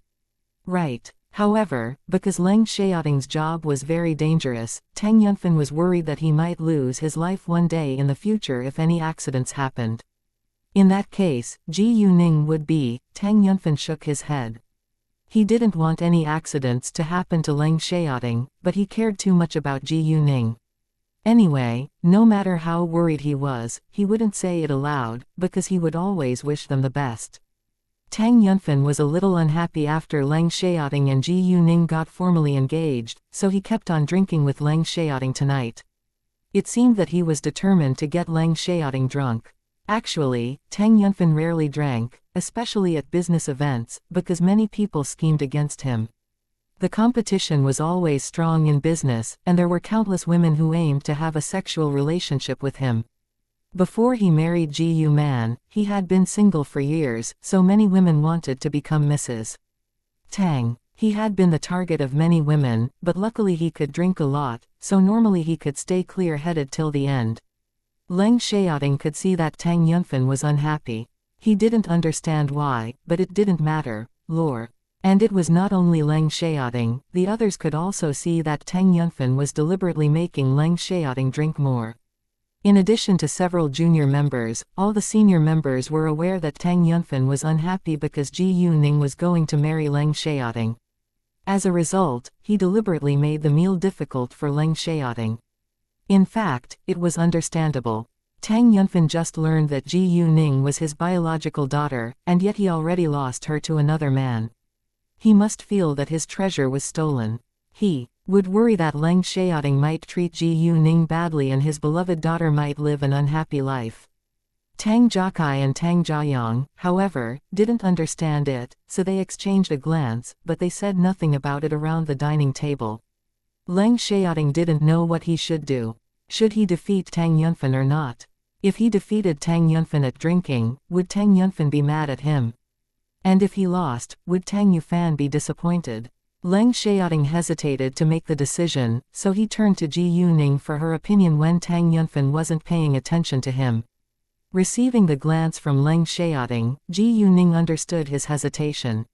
Right. However, because Leng Xiaoting's job was very dangerous, Tang Yunfan was worried that he might lose his life one day in the future if any accidents happened. In that case, Ji Yuning would be. Tang Yunfan shook his head. He didn't want any accidents to happen to Leng Xiaoting, but he cared too much about Ji Yuning. Anyway, no matter how worried he was, he wouldn't say it aloud, because he would always wish them the best. Tang Yunfan was a little unhappy after Leng Xiaoting and Ji Yuning got formally engaged, so he kept on drinking with Leng Xiaoting tonight. It seemed that he was determined to get Leng Xiaoting drunk. Actually, Tang Yunfan rarely drank, especially at business events, because many people schemed against him. The competition was always strong in business, and there were countless women who aimed to have a sexual relationship with him. Before he married Ji Yuman, he had been single for years, so many women wanted to become Mrs. Tang. He had been the target of many women, but luckily he could drink a lot, so normally he could stay clear-headed till the end. Leng Xiaoting could see that Tang Yunfan was unhappy. He didn't understand why, but it didn't matter. Lore. And it was not only Leng Xiaoting, the others could also see that Tang Yunfan was deliberately making Leng Xiaoting drink more. In addition to several junior members, all the senior members were aware that Tang Yunfan was unhappy because Ji Yuning was going to marry Leng Xiaoting. As a result, he deliberately made the meal difficult for Leng Xiaoting. In fact, it was understandable. Tang Yunfan just learned that Ji Yuning was his biological daughter, and yet he already lost her to another man. He must feel that his treasure was stolen. He would worry that Leng Xiaoting might treat Ji Yuning badly and his beloved daughter might live an unhappy life. Tang Jiakai and Tang Jiayang, however, didn't understand it, so they exchanged a glance, but they said nothing about it around the dining table. Leng Xiaoting didn't know what he should do. Should he defeat Tang Yunfan or not? If he defeated Tang Yunfan at drinking, would Tang Yunfan be mad at him? And if he lost, would Tang Yufan be disappointed? Leng Xiaoting hesitated to make the decision, so he turned to Ji Yuning for her opinion when Tang Yunfan wasn't paying attention to him. Receiving the glance from Leng Xiaoting, Ji Yuning understood his hesitation.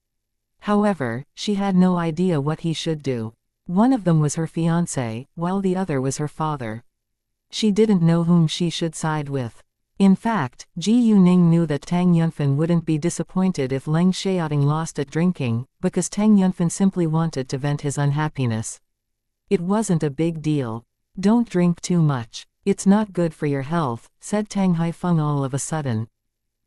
However, she had no idea what he should do. One of them was her fiancé, while the other was her father. She didn't know whom she should side with. In fact, Ji Yuning knew that Tang Yunfan wouldn't be disappointed if Leng Xiaoting lost at drinking, because Tang Yunfan simply wanted to vent his unhappiness. It wasn't a big deal. Don't drink too much. It's not good for your health, said Tang Haifeng all of a sudden.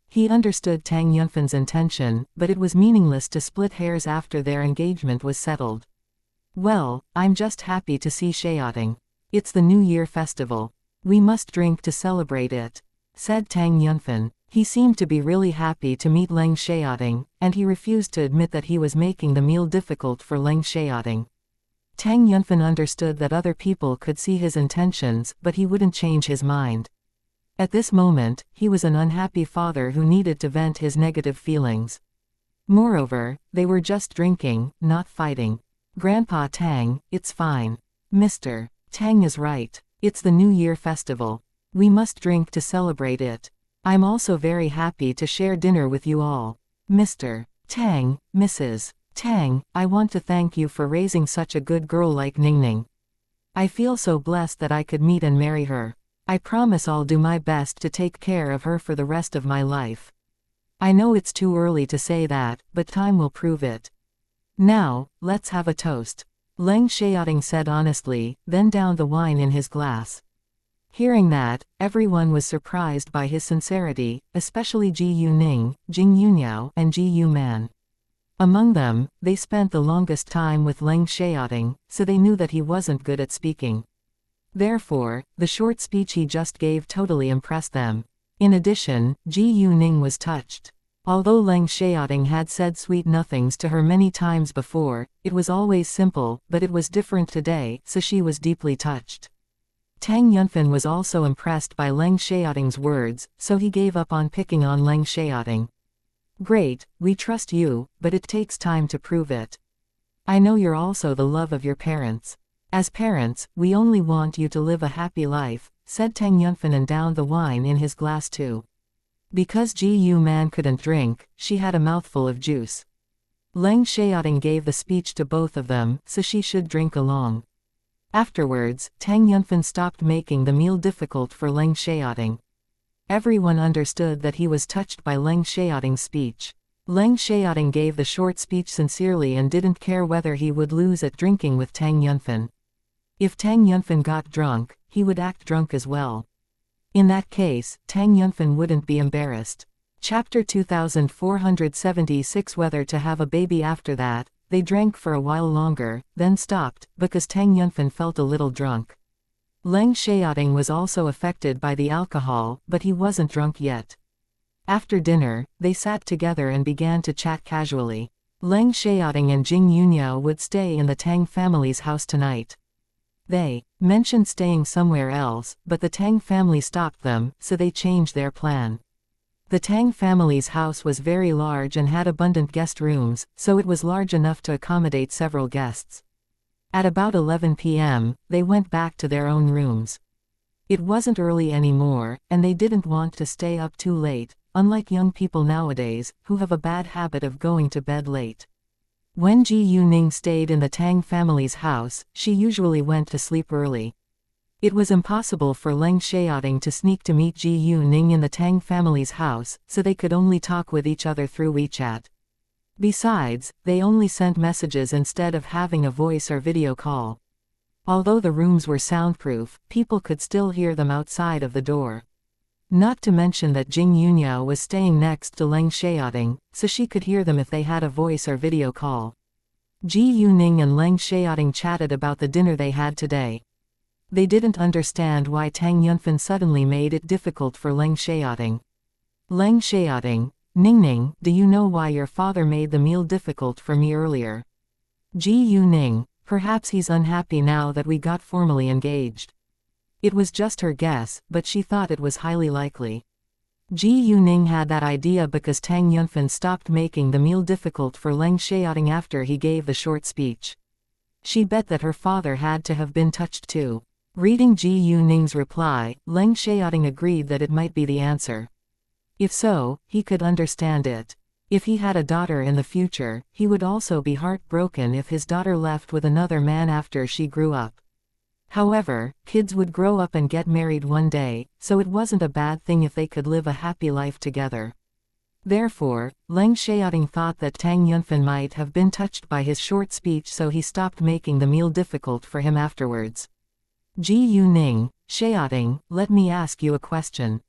He understood Tang Yunfan's intention, but it was meaningless to split hairs after their engagement was settled. Well, I'm just happy to see Xiaoting. It's the New Year festival. We must drink to celebrate it, said Tang Yunfan. He seemed to be really happy to meet Leng Xiaoting, and he refused to admit that he was making the meal difficult for Leng Xiaoting. Tang Yunfan understood that other people could see his intentions, but he wouldn't change his mind. At this moment, he was an unhappy father who needed to vent his negative feelings. Moreover, they were just drinking, not fighting. Grandpa Tang, it's fine. Mr. Tang is right. It's the New Year festival. We must drink to celebrate it. I'm also very happy to share dinner with you all. Mr. Tang, Mrs. Tang, I want to thank you for raising such a good girl like Ningning. I feel so blessed that I could meet and marry her. I promise I'll do my best to take care of her for the rest of my life. I know it's too early to say that, but time will prove it. Now, let's have a toast. Leng Xiaoting said honestly, then downed the wine in his glass. Hearing that, everyone was surprised by his sincerity, especially Ji Yuning, Jing Yunyao, and Ji Yuman. Among them, they spent the longest time with Leng Xiaoting, so they knew that he wasn't good at speaking. Therefore, the short speech he just gave totally impressed them. In addition, Ji Yuning was touched. Although Leng Xiaoting had said sweet nothings to her many times before, it was always simple, but it was different today, so she was deeply touched. Tang Yunfan was also impressed by Leng Xiaoting's words, so he gave up on picking on Leng Xiaoting. Great, we trust you, but it takes time to prove it. I know you're also the love of your parents. As parents, we only want you to live a happy life, said Tang Yunfan and downed the wine in his glass too. Because Ji Yuman couldn't drink, she had a mouthful of juice. Leng Xiaoting gave the speech to both of them, so she should drink along. Afterwards, Tang Yunfan stopped making the meal difficult for Leng Xiaoting. Everyone understood that he was touched by Leng Xiaoting's speech. Leng Xiaoting gave the short speech sincerely and didn't care whether he would lose at drinking with Tang Yunfan. If Tang Yunfan got drunk, he would act drunk as well. In that case, Tang Yunfan wouldn't be embarrassed. Chapter 2476 Whether to have a baby. After that, they drank for a while longer, then stopped, because Tang Yunfan felt a little drunk. Leng Xiaoting was also affected by the alcohol, but he wasn't drunk yet. After dinner, they sat together and began to chat casually. Leng Xiaoting and Jing Yunyao would stay in the Tang family's house tonight. They mentioned staying somewhere else, but the Tang family stopped them, so they changed their plan. The Tang family's house was very large and had abundant guest rooms, so it was large enough to accommodate several guests. At about 11 p.m., they went back to their own rooms. It wasn't early anymore, and they didn't want to stay up too late, unlike young people nowadays, who have a bad habit of going to bed late. When Ji Yuning stayed in the Tang family's house, she usually went to sleep early. It was impossible for Leng Xiaoting to sneak to meet Ji Yuning in the Tang family's house, so they could only talk with each other through WeChat. Besides, they only sent messages instead of having a voice or video call. Although the rooms were soundproof, people could still hear them outside of the door. Not to mention that Jing Yuniao was staying next to Leng Xiaoting, so she could hear them if they had a voice or video call. Ji Yuning and Leng Xiaoting chatted about the dinner they had today. They didn't understand why Tang Yunfan suddenly made it difficult for Leng Xiaoting. Leng Xiaoting, Ningning, do you know why your father made the meal difficult for me earlier? Ji Yuning, perhaps he's unhappy now that we got formally engaged. It was just her guess, but she thought it was highly likely. Ji Yuning had that idea because Tang Yunfan stopped making the meal difficult for Leng Xiaoting after he gave the short speech. She bet that her father had to have been touched too. Reading Ji Yuning's reply, Leng Xiaoting agreed that it might be the answer. If so, he could understand it. If he had a daughter in the future, he would also be heartbroken if his daughter left with another man after she grew up. However, kids would grow up and get married one day, so it wasn't a bad thing if they could live a happy life together. Therefore, Leng Xiaoting thought that Tang Yunfan might have been touched by his short speech, so he stopped making the meal difficult for him afterwards. Ji Yuning, Xiaoting, let me ask you a question.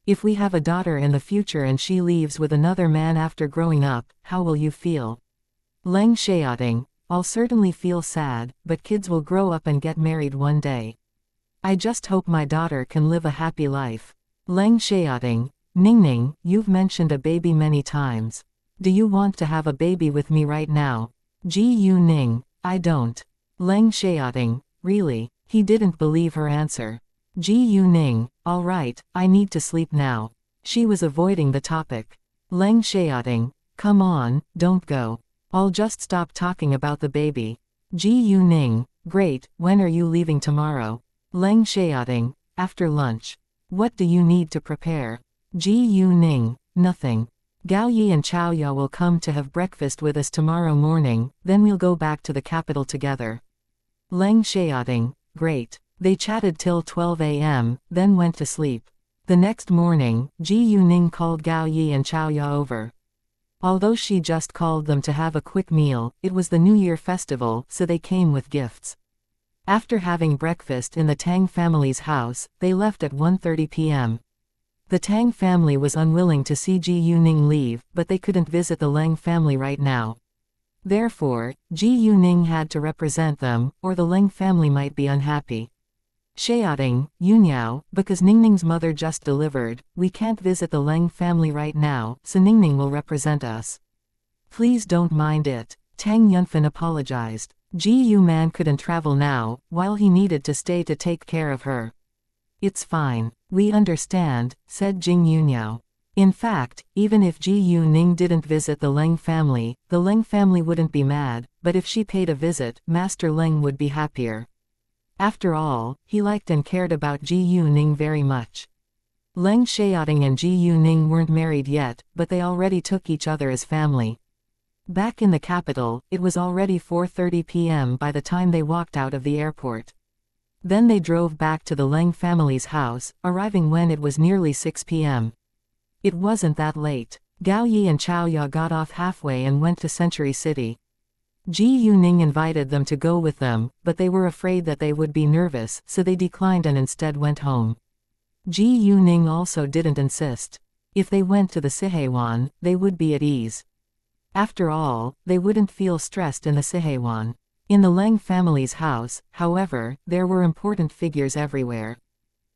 If we have a daughter in the future and she leaves with another man after growing up, how will you feel? Leng Xiaoting, I'll certainly feel sad, but kids will grow up and get married one day. I just hope my daughter can live a happy life. Leng Xiaoting, Ningning, you've mentioned a baby many times. Do you want to have a baby with me right now? Ji Yuning, I don't. Leng Xiaoting, really? He didn't believe her answer. Ji Yuning, all right, I need to sleep now. She was avoiding the topic. Leng Xiaoting, come on, don't go. I'll just stop talking about the baby. Ji Yuning, great, when are you leaving tomorrow? Leng Xiaoting, after lunch. What do you need to prepare? Ji Yuning, nothing. Gao Yi and Chao Ya will come to have breakfast with us tomorrow morning, then we'll go back to the capital together. Leng Xiaoting, great. They chatted till 12 a.m., then went to sleep. The next morning, Ji Yuning called Gao Yi and Chao Ya over. Although she just called them to have a quick meal, it was the New Year festival, so they came with gifts. After having breakfast in the Tang family's house, they left at 1:30 p.m. The Tang family was unwilling to see Ji Yuning leave, but they couldn't visit the Leng family right now. Therefore, Ji Yuning had to represent them, or the Leng family might be unhappy. Xiaoting, Yuniao, because Ningning's mother just delivered, we can't visit the Leng family right now, so Ningning will represent us. Please don't mind it. Tang Yunfan apologized. Ji Yuman couldn't travel now, while he needed to stay to take care of her. It's fine. We understand, said Jing Yuniao. In fact, even if Ji Yuning didn't visit the Leng family wouldn't be mad, but if she paid a visit, Master Leng would be happier. After all, he liked and cared about Ji Yuning very much. Leng Xiaoting and Ji Yuning weren't married yet, but they already took each other as family. Back in the capital, it was already 4:30 p.m. by the time they walked out of the airport. Then they drove back to the Leng family's house, arriving when it was nearly 6 p.m. It wasn't that late. Gao Yi and Chao Ya got off halfway and went to Century City. Ji Yuning invited them to go with them, but they were afraid that they would be nervous, so they declined and instead went home. Ji Yuning also didn't insist. If they went to the Siheiwan, they would be at ease. After all, they wouldn't feel stressed in the Siheiwan. In the Leng family's house, however, there were important figures everywhere.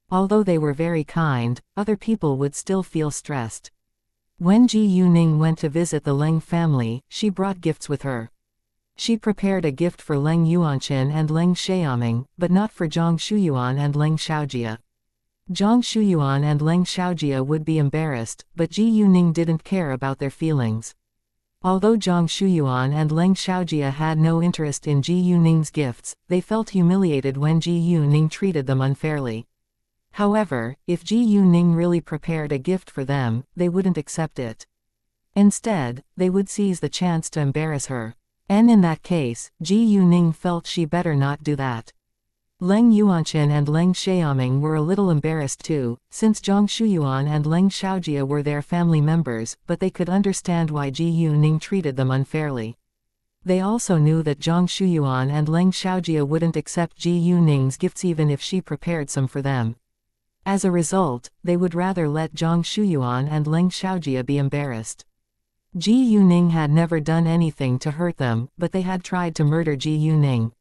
Although they were very kind, other people would still feel stressed. When Ji Yuning went to visit the Leng family, she brought gifts with her. She prepared a gift for Leng Yuanqin and Leng Xiaoming, but not for Zhang Shuyuan and Leng Xiaojia. Zhang Shuyuan and Leng Xiaojia would be embarrassed, but Ji Yuning didn't care about their feelings. Although Zhang Shuyuan and Leng Xiaojia had no interest in Ji Yuning's gifts, they felt humiliated when Ji Yuning treated them unfairly. However, if Ji Yuning really prepared a gift for them, they wouldn't accept it. Instead, they would seize the chance to embarrass her. And in that case, Ji Yuning felt she better not do that. Leng Yuanqin and Leng Xiaoming were a little embarrassed too, since Zhang Shuyuan and Leng Xiaojia were their family members, but they could understand why Ji Yuning treated them unfairly. They also knew that Zhang Shuyuan and Leng Xiaojia wouldn't accept Ji Yuning's gifts even if she prepared some for them. As a result, they would rather let Zhang Shuyuan and Leng Xiaojia be embarrassed. Ji Yuning had never done anything to hurt them, but they had tried to murder Ji Yuning.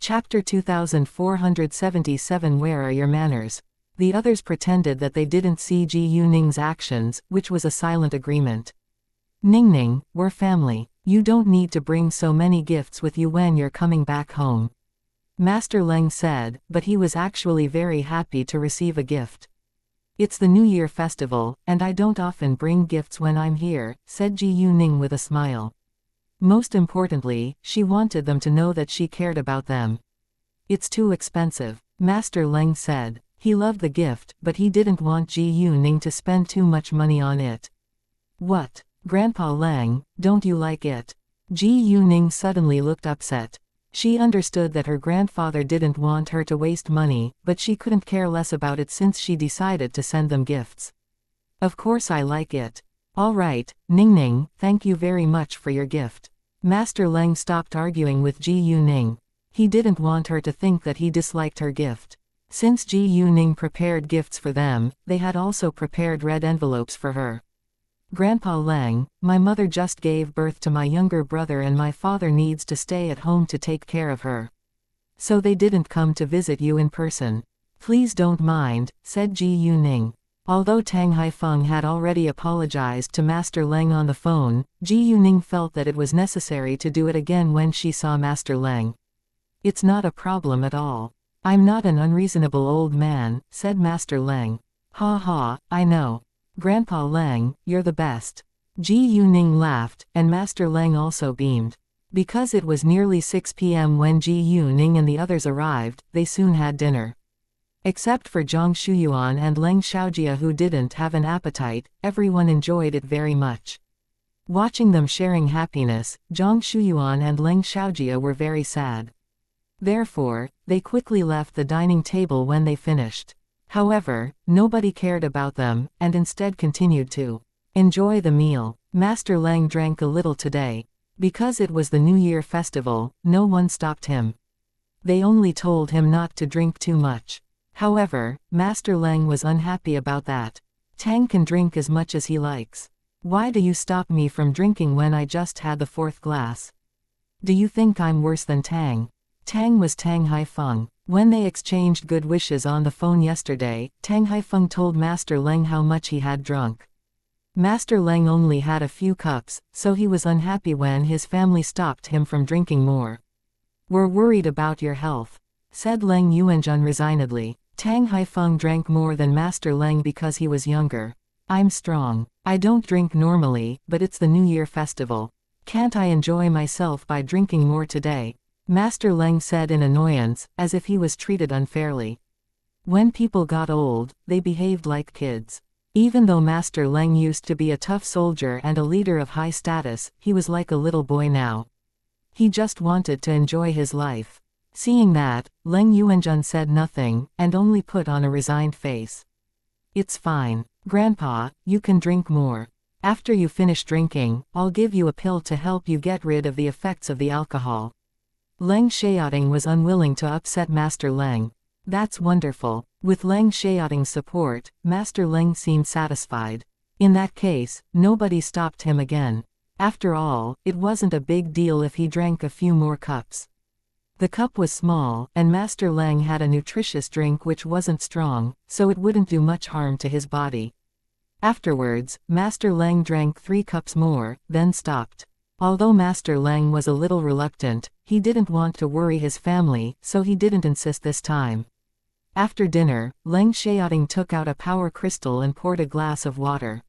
Chapter 2477 Where are your manners? The others pretended that they didn't see Ji Yuning's actions, which was a silent agreement. Ningning, we're family. You don't need to bring so many gifts with you when you're coming back home. Master Leng said, but he was actually very happy to receive a gift. It's the New Year festival, and I don't often bring gifts when I'm here, said Ji Yuning with a smile. Most importantly, she wanted them to know that she cared about them. It's too expensive, Master Leng said. He loved the gift, but he didn't want Ji Yuning to spend too much money on it. What? Grandpa Leng, don't you like it? Ji Yuning suddenly looked upset. She understood that her grandfather didn't want her to waste money, but she couldn't care less about it since she decided to send them gifts. Of course I like it. All right, Ningning, thank you very much for your gift. Master Leng stopped arguing with Ji Yuning. He didn't want her to think that he disliked her gift. Since Ji Yuning prepared gifts for them, they had also prepared red envelopes for her. Grandpa Leng, my mother just gave birth to my younger brother and my father needs to stay at home to take care of her. So they didn't come to visit you in person. Please don't mind, said Ji Yuning. Although Tang Haifeng had already apologized to Master Leng on the phone, Ji Yuning felt that it was necessary to do it again when she saw Master Leng. It's not a problem at all. I'm not an unreasonable old man, said Master Leng. Ha ha, I know. Grandpa Leng, you're the best. Ji Yuning laughed, and Master Leng also beamed. Because it was nearly 6 p.m. when Ji Yuning and the others arrived, they soon had dinner. Except for Zhang Shuyuan and Leng Xiaojia who didn't have an appetite, everyone enjoyed it very much. Watching them sharing happiness, Zhang Shuyuan and Leng Xiaojia were very sad. Therefore, they quickly left the dining table when they finished. However, nobody cared about them, and instead continued to enjoy the meal. Master Leng drank a little today. Because it was the New Year festival, no one stopped him. They only told him not to drink too much. However, Master Leng was unhappy about that. Tang can drink as much as he likes. Why do you stop me from drinking when I just had the 4th glass? Do you think I'm worse than Tang? Tang was Tang Haifeng. When they exchanged good wishes on the phone yesterday, Tang Haifeng told Master Leng how much he had drunk. Master Leng only had a few cups, so he was unhappy when his family stopped him from drinking more. We're worried about your health, said Leng Yuanjun resignedly. Tang Haifeng drank more than Master Leng because he was younger. I'm strong. I don't drink normally, but it's the New Year festival. Can't I enjoy myself by drinking more today? Master Leng said in annoyance, as if he was treated unfairly. When people got old, they behaved like kids. Even though Master Leng used to be a tough soldier and a leader of high status, he was like a little boy now. He just wanted to enjoy his life. Seeing that, Leng Yuanjun said nothing, and only put on a resigned face. It's fine. Grandpa, you can drink more. After you finish drinking, I'll give you a pill to help you get rid of the effects of the alcohol. Leng Xiaoting was unwilling to upset Master Leng. That's wonderful. With Leng Xiaoting's support, Master Leng seemed satisfied. In that case, nobody stopped him again. After all, it wasn't a big deal if he drank a few more cups. The cup was small, and Master Leng had a nutritious drink which wasn't strong, so it wouldn't do much harm to his body. Afterwards, Master Leng drank 3 cups more, then stopped. Although Master Leng was a little reluctant, he didn't want to worry his family, so he didn't insist this time. After dinner, Leng Xiaoting took out a power crystal and poured a glass of water.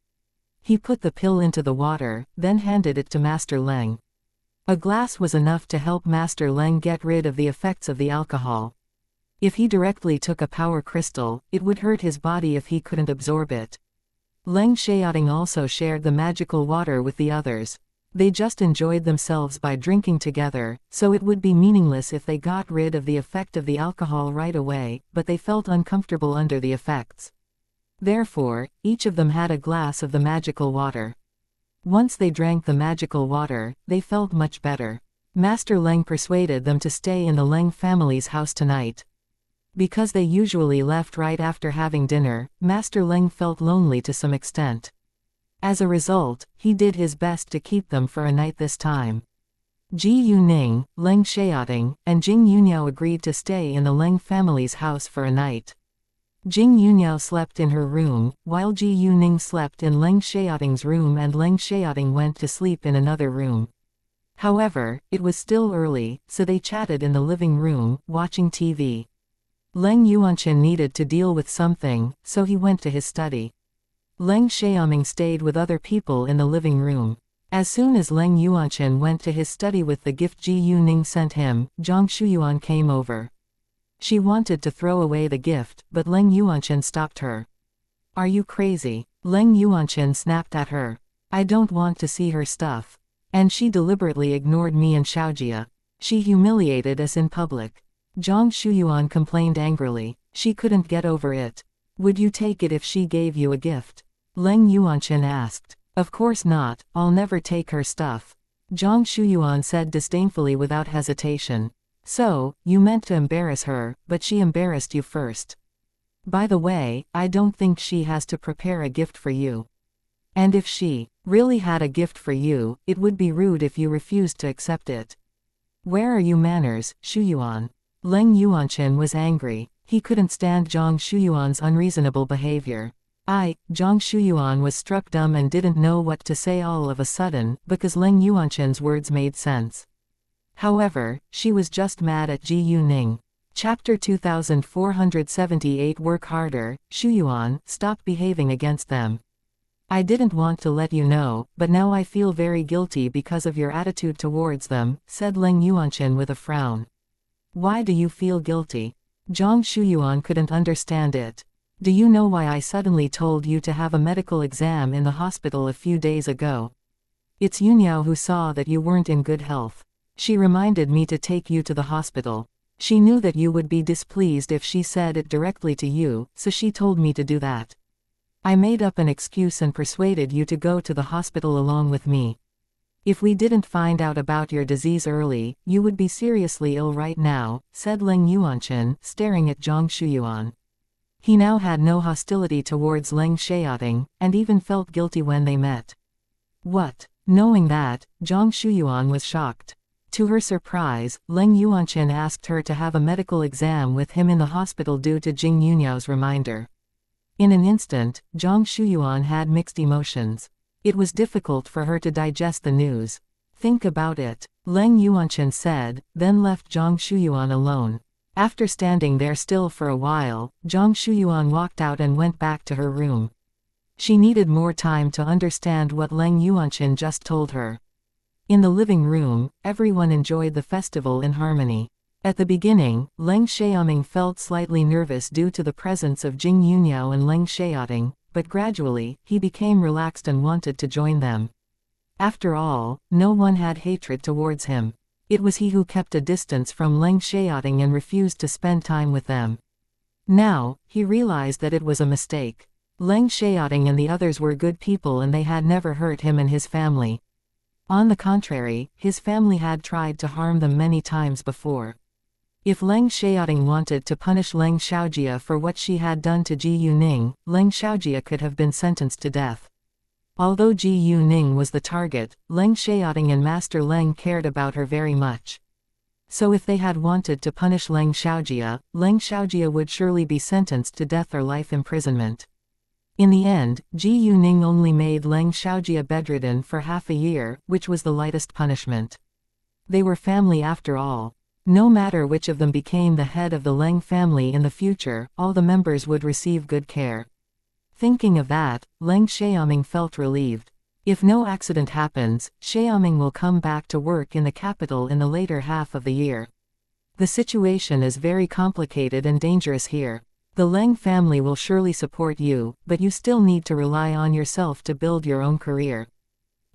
He put the pill into the water, then handed it to Master Leng. A glass was enough to help Master Leng get rid of the effects of the alcohol. If he directly took a power crystal, it would hurt his body if he couldn't absorb it. Leng Xiaoting also shared the magical water with the others. They just enjoyed themselves by drinking together, so it would be meaningless if they got rid of the effect of the alcohol right away, but they felt uncomfortable under the effects. Therefore, each of them had a glass of the magical water. Once they drank the magical water, they felt much better. Master Leng persuaded them to stay in the Leng family's house tonight. Because they usually left right after having dinner, Master Leng felt lonely to some extent. As a result, he did his best to keep them for a night this time. Ji Yuning, Leng Xiaoting, and Jing Yuniao agreed to stay in the Leng family's house for a night. Jing Yuniao slept in her room, while Ji Yuning slept in Leng Xiaoting's room and Leng Xiaoting went to sleep in another room. However, it was still early, so they chatted in the living room, watching TV. Leng Yuanchen needed to deal with something, so he went to his study. Leng Xiaoming stayed with other people in the living room. As soon as Leng Yuanchen went to his study with the gift Ji Yuning sent him, Zhang Shuyuan came over. She wanted to throw away the gift, but Leng Yuanchen stopped her. "Are you crazy?" Leng Yuanchen snapped at her. "I don't want to see her stuff. And she deliberately ignored me and Xiaojia. She humiliated us in public." Zhang Shuyuan complained angrily. She couldn't get over it. "Would you take it if she gave you a gift?" Leng Yuanchen asked. "Of course not, I'll never take her stuff," Zhang Shuyuan said disdainfully without hesitation. "So, you meant to embarrass her, but she embarrassed you first. By the way, I don't think she has to prepare a gift for you. And if she really had a gift for you, it would be rude if you refused to accept it. Where are your manners, Shuyuan?" Leng Yuanchen was angry. He couldn't stand Zhang Shuyuan's unreasonable behavior. Zhang Shuyuan was struck dumb and didn't know what to say all of a sudden, because Leng Yuanchen's words made sense. However, she was just mad at Ji Yuning. Chapter 2478 Work harder, Shuyuan, stop behaving against them. "I didn't want to let you know, but now I feel very guilty because of your attitude towards them," said Leng Yuanchen with a frown. "Why do you feel guilty?" Zhang Shuyuan couldn't understand it. "Do you know why I suddenly told you to have a medical exam in the hospital a few days ago? It's Yuniao who saw that you weren't in good health. She reminded me to take you to the hospital. She knew that you would be displeased if she said it directly to you, so she told me to do that. I made up an excuse and persuaded you to go to the hospital along with me. If we didn't find out about your disease early, you would be seriously ill right now," said Leng Yuanchen, staring at Zhang Shuyuan. He now had no hostility towards Leng Xiaoting, and even felt guilty when they met. "What?" Knowing that, Zhang Shuyuan was shocked. To her surprise, Leng Yuanchen asked her to have a medical exam with him in the hospital due to Jing Yuniao's reminder. In an instant, Zhang Shuyuan had mixed emotions. It was difficult for her to digest the news. "Think about it," Leng Yuanchen said, then left Zhang Shuyuan alone. After standing there still for a while, Zhang Shuyuan walked out and went back to her room. She needed more time to understand what Leng Yuanchen just told her. In the living room, everyone enjoyed the festival in harmony. At the beginning, Leng Xiaoming felt slightly nervous due to the presence of Jing Yuniao and Leng Xiaoting, but gradually, he became relaxed and wanted to join them. After all, no one had hatred towards him. It was he who kept a distance from Leng Xiaoting and refused to spend time with them. Now, he realized that it was a mistake. Leng Xiaoting and the others were good people and they had never hurt him and his family. On the contrary, his family had tried to harm them many times before. If Leng Xiaoting wanted to punish Leng Xiaojia for what she had done to Ji Yuning, Leng Xiaojia could have been sentenced to death. Although Ji Yuning was the target, Leng Xiaoting and Master Leng cared about her very much. So if they had wanted to punish Leng Xiaojia would surely be sentenced to death or life imprisonment. In the end, Ji Yuning only made Leng Xiaojia bedridden for half a year, which was the lightest punishment. They were family after all. No matter which of them became the head of the Leng family in the future, all the members would receive good care. Thinking of that, Leng Xiaoming felt relieved. If no accident happens, Xiaoming will come back to work in the capital in the later half of the year. The situation is very complicated and dangerous here. The Leng family will surely support you, but you still need to rely on yourself to build your own career.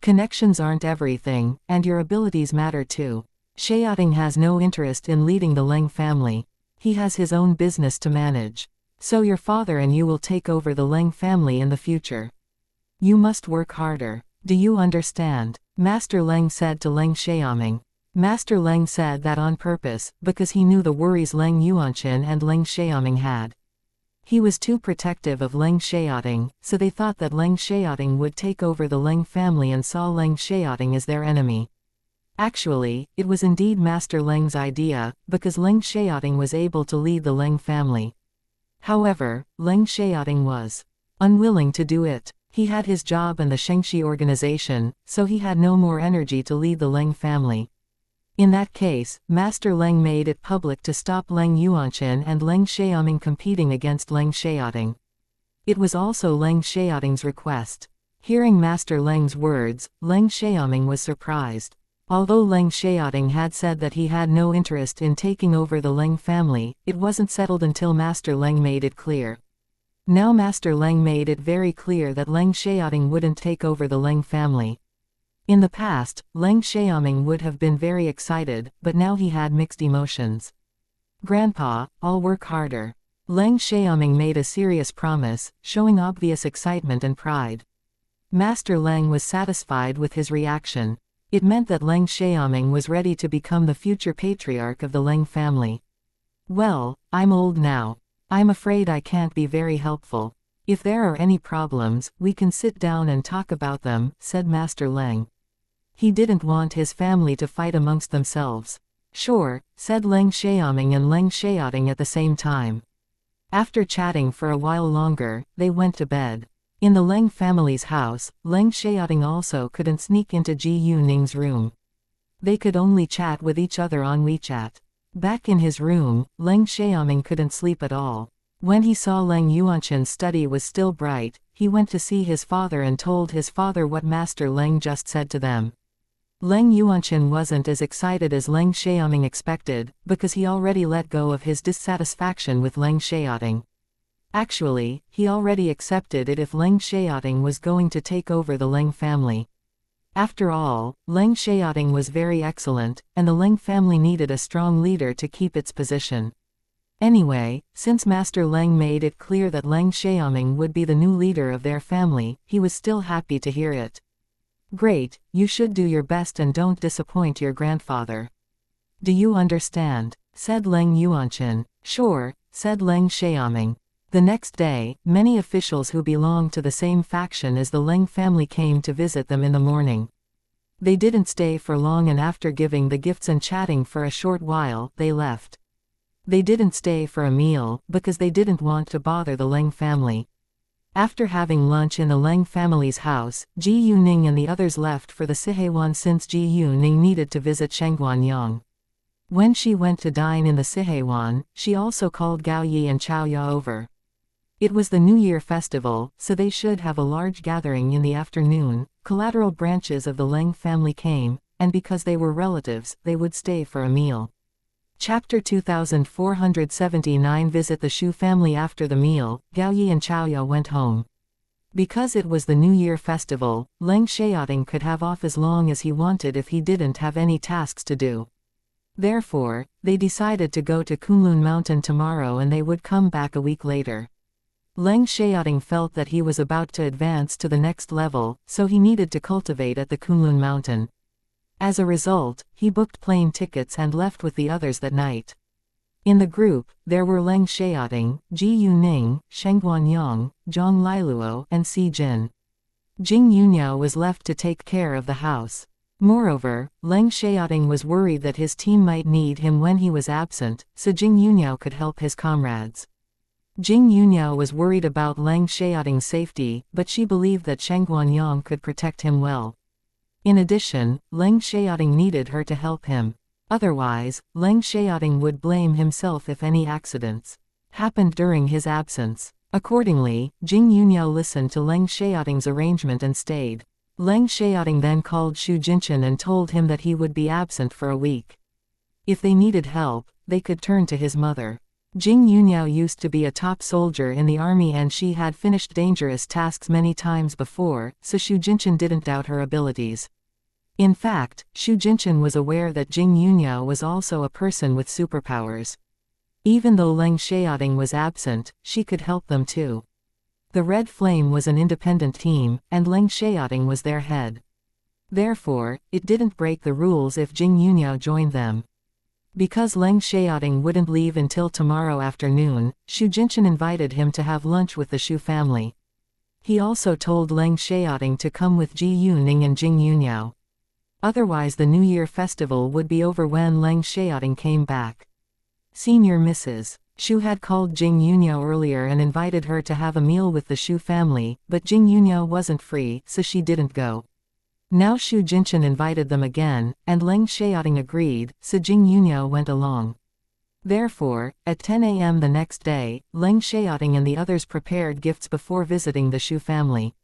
Connections aren't everything, and your abilities matter too. Xiaoting has no interest in leading the Leng family. He has his own business to manage. So your father and you will take over the Leng family in the future. You must work harder. Do you understand? Master Leng said to Leng Xiaoming. Master Leng said that on purpose, because he knew the worries Leng Yuanqin and Leng Xiaoming had. He was too protective of Leng Xiaoting, so they thought that Leng Xiaoting would take over the Leng family and saw Leng Xiaoting as their enemy. Actually, it was indeed Master Leng's idea, because Leng Xiaoting was able to lead the Leng family. However, Leng Xiaoting was unwilling to do it. He had his job in the xianxia organization, so he had no more energy to lead the Leng family. In that case, Master Leng made it public to stop Leng Yuanqin and Leng Xiaoming competing against Leng Xiaoting. It was also Leng Xiaoting's request. Hearing Master Leng's words, Leng Xiaoming was surprised. Although Leng Xiaoting had said that he had no interest in taking over the Leng family, it wasn't settled until Master Leng made it clear. Now Master Leng made it very clear that Leng Xiaoting wouldn't take over the Leng family. In the past, Leng Xiaoming would have been very excited, but now he had mixed emotions. Grandpa, I'll work harder. Leng Xiaoming made a serious promise, showing obvious excitement and pride. Master Leng was satisfied with his reaction. It meant that Leng Xiaoming was ready to become the future patriarch of the Leng family. Well, I'm old now. I'm afraid I can't be very helpful. If there are any problems, we can sit down and talk about them, said Master Leng. He didn't want his family to fight amongst themselves. Sure, said Leng Xiaoming and Leng Xiaoting at the same time. After chatting for a while longer, they went to bed. In the Leng family's house, Leng Xiaoting also couldn't sneak into Ji Yuning's room. They could only chat with each other on WeChat. Back in his room, Leng Xiaoming couldn't sleep at all. When he saw Leng Yuanqin's study was still bright, he went to see his father and told his father what Master Leng just said to them. Leng Yuanqin wasn't as excited as Leng Xiaoming expected, because he already let go of his dissatisfaction with Leng Xiaoting. Actually, he already accepted it if Leng Xiaoting was going to take over the Leng family. After all, Leng Xiaoting was very excellent, and the Leng family needed a strong leader to keep its position. Anyway, since Master Leng made it clear that Leng Xiaoming would be the new leader of their family, he was still happy to hear it. Great, you should do your best and don't disappoint your grandfather. Do you understand? Said Leng Yuanqin. Sure, said Leng Xiaoming. The next day, many officials who belonged to the same faction as the Leng family came to visit them in the morning. They didn't stay for long, and after giving the gifts and chatting for a short while, they left. They didn't stay for a meal, because they didn't want to bother the Leng family. After having lunch in the Leng family's house, Ji Yuning and the others left for the Sihewan since Ji Yuning needed to visit Shengguanyang. When she went to dine in the Sihewan, she also called Gao Yi and Chao Ya over. It was the New Year festival, so they should have a large gathering in the afternoon. Collateral branches of the Leng family came, and because they were relatives, they would stay for a meal. Chapter 2479 Visit the Shu family. After the meal, Gao Yi and Chao Ya went home. Because it was the New Year festival, Leng Xiaoting could have off as long as he wanted if he didn't have any tasks to do. Therefore, they decided to go to Kunlun Mountain tomorrow and they would come back a week later. Leng Xiaoting felt that he was about to advance to the next level, so he needed to cultivate at the Kunlun Mountain. As a result, he booked plane tickets and left with the others that night. In the group, there were Leng Xiaoting, Ji Yuning, Shengguanyang, Zhang Liluo, and Si Jin. Jing Yuniao was left to take care of the house. Moreover, Leng Xiaoting was worried that his team might need him when he was absent, so Jing Yuniao could help his comrades. Jing Yuniao was worried about Leng Xiaoting's safety, but she believed that Shengguanyang could protect him well. In addition, Leng Xiaoting needed her to help him. Otherwise, Leng Xiaoting would blame himself if any accidents happened during his absence. Accordingly, Jing Yuniao listened to Leng Xiaoting's arrangement and stayed. Leng Xiaoting then called Xu Jinchen and told him that he would be absent for a week. If they needed help, they could turn to his mother. Jing Yuniao used to be a top soldier in the army and she had finished dangerous tasks many times before, so Xu Jinchen didn't doubt her abilities. In fact, Xu Jinchen was aware that Jing Yuniao was also a person with superpowers. Even though Leng Xiaoting was absent, she could help them too. The Red Flame was an independent team, and Leng Xiaoting was their head. Therefore, it didn't break the rules if Jing Yuniao joined them. Because Leng Xiaoting wouldn't leave until tomorrow afternoon, Xu Jinchen invited him to have lunch with the Xu family. He also told Leng Xiaoting to come with Ji Yuning and Jing Yuniao. Otherwise the New Year festival would be over when Leng Xiaoting came back. Senior Mrs. Xu had called Jing Yuniao earlier and invited her to have a meal with the Xu family, but Jing Yuniao wasn't free, so she didn't go. Now Xu Jinchen invited them again, and Leng Xiaoting agreed, so Jing Yuniao went along. Therefore, at 10 a.m. the next day, Leng Xiaoting and the others prepared gifts before visiting the Xu family.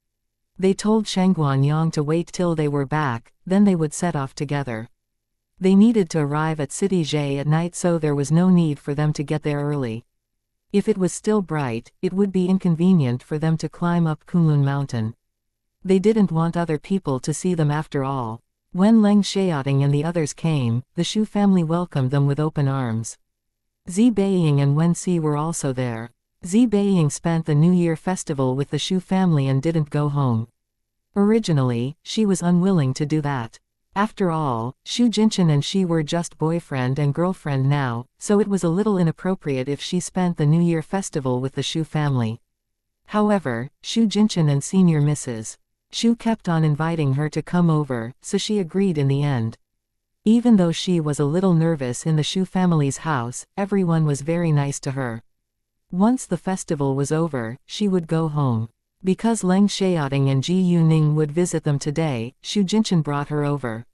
They told Shengguan Yang to wait till they were back, then they would set off together. They needed to arrive at City Zhe at night, so there was no need for them to get there early. If it was still bright, it would be inconvenient for them to climb up Kunlun Mountain. They didn't want other people to see them after all. When Leng Xiaoting and the others came, the Xu family welcomed them with open arms. Zi Beiying and Wen Si were also there. Zi Beiying spent the New Year festival with the Xu family and didn't go home. Originally, she was unwilling to do that. After all, Xu Jinchen and she were just boyfriend and girlfriend now, so it was a little inappropriate if she spent the New Year festival with the Xu family. However, Xu Jinchen and Senior Mrs. Xu kept on inviting her to come over, so she agreed in the end. Even though she was a little nervous in the Xu family's house, everyone was very nice to her. Once the festival was over, she would go home. Because Leng Xiaoting and Ji Yuning would visit them today, Xu Jinchen brought her over.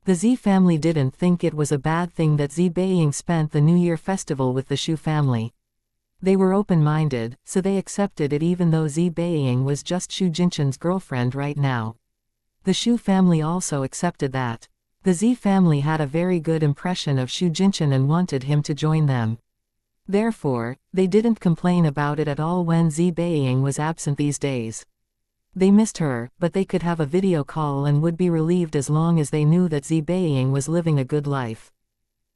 The Zi family didn't think it was a bad thing that Zi Beiying spent the New Year festival with the Xu family. They were open-minded, so they accepted it even though Zi Beiying was just Xu Jinchen's girlfriend right now. The Xu family also accepted that. The Zi family had a very good impression of Xu Jinchen and wanted him to join them. Therefore, they didn't complain about it at all when Zi Beiying was absent these days. They missed her, but they could have a video call and would be relieved as long as they knew that Zi Beiying was living a good life.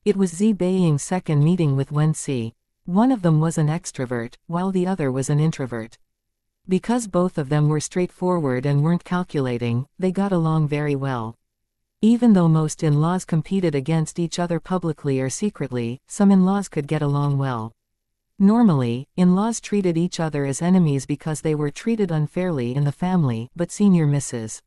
It was Zi Beiying's second meeting with Wen Si. One of them was an extrovert, while the other was an introvert. Because both of them were straightforward and weren't calculating, they got along very well. Even though most in-laws competed against each other publicly or secretly, some in-laws could get along well. Normally, in-laws treated each other as enemies because they were treated unfairly in the family, but Senior Mrs.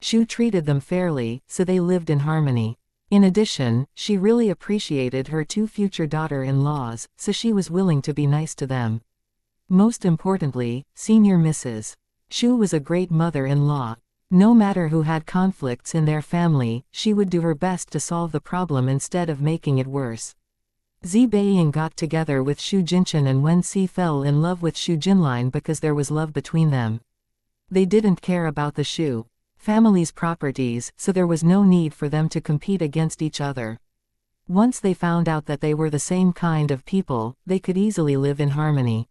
Xu treated them fairly, so they lived in harmony. In addition, she really appreciated her two future daughter-in-laws, so she was willing to be nice to them. Most importantly, Senior Mrs. Xu was a great mother-in-law. No matter who had conflicts in their family, she would do her best to solve the problem instead of making it worse. Zi Beiying got together with Xu Jinchen and Wen Si fell in love with Xu Jinlin because there was love between them. They didn't care about the Xu family's properties, so there was no need for them to compete against each other. Once they found out that they were the same kind of people, they could easily live in harmony.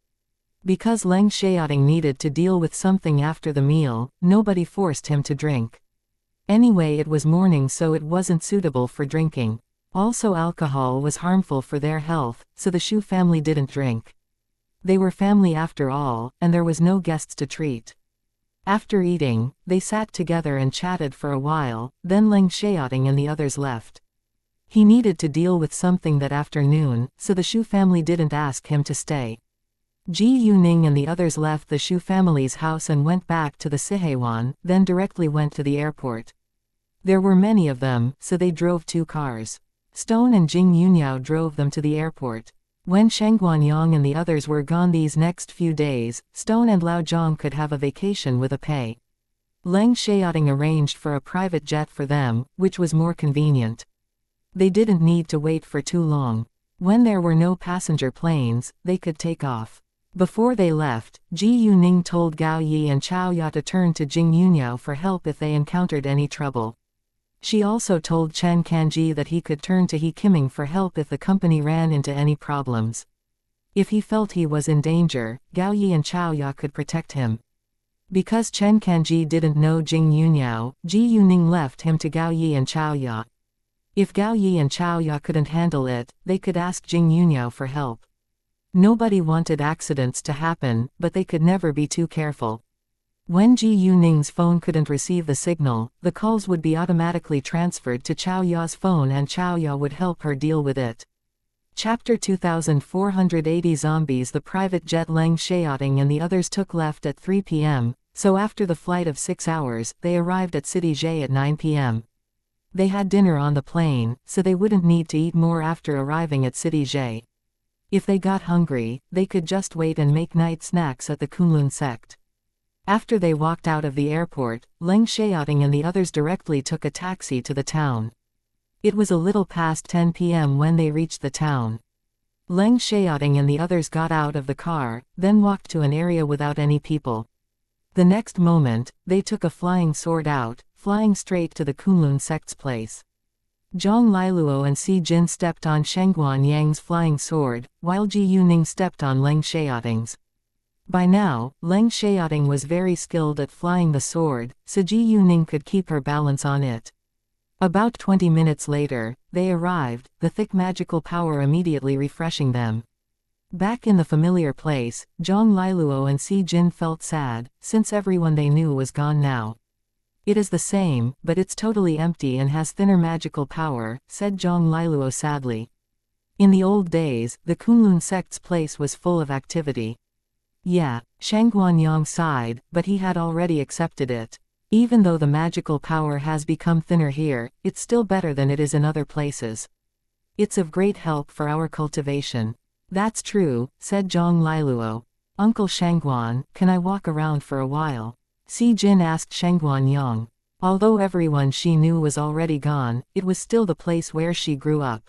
Because Leng Xiaoting needed to deal with something after the meal, nobody forced him to drink. Anyway, it was morning, so it wasn't suitable for drinking. Also, alcohol was harmful for their health, so the Xu family didn't drink. They were family after all, and there was no guests to treat. After eating, they sat together and chatted for a while, then Leng Xiaoting and the others left. He needed to deal with something that afternoon, so the Xu family didn't ask him to stay. Ji Yuning and the others left the Xu family's house and went back to the Siheiwan, then directly went to the airport. There were many of them, so they drove 2 cars. Stone and Jing Yuniao drove them to the airport. When Shengguan Yang and the others were gone these next few days, Stone and Lao Zhang could have a vacation with a pay. Leng Xiaoting arranged for a private jet for them, which was more convenient. They didn't need to wait for too long. When there were no passenger planes, they could take off. Before they left, Ji Yuning told Gao Yi and Chao Ya to turn to Jing Yuniao for help if they encountered any trouble. She also told Chen Kanji that he could turn to He Kiming for help if the company ran into any problems. If he felt he was in danger, Gao Yi and Chao Ya could protect him. Because Chen Kanji didn't know Jing Yuniao, Ji Yuning left him to Gao Yi and Chao Ya. If Gao Yi and Chao Ya couldn't handle it, they could ask Jing Yuniao for help. Nobody wanted accidents to happen, but they could never be too careful. When Ji Yuning's phone couldn't receive the signal, the calls would be automatically transferred to Chao Ya's phone and Chao Ya would help her deal with it. Chapter 2480 Zombies. The private jet Leng Xiaoting and the others took left at 3 p.m., so after the flight of 6 hours, they arrived at City Zhe at 9 p.m. They had dinner on the plane, so they wouldn't need to eat more after arriving at City Zhe. If they got hungry, they could just wait and make night snacks at the Kunlun sect. After they walked out of the airport, Leng Xiaoting and the others directly took a taxi to the town. It was a little past 10 p.m. when they reached the town. Leng Xiaoting and the others got out of the car, then walked to an area without any people. The next moment, they took a flying sword out, flying straight to the Kunlun sect's place. Zhang Liluo and Si Jin stepped on Shengguan Yang's flying sword, while Ji Yuning stepped on Leng Xiaoting's. By now, Leng Xiaoting was very skilled at flying the sword, so Ji Yuning could keep her balance on it. About 20 minutes later, they arrived, the thick magical power immediately refreshing them. Back in the familiar place, Zhang Liluo and Si Jin felt sad, since everyone they knew was gone now. It is the same, but it's totally empty and has thinner magical power, said Zhang Liluo sadly. In the old days, the Kunlun sect's place was full of activity. Yeah, Shangguan Yang sighed, but he had already accepted it. Even though the magical power has become thinner here, it's still better than it is in other places. It's of great help for our cultivation. That's true, said Zhang Liluo. Uncle Shangguan, can I walk around for a while? Si Jin asked Shangguan Yang. Although everyone she knew was already gone, it was still the place where she grew up.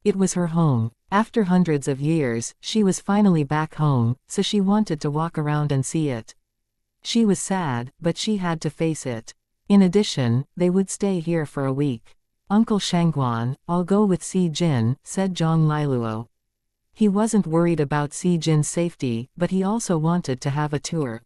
It was her home. After hundreds of years, she was finally back home, so she wanted to walk around and see it. She was sad, but she had to face it. In addition, they would stay here for a week. Uncle Shangguan, I'll go with Si Jin, said Zhang Liluo. He wasn't worried about Si Jin's safety, but he also wanted to have a tour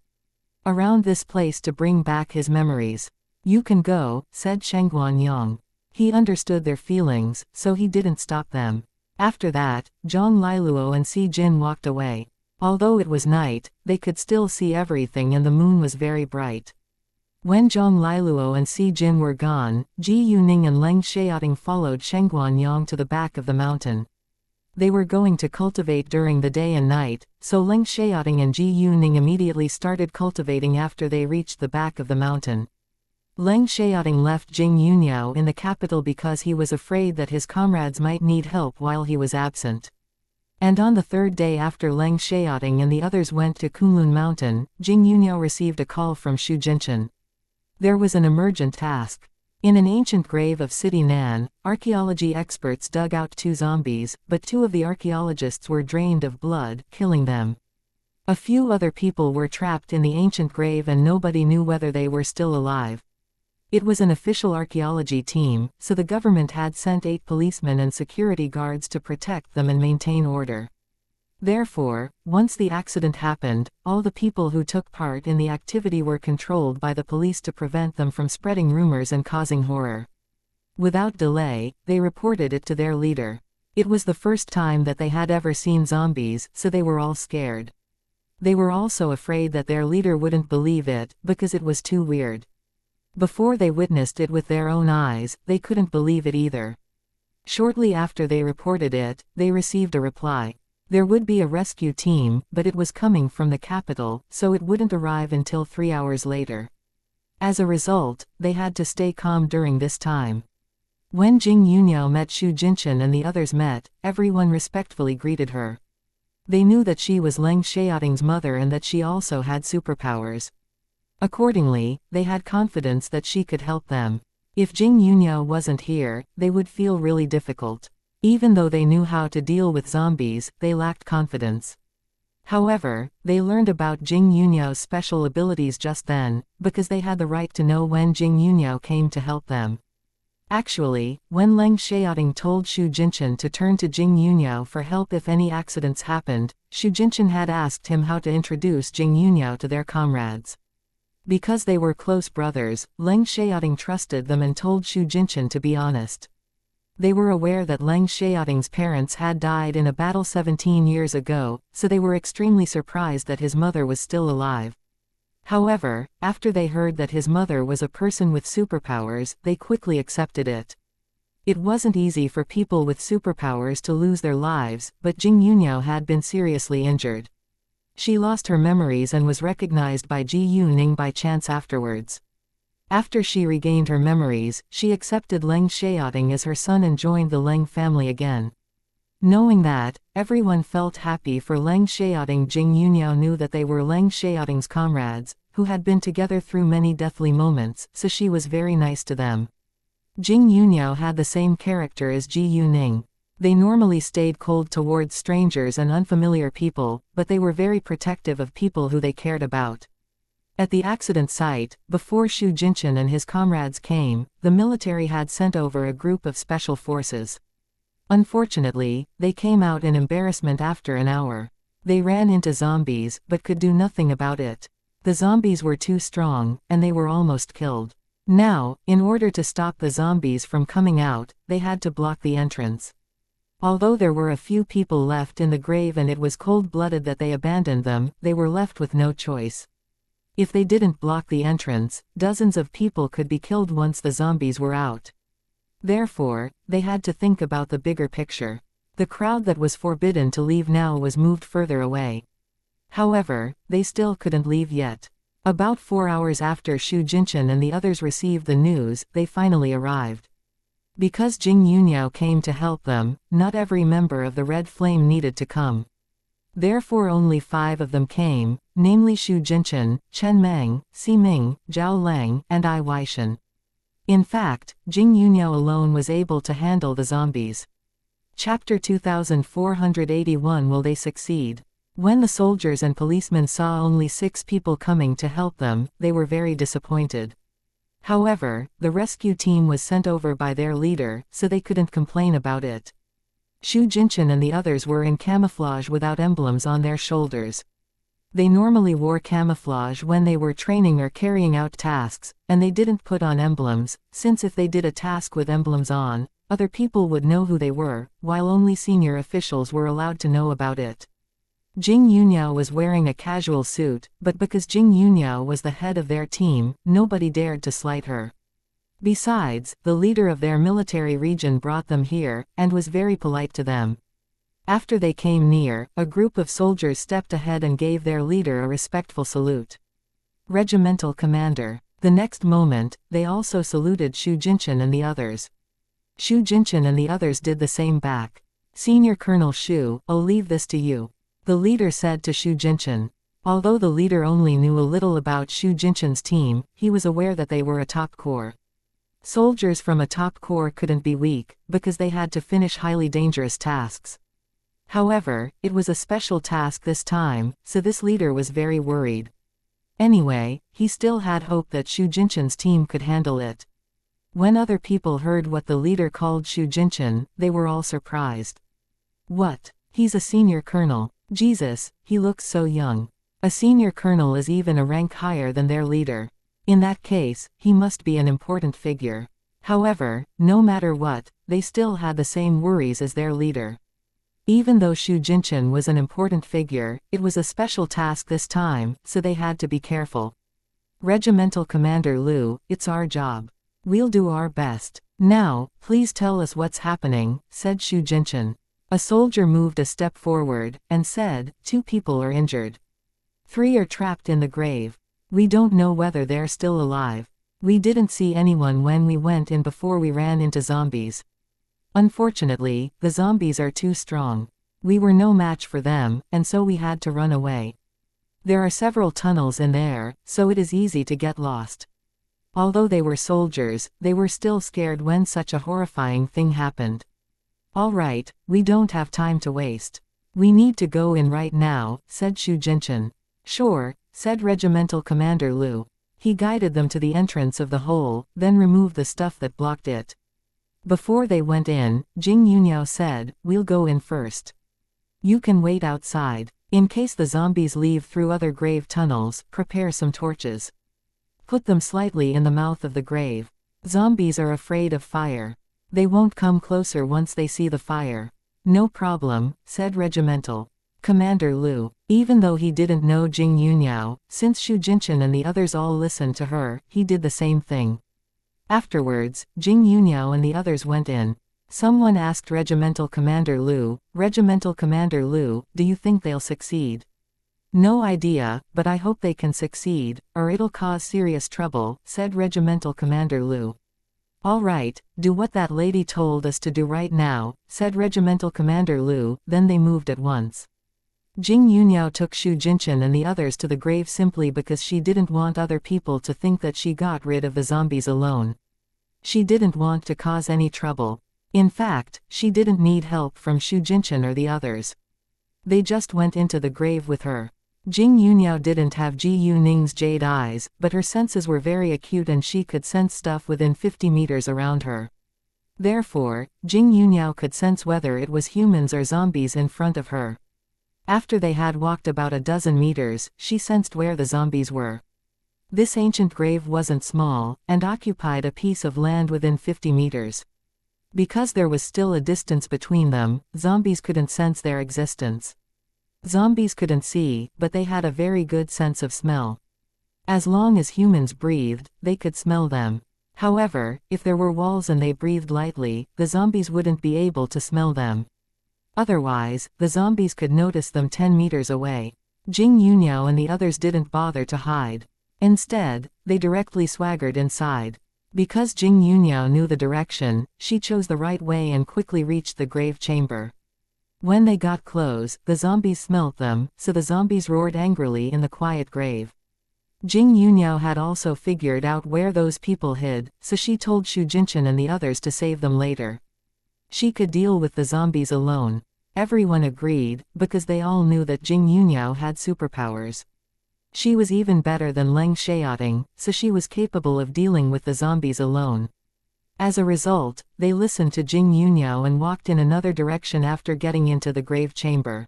around this place to bring back his memories. You can go, said Shangguan Yang. He understood their feelings, so he didn't stop them. After that, Zhang Liluo and Si Jin walked away. Although it was night, they could still see everything and the moon was very bright. When Zhang Liluo and Si Jin were gone, Ji Yuning and Leng Xiaoting followed Shangguan Yang to the back of the mountain. They were going to cultivate during the day and night, so Leng Xiaoting and Ji Yuning immediately started cultivating after they reached the back of the mountain. Leng Xiaoting left Jing Yuniao in the capital because he was afraid that his comrades might need help while he was absent. And on the third day after Leng Xiaoting and the others went to Kunlun Mountain, Jing Yuniao received a call from Xu Jinshan. There was an emergent task. In an ancient grave of City Nan, archaeology experts dug out 2 zombies, but 2 of the archaeologists were drained of blood, killing them. A few other people were trapped in the ancient grave and nobody knew whether they were still alive. It was an official archaeology team, so the government had sent 8 policemen and security guards to protect them and maintain order. Therefore, once the accident happened, all the people who took part in the activity were controlled by the police to prevent them from spreading rumors and causing horror. Without delay, they reported it to their leader. It was the first time that they had ever seen zombies, so they were all scared. They were also afraid that their leader wouldn't believe it, because it was too weird. Before they witnessed it with their own eyes, they couldn't believe it either. Shortly after they reported it, they received a reply. There would be a rescue team, but it was coming from the capital, so it wouldn't arrive until 3 hours later. As a result, they had to stay calm during this time. When Jing Yuniao met Xu Jinshan and the others met, everyone respectfully greeted her. They knew that she was Leng Xiaoting's mother and that she also had superpowers. Accordingly, they had confidence that she could help them. If Jing Yuniao wasn't here, they would feel really difficult. Even though they knew how to deal with zombies, they lacked confidence. However, they learned about Jing Yuniao's special abilities just then, because they had the right to know when Jing Yuniao came to help them. Actually, when Leng Xiaoting told Xu Jinchen to turn to Jing Yunyo for help if any accidents happened, Xu Jinchen had asked him how to introduce Jing Yunyo to their comrades. Because they were close brothers, Leng Xiaoting trusted them and told Xu Jinchen to be honest. They were aware that Leng Xiaoting's parents had died in a battle 17 years ago, so they were extremely surprised that his mother was still alive. However, after they heard that his mother was a person with superpowers, they quickly accepted it. It wasn't easy for people with superpowers to lose their lives, but Jing Yunyo had been seriously injured. She lost her memories and was recognized by Ji Yuning by chance afterwards. After she regained her memories, she accepted Leng Xiaoting as her son and joined the Leng family again. Knowing that, everyone felt happy for Leng Xiaoting. Jing Yunyo knew that they were Leng Xiaoting's comrades, who had been together through many deathly moments, so she was very nice to them. Jing Yunyo had the same character as Ji Yuning. They normally stayed cold towards strangers and unfamiliar people, but they were very protective of people who they cared about. At the accident site, before Xu Jinchen and his comrades came, the military had sent over a group of special forces. Unfortunately, they came out in embarrassment after an hour. They ran into zombies, but could do nothing about it. The zombies were too strong, and they were almost killed. Now, in order to stop the zombies from coming out, they had to block the entrance. Although there were a few people left in the grave and it was cold-blooded that they abandoned them, they were left with no choice. If they didn't block the entrance, dozens of people could be killed once the zombies were out. Therefore, they had to think about the bigger picture. The crowd that was forbidden to leave now was moved further away. However, they still couldn't leave yet. About 4 hours after Xu Jinchen and the others received the news, they finally arrived. Because Jing Yunyo came to help them, not every member of the Red Flame needed to come. Therefore only 5 of them came, namely Xu Jinchen, Chen Meng, Si Ming, Zhao Leng, and I Weishan. In fact, Jing Yunyo alone was able to handle the zombies. Chapter 2481. Will they succeed? When the soldiers and policemen saw only 6 people coming to help them, they were very disappointed. However, the rescue team was sent over by their leader, so they couldn't complain about it. Xu Jinchen and the others were in camouflage without emblems on their shoulders. They normally wore camouflage when they were training or carrying out tasks, and they didn't put on emblems, since if they did a task with emblems on, other people would know who they were, while only senior officials were allowed to know about it. Jing Yunyo was wearing a casual suit, but because Jing Yunyo was the head of their team, nobody dared to slight her. Besides, the leader of their military region brought them here, and was very polite to them. After they came near, a group of soldiers stepped ahead and gave their leader a respectful salute. Regimental commander. The next moment, they also saluted Xu Jinchen and the others. Xu Jinchen and the others did the same back. Senior Colonel Xu, I'll leave this to you, the leader said to Xu Jinchen. Although the leader only knew a little about Xu Jinchen's team, he was aware that they were a top corps. Soldiers from a top corps couldn't be weak, because they had to finish highly dangerous tasks. However, it was a special task this time, so this leader was very worried. Anyway, he still had hope that Xu Jinchen's team could handle it. When other people heard what the leader called Xu Jinchen, they were all surprised. What? He's a senior colonel. Jesus, he looks so young. A senior colonel is even a rank higher than their leader. In that case, he must be an important figure. However, no matter what, they still had the same worries as their leader. Even though Xu Jinchen was an important figure, it was a special task this time, so they had to be careful. Regimental Commander Lu, it's our job. We'll do our best. Now, please tell us what's happening, said Xu Jinchen. A soldier moved a step forward, and said, 2 people are injured. 3 are trapped in the grave. We don't know whether they're still alive. We didn't see anyone when we went in before we ran into zombies. Unfortunately, the zombies are too strong. We were no match for them, and so we had to run away. There are several tunnels in there, so it is easy to get lost. Although they were soldiers, they were still scared when such a horrifying thing happened. All right, we don't have time to waste. We need to go in right now, said Xu Jinchen. Sure, said Regimental Commander Lu. He guided them to the entrance of the hole, then removed the stuff that blocked it. Before they went in, Jing Yunyo said, "We'll go in first. You can wait outside. In case the zombies leave through other grave tunnels, prepare some torches. Put them slightly in the mouth of the grave. Zombies are afraid of fire. They won't come closer once they see the fire." "No problem," said Regimental Commander Lu. Even though he didn't know Jing Yunyo, since Shu Jinshan and the others all listened to her, he did the same thing. Afterwards, Jing Yunyo and the others went in. Someone asked Regimental Commander Lu, "Regimental Commander Lu, do you think they'll succeed?" "No idea, but I hope they can succeed, or it'll cause serious trouble," said Regimental Commander Lu. "All right, do what that lady told us to do right now," said Regimental Commander Lu, then they moved at once. Jing Yunyo took Shu Jinshan and the others to the grave simply because she didn't want other people to think that she got rid of the zombies alone. She didn't want to cause any trouble. In fact, she didn't need help from Shu Jinshan or the others. They just went into the grave with her. Jing Yunyo didn't have Ji Yuning's jade eyes, but her senses were very acute and she could sense stuff within 50 meters around her. Therefore, Jing Yunyo could sense whether it was humans or zombies in front of her. After they had walked about a dozen meters, she sensed where the zombies were. This ancient grave wasn't small, and occupied a piece of land within 50 meters. Because there was still a distance between them, zombies couldn't sense their existence. Zombies couldn't see, but they had a very good sense of smell. As long as humans breathed, they could smell them. However, if there were walls and they breathed lightly, the zombies wouldn't be able to smell them. Otherwise, the zombies could notice them 10 meters away. Jing Yunyo and the others didn't bother to hide. Instead, they directly swaggered inside. Because Jing Yunyo knew the direction, she chose the right way and quickly reached the grave chamber. When they got close, the zombies smelt them, so the zombies roared angrily in the quiet grave. Jing Yunyo had also figured out where those people hid, so she told Shu Jinshan and the others to save them later. She could deal with the zombies alone. Everyone agreed, because they all knew that Jing Yunyo had superpowers. She was even better than Leng Xiaoting, so she was capable of dealing with the zombies alone. As a result, they listened to Jing Yunyo and walked in another direction after getting into the grave chamber.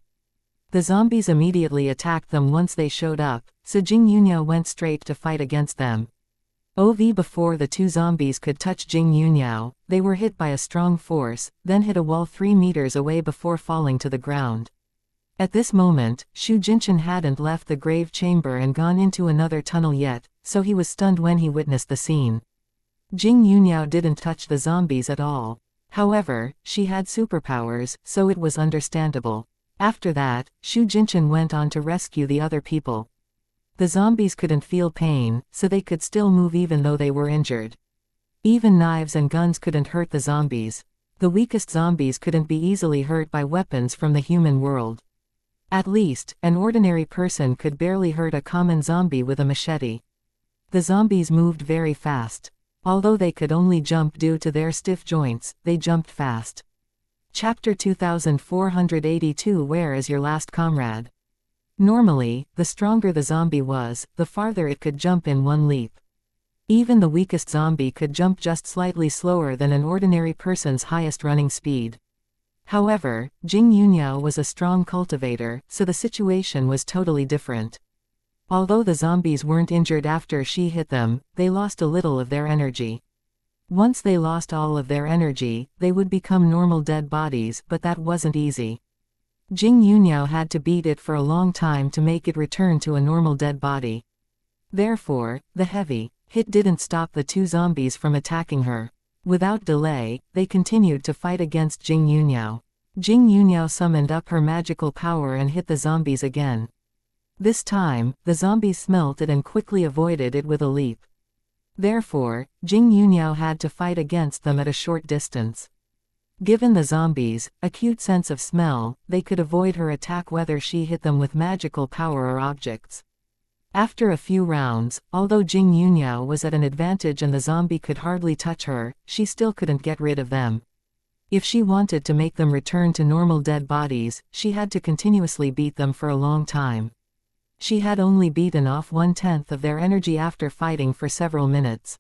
The zombies immediately attacked them once they showed up, so Jing Yunyo went straight to fight against them. Before the two zombies could touch Jing Yunyo, they were hit by a strong force, then hit a wall 3 meters away before falling to the ground. At this moment, Shu Jinshan hadn't left the grave chamber and gone into another tunnel yet, so he was stunned when he witnessed the scene. Jing Yunyo didn't touch the zombies at all. However, she had superpowers, so it was understandable. After that, Shu Jinshan went on to rescue the other people. The zombies couldn't feel pain, so they could still move even though they were injured. Even knives and guns couldn't hurt the zombies. The weakest zombies couldn't be easily hurt by weapons from the human world. At least, an ordinary person could barely hurt a common zombie with a machete. The zombies moved very fast. Although they could only jump due to their stiff joints, they jumped fast. Chapter 2482 Where is your last comrade? Normally, the stronger the zombie was, the farther it could jump in one leap. Even the weakest zombie could jump just slightly slower than an ordinary person's highest running speed. However, Jing Yunyo was a strong cultivator, so the situation was totally different. Although the zombies weren't injured after she hit them, they lost a little of their energy. Once they lost all of their energy, they would become normal dead bodies, but that wasn't easy. Jing Yunyo had to beat it for a long time to make it return to a normal dead body. Therefore, the heavy hit didn't stop the two zombies from attacking her. Without delay, they continued to fight against Jing Yunyo. Jing Yunyo summoned up her magical power and hit the zombies again. This time, the zombies smelt it and quickly avoided it with a leap. Therefore, Jing Yunyo had to fight against them at a short distance. Given the zombies' acute sense of smell, they could avoid her attack whether she hit them with magical power or objects. After a few rounds, although Jing Yunyo was at an advantage and the zombie could hardly touch her, she still couldn't get rid of them. If she wanted to make them return to normal dead bodies, she had to continuously beat them for a long time. She had only beaten off 1/10 of their energy after fighting for several minutes.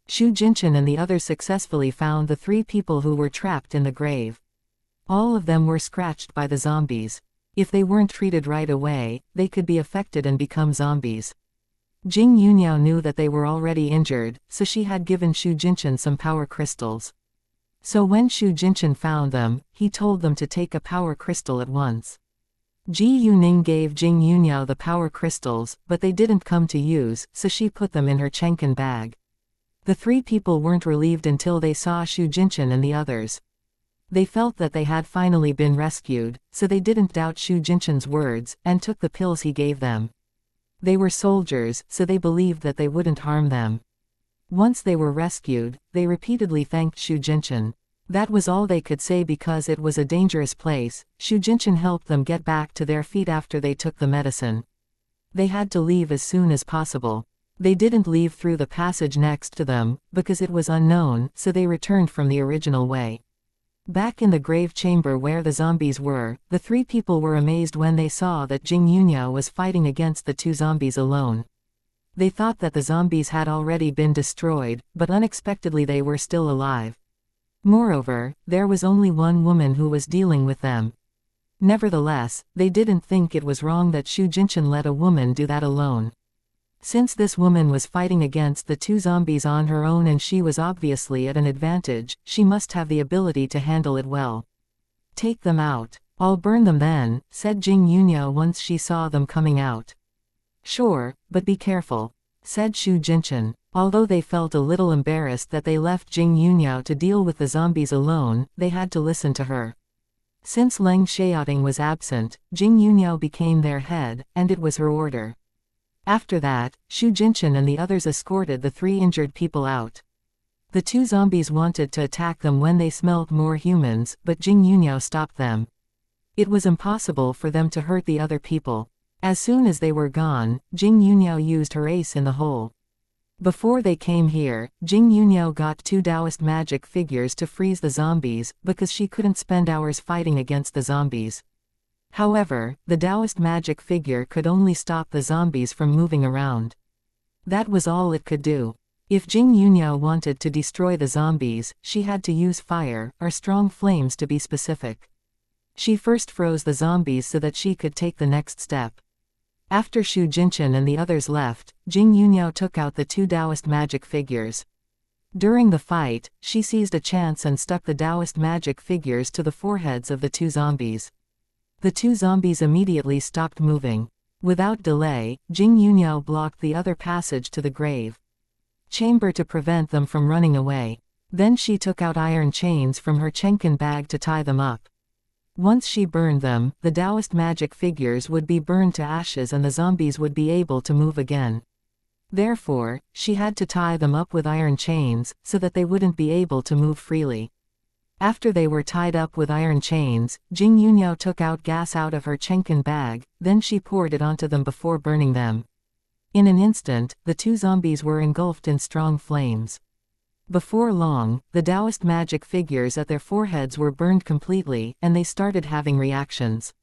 Xu Jinchen and the others successfully found the 3 people who were trapped in the grave. All of them were scratched by the zombies. If they weren't treated right away, they could be affected and become zombies. Jing Yuniao knew that they were already injured, so she had given Xu Jinchen some power crystals. So when Xu Jinchen found them, he told them to take a power crystal at once. Ji Yuning gave Jing Yuniao the power crystals, but they didn't come to use, so she put them in her chenken bag. The 3 people weren't relieved until they saw Xu Jinchen and the others. They felt that they had finally been rescued, so they didn't doubt Xu Jinchen's words, and took the pills he gave them. They were soldiers, so they believed that they wouldn't harm them. Once they were rescued, they repeatedly thanked Xu Jinchen. That was all they could say because it was a dangerous place. Xu Jinchen helped them get back to their feet after they took the medicine. They had to leave as soon as possible. They didn't leave through the passage next to them, because it was unknown, so they returned from the original way. Back in the grave chamber where the zombies were, the 3 people were amazed when they saw that Jing Yuniao was fighting against the 2 zombies alone. They thought that the zombies had already been destroyed, but unexpectedly they were still alive. Moreover, there was only one woman who was dealing with them. Nevertheless, they didn't think it was wrong that Xu Jinchen let a woman do that alone. Since this woman was fighting against the 2 zombies on her own and she was obviously at an advantage, she must have the ability to handle it well. Take them out. I'll burn them then, said Jing Yuniao once she saw them coming out. Sure, but be careful, said Xu Jinchen. Although they felt a little embarrassed that they left Jing Yuniao to deal with the zombies alone, they had to listen to her. Since Leng Xiaoting was absent, Jing Yuniao became their head, and it was her order. After that, Xu Jinchen and the others escorted the 3 injured people out. The 2 zombies wanted to attack them when they smelt more humans, but Jing Yuniao stopped them. It was impossible for them to hurt the other people. As soon as they were gone, Jing Yuniao used her ace in the hole. Before they came here, Jing Yuniao got 2 Taoist magic figures to freeze the zombies, because she couldn't spend hours fighting against the zombies. However, the Taoist magic figure could only stop the zombies from moving around. That was all it could do. If Jing Yuniao wanted to destroy the zombies, she had to use fire, or strong flames to be specific. She first froze the zombies so that she could take the next step. After Xu Jinchen and the others left, Jing Yuniao took out the 2 Taoist magic figures. During the fight, she seized a chance and stuck the Taoist magic figures to the foreheads of the 2 zombies. The 2 zombies immediately stopped moving. Without delay, Jing Yuniao blocked the other passage to the grave chamber to prevent them from running away. Then she took out iron chains from her chenken bag to tie them up. Once she burned them, the Taoist magic figures would be burned to ashes and the zombies would be able to move again. Therefore, she had to tie them up with iron chains, so that they wouldn't be able to move freely. After they were tied up with iron chains, Jing Yuniao took out gas out of her chenken bag, then she poured it onto them before burning them. In an instant, the 2 zombies were engulfed in strong flames. Before long, the Taoist magic figures at their foreheads were burned completely, and they started having reactions.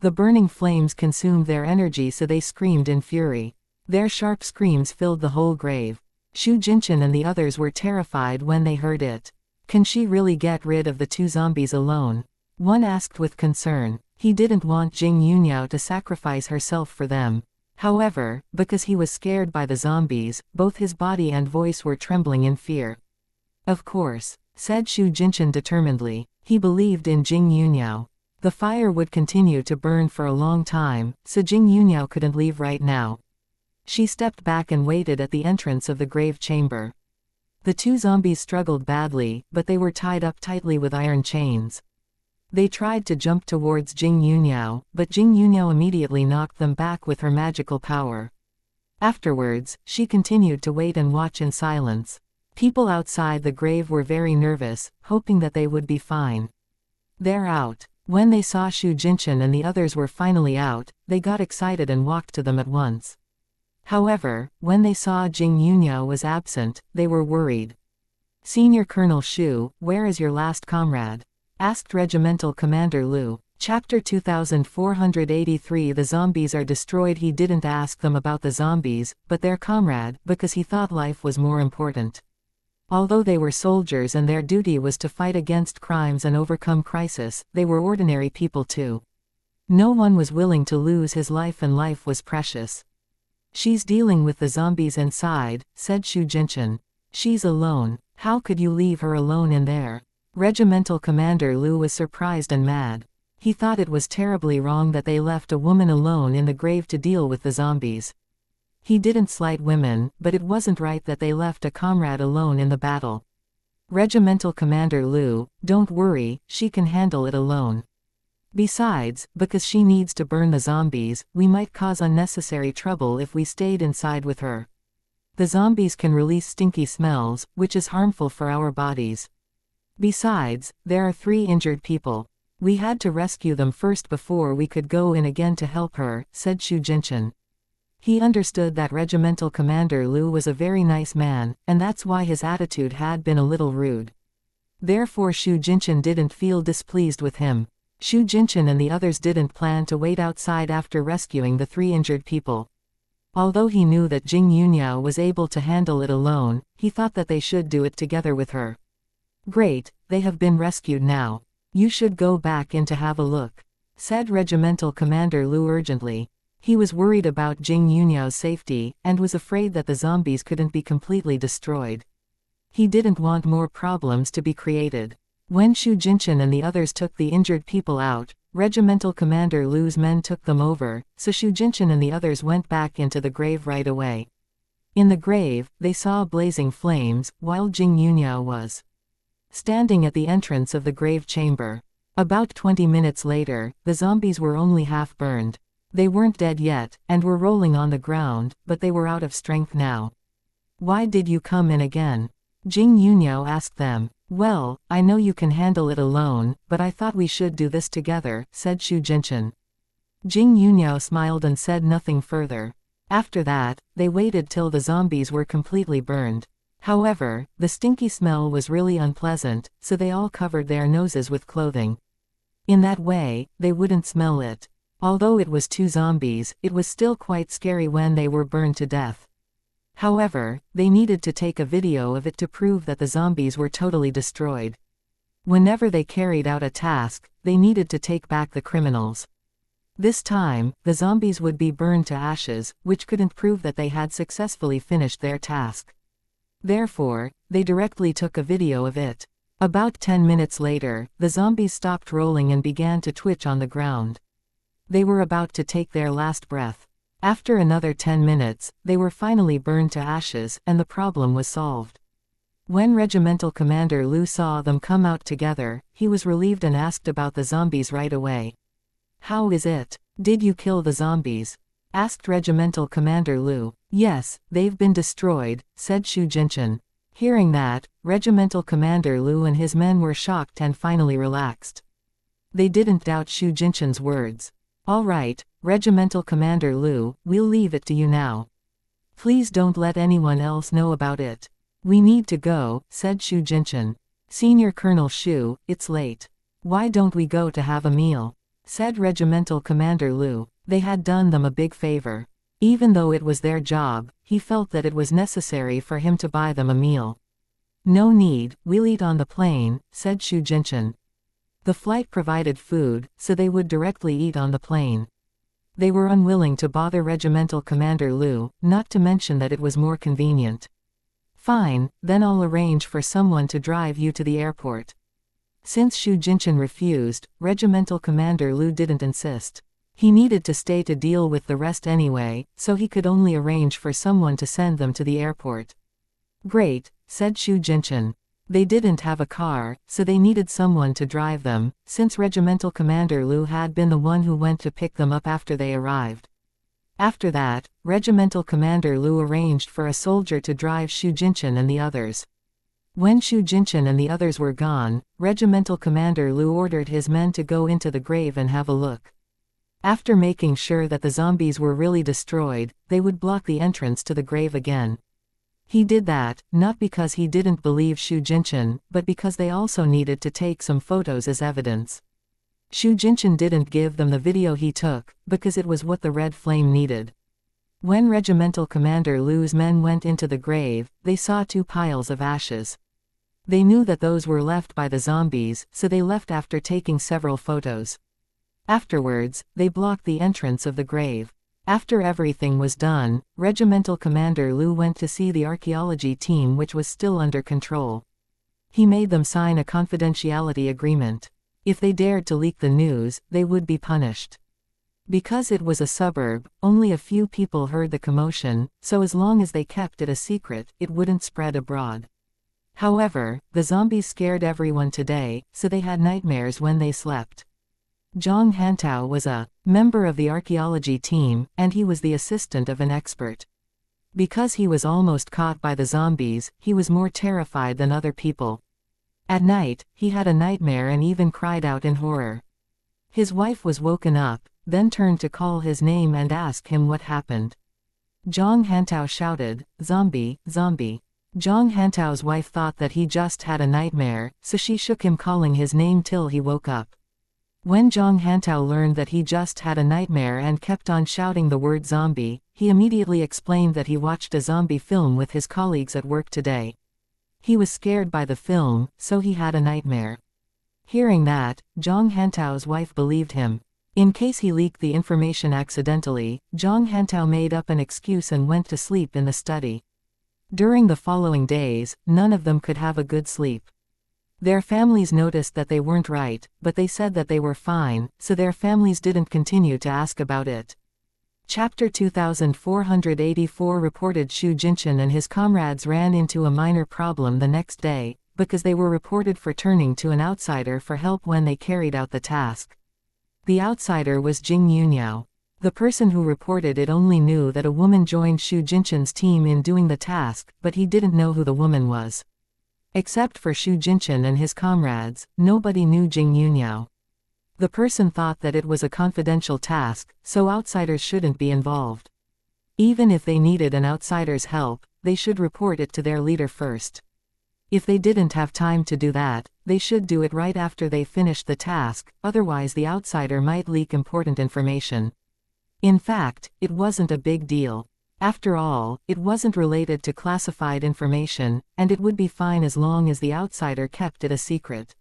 The burning flames consumed their energy, so they screamed in fury. Their sharp screams filled the whole grave. Xu Jinchen and the others were terrified when they heard it. Can she really get rid of the 2 zombies alone? One asked with concern. He didn't want Jing Yuniao to sacrifice herself for them. However, because he was scared by the zombies, both his body and voice were trembling in fear. Of course, said Xu Jinchen determinedly. He believed in Jing Yuniao. The fire would continue to burn for a long time, so Jing Yuniao couldn't leave right now. She stepped back and waited at the entrance of the grave chamber. The 2 zombies struggled badly, but they were tied up tightly with iron chains. They tried to jump towards Jing Yuniao, but Jing Yuniao immediately knocked them back with her magical power. Afterwards, she continued to wait and watch in silence. People outside the grave were very nervous, hoping that they would be fine. They're out. When they saw Xu Jinchen and the others were finally out, they got excited and walked to them at once. However, when they saw Jing Yuniao was absent, they were worried. Senior Colonel Xu, where is your last comrade? Asked Regimental Commander Liu. Chapter 2483. The zombies are destroyed. He didn't ask them about the zombies, but their comrade, because he thought life was more important. Although they were soldiers and their duty was to fight against crimes and overcome crisis, they were ordinary people too. No one was willing to lose his life, and life was precious. "She's dealing with the zombies inside," said Shu Jinshin. "She's alone. How could you leave her alone in there?" Regimental Commander Lu was surprised and mad. He thought it was terribly wrong that they left a woman alone in the grave to deal with the zombies. He didn't slight women, but it wasn't right that they left a comrade alone in the battle. Regimental Commander Lu, "Don't worry, she can handle it alone. Besides, because she needs to burn the zombies, we might cause unnecessary trouble if we stayed inside with her. The zombies can release stinky smells, which is harmful for our bodies. Besides, there are 3 injured people. We had to rescue them first before we could go in again to help her," said Shu Jinshin. He understood that Regimental Commander Lu was a very nice man, and that's why his attitude had been a little rude. Therefore Shu Jinshin didn't feel displeased with him. Shu Jinshin and the others didn't plan to wait outside after rescuing the 3 injured people. Although he knew that Jing Yunyao was able to handle it alone, he thought that they should do it together with her. "Great, they have been rescued now. You should go back in to have a look," said Regimental Commander Lu urgently. He was worried about Jing Yunyao's safety, and was afraid that the zombies couldn't be completely destroyed. He didn't want more problems to be created. When Shu Jinshin and the others took the injured people out, Regimental Commander Lu's men took them over, so Shu Jinshin and the others went back into the grave right away. In the grave, they saw blazing flames, while Jing Yunyao was standing at the entrance of the grave chamber. About 20 minutes later, the zombies were only half burned. They weren't dead yet, and were rolling on the ground, but they were out of strength now. "Why did you come in again?" Jing Yunyao asked them. "Well, I know you can handle it alone, but I thought we should do this together," said Shu Jinshin. Jing Yunyao smiled and said nothing further. After that, they waited till the zombies were completely burned. However, the stinky smell was really unpleasant, so they all covered their noses with clothing. In that way, they wouldn't smell it. Although it was 2 zombies, it was still quite scary when they were burned to death. However, they needed to take a video of it to prove that the zombies were totally destroyed. Whenever they carried out a task, they needed to take back the criminals. This time, the zombies would be burned to ashes, which couldn't prove that they had successfully finished their task. Therefore, they directly took a video of it. About 10 minutes later, the zombies stopped rolling and began to twitch on the ground. They were about to take their last breath. After another 10 minutes, they were finally burned to ashes, and the problem was solved. When Regimental Commander Lu saw them come out together, he was relieved and asked about the zombies right away. "How is it? Did you kill the zombies?" asked Regimental Commander Lu. "Yes, they've been destroyed," said Shu Jinshin. Hearing that, Regimental Commander Lu and his men were shocked and finally relaxed. They didn't doubt Shu Jinshin's words. "All right, Regimental Commander Lu, we'll leave it to you now. Please don't let anyone else know about it. We need to go," said Shu Jinshin. "Senior Colonel Shu, it's late. Why don't we go to have a meal?" said Regimental Commander Lu. They had done them a big favor. Even though it was their job, he felt that it was necessary for him to buy them a meal. "No need, we'll eat on the plane," said Shu Jinshin. The flight provided food, so they would directly eat on the plane. They were unwilling to bother Regimental Commander Lu, not to mention that it was more convenient. "Fine, then I'll arrange for someone to drive you to the airport." Since Shu Jinshin refused, Regimental Commander Lu didn't insist. He needed to stay to deal with the rest anyway, so he could only arrange for someone to send them to the airport. "Great," said Shu Jinshin. They didn't have a car, so they needed someone to drive them, since Regimental Commander Lu had been the one who went to pick them up after they arrived. After that, Regimental Commander Lu arranged for a soldier to drive Shu Jinshin and the others. When Shu Jinshin and the others were gone, Regimental Commander Lu ordered his men to go into the grave and have a look. After making sure that the zombies were really destroyed, they would block the entrance to the grave again. He did that, not because he didn't believe Shu Jinshin, but because they also needed to take some photos as evidence. Shu Jinshin didn't give them the video he took, because it was what the red flame needed. When Regimental Commander Lu's men went into the grave, they saw 2 piles of ashes. They knew that those were left by the zombies, so they left after taking several photos. Afterwards, they blocked the entrance of the grave. After everything was done, Regimental Commander Lu went to see the archaeology team, which was still under control. He made them sign a confidentiality agreement. If they dared to leak the news, they would be punished. Because it was a suburb, only a few people heard the commotion, so as long as they kept it a secret, it wouldn't spread abroad. However, the zombies scared everyone today, so they had nightmares when they slept. Zhang Hantao was a member of the archaeology team, and he was the assistant of an expert. Because he was almost caught by the zombies, he was more terrified than other people. At night, he had a nightmare and even cried out in horror. His wife was woken up, then turned to call his name and ask him what happened. Zhang Hantao shouted, "Zombie, zombie." Zhang Hantao's wife thought that he just had a nightmare, so she shook him calling his name till he woke up. When Zhang Hantao learned that he just had a nightmare and kept on shouting the word zombie, he immediately explained that he watched a zombie film with his colleagues at work today. He was scared by the film, so he had a nightmare. Hearing that, Zhang Hantao's wife believed him. In case he leaked the information accidentally, Zhang Hantao made up an excuse and went to sleep in the study. During the following days, none of them could have a good sleep. Their families noticed that they weren't right, but they said that they were fine, so their families didn't continue to ask about it. Chapter 2484 reported Xu Jinchen and his comrades ran into a minor problem the next day, because they were reported for turning to an outsider for help when they carried out the task. The outsider was Jing Yuniao. The person who reported it only knew that a woman joined Xu Jinchen's team in doing the task, but he didn't know who the woman was. Except for Xu Jinchen and his comrades, nobody knew Jing Yuniao. The person thought that it was a confidential task, so outsiders shouldn't be involved. Even if they needed an outsider's help, they should report it to their leader first. If they didn't have time to do that, they should do it right after they finished the task, otherwise the outsider might leak important information. In fact, it wasn't a big deal. After all, it wasn't related to classified information, and it would be fine as long as the outsider kept it a secret.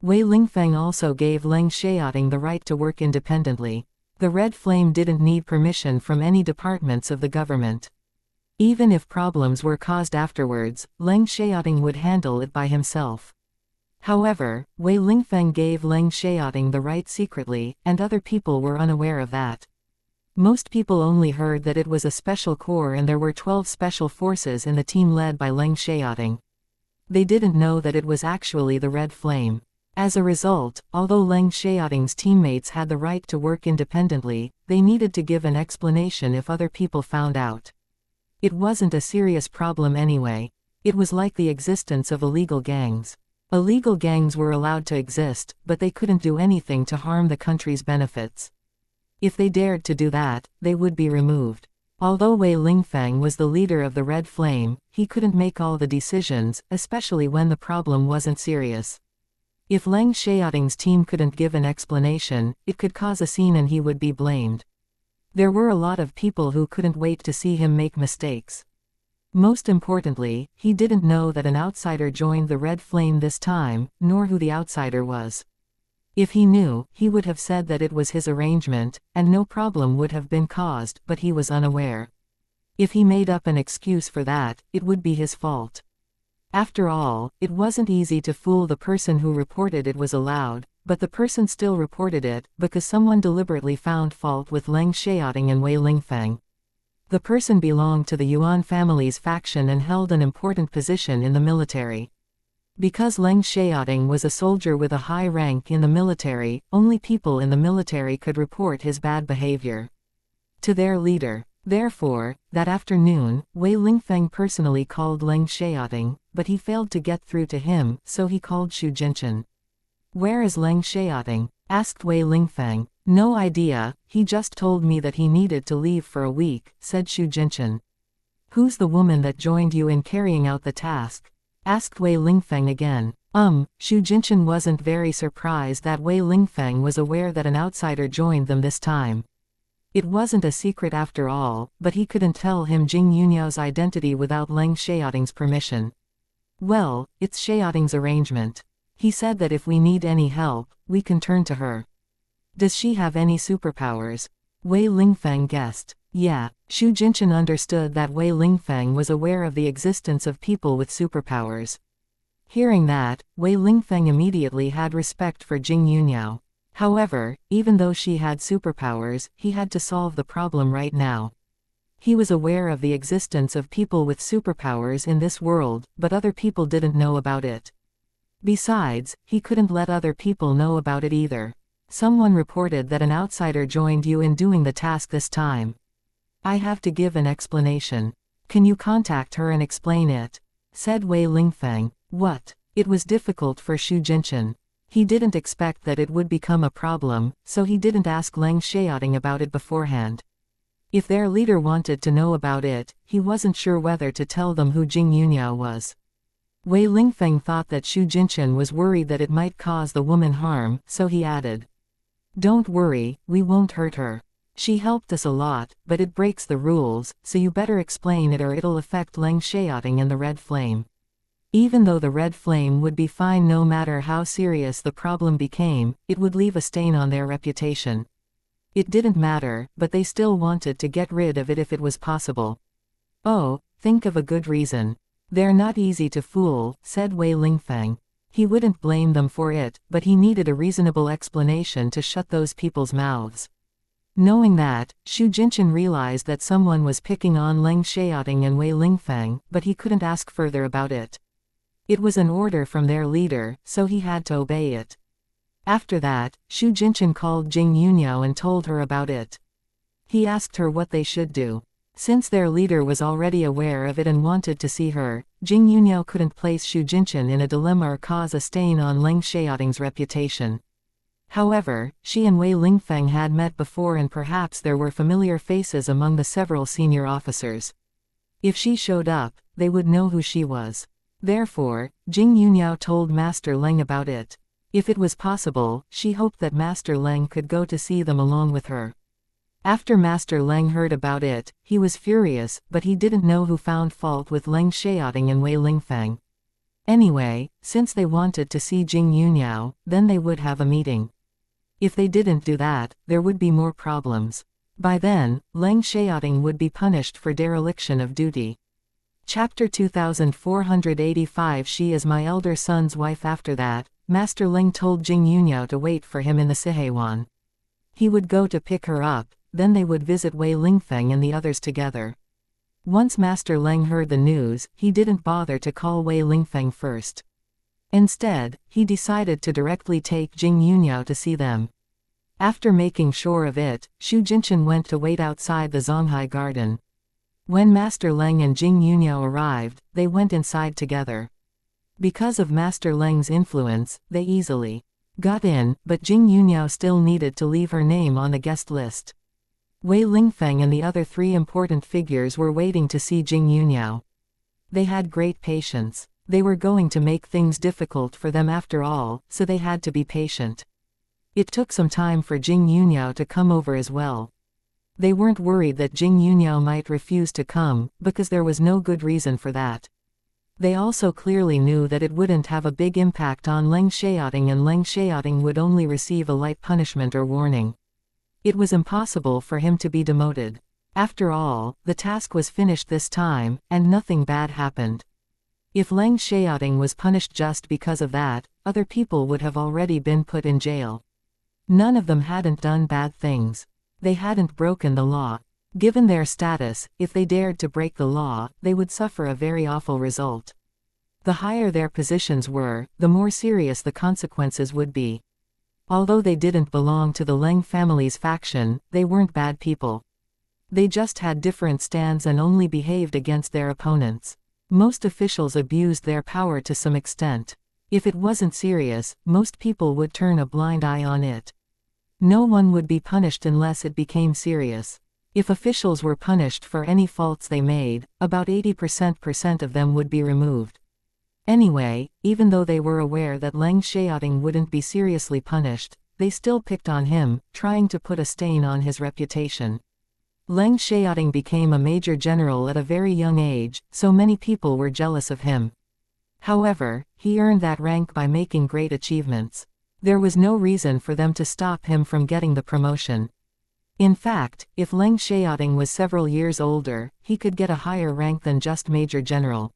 Wei Lingfeng also gave Leng Xiaoting the right to work independently. The Red Flame didn't need permission from any departments of the government. Even if problems were caused afterwards, Leng Xiaoting would handle it by himself. However, Wei Lingfeng gave Leng Xiaoting the right secretly, and other people were unaware of that. Most people only heard that it was a special corps and there were 12 special forces in the team led by Leng Xiaoting. They didn't know that it was actually the Red Flame. As a result, although Leng Xiaoting's teammates had the right to work independently, they needed to give an explanation if other people found out. It wasn't a serious problem anyway. It was like the existence of illegal gangs. Illegal gangs were allowed to exist, but they couldn't do anything to harm the country's benefits. If they dared to do that, they would be removed. Although Wei Lingfeng was the leader of the Red Flame, he couldn't make all the decisions, especially when the problem wasn't serious. If Leng Xiaoting's team couldn't give an explanation, it could cause a scene and he would be blamed. There were a lot of people who couldn't wait to see him make mistakes. Most importantly, he didn't know that an outsider joined the Red Flame this time, nor who the outsider was. If he knew, he would have said that it was his arrangement, and no problem would have been caused, but he was unaware. If he made up an excuse for that, it would be his fault. After all, it wasn't easy to fool the person who reported it was allowed, but the person still reported it, because someone deliberately found fault with Leng Xiaoting and Wei Lingfeng. The person belonged to the Yuan family's faction and held an important position in the military. Because Leng Xiaoting was a soldier with a high rank in the military, only people in the military could report his bad behavior to their leader. Therefore, that afternoon, Wei Lingfeng personally called Leng Xiaoting, but he failed to get through to him, so he called Xu Jinchen. "Where is Leng Xiaoting?" asked Wei Lingfeng. "No idea, he just told me that he needed to leave for a week," said Xu Jinchen. "Who's the woman that joined you in carrying out the task?" asked Wei Lingfeng again. Xu Jinchen wasn't very surprised that Wei Lingfeng was aware that an outsider joined them this time. It wasn't a secret after all, but he couldn't tell him Jing Yunyao's identity without Leng Xiaoting's permission. Well, it's Xiaoting's arrangement. He said that if we need any help, we can turn to her. Does she have any superpowers? Wei Lingfeng guessed. Yeah, Xu Jinchen understood that Wei Lingfeng was aware of the existence of people with superpowers. Hearing that, Wei Lingfeng immediately had respect for Jing Yunyao. However, even though she had superpowers, he had to solve the problem right now. He was aware of the existence of people with superpowers in this world, but other people didn't know about it. Besides, he couldn't let other people know about it either. Someone reported that an outsider joined you in doing the task this time. I have to give an explanation. Can you contact her and explain it? Said Wei Lingfeng. What? It was difficult for Xu Jinchen. He didn't expect that it would become a problem, so he didn't ask Leng Xiaoting about it beforehand. If their leader wanted to know about it, he wasn't sure whether to tell them who Jing Yunyao was. Wei Lingfeng thought that Xu Jinchen was worried that it might cause the woman harm, so he added. Don't worry, we won't hurt her. She helped us a lot, but it breaks the rules, so you better explain it or it'll affect Leng Xiaoting and the red flame. Even though the red flame would be fine no matter how serious the problem became, it would leave a stain on their reputation. It didn't matter, but they still wanted to get rid of it if it was possible. Oh, think of a good reason. They're not easy to fool, said Wei Lingfeng. He wouldn't blame them for it, but he needed a reasonable explanation to shut those people's mouths. Knowing that, Xu Jinchen realized that someone was picking on Leng Xiaoting and Wei Lingfeng, but he couldn't ask further about it. It was an order from their leader, so he had to obey it. After that, Xu Jinchen called Jing Yunyao and told her about it. He asked her what they should do. Since their leader was already aware of it and wanted to see her, Jing Yunyao couldn't place Xu Jinchen in a dilemma or cause a stain on Leng Xiaoting's reputation. However, she and Wei Lingfeng had met before and perhaps there were familiar faces among the several senior officers. If she showed up, they would know who she was. Therefore, Jing Yunyao told Master Leng about it. If it was possible, she hoped that Master Leng could go to see them along with her. After Master Leng heard about it, he was furious, but he didn't know who found fault with Leng Xiaoting and Wei Lingfeng. Anyway, since they wanted to see Jing Yunyao, then they would have a meeting. If they didn't do that, there would be more problems. By then, Leng Xiaoting would be punished for dereliction of duty. Chapter 2485. She is my elder son's wife. After that, Master Leng told Jing Yunyao to wait for him in the Siheiwan. He would go to pick her up, then they would visit Wei Lingfeng and the others together. Once Master Leng heard the news, he didn't bother to call Wei Lingfeng first. Instead, he decided to directly take Jing Yunyao to see them. After making sure of it, Xu Jinchen went to wait outside the Zonghai garden. When Master Leng and Jing Yunyao arrived, they went inside together. Because of Master Leng's influence, they easily got in, but Jing Yunyao still needed to leave her name on the guest list. Wei Lingfeng and the other three important figures were waiting to see Jing Yunyao. They had great patience. They were going to make things difficult for them after all, so they had to be patient. It took some time for Jing Yunyao to come over as well. They weren't worried that Jing Yunyao might refuse to come, because there was no good reason for that. They also clearly knew that it wouldn't have a big impact on Leng Xiaoting and Leng Xiaoting would only receive a light punishment or warning. It was impossible for him to be demoted. After all, the task was finished this time, and nothing bad happened. If Leng Xiaoting was punished just because of that, other people would have already been put in jail. None of them hadn't done bad things. They hadn't broken the law. Given their status, if they dared to break the law, they would suffer a very awful result. The higher their positions were, the more serious the consequences would be. Although they didn't belong to the Leng family's faction, they weren't bad people. They just had different stands and only behaved against their opponents. Most officials abused their power to some extent. If it wasn't serious, most people would turn a blind eye on it. No one would be punished unless it became serious. If officials were punished for any faults they made, about 80% of them would be removed. Anyway, even though they were aware that Leng Xiaoting wouldn't be seriously punished, they still picked on him, trying to put a stain on his reputation. Leng Xiaoting became a major general at a very young age, so many people were jealous of him. However, he earned that rank by making great achievements. There was no reason for them to stop him from getting the promotion. In fact, if Leng Xiaoting was several years older, he could get a higher rank than just Major General.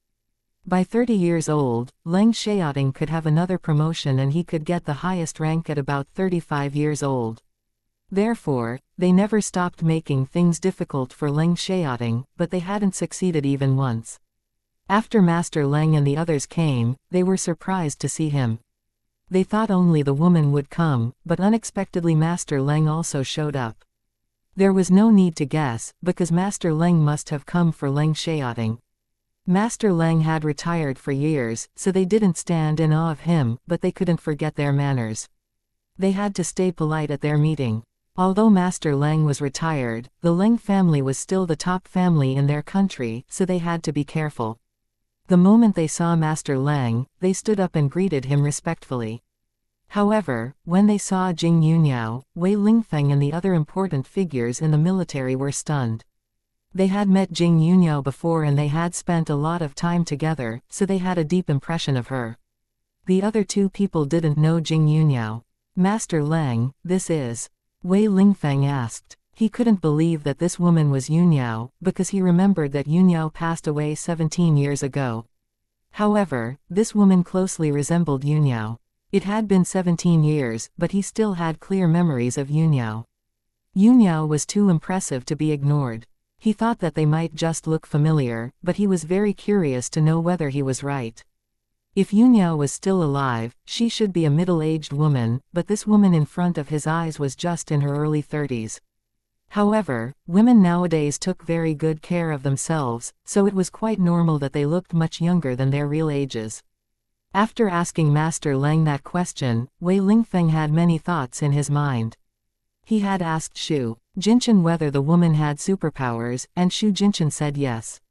By 30 years old, Leng Xiaoting could have another promotion and he could get the highest rank at about 35 years old. Therefore, they never stopped making things difficult for Leng Xiaoting, but they hadn't succeeded even once. After Master Leng and the others came, they were surprised to see him. They thought only the woman would come, but unexpectedly Master Leng also showed up. There was no need to guess, because Master Leng must have come for Leng Xiaoting. Master Leng had retired for years, so they didn't stand in awe of him, but they couldn't forget their manners. They had to stay polite at their meeting. Although Master Leng was retired, the Leng family was still the top family in their country, so they had to be careful. The moment they saw Master Leng, they stood up and greeted him respectfully. However, when they saw Jing Yuniao, Wei Lingfeng and the other important figures in the military were stunned. They had met Jing Yuniao before and they had spent a lot of time together, so they had a deep impression of her. The other two people didn't know Jing Yuniao. Master Leng, this is? Wei Lingfeng asked. He couldn't believe that this woman was Yuniao, because he remembered that Yuniao passed away 17 years ago. However, this woman closely resembled Yuniao. It had been 17 years, but he still had clear memories of Yuniao. Yuniao was too impressive to be ignored. He thought that they might just look familiar, but he was very curious to know whether he was right. If Yuniao was still alive, she should be a middle-aged woman, but this woman in front of his eyes was just in her early 30s. However, women nowadays took very good care of themselves, so it was quite normal that they looked much younger than their real ages. After asking Master Leng that question, Wei Lingfeng had many thoughts in his mind. He had asked Xu Jinchen whether the woman had superpowers, and Xu Jinchen said yes.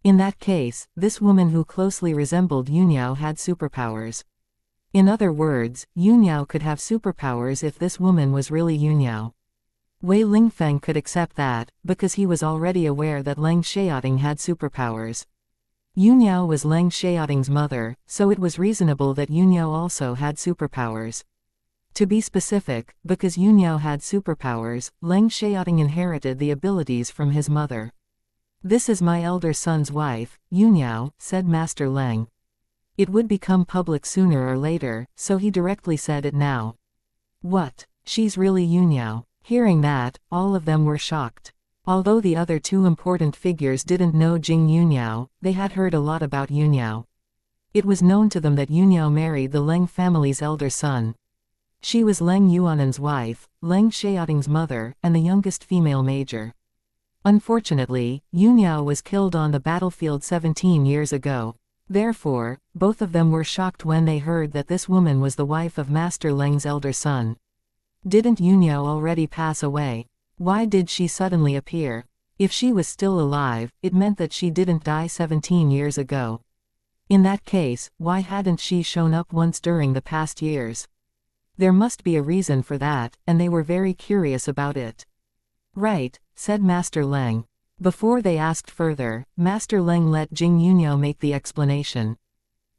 In that case, this woman who closely resembled Yuniao had superpowers. In other words, Yuniao could have superpowers if this woman was really Yuniao. Wei Lingfeng could accept that, because he was already aware that Leng Xiaoting had superpowers. Yuniao was Leng Xiaoting's mother, so it was reasonable that Yuniao also had superpowers. To be specific, because Yuniao had superpowers, Leng Xiaoting inherited the abilities from his mother. "This is my elder son's wife, Yuniao," said Master Leng. It would become public sooner or later, so he directly said it now. "What? She's really Yuniao?" Hearing that, all of them were shocked. Although the other two important figures didn't know Jing Yuniao, they had heard a lot about Yuniao. It was known to them that Yuniao married the Leng family's elder son. She was Leng Yuanan's wife, Leng Xiaoting's mother, and the youngest female major. Unfortunately, Yuniao was killed on the battlefield 17 years ago. Therefore, both of them were shocked when they heard that this woman was the wife of Master Leng's elder son. Didn't Yuniao already pass away? Why did she suddenly appear? If she was still alive, it meant that she didn't die 17 years ago. In that case, why hadn't she shown up once during the past years? There must be a reason for that, and they were very curious about it. "Right," said Master Leng. Before they asked further, Master Leng let Jing Yuniao make the explanation.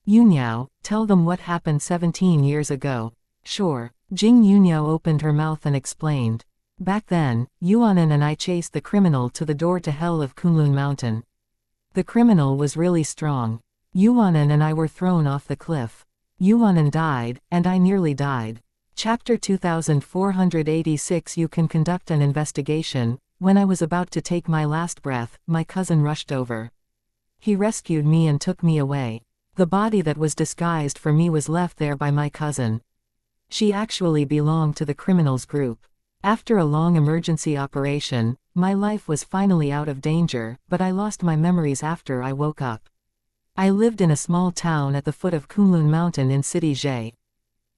"Yuniao, tell them what happened 17 years ago." "Sure." Jing Yuniao opened her mouth and explained. "Back then, Yuanan and I chased the criminal to the door to hell of Kunlun Mountain. The criminal was really strong. Yuanan and I were thrown off the cliff. Yuanan died, and I nearly died." Chapter 2486. You can conduct an investigation. "When I was about to take my last breath, my cousin rushed over. He rescued me and took me away. The body that was disguised for me was left there by my cousin. She actually belonged to the criminals group. After a long emergency operation, my life was finally out of danger, but I lost my memories after I woke up. I lived in a small town at the foot of Kunlun Mountain in City Zhe.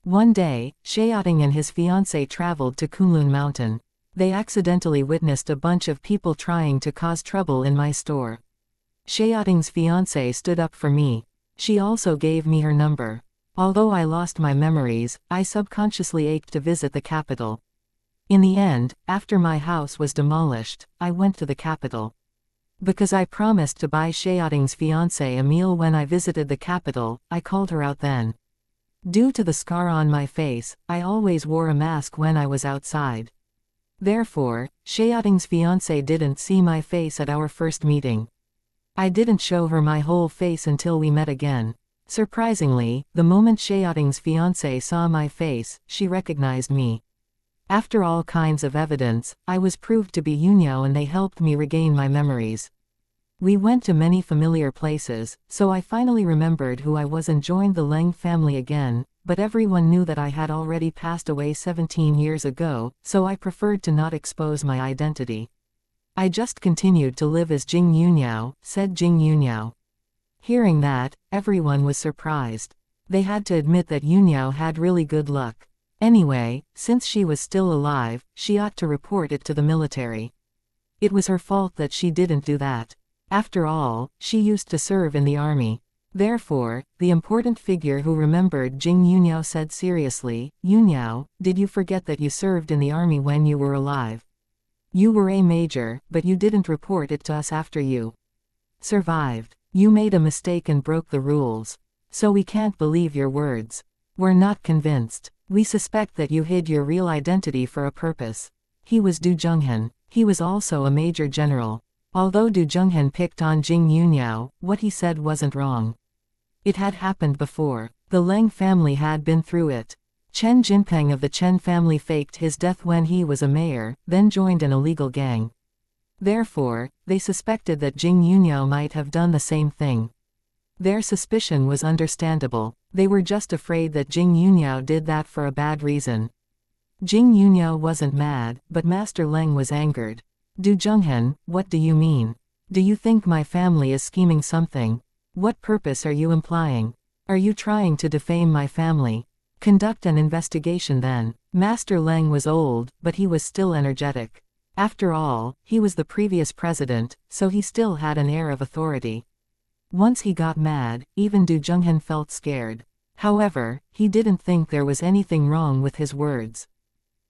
One day, Xiaoting and his fiancée traveled to Kunlun Mountain. They accidentally witnessed a bunch of people trying to cause trouble in my store. Xiaoting's fiancée stood up for me. She also gave me her number. Although I lost my memories, I subconsciously ached to visit the capital. In the end, after my house was demolished, I went to the capital. Because I promised to buy Xiaoting's fiancé a meal when I visited the capital, I called her out then. Due to the scar on my face, I always wore a mask when I was outside. Therefore, Xiaoting's fiancé didn't see my face at our first meeting. I didn't show her my whole face until we met again. Surprisingly, the moment Xiaoting's fiancé saw my face, she recognized me. After all kinds of evidence, I was proved to be Yunyao and they helped me regain my memories. We went to many familiar places, so I finally remembered who I was and joined the Leng family again, but everyone knew that I had already passed away 17 years ago, so I preferred to not expose my identity. I just continued to live as Jing Yunyao, said Jing Yunyao. Hearing that, everyone was surprised. They had to admit that Yunyao had really good luck. Anyway, since she was still alive, she ought to report it to the military. It was her fault that she didn't do that. After all, she used to serve in the army. Therefore, the important figure who remembered Jing Yunyao said seriously, "Yunyao, did you forget that you served in the army when you were alive? You were a major, but you didn't report it to us after you survived. You made a mistake and broke the rules. So we can't believe your words. We're not convinced. We suspect that you hid your real identity for a purpose." He was Du Zhenghen. He was also a major general. Although Du Zhenghen picked on Jing Yunyao, what he said wasn't wrong. It had happened before. The Leng family had been through it. Chen Jinpeng of the Chen family faked his death when he was a mayor, then joined an illegal gang. Therefore, they suspected that Jing Yunyao might have done the same thing. Their suspicion was understandable. They were just afraid that Jing Yunyao did that for a bad reason. Jing Yunyao wasn't mad, but Master Leng was angered. Du Zhenghen, what do you mean? Do you think my family is scheming something? What purpose are you implying? Are you trying to defame my family? Conduct an investigation then. Master Leng was old, but he was still energetic. After all, he was the previous president, so he still had an air of authority. Once he got mad, even Du Zhenghen felt scared. However, he didn't think there was anything wrong with his words.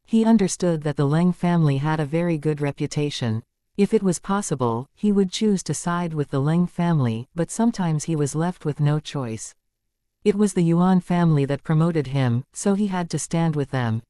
He understood that the Leng family had a very good reputation. If it was possible, he would choose to side with the Leng family, but sometimes he was left with no choice. It was the Yuan family that promoted him, so he had to stand with them.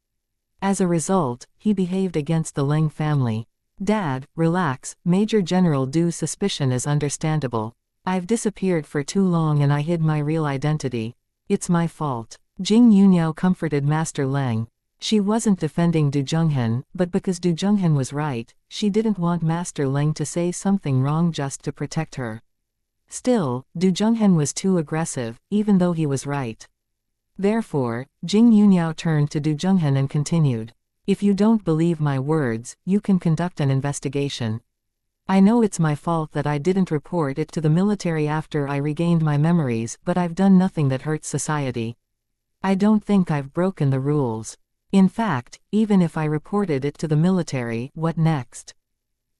As a result, he behaved against the Leng family. Dad, relax, Major General Du's suspicion is understandable. I've disappeared for too long and I hid my real identity. It's my fault. Jing Yunyao comforted Master Leng. She wasn't defending Du Zhenghen, but because Du Zhenghen was right, she didn't want Master Leng to say something wrong just to protect her. Still, Du Zhenghen was too aggressive, even though he was right. Therefore, Jing Yunyao turned to Du Zhenghen and continued. If you don't believe my words, you can conduct an investigation. I know it's my fault that I didn't report it to the military after I regained my memories, but I've done nothing that hurts society. I don't think I've broken the rules. In fact, even if I reported it to the military, what next?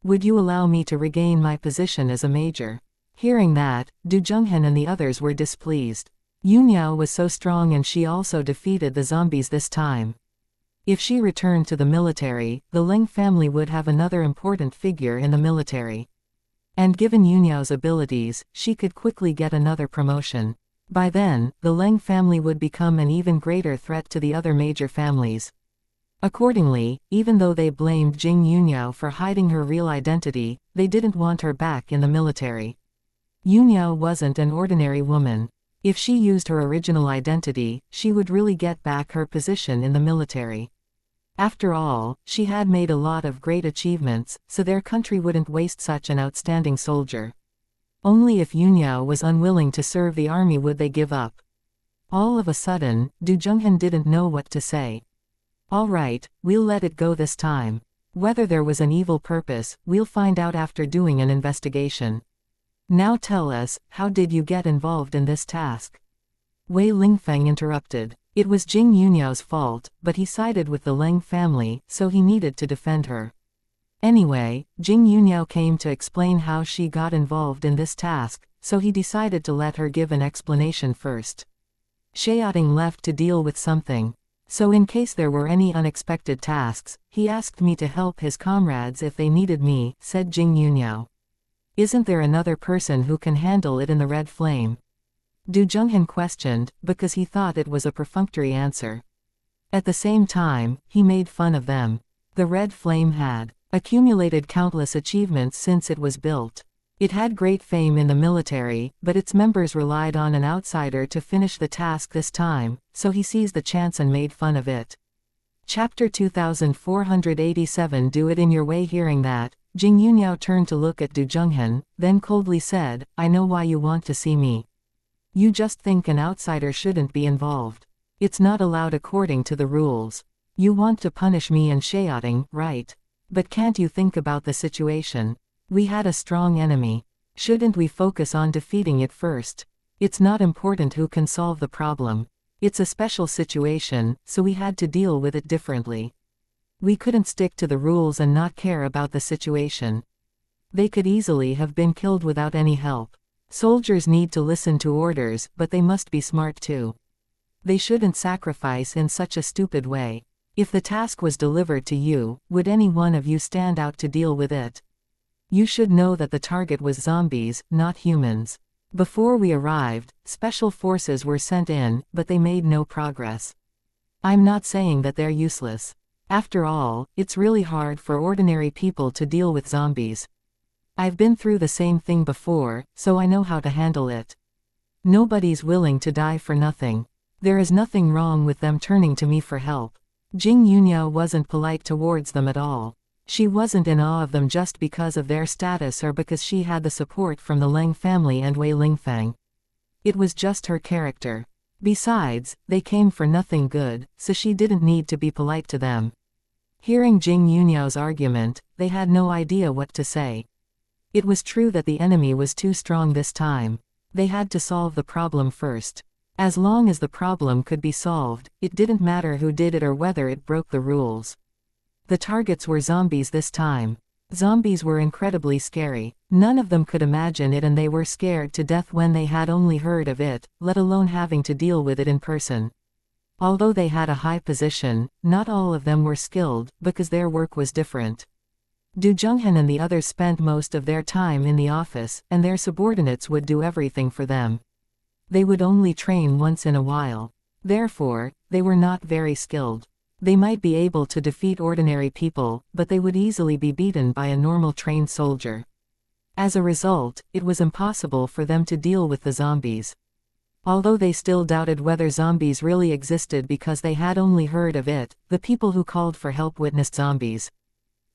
Would you allow me to regain my position as a major? Hearing that, Du Zhenghen and the others were displeased. Yunyao was so strong and she also defeated the zombies this time. If she returned to the military, the Leng family would have another important figure in the military. And given Yunyao's abilities, she could quickly get another promotion. By then, the Leng family would become an even greater threat to the other major families. Accordingly, even though they blamed Jing Yunyao for hiding her real identity, they didn't want her back in the military. Yunyao wasn't an ordinary woman. If she used her original identity, she would really get back her position in the military. After all, she had made a lot of great achievements, so their country wouldn't waste such an outstanding soldier. Only if Yunyao was unwilling to serve the army would they give up. All of a sudden, Du Zhenghen didn't know what to say. All right, we'll let it go this time. Whether there was an evil purpose, we'll find out after doing an investigation. Now tell us, how did you get involved in this task? Wei Lingfeng interrupted. It was Jing Yunyao's fault, but he sided with the Leng family, so he needed to defend her. Anyway, Jing Yunyao came to explain how she got involved in this task, so he decided to let her give an explanation first. Xiaoting left to deal with something. So in case there were any unexpected tasks, he asked me to help his comrades if they needed me, said Jing Yunyo. Isn't there another person who can handle it in the red flame? Du Zhenghan questioned, because he thought it was a perfunctory answer. At the same time, he made fun of them. The red flame had accumulated countless achievements since it was built. It had great fame in the military, but its members relied on an outsider to finish the task this time, so he seized the chance and made fun of it. Chapter 2487. Do it in your way. Hearing that, Jing Yunyo turned to look at Du Zhenghan, then coldly said, I know why you want to see me. You just think an outsider shouldn't be involved. It's not allowed according to the rules. You want to punish me and Xiaoting, right? But can't you think about the situation? We had a strong enemy. Shouldn't we focus on defeating it first? It's not important who can solve the problem. It's a special situation, so we had to deal with it differently. We couldn't stick to the rules and not care about the situation. They could easily have been killed without any help. Soldiers need to listen to orders, but they must be smart too. They shouldn't sacrifice in such a stupid way. If the task was delivered to you, would any one of you stand out to deal with it? You should know that the target was zombies, not humans. Before we arrived, special forces were sent in, but they made no progress. I'm not saying that they're useless. After all, it's really hard for ordinary people to deal with zombies. I've been through the same thing before, so I know how to handle it. Nobody's willing to die for nothing. There is nothing wrong with them turning to me for help. Jing Yunyo wasn't polite towards them at all. She wasn't in awe of them just because of their status or because she had the support from the Leng family and Wei Lingfang. It was just her character. Besides, they came for nothing good, so she didn't need to be polite to them. Hearing Jing Yunyo's argument, they had no idea what to say. It was true that the enemy was too strong this time. They had to solve the problem first. As long as the problem could be solved, it didn't matter who did it or whether it broke the rules. The targets were zombies this time. Zombies were incredibly scary. None of them could imagine it and they were scared to death when they had only heard of it, let alone having to deal with it in person. Although they had a high position, not all of them were skilled, because their work was different. Du Zhenghan and the others spent most of their time in the office, and their subordinates would do everything for them. They would only train once in a while. Therefore, they were not very skilled. They might be able to defeat ordinary people, but they would easily be beaten by a normal trained soldier. As a result, it was impossible for them to deal with the zombies. Although they still doubted whether zombies really existed because they had only heard of it, the people who called for help witnessed zombies.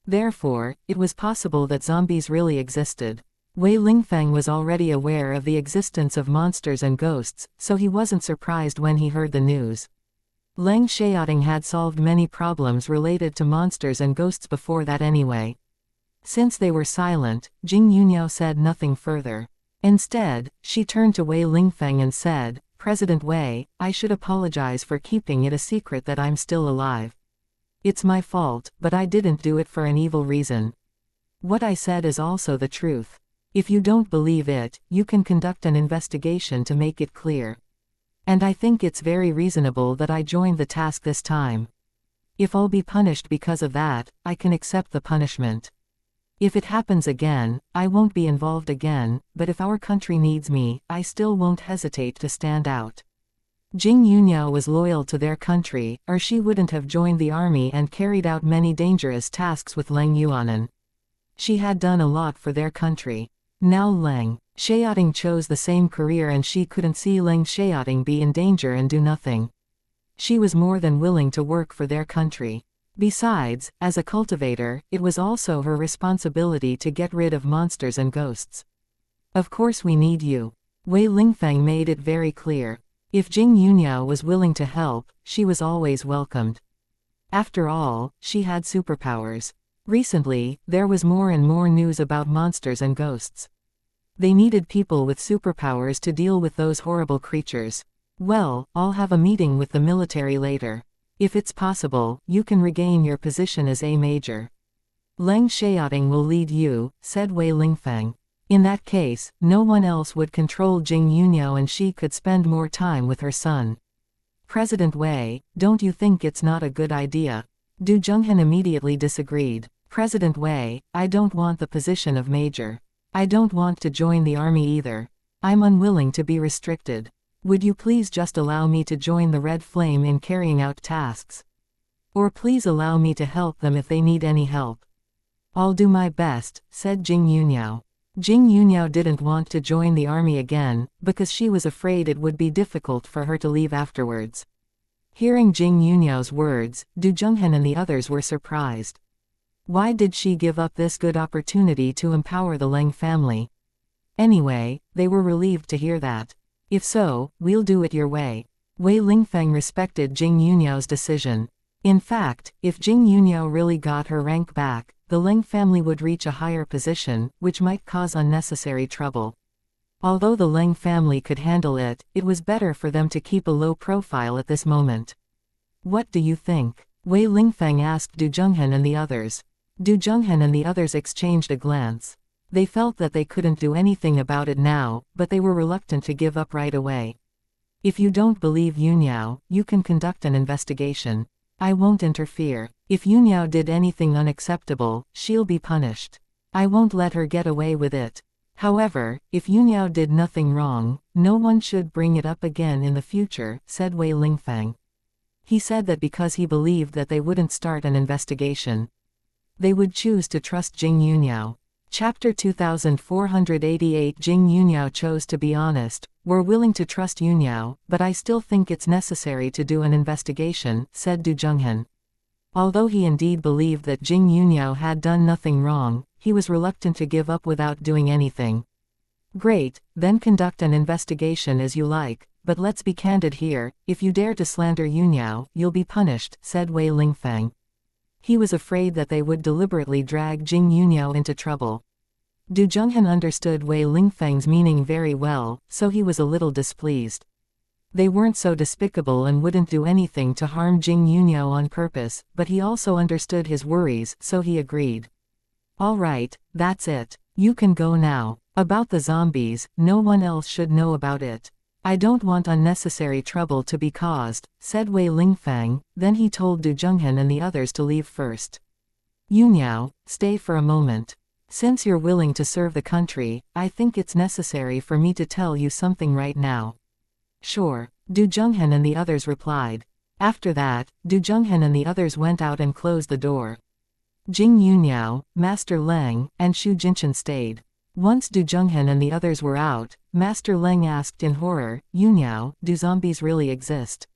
Therefore, it was possible that zombies really existed. Wei Lingfang was already aware of the existence of monsters and ghosts, so he wasn't surprised when he heard the news. Leng Xiaoting had solved many problems related to monsters and ghosts before that anyway. Since they were silent, Jing Yunyo said nothing further. Instead, she turned to Wei Lingfang and said, President Wei, I should apologize for keeping it a secret that I'm still alive. It's my fault, but I didn't do it for an evil reason. What I said is also the truth. If you don't believe it, you can conduct an investigation to make it clear. And I think it's very reasonable that I joined the task this time. If I'll be punished because of that, I can accept the punishment. If it happens again, I won't be involved again, but if our country needs me, I still won't hesitate to stand out. Jing Yunyo was loyal to their country, or she wouldn't have joined the army and carried out many dangerous tasks with Leng Yuanan. She had done a lot for their country. Now Leng Xiaoting chose the same career and she couldn't see Leng Xiaoting be in danger and do nothing. She was more than willing to work for their country. Besides, as a cultivator, it was also her responsibility to get rid of monsters and ghosts. Of course we need you. Wei Lingfang made it very clear. If Jing Yunyo was willing to help, she was always welcomed. After all, she had superpowers. Recently, there was more and more news about monsters and ghosts. They needed people with superpowers to deal with those horrible creatures. Well, I'll have a meeting with the military later. If it's possible, you can regain your position as a major. Leng Xiaoting will lead you, said Wei Lingfang. In that case, no one else would control Jing Yunyo and she could spend more time with her son. President Wei, don't you think it's not a good idea? Du Zhenghan immediately disagreed. President Wei, I don't want the position of major. I don't want to join the army either. I'm unwilling to be restricted. Would you please just allow me to join the Red Flame in carrying out tasks? Or please allow me to help them if they need any help. I'll do my best, said Jing Yuniao. Jing Yuniao didn't want to join the army again, because she was afraid it would be difficult for her to leave afterwards. Hearing Jing Yuniao's words, Du Zhenghan and the others were surprised. Why did she give up this good opportunity to empower the Leng family? Anyway, they were relieved to hear that. If so, we'll do it your way. Wei Lingfeng respected Jing Yuniao's decision. In fact, if Jing Yuniao really got her rank back, the Leng family would reach a higher position, which might cause unnecessary trouble. Although the Leng family could handle it, it was better for them to keep a low profile at this moment. What do you think? Wei Lingfeng asked Du Zhenghan and the others. Du Zhenghan and the others exchanged a glance. They felt that they couldn't do anything about it now, but they were reluctant to give up right away. If you don't believe Yuniao, you can conduct an investigation. I won't interfere. If Yuniao did anything unacceptable, she'll be punished. I won't let her get away with it. However, if Yuniao did nothing wrong, no one should bring it up again in the future, said Wei Lingfeng. He said that because he believed that they wouldn't start an investigation. They would choose to trust Jing Yuniao. Chapter 2488 Jing Yuniao chose to be honest. We're willing to trust Yuniao, but I still think it's necessary to do an investigation, said Du Zhenghan. Although he indeed believed that Jing Yuniao had done nothing wrong, he was reluctant to give up without doing anything. Great, then conduct an investigation as you like, but let's be candid here, if you dare to slander Yuniao, you'll be punished, said Wei Lingfeng. He was afraid that they would deliberately drag Jing Yuniao into trouble. Du Zhenghan understood Wei Lingfeng's meaning very well, so he was a little displeased. They weren't so despicable and wouldn't do anything to harm Jing Yuniao on purpose, but he also understood his worries, so he agreed. All right, that's it. You can go now. About the zombies, no one else should know about it. I don't want unnecessary trouble to be caused, said Wei Lingfeng, then he told Du Zhenghan and the others to leave first. Yuniao, stay for a moment. Since you're willing to serve the country, I think it's necessary for me to tell you something right now. Sure, Du Zhenghan and the others replied. After that, Du Zhenghan and the others went out and closed the door. Jing Yuniao, Master Leng, and Xu Jinshan stayed. Once Du Zhenghan and the others were out, Master Leng asked in horror, Yuniao, do zombies really exist?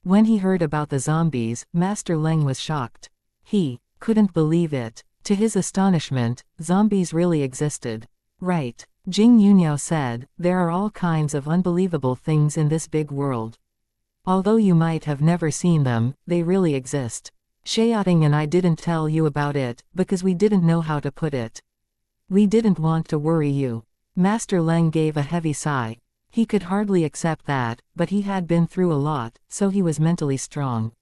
When he heard about the zombies, Master Leng was shocked. He couldn't believe it. To his astonishment, zombies really existed. Right. Jing Yuniao said, there are all kinds of unbelievable things in this big world. Although you might have never seen them, they really exist. Xiaoting and I didn't tell you about it, because we didn't know how to put it. We didn't want to worry you. Master Leng gave a heavy sigh. He could hardly accept that, but he had been through a lot, so he was mentally strong.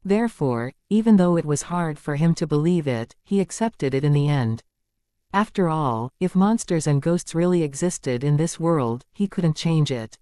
Therefore, even though it was hard for him to believe it, he accepted it in the end. After all, if monsters and ghosts really existed in this world, he couldn't change it.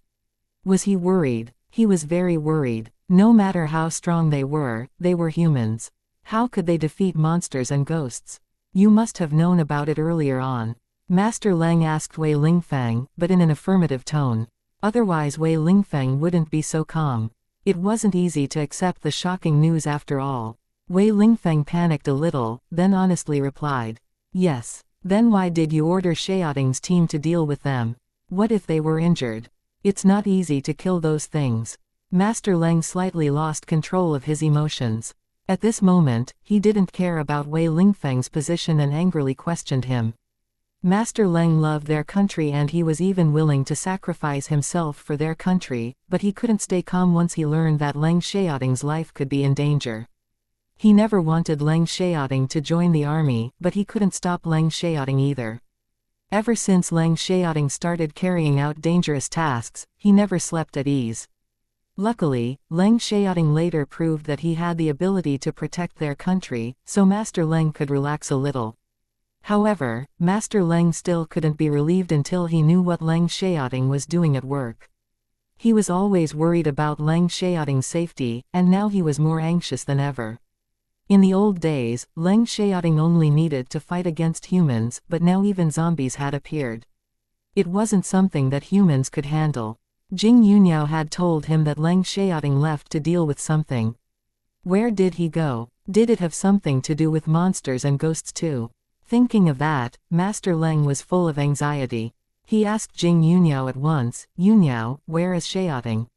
Was he worried? He was very worried. No matter how strong they were humans. How could they defeat monsters and ghosts? You must have known about it earlier on. Master Leng asked Wei Lingfeng, but in an affirmative tone. Otherwise Wei Lingfeng wouldn't be so calm. It wasn't easy to accept the shocking news after all. Wei Lingfeng panicked a little, then honestly replied. Yes. Then why did you order Xiaoting's team to deal with them? What if they were injured? It's not easy to kill those things. Master Leng slightly lost control of his emotions. At this moment, he didn't care about Wei Lingfeng's position and angrily questioned him. Master Leng loved their country and he was even willing to sacrifice himself for their country, but he couldn't stay calm once he learned that Leng Xiaoting's life could be in danger. He never wanted Leng Xiaoting to join the army, but he couldn't stop Leng Xiaoting either. Ever since Leng Xiaoting started carrying out dangerous tasks, he never slept at ease. Luckily, Leng Xiaoting later proved that he had the ability to protect their country, so Master Leng could relax a little. However, Master Leng still couldn't be relieved until he knew what Leng Xiaoting was doing at work. He was always worried about Leng Xiaoting's safety, and now he was more anxious than ever. In the old days, Leng Xiaoting only needed to fight against humans, but now even zombies had appeared. It wasn't something that humans could handle. Jing Yuniao had told him that Leng Xiaoting left to deal with something. Where did he go? Did it have something to do with monsters and ghosts too? Thinking of that, Master Leng was full of anxiety. He asked Jing Yuniao at once, "Yuniao, where is Xiaoting?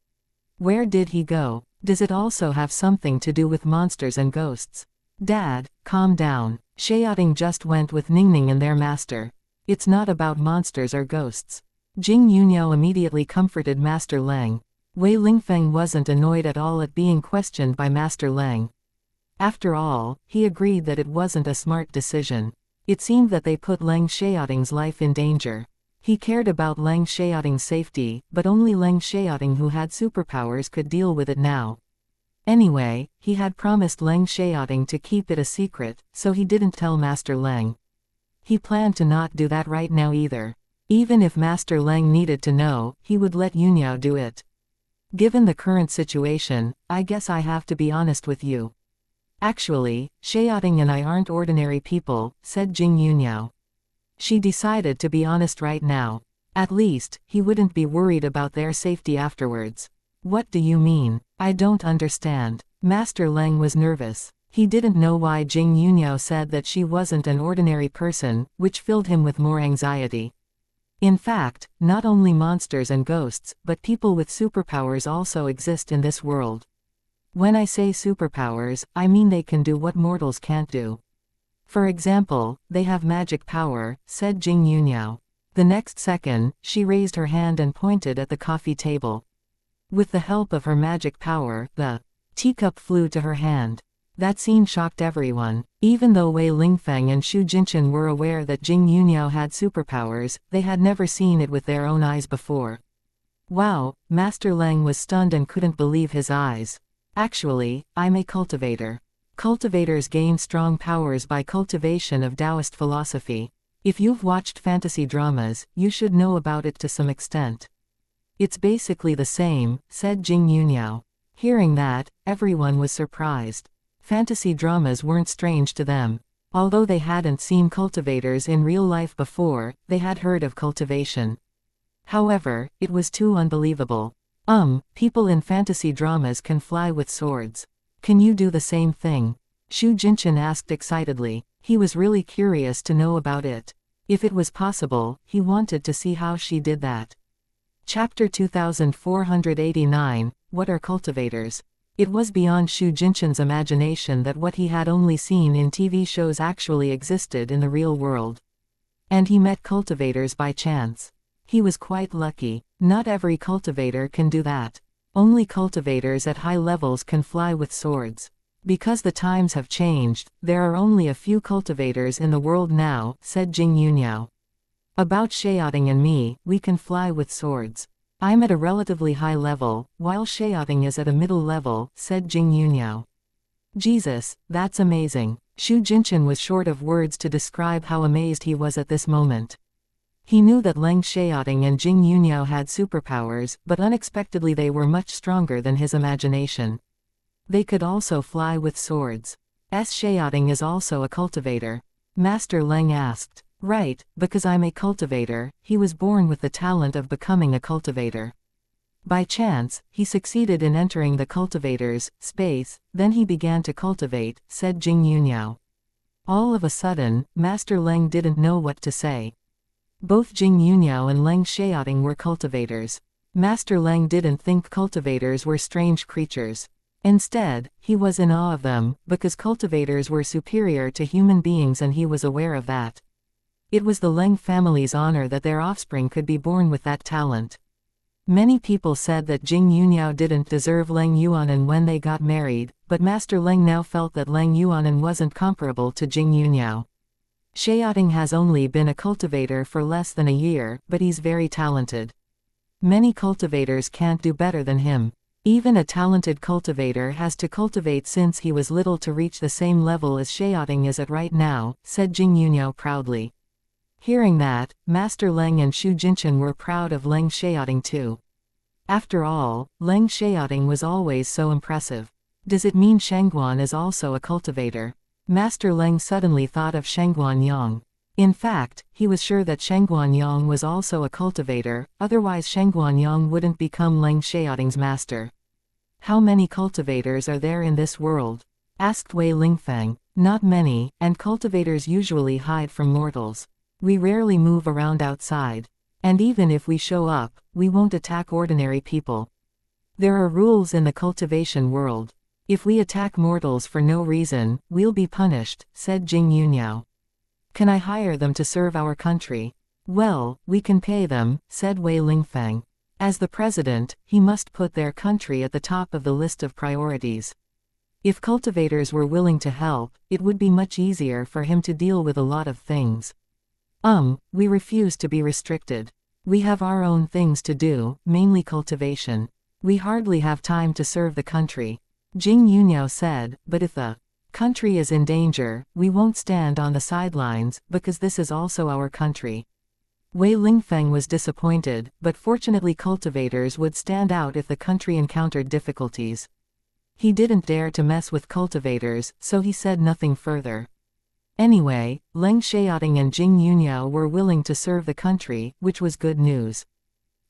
Where did he go? Does it also have something to do with monsters and ghosts?" "Dad, calm down. Xiaoting just went with Ningning and their master. It's not about monsters or ghosts." Jing Yuniao immediately comforted Master Leng. Wei Lingfeng wasn't annoyed at all at being questioned by Master Leng. After all, he agreed that it wasn't a smart decision. It seemed that they put Leng Xiaoting's life in danger. He cared about Leng Xiaoting's safety, but only Leng Xiaoting who had superpowers could deal with it now. Anyway, he had promised Leng Xiaoting to keep it a secret, so he didn't tell Master Leng. He planned to not do that right now either. Even if Master Leng needed to know, he would let Yuniao do it. "Given the current situation, I guess I have to be honest with you. Actually, Xiaoting and I aren't ordinary people," said Jing Yuniao. She decided to be honest right now. At least, he wouldn't be worried about their safety afterwards. "What do you mean? I don't understand." Master Leng was nervous. He didn't know why Jing Yuniao said that she wasn't an ordinary person, which filled him with more anxiety. In fact, not only monsters and ghosts, but people with superpowers also exist in this world. When I say superpowers, I mean they can do what mortals can't do. For example, they have magic power, said Jing Yuniao. The next second, she raised her hand and pointed at the coffee table. With the help of her magic power, the teacup flew to her hand. That scene shocked everyone. Even though Wei Lingfeng and Xu Jinchen were aware that Jing Yuniao had superpowers, they had never seen it with their own eyes before. Wow, Master Leng was stunned and couldn't believe his eyes. "Actually, I'm a cultivator. Cultivators gain strong powers by cultivation of Taoist philosophy. If you've watched fantasy dramas, you should know about it to some extent." "It's basically the same," said Jing Yuniao. Hearing that, everyone was surprised. Fantasy dramas weren't strange to them. Although they hadn't seen cultivators in real life before, they had heard of cultivation. However, it was too unbelievable. People in fantasy dramas can fly with swords. Can you do the same thing?" Xu Jinchen asked excitedly. He was really curious to know about it. If it was possible, he wanted to see how she did that. Chapter 2489, What are cultivators? It was beyond Xu Jinchen's imagination that what he had only seen in TV shows actually existed in the real world. And he met cultivators by chance. He was quite lucky. Not every cultivator can do that. Only cultivators at high levels can fly with swords. Because the times have changed, there are only a few cultivators in the world now, said Jing Yuniao. About Xiaoting and me, we can fly with swords. I'm at a relatively high level, while Xiaoting is at a middle level, said Jing Yuniao. Jesus, that's amazing. Xu Jinchen was short of words to describe how amazed he was at this moment. He knew that Leng Xiaoting and Jing Yuniao had superpowers, but unexpectedly they were much stronger than his imagination. They could also fly with swords. Xiaoting is also a cultivator. Master Leng asked. Right, because I'm a cultivator. He was born with the talent of becoming a cultivator. By chance, he succeeded in entering the cultivator's space, then he began to cultivate, said Jing Yuniao. All of a sudden, Master Leng didn't know what to say. Both Jing Yuniao and Leng Xiaoting were cultivators. Master Leng didn't think cultivators were strange creatures. Instead, he was in awe of them, because cultivators were superior to human beings and he was aware of that. It was the Leng family's honor that their offspring could be born with that talent. Many people said that Jing Yuniao didn't deserve Leng Yuanan when they got married, but Master Leng now felt that Leng Yuanan wasn't comparable to Jing Yuniao. Xiaoting has only been a cultivator for less than a year, but he's very talented. Many cultivators can't do better than him. Even a talented cultivator has to cultivate since he was little to reach the same level as Xiaoting is at right now, said Jing Yuniao proudly. Hearing that, Master Leng and Xu Jinchen were proud of Leng Xiaoting too. After all, Leng Xiaoting was always so impressive. Does it mean Shangguan is also a cultivator? Master Leng suddenly thought of Shangguan Yang. In fact, he was sure that Shangguan Yang was also a cultivator, otherwise Shangguan Yang wouldn't become Leng Xiaoting's master. How many cultivators are there in this world? Asked Wei Lingfeng. Not many, and cultivators usually hide from mortals. We rarely move around outside. And even if we show up, we won't attack ordinary people. There are rules in the cultivation world. If we attack mortals for no reason, we'll be punished, said Jing Yuniao. Can I hire them to serve our country? Well, we can pay them, said Wei Lingfeng. As the president, he must put their country at the top of the list of priorities. If cultivators were willing to help, it would be much easier for him to deal with a lot of things. We refuse to be restricted. We have our own things to do, mainly cultivation. We hardly have time to serve the country. Jing Yuniao said, but if the country is in danger, we won't stand on the sidelines, because this is also our country. Wei Lingfeng was disappointed, but fortunately cultivators would stand out if the country encountered difficulties. He didn't dare to mess with cultivators, so he said nothing further. Anyway, Leng Xiaoting and Jing Yuniao were willing to serve the country, which was good news.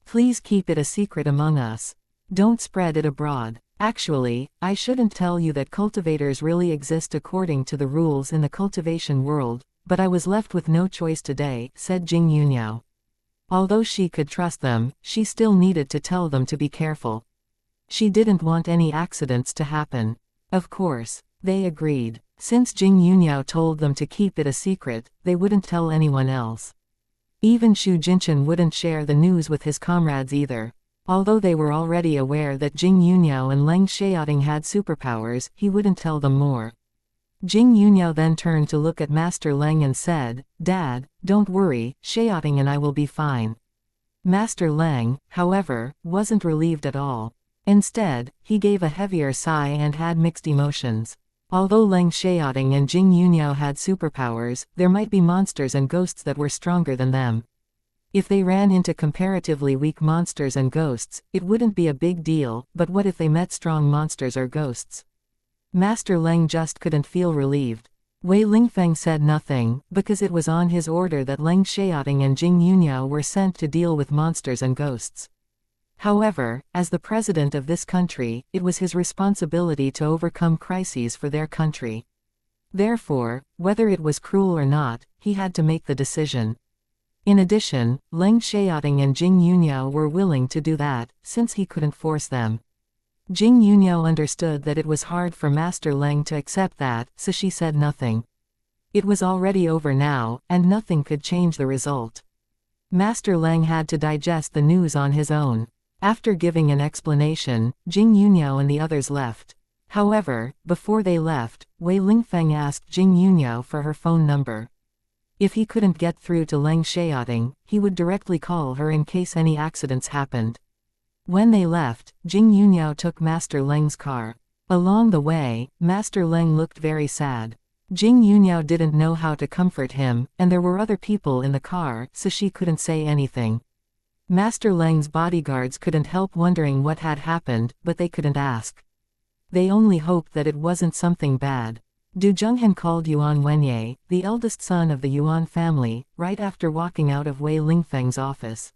Please keep it a secret among us. Don't spread it abroad. Actually, I shouldn't tell you that cultivators really exist according to the rules in the cultivation world, but I was left with no choice today, said Jing Yuniao. Although she could trust them, she still needed to tell them to be careful. She didn't want any accidents to happen. Of course, they agreed. Since Jing Yuniao told them to keep it a secret, they wouldn't tell anyone else. Even Xu Jinchen wouldn't share the news with his comrades either. Although they were already aware that Jing Yuniao and Leng Xiaoting had superpowers, he wouldn't tell them more. Jing Yuniao then turned to look at Master Leng and said, Dad, don't worry, Xiaoting and I will be fine. Master Leng, however, wasn't relieved at all. Instead, he gave a heavier sigh and had mixed emotions. Although Leng Xiaoting and Jing Yuniao had superpowers, there might be monsters and ghosts that were stronger than them. If they ran into comparatively weak monsters and ghosts, it wouldn't be a big deal, but what if they met strong monsters or ghosts? Master Leng just couldn't feel relieved. Wei Lingfeng said nothing, because it was on his order that Leng Xiaoting and Jing Yuniao were sent to deal with monsters and ghosts. However, as the president of this country, it was his responsibility to overcome crises for their country. Therefore, whether it was cruel or not, he had to make the decision. In addition, Leng Xiaoting and Jing Yuniao were willing to do that, since he couldn't force them. Jing Yuniao understood that it was hard for Master Leng to accept that, so she said nothing. It was already over now, and nothing could change the result. Master Leng had to digest the news on his own. After giving an explanation, Jing Yuniao and the others left. However, before they left, Wei Lingfeng asked Jing Yuniao for her phone number. If he couldn't get through to Leng Xiaoting, he would directly call her in case any accidents happened. When they left, Jing Yuniao took Master Leng's car. Along the way, Master Leng looked very sad. Jing Yuniao didn't know how to comfort him, and there were other people in the car, so she couldn't say anything. Master Leng's bodyguards couldn't help wondering what had happened, but they couldn't ask. They only hoped that it wasn't something bad. Du Zhenghan called Yuan Wenye, the eldest son of the Yuan family, right after walking out of Wei Lingfeng's office.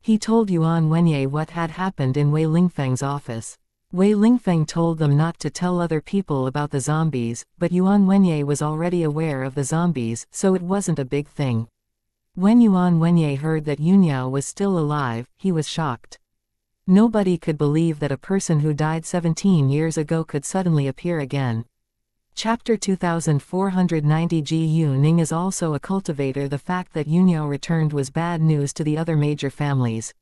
He told Yuan Wenye what had happened in Wei Lingfeng's office. Wei Lingfeng told them not to tell other people about the zombies, but Yuan Wenye was already aware of the zombies, so it wasn't a big thing. When Yuan Wenye heard that Yuniao was still alive, he was shocked. Nobody could believe that a person who died 17 years ago could suddenly appear again. Chapter 2490 Ji Yuning is also a cultivator. The fact that Yuniao returned was bad news to the other major families.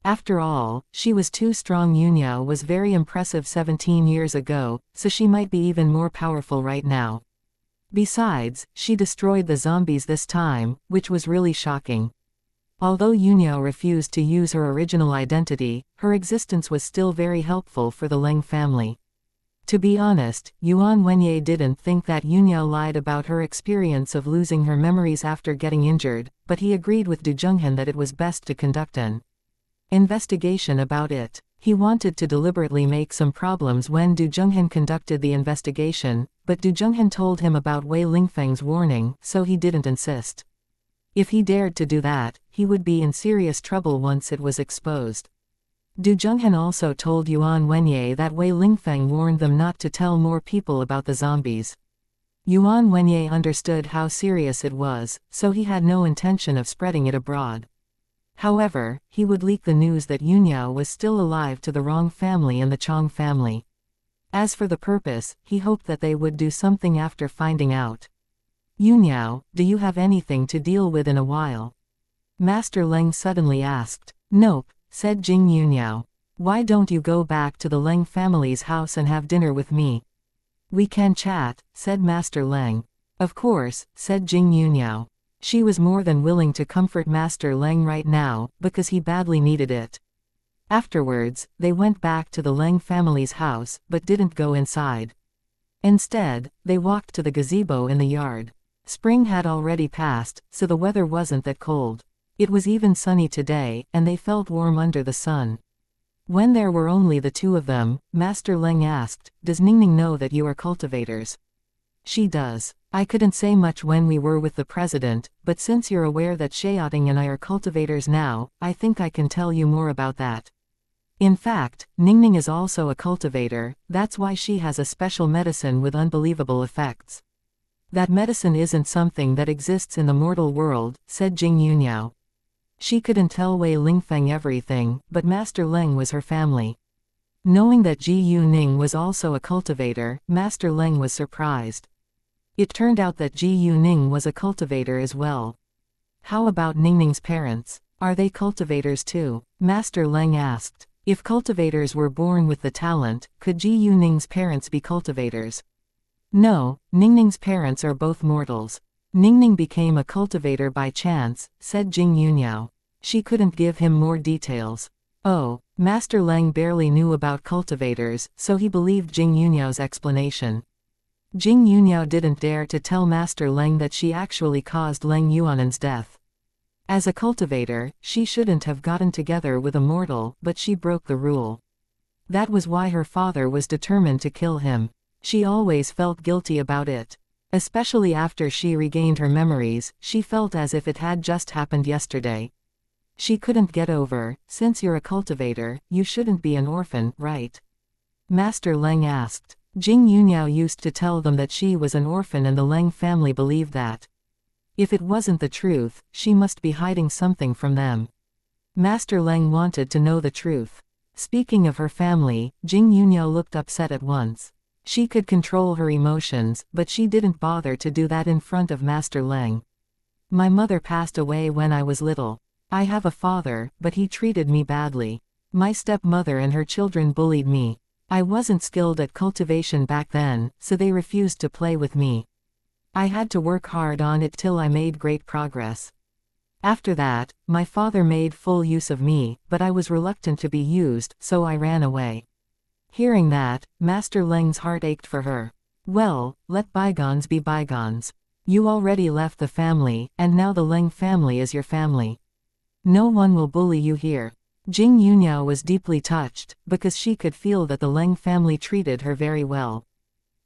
After all, she was too strong. Yuniao was very impressive 17 years ago, so she might be even more powerful right now. Besides, she destroyed the zombies this time, which was really shocking. Although Yuniao refused to use her original identity, her existence was still very helpful for the Leng family. To be honest, Yuan Wenye didn't think that Yuniao lied about her experience of losing her memories after getting injured, but he agreed with Du Zhenghan that it was best to conduct an Investigation about it. He wanted to deliberately make some problems when Du Zhenghan conducted the investigation, but Du Zhenghan told him about Wei Lingfeng's warning, so he didn't insist. If he dared to do that, he would be in serious trouble once it was exposed. Du Zhenghan also told Yuan Wenye that Wei Lingfeng warned them not to tell more people about the zombies. Yuan Wenye understood how serious it was, so he had no intention of spreading it abroad. However, he would leak the news that Yunyao was still alive to the Rong family and the Chong family. As for the purpose, he hoped that they would do something after finding out. Yunyao, do you have anything to deal with in a while? Master Leng suddenly asked. Nope, said Jing Yunyao. Why don't you go back to the Leng family's house and have dinner with me? We can chat, said Master Leng. Of course, said Jing Yunyao. She was more than willing to comfort Master Leng right now, because he badly needed it. Afterwards, they went back to the Leng family's house, but didn't go inside. Instead, they walked to the gazebo in the yard. Spring had already passed, so the weather wasn't that cold. It was even sunny today, and they felt warm under the sun. When there were only the two of them, Master Leng asked, Does Ningning know that you are cultivators? She does. I couldn't say much when we were with the president, but since you're aware that Xiaoting and I are cultivators now, I think I can tell you more about that. In fact, Ningning is also a cultivator, that's why she has a special medicine with unbelievable effects. That medicine isn't something that exists in the mortal world, said Jing Yunyao. She couldn't tell Wei Lingfeng everything, but Master Leng was her family. Knowing that Ji Yuning was also a cultivator, Master Leng was surprised. It turned out that Ji Yuning was a cultivator as well. How about Ningning's parents? Are they cultivators too? Master Leng asked. If cultivators were born with the talent, could Ji Yuning's parents be cultivators? No, Ningning's parents are both mortals. Ningning became a cultivator by chance, said Jing Yunyao. She couldn't give him more details. Oh, Master Leng barely knew about cultivators, so he believed Jing Yunyao's explanation. Jing Yunyao didn't dare to tell Master Leng that she actually caused Leng Yuanan's death. As a cultivator, she shouldn't have gotten together with a mortal, but she broke the rule. That was why her father was determined to kill him. She always felt guilty about it. Especially after she regained her memories, she felt as if it had just happened yesterday. She couldn't get over, since you're a cultivator, you shouldn't be an orphan, right? Master Leng asked. Jing Yunyao used to tell them that she was an orphan and the Leng family believed that. If it wasn't the truth, she must be hiding something from them. Master Leng wanted to know the truth. Speaking of her family, Jing Yunyao looked upset at once. She could control her emotions, but she didn't bother to do that in front of Master Leng. My mother passed away when I was little. I have a father, but he treated me badly. My stepmother and her children bullied me. I wasn't skilled at cultivation back then, so they refused to play with me. I had to work hard on it till I made great progress. After that, my father made full use of me, but I was reluctant to be used, so I ran away. Hearing that, Master Leng's heart ached for her. Well, let bygones be bygones. You already left the family, and now the Leng family is your family. No one will bully you here. Jing Yunyao was deeply touched, because she could feel that the Leng family treated her very well.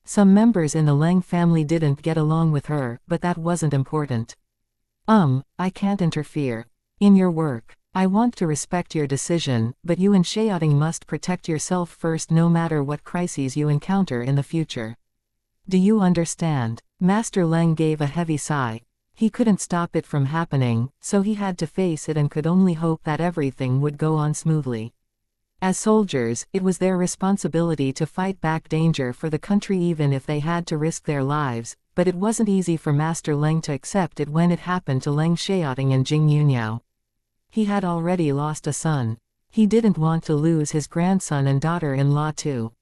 Some members in the Leng family didn't get along with her, but that wasn't important. I can't interfere. In your work. I want to respect your decision, but you and Xiaoting must protect yourself first no matter what crises you encounter in the future. Do you understand? Master Leng gave a heavy sigh. He couldn't stop it from happening, so he had to face it and could only hope that everything would go on smoothly. As soldiers, it was their responsibility to fight back danger for the country even if they had to risk their lives, but it wasn't easy for Master Leng to accept it when it happened to Leng Xiaoting and Jing Yunyao. He had already lost a son. He didn't want to lose his grandson and daughter-in-law too.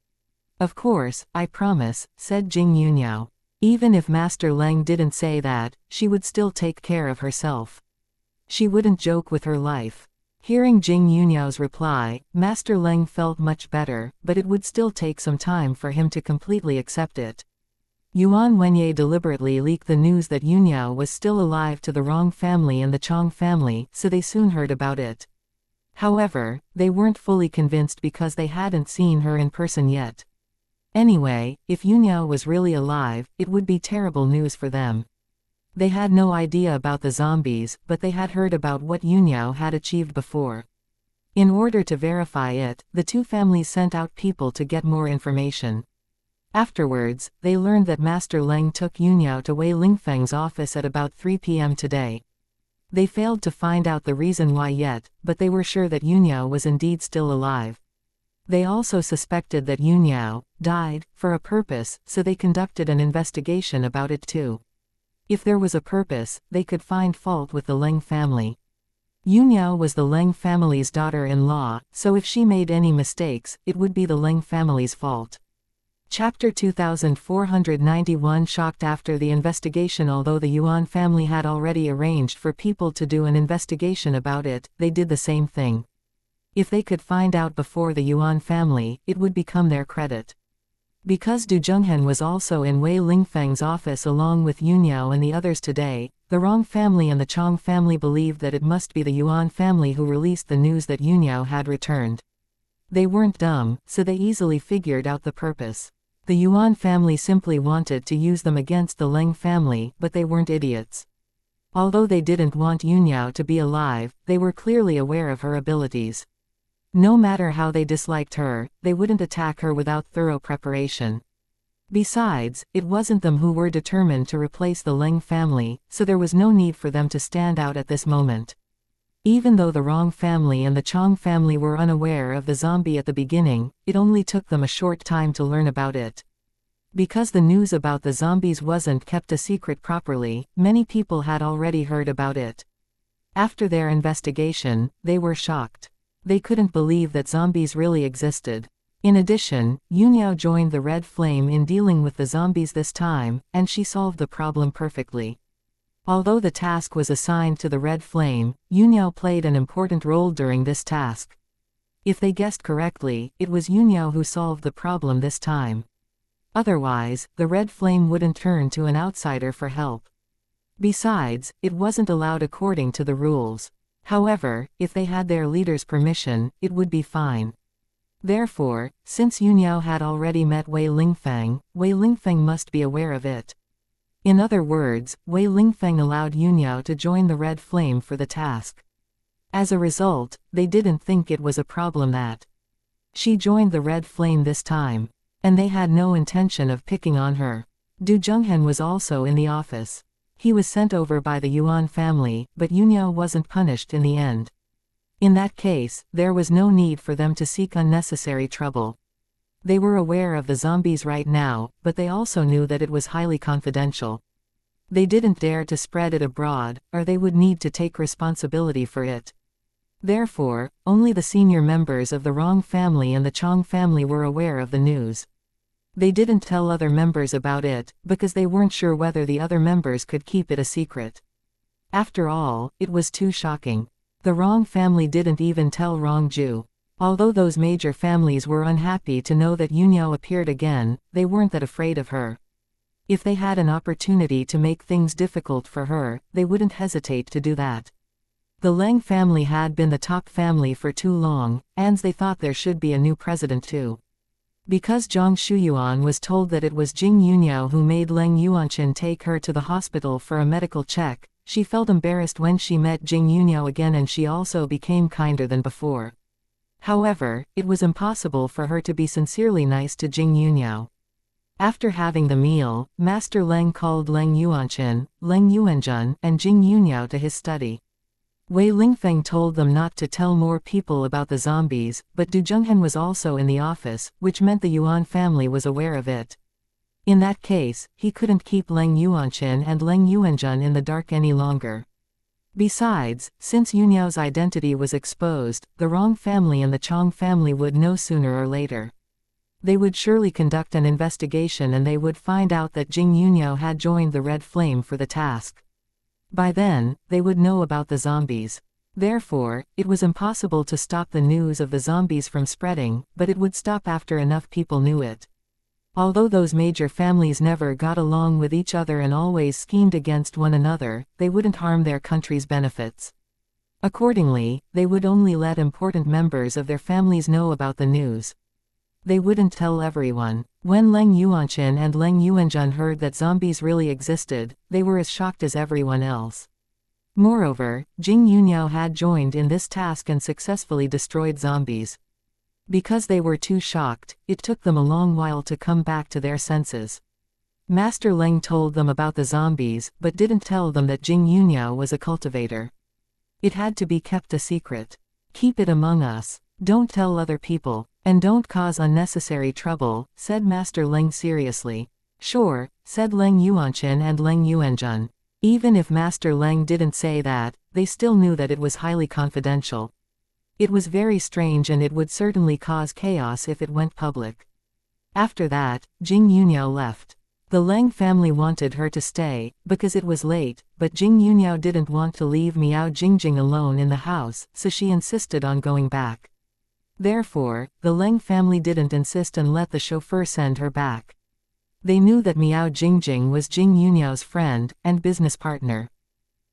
Of course, I promise, said Jing Yunyao. Even if Master Leng didn't say that, she would still take care of herself. She wouldn't joke with her life. Hearing Jing Yunyao's reply, Master Leng felt much better, but it would still take some time for him to completely accept it. Yuan Wenye deliberately leaked the news that Yunyao was still alive to the Rong family and the Chong family, so they soon heard about it. However, they weren't fully convinced because they hadn't seen her in person yet. Anyway, if Yunhao was really alive, it would be terrible news for them. They had no idea about the zombies, but they had heard about what Yunhao had achieved before. In order to verify it, the two families sent out people to get more information. Afterwards, they learned that Master Leng took Yunhao to Wei Lingfeng's office at about 3 p.m. today. They failed to find out the reason why yet, but they were sure that Yunhao was indeed still alive. They also suspected that Yunhao died for a purpose, so they conducted an investigation about it too. If there was a purpose, they could find fault with the Leng family. Yunhao was the Leng family's daughter-in-law, so if she made any mistakes, it would be the Leng family's fault. Chapter 2491 Shocked after the investigation. Although the Yuan family had already arranged for people to do an investigation about it, they did the same thing. If they could find out before the Yuan family, it would become their credit. Because Du Zhenghen was also in Wei Lingfeng's office along with Yunhao and the others today, the Rong family and the Chong family believed that it must be the Yuan family who released the news that Yunhao had returned. They weren't dumb, so they easily figured out the purpose. The Yuan family simply wanted to use them against the Leng family, but they weren't idiots. Although they didn't want Yunhao to be alive, they were clearly aware of her abilities. No matter how they disliked her, they wouldn't attack her without thorough preparation. Besides, it wasn't them who were determined to replace the Leng family, so there was no need for them to stand out at this moment. Even though the Rong family and the Chong family were unaware of the zombie at the beginning, it only took them a short time to learn about it. Because the news about the zombies wasn't kept a secret properly, many people had already heard about it. After their investigation, they were shocked. They couldn't believe that zombies really existed. In addition, Yunhao joined the Red Flame in dealing with the zombies this time, and she solved the problem perfectly. Although the task was assigned to the Red Flame, Yunhao played an important role during this task. If they guessed correctly, it was Yunhao who solved the problem this time. Otherwise, the Red Flame wouldn't turn to an outsider for help. Besides, it wasn't allowed according to the rules. However, if they had their leader's permission, it would be fine. Therefore, since Yunhao had already met Wei Lingfeng must be aware of it. In other words, Wei Lingfeng allowed Yunhao to join the Red Flame for the task. As a result, they didn't think it was a problem that she joined the Red Flame this time. And they had no intention of picking on her. Du Zhenghen was also in the office. He was sent over by the Yuan family, but Yunhao wasn't punished in the end. In that case, there was no need for them to seek unnecessary trouble. They were aware of the zombies right now, but they also knew that it was highly confidential. They didn't dare to spread it abroad, or they would need to take responsibility for it. Therefore, only the senior members of the Rong family and the Chong family were aware of the news. They didn't tell other members about it, because they weren't sure whether the other members could keep it a secret. After all, it was too shocking. The Rong family didn't even tell Rongju. Although those major families were unhappy to know that Yunhao appeared again, they weren't that afraid of her. If they had an opportunity to make things difficult for her, they wouldn't hesitate to do that. The Leng family had been the top family for too long, and they thought there should be a new president too. Because Zhang Shuyuan was told that it was Jing Yunhao who made Leng Yuanqin take her to the hospital for a medical check, she felt embarrassed when she met Jing Yunhao again, and she also became kinder than before. However, it was impossible for her to be sincerely nice to Jing Yunhao. After having the meal, Master Leng called Leng Yuanqin, Leng Yuanjun, and Jing Yunhao to his study. Wei Lingfeng told them not to tell more people about the zombies, but Du Zhenghen was also in the office, which meant the Yuan family was aware of it. In that case, he couldn't keep Leng Yuanqin and Leng Yuanjun in the dark any longer. Besides, since Yunhao's identity was exposed, the Rong family and the Chong family would know sooner or later. They would surely conduct an investigation, and they would find out that Jing Yunhao had joined the Red Flame for the task. By then, they would know about the zombies. Therefore, it was impossible to stop the news of the zombies from spreading, but it would stop after enough people knew it. Although those major families never got along with each other and always schemed against one another, they wouldn't harm their country's benefits. Accordingly, they would only let important members of their families know about the news. They wouldn't tell everyone. When Leng Yuanqin and Leng Yuanzhen heard that zombies really existed, they were as shocked as everyone else. Moreover, Jing Yuniao had joined in this task and successfully destroyed zombies. Because they were too shocked, it took them a long while to come back to their senses. Master Leng told them about the zombies, but didn't tell them that Jing Yuniao was a cultivator. It had to be kept a secret. Keep it among us. Don't tell other people. And don't cause unnecessary trouble, said Master Leng seriously. Sure, said Leng Yuanqin and Leng Yuanzhen. Even if Master Leng didn't say that, they still knew that it was highly confidential. It was very strange and it would certainly cause chaos if it went public. After that, Jing Yuniao left. The Leng family wanted her to stay, because it was late, but Jing Yuniao didn't want to leave Miao Jingjing alone in the house, so she insisted on going back. Therefore, the Leng family didn't insist and let the chauffeur send her back. They knew that Miao Jingjing was Jing Yuniao's friend and business partner.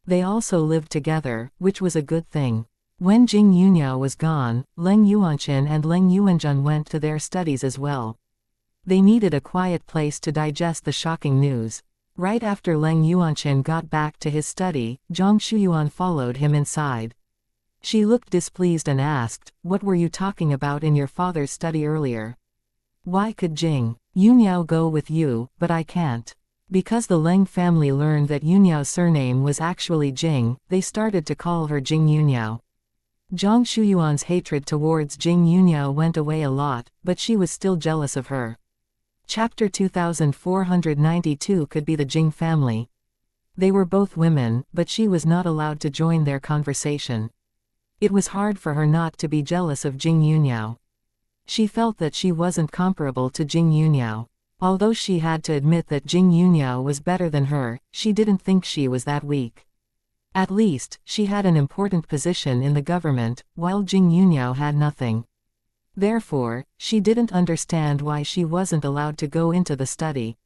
They also lived together, which was a good thing. When Jing Yuniao was gone, Leng Yuanqin and Leng Yuanzhen went to their studies as well. They needed a quiet place to digest the shocking news. Right after Leng Yuanqin got back to his study, Zhang Shuyuan followed him inside. She looked displeased and asked, "What were you talking about in your father's study earlier? Why could Jing Yuniao go with you, but I can't?" Because the Leng family learned that Yuniao's surname was actually Jing, they started to call her Jing Yuniao. Zhang Shuyuan's hatred towards Jing Yuniao went away a lot, but she was still jealous of her. Chapter 2492 could be the Jing family. They were both women, but she was not allowed to join their conversation. It was hard for her not to be jealous of Jing Yuniao. She felt that she wasn't comparable to Jing Yuniao. Although she had to admit that Jing Yuniao was better than her, she didn't think she was that weak. At least, she had an important position in the government, while Jing Yuniao had nothing. Therefore, she didn't understand why she wasn't allowed to go into the study.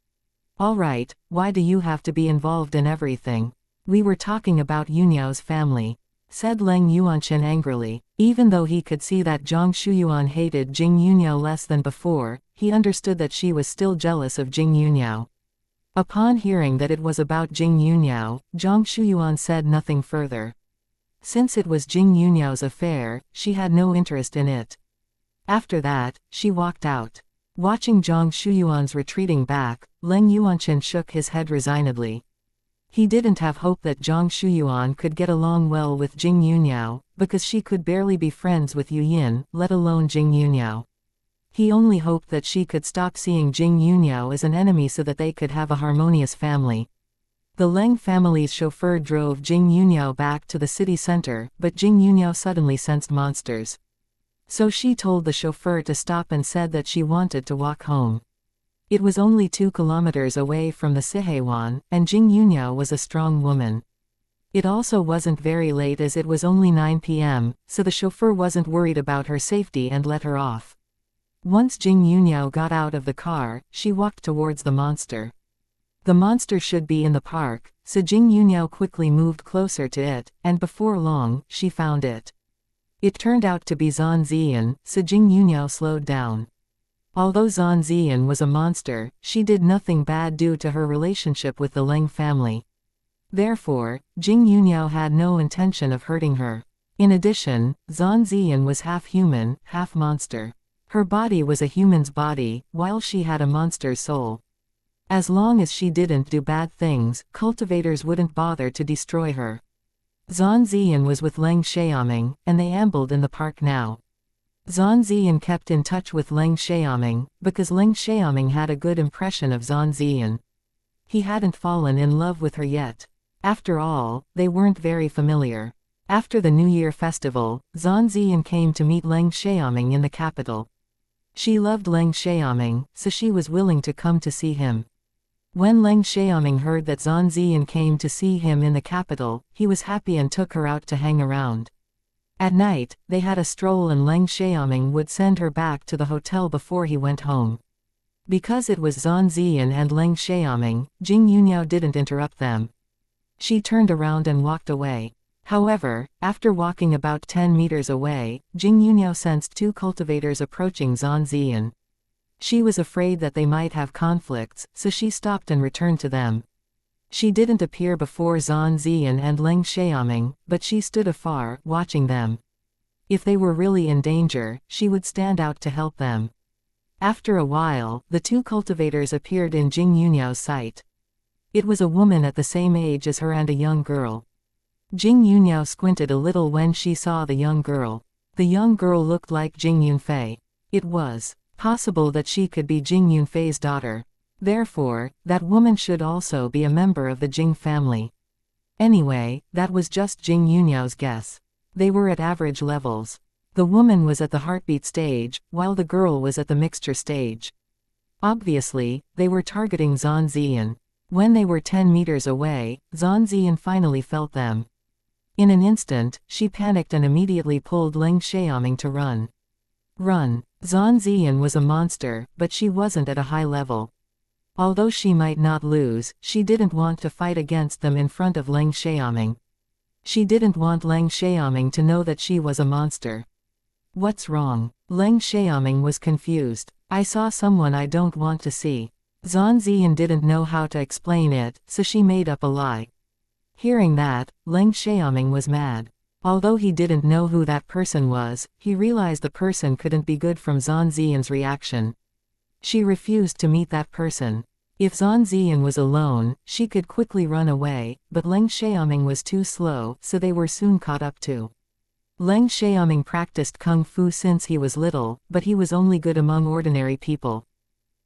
All right, why do you have to be involved in everything? We were talking about Yuniao's family, said Leng Yuanqin angrily. Even though he could see that Zhang Shuyuan hated Jing Yuniao less than before, he understood that she was still jealous of Jing Yuniao. Upon hearing that it was about Jing Yuniao, Zhang Shuyuan said nothing further. Since it was Jing Yuniao's affair, she had no interest in it. After that, she walked out. Watching Zhang Shuyuan's retreating back, Leng Yuanqin shook his head resignedly. He didn't have hope that Zhang Shuyuan could get along well with Jing Yuniao, because she could barely be friends with Yu Yin, let alone Jing Yuniao. He only hoped that she could stop seeing Jing Yuniao as an enemy so that they could have a harmonious family. The Leng family's chauffeur drove Jing Yuniao back to the city center, but Jing Yuniao suddenly sensed monsters. So she told the chauffeur to stop and said that she wanted to walk home. It was only 2 kilometers away from the Siheiwan, and Jing Yuniao was a strong woman. It also wasn't very late as it was only 9 p.m., so the chauffeur wasn't worried about her safety and let her off. Once Jing Yuniao got out of the car, she walked towards the monster. The monster should be in the park, so Jing Yuniao quickly moved closer to it, and before long, she found it. It turned out to be Zan Ziyan, so Jing Yuniao slowed down. Although Zan Ziyan was a monster, she did nothing bad due to her relationship with the Leng family. Therefore, Jing Yuniao had no intention of hurting her. In addition, Zan Ziyan was half human, half monster. Her body was a human's body, while she had a monster's soul. As long as she didn't do bad things, cultivators wouldn't bother to destroy her. Zan Ziyan was with Leng Xiaoming, and they ambled in the park now. Zan Ziyan kept in touch with Leng Xiaoming, because Leng Xiaoming had a good impression of Zan Ziyan. He hadn't fallen in love with her yet. After all, they weren't very familiar. After the New Year festival, Zan Ziyan came to meet Leng Xiaoming in the capital. She loved Leng Xiaoming, so she was willing to come to see him. When Leng Xiaoming heard that Zan Ziyan came to see him in the capital, he was happy and took her out to hang around. At night, they had a stroll and Leng Xiaoming would send her back to the hotel before he went home. Because it was Zan Ziyan and Leng Xiaoming, Jing Yuniao didn't interrupt them. She turned around and walked away. However, after walking about 10 meters away, Jing Yunyo sensed two cultivators approaching Zan Ziyan. She was afraid that they might have conflicts, so she stopped and returned to them. She didn't appear before Zan Ziyan and Leng Xiaoming, but she stood afar, watching them. If they were really in danger, she would stand out to help them. After a while, the two cultivators appeared in Jing Yunyao's sight. It was a woman at the same age as her and a young girl. Jing Yunyao squinted a little when she saw the young girl. The young girl looked like Jing Yunfei. It was possible that she could be Jing Yunfei's daughter. Therefore, that woman should also be a member of the Jing family. Anyway, that was just Jing Yunyao's guess. They were at average levels. The woman was at the heartbeat stage, while the girl was at the mixture stage. Obviously, they were targeting Zan Ziyan. When they were 10 meters away, Zan Ziyan finally felt them. In an instant, she panicked and immediately pulled Leng Xiaoming to run. Run. Zan Ziyan was a monster, but she wasn't at a high level. Although she might not lose, she didn't want to fight against them in front of Leng Xiaoming. She didn't want Leng Xiaoming to know that she was a monster. What's wrong? Leng Xiaoming was confused. I saw someone I don't want to see. Zan Ziyan didn't know how to explain it, so she made up a lie. Hearing that, Leng Xiaoming was mad. Although he didn't know who that person was, he realized the person couldn't be good from Zan Ziyan's reaction. She refused to meet that person. If Zan Ziyan was alone, she could quickly run away, but Leng Xiaoming was too slow, so they were soon caught up to. Leng Xiaoming practiced kung fu since he was little, but he was only good among ordinary people.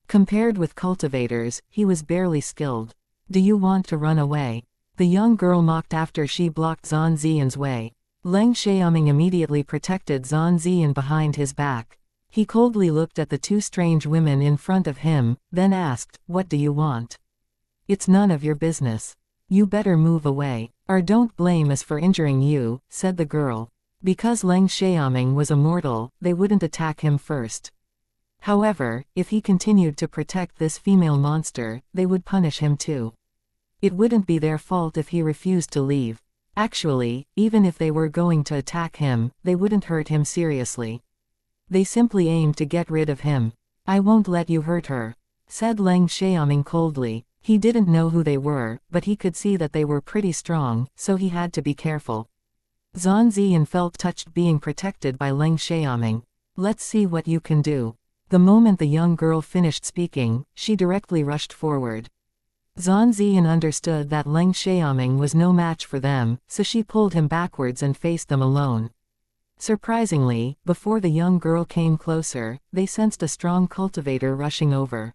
Compared with cultivators, he was barely skilled. Do you want to run away? The young girl mocked after she blocked Zan Ziyan's way. Leng Xiaoming immediately protected Zan Ziyan behind his back. He coldly looked at the two strange women in front of him, then asked, "What do you want?" "It's none of your business. You better move away. Or don't blame us for injuring you," said the girl. Because Leng Xiaoming was a mortal, they wouldn't attack him first. However, if he continued to protect this female monster, they would punish him too. It wouldn't be their fault if he refused to leave. Actually, even if they were going to attack him, they wouldn't hurt him seriously. They simply aimed to get rid of him. "I won't let you hurt her," said Leng Xiaoming coldly. He didn't know who they were, but he could see that they were pretty strong, so he had to be careful. Zan Ziyan felt touched being protected by Leng Xiaoming. "Let's see what you can do." The moment the young girl finished speaking, she directly rushed forward. Zan Ziyan understood that Leng Xiaoming was no match for them, so she pulled him backwards and faced them alone. Surprisingly, before the young girl came closer, they sensed a strong cultivator rushing over.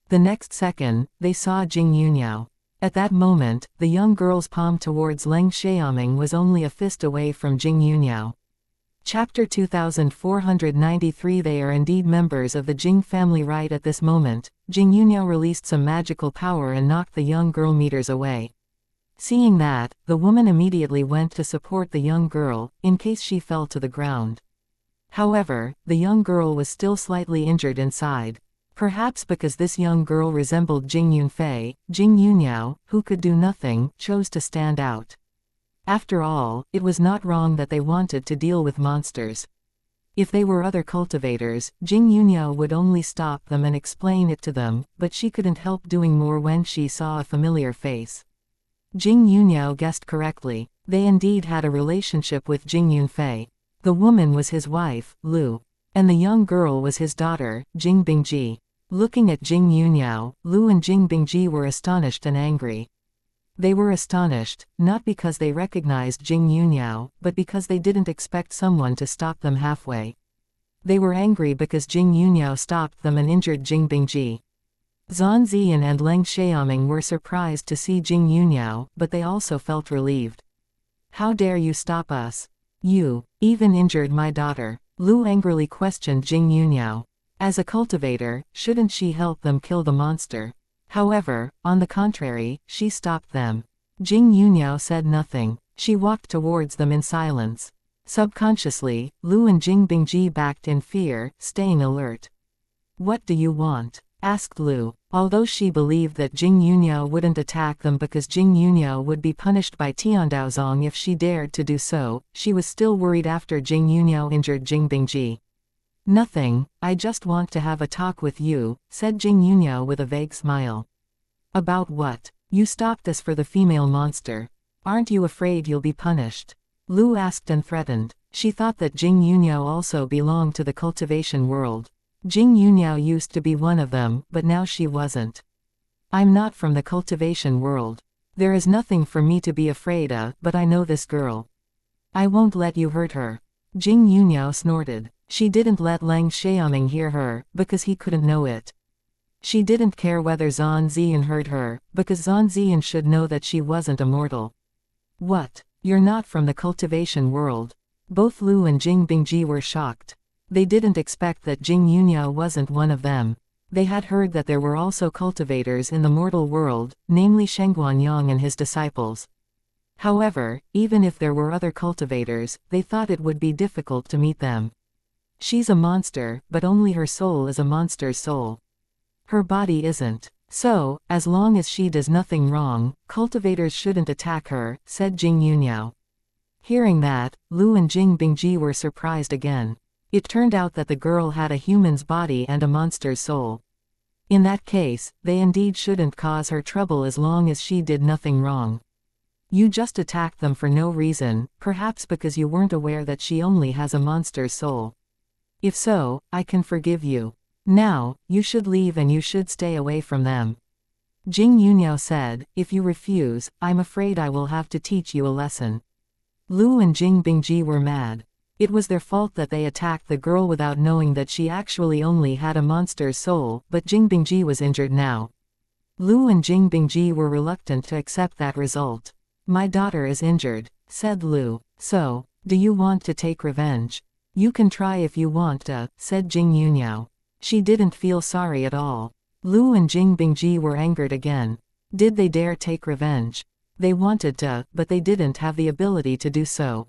The next second, they saw Jing Yunyao. At that moment, the young girl's palm towards Leng Xiaoming was only a fist away from Jing Yunyao. Chapter 2493. They are indeed members of the Jing family. Right at this moment, Jing Yunyao released some magical power and knocked the young girl meters away. Seeing that, the woman immediately went to support the young girl, in case she fell to the ground. However, the young girl was still slightly injured inside. Perhaps because this young girl resembled Jing Yunfei, Jing Yunyao, who could do nothing, chose to stand out. After all, it was not wrong that they wanted to deal with monsters. If they were other cultivators, Jing Yunyao would only stop them and explain it to them, but she couldn't help doing more when she saw a familiar face. Jing Yunyao guessed correctly. They indeed had a relationship with Jing Yunfei. The woman was his wife, Lu. And the young girl was his daughter, Jing Bingji. Looking at Jing Yunyao, Lu and Jing Bingji were astonished and angry. They were astonished, not because they recognized Jing Yunyao, but because they didn't expect someone to stop them halfway. They were angry because Jing Yunyao stopped them and injured Jing Bingji. Zan Ziyan and Leng Xiaoming were surprised to see Jing Yunyao, but they also felt relieved. "How dare you stop us? You even injured my daughter." Lu angrily questioned Jing Yunyao. As a cultivator, shouldn't she help them kill the monster? However, on the contrary, she stopped them. Jing Yunyao said nothing. She walked towards them in silence. Subconsciously, Lu and Jing Bingji backed in fear, staying alert. "What do you want?" asked Lu. Although she believed that Jing Yunyo wouldn't attack them because Jing Yunyo would be punished by Tiandaozong if she dared to do so, she was still worried after Jing Yunyo injured Jing Bingji. "Nothing, I just want to have a talk with you," said Jing Yunyo with a vague smile. "About what? You stopped us for the female monster. Aren't you afraid you'll be punished?" Lu asked and threatened. She thought that Jing Yunyo also belonged to the cultivation world. Jing Yunyo used to be one of them, but now she wasn't. "I'm not from the cultivation world. There is nothing for me to be afraid of, but I know this girl. I won't let you hurt her." Jing Yunyo snorted. She didn't let Lang Xiaoming hear her, because he couldn't know it. She didn't care whether Zhan Ziyan heard her, because Zhan Ziyan should know that she wasn't immortal. "What? You're not from the cultivation world?" Both Lu and Jing Bingji were shocked. They didn't expect that Jing Yunyo wasn't one of them. They had heard that there were also cultivators in the mortal world, namely Shengguanyang and his disciples. However, even if there were other cultivators, they thought it would be difficult to meet them. "She's a monster, but only her soul is a monster's soul. Her body isn't. So, as long as she does nothing wrong, cultivators shouldn't attack her," said Jing Yunyo. Hearing that, Lu and Jing Bingji were surprised again. It turned out that the girl had a human's body and a monster's soul. In that case, they indeed shouldn't cause her trouble as long as she did nothing wrong. "You just attacked them for no reason, perhaps because you weren't aware that she only has a monster's soul. If so, I can forgive you. Now, you should leave and you should stay away from them." Jing Yunyo said, "If you refuse, I'm afraid I will have to teach you a lesson." Lu and Jing Bingji were mad. It was their fault that they attacked the girl without knowing that she actually only had a monster's soul, but Jing Bingji was injured now. Lu and Jing Bingji were reluctant to accept that result. "My daughter is injured," said Lu. "So, do you want to take revenge?" "You can try if you want to," said Jing Yunyo. She didn't feel sorry at all. Lu and Jing Bingji were angered again. Did they dare take revenge? They wanted to, but they didn't have the ability to do so.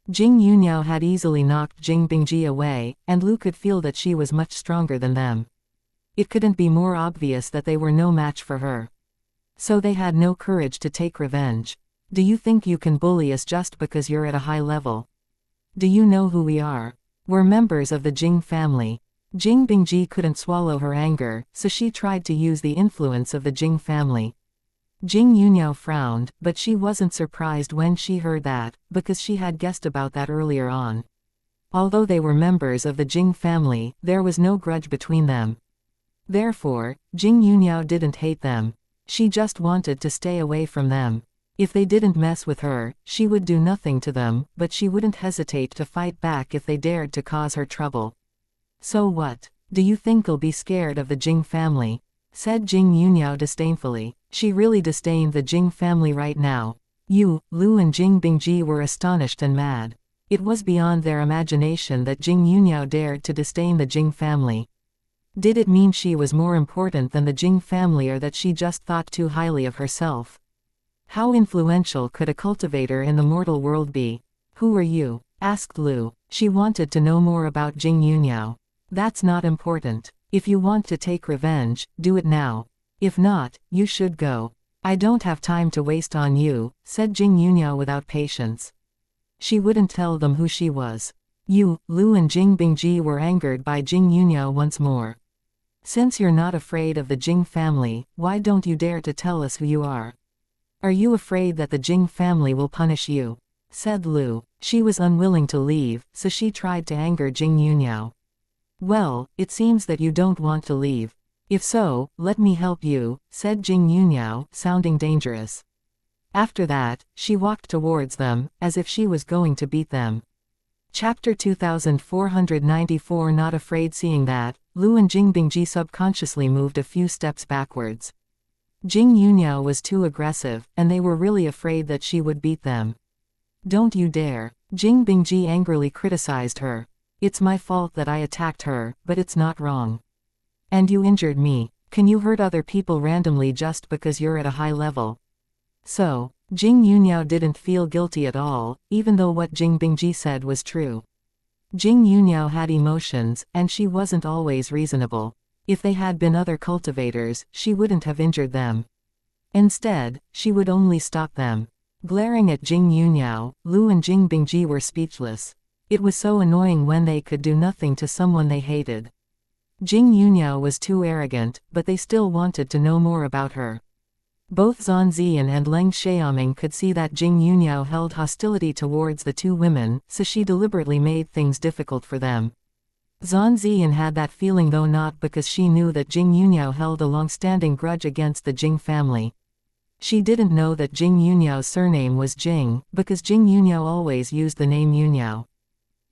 Jing Yunyo had easily knocked Jing Bingji away, and Lu could feel that she was much stronger than them. It couldn't be more obvious that they were no match for her. So they had no courage to take revenge. "Do you think you can bully us just because you're at a high level? Do you know who we are? We're members of the Jing family." Jing Bingji couldn't swallow her anger, so she tried to use the influence of the Jing family. Jing Yunyo frowned, but she wasn't surprised when she heard that, because she had guessed about that earlier on. Although they were members of the Jing family, there was no grudge between them. Therefore, Jing Yunyo didn't hate them. She just wanted to stay away from them. If they didn't mess with her, she would do nothing to them, but she wouldn't hesitate to fight back if they dared to cause her trouble. "So what? Do you think I'll be scared of the Jing family?" said Jing Yunyo disdainfully. She really disdained the Jing family right now. Lu and Jing Bingji were astonished and mad. It was beyond their imagination that Jing Yunyo dared to disdain the Jing family. Did it mean she was more important than the Jing family, or that she just thought too highly of herself? How influential could a cultivator in the mortal world be? "Who are you?" asked Lu. She wanted to know more about Jing Yunyo. "That's not important. If you want to take revenge, do it now. If not, you should go." "I don't have time to waste on you," said Jing Yunyo without patience. She wouldn't tell them who she was. Lu and Jing Bingji were angered by Jing Yunyo once more. "Since you're not afraid of the Jing family, why don't you dare to tell us who you are? Are you afraid that the Jing family will punish you?" said Lu. She was unwilling to leave, so she tried to anger Jing Yunyo. "Well, it seems that you don't want to leave. If so, let me help you," said Jing Yunyo, sounding dangerous. After that, she walked towards them, as if she was going to beat them. Chapter 2494. Not afraid. Seeing that, Lu and Jing Bingji subconsciously moved a few steps backwards. Jing Yunyo was too aggressive, and they were really afraid that she would beat them. "Don't you dare!" Jing Bingji angrily criticized her. "It's my fault that I attacked her, but it's not wrong. And you injured me. Can you hurt other people randomly just because you're at a high level?" So, Jing Yunyo didn't feel guilty at all, even though what Jing Bingji said was true. Jing Yunyo had emotions, and she wasn't always reasonable. If they had been other cultivators, she wouldn't have injured them. Instead, she would only stop them. Glaring at Jing Yunyao, Lu and Jing Bingji were speechless. It was so annoying when they could do nothing to someone they hated. Jing Yunyao was too arrogant, but they still wanted to know more about her. Both Zan Ziyan and Leng Xiaoming could see that Jing Yunyao held hostility towards the two women, so she deliberately made things difficult for them. Zan Ziyan had that feeling, though not because she knew that Jing Yunyao held a long-standing grudge against the Jing family. She didn't know that Jing Yunyao's surname was Jing, because Jing Yunyao always used the name Yunyao.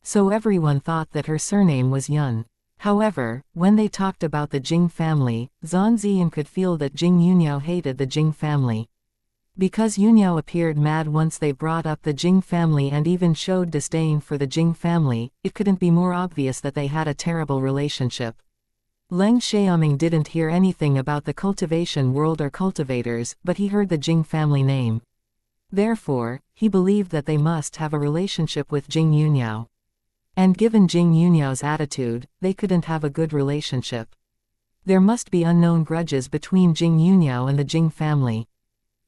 So everyone thought that her surname was Yun. However, when they talked about the Jing family, Zan Ziyan could feel that Jing Yunyao hated the Jing family. Because Yunyao appeared mad once they brought up the Jing family and even showed disdain for the Jing family, it couldn't be more obvious that they had a terrible relationship. Leng Xiaoming didn't hear anything about the cultivation world or cultivators, but he heard the Jing family name. Therefore, he believed that they must have a relationship with Jing Yunyao. And given Jing Yunyao's attitude, they couldn't have a good relationship. There must be unknown grudges between Jing Yunyao and the Jing family.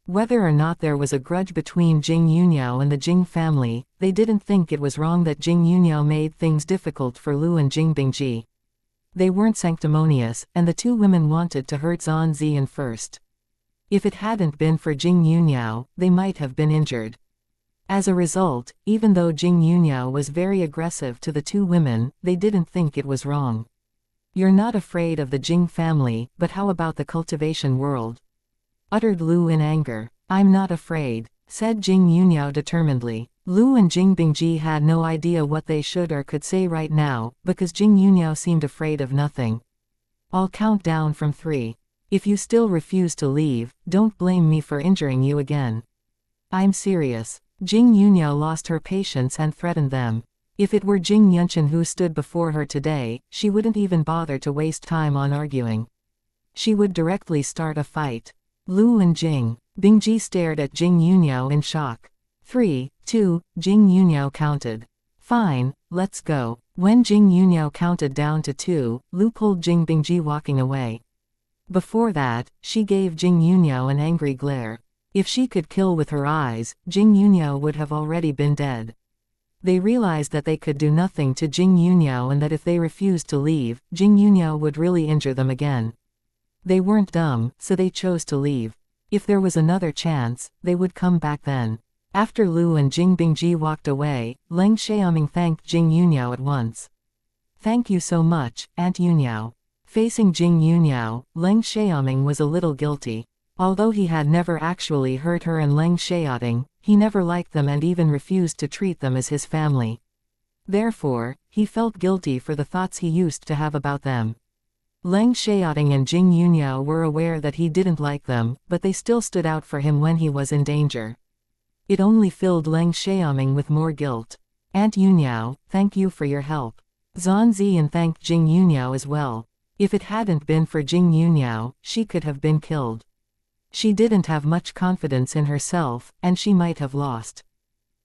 Whether or not there was a grudge between Jing Yunyao and the Jing family, they didn't think it was wrong that Jing Yunyao made things difficult for Lu and Jing Bingji. They weren't sanctimonious, and the two women wanted to hurt Zan Ziyan first. If it hadn't been for Jing Yunyao, they might have been injured. As a result, even though Jing Yunyao was very aggressive to the two women, they didn't think it was wrong. "You're not afraid of the Jing family, but how about the cultivation world?" uttered Lu in anger. "I'm not afraid," said Jing Yunyao determinedly. Lu and Jing Bingji had no idea what they should or could say right now, because Jing Yunyao seemed afraid of nothing. "I'll count down from 3. If you still refuse to leave, don't blame me for injuring you again." "I'm serious." Jing Yunyao lost her patience and threatened them. If it were Jing Yunshan who stood before her today, she wouldn't even bother to waste time on arguing. She would directly start a fight. Lu and Jing Bingji stared at Jing Yunyao in shock. 3, 2, Jing Yunyao counted. "Fine, let's go." When Jing Yunyao counted down to 2, Lu pulled Jing Bingji walking away. Before that, she gave Jing Yunyao an angry glare. If she could kill with her eyes, Jing Yunyao would have already been dead. They realized that they could do nothing to Jing Yunyao and that if they refused to leave, Jing Yunyao would really injure them again. They weren't dumb, so they chose to leave. If there was another chance, they would come back then. After Lu and Jing Bingji walked away, Leng Xiaoming thanked Jing Yunyao at once. "Thank you so much, Aunt Yunyao." Facing Jing Yunyao, Leng Xiaoming was a little guilty. Although he had never actually hurt her and Leng Xiaoting, he never liked them and even refused to treat them as his family. Therefore, he felt guilty for the thoughts he used to have about them. Leng Xiaoting and Jing Yunyao were aware that he didn't like them, but they still stood out for him when he was in danger. It only filled Leng Xiaoming with more guilt. "Aunt Yunyao, thank you for your help." Zan Ziyan thanked Jing Yunyao as well. If it hadn't been for Jing Yunyao, she could have been killed. She didn't have much confidence in herself, and she might have lost.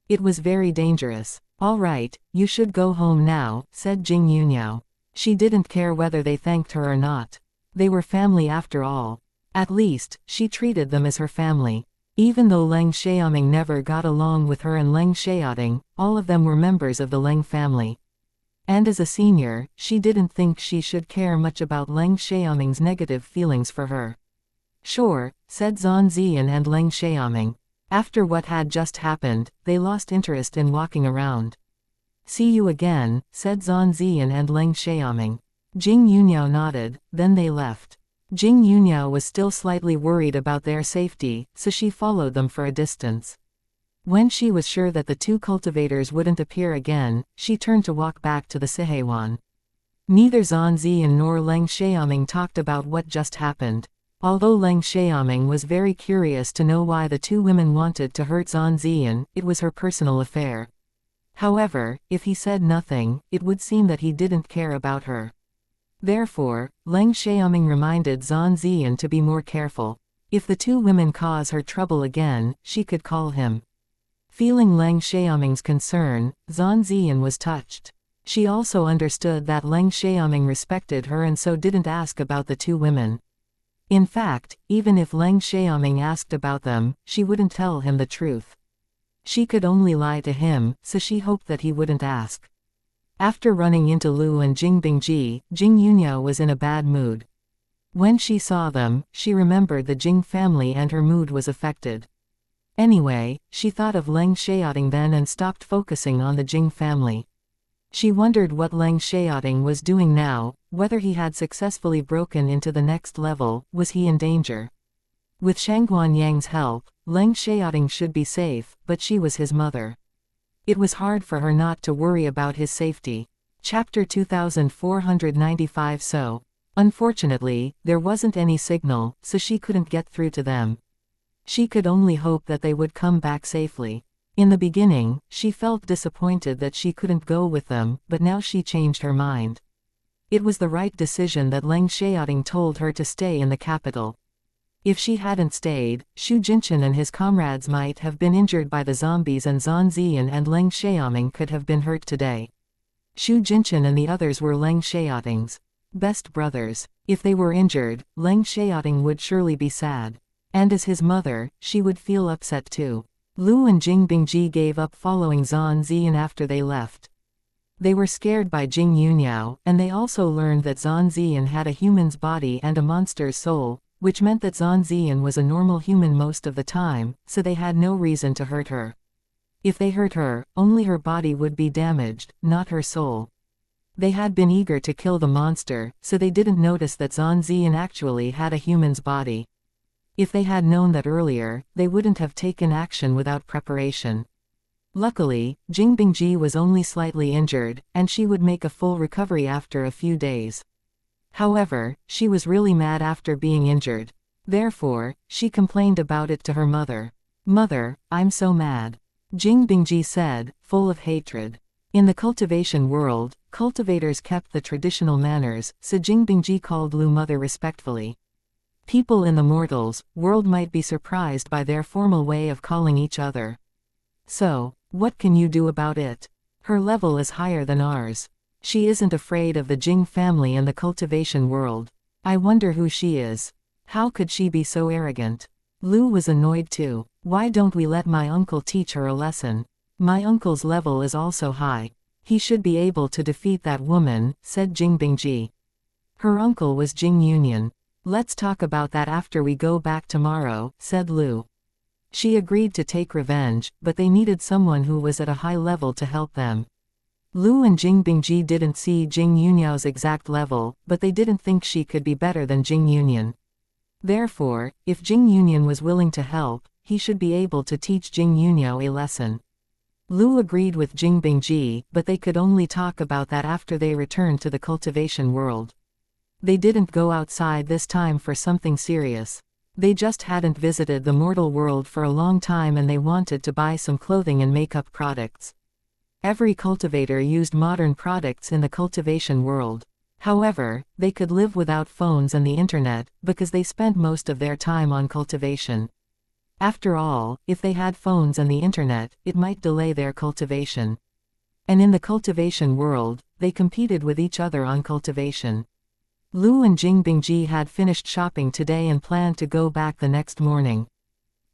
It was very dangerous. "All right, you should go home now," said Jing Yunyao. She didn't care whether they thanked her or not. They were family after all. At least, she treated them as her family. Even though Leng Xiaoming never got along with her and Leng Xiaoting, all of them were members of the Leng family. And as a senior, she didn't think she should care much about Leng Xiaoming's negative feelings for her. "Sure," said Zan Ziyan and Leng Xiaoming. After what had just happened, they lost interest in walking around. "See you again," said Zan Ziyan and Leng Xiaoming. Jing Yunyao nodded, then they left. Jing Yunyao was still slightly worried about their safety, so she followed them for a distance. When she was sure that the two cultivators wouldn't appear again, she turned to walk back to the Sihewan. Neither Zan Ziyan nor Leng Xiaoming talked about what just happened. Although Leng Xiaoming was very curious to know why the two women wanted to hurt Zan Ziyan, it was her personal affair. However, if he said nothing, it would seem that he didn't care about her. Therefore, Leng Xiaoming reminded Zan Ziyan to be more careful. If the two women cause her trouble again, she could call him. Feeling Leng Xiaoming's concern, Zan Ziyan was touched. She also understood that Leng Xiaoming respected her and so didn't ask about the two women. In fact, even if Leng Xiaoming asked about them, she wouldn't tell him the truth. She could only lie to him, so she hoped that he wouldn't ask. After running into Lu and Jing Bingji, Jing Yunyo was in a bad mood. When she saw them, she remembered the Jing family and her mood was affected. Anyway, she thought of Leng Xiaoting then and stopped focusing on the Jing family. She wondered what Leng Xiaoting was doing now, whether he had successfully broken into the next level, was he in danger? With Shangguan Yang's help, Leng Xiaoting should be safe, but she was his mother. It was hard for her not to worry about his safety. Chapter 2495. So, unfortunately, there wasn't any signal, so she couldn't get through to them. She could only hope that they would come back safely. In the beginning, she felt disappointed that she couldn't go with them, but now she changed her mind. It was the right decision that Leng Xiaoting told her to stay in the capital. If she hadn't stayed, Xu Jinchen and his comrades might have been injured by the zombies and Zan Ziyan and Leng Xiaoming could have been hurt today. Xu Jinchen and the others were Leng Xiaoting's best brothers. If they were injured, Leng Xiaoting would surely be sad. And as his mother, she would feel upset too. Lu and Jing Bingji gave up following Zan Ziyan after they left. They were scared by Jing Yunyao, and they also learned that Zan Ziyan had a human's body and a monster's soul, which meant that Zan Ziyan was a normal human most of the time, so they had no reason to hurt her. If they hurt her, only her body would be damaged, not her soul. They had been eager to kill the monster, so they didn't notice that Zan Ziyan actually had a human's body. If they had known that earlier, they wouldn't have taken action without preparation. Luckily, Jing Bingji was only slightly injured, and she would make a full recovery after a few days. However, she was really mad after being injured. Therefore, she complained about it to her mother. "Mother, I'm so mad," Jing Bingji said, full of hatred. In the cultivation world, cultivators kept the traditional manners, so Jing Bingji called Lu mother respectfully. People in the mortals' world might be surprised by their formal way of calling each other. So, what can you do about it? Her level is higher than ours. She isn't afraid of the Jing family and the cultivation world. I wonder who she is. How could she be so arrogant? Lu was annoyed too. Why don't we let my uncle teach her a lesson? My uncle's level is also high. He should be able to defeat that woman, said Jing Bingji. Her uncle was Jing Yunyan. Let's talk about that after we go back tomorrow, said Lu. She agreed to take revenge, but they needed someone who was at a high level to help them. Lu and Jing Bingji didn't see Jing Yunyao's exact level, but they didn't think she could be better than Jing Yunyan. Therefore, if Jing Yunyan was willing to help, he should be able to teach Jing Yunyao a lesson. Lu agreed with Jing Bingji, but they could only talk about that after they returned to the cultivation world. They didn't go outside this time for something serious. They just hadn't visited the mortal world for a long time and they wanted to buy some clothing and makeup products. Every cultivator used modern products in the cultivation world. However, they could live without phones and the internet, because they spent most of their time on cultivation. After all, if they had phones and the internet, it might delay their cultivation. And in the cultivation world, they competed with each other on cultivation. Lu and Jing Bingji had finished shopping today and planned to go back the next morning.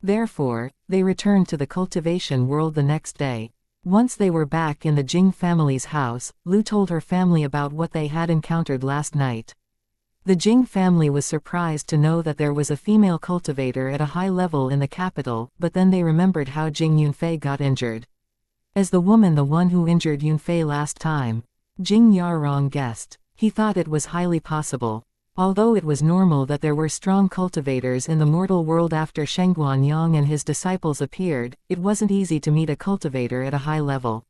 Therefore, they returned to the cultivation world the next day. Once they were back in the Jing family's house, Lu told her family about what they had encountered last night. The Jing family was surprised to know that there was a female cultivator at a high level in the capital, but then they remembered how Jing Yunfei got injured. As the one who injured Yunfei last time, Jing Yarong guessed. He thought it was highly possible. Although it was normal that there were strong cultivators in the mortal world after Shengguan Yang and his disciples appeared, it wasn't easy to meet a cultivator at a high level.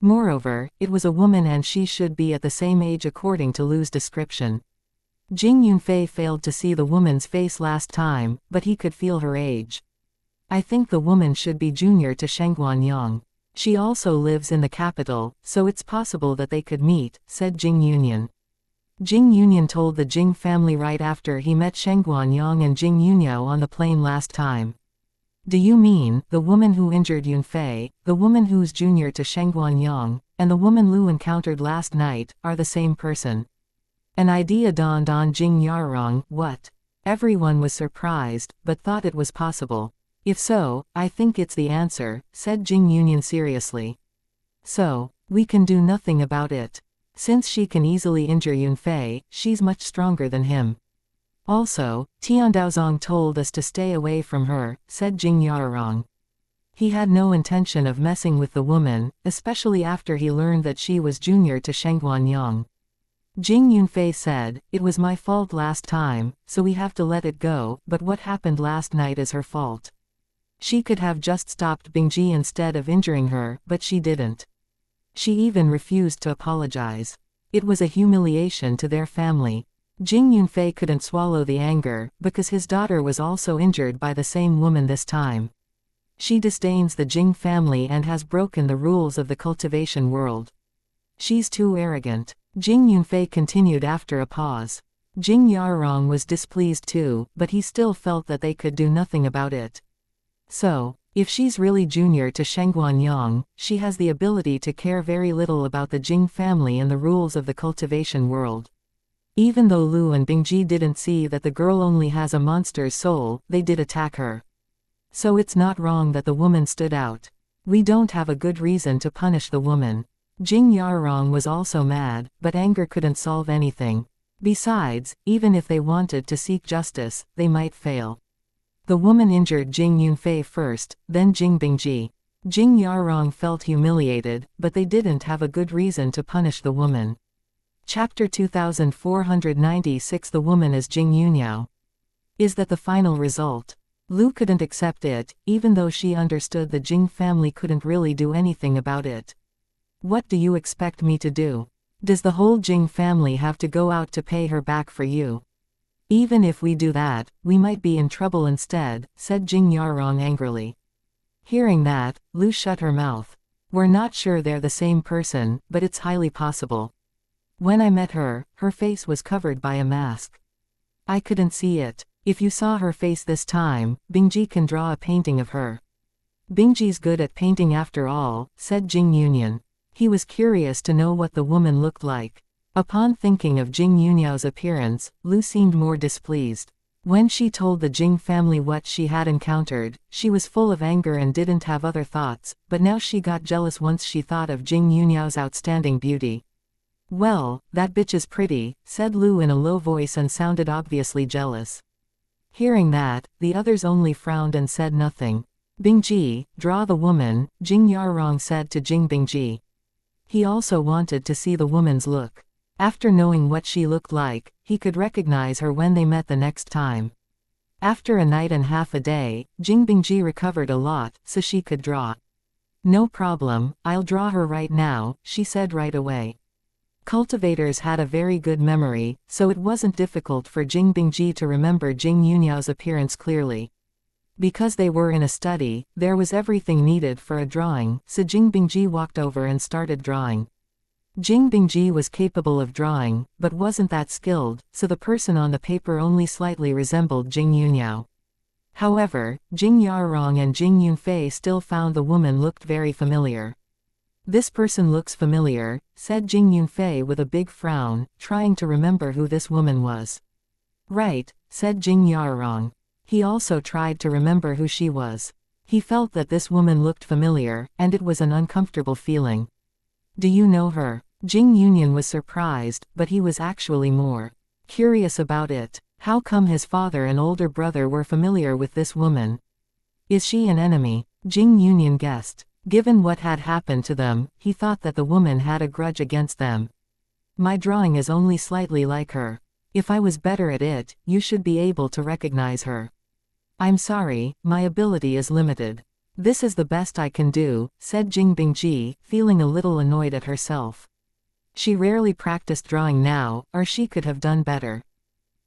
Moreover, it was a woman and she should be at the same age according to Lu's description. Jing Yunfei failed to see the woman's face last time, but he could feel her age. I think the woman should be junior to Shengguan Yang. She also lives in the capital, so it's possible that they could meet, said Jing Yunyan. Jing Yunyan told the Jing family right after he met Shengguan Yang and Jing Yunyao on the plane last time. Do you mean, the woman who injured Yunfei, the woman who's junior to Shengguan Yang? and the woman Lu encountered last night are the same person. An idea dawned on Jing Yarong. What? Everyone was surprised, but thought it was possible. If so, I think it's the answer, said Jing Yunyan seriously. So, we can do nothing about it. Since she can easily injure Yunfei, she's much stronger than him. Also, Tiandaozong told us to stay away from her, said Jing Yarong. He had no intention of messing with the woman, especially after he learned that she was junior to Shengguan Yang. Jing Yunfei said, "It was my fault last time, so we have to let it go, but what happened last night is her fault. She could have just stopped Bingji instead of injuring her, but she didn't. She even refused to apologize. It was a humiliation to their family." Jing Yunfei couldn't swallow the anger, because his daughter was also injured by the same woman this time. She disdains the Jing family and has broken the rules of the cultivation world. She's too arrogant. Jing Yunfei continued after a pause. Jing Yarong was displeased too, but he still felt that they could do nothing about it. So, if she's really junior to Shengguan Yang, she has the ability to care very little about the Jing family and the rules of the cultivation world. Even though Lu and Bingji didn't see that the girl only has a monster's soul, they did attack her. So it's not wrong that the woman stood out. We don't have a good reason to punish the woman. Jing Yarong was also mad, but anger couldn't solve anything. Besides, even if they wanted to seek justice, they might fail. The woman injured Jing Yunfei first, then Jing Bingji. Jing Yarong felt humiliated, but they didn't have a good reason to punish the woman. Chapter 2496. The woman is Jing Yunyao. Is that the final result? Lu couldn't accept it, even though she understood the Jing family couldn't really do anything about it. What do you expect me to do? Does the whole Jing family have to go out to pay her back for you? Even if we do that, we might be in trouble instead, said Jing Yarong angrily. Hearing that, Lu shut her mouth. We're not sure they're the same person, but it's highly possible. When I met her, her face was covered by a mask. I couldn't see it. If you saw her face this time, Bingji can draw a painting of her. Bingji's good at painting after all, said Jing Yunyan. He was curious to know what the woman looked like. Upon thinking of Jing Yunyao's appearance, Lu seemed more displeased. When she told the Jing family what she had encountered, she was full of anger and didn't have other thoughts, but now she got jealous once she thought of Jing Yunyao's outstanding beauty. Well, that bitch is pretty, said Lu in a low voice and sounded obviously jealous. Hearing that, the others only frowned and said nothing. Bingji, draw the woman, Jing Yarong said to Jing Bingji. He also wanted to see the woman's look. After knowing what she looked like, he could recognize her when they met the next time. After a night and half a day, Jing Bingji recovered a lot, so she could draw. No problem, I'll draw her right now, she said right away. Cultivators had a very good memory, so it wasn't difficult for Jing Bingji to remember Jing Yunyao's appearance clearly. Because they were in a study, there was everything needed for a drawing, so Jing Bingji walked over and started drawing. Jing Bingji was capable of drawing, but wasn't that skilled, so the person on the paper only slightly resembled Jing Yunyao. However, Jing Yarong and Jing Yunfei still found the woman looked very familiar. This person looks familiar, said Jing Yunfei with a big frown, trying to remember who this woman was. Right, said Jing Yarong. He also tried to remember who she was. He felt that this woman looked familiar, and it was an uncomfortable feeling. Do you know her? Jing Yunyan was surprised, but he was actually more curious about it. How come his father and older brother were familiar with this woman? Is she an enemy? Jing Yunyan guessed. Given what had happened to them, he thought that the woman had a grudge against them. My drawing is only slightly like her. If I was better at it, you should be able to recognize her. I'm sorry, my ability is limited. This is the best I can do, said Jing Bingji, feeling a little annoyed at herself. She rarely practiced drawing now, or she could have done better.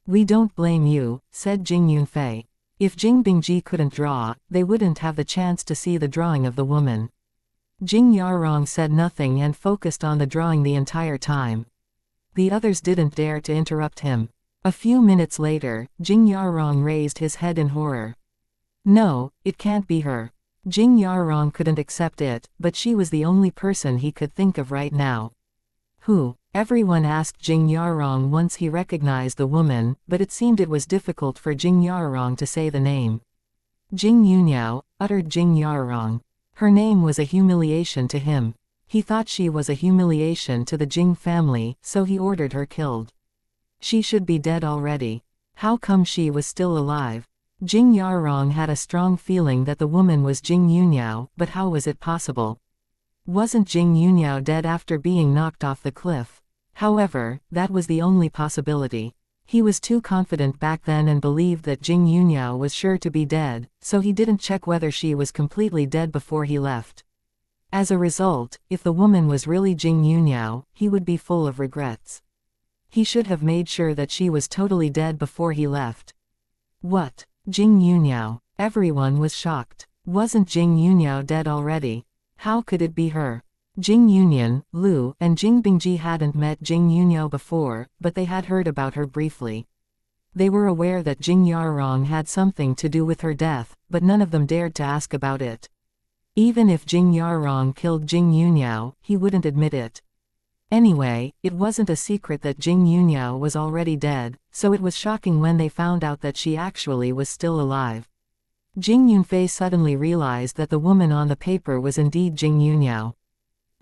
We don't blame you, said Jing Yunfei. If Jing Bingji couldn't draw, they wouldn't have the chance to see the drawing of the woman. Jing Yarong said nothing and focused on the drawing the entire time. The others didn't dare to interrupt him. A few minutes later, Jing Yarong raised his head in horror. No, it can't be her. Jing Yarong couldn't accept it, but she was the only person he could think of right now. Who? Everyone asked Jing Yarong once he recognized the woman, but it seemed it was difficult for Jing Yarong to say the name. Jing Yunyao, uttered Jing Yarong. Her name was a humiliation to him. He thought she was a humiliation to the Jing family, so he ordered her killed. She should be dead already. How come she was still alive? Jing Yarong had a strong feeling that the woman was Jing Yunyao, but how was it possible? Wasn't Jing Yunyao dead after being knocked off the cliff? However, that was the only possibility. He was too confident back then and believed that Jing Yunyao was sure to be dead, so he didn't check whether she was completely dead before he left. As a result, if the woman was really Jing Yunyao, he would be full of regrets. He should have made sure that she was totally dead before he left. What? Jing Yunyao? Everyone was shocked. Wasn't Jing Yunyao dead already? How could it be her? Jing Yunyan, Lu, and Jing Bingji hadn't met Jing Yunyao before, but they had heard about her briefly. They were aware that Jing Yarong had something to do with her death, but none of them dared to ask about it. Even if Jing Yarong killed Jing Yunyao, he wouldn't admit it. Anyway, it wasn't a secret that Jing Yunyao was already dead, so it was shocking when they found out that she actually was still alive. Jing Yunfei suddenly realized that the woman on the paper was indeed Jing Yunyao.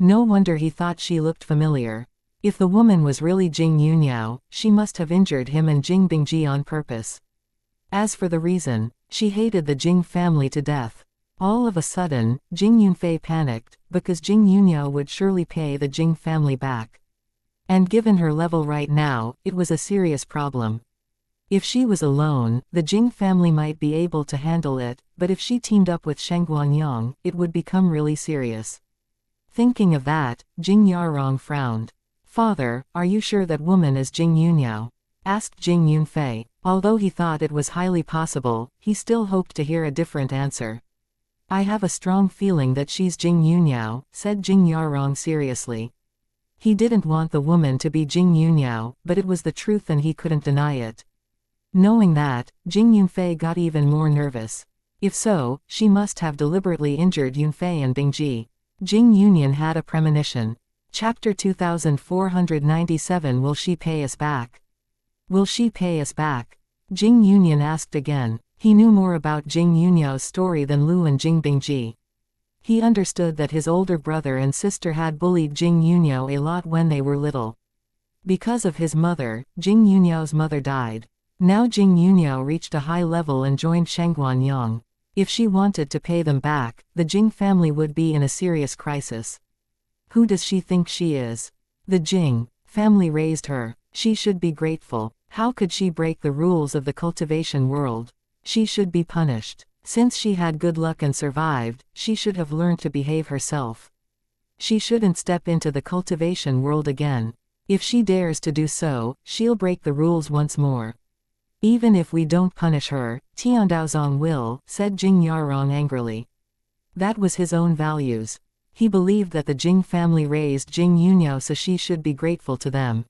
No wonder he thought she looked familiar. If the woman was really Jing Yunyao, she must have injured him and Jing Bingji on purpose. As for the reason, she hated the Jing family to death. All of a sudden, Jing Yunfei panicked, because Jing Yunyao would surely pay the Jing family back. And given her level right now, it was a serious problem. If she was alone, the Jing family might be able to handle it, but if she teamed up with Sheng Guanyang, it would become really serious. Thinking of that, Jing Yarong frowned. "Father, are you sure that woman is Jing Yunyao?" asked Jing Yunfei. Although he thought it was highly possible, he still hoped to hear a different answer. "I have a strong feeling that she's Jing Yunyao," said Jing Yarong seriously. He didn't want the woman to be Jing Yunyao, but it was the truth and he couldn't deny it. Knowing that, Jing Yunfei got even more nervous. If so, she must have deliberately injured Yunfei and Bingji. Jing Yunyan had a premonition. Chapter 2497. Will she pay us back? Will she pay us back? Jing Yunyan asked again. He knew more about Jing Yunyao's story than Lu and Jing Bingji. He understood that his older brother and sister had bullied Jing Yunyao a lot when they were little. Because of his mother, Jing Yunyao's mother died. Now Jing Yunyao reached a high level and joined Shengguanyang. If she wanted to pay them back, the Jing family would be in a serious crisis. Who does she think she is? The Jing family raised her. She should be grateful. How could she break the rules of the cultivation world? She should be punished. Since she had good luck and survived, she should have learned to behave herself. She shouldn't step into the cultivation world again. If she dares to do so, she'll break the rules once more. Even if we don't punish her, Tiandaozong will, said Jing Yarong angrily. That was his own values. He believed that the Jing family raised Jing Yunyao, so she should be grateful to them.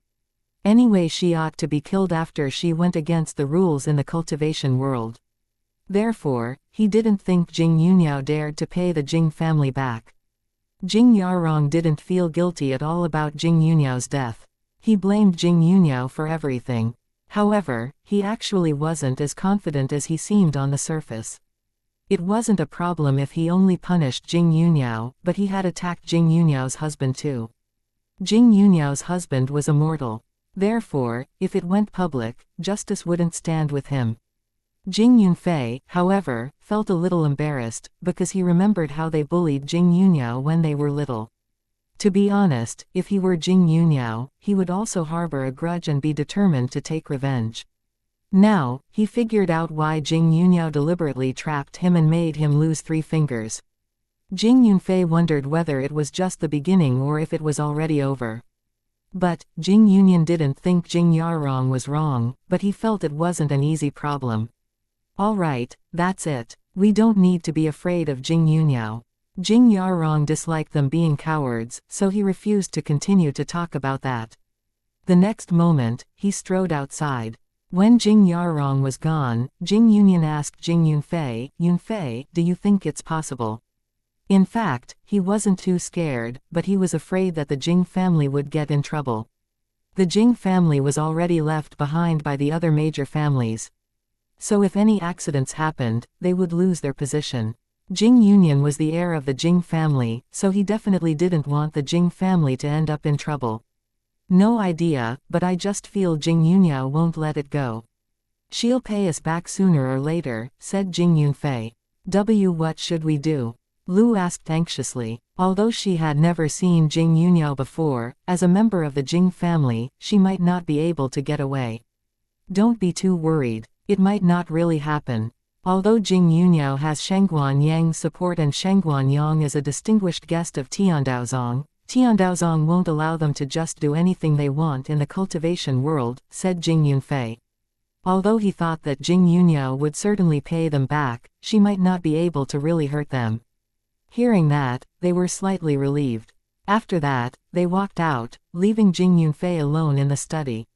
Anyway, she ought to be killed after she went against the rules in the cultivation world. Therefore, he didn't think Jing Yunyao dared to pay the Jing family back. Jing Yarong didn't feel guilty at all about Jing Yunyao's death. He blamed Jing Yunyao for everything. However, he actually wasn't as confident as he seemed on the surface. It wasn't a problem if he only punished Jing Yunyao, but he had attacked Jing Yunyao's husband too. Jing Yunyao's husband was immortal. Therefore, if it went public, justice wouldn't stand with him. Jing Yunfei, however, felt a little embarrassed, because he remembered how they bullied Jing Yunyao when they were little. To be honest, if he were Jing Yunyao, he would also harbor a grudge and be determined to take revenge. Now, he figured out why Jing Yunyao deliberately trapped him and made him lose 3 fingers. Jing Yunfei wondered whether it was just the beginning or if it was already over. But, Jing Yunyan didn't think Jing Yarong was wrong, but he felt it wasn't an easy problem. Alright, that's it. We don't need to be afraid of Jing Yunyao. Jing Yarong disliked them being cowards, so he refused to continue to talk about that. The next moment, he strode outside. When Jing Yarong was gone, Jing Yunyan asked Jing Yunfei, do you think it's possible? In fact, he wasn't too scared, but he was afraid that the Jing family would get in trouble. The Jing family was already left behind by the other major families. So if any accidents happened, they would lose their position. Jing Yunyan was the heir of the Jing family, so he definitely didn't want the Jing family to end up in trouble. No idea, but I just feel Jing Yunyao won't let it go. She'll pay us back sooner or later, said Jing Yunfei. What should we do? Lu asked anxiously. Although she had never seen Jing Yunyao before, as a member of the Jing family, she might not be able to get away. Don't be too worried. It might not really happen. Although Jing Yunyao has Shangguan Yang's support and Shangguan Yang is a distinguished guest of Tiandaozong, Tiandaozong won't allow them to just do anything they want in the cultivation world, said Jing Yunfei. Although he thought that Jing Yunyao would certainly pay them back, she might not be able to really hurt them. Hearing that, they were slightly relieved. After that, they walked out, leaving Jing Yunfei alone in the study.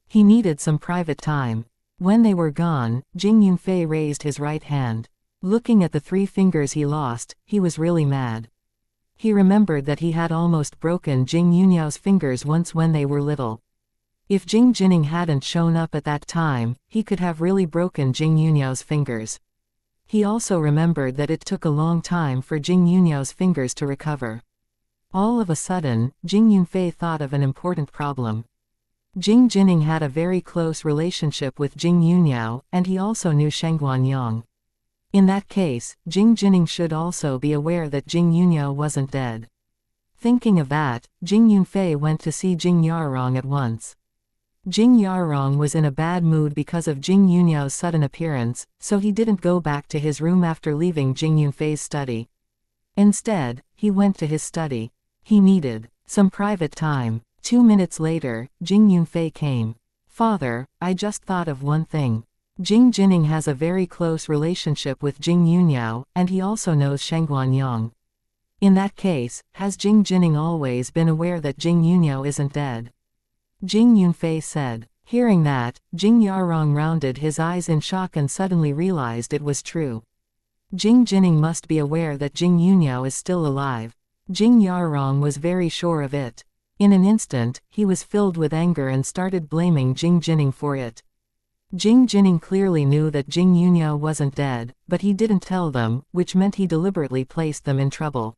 He needed some private time. When they were gone, Jing Yunfei raised his right hand. Looking at the 3 fingers he lost, he was really mad. He remembered that he had almost broken Jing Yunyao's fingers once when they were little. If Jing Jinning hadn't shown up at that time, he could have really broken Jing Yunyao's fingers. He also remembered that it took a long time for Jing Yunyao's fingers to recover. All of a sudden, Jing Yunfei thought of an important problem. Jing Jinning had a very close relationship with Jing Yunyao, and he also knew Shangguan Yang. In that case, Jing Jinning should also be aware that Jing Yunyao wasn't dead. Thinking of that, Jing Yunfei went to see Jing Yarong at once. Jing Yarong was in a bad mood because of Jing Yunyao's sudden appearance, so he didn't go back to his room after leaving Jing Yunfei's study. Instead, he went to his study. He needed some private time. 2 minutes later, Jing Yunfei came. Father, I just thought of one thing. Jing Jinning has a very close relationship with Jing Yunyao, and he also knows Shangguan Yang. In that case, has Jing Jinning always been aware that Jing Yunyao isn't dead? Jing Yunfei said. Hearing that, Jing Yarong rounded his eyes in shock and suddenly realized it was true. Jing Jinning must be aware that Jing Yunyao is still alive. Jing Yarong was very sure of it. In an instant, he was filled with anger and started blaming Jing Jinning for it. Jing Jinning clearly knew that Jing Yunyao wasn't dead, but he didn't tell them, which meant he deliberately placed them in trouble.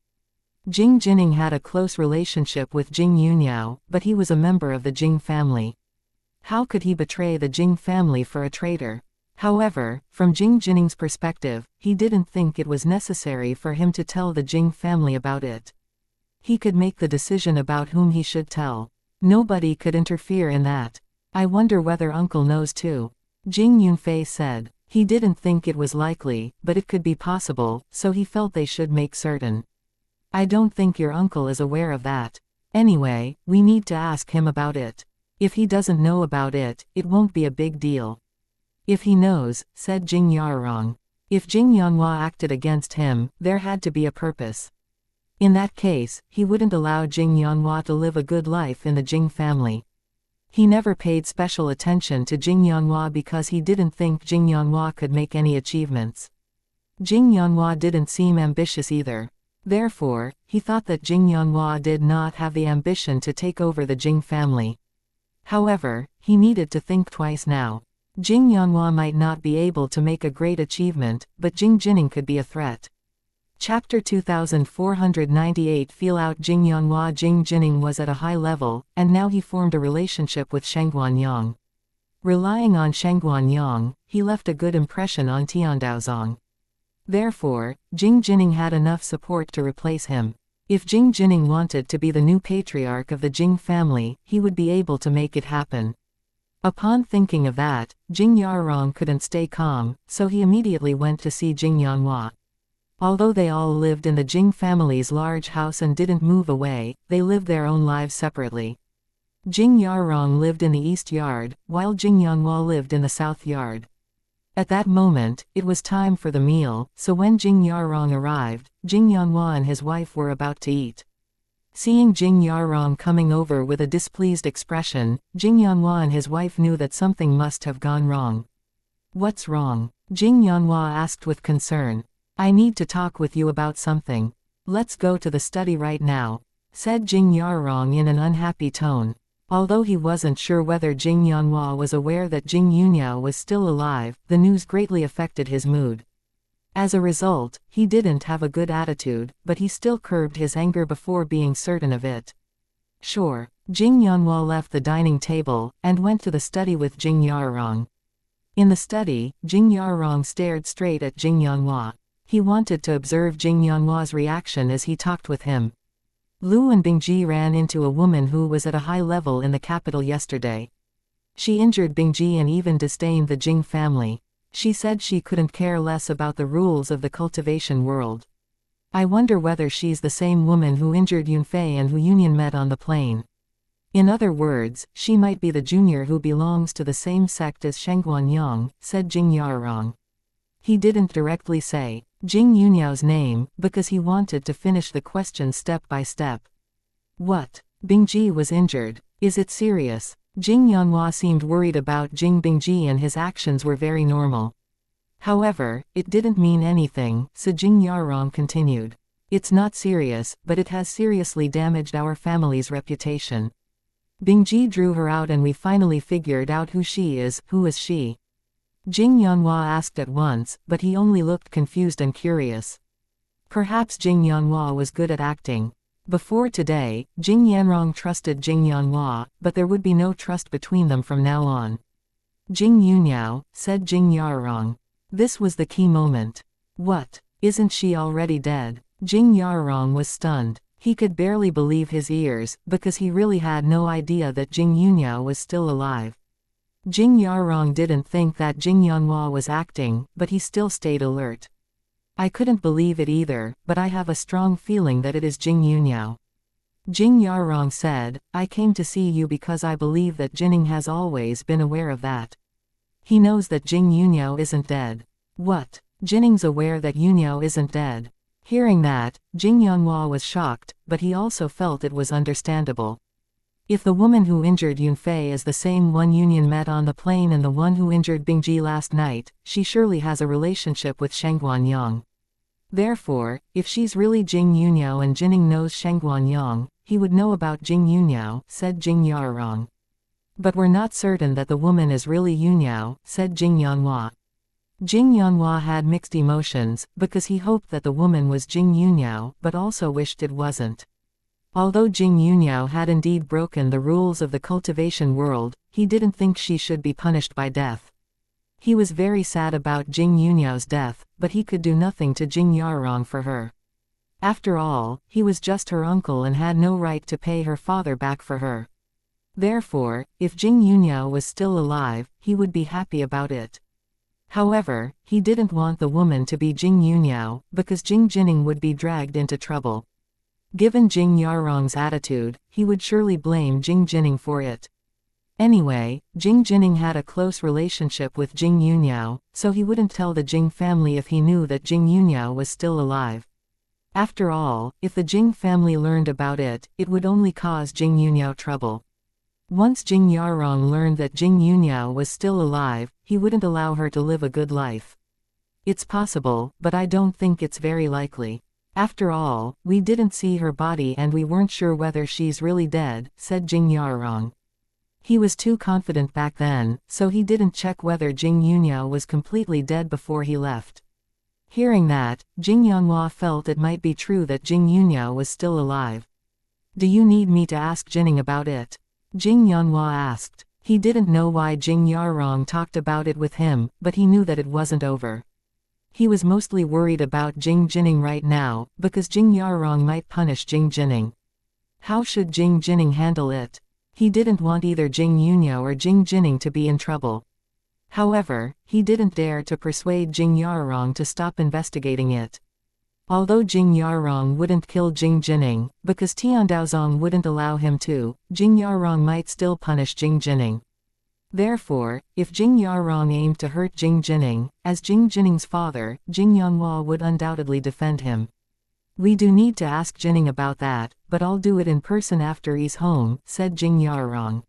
Jing Jinning had a close relationship with Jing Yunyao, but he was a member of the Jing family. How could he betray the Jing family for a traitor? However, from Jing Jinning's perspective, he didn't think it was necessary for him to tell the Jing family about it. He could make the decision about whom he should tell. Nobody could interfere in that. I wonder whether Uncle knows too. Jing Yunfei said. He didn't think it was likely, but it could be possible, so he felt they should make certain. I don't think your uncle is aware of that. Anyway, we need to ask him about it. If he doesn't know about it, it won't be a big deal. If he knows, said Jing Yarong. If Jing Yanhua acted against him, there had to be a purpose. In that case, he wouldn't allow Jing Yanhua to live a good life in the Jing family. He never paid special attention to Jing Yanhua because he didn't think Jing Yanhua could make any achievements. Jing Yanhua didn't seem ambitious either. Therefore, he thought that Jing Yanhua did not have the ambition to take over the Jing family. However, he needed to think twice now. Jing Yanhua might not be able to make a great achievement, but Jing Jinning could be a threat. Chapter 2498 Feel out Jing Yanhua. Jing Jinning was at a high level, and now he formed a relationship with Shangguan Yang. Relying on Shangguan Yang, he left a good impression on Tiandaozong. Therefore, Jing Jinning had enough support to replace him. If Jing Jinning wanted to be the new patriarch of the Jing family, he would be able to make it happen. Upon thinking of that, Jing Yarong couldn't stay calm, so he immediately went to see Jing Yanhua. Although they all lived in the Jing family's large house and didn't move away, they lived their own lives separately. Jing Yarong lived in the east yard, while Jing Yanhua lived in the south yard. At that moment, it was time for the meal, so when Jing Yarong arrived, Jing Yanhua and his wife were about to eat. Seeing Jing Yarong coming over with a displeased expression, Jing Yanhua and his wife knew that something must have gone wrong. What's wrong? Jing Yanhua asked with concern. I need to talk with you about something. Let's go to the study right now, said Jing Yarong in an unhappy tone. Although he wasn't sure whether Jing Yanhua was aware that Jing Yunyao was still alive, the news greatly affected his mood. As a result, he didn't have a good attitude, but he still curbed his anger before being certain of it. Sure. Jing Yanhua left the dining table, and went to the study with Jing Yarong. In the study, Jing Yarong stared straight at Jing Yanhua. He wanted to observe Jing Yanhua's reaction as he talked with him. Lu and Bingji ran into a woman who was at a high level in the capital yesterday. She injured Bingji and even disdained the Jing family. She said she couldn't care less about the rules of the cultivation world. I wonder whether she's the same woman who injured Yunfei and who Union met on the plane. In other words, she might be the junior who belongs to the same sect as Shengguan Yang, said Jing Yarong. He didn't directly say Jing Yunyao's name, because he wanted to finish the question step by step. What? Bingji was injured. Is it serious? Jing Yanhua seemed worried about Jing Bingji and his actions were very normal. However, it didn't mean anything, so Jing Yarong continued. It's not serious, but it has seriously damaged our family's reputation. Bingji drew her out and we finally figured out who she is. Who is she? Jing Yanhua asked at once, but he only looked confused and curious. Perhaps Jing Yanhua was good at acting. Before today, Jing Yanrong trusted Jing Yanhua, but there would be no trust between them from now on. Jing Yunyao, said Jing Yarong. This was the key moment. What? Isn't she already dead? Jing Yarong was stunned. He could barely believe his ears, because he really had no idea that Jing Yunyao was still alive. Jing Yarong didn't think that Jing Yanhua was acting, but he still stayed alert. I couldn't believe it either, but I have a strong feeling that it is Jing Yunyao. Jing Yarong said, I came to see you because I believe that Jinning has always been aware of that. He knows that Jing Yunyao isn't dead. What? Jinning's aware that Yunyao isn't dead. Hearing that, Jing Yanhua was shocked, but he also felt it was understandable. If the woman who injured Yunfei is the same one Union met on the plane and the one who injured Bingji last night, she surely has a relationship with Shengguan Yang. Therefore, if she's really Jing Yunyao and Jinning knows Shengguan Yang, he would know about Jing Yunyao, said Jing Yarong. But we're not certain that the woman is really Yunyao, said Jing Yanhua. Jing Yanhua had mixed emotions, because he hoped that the woman was Jing Yunyao, but also wished it wasn't. Although Jing Yunyao had indeed broken the rules of the cultivation world, he didn't think she should be punished by death. He was very sad about Jing Yunyao's death, but he could do nothing to Jing Yarong for her. After all, he was just her uncle and had no right to pay her father back for her. Therefore, if Jing Yunyao was still alive, he would be happy about it. However, he didn't want the woman to be Jing Yunyao, because Jing Jinning would be dragged into trouble. Given Jing Yarong's attitude, he would surely blame Jing Jinning for it. Anyway, Jing Jinning had a close relationship with Jing Yunyao, so he wouldn't tell the Jing family if he knew that Jing Yunyao was still alive. After all, if the Jing family learned about it, it would only cause Jing Yunyao trouble. Once Jing Yarong learned that Jing Yunyao was still alive, he wouldn't allow her to live a good life. It's possible, but I don't think it's very likely. After all, we didn't see her body and we weren't sure whether she's really dead, said Jing Yarong. He was too confident back then, so he didn't check whether Jing Yunyao was completely dead before he left. Hearing that, Jing Yanhua felt it might be true that Jing Yunyao was still alive. Do you need me to ask Jinning about it? Jing Yanhua asked. He didn't know why Jing Yarong talked about it with him, but he knew that it wasn't over. He was mostly worried about Jing Jinning right now, because Jing Yarong might punish Jing Jinning. How should Jing Jinning handle it? He didn't want either Jing Yunyao or Jing Jinning to be in trouble. However, he didn't dare to persuade Jing Yarong to stop investigating it. Although Jing Yarong wouldn't kill Jing Jinning, because Tiandaozong wouldn't allow him to, Jing Yarong might still punish Jing Jinning. Therefore, if Jing Yarong aimed to hurt Jing Jinning, as Jing Jinning's father, Jing Yanhua would undoubtedly defend him. We do need to ask Jinning about that, but I'll do it in person after he's home, said Jing Yarong.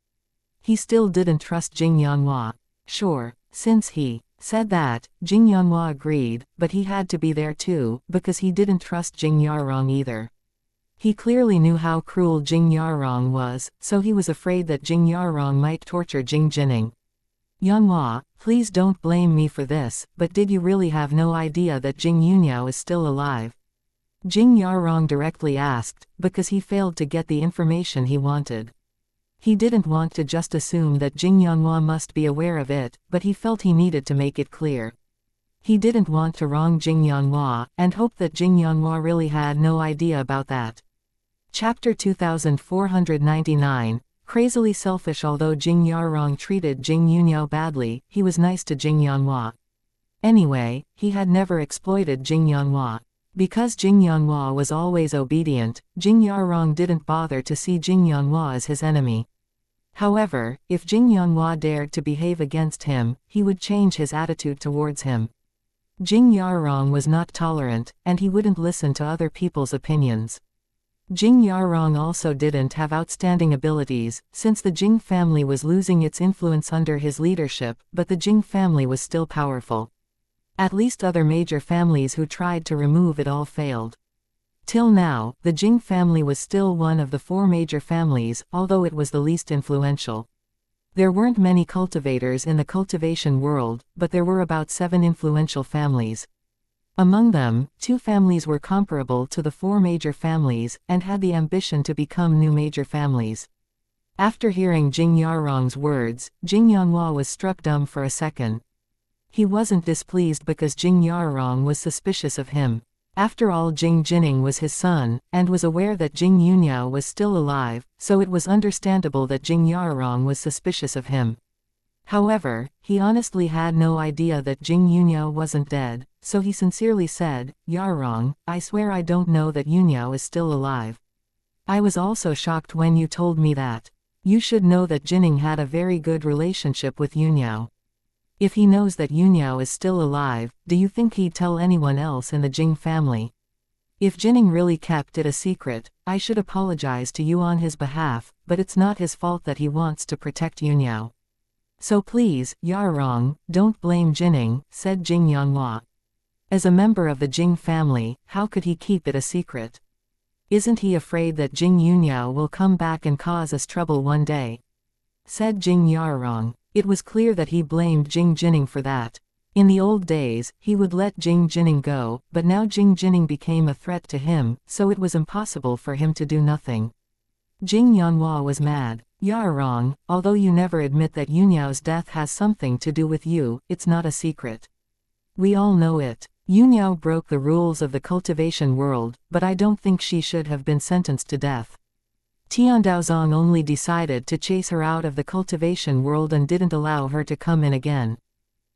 He still didn't trust Jing Yanhua. Sure. Since he said that, Jing Yanhua agreed, but he had to be there too, because he didn't trust Jing Yarong either. He clearly knew how cruel Jing Yarong was, so he was afraid that Jing Yarong might torture Jing Jining. Yanhua, please don't blame me for this, but did you really have no idea that Jing Yuniao is still alive? Jing Yarong directly asked, because he failed to get the information he wanted. He didn't want to just assume that Jing Yanhua must be aware of it, but he felt he needed to make it clear. He didn't want to wrong Jing Yanhua, and hoped that Jing Yanhua really had no idea about that. Chapter 2499, Crazily selfish. Although Jing Yarong treated Jing Yuniao badly, he was nice to Jing Yanhua. Anyway, he had never exploited Jing Yanhua. Because Jing Yanhua was always obedient, Jing Yarong didn't bother to see Jing Yanhua as his enemy. However, if Jing Yanhua dared to behave against him, he would change his attitude towards him. Jing Yarong was not tolerant, and he wouldn't listen to other people's opinions. Jing Yarong also didn't have outstanding abilities, since the Jing family was losing its influence under his leadership, but the Jing family was still powerful. At least other major families who tried to remove it all failed. Till now, the Jing family was still one of the 4 major families, although it was the least influential. There weren't many cultivators in the cultivation world, but there were about 7 influential families. Among them, 2 families were comparable to the 4 major families, and had the ambition to become new major families. After hearing Jing Yarong's words, Jing Yanhua was struck dumb for a second. He wasn't displeased because Jing Yarong was suspicious of him. After all, Jing Jining was his son, and was aware that Jing Yuniao was still alive, so it was understandable that Jing Yarong was suspicious of him. However, he honestly had no idea that Jing Yuniao wasn't dead, so he sincerely said, "Yarong, I swear I don't know that Yuniao is still alive. I was also shocked when you told me that. You should know that Jining had a very good relationship with Yuniao. If he knows that Yuniao is still alive, do you think he'd tell anyone else in the Jing family? If Jining really kept it a secret, I should apologize to you on his behalf, but it's not his fault that he wants to protect Yuniao. So please, Yarong, don't blame Jining," said Jing Yanhua. As a member of the Jing family, how could he keep it a secret? Isn't he afraid that Jing Yuniao will come back and cause us trouble one day? Said Jing Yarong. It was clear that he blamed Jing Jining for that. In the old days, he would let Jing Jining go, but now Jing Jining became a threat to him, so it was impossible for him to do nothing. Jing Yanhua was mad. "Yarong, although you never admit that Yuniao's death has something to do with you, it's not a secret. We all know it. Yuniao broke the rules of the cultivation world, but I don't think she should have been sentenced to death. Tiandaozong only decided to chase her out of the cultivation world and didn't allow her to come in again.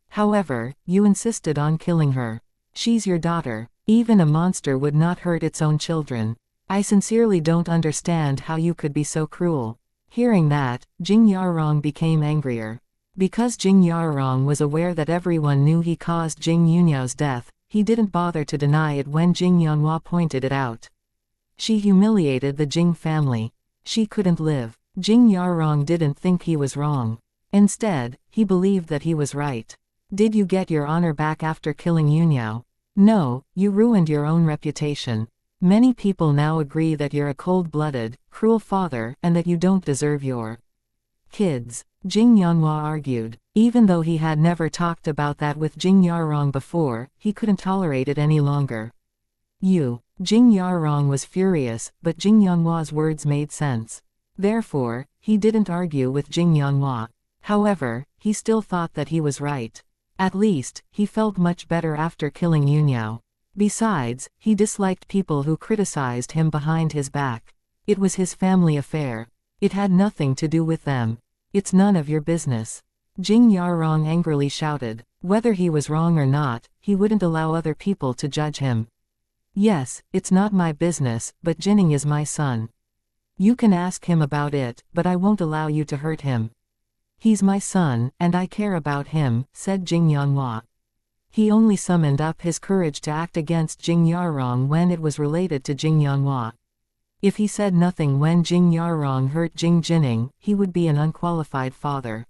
However, you insisted on killing her. She's your daughter. Even a monster would not hurt its own children. I sincerely don't understand how you could be so cruel." Hearing that, Jing Yarong became angrier. Because Jing Yarong was aware that everyone knew he caused Jing Yuniao's death, he didn't bother to deny it when Jing Yanhua pointed it out. She humiliated the Jing family. She couldn't live. Jing Yarong didn't think he was wrong. Instead, he believed that he was right. "Did you get your honor back after killing Yuniao? No, you ruined your own reputation. Many people now agree that you're a cold-blooded, cruel father and that you don't deserve your kids," Jing Yanhua argued. Even though he had never talked about that with Jing Yarong before, he couldn't tolerate it any longer. Jing Yarong was furious, but Jing Yanhua's words made sense. Therefore, he didn't argue with Jing Yanhua. However, he still thought that he was right. At least, he felt much better after killing Yuniao. Besides, he disliked people who criticized him behind his back. It was his family affair. It had nothing to do with them. "It's none of your business," Jing Yarong angrily shouted. Whether he was wrong or not, he wouldn't allow other people to judge him. "Yes, it's not my business, but Jining is my son. You can ask him about it, but I won't allow you to hurt him. He's my son, and I care about him," said Jing Yanhua. He only summoned up his courage to act against Jing Yarong when it was related to Jing Yanhua. If he said nothing when Jing Yarong hurt Jing Jining, he would be an unqualified father.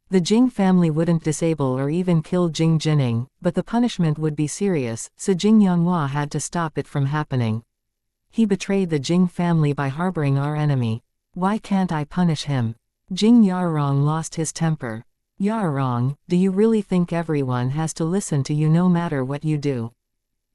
The Jing family wouldn't disable or even kill Jing Jining, but the punishment would be serious, so Jing Yanhua had to stop it from happening. He betrayed the Jing family by harboring our enemy. Why can't I punish him? Jing Yarong lost his temper. Yarong, do you really think everyone has to listen to you no matter what you do?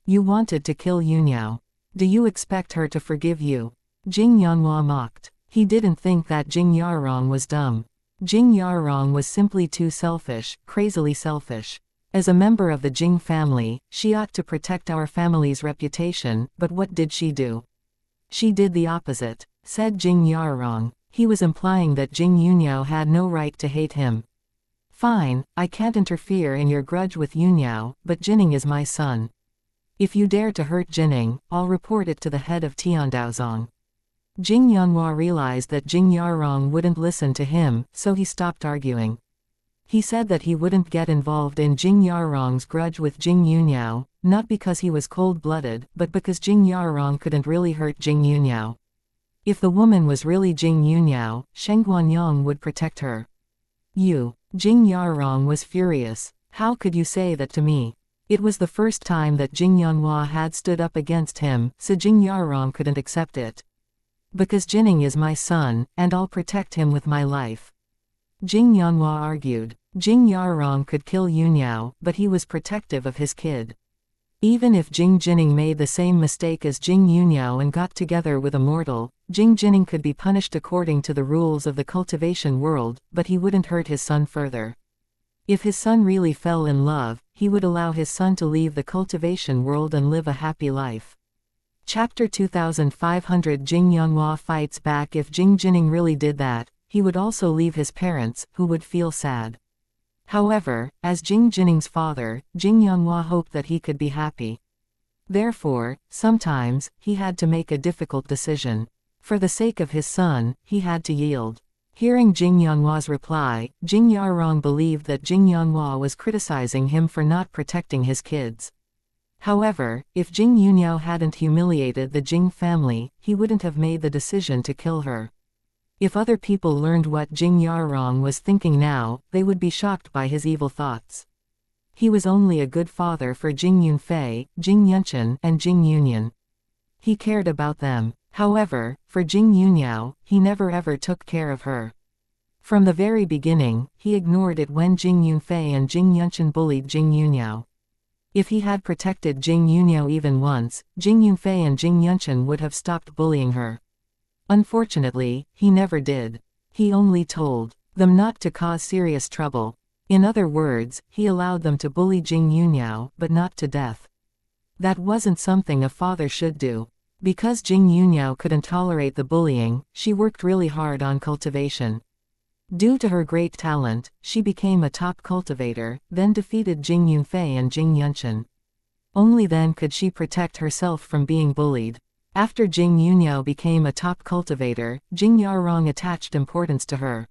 You wanted to kill Yunyao. Do you expect her to forgive you? Jing Yanhua mocked. He didn't think that Jing Yarong was dumb. Jing Yarong was simply too selfish, crazily selfish. As a member of the Jing family, she ought to protect our family's reputation, but what did she do? She did the opposite, said Jing Yarong. He was implying that Jing Yunyao had no right to hate him. Fine, I can't interfere in your grudge with Yunyao, but Jining is my son. If you dare to hurt Jining, I'll report it to the head of Tiandaozong. Jing Yanhua realized that Jing Yarong wouldn't listen to him, so he stopped arguing. He said that he wouldn't get involved in Jing Yarong's grudge with Jing Yunyao, not because he was cold-blooded, but because Jing Yarong couldn't really hurt Jing Yunyao. If the woman was really Jing Yunyao, Sheng Guanyang would protect her. You. Jing Yarong was furious. How could you say that to me? It was the first time that Jing Yanhua had stood up against him, so Jing Yarong couldn't accept it. Because Jining is my son, and I'll protect him with my life. Jing Yanhua argued. Jing Yarong could kill Yunyao, but he was protective of his kid. Even if Jing Jining made the same mistake as Jing Yunyao and got together with a mortal, Jing Jining could be punished according to the rules of the cultivation world, but he wouldn't hurt his son further. If his son really fell in love, he would allow his son to leave the cultivation world and live a happy life. Chapter 2500 Jing Yanhua fights back. If Jing Jining really did that, he would also leave his parents, who would feel sad. However, as Jing Jining's father, Jing Yanhua hoped that he could be happy. Therefore, sometimes, he had to make a difficult decision. For the sake of his son, he had to yield. Hearing Jing Yanhua's reply, Jing Yarong believed that Jing Yanhua was criticizing him for not protecting his kids. However, if Jing Yunyao hadn't humiliated the Jing family, he wouldn't have made the decision to kill her. If other people learned what Jing Yarong was thinking now, they would be shocked by his evil thoughts. He was only a good father for Jing Yunfei, Jing Yunchen, and Jing Yunyan. He cared about them. However, for Jing Yunyao, he never ever took care of her. From the very beginning, he ignored it when Jing Yunfei and Jing Yunchen bullied Jing Yunyao. If he had protected Jing Yunyao even once, Jing Yunfei and Jing Yunchen would have stopped bullying her. Unfortunately, he never did. He only told them not to cause serious trouble. In other words, he allowed them to bully Jing Yunyao, but not to death. That wasn't something a father should do. Because Jing Yunyao couldn't tolerate the bullying, she worked really hard on cultivation. Due to her great talent, she became a top cultivator, then defeated Jing Yunfei and Jing Yunchen. Only then could she protect herself from being bullied. After Jing Yunyao became a top cultivator, Jing Yarong attached importance to her.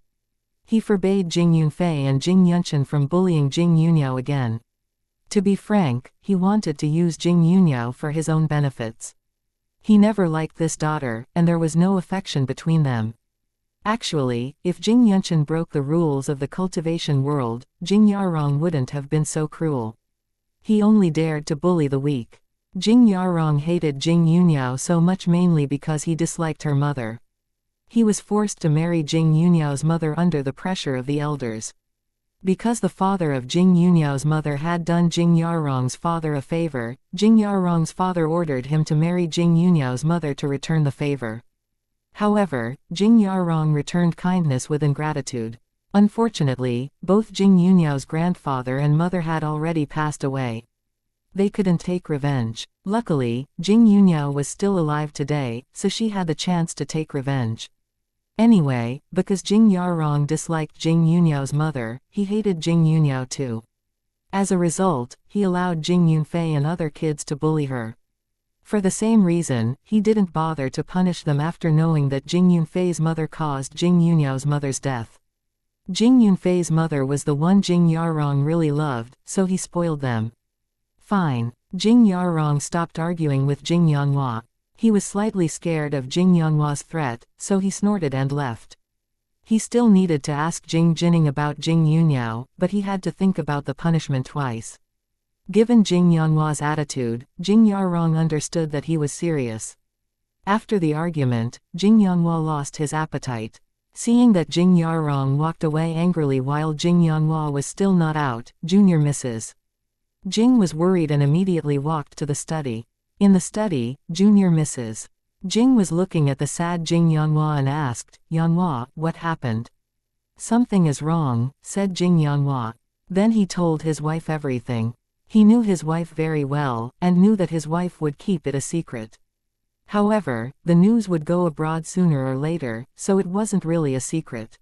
He forbade Jing Yunfei and Jing Yunchen from bullying Jing Yunyao again. To be frank, he wanted to use Jing Yunyao for his own benefits. He never liked this daughter, and there was no affection between them. Actually, if Jing Yunchen broke the rules of the cultivation world, Jing Yarong wouldn't have been so cruel. He only dared to bully the weak. Jing Yarong hated Jing Yunyao so much mainly because he disliked her mother. He was forced to marry Jing Yunyao's mother under the pressure of the elders. Because the father of Jing Yunyao's mother had done Jing Yarong's father a favor, Jing Yarong's father ordered him to marry Jing Yunyao's mother to return the favor. However, Jing Yarong returned kindness with ingratitude. Unfortunately, both Jing Yunyao's grandfather and mother had already passed away. They couldn't take revenge. Luckily, Jing Yunyao was still alive today, so she had the chance to take revenge. Anyway, because Jing Yarong disliked Jing Yunyao's mother, he hated Jing Yunyao too. As a result, he allowed Jing Yunfei and other kids to bully her. For the same reason, he didn't bother to punish them after knowing that Jing Yunfei's mother caused Jing Yunyao's mother's death. Jing Yunfei's mother was the one Jing Yarong really loved, so he spoiled them. Fine. Jing Yarong stopped arguing with Jing Yanhua. He was slightly scared of Jing Yanghua's threat, so he snorted and left. He still needed to ask Jing Jining about Jing Yunyao, but he had to think about the punishment twice. Given Jing Yanghua's attitude, Jing Yarong understood that he was serious. After the argument, Jing Yanghua lost his appetite. Seeing that Jing Yarong walked away angrily while Jing Yanghua was still not out, Junior Mrs. Jing was worried and immediately walked to the study. In the study, Junior Mrs. Jing was looking at the sad Jing Yanghua and asked, "Yanghua, what happened?" "Something is wrong," said Jing Yanghua. Then he told his wife everything. He knew his wife very well, and knew that his wife would keep it a secret. However, the news would go abroad sooner or later, so it wasn't really a secret.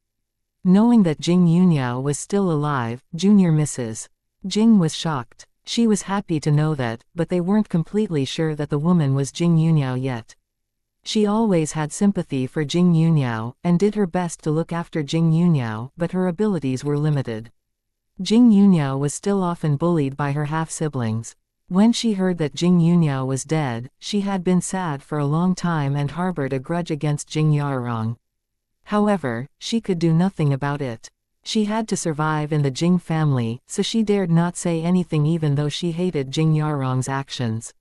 Knowing that Jing Yunyao was still alive, Junior Mrs. Jing was shocked. She was happy to know that, but they weren't completely sure that the woman was Jing Yunyao yet. She always had sympathy for Jing Yunyao, and did her best to look after Jing Yunyao, but her abilities were limited. Jing Yunyao was still often bullied by her half-siblings. When she heard that Jing Yunyao was dead, she had been sad for a long time and harbored a grudge against Jing Yarong. However, she could do nothing about it. She had to survive in the Jing family, so she dared not say anything even though she hated Jing Yarong's actions.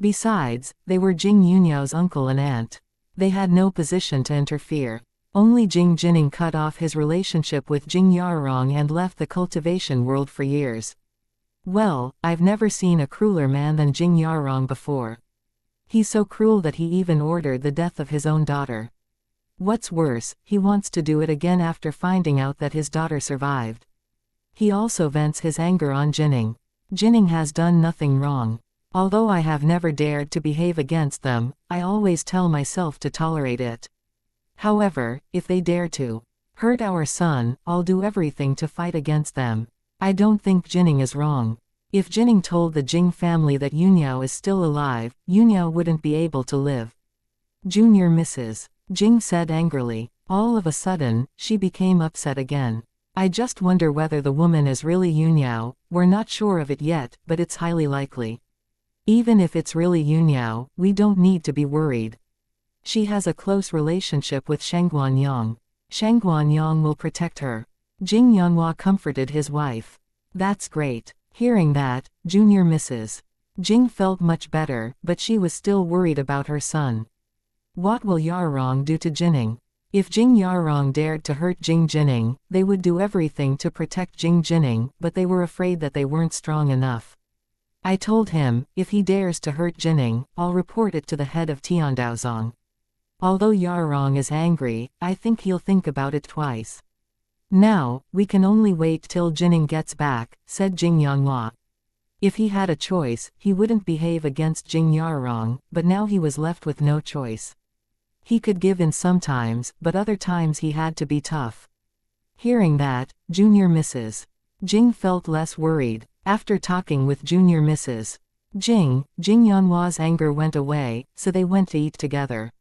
Besides, they were Jing Yunyao's uncle and aunt. They had no position to interfere. Only Jing Jining cut off his relationship with Jing Yarong and left the cultivation world for years. Well, I've never seen a crueler man than Jing Yarong before. He's so cruel that he even ordered the death of his own daughter. What's worse, he wants to do it again after finding out that his daughter survived. He also vents his anger on Jining. Jining has done nothing wrong. Although I have never dared to behave against them, I always tell myself to tolerate it. However, if they dare to hurt our son, I'll do everything to fight against them. I don't think Jining is wrong. If Jining told the Jing family that Yunyao is still alive, Yunyao wouldn't be able to live. Junior Mrs. Jing said angrily. All of a sudden, she became upset again. I just wonder whether the woman is really Yunyao. We're not sure of it yet, but it's highly likely. Even if it's really Yunyao, we don't need to be worried. She has a close relationship with Shangguan Yang. Shangguan Yang will protect her. Jing Yanghua comforted his wife. That's great. Hearing that, Junior Mrs. Jing felt much better, but she was still worried about her son. What will Yarong do to Jining? If Jing Yarong dared to hurt Jing Jining, they would do everything to protect Jing Jining, but they were afraid that they weren't strong enough. I told him, if he dares to hurt Jining, I'll report it to the head of Tiandaozong. Although Yarong is angry, I think he'll think about it twice. Now, we can only wait till Jining gets back, said Jing Yanghua. If he had a choice, he wouldn't behave against Jing Yarong, but now he was left with no choice. He could give in sometimes, but other times he had to be tough. Hearing that, Junior Mrs. Jing felt less worried. After talking with Junior Mrs. Jing Yanhua's anger went away, so they went to eat together.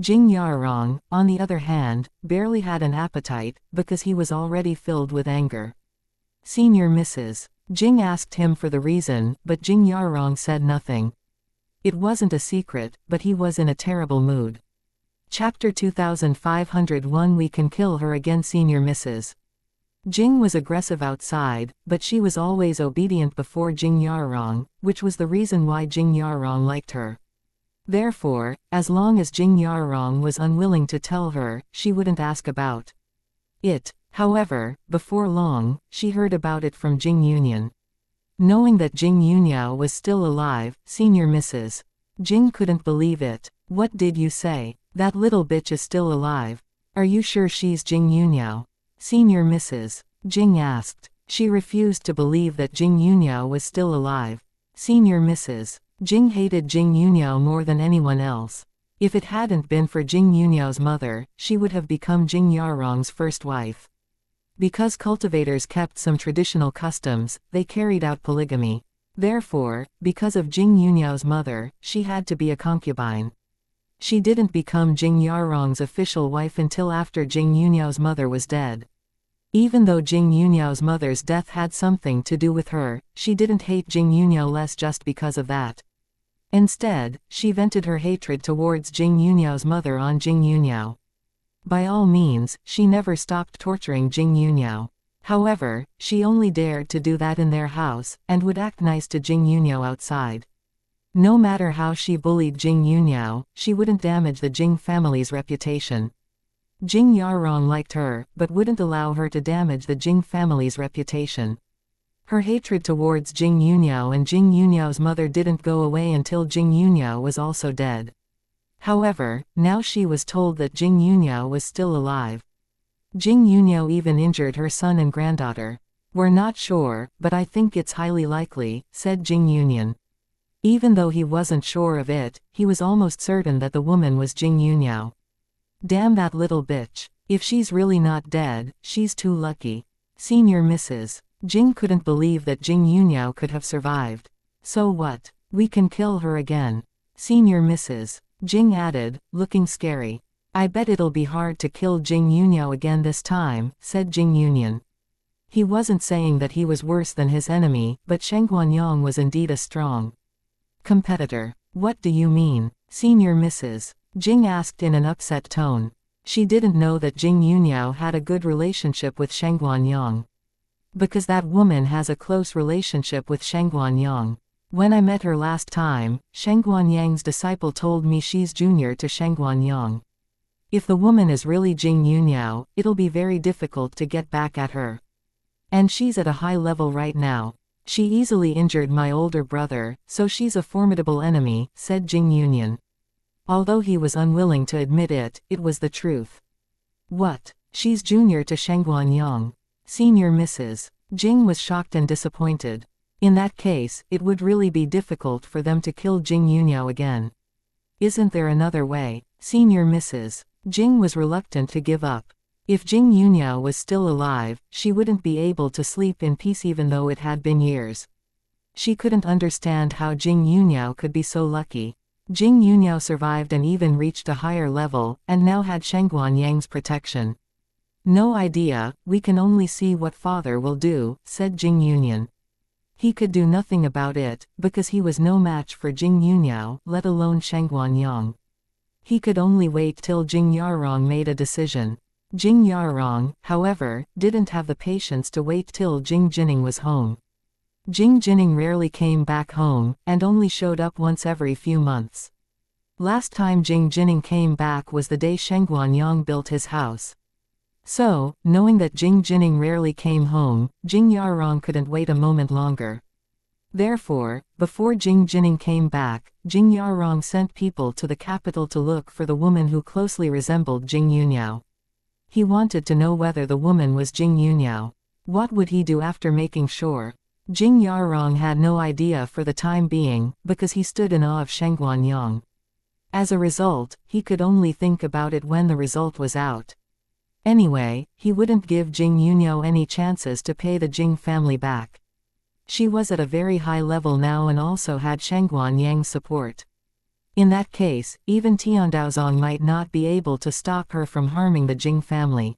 Jing Yarong, on the other hand, barely had an appetite, because he was already filled with anger. Senior Mrs. Jing asked him for the reason, but Jing Yarong said nothing. It wasn't a secret, but he was in a terrible mood. Chapter 2501 We can kill her again. Senior Mrs. Jing was aggressive outside, but she was always obedient before Jing Yarong, which was the reason why Jing Yarong liked her. Therefore, as long as Jing Yarong was unwilling to tell her, she wouldn't ask about it. However, before long, she heard about it from Jing Yunyan. Knowing that Jing Yunyao was still alive, Senior Mrs. Jing couldn't believe it. What did you say? That little bitch is still alive. Are you sure she's Jing Yunyao? Senior Mrs. Jing asked. She refused to believe that Jing Yunyao was still alive. Senior Mrs. Jing hated Jing Yunyao more than anyone else. If it hadn't been for Jing Yunyao's mother, she would have become Jing Yarong's first wife. Because cultivators kept some traditional customs, they carried out polygamy. Therefore, because of Jing Yunyao's mother, she had to be a concubine. She didn't become Jing Yarong's official wife until after Jing Yunyao's mother was dead. Even though Jing Yunyao's mother's death had something to do with her, she didn't hate Jing Yunyao less just because of that. Instead, she vented her hatred towards Jing Yunyao's mother on Jing Yunyao. By all means, she never stopped torturing Jing Yunyao. However, she only dared to do that in their house, and would act nice to Jing Yunyao outside. No matter how she bullied Jing Yunyao, she wouldn't damage the Jing family's reputation. Jing Yarong liked her, but wouldn't allow her to damage the Jing family's reputation. Her hatred towards Jing Yunyao and Jing Yunyao's mother didn't go away until Jing Yunyao was also dead. However, now she was told that Jing Yunyao was still alive. Jing Yunyao even injured her son and granddaughter. "We're not sure, but I think it's highly likely," said Jing Yunyan. Even though he wasn't sure of it, he was almost certain that the woman was Jing Yunyao. Damn that little bitch. If she's really not dead, she's too lucky. Senior Mrs. Jing couldn't believe that Jing Yunyao could have survived. "So what? We can kill her again." Senior Mrs. Jing added, looking scary. "I bet it'll be hard to kill Jing Yunyao again this time," said Jing Yunyan. He wasn't saying that he was worse than his enemy, but Sheng Guanyang was indeed a strong competitor. "What do you mean?" Senior Mrs. Jing asked in an upset tone. She didn't know that Jing Yunyao had a good relationship with Sheng Guanyang. "Because that woman has a close relationship with Sheng Guanyang. When I met her last time, Sheng Guanyang's disciple told me she's junior to Sheng Guanyang. If the woman is really Jing Yunyao, it'll be very difficult to get back at her. And she's at a high level right now. She easily injured my older brother, so she's a formidable enemy," said Jing Yunyan. Although he was unwilling to admit it, it was the truth. "What? She's junior to Sheng Guanyang?" Senior Mrs. Jing was shocked and disappointed. In that case, it would really be difficult for them to kill Jing Yunyao again. "Isn't there another way?" Senior Mrs. Jing was reluctant to give up. If Jing Yunyao was still alive, she wouldn't be able to sleep in peace even though it had been years. She couldn't understand how Jing Yunyao could be so lucky. Jing Yunyao survived and even reached a higher level, and now had Sheng Guanyang's protection. "No idea, we can only see what father will do," said Jing Yunyan. He could do nothing about it, because he was no match for Jing Yunyao, let alone Sheng Guanyang. He could only wait till Jing Yarong made a decision. Jing Yarong, however, didn't have the patience to wait till Jing Jining was home. Jing Jining rarely came back home, and only showed up once every few months. Last time Jing Jining came back was the day Sheng Guanyang built his house. So, knowing that Jing Jining rarely came home, Jing Yarong couldn't wait a moment longer. Therefore, before Jing Jining came back, Jing Yarong sent people to the capital to look for the woman who closely resembled Jing Yunyao. He wanted to know whether the woman was Jing Yunyao. What would he do after making sure? Jing Yarong had no idea for the time being, because he stood in awe of Sheng Guanyang. As a result, he could only think about it when the result was out. Anyway, he wouldn't give Jing Yunyao any chances to pay the Jing family back. She was at a very high level now and also had Sheng Guanyang's support. In that case, even Tiandaozong might not be able to stop her from harming the Jing family.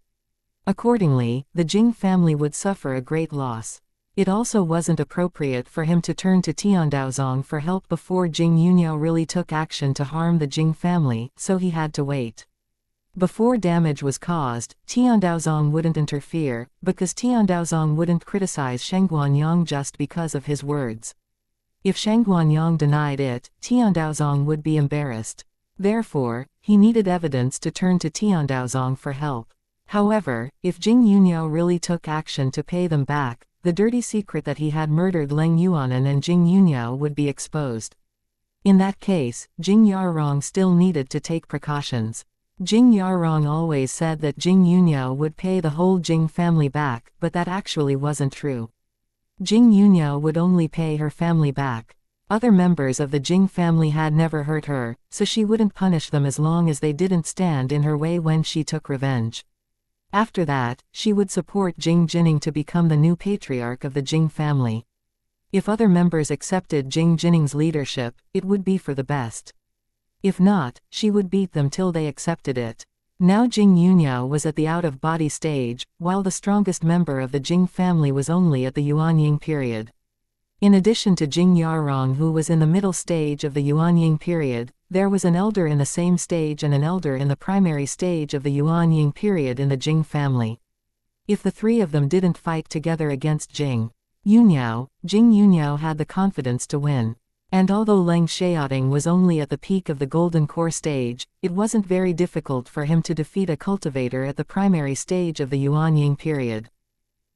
Accordingly, the Jing family would suffer a great loss. It also wasn't appropriate for him to turn to Tiandaozong for help before Jing Yunyao really took action to harm the Jing family, so he had to wait. Before damage was caused, Tiandaozong wouldn't interfere, because Tiandaozong wouldn't criticize Sheng Guanyang just because of his words. If Sheng Guanyang denied it, Tiandaozong would be embarrassed. Therefore, he needed evidence to turn to Tiandaozong for help. However, if Jing Yunyao really took action to pay them back, the dirty secret that he had murdered Leng Yuanan and Jing Yunyao would be exposed. In that case, Jing Yarong still needed to take precautions. Jing Yarong always said that Jing Yunyao would pay the whole Jing family back, but that actually wasn't true. Jing Yunyao would only pay her family back. Other members of the Jing family had never hurt her, so she wouldn't punish them as long as they didn't stand in her way when she took revenge. After that, she would support Jing Jining to become the new patriarch of the Jing family. If other members accepted Jing Jining's leadership, it would be for the best. If not, she would beat them till they accepted it. Now Jing Yunyao was at the out-of-body stage, while the strongest member of the Jing family was only at the Yuanying period. In addition to Jing Yarong, who was in the middle stage of the Yuanying period, there was an elder in the same stage and an elder in the primary stage of the Yuanying period in the Jing family. If the three of them didn't fight together against Jing Yuniao had the confidence to win. And although Leng Xiaoting was only at the peak of the Golden Core stage, it wasn't very difficult for him to defeat a cultivator at the primary stage of the Yuanying period.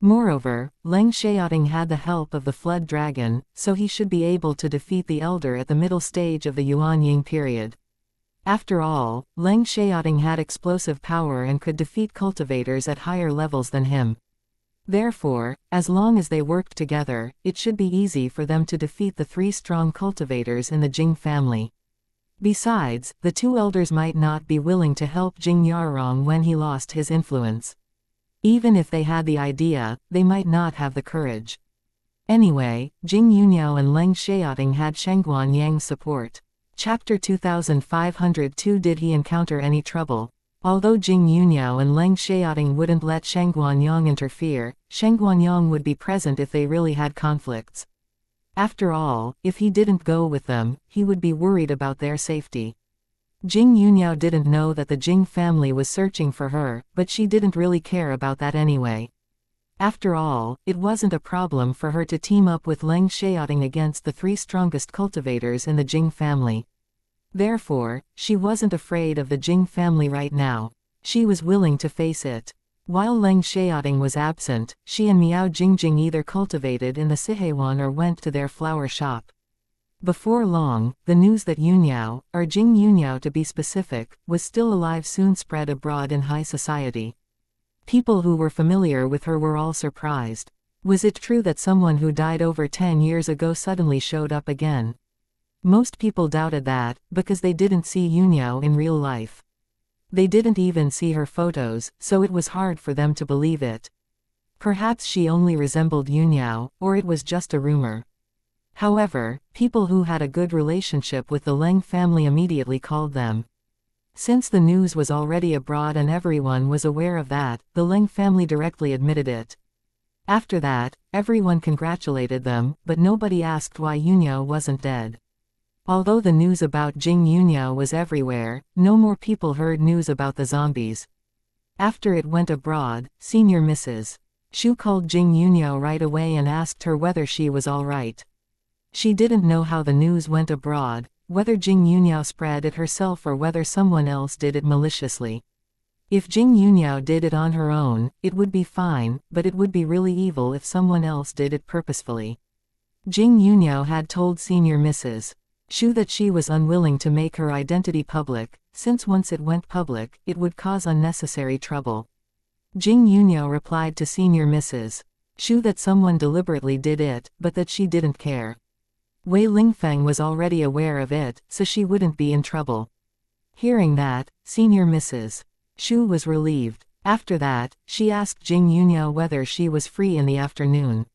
Moreover, Leng Xiaoting had the help of the Flood Dragon, so he should be able to defeat the Elder at the middle stage of the Yuanying period. After all, Leng Xiaoting had explosive power and could defeat cultivators at higher levels than him. Therefore, as long as they worked together, it should be easy for them to defeat the three strong cultivators in the Jing family. Besides, the two elders might not be willing to help Jing Yarong when he lost his influence. Even if they had the idea, they might not have the courage. Anyway, Jing Yuniao and Leng Xiaoting had Shengguan Yang's support. Chapter 2502. Did he encounter any trouble? Although Jing Yuniao and Leng Xiaoting wouldn't let Shengguan Yang interfere, Shengguan Yang would be present if they really had conflicts. After all, if he didn't go with them, he would be worried about their safety. Jing Yuniao didn't know that the Jing family was searching for her, but she didn't really care about that anyway. After all, it wasn't a problem for her to team up with Leng Xiaoting against the three strongest cultivators in the Jing family. Therefore, she wasn't afraid of the Jing family right now. She was willing to face it. While Leng Xiaoting was absent, she and Miao Jingjing either cultivated in the Sihewan or went to their flower shop. Before long, the news that Yuniao, or Jing Yuniao to be specific, was still alive soon spread abroad in high society. People who were familiar with her were all surprised. Was it true that someone who died over 10 years ago suddenly showed up again? Most people doubted that, because they didn't see Yuniao in real life. They didn't even see her photos, so it was hard for them to believe it. Perhaps she only resembled Yuniao, or it was just a rumor. However, people who had a good relationship with the Leng family immediately called them. Since the news was already abroad and everyone was aware of that, the Leng family directly admitted it. After that, everyone congratulated them, but nobody asked why Yuniao wasn't dead. Although the news about Jing Yuniao was everywhere, no more people heard news about the zombies. After it went abroad, Senior Mrs. Shu called Jing Yuniao right away and asked her whether she was all right. She didn't know how the news went abroad, whether Jing Yuniao spread it herself or whether someone else did it maliciously. If Jing Yuniao did it on her own, it would be fine, but it would be really evil if someone else did it purposefully. Jing Yuniao had told Senior Mrs. Shu that she was unwilling to make her identity public, since once it went public, it would cause unnecessary trouble. Jing Yuniao replied to Senior Mrs. Shu that someone deliberately did it, but that she didn't care. Wei Lingfeng was already aware of it, so she wouldn't be in trouble. Hearing that, Senior Mrs. Shu was relieved. After that, she asked Jing Yuniao whether she was free in the afternoon.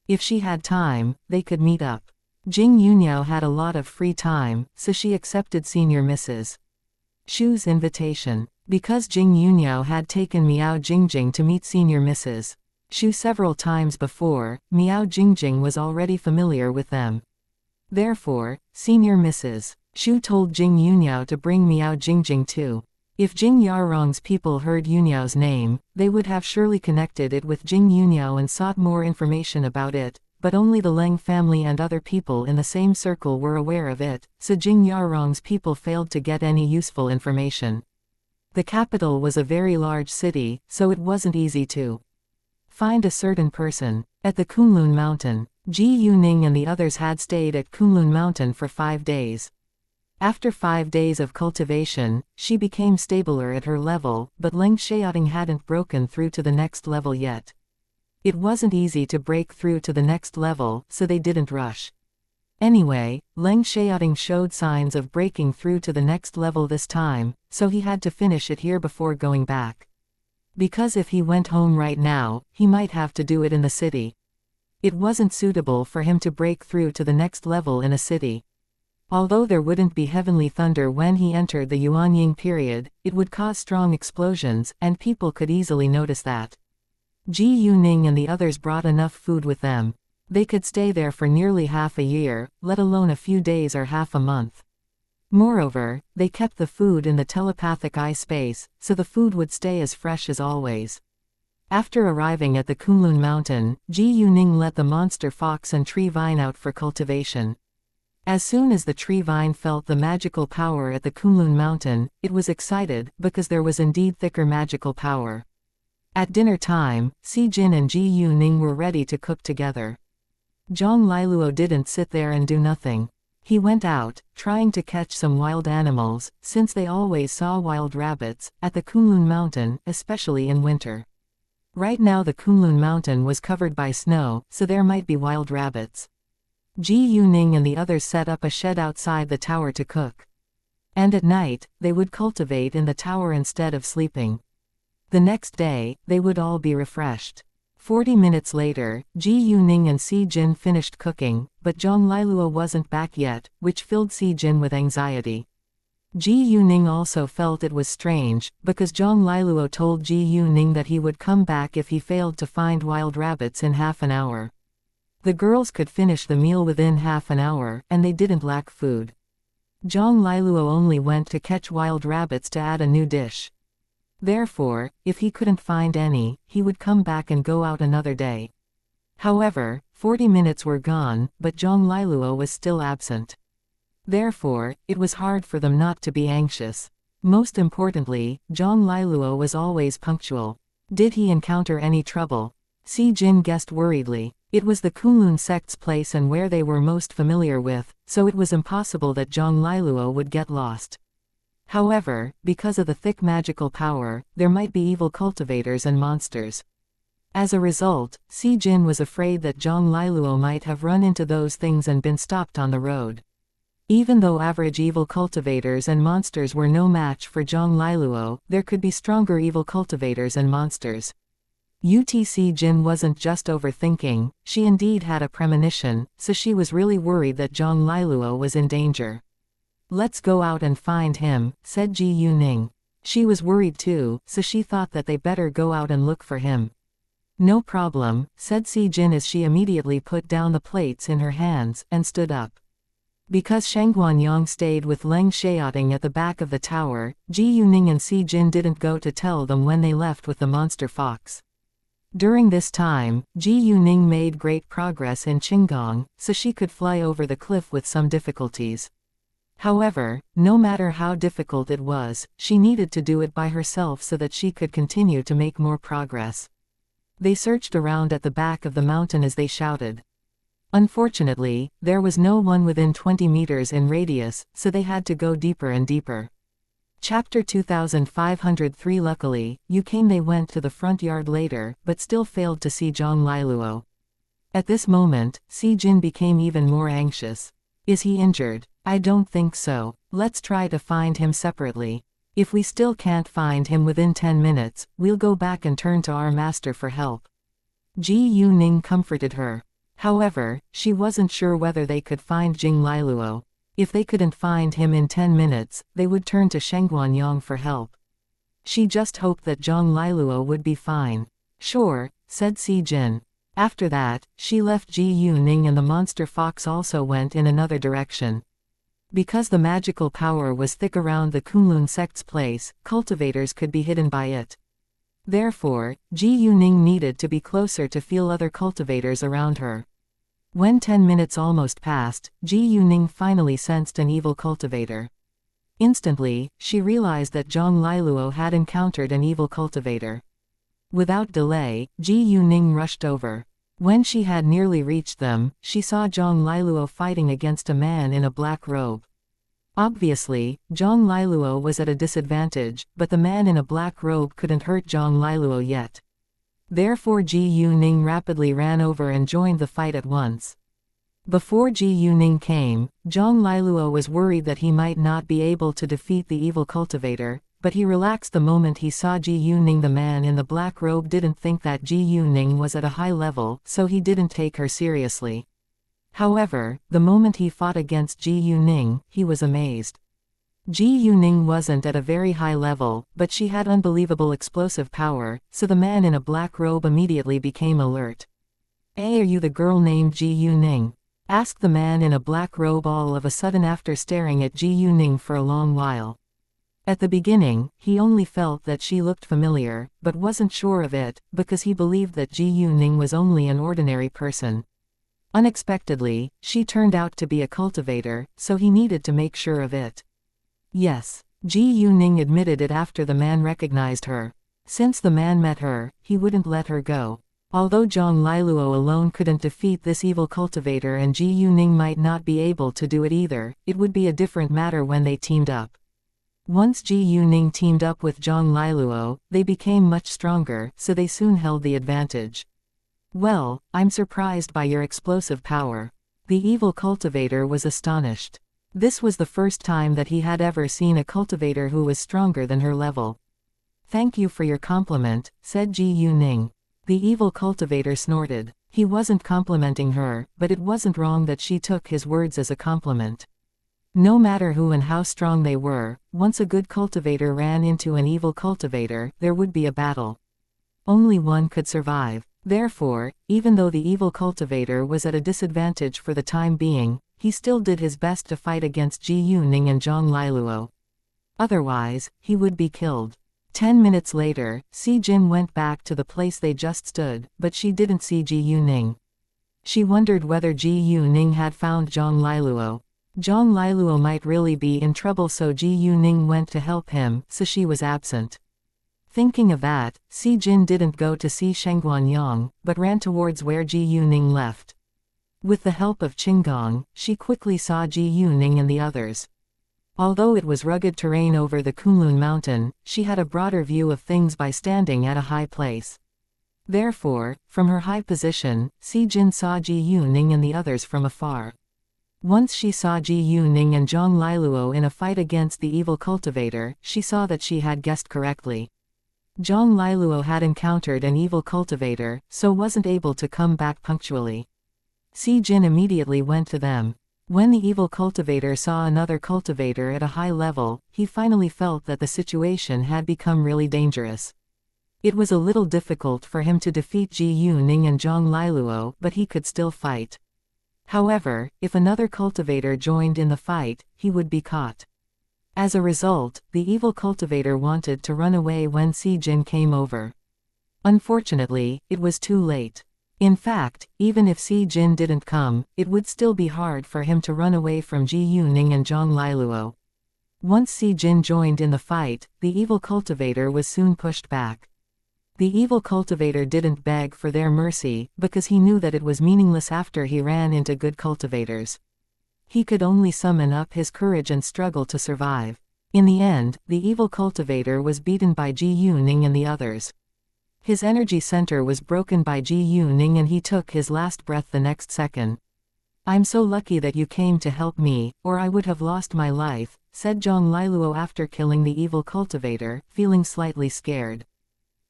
If she had time, they could meet up. Jing Yuniao had a lot of free time, so she accepted Senior Mrs. Shu's invitation. Because Jing Yuniao had taken Miao Jingjing to meet Senior Mrs. Shu several times before, Miao Jingjing was already familiar with them. Therefore, Senior Mrs. Shu told Jing Yuniao to bring Miao Jingjing too. If Jing Yarong's people heard Yuniao's name, they would have surely connected it with Jing Yuniao and sought more information about it, but only the Leng family and other people in the same circle were aware of it, so Jing Yarong's people failed to get any useful information. The capital was a very large city, so it wasn't easy to find a certain person. At the Kunlun Mountain, Ji Yuning and the others had stayed at Kunlun Mountain for 5 days. After 5 days of cultivation, she became stabler at her level, but Leng Xiaoting hadn't broken through to the next level yet. It wasn't easy to break through to the next level, so they didn't rush. Anyway, Leng Xiaoting showed signs of breaking through to the next level this time, so he had to finish it here before going back. Because if he went home right now, he might have to do it in the city. It wasn't suitable for him to break through to the next level in a city. Although there wouldn't be heavenly thunder when he entered the Yuanying period, it would cause strong explosions, and people could easily notice that. Ji Yuning and the others brought enough food with them. They could stay there for nearly half a year, let alone a few days or half a month. Moreover, they kept the food in the telepathic eye space, so the food would stay as fresh as always. After arriving at the Kunlun mountain, Ji Yuning let the monster fox and tree vine out for cultivation. As soon as the tree vine felt the magical power at the Kunlun mountain, it was excited, because there was indeed thicker magical power. At dinner time, Si Jin and Ji Yuning were ready to cook together. Zhang Liluo didn't sit there and do nothing. He went out, trying to catch some wild animals, since they always saw wild rabbits at the Kunlun mountain, especially in winter. Right now the Kunlun mountain was covered by snow, so there might be wild rabbits. Ji Yuning and the others set up a shed outside the tower to cook. And at night, they would cultivate in the tower instead of sleeping. The next day, they would all be refreshed. 40 minutes later, Ji Yuning and Si Jin finished cooking, but Zhang Liluo wasn't back yet, which filled Si Jin with anxiety. Ji Yuning also felt it was strange, because Zhang Liluo told Ji Yuning that he would come back if he failed to find wild rabbits in half an hour. The girls could finish the meal within half an hour, and they didn't lack food. Zhang Liluo only went to catch wild rabbits to add a new dish. Therefore, if he couldn't find any, he would come back and go out another day. However, 40 minutes were gone, but Zhang Liluo was still absent. Therefore, it was hard for them not to be anxious. Most importantly, Zhang Liluo was always punctual. Did he encounter any trouble? Si Jin guessed worriedly. It was the Kunlun sect's place and where they were most familiar with, so it was impossible that Zhang Liluo would get lost. However, because of the thick magical power, there might be evil cultivators and monsters. As a result, Si Jin was afraid that Zhang Liluo might have run into those things and been stopped on the road. Even though average evil cultivators and monsters were no match for Zhang Liluo, there could be stronger evil cultivators and monsters. Si Jin wasn't just overthinking, she indeed had a premonition, so she was really worried that Zhang Liluo was in danger. "Let's go out and find him," said Ji Yuning. She was worried too, so she thought that they better go out and look for him. "No problem," said Si Jin as she immediately put down the plates in her hands, and stood up. Because Shangguanyang stayed with Leng Xiaoting at the back of the tower, Ji Yuning and Si Jin didn't go to tell them when they left with the monster fox. During this time, Ji Yuning made great progress in Qinggong, so she could fly over the cliff with some difficulties. However, no matter how difficult it was, she needed to do it by herself so that she could continue to make more progress. They searched around at the back of the mountain as they shouted. Unfortunately, there was no one within 20 meters in radius, so they had to go deeper and deeper. Chapter 2503. Luckily, they went to the front yard later, but still failed to see Zhang Liluo. At this moment, Si Jin became even more anxious. "Is he injured?" "I don't think so. Let's try to find him separately. If we still can't find him within 10 minutes, we'll go back and turn to our master for help." Ji Yuning comforted her. However, she wasn't sure whether they could find Zhang Liluo. If they couldn't find him in 10 minutes, they would turn to Shangguanyang for help. She just hoped that Zhang Liluo would be fine. "Sure," said Si Jin. After that, she left Ji Yuning and the monster fox also went in another direction. Because the magical power was thick around the Kunlun sect's place, cultivators could be hidden by it. Therefore, Ji Yuning needed to be closer to feel other cultivators around her. When 10 minutes almost passed, Ji Yuning finally sensed an evil cultivator. Instantly, she realized that Zhang Liluo had encountered an evil cultivator. Without delay, Ji Yuning rushed over. When she had nearly reached them, she saw Zhang Liluo fighting against a man in a black robe. Obviously, Zhang Liluo was at a disadvantage, but the man in a black robe couldn't hurt Zhang Liluo yet. Therefore Ji Yuning rapidly ran over and joined the fight at once. Before Ji Yuning came, Zhang Liluo was worried that he might not be able to defeat the evil cultivator, but he relaxed the moment he saw Ji Yuning. The man in the black robe didn't think that Ji Yuning was at a high level, so he didn't take her seriously. However, the moment he fought against Ji Yuning, he was amazed. Ji Yuning wasn't at a very high level, but she had unbelievable explosive power, so the man in a black robe immediately became alert. "Hey, are you the girl named Ji Yuning?" asked the man in a black robe all of a sudden after staring at Ji Yuning for a long while. At the beginning, he only felt that she looked familiar, but wasn't sure of it, because he believed that Ji Yuning was only an ordinary person. Unexpectedly, she turned out to be a cultivator, so he needed to make sure of it. Yes, Ji Yuning admitted it after the man recognized her. Since the man met her, he wouldn't let her go. Although Zhang Liluo alone couldn't defeat this evil cultivator and Ji Yuning might not be able to do it either, it would be a different matter when they teamed up. Once Ji Yuning teamed up with Zhang Liluo, they became much stronger, so they soon held the advantage. "Well, I'm surprised by your explosive power." The evil cultivator was astonished. This was the first time that he had ever seen a cultivator who was stronger than her level. "Thank you for your compliment," said Ji Yuning. The evil cultivator snorted. He wasn't complimenting her, but it wasn't wrong that she took his words as a compliment. No matter who and how strong they were, once a good cultivator ran into an evil cultivator, there would be a battle. Only one could survive. Therefore, even though the evil cultivator was at a disadvantage for the time being, he still did his best to fight against Ji Yuning and Zhang Liluo. Otherwise, he would be killed. 10 minutes later, Si Jin went back to the place they just stood, but she didn't see Ji Yuning. She wondered whether Ji Yuning had found Zhang Liluo. Zhang Liluo might really be in trouble, so Ji Yuning went to help him, so she was absent. Thinking of that, Si Jin didn't go to see Shengguanyang, but ran towards where Ji Yuning left. With the help of Qinggong, she quickly saw Ji Yuning and the others. Although it was rugged terrain over the Kunlun mountain, she had a broader view of things by standing at a high place. Therefore, from her high position, Si Jin saw Ji Yuning and the others from afar. Once she saw Ji Yuning and Zhang Liluo in a fight against the evil cultivator, she saw that she had guessed correctly. Zhang Liluo had encountered an evil cultivator, so wasn't able to come back punctually. Si Jin immediately went to them. When the evil cultivator saw another cultivator at a high level, he finally felt that the situation had become really dangerous. It was a little difficult for him to defeat Ji Yuning and Zhang Liluo, but he could still fight. However, if another cultivator joined in the fight, he would be caught. As a result, the evil cultivator wanted to run away when Si Jin came over. Unfortunately, it was too late. In fact, even if Si Jin didn't come, it would still be hard for him to run away from Ji Yuning and Zhang Liluo. Once Si Jin joined in the fight, the evil cultivator was soon pushed back. The evil cultivator didn't beg for their mercy, because he knew that it was meaningless after he ran into good cultivators. He could only summon up his courage and struggle to survive. In the end, the evil cultivator was beaten by Ji Yuning and the others. His energy center was broken by Ji Yuning and he took his last breath the next second. "I'm so lucky that you came to help me, or I would have lost my life," said Zhang Liluo after killing the evil cultivator, feeling slightly scared.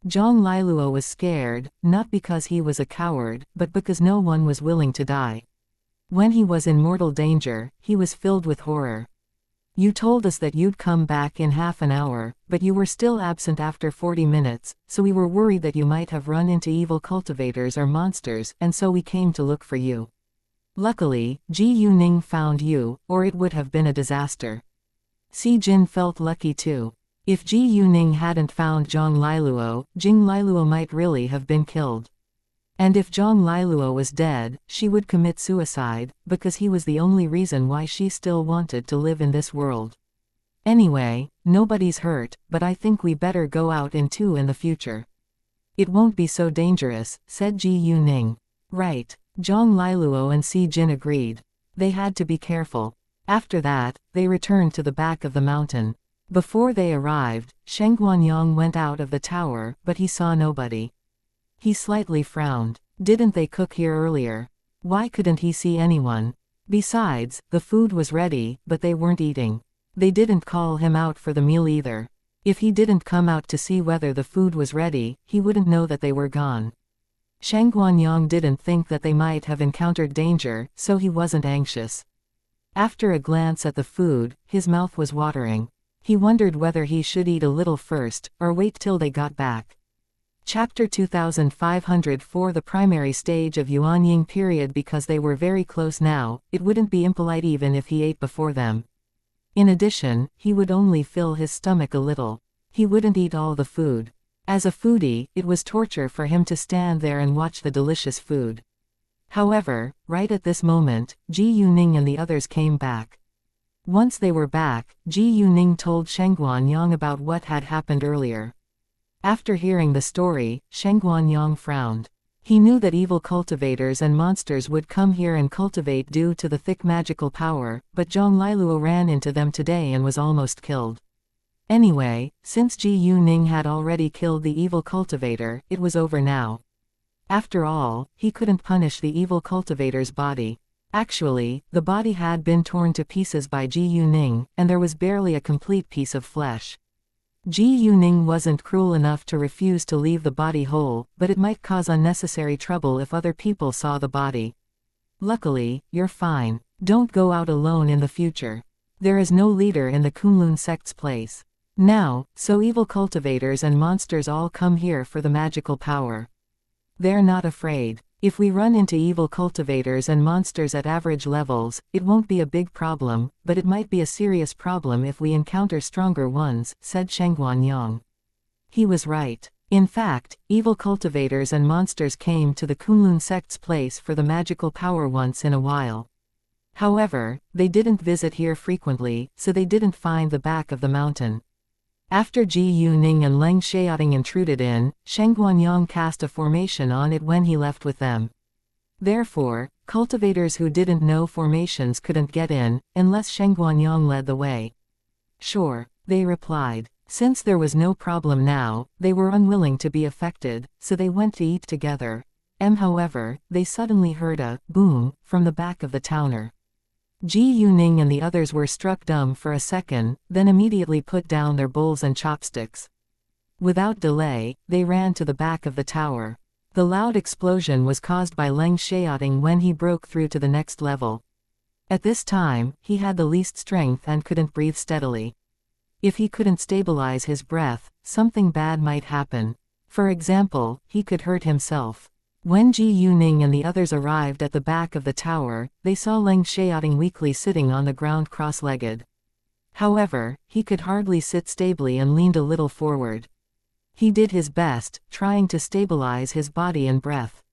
Zhang Liluo was scared, not because he was a coward, but because no one was willing to die. When he was in mortal danger, he was filled with horror. "You told us that you'd come back in half an hour, but you were still absent after 40 minutes, so we were worried that you might have run into evil cultivators or monsters, and so we came to look for you. Luckily, Ji Yuning found you, or it would have been a disaster." Si Jin felt lucky too. If Ji Yuning hadn't found Zhang Liluo, Jing Liluo might really have been killed. And if Zhang Liluo was dead, she would commit suicide, because he was the only reason why she still wanted to live in this world. "Anyway, nobody's hurt, but I think we better go out in two in the future. It won't be so dangerous," said Ji Yuning. "Right." Zhang Liluo and Si Jin agreed. They had to be careful. After that, they returned to the back of the mountain. Before they arrived, Shengguanyang went out of the tower, but he saw nobody. He slightly frowned. Didn't they cook here earlier? Why couldn't he see anyone? Besides, the food was ready, but they weren't eating. They didn't call him out for the meal either. If he didn't come out to see whether the food was ready, he wouldn't know that they were gone. Shengguanyang didn't think that they might have encountered danger, so he wasn't anxious. After a glance at the food, his mouth was watering. He wondered whether he should eat a little first, or wait till they got back. Chapter 2504. The primary stage of Yuanying period. Because they were very close now, it wouldn't be impolite even if he ate before them. In addition, he would only fill his stomach a little. He wouldn't eat all the food. As a foodie, it was torture for him to stand there and watch the delicious food. However, right at this moment, Ji Yuning and the others came back. Once they were back, Ji Yuning told Shengguanyang about what had happened earlier. After hearing the story, Shengguanyang frowned. He knew that evil cultivators and monsters would come here and cultivate due to the thick magical power, but Zhang Liluo ran into them today and was almost killed. Anyway, since Ji Yuning had already killed the evil cultivator, it was over now. After all, he couldn't punish the evil cultivator's body. Actually, the body had been torn to pieces by Ji Yuning, and there was barely a complete piece of flesh. Ji Yuning wasn't cruel enough to refuse to leave the body whole, but it might cause unnecessary trouble if other people saw the body. Luckily, you're fine. Don't go out alone in the future. There is no leader in the Kunlun sect's place. Now, so evil cultivators and monsters all come here for the magical power. They're not afraid. If we run into evil cultivators and monsters at average levels, it won't be a big problem, but it might be a serious problem if we encounter stronger ones, said Shengguanyang. He was right. In fact, evil cultivators and monsters came to the Kunlun sect's place for the magical power once in a while. However, they didn't visit here frequently, so they didn't find the back of the mountain. After Ji Yuning and Leng Xiaoting intruded in, Shengguanyang cast a formation on it when he left with them. Therefore, cultivators who didn't know formations couldn't get in, unless Shengguanyang led the way. Sure, they replied. Since there was no problem now, they were unwilling to be affected, so they went to eat together. However, they suddenly heard a boom from the back of the towner. Ji Yuning and the others were struck dumb for a second, then immediately put down their bowls and chopsticks. Without delay, they ran to the back of the tower. The loud explosion was caused by Leng Xiaoting when he broke through to the next level. At this time, he had the least strength and couldn't breathe steadily. If he couldn't stabilize his breath, something bad might happen. For example, he could hurt himself. When Ji Yuning and the others arrived at the back of the tower, they saw Leng Xiaoting weakly sitting on the ground cross-legged. However, he could hardly sit stably and leaned a little forward. He did his best, trying to stabilize his body and breath.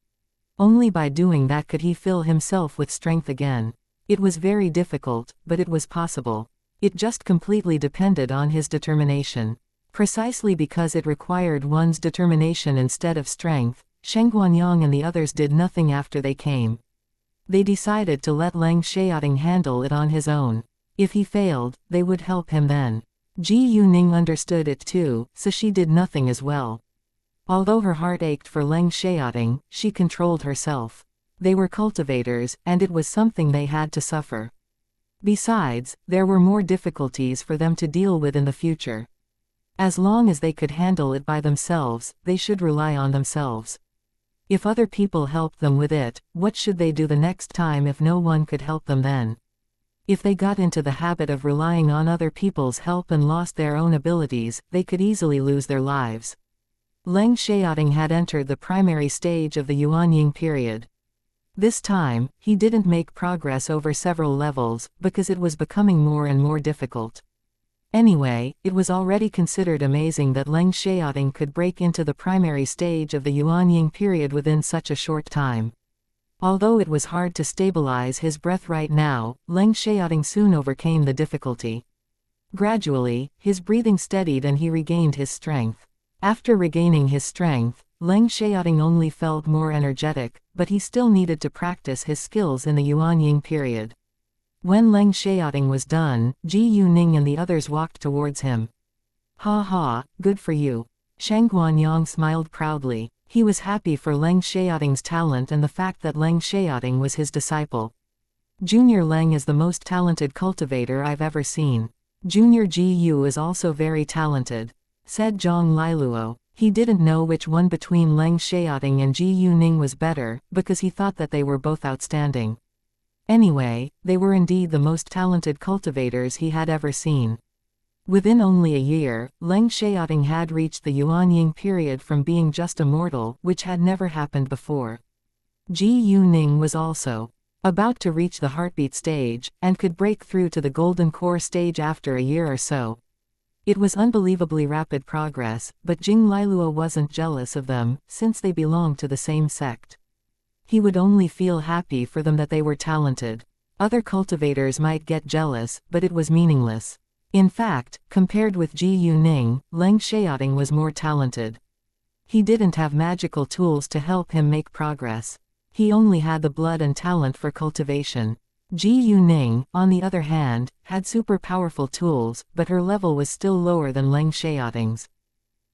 Only by doing that could he fill himself with strength again. It was very difficult, but it was possible. It just completely depended on his determination. Precisely because it required one's determination instead of strength, Shengguanyang and the others did nothing after they came. They decided to let Leng Xiaoting handle it on his own. If he failed, they would help him then. Ji Yuning understood it too, so she did nothing as well. Although her heart ached for Leng Xiaoting, she controlled herself. They were cultivators, and it was something they had to suffer. Besides, there were more difficulties for them to deal with in the future. As long as they could handle it by themselves, they should rely on themselves. If other people helped them with it, what should they do the next time if no one could help them then? If they got into the habit of relying on other people's help and lost their own abilities, they could easily lose their lives. Leng Xiaoting had entered the primary stage of the Yuanying period. This time, he didn't make progress over several levels, because it was becoming more and more difficult. Anyway, it was already considered amazing that Leng Xiaoting could break into the primary stage of the Yuanying period within such a short time. Although it was hard to stabilize his breath right now, Leng Xiaoting soon overcame the difficulty. Gradually, his breathing steadied and he regained his strength. After regaining his strength, Leng Xiaoting only felt more energetic, but he still needed to practice his skills in the Yuanying period. When Leng Xiaoting was done, Ji Yuning and the others walked towards him. Ha ha, good for you. Shengguanyang smiled proudly. He was happy for Leng Xiaoting's talent and the fact that Leng Xiaoting was his disciple. Junior Leng is the most talented cultivator I've ever seen. Junior Ji Yu is also very talented, said Zhang Liluo. He didn't know which one between Leng Xiaoting and Ji Yuning was better, because he thought that they were both outstanding. Anyway, they were indeed the most talented cultivators he had ever seen. Within only a year, Leng Xiaoting had reached the Yuanying period from being just a mortal, which had never happened before. Ji Yuning was also about to reach the heartbeat stage, and could break through to the golden core stage after a year or so. It was unbelievably rapid progress, but Jing Liluo wasn't jealous of them, since they belonged to the same sect. He would only feel happy for them that they were talented. Other cultivators might get jealous, but it was meaningless. In fact, compared with Ji Yuning, Leng Xiaoting was more talented. He didn't have magical tools to help him make progress. He only had the blood and talent for cultivation. Ji Yuning, on the other hand, had super powerful tools, but her level was still lower than Leng Xiaoting's.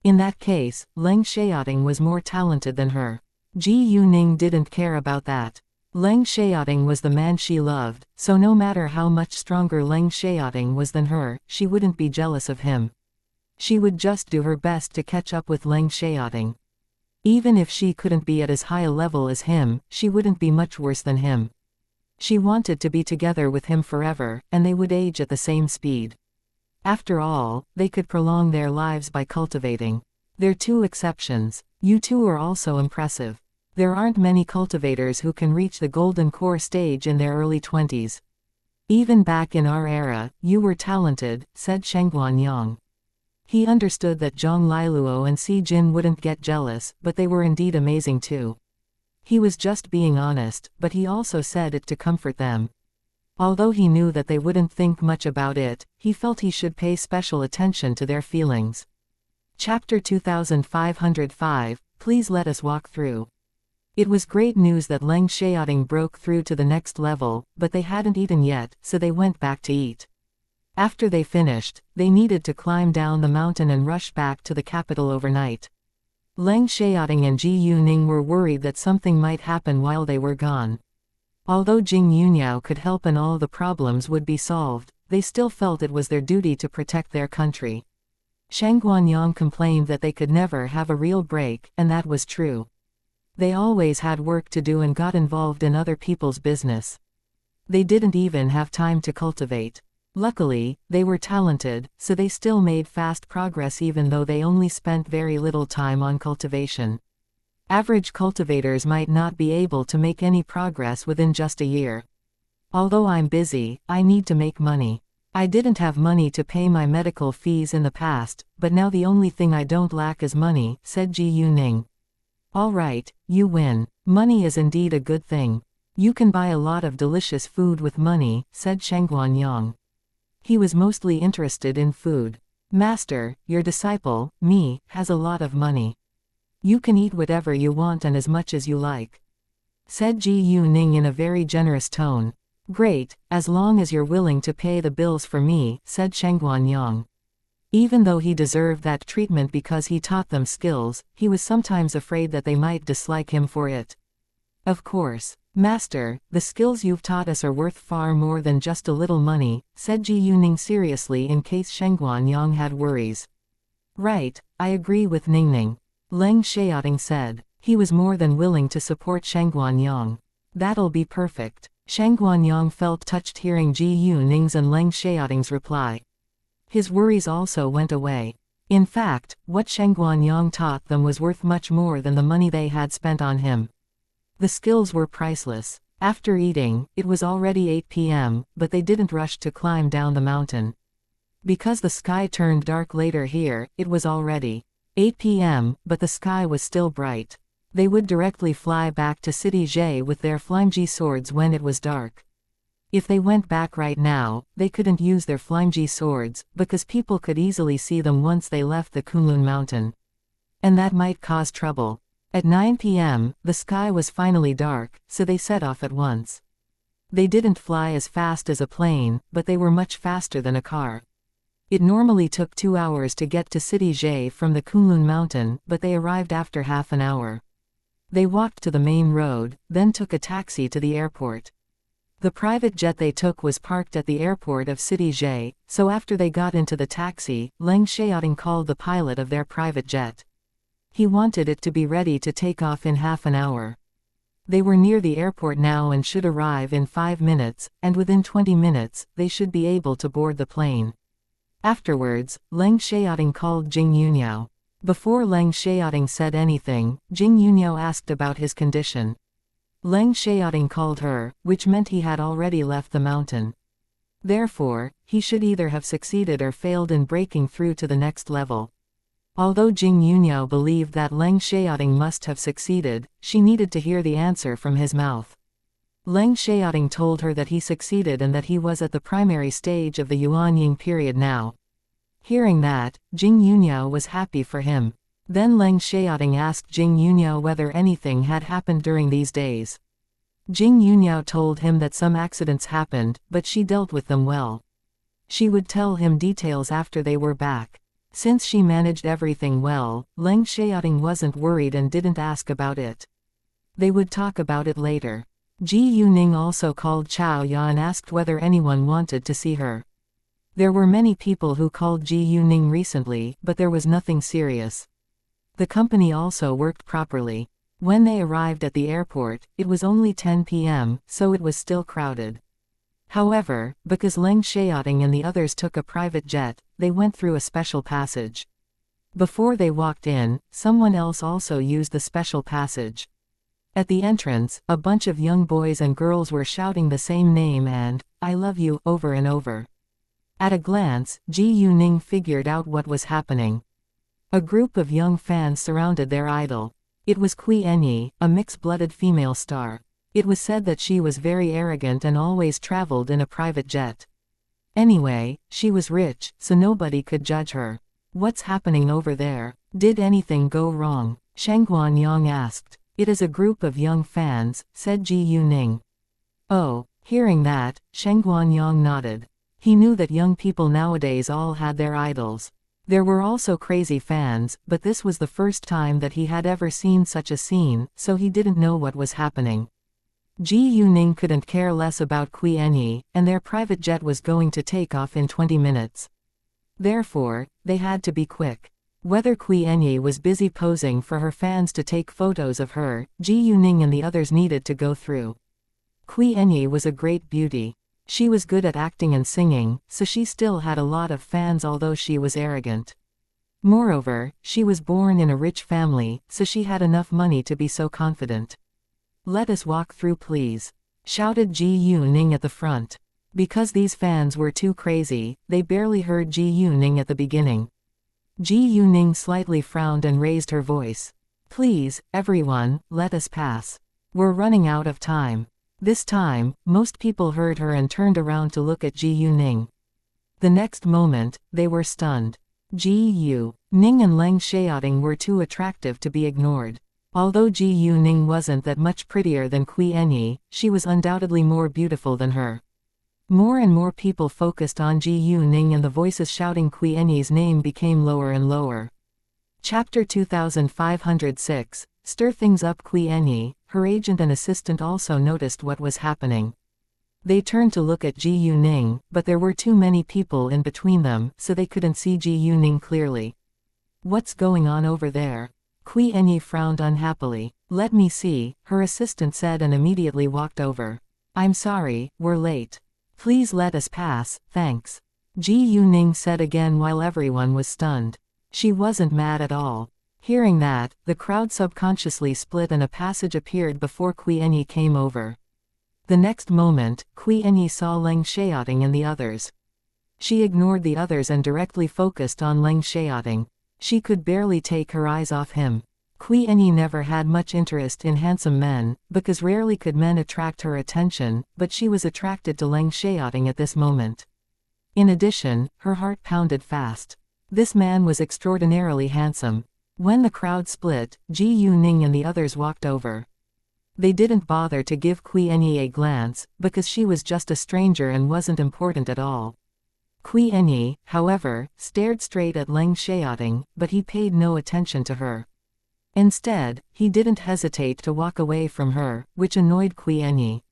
In that case, Leng Xiaoting was more talented than her. Ji Yuning didn't care about that. Leng Xiaoting was the man she loved, so no matter how much stronger Leng Xiaoting was than her, she wouldn't be jealous of him. She would just do her best to catch up with Leng Xiaoting. Even if she couldn't be at as high a level as him, she wouldn't be much worse than him. She wanted to be together with him forever, and they would age at the same speed. After all, they could prolong their lives by cultivating. There are two exceptions. You two are also impressive. There aren't many cultivators who can reach the golden core stage in their early 20s. Even back in our era, you were talented, said Shengguan Yang. He understood that Zhang Liluo and Si Jin wouldn't get jealous, but they were indeed amazing too. He was just being honest, but he also said it to comfort them. Although he knew that they wouldn't think much about it, he felt he should pay special attention to their feelings. Chapter 2505, Please let us walk through. It was great news that Leng Xiaoting broke through to the next level, but they hadn't eaten yet, so they went back to eat. After they finished, they needed to climb down the mountain and rush back to the capital overnight. Leng Xiaoting and Ji Yuning were worried that something might happen while they were gone. Although Jing Yunyao could help and all the problems would be solved, they still felt it was their duty to protect their country. Shengguan Yang complained that they could never have a real break, and that was true. They always had work to do and got involved in other people's business. They didn't even have time to cultivate. Luckily, they were talented, so they still made fast progress even though they only spent very little time on cultivation. Average cultivators might not be able to make any progress within just a year. Although I'm busy, I need to make money. I didn't have money to pay my medical fees in the past, but now the only thing I don't lack is money, said Ji Yuning. All right, you win. Money is indeed a good thing. You can buy a lot of delicious food with money, said Shengguan Yang. He was mostly interested in food. Master, your disciple, me, has a lot of money. You can eat whatever you want and as much as you like, said Ji Yuning in a very generous tone. Great, as long as you're willing to pay the bills for me, said Shengguan Yang. Even though he deserved that treatment because he taught them skills, he was sometimes afraid that they might dislike him for it. Of course. Master, the skills you've taught us are worth far more than just a little money, said Ji Yuning seriously in case Shengguan Yang had worries. Right, I agree with Ningning. Leng Xiaoting said. He was more than willing to support Shengguan Yang. That'll be perfect. Shengguan Yang felt touched hearing Ji Yuning's and Leng Xiaoting's reply. His worries also went away. In fact, what Shengguan Yang taught them was worth much more than the money they had spent on him. The skills were priceless. After eating, it was already 8 p.m., but they didn't rush to climb down the mountain. Because the sky turned dark later here, it was already 8 p.m., but the sky was still bright. They would directly fly back to City Zhe with their flimsy swords when it was dark. If they went back right now, they couldn't use their flimsy swords, because people could easily see them once they left the Kunlun mountain. And that might cause trouble. At 9 p.m., the sky was finally dark, so they set off at once. They didn't fly as fast as a plane, but they were much faster than a car. It normally took 2 hours to get to City Zhe from the Kunlun mountain, but they arrived after half an hour. They walked to the main road, then took a taxi to the airport. The private jet they took was parked at the airport of City Zhe, so after they got into the taxi, Leng Xiaoting called the pilot of their private jet. He wanted it to be ready to take off in half an hour. They were near the airport now and should arrive in 5 minutes, and within 20 minutes, they should be able to board the plane. Afterwards, Leng Xiaoting called Jing Yuniao. Before Leng Xiaoting said anything, Jing Yuniao asked about his condition. Leng Xiaoting called her, which meant he had already left the mountain. Therefore, he should either have succeeded or failed in breaking through to the next level. Although Jing Yuniao believed that Leng Xiaoting must have succeeded, she needed to hear the answer from his mouth. Leng Xiaoting told her that he succeeded and that he was at the primary stage of the Yuanying period now. Hearing that, Jing Yuniao was happy for him. Then Leng Xiaoting asked Jing Yuniao whether anything had happened during these days. Jing Yuniao told him that some accidents happened, but she dealt with them well. She would tell him details after they were back. Since she managed everything well, Leng Xiaoting wasn't worried and didn't ask about it. They would talk about it later. Ji Yuning also called Chao Ya and asked whether anyone wanted to see her. There were many people who called Ji Yuning recently, but there was nothing serious. The company also worked properly. When they arrived at the airport, it was only 10 p.m., so it was still crowded. However, because Leng Xiaoting and the others took a private jet, they went through a special passage. Before they walked in, someone else also used the special passage. At the entrance, a bunch of young boys and girls were shouting the same name and, "I love you," over and over. At a glance, Ji Yuning figured out what was happening. A group of young fans surrounded their idol. It was Kui Enyi, a mixed-blooded female star. It was said that she was very arrogant and always traveled in a private jet. Anyway, she was rich, so nobody could judge her. "What's happening over there? Did anything go wrong?" Shangguan Yang asked. "It is a group of young fans," said Ji Yuning. Oh, hearing that, Shangguan Yang nodded. He knew that young people nowadays all had their idols. There were also crazy fans, but this was the first time that he had ever seen such a scene, so he didn't know what was happening. Ji Yuning couldn't care less about Kui Enyi, and their private jet was going to take off in 20 minutes. Therefore, they had to be quick. Whether Kui Enyi was busy posing for her fans to take photos of her, Ji Yuning and the others needed to go through. Kui Enyi was a great beauty. She was good at acting and singing, so she still had a lot of fans although she was arrogant. Moreover, she was born in a rich family, so she had enough money to be so confident. "Let us walk through, please," shouted Ji Yuning at the front. Because these fans were too crazy, they barely heard Ji Yuning at the beginning. Ji Yuning slightly frowned and raised her voice. "Please, everyone, let us pass. We're running out of time." This time, most people heard her and turned around to look at Ji Yuning. The next moment, they were stunned. Ji Yuning and Leng Xiaoting were too attractive to be ignored. Although Ji Yuning wasn't that much prettier than Kui Enyi, she was undoubtedly more beautiful than her. More and more people focused on Ji Yuning and the voices shouting Kui Enyi's name became lower and lower. Chapter 2506, Stir Things Up. Kui Enyi, her agent and assistant also noticed what was happening. They turned to look at Ji Yuning, but there were too many people in between them, so they couldn't see Ji Yuning clearly. "What's going on over there?" Kui Enyi frowned unhappily. "Let me see," her assistant said and immediately walked over. "I'm sorry, we're late. Please let us pass, thanks," Ji Yuning said again while everyone was stunned. She wasn't mad at all. Hearing that, the crowd subconsciously split and a passage appeared before Kui Enyi came over. The next moment, Kui Enyi saw Leng Xiaoting and the others. She ignored the others and directly focused on Leng Xiaoting. She could barely take her eyes off him. Kui Enyi never had much interest in handsome men, because rarely could men attract her attention, but she was attracted to Leng Xiaoting at this moment. In addition, her heart pounded fast. This man was extraordinarily handsome. When the crowd split, Ji Yuning and the others walked over. They didn't bother to give Kui Enyi a glance, because she was just a stranger and wasn't important at all. Kui Enyi, however, stared straight at Leng Xiaoting, but he paid no attention to her. Instead, he didn't hesitate to walk away from her, which annoyed Kui Enyi.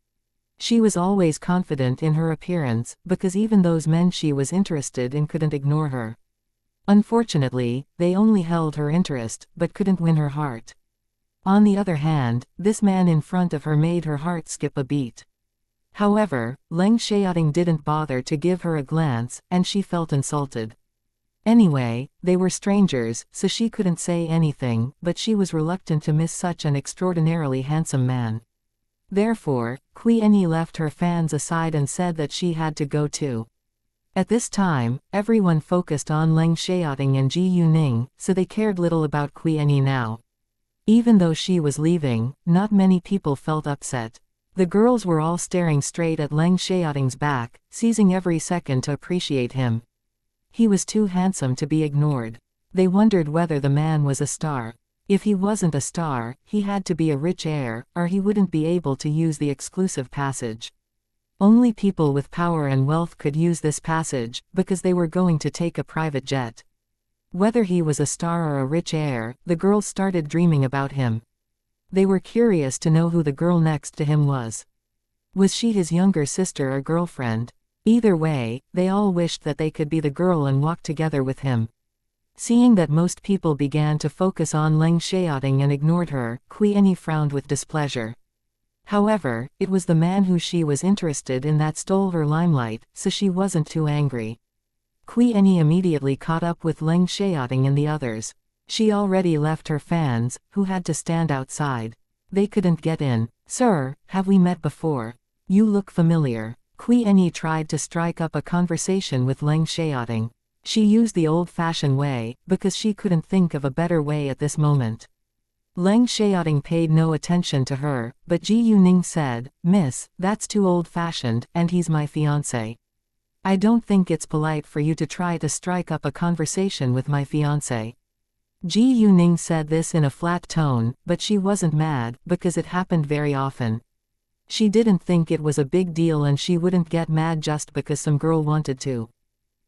She was always confident in her appearance, because even those men she was interested in couldn't ignore her. Unfortunately, they only held her interest, but couldn't win her heart. On the other hand, this man in front of her made her heart skip a beat. However, Leng Xiaoting didn't bother to give her a glance, and she felt insulted. Anyway, they were strangers, so she couldn't say anything, but she was reluctant to miss such an extraordinarily handsome man. Therefore, Qianyi left her fans aside and said that she had to go too. At this time, everyone focused on Leng Xiaoting and Ji Yuning, so they cared little about Qianyi now. Even though she was leaving, not many people felt upset. The girls were all staring straight at Leng Xiaoting's back, seizing every second to appreciate him. He was too handsome to be ignored. They wondered whether the man was a star. If he wasn't a star, he had to be a rich heir, or he wouldn't be able to use the exclusive passage. Only people with power and wealth could use this passage, because they were going to take a private jet. Whether he was a star or a rich heir, the girls started dreaming about him. They were curious to know who the girl next to him was. Was she his younger sister or girlfriend? Either way, they all wished that they could be the girl and walk together with him. Seeing that most people began to focus on Leng Xiaoting and ignored her, Qianyi frowned with displeasure. However, it was the man who she was interested in that stole her limelight, so she wasn't too angry. Qianyi immediately caught up with Leng Xiaoting and the others. She already left her fans, who had to stand outside. They couldn't get in. "Sir, have we met before? You look familiar." Qianyi tried to strike up a conversation with Leng Xiaoting. She used the old-fashioned way, because she couldn't think of a better way at this moment. Leng Xiaoting paid no attention to her, but Ji Yuning said, "Miss, that's too old-fashioned, and he's my fiancé. I don't think it's polite for you to try to strike up a conversation with my fiancé." Ji Yuning said this in a flat tone, but she wasn't mad, because it happened very often. She didn't think it was a big deal and she wouldn't get mad just because some girl wanted to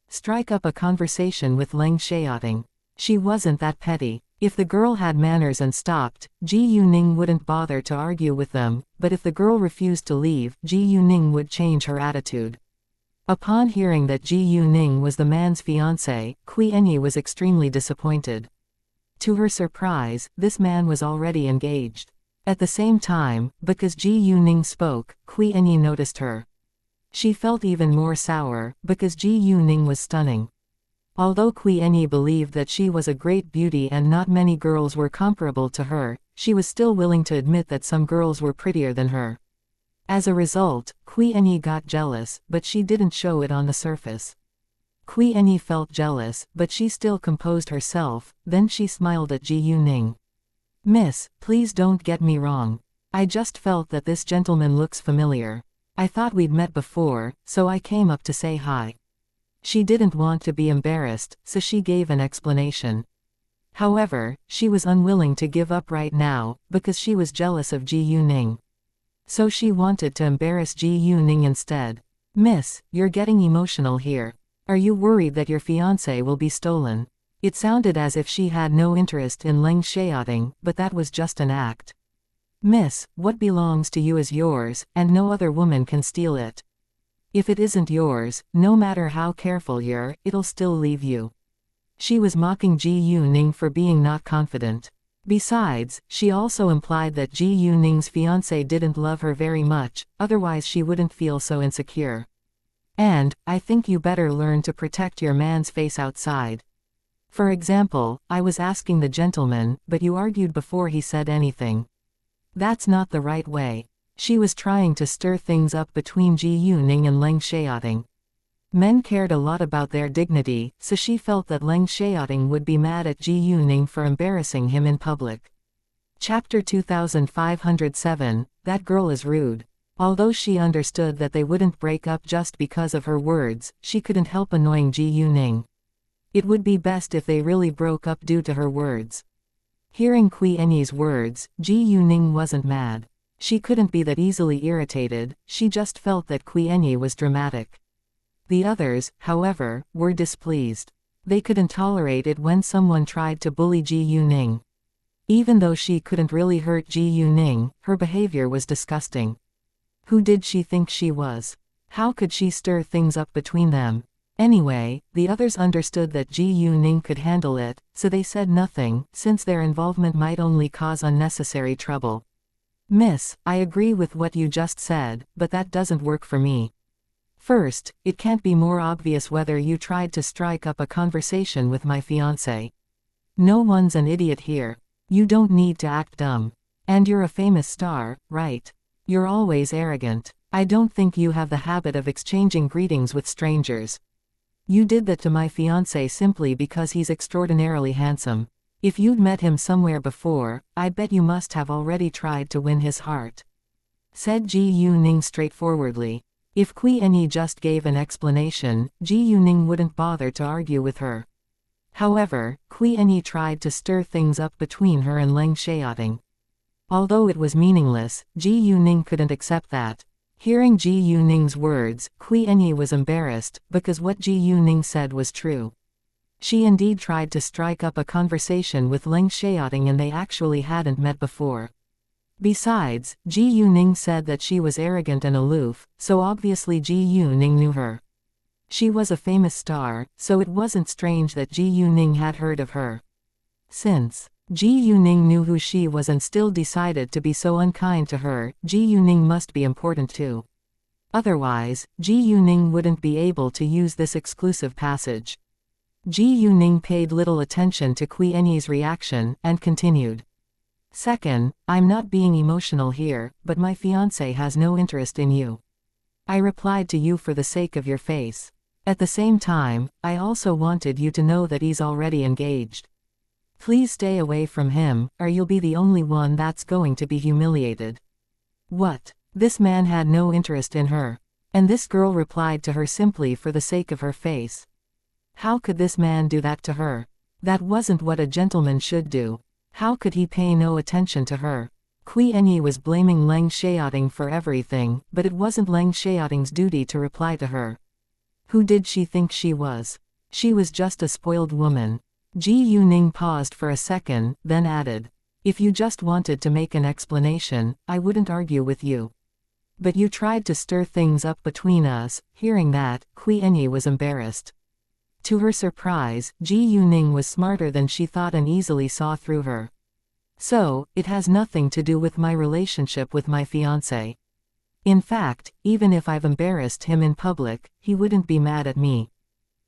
strike up a conversation with Leng Xiaoting. She wasn't that petty. If the girl had manners and stopped, Ji Yuning wouldn't bother to argue with them, but if the girl refused to leave, Ji Yuning would change her attitude. Upon hearing that Ji Yuning was the man's fiancé, Qianyi was extremely disappointed. To her surprise, this man was already engaged. At the same time, because Ji Yuning spoke, Qianyi noticed her. She felt even more sour, because Ji Yuning was stunning. Although Qianyi believed that she was a great beauty and not many girls were comparable to her, she was still willing to admit that some girls were prettier than her. As a result, Qianyi got jealous, but she didn't show it on the surface. Qianyi felt jealous, but she still composed herself, then she smiled at Ji Yuning. "Miss, please don't get me wrong. I just felt that this gentleman looks familiar. I thought we'd met before, so I came up to say hi." She didn't want to be embarrassed, so she gave an explanation. However, she was unwilling to give up right now, because she was jealous of Ji Yuning. So she wanted to embarrass Ji Yuning instead. "Miss, you're getting emotional here. Are you worried that your fiancé will be stolen?" It sounded as if she had no interest in Leng Xiaoting, but that was just an act. "Miss, what belongs to you is yours, and no other woman can steal it. If it isn't yours, no matter how careful you're, it'll still leave you." She was mocking Ji Yuning for being not confident. Besides, she also implied that Ji Yuning's fiancé didn't love her very much, otherwise she wouldn't feel so insecure. "And, I think you better learn to protect your man's face outside. For example, I was asking the gentleman, but you argued before he said anything. That's not the right way." She was trying to stir things up between Ji Yuning and Leng Xiaoting. Men cared a lot about their dignity, so she felt that Leng Xiaoting would be mad at Ji Yuning for embarrassing him in public. Chapter 2507, That Girl is Rude. Although she understood that they wouldn't break up just because of her words, she couldn't help annoying Ji Yuning. It would be best if they really broke up due to her words. Hearing Qianyi's words, Ji Yuning wasn't mad. She couldn't be that easily irritated, she just felt that Qianyi was dramatic. The others, however, were displeased. They couldn't tolerate it when someone tried to bully Ji Yuning. Even though she couldn't really hurt Ji Yuning, her behavior was disgusting. Who did she think she was? How could she stir things up between them? Anyway, the others understood that Ji Yuning could handle it, so they said nothing, since their involvement might only cause unnecessary trouble. "Miss, I agree with what you just said, but that doesn't work for me. First, it can't be more obvious whether you tried to strike up a conversation with my fiancé. No one's an idiot here. You don't need to act dumb. And you're a famous star, right? You're always arrogant. I don't think you have the habit of exchanging greetings with strangers. You did that to my fiancé simply because he's extraordinarily handsome. If you'd met him somewhere before, I bet you must have already tried to win his heart," said Ji Yuning straightforwardly. If Kui Enyi just gave an explanation, Ji Yuning wouldn't bother to argue with her. However, Kui Enyi tried to stir things up between her and Leng Xiaoting. Although it was meaningless, Ji Yuning couldn't accept that. Hearing Ji Yuning's words, Kui Enyi was embarrassed, because what Ji Yuning said was true. She indeed tried to strike up a conversation with Leng Xiaoting and they actually hadn't met before. Besides, Ji Yuning said that she was arrogant and aloof, so obviously Ji Yuning knew her. She was a famous star, so it wasn't strange that Ji Yuning had heard of her. Since Ji Yuning knew who she was and still decided to be so unkind to her, Ji Yuning must be important too. Otherwise, Ji Yuning wouldn't be able to use this exclusive passage. Ji Yuning paid little attention to Kui Enyi's reaction, and continued. Second, I'm not being emotional here, but my fiancé has no interest in you. I replied to you for the sake of your face. At the same time, I also wanted you to know that he's already engaged. Please stay away from him, or you'll be the only one that's going to be humiliated. What? This man had no interest in her. And this girl replied to her simply for the sake of her face. How could this man do that to her? That wasn't what a gentleman should do. How could he pay no attention to her? Kui Enyi was blaming Leng Xiaoting for everything, but it wasn't Leng Xiaoting's duty to reply to her. Who did she think she was? She was just a spoiled woman. Ji Yuning paused for a second, then added. If you just wanted to make an explanation, I wouldn't argue with you. But you tried to stir things up between us. Hearing that, Kui Enyi was embarrassed. To her surprise, Ji Yuning was smarter than she thought and easily saw through her. So, it has nothing to do with my relationship with my fiancé. In fact, even if I've embarrassed him in public, he wouldn't be mad at me.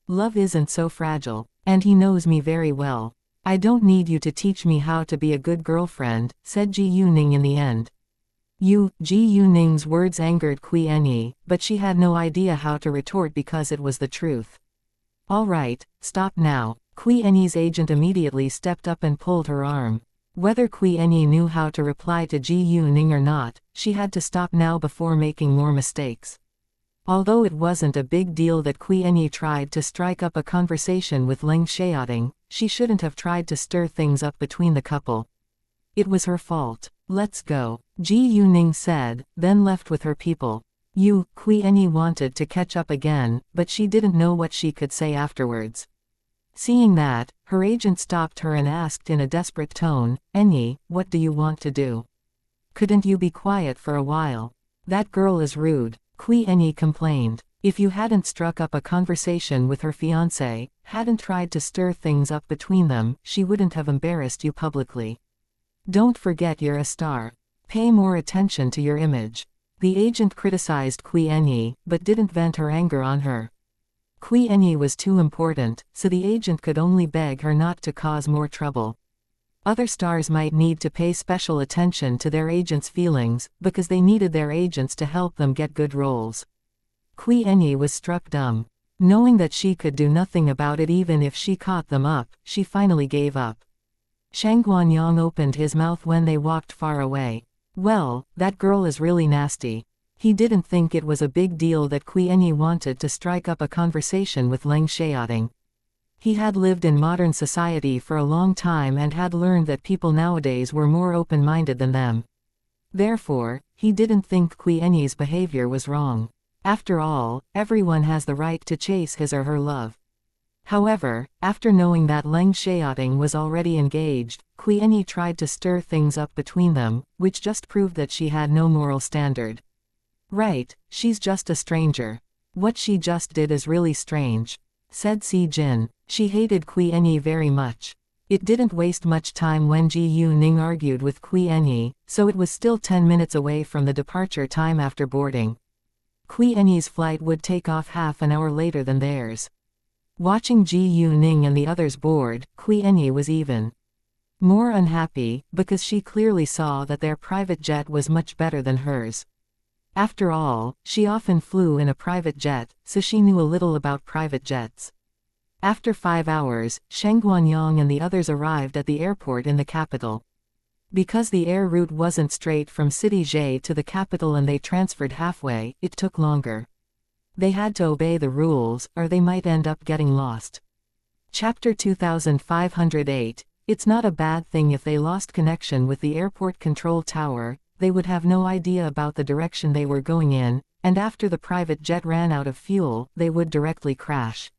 Love isn't so fragile, and he knows me very well. I don't need you to teach me how to be a good girlfriend, said Ji Yuning in the end. Ji Yuning's words angered Kui Enyi, but she had no idea how to retort because it was the truth. All right, stop now. Kui Enyi's agent immediately stepped up and pulled her arm. Whether Kui Enyi knew how to reply to Ji Yuning or not, she had to stop now before making more mistakes. Although it wasn't a big deal that Kui Enyi tried to strike up a conversation with Leng Xiaoting, she shouldn't have tried to stir things up between the couple. It was her fault. Let's go, Ji Yuning said, then left with her people. Kui Enyi wanted to catch up again, but she didn't know what she could say afterwards. Seeing that, her agent stopped her and asked in a desperate tone, Enyi, what do you want to do? Couldn't you be quiet for a while? That girl is rude, Kui Enyi complained. If you hadn't struck up a conversation with her fiancé, hadn't tried to stir things up between them, she wouldn't have embarrassed you publicly. Don't forget you're a star. Pay more attention to your image. The agent criticized Kui Enyi, but didn't vent her anger on her. Kui Enyi was too important, so the agent could only beg her not to cause more trouble. Other stars might need to pay special attention to their agents' feelings, because they needed their agents to help them get good roles. Kui Enyi was struck dumb. Knowing that she could do nothing about it even if she caught them up, she finally gave up. Shang Guanyang opened his mouth when they walked far away. Well, that girl is really nasty. He didn't think it was a big deal that Kui Enyi wanted to strike up a conversation with Leng Xiaoting. He had lived in modern society for a long time and had learned that people nowadays were more open-minded than them. Therefore, he didn't think Kui Enyi's behavior was wrong. After all, everyone has the right to chase his or her love. However, after knowing that Leng Xiaoting was already engaged, Kui Enyi tried to stir things up between them, which just proved that she had no moral standard. Right, she's just a stranger. What she just did is really strange, said Si Jin. She hated Kui Enyi very much. It didn't waste much time when Ji Yuning argued with Kui Enyi, so it was still 10 minutes away from the departure time after boarding. Qianyi's flight would take off half an hour later than theirs. Watching Ji Yuning and the others board, Qianyi was even more unhappy, because she clearly saw that their private jet was much better than hers. After all, she often flew in a private jet, so she knew a little about private jets. After 5 hours, Sheng Guanyang and the others arrived at the airport in the capital. Because the air route wasn't straight from City Jie to the capital and they transferred halfway, it took longer. They had to obey the rules, or they might end up getting lost. Chapter 2508. It's not a bad thing if they lost connection with the airport control tower. They would have no idea about the direction they were going in, and after the private jet ran out of fuel, they would directly crash.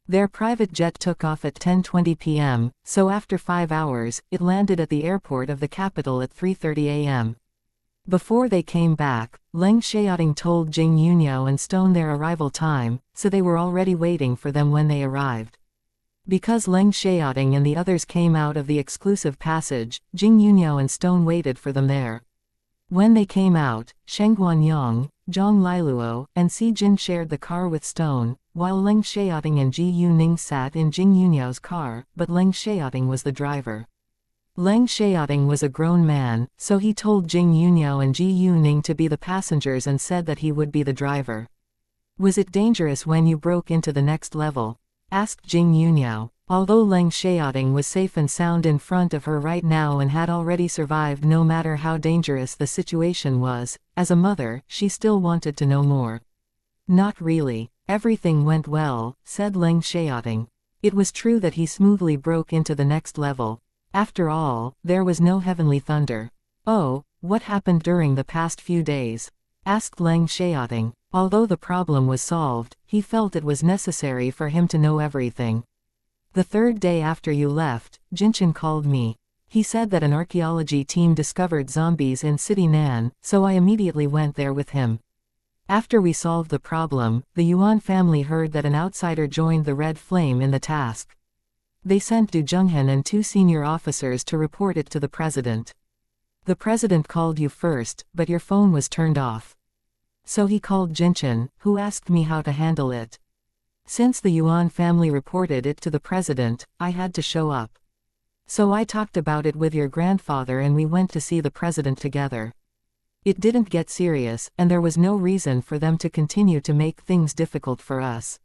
Their private jet took off at 10:20 p.m., so after 5 hours, it landed at the airport of the capital at 3:30 a.m. Before they came back, Leng Xiaoting told Jing Yuniao and Stone their arrival time, so they were already waiting for them when they arrived. Because Leng Xiaoting and the others came out of the exclusive passage, Jing Yuniao and Stone waited for them there. When they came out, Sheng Guanyang, Zhang Liluo, and Si Jin shared the car with Stone, while Leng Xiaoting and Ji Yuning sat in Jing Yuniao's car, but Leng Xiaoting was the driver. Leng Xiaoting was a grown man, so he told Jing Yuniao and Ji Yuning to be the passengers and said that he would be the driver. Was it dangerous when you broke into the next level? Asked Jing Yuniao. Although Leng Xiaoting was safe and sound in front of her right now and had already survived no matter how dangerous the situation was, as a mother, she still wanted to know more. Not really. Everything went well, said Leng Xiaoting. It was true that he smoothly broke into the next level. After all, there was no heavenly thunder. Oh, what happened during the past few days? Asked Leng Xiaoting. Although the problem was solved, he felt it was necessary for him to know everything. The third day after you left, Jinchen called me. He said that an archaeology team discovered zombies in City Nan, so I immediately went there with him. After we solved the problem, the Yuan family heard that an outsider joined the Red Flame in the task. They sent Du Zhenghen and 2 senior officers to report it to the president. The president called you first, but your phone was turned off. So he called Jinchen, who asked me how to handle it. Since the Yuan family reported it to the president, I had to show up. So I talked about it with your grandfather and we went to see the president together. It didn't get serious, and there was no reason for them to continue to make things difficult for us.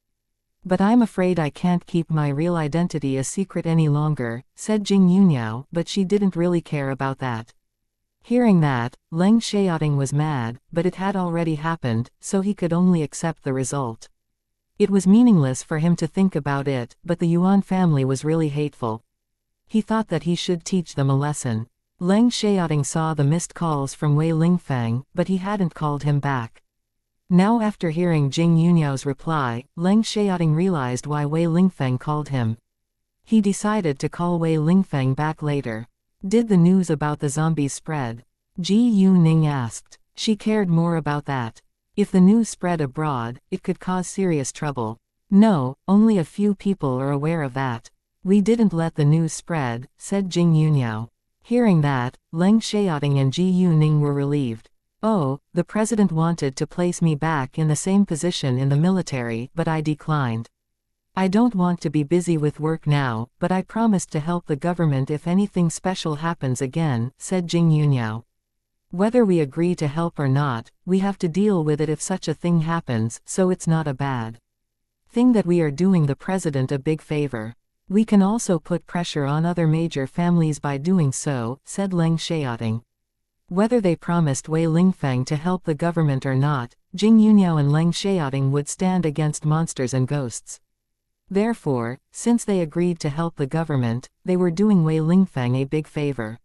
But I'm afraid I can't keep my real identity a secret any longer, said Jing Yuniao, but she didn't really care about that. Hearing that, Leng Xiaoting was mad, but it had already happened, so he could only accept the result. It was meaningless for him to think about it, but the Yuan family was really hateful. He thought that he should teach them a lesson. Leng Xiaoting saw the missed calls from Wei Lingfeng, but he hadn't called him back. Now after hearing Jing Yuniao's reply, Leng Xiaoting realized why Wei Lingfeng called him. He decided to call Wei Lingfeng back later. Did the news about the zombies spread? Ji Yuning asked. She cared more about that. If the news spread abroad, it could cause serious trouble. No, only a few people are aware of that. We didn't let the news spread, said Jing Yuniao. Hearing that, Leng Xiaoting and Ji Yuning were relieved. Oh, the president wanted to place me back in the same position in the military, but I declined. I don't want to be busy with work now, but I promised to help the government if anything special happens again, said Jing Yuniao. Whether we agree to help or not, we have to deal with it if such a thing happens, so it's not a bad thing that we are doing the president a big favor. We can also put pressure on other major families by doing so, said Leng Xiaoting. Whether they promised Wei Lingfeng to help the government or not, Jing Yuniao and Leng Xiaoting would stand against monsters and ghosts. Therefore, since they agreed to help the government, they were doing Wei Lingfeng a big favor.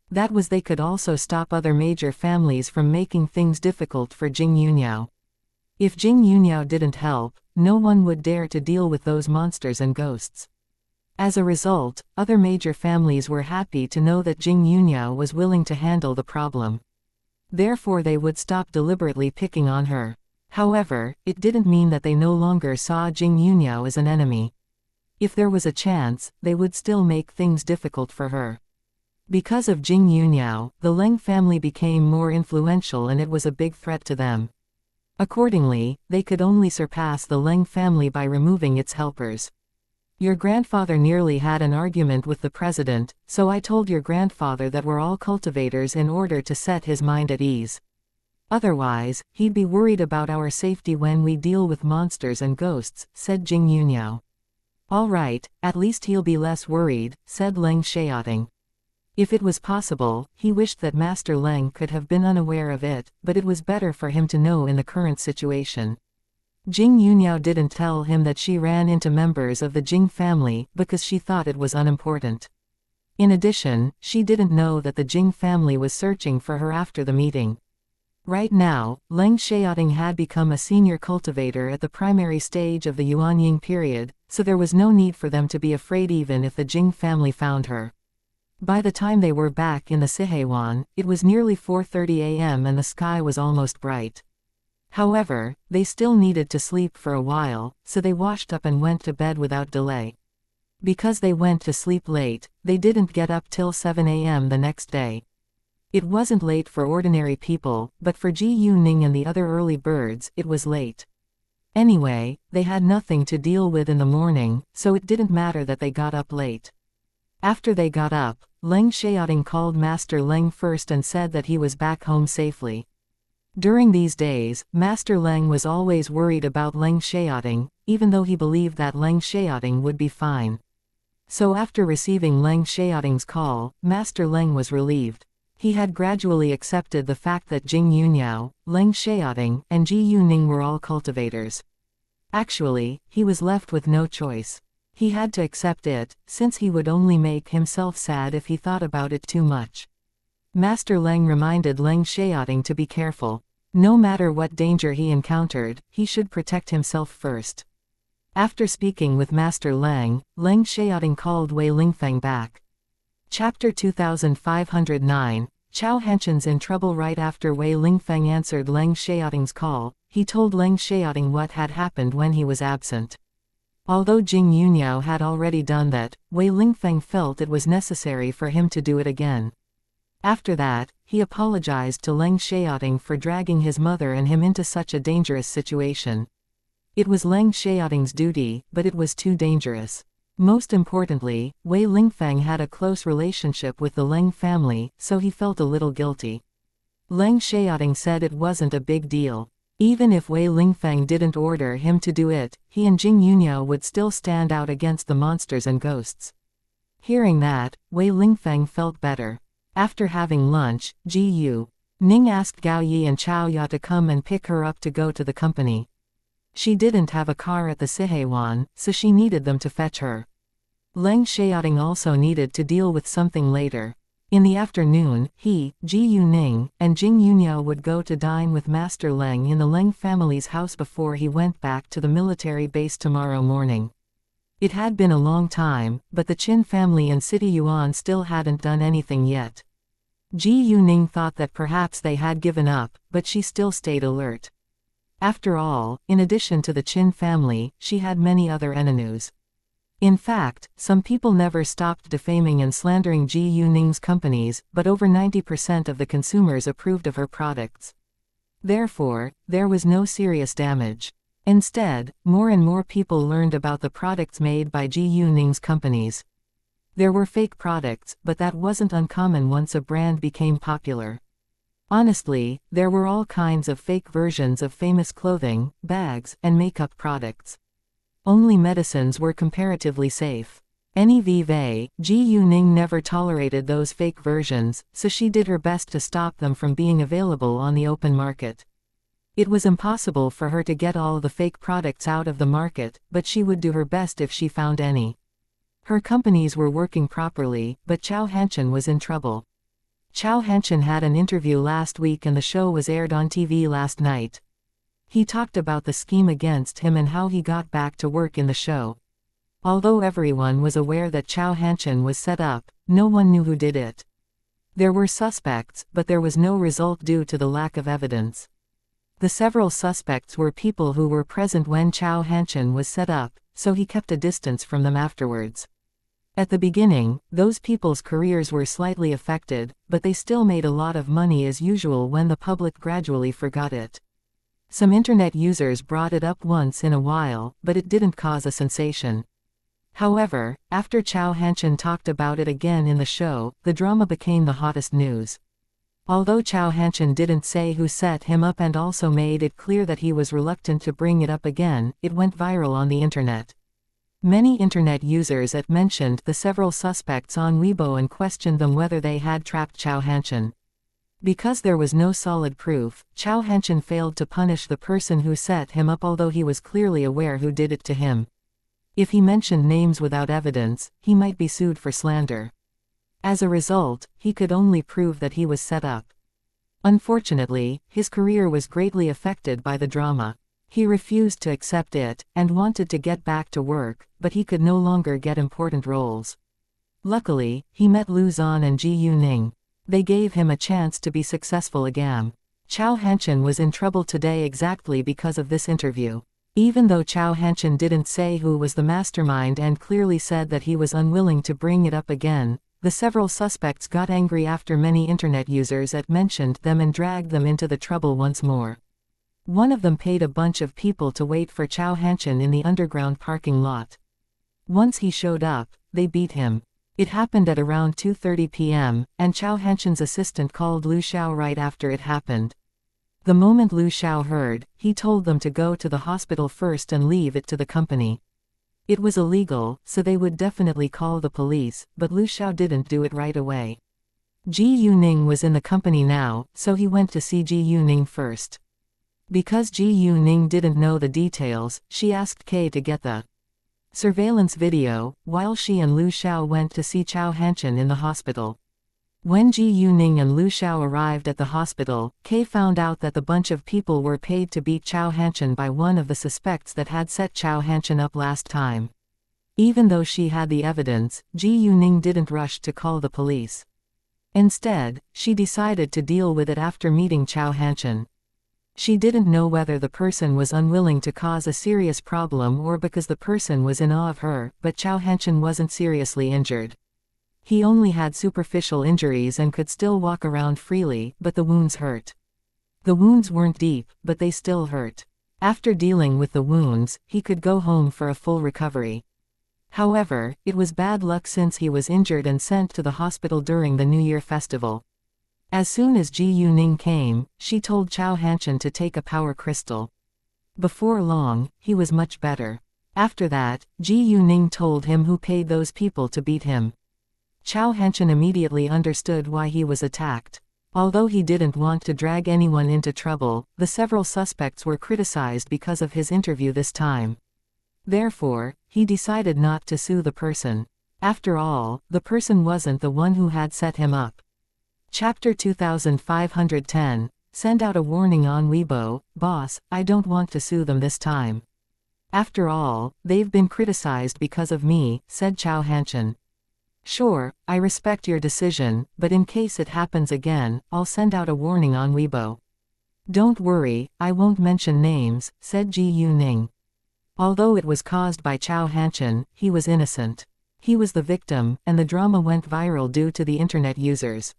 That was they could also stop other major families from making things difficult for Jing Yuniao. If Jing Yuniao didn't help, no one would dare to deal with those monsters and ghosts. As a result, other major families were happy to know that Jing Yuniao was willing to handle the problem. Therefore they would stop deliberately picking on her. However, it didn't mean that they no longer saw Jing Yuniao as an enemy. If there was a chance, they would still make things difficult for her. Because of Jing Yuniao, the Leng family became more influential and it was a big threat to them. Accordingly, they could only surpass the Leng family by removing its helpers. Your grandfather nearly had an argument with the president, so I told your grandfather that we're all cultivators in order to set his mind at ease. Otherwise, he'd be worried about our safety when we deal with monsters and ghosts, said Jing Yuniao. All right, at least he'll be less worried, said Leng Xiaoting. If it was possible, he wished that Master Leng could have been unaware of it, but it was better for him to know in the current situation. Jing Yuniao didn't tell him that she ran into members of the Jing family because she thought it was unimportant. In addition, she didn't know that the Jing family was searching for her after the meeting. Right now, Leng Xiaoting had become a senior cultivator at the primary stage of the Yuanying period, so there was no need for them to be afraid even if the Jing family found her. By the time they were back in the Sihewan, it was nearly 4:30 a.m. and the sky was almost bright. However, they still needed to sleep for a while, so they washed up and went to bed without delay. Because they went to sleep late, they didn't get up till 7 a.m. the next day. It wasn't late for ordinary people, but for Ji Yuning and the other early birds, it was late. Anyway, they had nothing to deal with in the morning, so it didn't matter that they got up late. After they got up, Leng Xiaoting called Master Leng first and said that he was back home safely. During these days, Master Leng was always worried about Leng Xiaoting, even though he believed that Leng Xiaoting would be fine. So after receiving Leng Xiaoting's call, Master Leng was relieved. He had gradually accepted the fact that Jing Yuniao, Leng Xiaoting, and Ji Yuning were all cultivators. Actually, he was left with no choice. He had to accept it, since he would only make himself sad if he thought about it too much. Master Leng reminded Leng Xiaoting to be careful. No matter what danger he encountered, he should protect himself first. After speaking with Master Leng, Leng Xiaoting called Wei Lingfeng back. Chapter 2509, Chao Henshin's in trouble. Right after Wei Lingfeng answered Leng Xiaoting's call, he told Leng Xiaoting what had happened when he was absent. Although Jing Yuniao had already done that, Wei Lingfeng felt it was necessary for him to do it again. After that, he apologized to Leng Xiaoting for dragging his mother and him into such a dangerous situation. It was Leng Xiaoting's duty, but it was too dangerous. Most importantly, Wei Lingfeng had a close relationship with the Leng family, so he felt a little guilty. Leng Xiaoting said it wasn't a big deal. Even if Wei Lingfeng didn't order him to do it, he and Jing Yuniao would still stand out against the monsters and ghosts. Hearing that, Wei Lingfeng felt better. After having lunch, Ji Yuning asked Gao Yi and Chao Ya to come and pick her up to go to the company. She didn't have a car at the Sihewan, so she needed them to fetch her. Leng Xiaoting also needed to deal with something later. In the afternoon, he, Ji Yuning, and Jing Yuniao would go to dine with Master Leng in the Leng family's house before he went back to the military base tomorrow morning. It had been a long time, but the Qin family in City Yuan still hadn't done anything yet. Ji Yuning thought that perhaps they had given up, but she still stayed alert. After all, in addition to the Qin family, she had many other enemies. In fact, some people never stopped defaming and slandering Ji Yuning's companies, but over 90% of the consumers approved of her products. Therefore, there was no serious damage. Instead, more and more people learned about the products made by Ji Yuning's companies. There were fake products, but that wasn't uncommon once a brand became popular. Honestly, there were all kinds of fake versions of famous clothing, bags, and makeup products. Only medicines were comparatively safe. Anyway, Ji Yuning never tolerated those fake versions, so she did her best to stop them from being available on the open market. It was impossible for her to get all the fake products out of the market, but she would do her best if she found any. Her companies were working properly, but Chao Henshin was in trouble. Chao Henshin had an interview last week and the show was aired on TV last night. He talked about the scheme against him and how he got back to work in the show. Although everyone was aware that Chao Henshin was set up, no one knew who did it. There were suspects, but there was no result due to the lack of evidence. The several suspects were people who were present when Chao Henshin was set up, so he kept a distance from them afterwards. At the beginning, those people's careers were slightly affected, but they still made a lot of money as usual when the public gradually forgot it. Some internet users brought it up once in a while, but it didn't cause a sensation. However, after xianxia talked about it again in the show, the drama became the hottest news. Although xianxia didn't say who set him up and also made it clear that he was reluctant to bring it up again, it went viral on the internet. Many internet users had mentioned the several suspects on Weibo and questioned them whether they had trapped xianxia. Because there was no solid proof, xianxia failed to punish the person who set him up, although he was clearly aware who did it to him. If he mentioned names without evidence, he might be sued for slander. As a result, he could only prove that he was set up. Unfortunately, his career was greatly affected by the drama. He refused to accept it, and wanted to get back to work, but he could no longer get important roles. Luckily, he met Lu Zhan and Ji Yuning. They gave him a chance to be successful again. xianxia was in trouble today exactly because of this interview. Even though xianxia didn't say who was the mastermind and clearly said that he was unwilling to bring it up again, the several suspects got angry after many internet users had mentioned them and dragged them into the trouble once more. One of them paid a bunch of people to wait for xianxia in the underground parking lot. Once he showed up, they beat him. It happened at around 2:30 p.m., and xianxia's assistant called Lu Xiao right after it happened. The moment Lu Xiao heard, he told them to go to the hospital first and leave it to the company. It was illegal, so they would definitely call the police, but Lu Xiao didn't do it right away. Ji Yuning was in the company now, so he went to see Ji Yuning first. Because Ji Yuning didn't know the details, she asked Kay to get the surveillance video, while she and Lu Xiao went to see xianxia in the hospital. When Ji Yuning and Lu Xiao arrived at the hospital, Kay found out that the bunch of people were paid to beat xianxia by one of the suspects that had set xianxia up last time. Even though she had the evidence, Ji Yuning didn't rush to call the police. Instead, she decided to deal with it after meeting xianxia. She didn't know whether the person was unwilling to cause a serious problem or because the person was in awe of her, but xianxia wasn't seriously injured. He only had superficial injuries and could still walk around freely, but the wounds hurt. The wounds weren't deep, but they still hurt. After dealing with the wounds, he could go home for a full recovery. However, it was bad luck since he was injured and sent to the hospital during the New Year festival. As soon as Ji Yuning came, she told xianxia to take a power crystal. Before long, he was much better. After that, Ji Yuning told him who paid those people to beat him. Xianxia immediately understood why he was attacked. Although he didn't want to drag anyone into trouble, the several suspects were criticized because of his interview this time. Therefore, he decided not to sue the person. After all, the person wasn't the one who had set him up. Chapter 2510. Send out a warning on Weibo, boss, I don't want to sue them this time. After all, they've been criticized because of me, said xianxia. Sure, I respect your decision, but in case it happens again, I'll send out a warning on Weibo. Don't worry, I won't mention names, said Ji Yuning. Although it was caused by xianxia, he was innocent. He was the victim, and the drama went viral due to the internet users.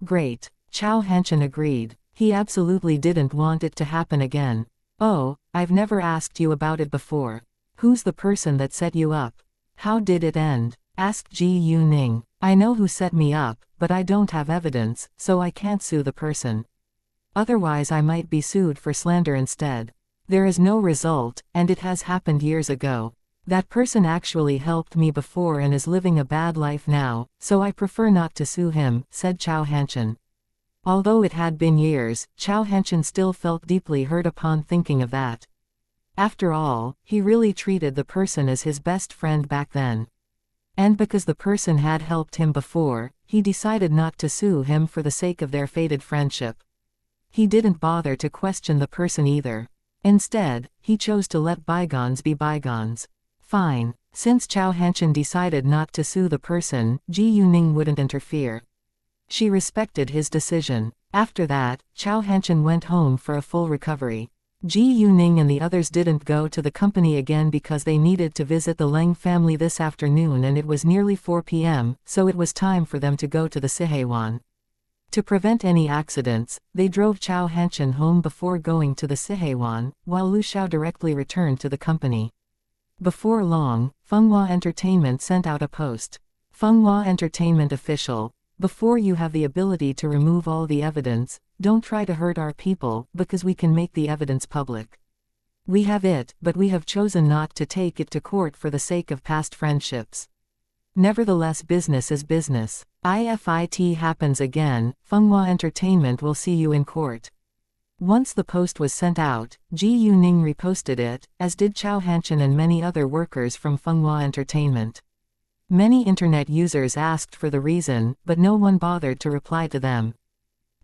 Great. xianxia agreed. He absolutely didn't want it to happen again. Oh, I've never asked you about it before. Who's the person that set you up? How did it end? Asked Ji Yuning. I know who set me up, but I don't have evidence, so I can't sue the person. Otherwise I might be sued for slander instead. There is no result, and it has happened years ago. That person actually helped me before and is living a bad life now, so I prefer not to sue him, said xianxia. Although it had been years, xianxia still felt deeply hurt upon thinking of that. After all, he really treated the person as his best friend back then. And because the person had helped him before, he decided not to sue him for the sake of their faded friendship. He didn't bother to question the person either. Instead, he chose to let bygones be bygones. Fine. Since xianxia decided not to sue the person, Ji Yuning wouldn't interfere. She respected his decision. After that, xianxia went home for a full recovery. Ji Yuning and the others didn't go to the company again because they needed to visit the Leng family this afternoon and it was nearly 4 p.m., so it was time for them to go to the Sihewan. To prevent any accidents, they drove xianxia home before going to the Sihewan, while Lu Xiao directly returned to the company. Before long, Fenghua Entertainment sent out a post. Fenghua Entertainment official, before you have the ability to remove all the evidence, don't try to hurt our people, because we can make the evidence public. We have it, but we have chosen not to take it to court for the sake of past friendships. Nevertheless, business is business. If it happens again, Fenghua Entertainment will see you in court. Once the post was sent out, Ji Yuning reposted it, as did xianxia and many other workers from Fenghua Entertainment. Many internet users asked for the reason, but no one bothered to reply to them.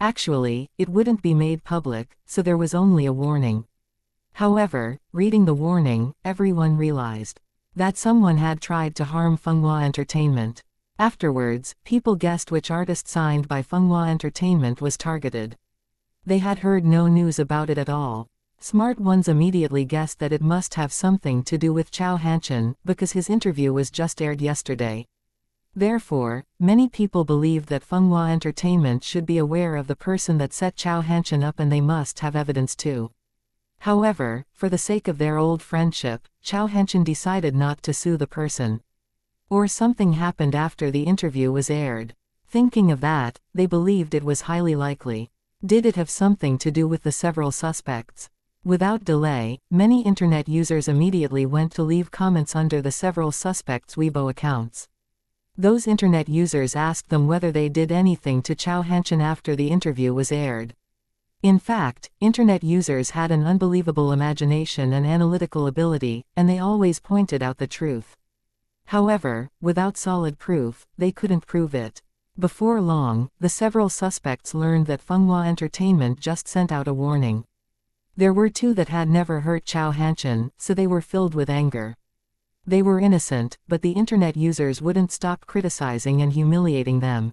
Actually, it wouldn't be made public, so there was only a warning. However, reading the warning, everyone realized that someone had tried to harm Fenghua Entertainment. Afterwards, people guessed which artist signed by Fenghua Entertainment was targeted. They had heard no news about it at all. Smart ones immediately guessed that it must have something to do with xianxia, because his interview was just aired yesterday. Therefore, many people believed that Fenghua Entertainment should be aware of the person that set xianxia up, and they must have evidence too. However, for the sake of their old friendship, xianxia decided not to sue the person. Or something happened after the interview was aired. Thinking of that, they believed it was highly likely. Did it have something to do with the several suspects? Without delay, many internet users immediately went to leave comments under the several suspects' Weibo accounts. Those internet users asked them whether they did anything to xianxia after the interview was aired. In fact, internet users had an unbelievable imagination and analytical ability, and they always pointed out the truth. However, without solid proof, they couldn't prove it. Before long, the several suspects learned that Fenghua Entertainment just sent out a warning. There were two that had never hurt xianxia, so they were filled with anger. They were innocent, but the internet users wouldn't stop criticizing and humiliating them.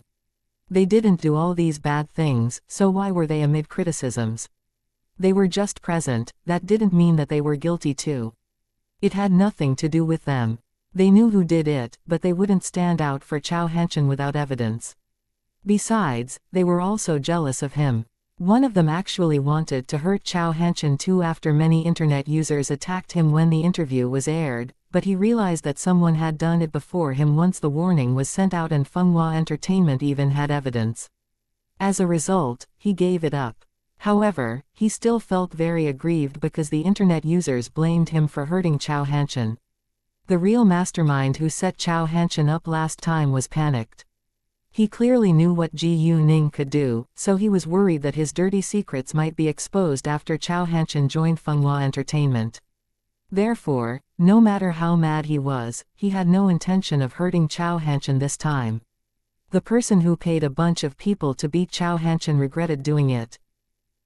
They didn't do all these bad things, so why were they amid criticisms? They were just present, that didn't mean that they were guilty too. It had nothing to do with them. They knew who did it, but they wouldn't stand out for xianxia without evidence. Besides, they were also jealous of him. One of them actually wanted to hurt xianxia too after many internet users attacked him when the interview was aired, but he realized that someone had done it before him once the warning was sent out, and Fenghua Entertainment even had evidence. As a result, he gave it up. However, he still felt very aggrieved because the internet users blamed him for hurting xianxia. The real mastermind who set xianxia up last time was panicked. He clearly knew what Ji Yuning could do, so he was worried that his dirty secrets might be exposed after xianxia joined Fenghua Entertainment. Therefore, no matter how mad he was, he had no intention of hurting xianxia this time. The person who paid a bunch of people to beat xianxia regretted doing it.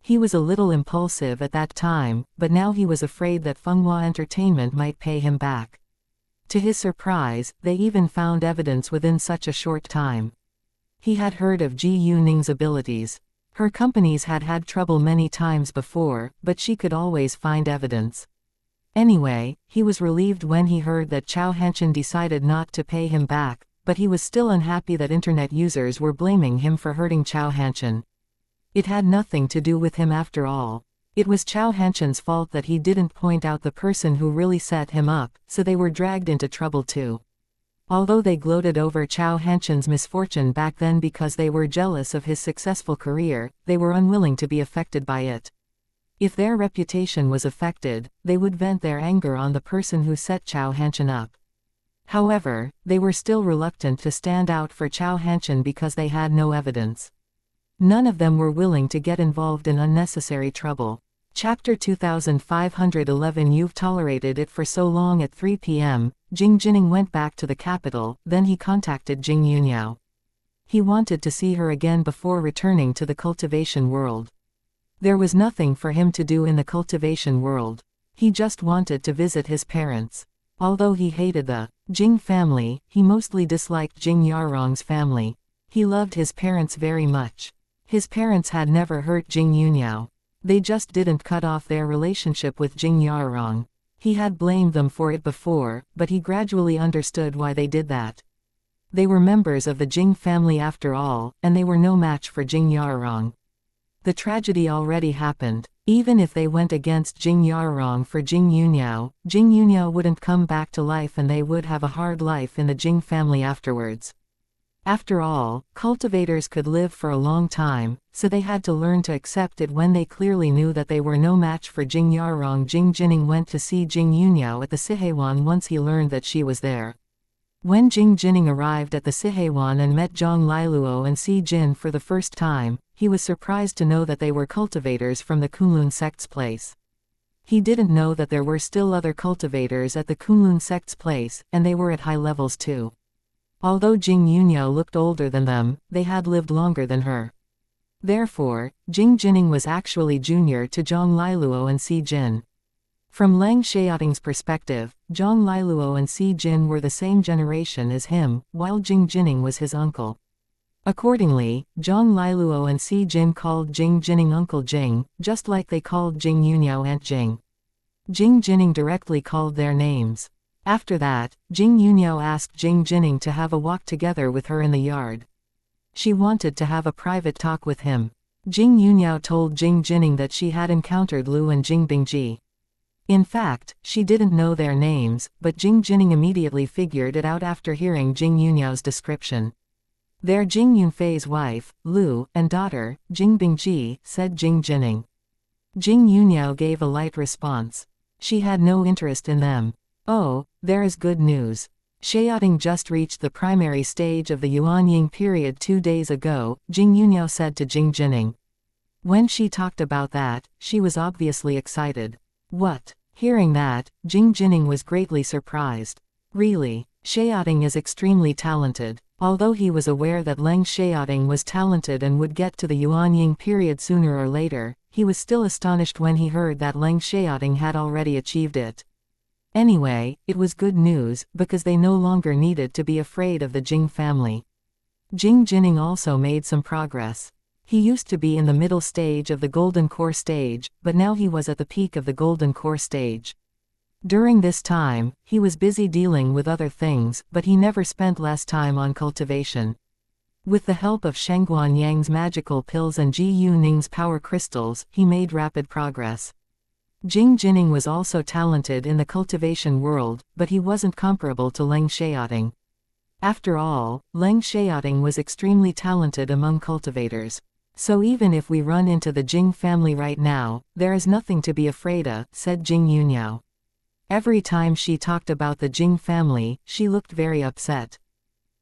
He was a little impulsive at that time, but now he was afraid that Fenghua Entertainment might pay him back. To his surprise, they even found evidence within such a short time. He had heard of Ji Yuning's abilities. Her companies had had trouble many times before, but she could always find evidence. Anyway, he was relieved when he heard that xianxia decided not to pay him back, but he was still unhappy that internet users were blaming him for hurting xianxia. It had nothing to do with him after all. It was xianxia's fault that he didn't point out the person who really set him up, so they were dragged into trouble too. Although they gloated over xianxia's misfortune back then because they were jealous of his successful career, they were unwilling to be affected by it. If their reputation was affected, they would vent their anger on the person who set xianxia up. However, they were still reluctant to stand out for xianxia because they had no evidence. None of them were willing to get involved in unnecessary trouble. Chapter 2511. You've tolerated it for so long. At 3 p.m., Jing Jining went back to the capital, then he contacted Jing Yunyao. He wanted to see her again before returning to the cultivation world. There was nothing for him to do in the cultivation world. He just wanted to visit his parents. Although he hated the Jing family, he mostly disliked Jing Yarong's family. He loved his parents very much. His parents had never hurt Jing Yunyao. They just didn't cut off their relationship with Jing Yarong. He had blamed them for it before, but he gradually understood why they did that. They were members of the Jing family after all, and they were no match for Jing Yarong. The tragedy already happened. Even if they went against Jing Yarong for Jing Yuniao wouldn't come back to life and they would have a hard life in the Jing family afterwards. After all, cultivators could live for a long time, so they had to learn to accept it when they clearly knew that they were no match for Jing Yarong. Jing Jining went to see Jing Yuniao at the Sihewan once he learned that she was there. When Jing Jining arrived at the Sihewan and met Zhang Liluo and Si Jin for the first time, he was surprised to know that they were cultivators from the Kunlun sect's place. He didn't know that there were still other cultivators at the Kunlun sect's place, and they were at high levels too. Although Jing Yuniao looked older than them, they had lived longer than her. Therefore, Jing Jining was actually junior to Zhang Liluo and Si Jin. From Leng Xiaoting's perspective, Zhang Liluo and Si Jin were the same generation as him, while Jing Jining was his uncle. Accordingly, Zhang Liluo and Si Jin called Jing Jining Uncle Jing, just like they called Jing Yuniao Aunt Jing. Jing Jining directly called their names. After that, Jing Yuniao asked Jing Jining to have a walk together with her in the yard. She wanted to have a private talk with him. Jing Yuniao told Jing Jining that she had encountered Lu and Jing Bingji. In fact, she didn't know their names, but Jing Jining immediately figured it out after hearing Jing Yuniao's description. "They're Jing Yunfei's wife, Lu, and daughter, Jing Bingji," said Jing Jining. Jing Yuniao gave a light response. She had no interest in them. "Oh, there is good news. Xiaoting just reached the primary stage of the Yuanying period 2 days ago," Jing Yuniao said to Jing Jining. When she talked about that, she was obviously excited. "What?" Hearing that, Jing Jining was greatly surprised. Really, Xiaoting is extremely talented. Although he was aware that Leng Xiaoting was talented and would get to the Yuanying period sooner or later, he was still astonished when he heard that Leng Xiaoting had already achieved it. Anyway, it was good news, because they no longer needed to be afraid of the Jing family. Jing Jining also made some progress. He used to be in the middle stage of the Golden Core stage, but now he was at the peak of the Golden Core stage. During this time, he was busy dealing with other things, but he never spent less time on cultivation. With the help of Shengguan Yang's magical pills and Ji Yuning's power crystals, he made rapid progress. Jing Jining was also talented in the cultivation world, but he wasn't comparable to Leng Xiaoting. After all, Leng Xiaoting was extremely talented among cultivators. "So even if we run into the Jing family right now, there is nothing to be afraid of," said Jing Yuniao. Every time she talked about the Jing family, she looked very upset.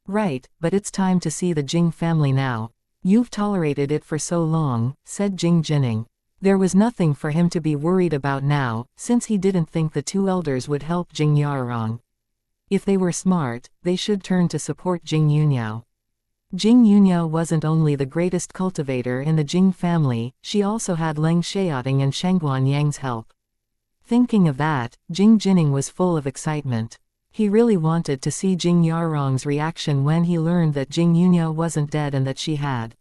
"Right, but it's time to see the Jing family now. You've tolerated it for so long," said Jing Jining. There was nothing for him to be worried about now, since he didn't think the two elders would help Jing Yarong. If they were smart, they should turn to support Jing Yuniao. Jing Yuniao wasn't only the greatest cultivator in the Jing family, she also had Leng Xiaoting and Shengguan Yang's help. Thinking of that, Jing Jining was full of excitement. He really wanted to see Jing Yarong's reaction when he learned that Jing Yuniao wasn't dead and that she had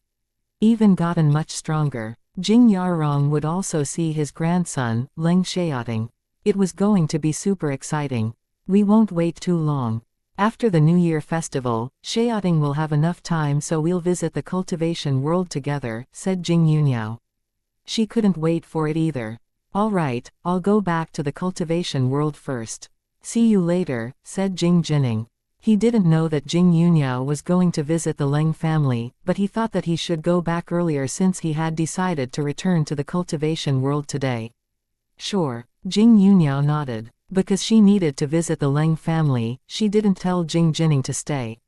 even gotten much stronger. Jing Yarong would also see his grandson, Leng Xiaoting. It was going to be super exciting. "We won't wait too long. After the New Year festival, Xiaoting will have enough time, so we'll visit the cultivation world together," said Jing Yuniao. She couldn't wait for it either. "All right, I'll go back to the cultivation world first. See you later," said Jing Jining. He didn't know that Jing Yuniao was going to visit the Leng family, but he thought that he should go back earlier since he had decided to return to the cultivation world today. "Sure." Jing Yuniao nodded. Because she needed to visit the Leng family, she didn't tell Jing Jining to stay.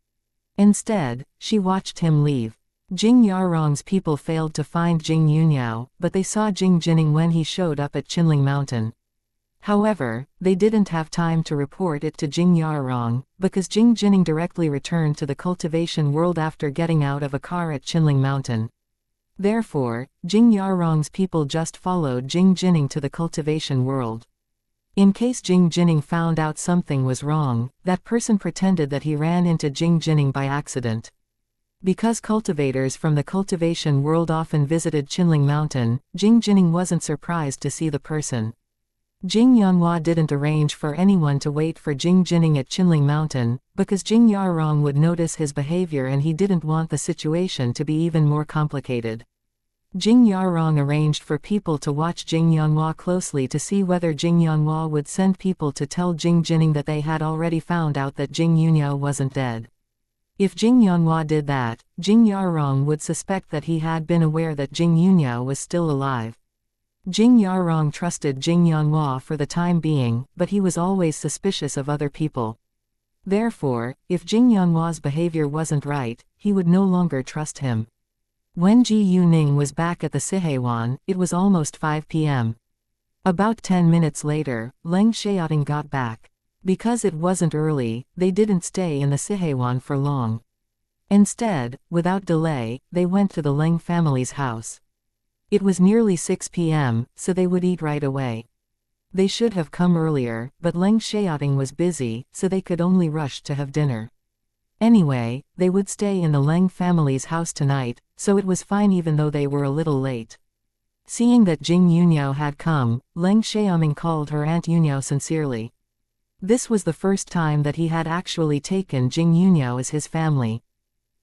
Instead, she watched him leave. Jing Yarong's people failed to find Jing Yuniao, but they saw Jing Jining when he showed up at Qinling Mountain. However, they didn't have time to report it to Jing Yarong, because Jing Jining directly returned to the cultivation world after getting out of a car at Qinling Mountain. Therefore, Jing Yarong's people just followed Jing Jining to the cultivation world. In case Jing Jining found out something was wrong, that person pretended that he ran into Jing Jining by accident. Because cultivators from the cultivation world often visited Qinling Mountain, Jing Jining wasn't surprised to see the person. Jing Yanhua didn't arrange for anyone to wait for Jing Jining at Qinling Mountain, because Jing Yarong would notice his behavior and he didn't want the situation to be even more complicated. Jing Yarong arranged for people to watch Jing Yanhua closely to see whether Jing Yanhua would send people to tell Jing Jining that they had already found out that Jing Yunhao wasn't dead. If Jing Yanhua did that, Jing Yarong would suspect that he had been aware that Jing Yunhao was still alive. Jing Yarong trusted Jing Yanhua for the time being, but he was always suspicious of other people. Therefore, if Jing Yanhua's behavior wasn't right, he would no longer trust him. When Ji Yuning was back at the Sihewan, it was almost 5 p.m. About 10 minutes later, Leng Xiaoting got back. Because it wasn't early, they didn't stay in the Sihewan for long. Instead, without delay, they went to the Leng family's house. It was nearly 6 p.m., so they would eat right away. They should have come earlier, but Leng Xiaoting was busy, so they could only rush to have dinner. Anyway, they would stay in the Leng family's house tonight, so it was fine even though they were a little late. Seeing that Jing Yunhao had come, Leng Xiaoming called her Aunt Yunhao sincerely. This was the first time that he had actually taken Jing Yunhao as his family.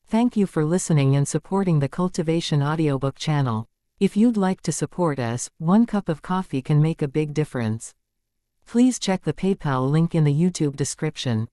Thank you for listening and supporting the Cultivation audiobook channel. If you'd like to support us, 1 cup of coffee can make a big difference. Please check the PayPal link in the YouTube description.